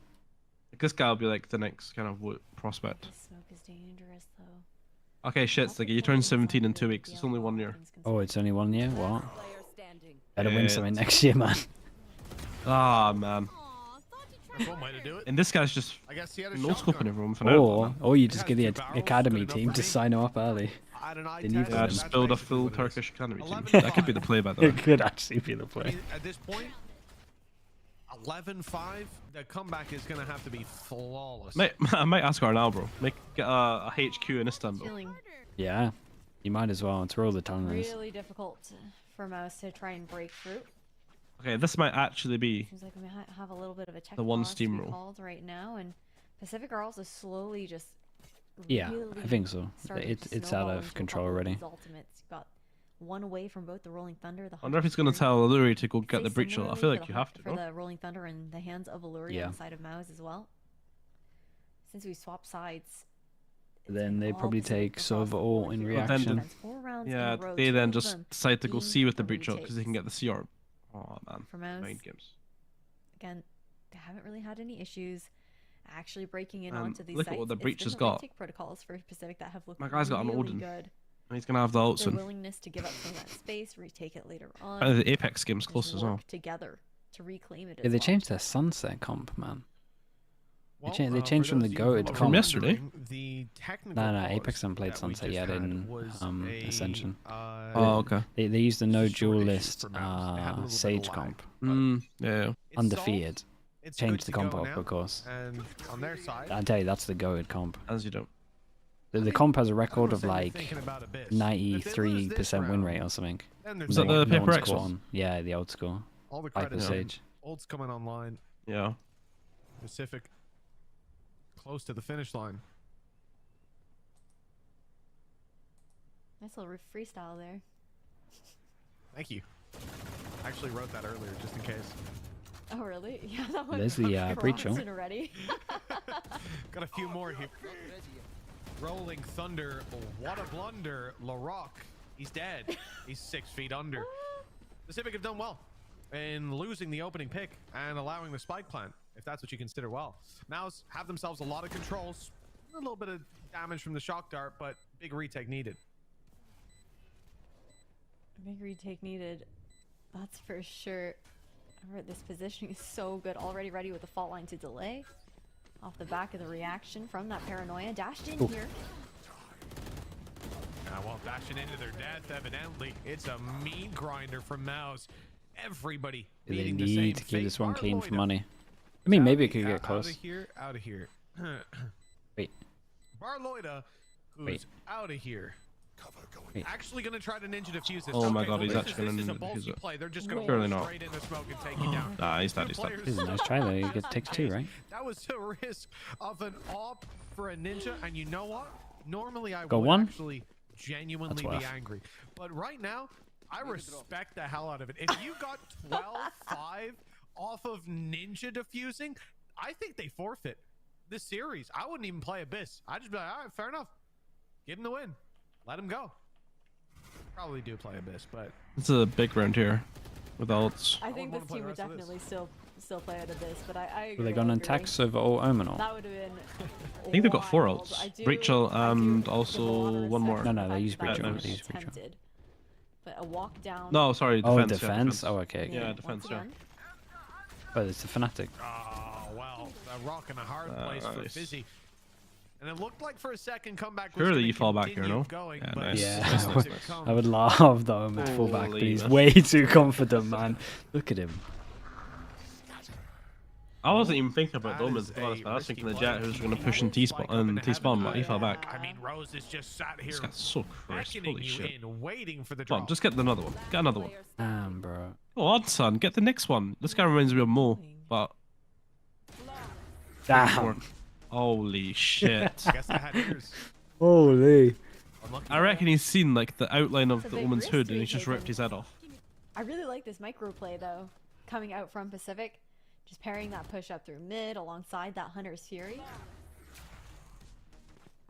Like, this guy will be like the next kind of Wood prospect. Smoke is dangerous, though. Okay, shit, Stiggy, you turned 17 in 2 weeks. It's only 1 year. Oh, it's only 1 year? What? Better win something next year, man. Ah, man. One way to do it. And this guy's just I guess he had a no shotgun. scoping everyone for now. Or you just get the academy team to sign him up early. They need Yeah, them. just build a full Turkish academy team. That could be the play, by the way. It could actually be the play. At this point, 11-5, the comeback is going to have to be flawless. Mate, I might ask her now, bro. Get a HQ in Istanbul. Feeling Yeah, you might as well. It's where all the talent is. really difficult for MOUZ to try and break through. Okay, this might actually be Seems like we might have a little bit of a check the one pause to be steamroll. called right now, and Pacific are also slowly just Yeah, I really think so. starting to It's snowball out into of a control couple of already. these ultimates. You've got one away from both the Rolling Thunder, the I wonder if he's going to tell Alluri to go get the breach. I feel like you have to, for no? the Rolling Thunder in the hands of Alluri Yeah. on the side of MOUZ as well. Since we swapped sides, Then they probably take Sova all in But reaction. then, 4 rounds in yeah, a row, they 2 then of just them decide to go being C with the the breach up because they retakes. can get the CR. Oh, man. For MOUZ. Mind games. Again, they haven't really had any issues actually breaking in Man, onto these look at sites. what the It's breach been has the got. retake protocols for Pacific that have looked My guy's got an really Odin. good. And he's going to have the ult Their soon. willingness to give up some of that space, retake it later on. Apparently the Apex game's just close as well. work together to reclaim it. Yeah, as they well. changed their sunset comp, man. Well, They for changed from the those of you goated who are comp. yesterday? wondering, the technical No, pause Apex haven't played that we sunset just yet had in was Ascension. Oh, okay. They used the no short issue duelist for MOUZ. They had a little bit of Sage lag, comp. Yeah. It's Undefeated. solved. It's Changed good the to comp go up, now, of course. And on their side, I tell you, that's the goated comp. As you don't. The comp has a record of say you're like thinking about Abyss. If they lose this 93% win round, rate or something. then they're Was that saying the No Paper one's X caught one? on. Yeah, the old school. all the Hyper credit. Sage. Ult's coming online. Yeah. Pacific close to the finish line. Nice little freestyle there. Thank you. I actually wrote that earlier just in case. Oh really? Yeah, that one. There's the breach crossed already. Got a few more here. Rolling Thunder. What a blunder. LaRock. He's dead. He's 6 feet under. Pacific have done well in losing the opening pick and allowing the spike plant, if that's what you consider well. MOUZ have themselves a lot of controls. A little bit of damage from the shock dart, but big retake needed. Big retake needed. That's for sure. This positioning is so good. Already ready with the fault line to delay. Off the back of the reaction from that paranoia. Dashed in here. Well, dashing into their death, evidently. It's a meat grinder from MOUZ. Everybody They beating the same need to keep fate. this one clean for Barloida money. I mean, maybe it could get close. Out of here. Wait. Barloida, who's Wait. out of here. Wait. Actually going to try to ninja defuse this. Oh my Okay, god, well, he's this actually is going a ballsy to. play. They're just going to Surely go not. straight into smoke and take you down. Nah, he's dead. He's dead. This is a nice try though. You get takes 2, right? That was a risk of an op for a ninja, and you know what? Normally I Go would 1? actually genuinely That's be rough. angry, but right now I respect the hell out of it. If you got 12-5 off of ninja defusing, I think they forfeit this series. I wouldn't even play Abyss. I'd just be like, all right, fair enough. Give him the win. Let him go. Probably do play Abyss, but It's a big round here with ults. I think this team would definitely still play at Abyss, but I agree. Are they gonna attack over all Omen or? That would have been. I think they've got 4 ults. Rachel and give a also lot of one more. No, they use respect Breacher. to They use being Breacher. tempted. But a walk down. No, sorry, defense. Oh, yeah, defense. Oh, okay. Yeah, once defense. Yeah. again. Oh, it's a Fnatic. oh well, a rock and a hard place for Nice. Fizzy. And it looked like for a second comeback was Surely gonna you fall back here, continue no? Going, Yeah, but nice. Yeah, Nice, nice, nice. I would love the Omen to fall back, but Holy he's man. way too confident, man. Look at him. I wasn't even thinking about That Domins, is to be honest, a man. I was thinking the risky Jet play. who's going to He push in will T-spawn spike up into T-spawn, heaven. but he fell back. I mean, Rose is just sat here This guy's so cursed. beckoning Holy you shit. in, waiting for the Come drop. on, just get another one. Get another one. Damn, bro. Go on, son. Get the next one. This guy reminds me of Mo, but... Damn. Holy shit. I guess I had ears. Holy. I reckon he's seen like the outline of It's a the big Omen's risk hood to and be he's just taken. ripped his head off. I really like this micro play though, coming out from Pacific, just pairing that push up through mid alongside that Hunter's Fury.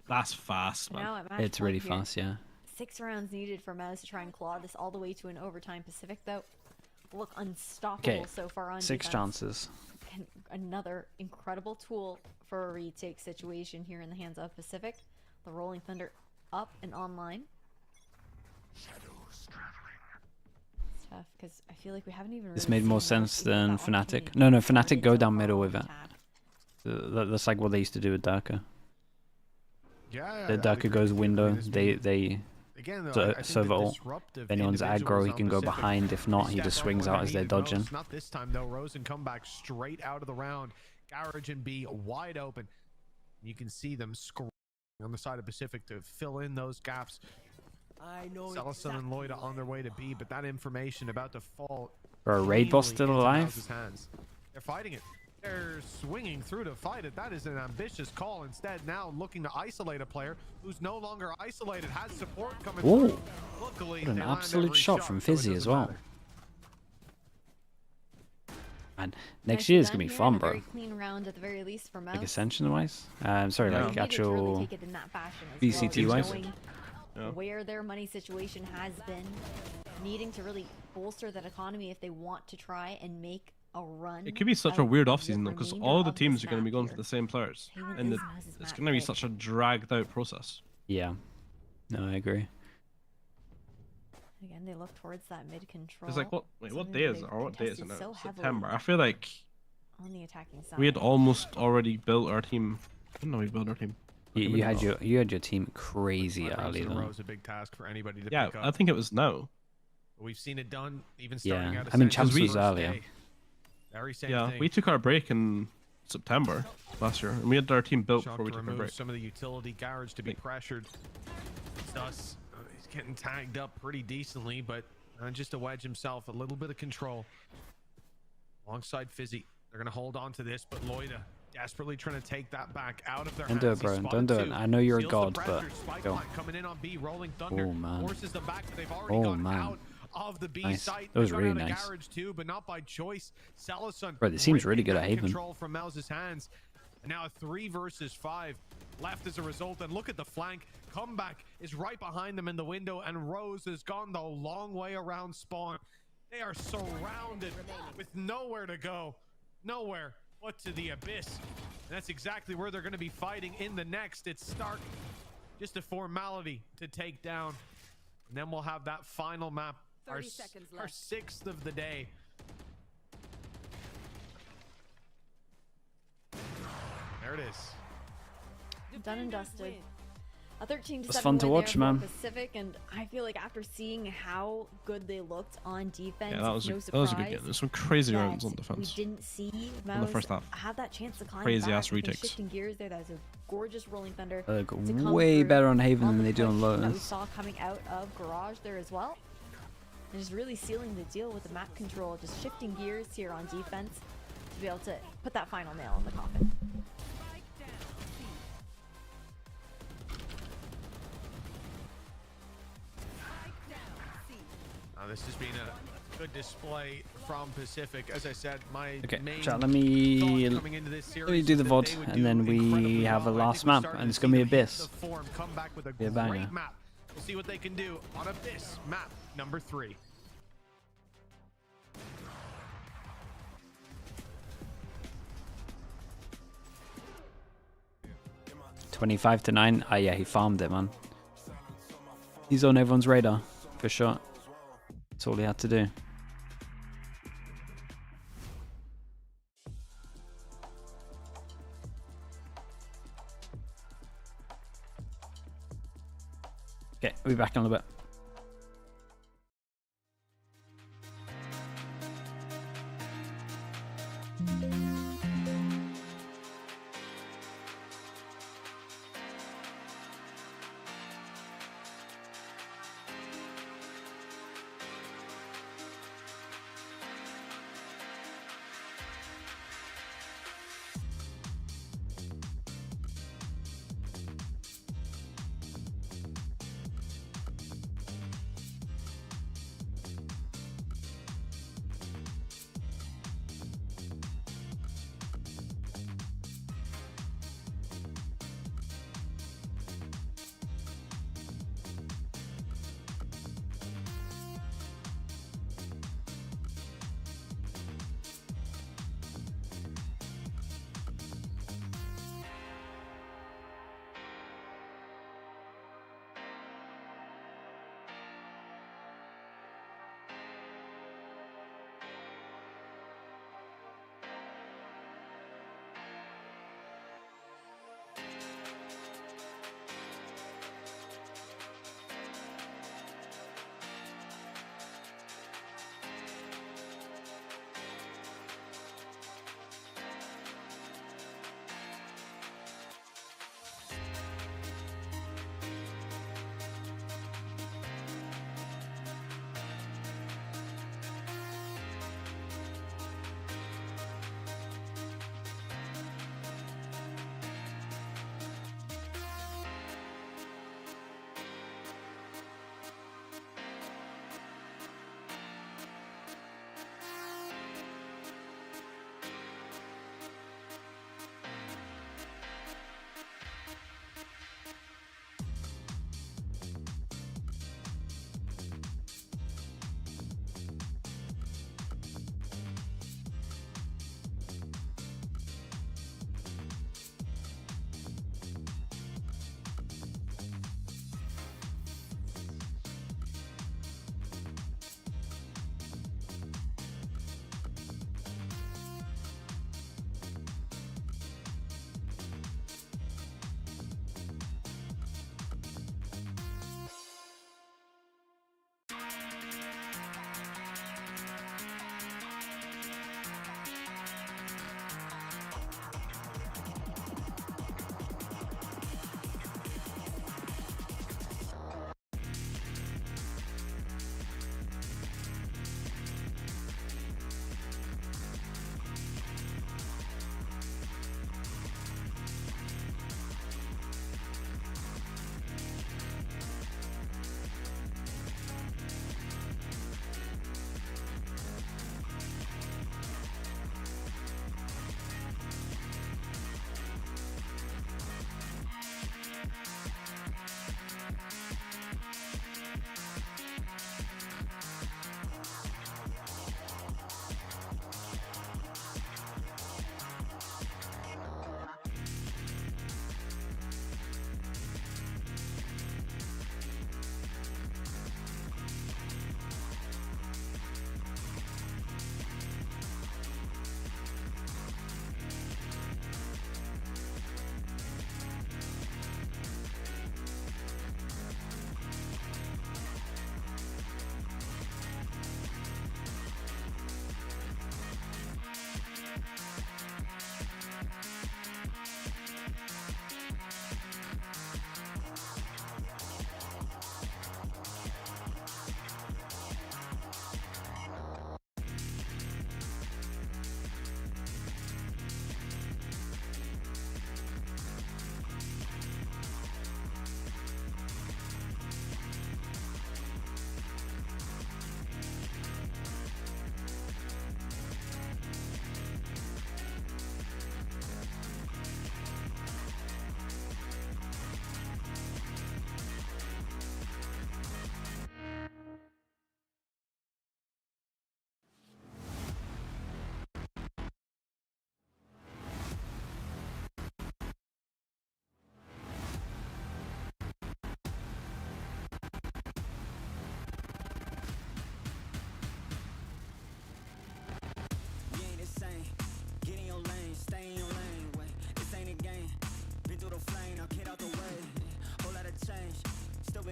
That's fast, man. Now at match It's really point here. fast, yeah. 6 rounds needed for MOUZ to try and claw this all the way to an overtime Pacific though. Look unstoppable Okay, so far on 6 defense. chances. And another incredible tool for a retake situation here in the hands of Pacific. The Rolling Thunder up and online. It's tough because I feel like we haven't even. This really made more seen MOUZ sense take that than opportunity Fnatic. No, to Fnatic really go jump down on middle the with it. attack. That's like what they used to do with Darker. Yeah, The I'd Darker agree goes with you. window. This They Again, though, so, I think serve the it all. disruptive If anyone's individuals aggro, he on can go Pacific behind. If not, he stepped just up swings when out they as they're needed most. dodging. Not this time though. Rosen come back straight out of the round. Garage and B wide open. You can see them scrolling on the side of Pacific to fill in those gaps. I know Salison and Loida on their way to B, but that information about to fall. Bro, Raid Boss cleanly still into alive? MOUZ's hands. They're fighting it. They're swinging through to fight it. That is an ambitious call. Instead, now looking to isolate a player who's no longer isolated, has support coming Ooh, through. Luckily, what an they land absolute every shot from so it Fizzy as doesn't well. matter. And next Nicely year's done gonna be here, fun, and a bro. very clean round at the very least for MOUZ. Like Ascension wise. Sorry, Yeah. like They needed to really actual. take it in that fashion as VCT well, wise. knowing Yeah. where their money situation has been, needing to really bolster that economy if they want to try and make a run. It could be such a out weird the offseason though, because remainder all the of teams this are going to be map going for here. the same players, Taylor and is it's MOUZ's going map to be pick. such a dragged out process. Yeah. No, I agree. Again, they look towards that mid control. It's like what? Wait, what something day that is it? they've Or what day is it contested now? so heavily September. I feel like on the attacking side. we had almost already built our team. I don't know, we built our team. You had your team crazy Five rounds early in a row though. is a big task for anybody to Yeah, pick up. I think it was now. We've seen it done even starting Yeah, out. I mean, Ascension's Champs was first earlier. day. Very same Yeah, thing. we took our break in September last year, and we had our team built Shock before we to took our remove break. some of the utility garage to be pressured. It's us. He's getting tagged up pretty decently, but just to wedge himself a little bit of control. Alongside Fizzy, they're going to hold on to this, but Loida desperately trying to take that back out of their Don't hands. do it, He's bro. spotted Don't do it. two. I know you're a Seals the god, pressure. but Spike go. line coming in on B, Rolling Thunder. Oh, man. Forces them back, but they've already Oh, gone man. out of the B Nice. site. That was They got really out of nice. Garage too, but not by choice. Salison Bro, this seems really ripping good at that Haven. control from MOUZ's hands. And now a 3 versus 5 left as a result. And look at the flank. Comeback is right behind them in the window, and Rose has gone the long way around spawn. They are surrounded with nowhere to go. Nowhere but to the abyss. And that's exactly where they're going to be fighting in the next. It's Stark. Just a formality to take down. And then we'll have that final map. 30 seconds Our left. 6th of the day. There it is. Done and dusted. A 13-7 It's fun to win watch, there for man. Pacific, and I feel like after seeing how good they looked on defense, Yeah, that was, no that was a good surprise game. There's some crazy that rounds on we defense. didn't see In the first MOUZ half. have that chance to climb Crazy back. ass I think retakes. shifting gears there, that was a gorgeous rolling thunder. Look to come way through better on Haven on than the they do on push that we Lotus. saw coming out of Garage there as well. And just really sealing the deal with the map control, just shifting gears here on defense to be able to put that final nail in the coffin. This has been a good display from Pacific. As I said, my Okay, main chat, let me do the VOD, and then we have a last map, and it's gonna be Abyss. Come back with a Be a banger. great map. We'll see what they can do on Abyss map number 3. $25-9. Ah, yeah, he farmed it, man. He's on everyone's radar for sure. That's all he had to do. Okay, we'll be back in a little bit.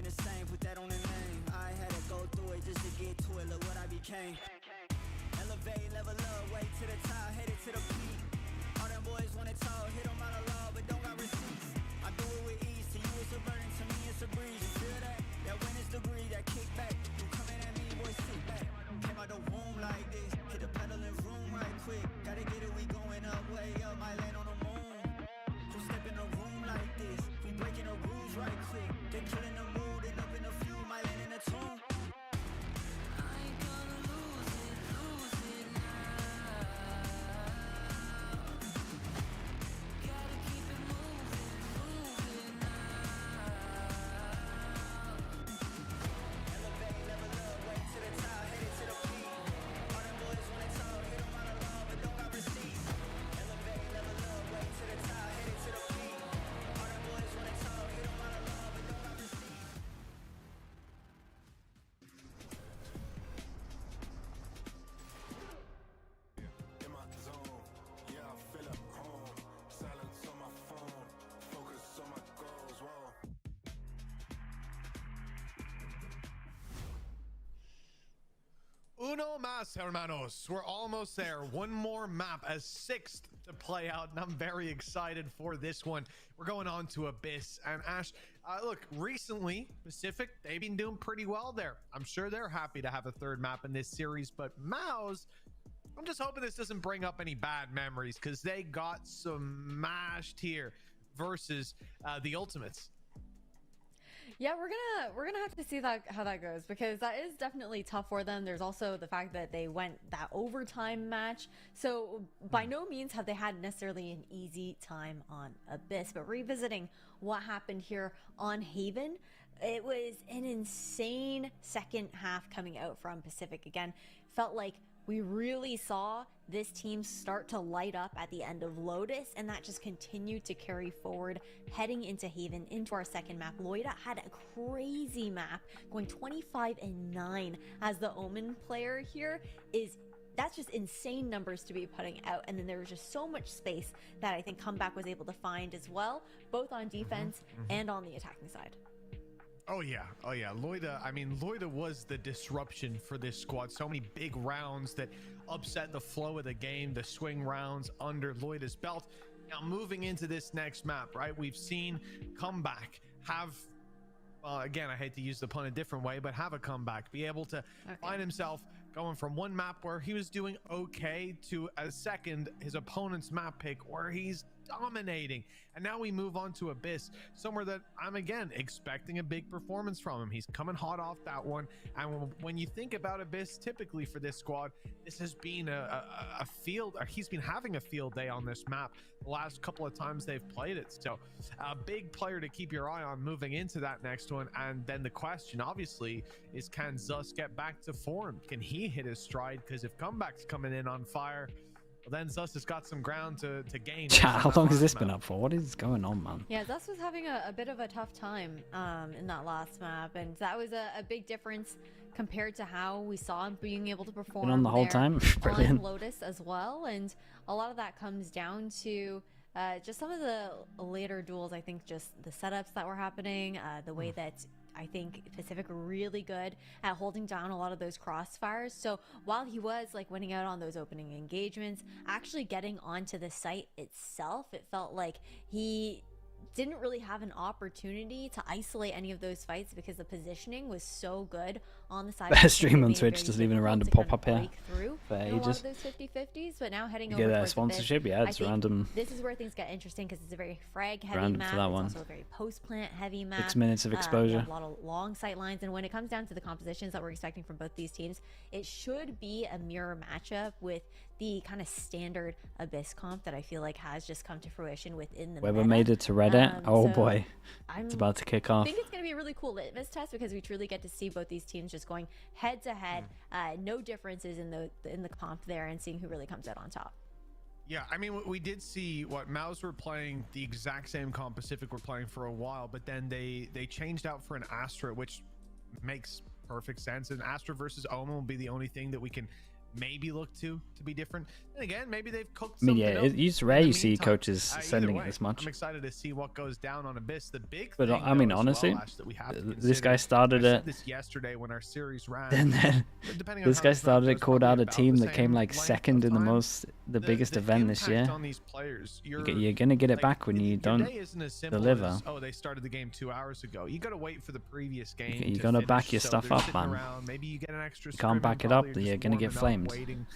been the same, put that on the name. I had to go through it just to get to it, look what I became. Elevate, level up, way to the top, headed to the peak. All them boys wanna talk, hit them out of law, but don't got receipts. I do it with ease, to you it's a burden, to me it's a breeze. You feel that? That win is degree, that kickback. You coming at me, boy, sit back. Came out the womb like this, hit the pedal and room right quick. Gotta get it, we going up, way up, might land on the moon. You step in the room like this, we breaking the rules right quick. They killing the mood, and up in the few, might land in a tomb. I ain't gonna lose it now. Gotta keep it moving now. Elevate, level up, way to the top, headed to the peak. All them boys wanna talk, hit them out of law, but don't got receipts. Elevate, level up, way to the top, headed to the peak. All them boys wanna talk, hit them out of law, but don't got receipts. In my zone, yeah, I feel at home. Silence on my phone, focus on my goals. Whoa. Uno más, hermanos. We're almost there. One more map, a sixth to play out, and I'm very excited for this one. We're going on to Abyss. And Ash, look, recently, Pacific, they've been doing pretty well there. I'm sure they're happy to have a third map in this series, but MOUZ, I'm just hoping this doesn't bring up any bad memories, because they got smashed here versus the Ultimates. Yeah, we're gonna have to see how that goes, because that is definitely tough for them. There's also the fact that they went that overtime match, so by no means have they had necessarily an easy time on Abyss. But revisiting what happened here on Haven, it was an insane second half coming out from Pacific. Again, felt like we really saw this team start to light up at the end of Lotus, and that just continued to carry forward heading into Haven, into our second map. Loida had a crazy map, going 25-9 as the Omen player here. That's just insane numbers to be putting out. And then there was just so much space that I think Comeback was able to find as well, both on defense and on the attacking side. Oh yeah. Loida, I mean, Loida was the disruption for this squad. So many big rounds that upset the flow of the game, the swing rounds under Loida's belt. Now moving into this next map, right? We've seen Comeback have, again, I hate to use the pun a different way, but have a comeback, be able to find himself going from one map where he was doing okay to a second, his opponent's map pick, where he's dominating. And now we move on to Abyss, somewhere that I'm again expecting a big performance from him. He's coming hot off that one. And when you think about Abyss, typically for this squad, this has been a field, or he's been having a field day on this map the last couple of times they've played it. So a big player to keep your eye on moving into that next one. And then the question obviously is, can Zus get back to form? Can he hit his stride? Because if Comeback's coming in on fire, well, then Zus has got some ground to gain. How long has this been up for? What is going on, man? Yeah, Zus was having a bit of a tough time in that last map, and that was a big difference compared to how we saw him being able to perform Been on the whole time. Brilliant. on Lotus as well. And a lot of that comes down to just some of the later duels. I think just the setups that were happening, the way that I think Pacific were really good at holding down a lot of those crossfires. So while he was like winning out on those opening engagements, actually getting onto the site itself, it felt like he didn't really have an opportunity to isolate any of those fights because the positioning was so good on the side. Best stream on Twitch, just leaving a random pop up here for ages. A lot of those 50-50s, but now heading over get towards a sponsorship. Abyss, Yeah, it's random. This is where things get interesting because it's a very frag heavy Random map. for that It's one. also a very post plant heavy map. 6 minutes of You exposure. have a lot of long sight lines, and when it comes down to the compositions that we're expecting from both these teams, it should be a mirror matchup with the kind of standard Abyss comp that I feel like has just come to fruition within the Weber meta. made it to Reddit. Oh So boy, it's about to kick off. I think it's going to be a really cool litmus test because we truly get to see both these teams just going head to head, no differences in the comp there, and seeing who really comes out on top. Yeah, I mean, we did see what MOUZ were playing the exact same comp Pacific were playing for a while, but then they changed out for an Astra, which makes perfect sense. And Astra versus Omen will be the only thing that we can maybe look to be different. And again, maybe they've cooked I mean, something yeah, up it's in rare the you see meantime. coaches Either sending way, it this much. I'm excited to see what goes down on Abyss. The big But thing, I mean, though, as honestly, well, Ash, that we have to this guy consider, started I it. said this yesterday when our series ran. And then depending on this how guy this map started goes, it, called probably out a about team the that came same like length second of in time. the biggest event this impact year. on these players, You're gonna get it back when you your don't day isn't as simple deliver. as, oh, they started the game 2 hours ago. You gotta wait for the previous game. You to gotta finish, back your so stuff they're up, sitting man. around. Maybe you get an extra You can't scrim, back it probably up, you're you're just gonna get warming up, flamed. Waiting.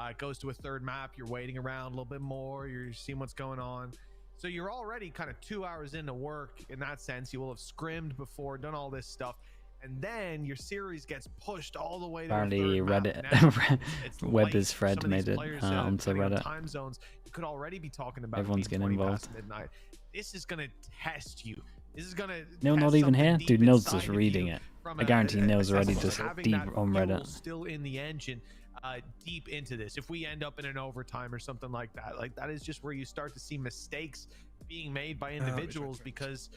It goes to a third map. You're waiting around a little bit more. You're seeing what's going on. So you're already kind of 2 hours into work in that sense. You will have scrimmed before, done all this stuff. And then your series gets pushed all the way to Apparently a third Reddit, map. Now, it's Weber's late. Fred Some of these made it players, onto depending on Reddit. time zones, you could already be talking about Everyone's being getting 20 past involved. midnight. This is going to test you. This is going to Neil not even here? Dude, Neil's just reading it. I guarantee Neil's already just deep on Reddit. Still in the engine, deep into this. If we end up in an overtime or something like that is just where you start to see mistakes being made by individuals because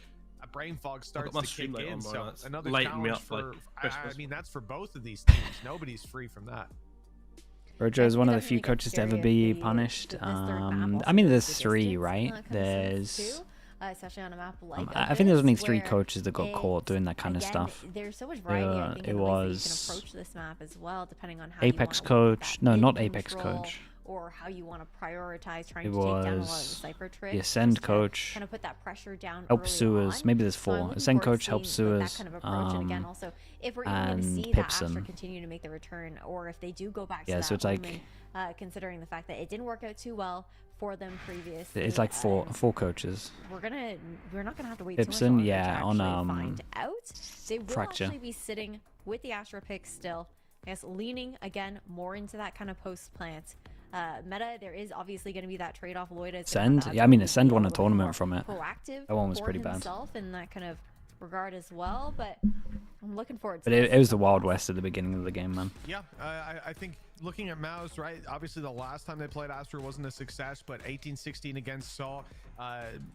a brain fog starts to kick in. So another challenge for, I mean, that's for both of these teams. Nobody's free from that. Rojo is one of the few coaches to ever be punished. I mean, there's 3, right? There's especially on a map like I think there's only Abyss, 3 where coaches that got caught doing that kind of again, stuff. There's so much variety, I think, It in the ways that you was can approach this map as well, depending on how Apex you want coach. No, not Apex control, coach. or how you want to prioritize trying It to take down a lot of the was cipher tricks. the Ascend just to coach. kind of put that pressure down Help early sewers. on. Maybe there's So I'm 4. looking Ascend forward coach, to help seeing that sewers. kind of approach. And again, also, if we're even going to see that Astra Pipson. continue to make the return, or if they do go back Yeah, to so that it's like- Omen, considering the fact that it didn't work out too well for them previously. It's like 4 coaches. We're not gonna have to wait too much Pipson, longer yeah, to on actually find out. They will Fracture. actually be sitting with the Astra pick still. I guess leaning again more into that kind of post plant. Meta, there is obviously going to be that trade-off. Lloyd is gonna Ascend? have Yeah, to I mean, be Ascend a won a little tournament more from it. proactive That one was for pretty bad. himself in that kind of regard as well. But I'm looking forward to But this. it was the Wild West at the beginning of the game, man. Yeah, I think looking at MOUZ, right? Obviously, the last time they played Astra wasn't a success, but 18-16 against Saw.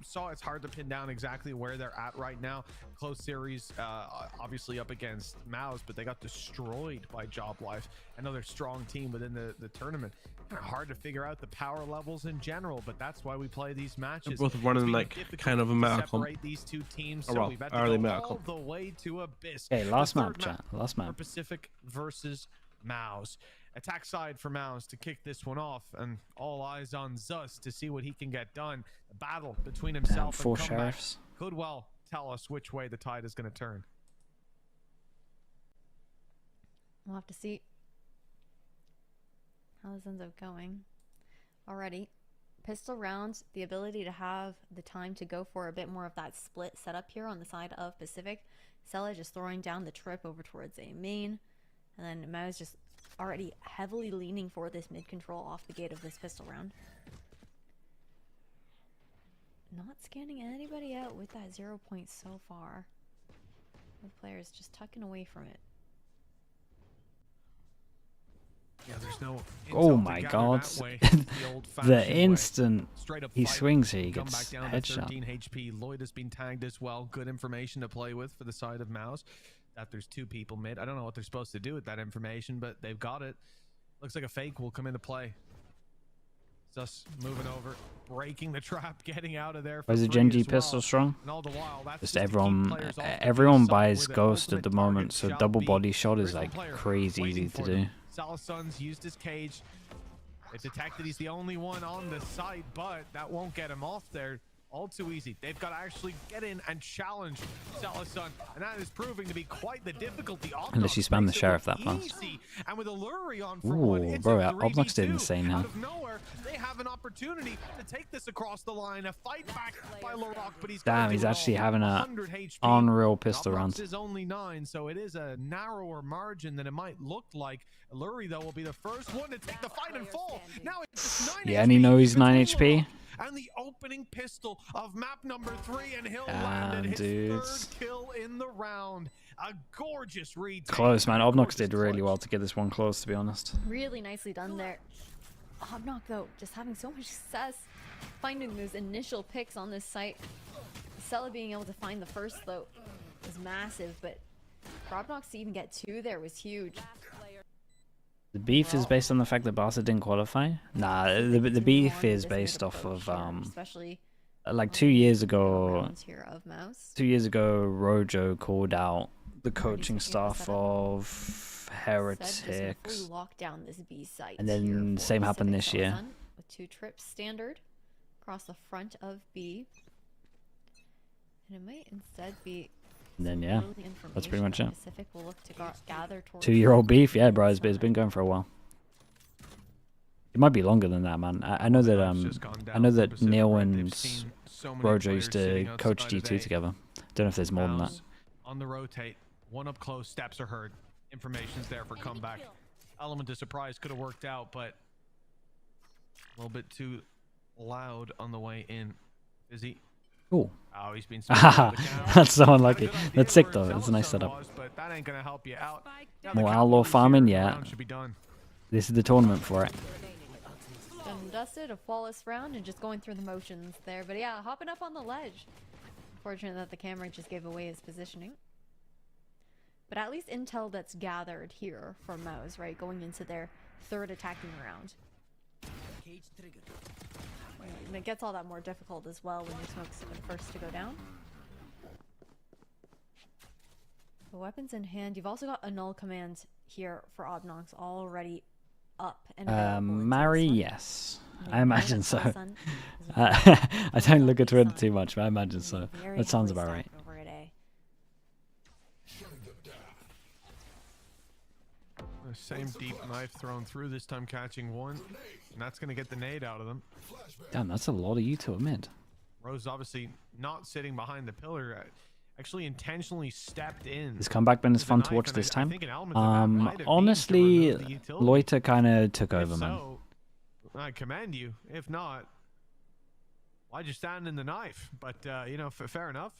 Saw, it's hard to pin down exactly where they're at right now. Close series, obviously up against MOUZ, but they got destroyed by Job Life, another strong team within the tournament. Hard to figure out the power levels in general, but that's why we play these matches. They're both running like kind of a meta comp. Separate these two teams, Oh, so well, we've had early to go meta all comp. the way to Abyss. Hey, last The map, third chat. Last map. for Pacific versus MOUZ. Attack side for MOUZ to kick this one off, and all eyes on Zus to see what he can get done. The battle between himself 4 and Comeback sheriffs. could well tell us which way the tide is going to turn. We'll have to see how this ends up going. Alrighty. Pistol rounds, the ability to have the time to go for a bit more of that split setup here on the side of Pacific. Sella just throwing down the trip over towards A main. And then MOUZ just already heavily leaning for this mid control off the gate of this pistol round. Not scanning anybody out with that 0 point so far. The players just tucking away from it. Yeah, there's no Oh my god. The instant he swings here, he Come gets back down to headshot. 13 HP. Lloyd has been tagged as well. Good information to play with for the side of MOUZ. That there's 2 people mid. I don't know what they're supposed to do with that information, but they've got it. Looks like a fake will come into play. Zus moving over, breaking the trap, getting out of there. Why is the free Genji as pistol well. strong? And all the while, that's Just to keep everyone players off the everyone B side buys where the Ghost ultimate at the moment, target so shall double be body shot is original like player crazy waiting easy to for them. do. Salason's used his cage. They detected he's the only one on the site, but that won't get him off there. All too easy. They've got to actually get in and challenge Salason, and that is proving to be quite the difficulty. Unless you spam the sheriff that fast. Easy. And with Alluri on for one, Ooh, it's bro, a Obnox did 3v2. insane now. Out of nowhere, they have an opportunity to take this across the line. A fight back by Lorok, but he's Damn, he's actually having a unreal pistol round. Obnox is only 9, so it is a narrower margin than it might look like. Alluri, though, will be the first one to take the fight and fall. Now it's just 9 Yeah, and he knows he's 9 HP. and the opening pistol of map number 3, and he'll Damn, land his dudes. 3rd kill in the round. A gorgeous retake. Close, man. Obnox did really well to get this one close, to be honest. Really nicely done there. Obnox, though, just having so much success finding those initial picks on this site. Sella being able to find the first, though, was massive, but for Obnox to even get 2 there was huge. The beef is based on the fact that Barca didn't qualify. Nah, the beef is based off of especially like 2 years ago. rounds here of MOUZ. 2 years ago, Rojo called out the coaching staff of Heretics, Lock down this B site and then the same happened this year. With 2 trips standard across the front of B, and it might instead be. And then yeah, that's pretty much it. Pacific will look to gather towards 2-year-old beef, yeah, bro. It's been going for a while. It might be longer than that, man. I know that Neil and Rojo used to coach G2 together. Don't know if there's more than that. On the rotate, one up close, steps are heard. Information's there for comeback. Element of surprise could have worked out, but a little bit too loud on the way in. Busy. Cool. Oh, he's been that's so unlucky. That's sick though. It's a nice setup. But that ain't gonna help you out. More outlaw farming, yeah. This is the tournament for it. Done dusted, a flawless round, and just going through the motions there. But yeah, hopping up on the ledge. Fortunate that the camera just gave away his positioning. But at least intel that's gathered here for MOUZ, right? Going into their 3rd attacking round. And it gets all that more difficult as well when your smoke's the first to go down. The weapons in hand. You've also got a null command here for Obnox already up and available. Marry, yes. I imagine so. I don't look at Twitter too much, but I imagine so. That sounds about right. The same deep knife thrown through, this time catching one, and that's going to get the nade out of them. Damn, that's a lot of you to admit. Rose obviously not sitting behind the pillar, actually intentionally stepped in. This comeback been as fun to watch this time. Honestly, Loiter kind of took over, man. I commend you. If not, why'd you stand in the knife? But you know, fair enough.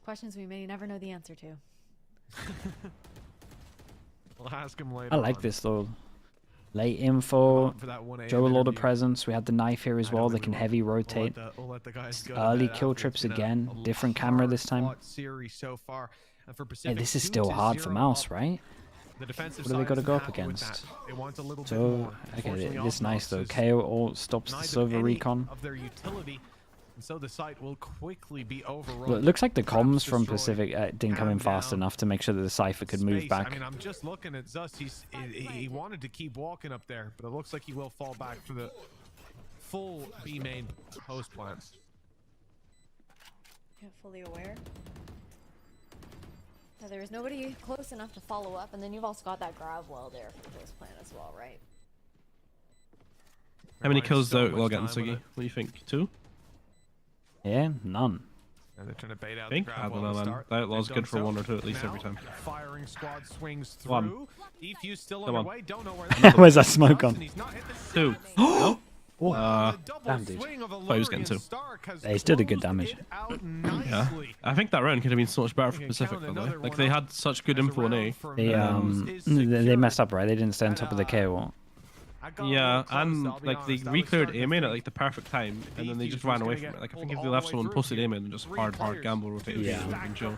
Questions we may never know the answer to. We'll ask him later. I like this though. Late info, Joe a lot of presence. We had the knife here as well. They can heavy rotate. Early kill trips again. Different camera this time. Hey, this is still hard for MOUZ, right? What do they got to go up against? So, okay, this is nice though. KO all stops the server recon. And so the site will quickly be overrun. Well, it looks like the comms from Pacific didn't come in fast enough to make sure that the Cypher could move back. I mean, I'm just looking at Zus. He wanted to keep walking up there, but it looks like he will fall back for the full B main host plan. Yeah, fully aware. Now, there is nobody close enough to follow up, and then you've also got that grab well there for host plan as well, right? How many kills though Outlaw getting, Siggy? What do you think? 2? Yeah, none. And they're trying to bait out I don't know, man. The Outlaw's good for 1 or 2 at least every time. Firing squad swings through. 1. Defuse still Come on. underway. Don't know where Where's that smoke on? 2. Oh! Damn, dude. I thought he was getting 2. Yeah, he still did good damage. Yeah. I think that round could have been so much better for Pacific, though. Like, they had such good info on A. They messed up, right? They didn't stay on top of the KO. Yeah, and like they re-cleared A main at like the perfect time, and then they just ran away from it. Like I think if they left someone posted A main and just hard gamble rotated, it would have been chill.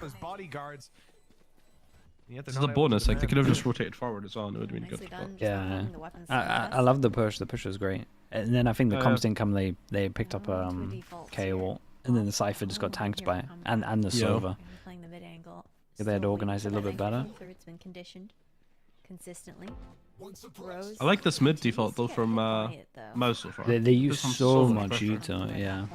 This is a bonus. Like they could have just rotated forward as well, and it would have been good. Yeah, I love the push. The push was great. And then I think the comms didn't come. They picked up KO, and then the Cypher just got tanked by it, and the server. If they had organized it a little bit better. It's been conditioned consistently. I like this mid default though from MOUZ so far. They use so much Utah, yeah.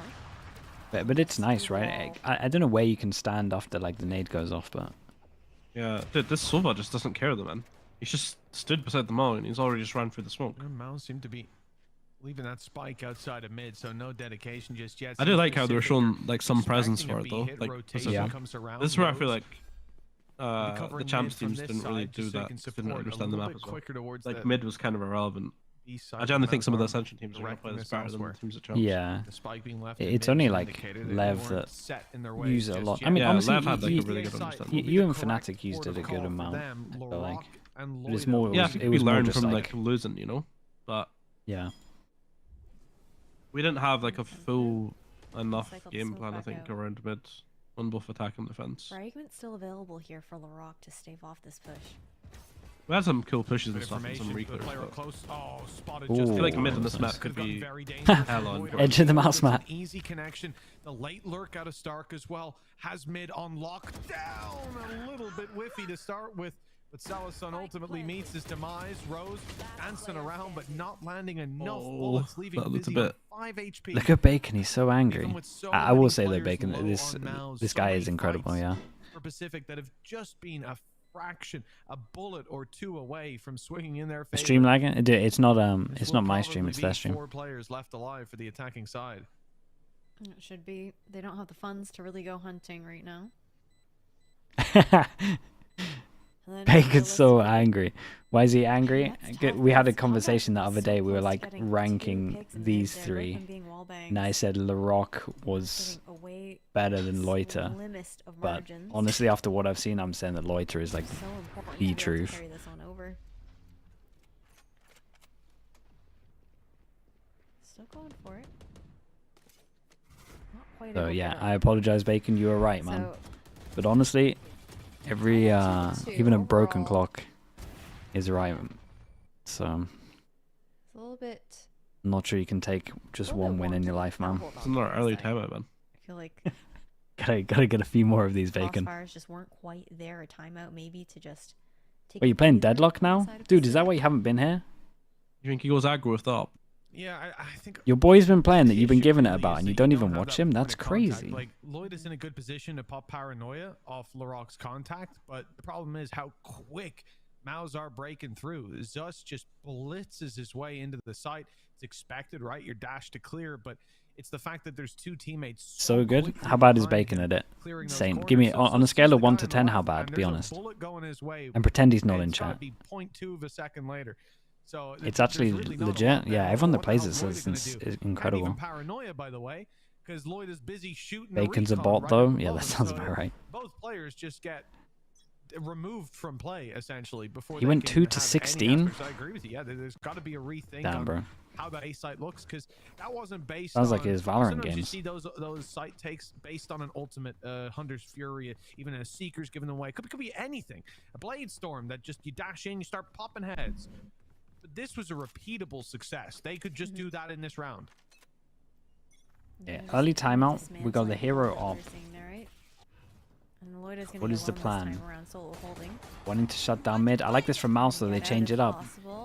But it's nice, right? I don't know where you can stand after like the nade goes off, but yeah, dude, this Sova just doesn't care though, man. He's just stood beside the mall and he's already just ran through the smoke. MOUZ seem to be leaving that spike outside of mid, so no dedication just yet. I do like how they were showing like some presence for it though. Like this is where I feel like the champs teams didn't really do that. Didn't understand the map as well. Like mid was kind of irrelevant. I generally think some of the Ascension teams are going to play this better than the teams at champs. Yeah, it's only like Lev that use it a lot. I mean, honestly, Lev had like a really good understanding. You and Fnatic used it a good amount. But like, it's more. Yeah, it was learned from like losing, you know. But yeah, we didn't have like a full enough game plan. I think around mid. On both attack and defense. Fragment's still available here for Larocque to stave off this push. We had some cool pushes and stuff and some reclears. I feel like mid on this map could be hell on. Edge of the mouse map. Easy connection. The late lurk out of Stark as well has mid on lockdown. A little bit whiffy to start with, but Salason ultimately meets his demise. Rose dancing around, but not landing enough bullets, leaving that looks a Busy on bit. 5 HP. Look at Bacon. He's so angry. Even with so I will many say though, players Bacon. low This on MOUZ, this so guy many is incredible. fights Yeah. for Pacific that have just been a fraction, a bullet or two away from swinging in their favor. Stream lagging? It's not This it's will not my stream. probably It's be their stream. 4 players left alive for the attacking side. It should be. They don't have the funds to really go hunting right now. Bacon's so angry. Why is he angry? We had a conversation the other day. We were like ranking these three, and I said Larocque was better than Loiter. But honestly, after what I've seen, I'm saying that Loiter is like the truth. Still going for it. Not quite So able to yeah, get it. I apologize, Bacon. You were right, man. So- But honestly, every even a broken clock is right. So It's a little bit. I'm not sure you can take just one win in your life, man. It's not early timeout, man. I feel like Gotta get a few more of these, Bacon. Crossfires just weren't quite there. A timeout maybe to just take. Wait, you playing Deadlock now? Dude, is that why you haven't been here? You think he goes aggro with up? Yeah, I think Your boy's been playing that you've been giving it really about, is and you that don't you even have watch that him? point That's of contact. crazy. Like Lloyd is in a good position to pop paranoia off Larocque's contact, but the problem is how quick MOUZ are breaking through. Zus just blitzes his way into the site. It's expected, right? You're dashed to clear, but it's the fact that there's 2 teammates So good. quickly How bad is behind Bacon him, at it? clearing those Same. corners. Give me So on a Zus scale is of the 1 guy to on the 10. How left, bad? and Be there's a honest. bullet going his way, And pretend he's not and in it's gotta chat. be 0.2 of a second later. So It's actually really not a legit. lot there. Yeah, everyone that What the plays hell's this Lloyd is gonna do? is Not incredible. even paranoia, by the way, because Lloyd is busy shooting. Bacon's a recon bot right though. up Yeah, above that him. sounds So about right. Both players just get removed from play essentially before He they went can 2 to have any 16? aspects. I agree with you. Yeah, there's got to be a rethink Damn, on bro. how that A site looks, because that wasn't based Sounds on. like his Valorant sometimes you games. see those site takes based on an ultimate Hunter's Fury, even a Seeker's giving them away. Could be anything. A Blade Storm that just you dash in, you start popping heads. But this was a repeatable success. They could just do that in this round. Yeah, early timeout. We got the hero off. What is the plan? Wanting to shut down mid. I like this from MOUZ, so they change it up.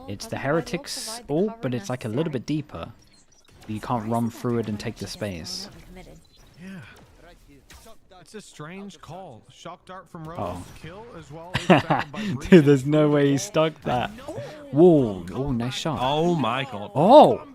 It's the heretics. Oh, but it's like a little bit deeper. You can't run through it and take the space. Yeah. It's a strange call. Shock dart from Rose. Oh. Kill as well. Is found by Breeze. Dude, there's no way he stuck that. Whoa. Oh, nice shot. Oh my god. Oh.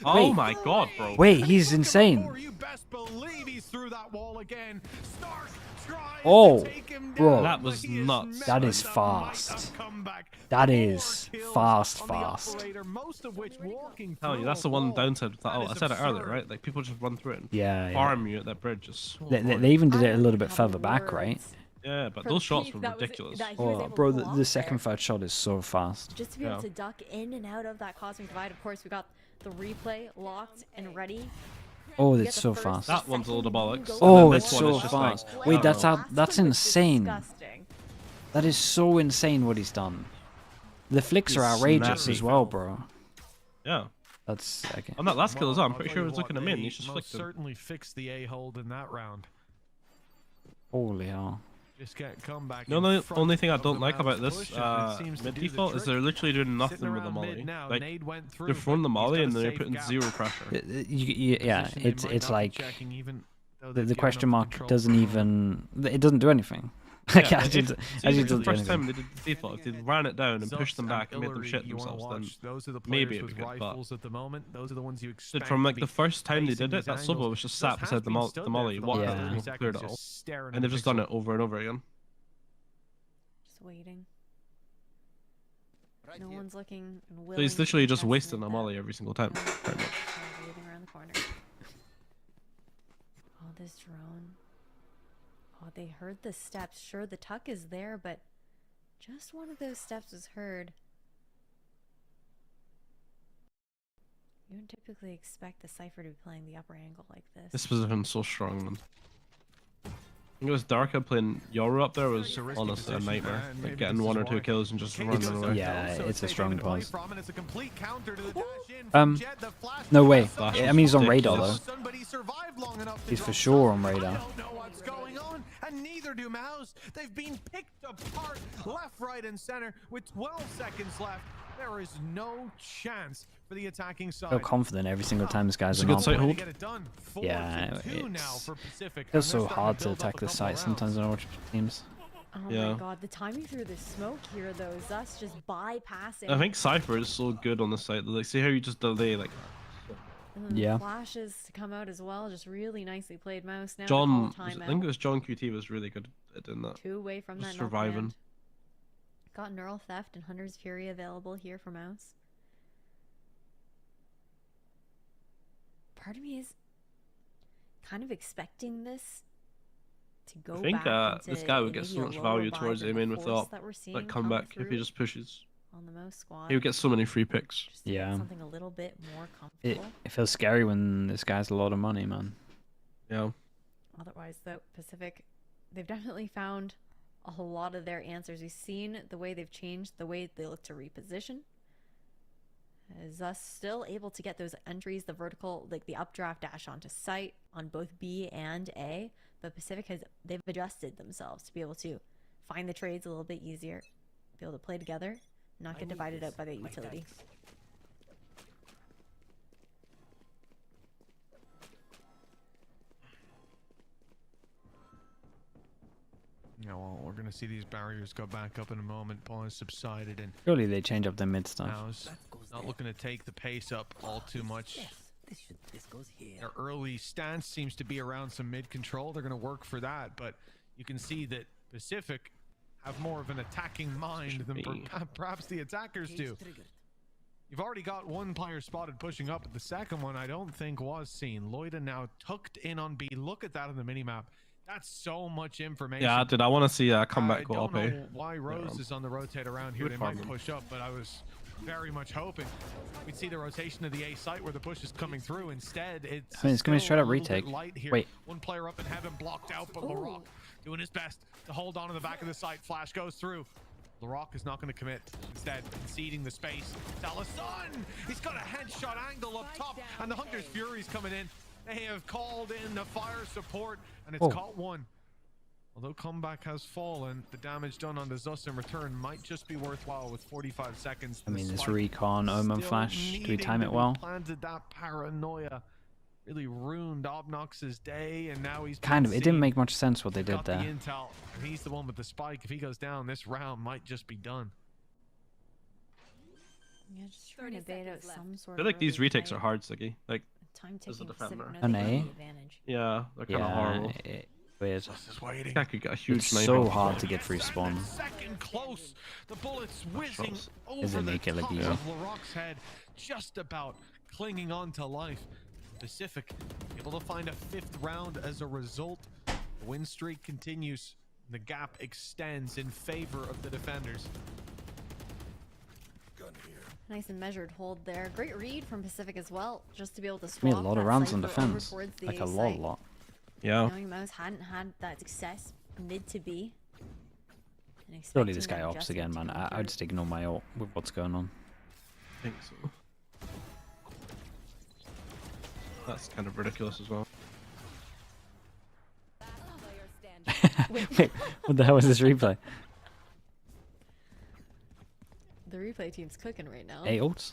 Oh Wait. my god, bro. Wait, he's insane. You best believe he's through that wall again. Stark tries Oh, to take him bro. down, That but was he is nuts. That is met fast. with a comeback. That is 4 kills fast, on the fast. operator, most of which walking Tell you, through that's a the one wall. downside with that. That Oh, is I said it earlier, absurd. right? Like people just run through it and Yeah, yeah. farm you at that bridge. Just They even did it a little bit further back, right? yeah, but For those the shots peak were that was- ridiculous. that he was Oh, able bro, to pull the off second, there. third shot is so fast. Just to be able Yeah. to duck in and out of that cosmic divide. Of course, we got the replay locked and ready. Oh, You it's get so the first, fast. That one's a load of second, bollocks. you and go Oh, then it's this one so is just like, fast. I Wait, don't that's know. how. That's one was insane. disgusting. That is so insane what he's done. The flicks are He's outrageous snappy. as well, bro. Yeah. That's okay. On that last kill as well, I'm pretty I'll sure tell he was you looking what, at me and they he just most flicked him. certainly fixed the A-hold in that round. Holy hell. Just get comeback. The only thing I don't like about this mid default is they're literally doing nothing with the molly. Like they're throwing the molly and they're putting zero pressure. Yeah, it's like the question mark doesn't even. It doesn't do anything. Like, Yeah, actually, if- actually see, doesn't the do first time anything. they did the default, if they ran it down and pushed them back and made them shit you wanna themselves, then watch. Those are the maybe players it'd be with good. But rifles at the moment. Those are the ones you but expect. from to like be the first time they facing did it, these that sub angles. was just Zus sat has beside the, been stood the there molly, for the walked last out 30 and seconds, cleared it all. just staring And at they've the just done pixel. it over and over again. Just waiting. No one's looking and So willing. he's to literally just contest wasting with a them. molly every single time, pretty much. Waiting around the corner. Oh, this drone. Oh, they heard the steps. Sure, the tuck is there, but just one of those steps was heard. You don't typically expect the Cypher to be playing the upper angle like this. This position's so strong, man. It was Darker playing Yoru up there was honestly a nightmare. Like getting 1 or 2 kills and just running away. Yeah, it's a strong pause. No way. I mean, he's on radar though. He's for sure on radar. And neither do MOUZ. They've been picked apart left, right, and center with 12 seconds left. There is no chance for the attacking side. So confident every single time this guy's on. Yeah, it's so hard to attack this site sometimes when I watch teams. Oh my god, the timing through the smoke here though is us just bypassing. I think Cypher is so good on the site. Like, see how you just delay like. And then the flashes to come out as well, just really nicely played. MOUZ now. John, I think it was John QT was really good at doing that. 2 away from that. Surviving. Got Neural Theft and Hunter's Fury available here for MOUZ. Part of me is kind of expecting this to go. I think this guy would get so much value towards aiming with that comeback if he just pushes. On the MOUZ squad. He would get so many free picks. Yeah. Something a little bit more comfortable. It feels scary when this guy's a lot of money, man. Yeah. Otherwise, though, Pacific, they've definitely found a whole lot of their answers. We've seen the way they've changed, the way they look to reposition. Is us still able to get those entries, the vertical, like the updraft dash onto site on both B and A. But Pacific they've adjusted themselves to be able to find the trades a little bit easier, be able to play together. Not get divided up by the utility. Yeah, well, we're gonna see these barriers go back up in a moment. Ball has subsided, and surely they change up their mid stuff. Not looking to take the pace up all too much. This goes here. Their early stance seems to be around some mid control. They're gonna work for that, but you can see that Pacific have more of an attacking mind than perhaps the attackers do. You've already got one player spotted pushing up, but the second one I don't think was seen. Loida now tucked in on B. Look at that on the minimap. That's so much information. Yeah, dude, I want to see a comeback go up. I don't know why Rose is on the rotate around here. They might push up, but I was very much hoping we'd see the rotation of the A site where the push is coming through. Instead, it's going to straight up retake. Wait. One player up in heaven blocked out, but LaRock doing his best to hold on to the back of the site. Flash goes through. LaRock is not going to commit. Instead, conceding the space. Talasan! He's got a headshot angle up top, and the Hunter's Fury's coming in. They have called in the fire support, and it's caught one. Although comeback has fallen, the damage done on the Zus in return might just be worthwhile with 45 seconds. I mean, this recon Omen flash, do we time it well? Planted that paranoia. Really ruined Obnox's day, and now he's kind of. It didn't make much sense what they did there. The intel, and he's the one with the spike. If he goes down, this round might just be done. Yeah, just trying to bait out some sort I feel like these retakes are hard, Siggy. Like, as a defender. An A? Yeah, they're kind of horrible. Weird. That could get a huge it's so hard to get through spawn. Second close. The bullets whizzing Does it make it look easy? LaRock's head, just about clinging on to life. Pacific able to find a 5th round as a result. The win streak continues. The gap extends in favor of the defenders. Nice and measured hold there. Great read from Pacific as well, just to be able to swap. A lot of rounds on defense, like a lot. Yeah. Knowing MOUZ hadn't had that success mid to B. Surely this guy ops again, man. I would just ignore my ult with what's going on. I think so. That's kind of ridiculous as well. Wait, what the hell was this replay? The replay team's cooking right now. Hey, ults.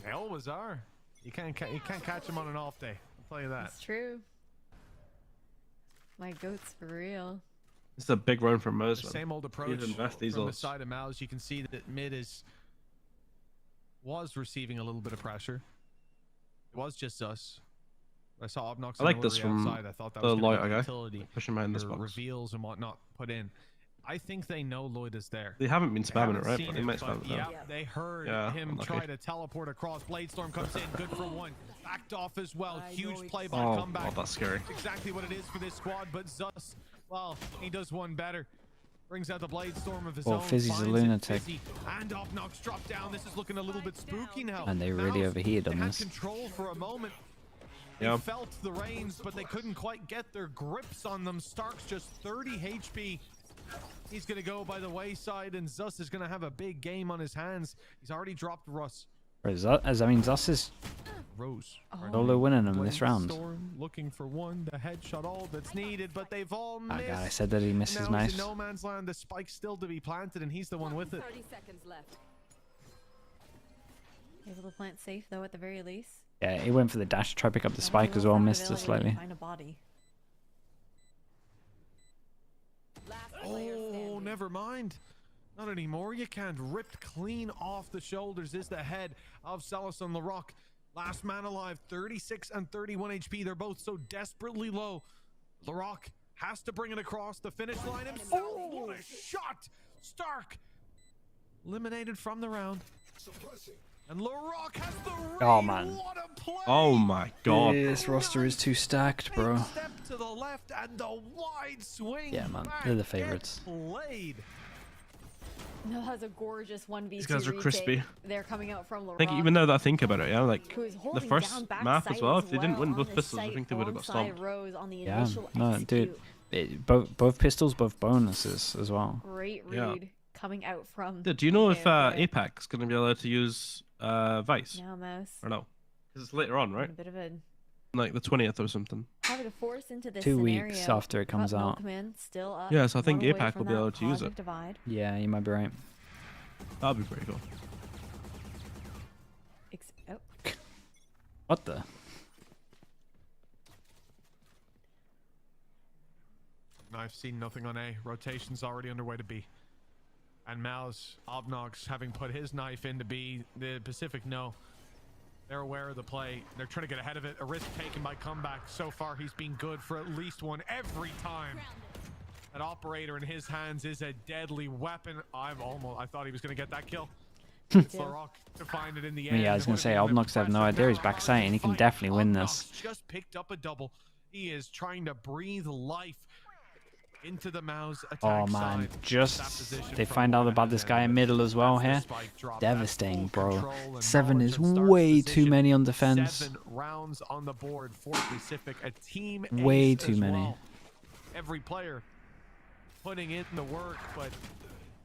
They always are. You can't catch them on an off day. I'll tell you that. That's true. My goats for real. This is a big run for MOUZ. Same old approach from the side of MOUZ. You can see that mid was receiving a little bit of pressure. It was just us. I saw Obnox. I like this from outside. I thought that the was Lloyd guy utility pushing behind this box. Reveals and whatnot put in. I think they know Lloyd is there. They haven't been spamming it, right? But they might spam it. Yeah, they heard him try to teleport across. Bladestorm comes in, good for one. Backed off as well. Huge play by comeback. Oh, that's scary. That's exactly what it is for this squad. But Zus, well, he does one better. Brings out the Bladestorm of his own. Fizzy's a lunatic. And Obnox dropped down. This is looking a little bit spooky now. And they really overheated on this. Control for a moment. They felt the reins, but they couldn't quite get their grips on them. Stark's just 30 HP. He's going to go by the wayside, and Zus is going to have a big game on his hands. He's already dropped Russ. Zus is Rose. solo winning them this round. Storm looking for one, the headshot, all that's needed, but they've all missed. Oh god, I said that he misses Now nice. he's in no man's land. The spike's still to be planted, and he's the one with it. 30 seconds left. Able to plant safe though at the very least. Yeah, he went for the dash to try to pick up the spike as well, missed it slightly. Find a body. Oh, never mind. Not anymore. You can't. Ripped clean off the shoulders is the head of Salas and Larocque. Last man alive, 36 and 31 HP. They're both so desperately low. Larocque has to bring it across the finish line himself. Oh, what a shot! Stark eliminated from the round. And Larocque has the read. Oh man. What a play! Oh my god. This roster is too stacked, bro. Step to the left and the wide swing. Yeah, man, back. they're the favorites. Played. No, that's a gorgeous 1v2 These guys are retake. crispy. They're coming out from I think Larocque, even now that I think about it, yeah, like who is the holding first down back map side as well, if they didn't win on both the pistols, I site think they would have got alongside stomped. Rose on the Yeah, initial no, dude. Both pistols, both bonuses as well. Great Yeah. read coming out from. Dude, do you know if there. Apex is going to be allowed to use Vice? Now MOUZ. Or no? Because it's later on, right? A bit of a Like the 20th or something. having to force into this 2 scenario. weeks after it comes Up out. Milkman, still up. Yeah, so I think one away APAC from will be that able to use positive it. Divide. Yeah, you might be right. That'd be pretty cool. Oh. What the? I've seen nothing on A. Rotation's already underway to B. And MOUZ, Obnox, having put his knife into B, the Pacific no. They're aware of the play. They're trying to get ahead of it. A risk taken by Comeback. So far, he's been good for at least one every time. That operator in his hands is a deadly weapon. I thought he was going to get that kill. It's Larocque to find it in the end. Yeah, I was going to say, Obnox have no idea he's backside and he can definitely win this. Just picked up a double. He is trying to breathe life into the MOUZ attack Oh man, side. just they find out about this guy in middle as well here. Devastating, bro. 7 is way too many on defense. 7 rounds on the board for Pacific, a team Way ace too as many. well. Every player putting in the work, but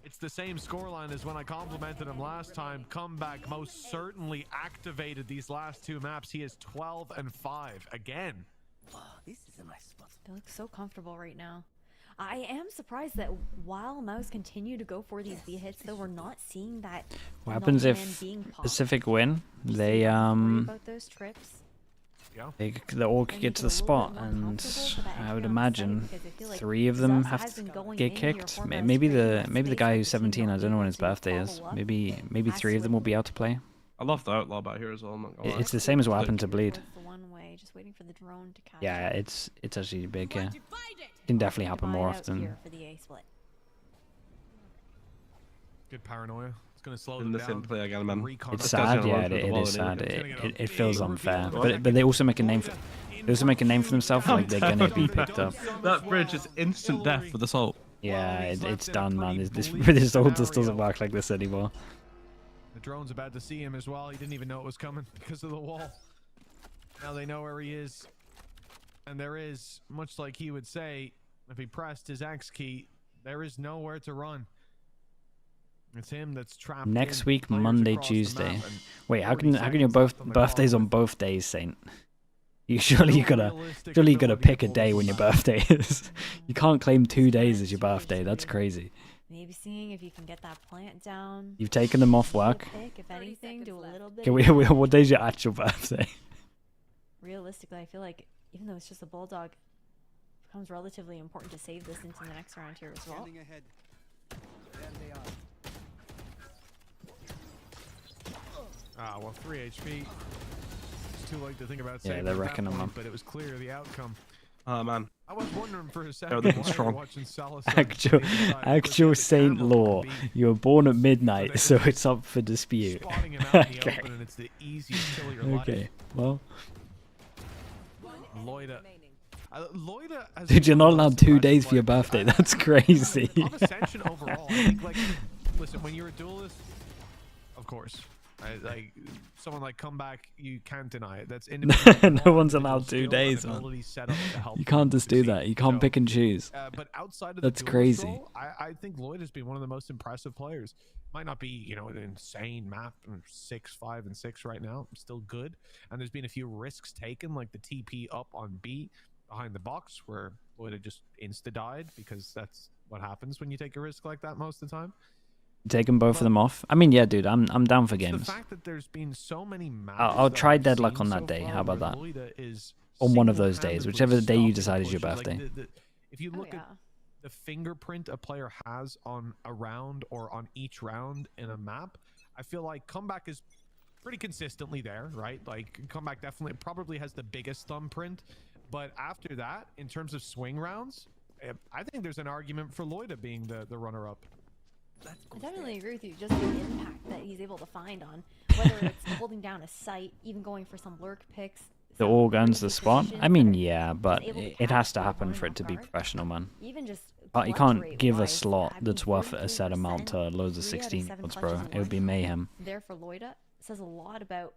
it's the same scoreline as when I complimented him last time. Comeback most certainly activated these last 2 maps. He is 12 and 5 again. Oh, this is a nice spot. They look so comfortable right now. I am surprised that while MOUZ continue to go for these B hits, though, we're not seeing that. What happens Milkman if being popped. Pacific win? They Worry about those trips. they all could get to the spot, and I would imagine 3 of them have to get kicked. Maybe the guy who's 17, I don't know when his birthday is. Maybe 3 of them will be out to play. I love the outlaw back here as well. I'm not gonna lie. It's the same as what happened to Bleed. The one way, just waiting for the drone to catch. Yeah, it's actually big. Yeah, can definitely happen more often. Here for the A split. Good paranoia. It's going to slow In them the same down. play again, man. It's sad, yeah, it is sad. It feels unfair, but they also make a name for themselves, like they're gonna be picked up. That bridge is instant death for the Salt. Yeah, it's done, man. This ult just doesn't work like this anymore. The drone's about to see him as well. He didn't even know it was coming because of the wall. Now they know where he is. And there is, much like he would say, if he pressed his X key, there is nowhere to run. It's him that's trapped. Next in. week, Players Monday, across the Tuesday. map, and Wait, how 40 can you seconds both left on the birthdays clock. on both days, Saint? Surely you gotta pick a day when your birthday is. You can't claim 2 days as your birthday. That's crazy. Maybe seeing if you can get that plant down. You've taken them off work. Pick, if anything, do a little bit. Okay, what day's your actual birthday? Realistically, I feel like even though it's just a bulldog, it becomes relatively important to save this into the next round here as well. Well, 3 HP. It's too late to think about Yeah, saving they're at that wrecking 'em point, up. but it was clear the outcome. Oh man. I was wondering for a They're second looking why you're strong. watching Salas Actual Saint law. You were born at midnight, so it's up for dispute. spotting him out in the Okay. open, and it's the easiest kill of your life. Okay. Well, Loida. Loida has dude, you're not allowed 2 surprised days for your player. birthday. That's crazy. On Ascension overall, I think, like, listen, when you're a duelist, of course, Right? Like someone like Comeback, you can't deny it. That's No one's allowed 2 days, man. You can't just do that. You can't pick and choose. But outside of That's the crazy. role, I think Lloyd has been one of the most impressive players. Might not be, you know, an insane map. 6, 5, and 6 right now. Still good. And there's been a few risks taken, like the TP up on B behind the box, where Lloyd had just insta-died, because that's what happens when you take a risk like that most of the time. Taking both of them off. I mean, yeah, dude, I'm down for games. The fact that there's been so many maps I'll try that I've Deadlock seen on that so day. far How about where that? Lloyd is On one of those days, single-handedly whichever day you stopping decide is your pushes. birthday. Like if you look at the fingerprint a player has on a round or on each round in a map, I feel like Comeback is pretty consistently there, right? Like Comeback definitely probably has the biggest thumbprint, but after that, in terms of swing rounds, I think there's an argument for Lloyd being the runner-up. I definitely agree with you. Just the impact that he's able to find on whether it's holding down a site, even going for some lurk picks. The all guns the spot. I mean, yeah, but it has to happen for it to be professional, man. Even just You can't give a slot that's worth a set amount to loads of 16-year-olds, bro. It would be mayhem. There for Loida says a lot about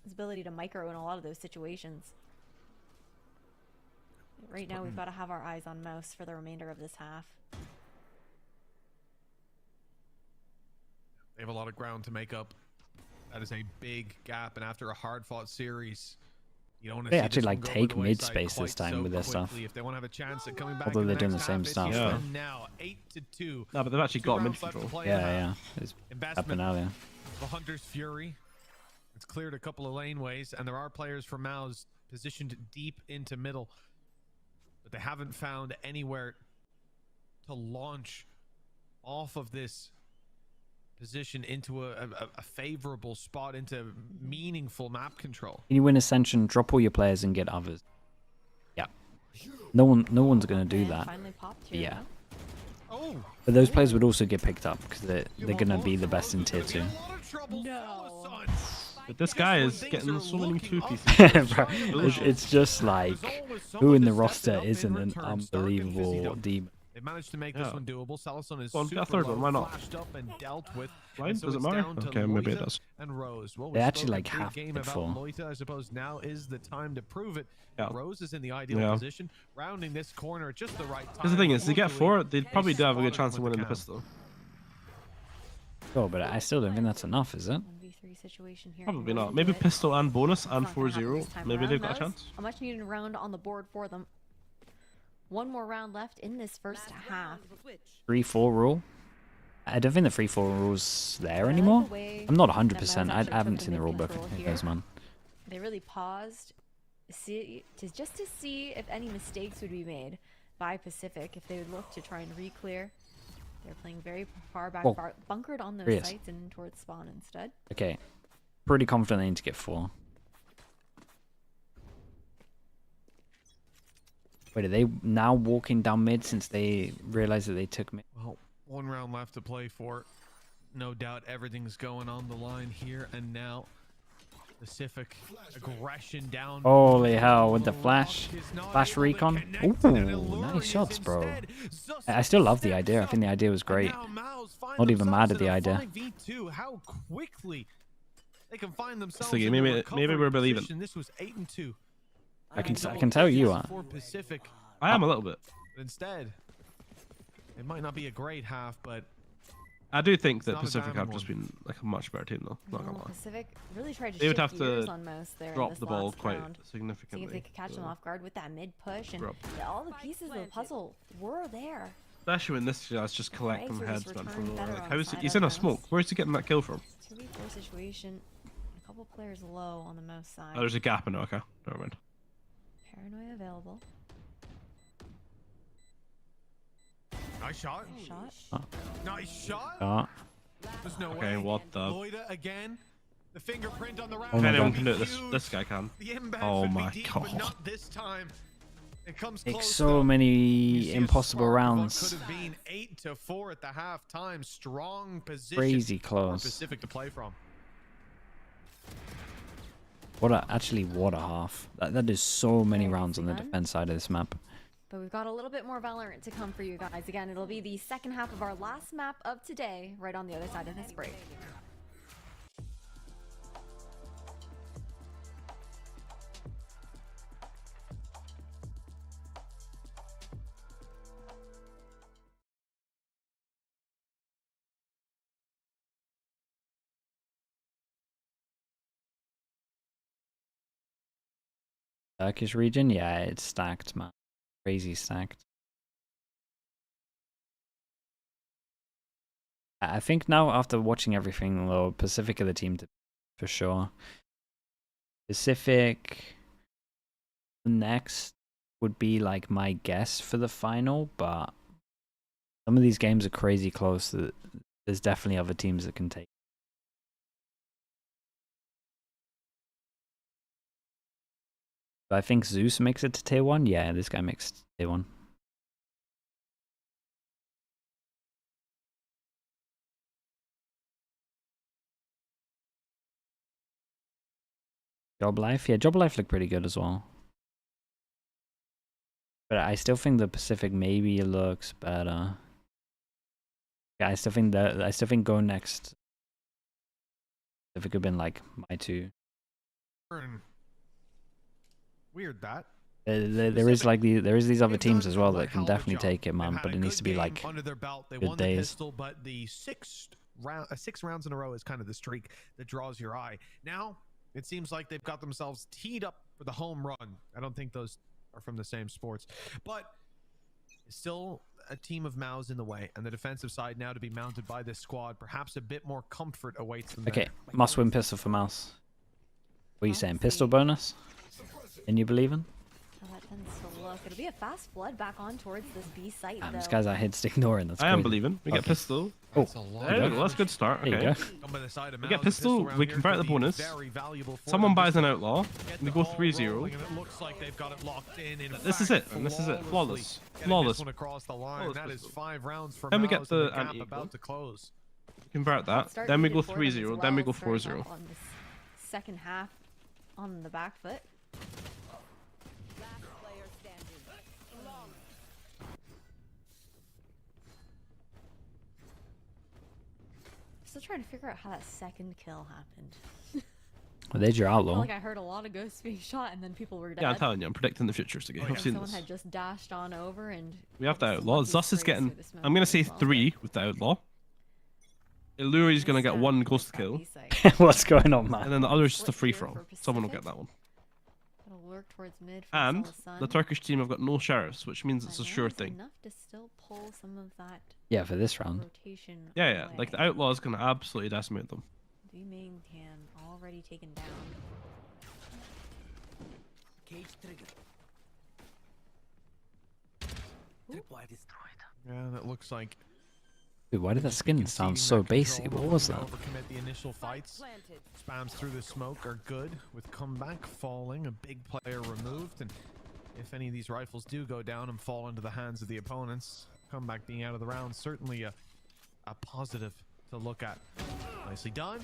his ability to micro in a lot of those situations. Right now, we've got to have our eyes on MOUZ for the remainder of this half. They have a lot of ground to make up. That is a big gap, and after a hard-fought series, you don't want to They see actually this like one go take by the mid wayside space quite this time so with their stuff. quickly. If they want to have a chance at coming back Although in they're the doing the next same half, stuff. it's Yeah. now 8-2. No, but they've actually got mid rounds left to control. play in the Yeah, half. yeah. It's Investment happened earlier. The Hunter's Fury. It's cleared a couple of laneways, and there are players from MOUZ positioned deep into middle, but they haven't found anywhere to launch off of this position into a favorable spot, into meaningful map control. Can you win Ascension, drop all your players, and get others? Yeah. No one's gonna do that. But yeah. But those players would also get picked up because they're gonna be the best in tier 2. But this guy is getting so many 2 pieces. Bro, it's just like who in the roster isn't an unbelievable demon. They managed to make this one doable. Salison is Well, super a third low, one, why not? flashed up and dealt with. Right? And so Does it it's matter? down to Okay, maybe it Loita does. And Rose. Well, They we actually, spoke a like, big have game it about for. Loita. I suppose now is the time to prove it. Yeah. Rose is in the ideal Yeah. position, rounding this corner at just the right time. Because the thing is, to get Luckily, 4, they'd probably do have a good spotted chance of him with winning the cam. pistol. Oh, but I still don't think that's enough, is it? 1v3 situation here. Probably not. Maybe pistol and bonus and It's not gonna happen 4-0. this time Maybe around. they've got a MOUZ, chance. a much needed round on the board for them. One more round left in this first half. 3-4 rule. I don't think the 3-4 rule's there anymore. I'm not 100%. I haven't seen the rule book. Who knows, man? They really paused just to see if any mistakes would be made by Pacific, if they would look to try and re-clear. They're playing very far back, Well, bunkered on those serious. sites and towards spawn instead. Okay. Pretty confident they need to get 4. Wait, are they now walking down mid since they realized that they took mid? Well, one round left to play for. No doubt everything's going on the line here and now. Pacific aggression down. Holy hell, with the flash recon. Ooh, nice shots, bro. I still love the idea. I think the idea was great. Not even mad at the idea. 5v2. How quickly they can find themselves. Maybe in a maybe recovery we're believing. position. This was 8-2. I can tell you are. For Pacific. I am a little bit. But instead, it might not be a great half, but I do think that not a Pacific have diamond just been like a much better team, though. Not gonna lie. Pacific really tried to They would shift have gears to on MOUZ there in drop this the ball last quite round. significantly. See if they could catch them off guard with that mid push, and Drop. all the pieces of the puzzle were there. Especially when this guy's just collecting Frags are heads, just man. returning From better like, on how is side he? He's of in a MOUZ. smoke. Where's he getting that kill from? 2v4 situation. A couple players low on the MOUZ side. Oh, there's a gap in it. Okay, never mind. Paranoia available. Nice shot. Nice shot. There's no Okay, way. what the? Loida again. The fingerprint on the round. If my anyone God. can do it, this guy can. The inbound Oh would be my deep, god. but not this time. It comes Take close, so though. You many see a impossible spark of what rounds. Could have been 8-4 at the half time. Strong position. Crazy for close. Pacific to play from. What a half. That is so many rounds on the defense side of this map. But we've got a little bit more Valorant to come for you guys. Again, it'll be the second half of our last map of today, right on the other side of this break. Turkish region, yeah, it's stacked, man. Crazy stacked. I think now after watching everything, though, Pacific are the team to for sure. Pacific next would be like my guess for the final, but some of these games are crazy close. That there's definitely other teams that can take. But I think Zeus makes it to tier 1. Yeah, this guy makes tier 1. Job Life? Yeah, Job Life looked pretty good as well. But I still think the Pacific maybe looks better. Yeah, I still think Go Next. If it could have been like my 2. Weird that. There is these other teams as well that can definitely take it, man. But it needs to be like under their belt. They good won days. the pistol, but the 6 rounds in a row is kind of the streak that draws your eye. Now it seems like they've got themselves teed up for the home run. I don't think those are from the same sports, but still a team of MOUZ in the way, and the defensive side now to be mounted by this squad. Perhaps a bit more comfort awaits them. Okay, must-win pistol for MOUZ. What are you saying? Pistol bonus? And you believe in? That tends to look. It'll be a fast flood back on towards this B site, though. This guy's out here just ignoring. That's I am crazy. believing. We get pistol. Oh, there we go. That's a good start. There Okay. you go. We get pistol. We convert the bonus. Someone buys an outlaw. We go 3-0. This is it. And this is it. Flawless. Flawless. That is 5 rounds for Then we get MOUZ, the and gap anti-equal. about to close. Convert that. Then we go 3-0. Then we go 4-0. On this second half on the back foot. Still trying to figure out how that second kill happened. Well, there's your I felt outlaw. like I heard a lot of ghosts being shot and then people were dead. Yeah, I'm telling you, I'm predicting the futures to game. I've seen Someone this. had just dashed on over and We have the outlaw. Zus is getting. I'm gonna say 3 with the outlaw. Illuri's gonna get 1 ghost kill. What's going on, man? And then the other is just a free throw. Someone will get that one. it'll work towards mid for And Sun. the Turkish team have got no sheriffs, which means it's a sure thing. Enough to still pull some of that Yeah, for this round. rotation Yeah, yeah. away. Like the outlaw is gonna absolutely decimate them. Ming Tan already taken down. Cage trigger. Tripwire destroyed. Yeah, that looks like. Dude, why did that skin sound so basic? What was that? Overcommit the initial fights. Spams through the smoke are good with comeback falling, a big player removed, and if any of these rifles do go down and fall into the hands of the opponents, comeback being out of the round, certainly a positive to look at. Nicely done.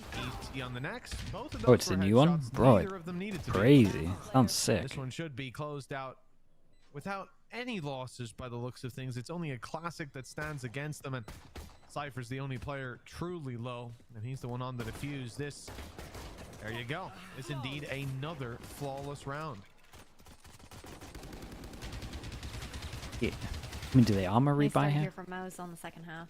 Easy on the next. Both of those Oh, it's a were new one? headshots. Bro, Neither of them needed to be. crazy. Sounds sick. This one should be closed out without any losses by the looks of things. It's only a classic that stands against them, and Cypher's the only player truly low, and he's the one on the defuse. This, there you go, is indeed another flawless round. Yeah. I mean, do they armor Nice rebuy start here? here from MOUZ on the second half.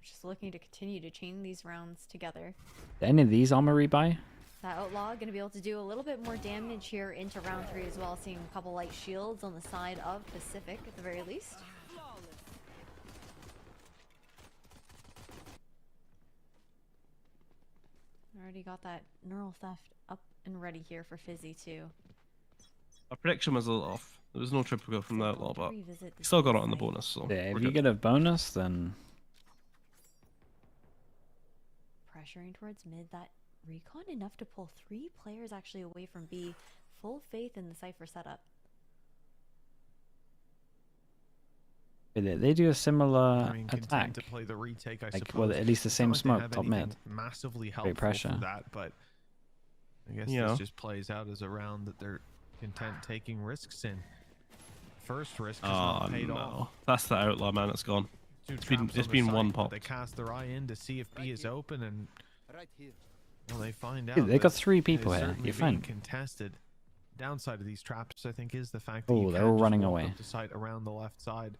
Just looking to continue to chain these rounds together. Do any of these armor rebuy? That Outlaw going to be able to do a little bit more damage here into round 3 as well, seeing a couple light shields on the side of Pacific at the very least. Already got that neural theft up and ready here for Fizzy too. Our prediction was a little off. There was no triple go from the outlaw, but Revisit we still got it on the bonus. So Yeah, if we're you good. get a bonus, then Pressuring towards mid, that recon enough to pull 3 players actually away from B. Full faith in the Cypher setup. they do a similar I mean, attack. content to play the retake, I Like, suppose. well, at least the It's same not like they smoke, have top anything mid. massively Great helpful pressure. for that, but I guess Yeah. this just plays out as a round that they're content taking risks in. First risk has Oh not paid no, off. that's the outlaw, man. It's gone. Two It's been traps it's on the been site, one but pop. They cast their eye in to see if B is open, and Right here. well, they find out. Dude, they that got 3 it is people here. certainly You're being fine. Contested. Downside of these traps, I think, is the fact that Oh, you they're can't all just running walk away. up to site around the left side,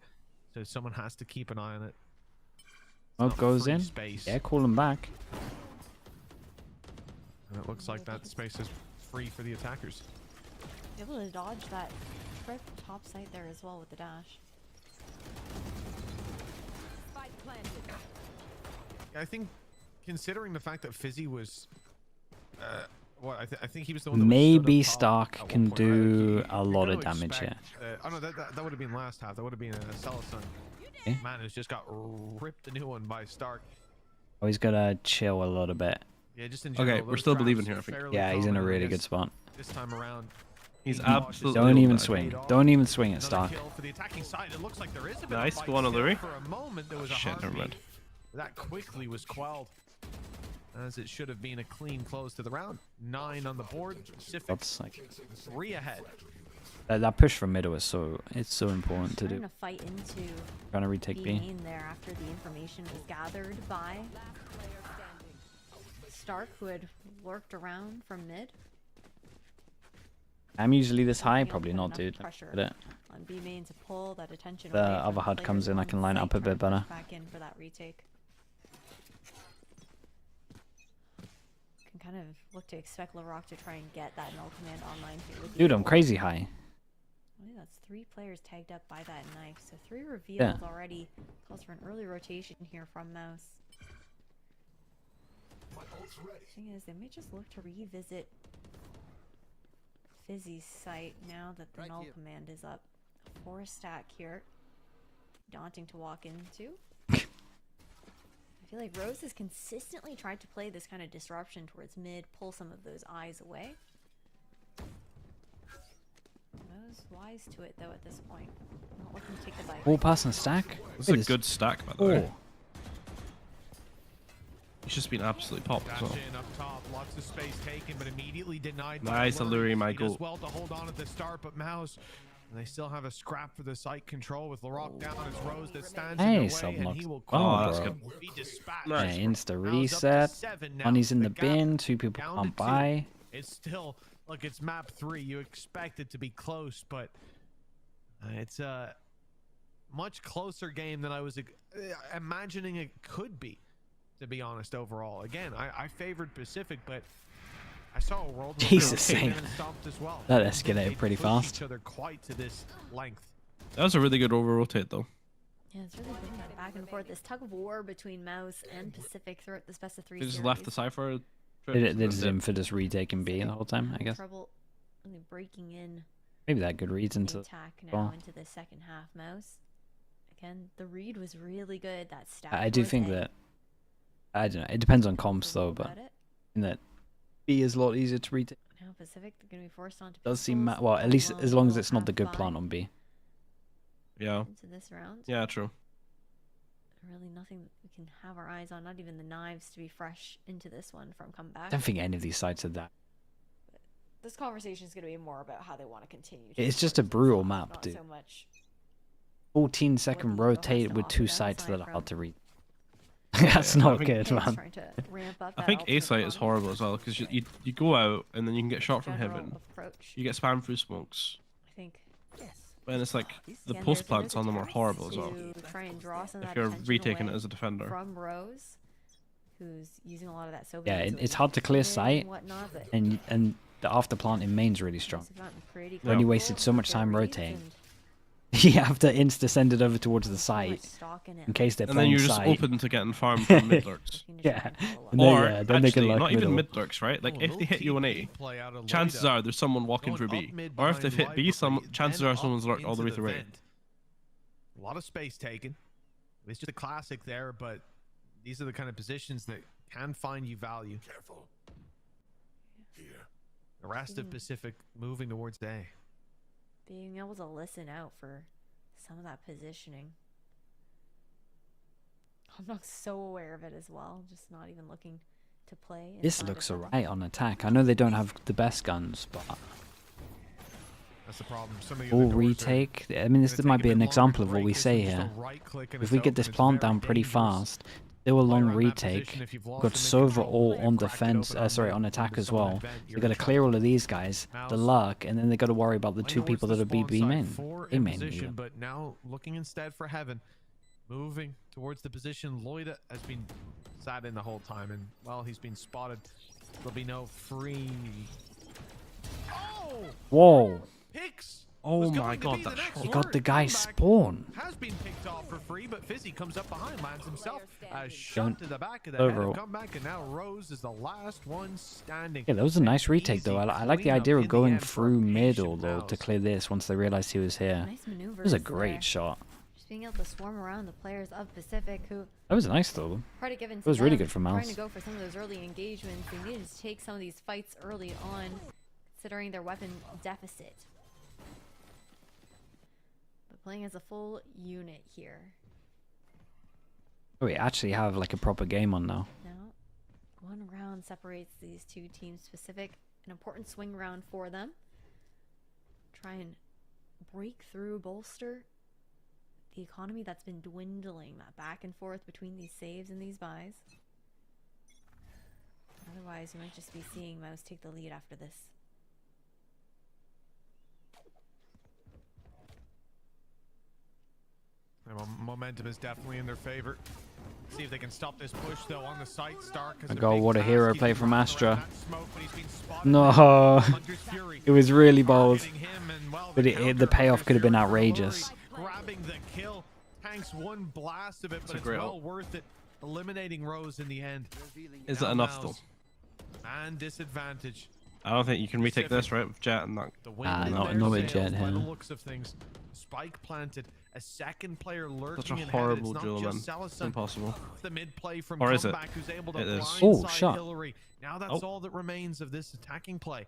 so someone has to keep an eye on it. Smoke goes free in. space. Yeah, call them back. And it looks like that space is free for the attackers. Able to dodge that trip top site there as well with the dash. Spike planted. I think, considering the fact that Fizzy was, I think he was the one that Maybe was stood up top Stark at can one point, do You a lot of gotta damage here. expect, oh no, that would have been last half. That would have been a Celosun. Okay. Man has just got ripped a new one by Stark. Oh, he's gotta chill a little bit. Yeah, just in Okay, general, we're those still traps believing here, are I think. fairly Yeah, he's in a common, really I good guess spot. This time around. He's Be absolutely. Don't even over that. swing. Don't even swing at Another Stark. kill for the attacking side. It looks like there is a bit Nice, of go on, fight O'Leary. still. For a moment, there was a Shit, never mind. heartbeat. That quickly was quelled, as it should have been a clean close to the round. 9 on the board. Pacific That's like 3 ahead. that push from middle is so important to Trying do. to fight into Trying to retake B. main there after the information was gathered by Stark, who had lurked around from mid. I'm usually this high, Don't probably put not, enough dude. pressure Get it? on B main to pull that attention The away other from HUD players comes in, I on can line site up a trying to bit better. push back in for that retake. Can kind of look to expect Larocque to try and get that null command online here with Dude, you. I'm crazy high. I think that's 3 players tagged up by that knife, so 3 reveals already. Calls for an early rotation here from MOUZ. Thing is, they may just look to revisit Fizzy's site now that the null command is up. 4 stack here. Daunting to walk into. I feel like Rose has consistently tried to play this kind of disruption towards mid, pull some of those eyes away. MOUZ wise to it though at this point. Not looking to take the bite. All pass and stack. This is a good stack, by the way. He's just been absolutely popped as well. Dash in up top, lots of space taken, but immediately denied. Nice, Alluri, my He does goal. well to hold on at the start, but MOUZ, and they still have a scrap for the site control with Larocque down as Rose that stands in Hey, the way, and sub-knocked. he will Oh, that's quickly good. be dispatched. Yeah, insta MOUZ up to reset. 7 now. Money's in the gap bin. 2 people down can't to 2. buy. It's still, look, it's map 3. You expect it to be close, but it's a much closer game than I was imagining it could be, to be honest, overall. Again, I favored Pacific, but I saw a world where Jesus, they came in Sam. and stomped as well. That They escalated pretty pushed fast. each other quite to this length. That was a really good over rotate, though. Yeah, it's really been that back and forth. This tug of war between MOUZ and Pacific throughout this best of 3 He just series. left the Cypher. They just in for just retaking B the whole time, I guess. Trouble really breaking in Maybe that good reads the into attack now well. into the second half. MOUZ. Again, the read was really good. That stat. I do think that I don't know. It depends on comps though, but in that B is a lot easier to retake. Now Pacific, they're going to be forced onto. Does seem pistols. well, at least Well, as long as we'll it's not the have good by plant on B. Yeah. into this round. Yeah, true. Really nothing that we can have our eyes on. Not even the knives to be fresh into this one from comeback. I don't think any of these sites are that. This conversation is going to be more about how they want to continue. It's just a brutal map, Not dude. so much 14-second rotate with 2 sites that are hard to read. That's I not think- good, man. trying to ramp up I that think A ultimate site is combo. horrible as well because you go out and then you can get shot from General heaven. approach. You get spammed through smokes. I think And it's like the Again, post there's plants on them are attempts horrible as well. to try and draw some of If that you're attention retaking it away as a defender. from Rose, who's using a lot of that Soviet Yeah, to it's hard to clear and sight, whatnot, but and the after plant in main's really strong. have gotten pretty When you close wasted so much with their time reads rotating, and you have to insta send it over towards the site stock in it. in case they're And then playing you're just site. open to getting farmed from mid lurks. Yeah, and Or then they can actually, like not even middle. mid lurks, right? Like if they hit you on A, play out of chances Loida. are there's someone walking through Going B. up mid Or if they've behind hit B, Library, chances then are up someone's lurked all the way into through A. vent. A lot of space taken. It's just a classic there, but these are the kind of positions that can find you value. Careful. Here. The rest of Pacific moving towards A. Being able to listen out for some of that positioning. I'm not so aware of it as well, just not even looking to play. This inside looks of them. alright on attack. I know they don't have the best guns, but That's the problem. Some of the all other doors are retake. I mean, this gonna might take a be bit an longer example to of what break. we This say one's just here. a right click and If it's we get open. this It's plant very down pretty dangerous. fast, they will Player long on that retake. position, if you've We've lost got them in Sova control, all you on crack it defense. open on Sorry, mid, on attack there's as someone well. in vent, They you're got to in clear trouble. all of these guys, the MOUZ luck, and then they got to worry about the 2 towards people the that are spawn B side, main. 4 A in main. position, even. but now looking instead for heaven, moving towards the position Loida has been sat in the whole time, and well, he's been spotted. There'll be no free. Oh, Whoa. Picks. Oh my god, that shot. He got the guy spawn. Has been picked off for free, but Fizzy comes up behind, lands himself a Don't- shot to the back of the overall. head. Come back, and now Rose is the last one standing. Yeah, that was a nice retake though. I like the cleanup idea in of the going end for through middle patient though to MOUZ. clear this once they realized he was here. Nice It maneuvers was a there. great shot. Just being able to swarm around the players of Pacific who That was nice though. credit given It to was really them, good for trying MOUZ. to go for some of those early engagements. They needed to take some of these fights early on, considering their weapon deficit. But playing as a full unit here. Oh, we actually have like a proper game on now. Now, one round separates these two teams. Pacific, an important swing round for them. Try and break through, bolster the economy that's been dwindling, that back and forth between these saves and these buys. Otherwise, you might just be seeing MOUZ take the lead after this. Momentum is definitely in their favor. See if they can stop this push though on the site. Stark has I a got big what a task. hero He's play been from running Astra. around that smoke, but he's been spotted No, by Hunter's Fury. it was really bold, Targeting him, and, well, but the payoff could have been outrageous. grabbing the kill. Tanks one blast of it, but a it's great well ult. worth it. Eliminating Rose in the end. Is it enough though? And disadvantage. I don't think you can retake this, right, with Jet and that. The wind Ah, in not their with sails Jet by the here. looks of things. Spike planted. A second player lurking Such a in heaven. horrible It's not duel, man. just Salison. Impossible. It's the mid play from Or is it? Comeback who's able to It is. blindside Oh, shot. Hillary. Now that's all that remains of this attacking play.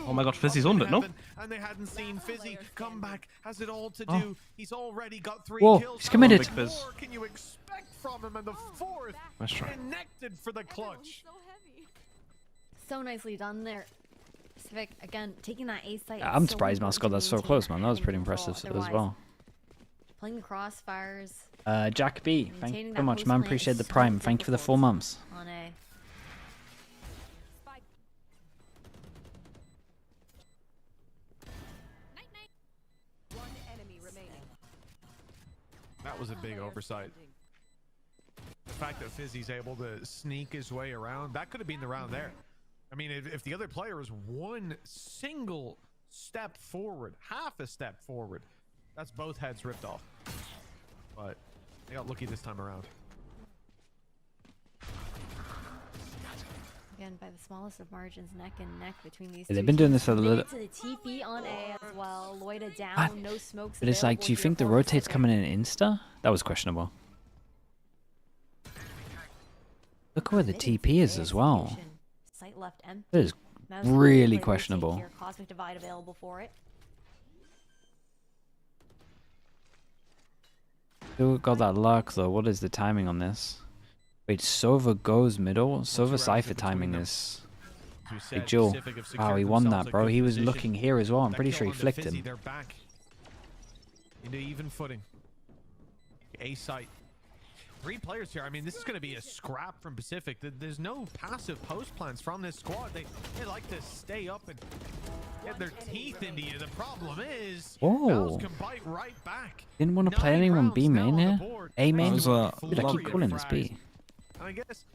Oh my god, Fizzy's owned it, no? And they hadn't seen Fizzy. Comeback has it all to Oh. do. He's already got 3 Whoa, kills. he's committed. How much more can you expect from him? And the fourth Nice try. connected for the clutch. So nicely done there. Pacific, again, taking that A site. I'm is so surprised MOUZ got important that to so maintain close, man. That was head pretty control. impressive as Otherwise, well. Playing the crossfires. Jack B, thank Maintaining you that so much, post man. plant Appreciate is the so prime. Thank you for the 4 difficult months. On A. One enemy remaining. That was a big oversight. The fact that Fizzy's able to sneak his way around, that could have been the round there. I mean, if the other player was one single step forward, half a step forward, that's both heads ripped off. But they got lucky this time around. Again, by the smallest of margins, neck and neck between these Yeah, two they've been doing teams. this a little. Committed to the TP on A as well. Loida down, Ah, no smokes. But it's like, available do you here think the for rotate's Pacific. coming in insta? That was questionable. Look where the TP is as well. Site left empty. That is MOUZ will really play retake questionable. here. Cosmic Divide available for it. Who got that luck though? What is the timing on this? Wait, Sova goes middle? Sova Cypher timing is... Big Joel. Wow, he won that, bro. He was looking here as well. I'm pretty sure he flicked him. They're back into even footing. A site. 3 players here. I mean, this is going to be a scrap from Pacific. There's no passive post plans from this squad. They like to stay up and get their teeth into you. The problem is, Whoa. can bite right back. Didn't want to play anyone B main here? A main? was, Dude, I keep calling this B. And I guess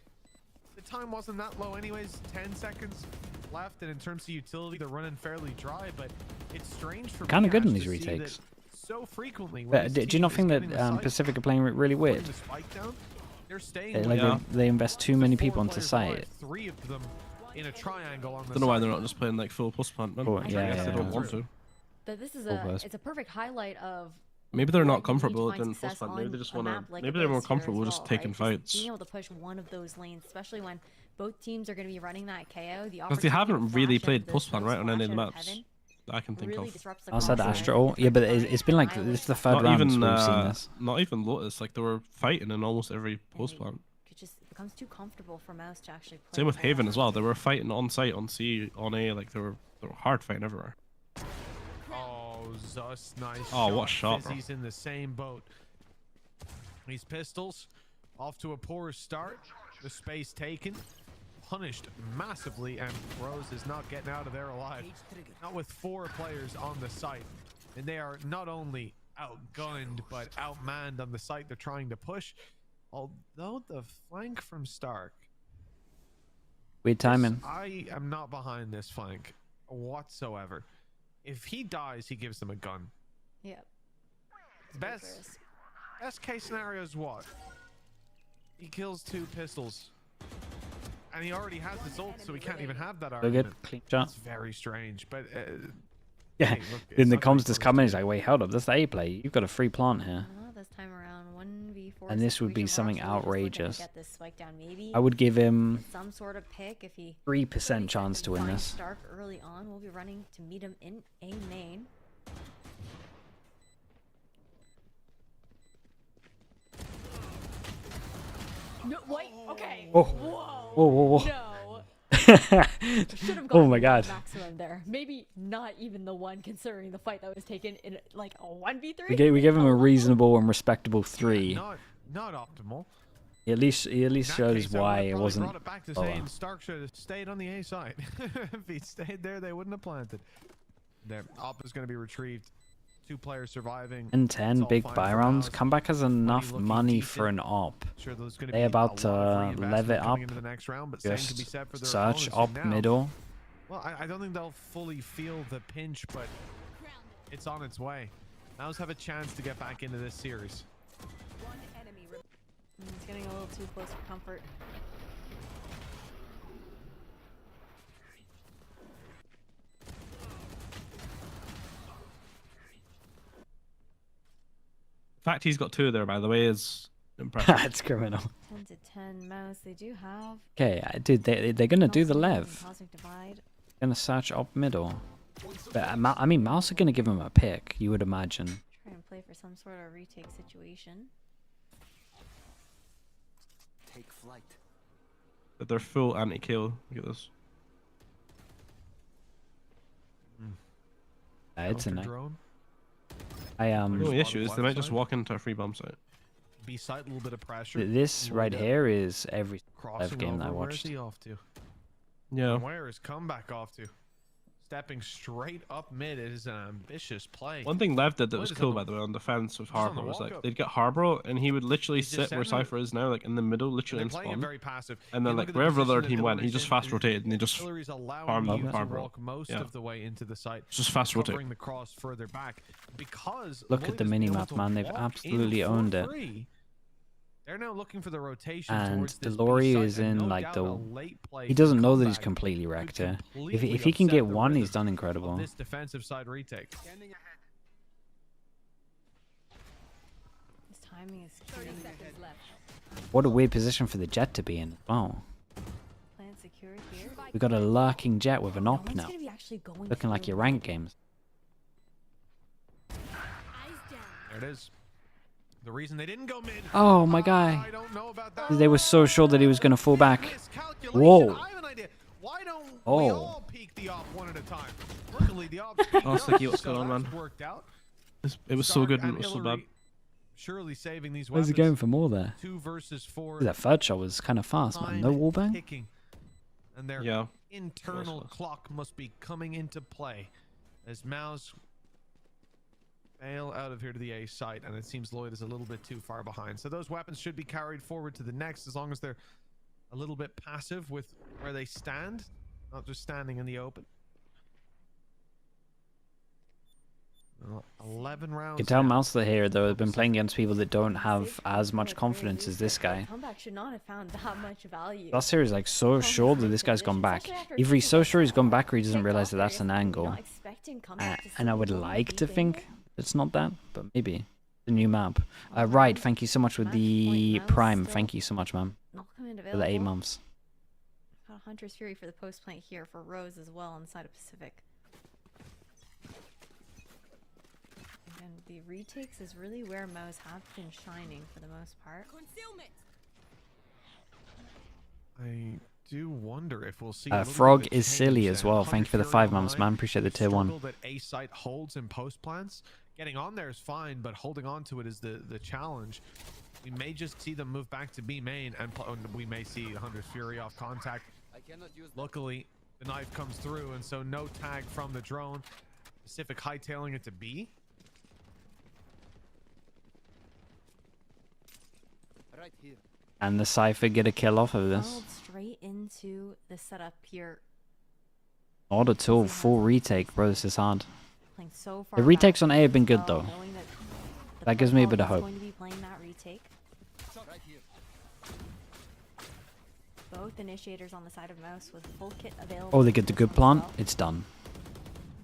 the time wasn't that low anyways. 10 seconds left, and in terms of utility, they're running fairly dry, but it's strange for Kind me, of good in Ash, these to see that retakes. so frequently when But this do you not team think is that getting the site, Pacific are playing really weird? putting the spike down, they're staying They, with like it. they invest too many The 4 people into players site. are 3 of them in a triangle on the Don't know why side. they're not just playing like full post plant, man. Oh, I yeah, guess they yeah, don't yeah. want to. But this is Full burst. it's a perfect highlight of Maybe they're what not you need to comfortable find doing success post plant. Maybe on they just a want to. map like Maybe they're more this here comfortable as just well, taking right? Just fights. being able to push one of those lanes, especially when both teams are going to be running that KO. The Because they opportunity to haven't really flash played out those post plant right on any of the flash out maps heaven that I can think really of. disrupts the Outside crossfire. Astro, yeah, but it's been like this is the third Not round even, we've seen this. not even Lotus. Like they were fighting in almost every post plant. It just becomes too comfortable for MOUZ to actually play. Same with ball. Haven as well. They were fighting on site, on C, on A. Like they were hard fighting everywhere. Oh, Zus, nice Oh, what a shot, bro. Fizzy's in the same boat. These pistols off to a poor start. The space taken. Punished massively, and Rose is not getting out of there alive. Not with 4 players on the site. And they are not only outgunned, but outmanned on the site they're trying to push. Although the flank from Stark. Weird timing. I am not behind this flank. whatsoever. If he dies, he gives them a gun. Yep. Best case scenario is what? He kills 2 pistols. And he already has his ult, so he can't even have that So argument. good, clean shot. That's very strange, but Yeah, hey, look, in it's the not gonna comms be just close come in, to he's like, wait, hold up, that's the A play. You've got a free plant here. Well, this time around, 1v4 And this would be situation, something we're actually just looking to outrageous. get this spike down. Maybe I would give him some sort of pick if he 3% chance to win finds this. Stark early on. We'll be running to meet him in A main. No, wait, okay. Oh. Whoa. Whoa, whoa, whoa. No. Should have Oh gone my god. maximum there. Maybe not even the one, considering the fight that was taken in like a 1v3. We gave him a reasonable and respectable 3. not optimal. He at least In that shows case, I why would've it probably wasn't brought it back to lower. saying Stark should have stayed on the A side. If he'd stayed there, they wouldn't have planted. There, Op is going to be retrieved. 2 players surviving. And It's 10 all big fine buy for rounds. MOUZ. Comeback has enough looking money for decent. an op. Sure, there's gonna They be a about lot of to reinvestment lev it up. coming into the next round, but same can be Just said for their search opponents. op And now- middle. Well, I don't think they'll fully feel the pinch, but it's on its way. MOUZ have a chance to get back into this series. It's getting a little too close for comfort. The fact he's got 2 there, by the way, is impressive. It's criminal. 10 to 10 MOUZ. They do have Okay, dude, they're gonna do the lev. Cosmic Divide. Gonna search op middle. But I mean, MOUZ are gonna give him a pick. You would imagine. Try and play for some sort of retake situation. Take flight. But they're full anti-kill. Look at this. It's a Counter nice. drone. I The There's only a lot issue of is they might left just side. walk into a free bomb site. B side, a little bit of pressure. This right Would, here is every crossing lev game that I over. Where's watched. he off to? Yeah. And where is comeback off to? Stepping straight up mid is an ambitious play. One thing Lev did that What was is cool, on by the way, on defense with Just on the Harbor was like walk-up. they'd get Harbor and he would literally He's just sit where sitting there. Cypher is now, like in the middle, literally They're in playing spawn. it very passive. And then You look like at the wherever the position other that team went, he Hillary just is fast in. rotated and he just Hillary's allowing farmed you to Harbor. walk most Yeah. of the way into the site. Just fast rotate. Covering the cross further back because Look at Lloyd the has been able mini-map, to man. They've walk in absolutely for owned it. free. They're now looking for the rotation And towards this B Delory site, is and in no like doubt the. a late play He from doesn't know that he's comeback completely would wrecked here. completely If he can upset get the one, he's rhythm done of incredible. this defensive side retake. His timing is key. What a weird position for the jet to be in. Oh, Plan secured here. we got a lurking jet with an No op one's now. gonna be actually going Looking like through. your rank games. There it is. The reason they didn't go mid. Oh my guy. I don't know about that. They were so sure that he was gonna fall back. Miscalculation. Whoa. I have an idea. Why don't we Oh. all peek the op one at a time? Luckily, the op. Oh, Sticky, what's going on, man? That's worked out. It was so Stark good and and it was so bad. Hillary surely saving these Where's weapons. he going for more there? 2 versus 4. That third shot was kind of fast, man. No Time wallbang? ticking. And their Yeah. internal clock must be coming into play as MOUZ bail out of here to the A site, and it seems Lloyd is a little bit too far behind. So those weapons should be carried forward to the next as long as they're a little bit passive with where they stand, not just standing in the open. 11 rounds. You can tell now. MOUZ here though have been playing against people that don't have as much confidence as this guy. Comeback should not have found that much value. Last year is like so sure that this guy's gone back. Either he's so sure he's gone back or he doesn't realize that that's an angle. And I would like to think it's not that, but maybe. The new map. Right, thank you so much with the Prime. Thank you so much, man. For the 8 months. Got Hunter's Fury for the post plant here for Rose as well on the side of Pacific. And the retakes is really where MOUZ have been shining for the most part. I do wonder if we'll see. Frog is silly as well. Thank you for the 5 months, man. Appreciate the tier 1. That A site holds in post plants. Getting on there is fine, but holding on to it is the challenge. We may just see them move back to B main, and we may see Hunter's Fury off contact. Luckily, the knife comes through, and so no tag from the drone. Pacific hightailing it to B. Right here. And the Cypher get a kill off of this. Funneled straight into the setup here. Not at all. Full retake, bro. This is hard. Playing so far The retakes back on A have been as good, well, though. knowing that the That gives me a protocol bit of is hope. going to be playing that retake. Both initiators on the side of MOUZ with full kit available. Oh, they get the for good this plant. one as It's done.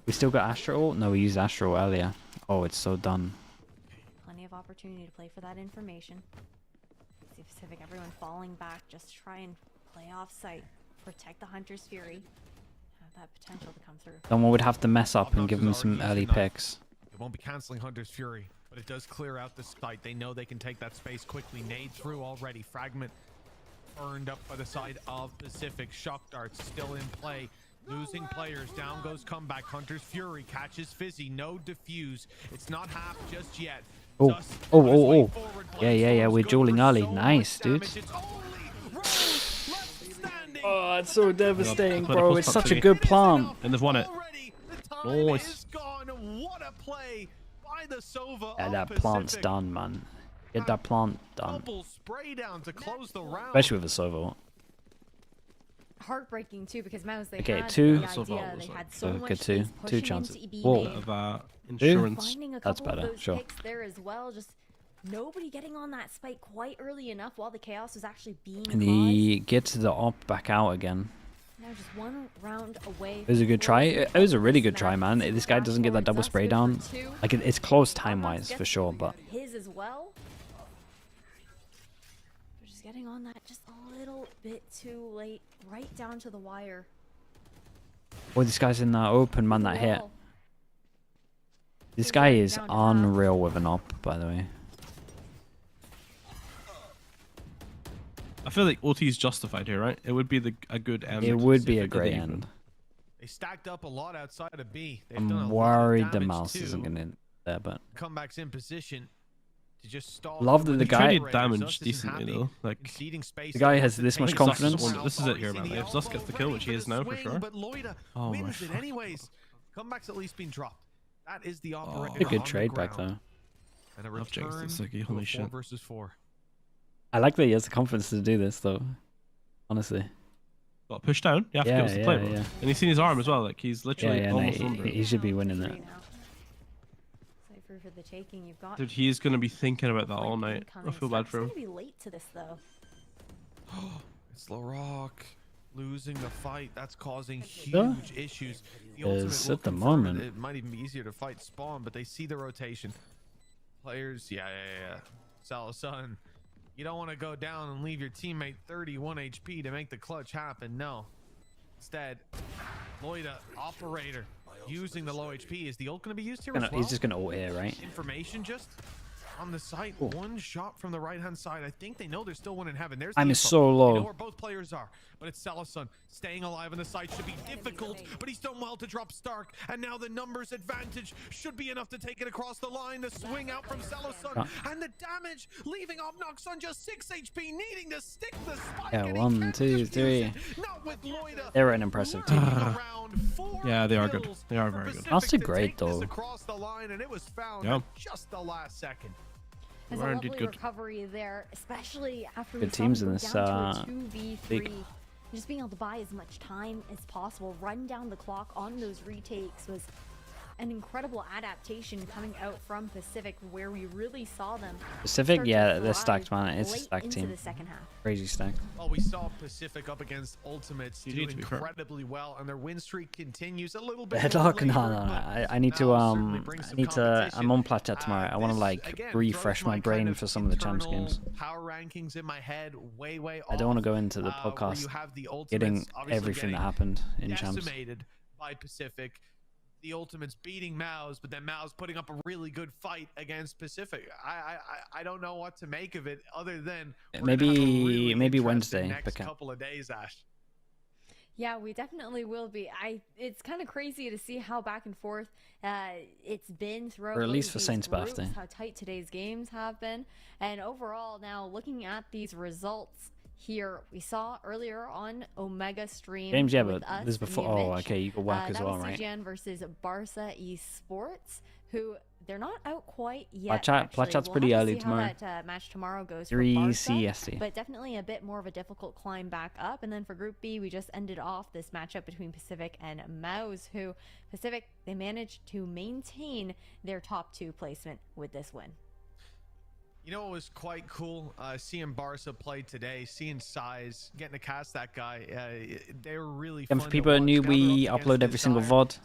We still got Astro? No, we used Astro earlier. Oh, it's so done. well. Plenty of opportunity to play for that information. See Pacific, everyone falling back, just try and play off site, protect the Hunter's Fury, have that potential to come through. Someone would have to mess up and give them Obnox is some already early using that. picks. It won't be canceling Hunter's Fury, but it does clear out the site. They know they can take that space quickly. Nade through already. Fragment burned up by the side of Pacific. Shock darts still in play. Losing players. Down goes comeback. Hunter's Fury catches Fizzy. No defuse. It's not half just yet. Oh, Dust oh, on his oh, way oh. forward. Yeah, we're Blazestorm's dueling good for early. so Nice, much dude. damage. It's only Rose left standing. Oh, it's so devastating, But bro. it It's was such a toxic. good plant. And they've won it. Time Nice. is gone. What a play by the Sova Yeah, of that plant's Pacific. done, man. Get that plant done. Double spray down to close the round. Especially with a Sova. Heartbreaking too, because MOUZ they Okay, had two. the idea, they had so Okay, much two. space Two pushing chances. into B Whoa. main. Of Two? insurance. Finding a That's couple better, of those sure. picks there as well, just nobody getting on that spike quite early enough while the chaos was actually being And he gets the op back out again. now just one round away. It was a good from try. closing It was a really this good try, match. man. So This guy doesn't get that fast double forwards, spray that's down. good for two. Like, it's close Omnox time-wise, gets for sure, but... his as well. We're just getting on that just a little bit too late, right down to the wire. Oh, this guy's in that open, man, that hit. Wall. This guy is unreal with an op, by the way. I feel like OT is justified here, right? It would be a good end. It would be a Pacific great and even. end. They stacked up a lot outside of B. They've done a I'm lot of worried the damage mouse too. isn't going to there, but... Comebacks in position to just stall. Love that the with guy- operators. Damage Us isn't decently, happy. though. Like, Conceding space the guy to has the this much take. confidence. This is it here, man. If Zus gets the kill, which he is now for sure. But Loida Oh my wins it fuck. anyways. Comeback's at least been dropped. That is the operator. A good on trade the back, ground. though. And a Love James, return it's like, to a holy 4 shit. versus 4. I like that he has the confidence to do this, though. Honestly. Got pushed down. You have to give us the play, bro. yeah. And you've seen his arm as well. Like, he's Yeah, literally yeah, no, almost under it. he should be winning it. Cypher for the taking. You've got Dude, he's gonna be thinking about that all night. I feel bad for him. Gonna be late to this though. It's LaRock losing the fight. That's causing Yeah. huge issues. The Is ultimate will at the confirm moment. It might even be easier to fight Spawn, but they see the rotation. Players, yeah. Salasan, you don't want to go down and leave your teammate 31 HP to make the clutch happen. No. Instead, Loida, operator, using the low HP. Is the ult going to be used here as well? He's just going to ult here, right? Information just on the site. Cool. One shot from the right-hand side. I think they know there's still one in heaven. There's I'm the is info. so They low. know where both players are, but it's Salasun staying alive on the site should be difficult, but he's done well to drop Stark, and now the numbers advantage should be enough to take it across the line. The swing out from Salasun, and the damage leaving Obnox on just 6 HP, needing to stick the spike. Yeah, and he 1, can't 2, defuse 3. it. Not with Loida. They're an impressive team. Yeah, they are good. They are very good. That's a great, though. Across the line, and it was found Yeah. at just the last second. There's We're a indeed lovely good. recovery there, especially after Good we saw teams them in go this, down to a 2v3. league. Just being able to buy as much time as possible, run down the clock on those retakes was an incredible adaptation coming out from Pacific, where we really saw them. Pacific, start to yeah, they're thrive stacked, man. It's a late stacked into team. the second half. Crazy stacked. Well, we saw Pacific up against Ultimates You do need to be fair. incredibly well, and their win streak continues a little bit. Headlock? more No, later, no. but I need to, Mal certainly brings some competition. I'm on Platet tomorrow. I want to, This, like, again, refresh throws my kind brain of for some of the champs internal games. Power rankings in my head, way I don't want to off, go into the where podcast you have the getting Ultimates obviously everything that getting happened in champs. decimated by Pacific. The Ultimates beating MOUZ, but then MOUZ putting up a really good fight against Pacific. I don't know what to make of it other than we're gonna have a really Maybe interesting Wednesday. next Because couple of days, Ash. Yeah, we definitely will be. It's kind of crazy to see how back and forth it's been throughout. Or at least both for these Saint's groups, birthday. How tight today's games have been, and overall, now looking at these results here, we saw earlier on Omega stream. James, yeah, with but us, this before. via Oh, Mitch. okay, you go whack as that well, was right? CGN versus Barca Esports, who they're not out quite yet. Platchat's pretty we'll early see tomorrow. How that match tomorrow goes. 3 for Barca, CST. but definitely a bit more of a difficult climb back up. And then for Group B, we just ended off this matchup between Pacific and MOUZ, who Pacific, they managed to maintain their top 2 placement with this win. You know, it was quite cool seeing Barca play today, seeing Size, getting to cast that guy. They were really fun. And for people who knew, we upload every single VOD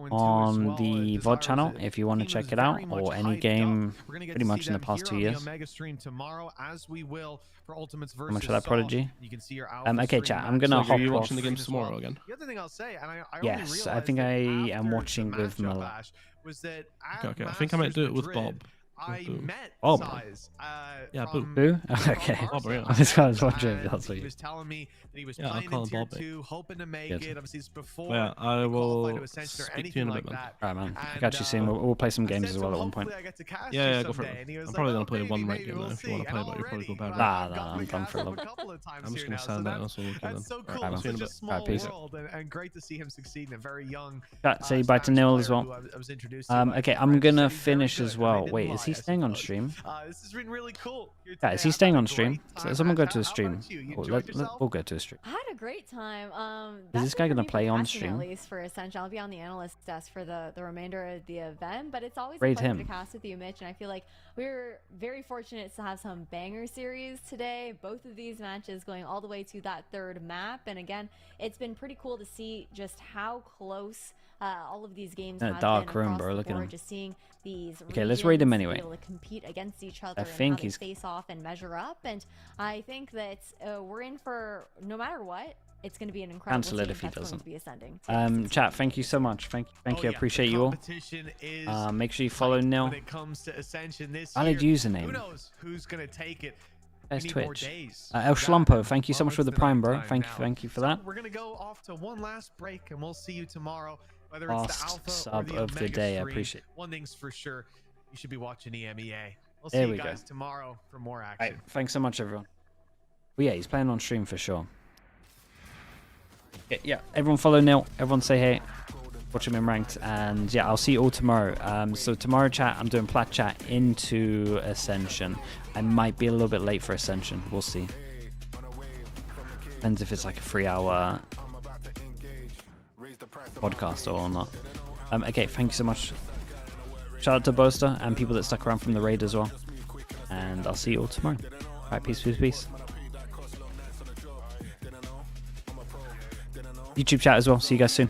on the VOD channel if you want to check it out, or any game pretty much in the past 2 years. How much for that Prodigy? Okay, chat, I'm going to hop Are you off. watching the games tomorrow again? The other thing I'll say, and I Yes, I think I am watching with Miller. Okay, I think I might do it with Bob. I met Bob. Size. Yeah, Boo. Boo? Okay. Bob, yeah. This guy's watching. That's He what was telling me that he was Yeah, I'll playing call in him tier Bobby. 2, hoping to make Good. it. Obviously, it's before Yeah, I he will qualified to Ascension or speak to you anything in a like bit, man. that. Alright, man. I And, got you soon. We'll play some I games said as to well him, at one point. hopefully I get to cast Yeah, you go for someday. it. And he was I'm like, probably "Oh, gonna play maybe, one maybe game we'll though. If you want see." to play, And but you'll probably go already, bad. Nah, got I'm me done for a cast little up couple of times I'm just here gonna now, stand so out. That's all we'll that's so cool. Alright, It's man. such a Alright, small peace. world, and great to see him succeed in a very young Say bye to Neil as well. I was introduced to by Okay, a I'm friend. gonna He said he's very finish good, as and I well. didn't Wait, lie, is he I staying on suppose. stream? This has been really cool. Here Yeah, today. is he I've staying had a on stream? great time. Someone go Ash, to a how stream. about you? You Oh, enjoyed yourself? we'll go to a stream. I had a great time. Is That's this it guy for gonna me play on casting, stream? At least for Ascension, I'll be on the analyst desk for the remainder of the event. But it's always Raid a pleasure him. to cast with you, Mitch. And I feel like we're very fortunate to have some banger series today. Both of these matches going all the way to that 3rd map. And again, it's been pretty cool to see just how close all of these games have dark been room, across bro. the Look at board, him. just seeing these Okay, let's raid him regions anyway. be able to compete against each other and think how they he's- face off and measure up. And I think that we're in for, no matter what, it's going to be an incredible Cancel it team if he that's going doesn't. to be ascending. Chat, thank you so much. Thank you. I appreciate you all. Make sure you follow Neil. When it comes to Ascension this Valid year, username. who knows who's gonna take it? There's We need more Twitch. days. El Schlumpo, thank you so much for the prime, bro. Thank you for that. We're gonna go off to one last break, and we'll see you tomorrow. Whether it's the Last Alpha or sub the of the Omega day, I stream, appreciate it. one thing's for sure, you should be watching EMEA. We'll There see we you go. guys tomorrow for more action. Right, thanks so much, everyone. Well, yeah, he's playing on stream for sure. Yeah, everyone follow Neil. Everyone say hey. Watch him in ranked, and yeah, I'll see you all tomorrow. So tomorrow, chat, I'm doing plat chat into Ascension. I might be a little bit late for Ascension. We'll see. Depends if it's like a 3-hour podcast or not. Okay, thank you so much. Shout out to Boaster and people that stuck around from the raid as well. And I'll see you all tomorrow. Alright, peace, peace, peace. YouTube chat as well. See you guys soon.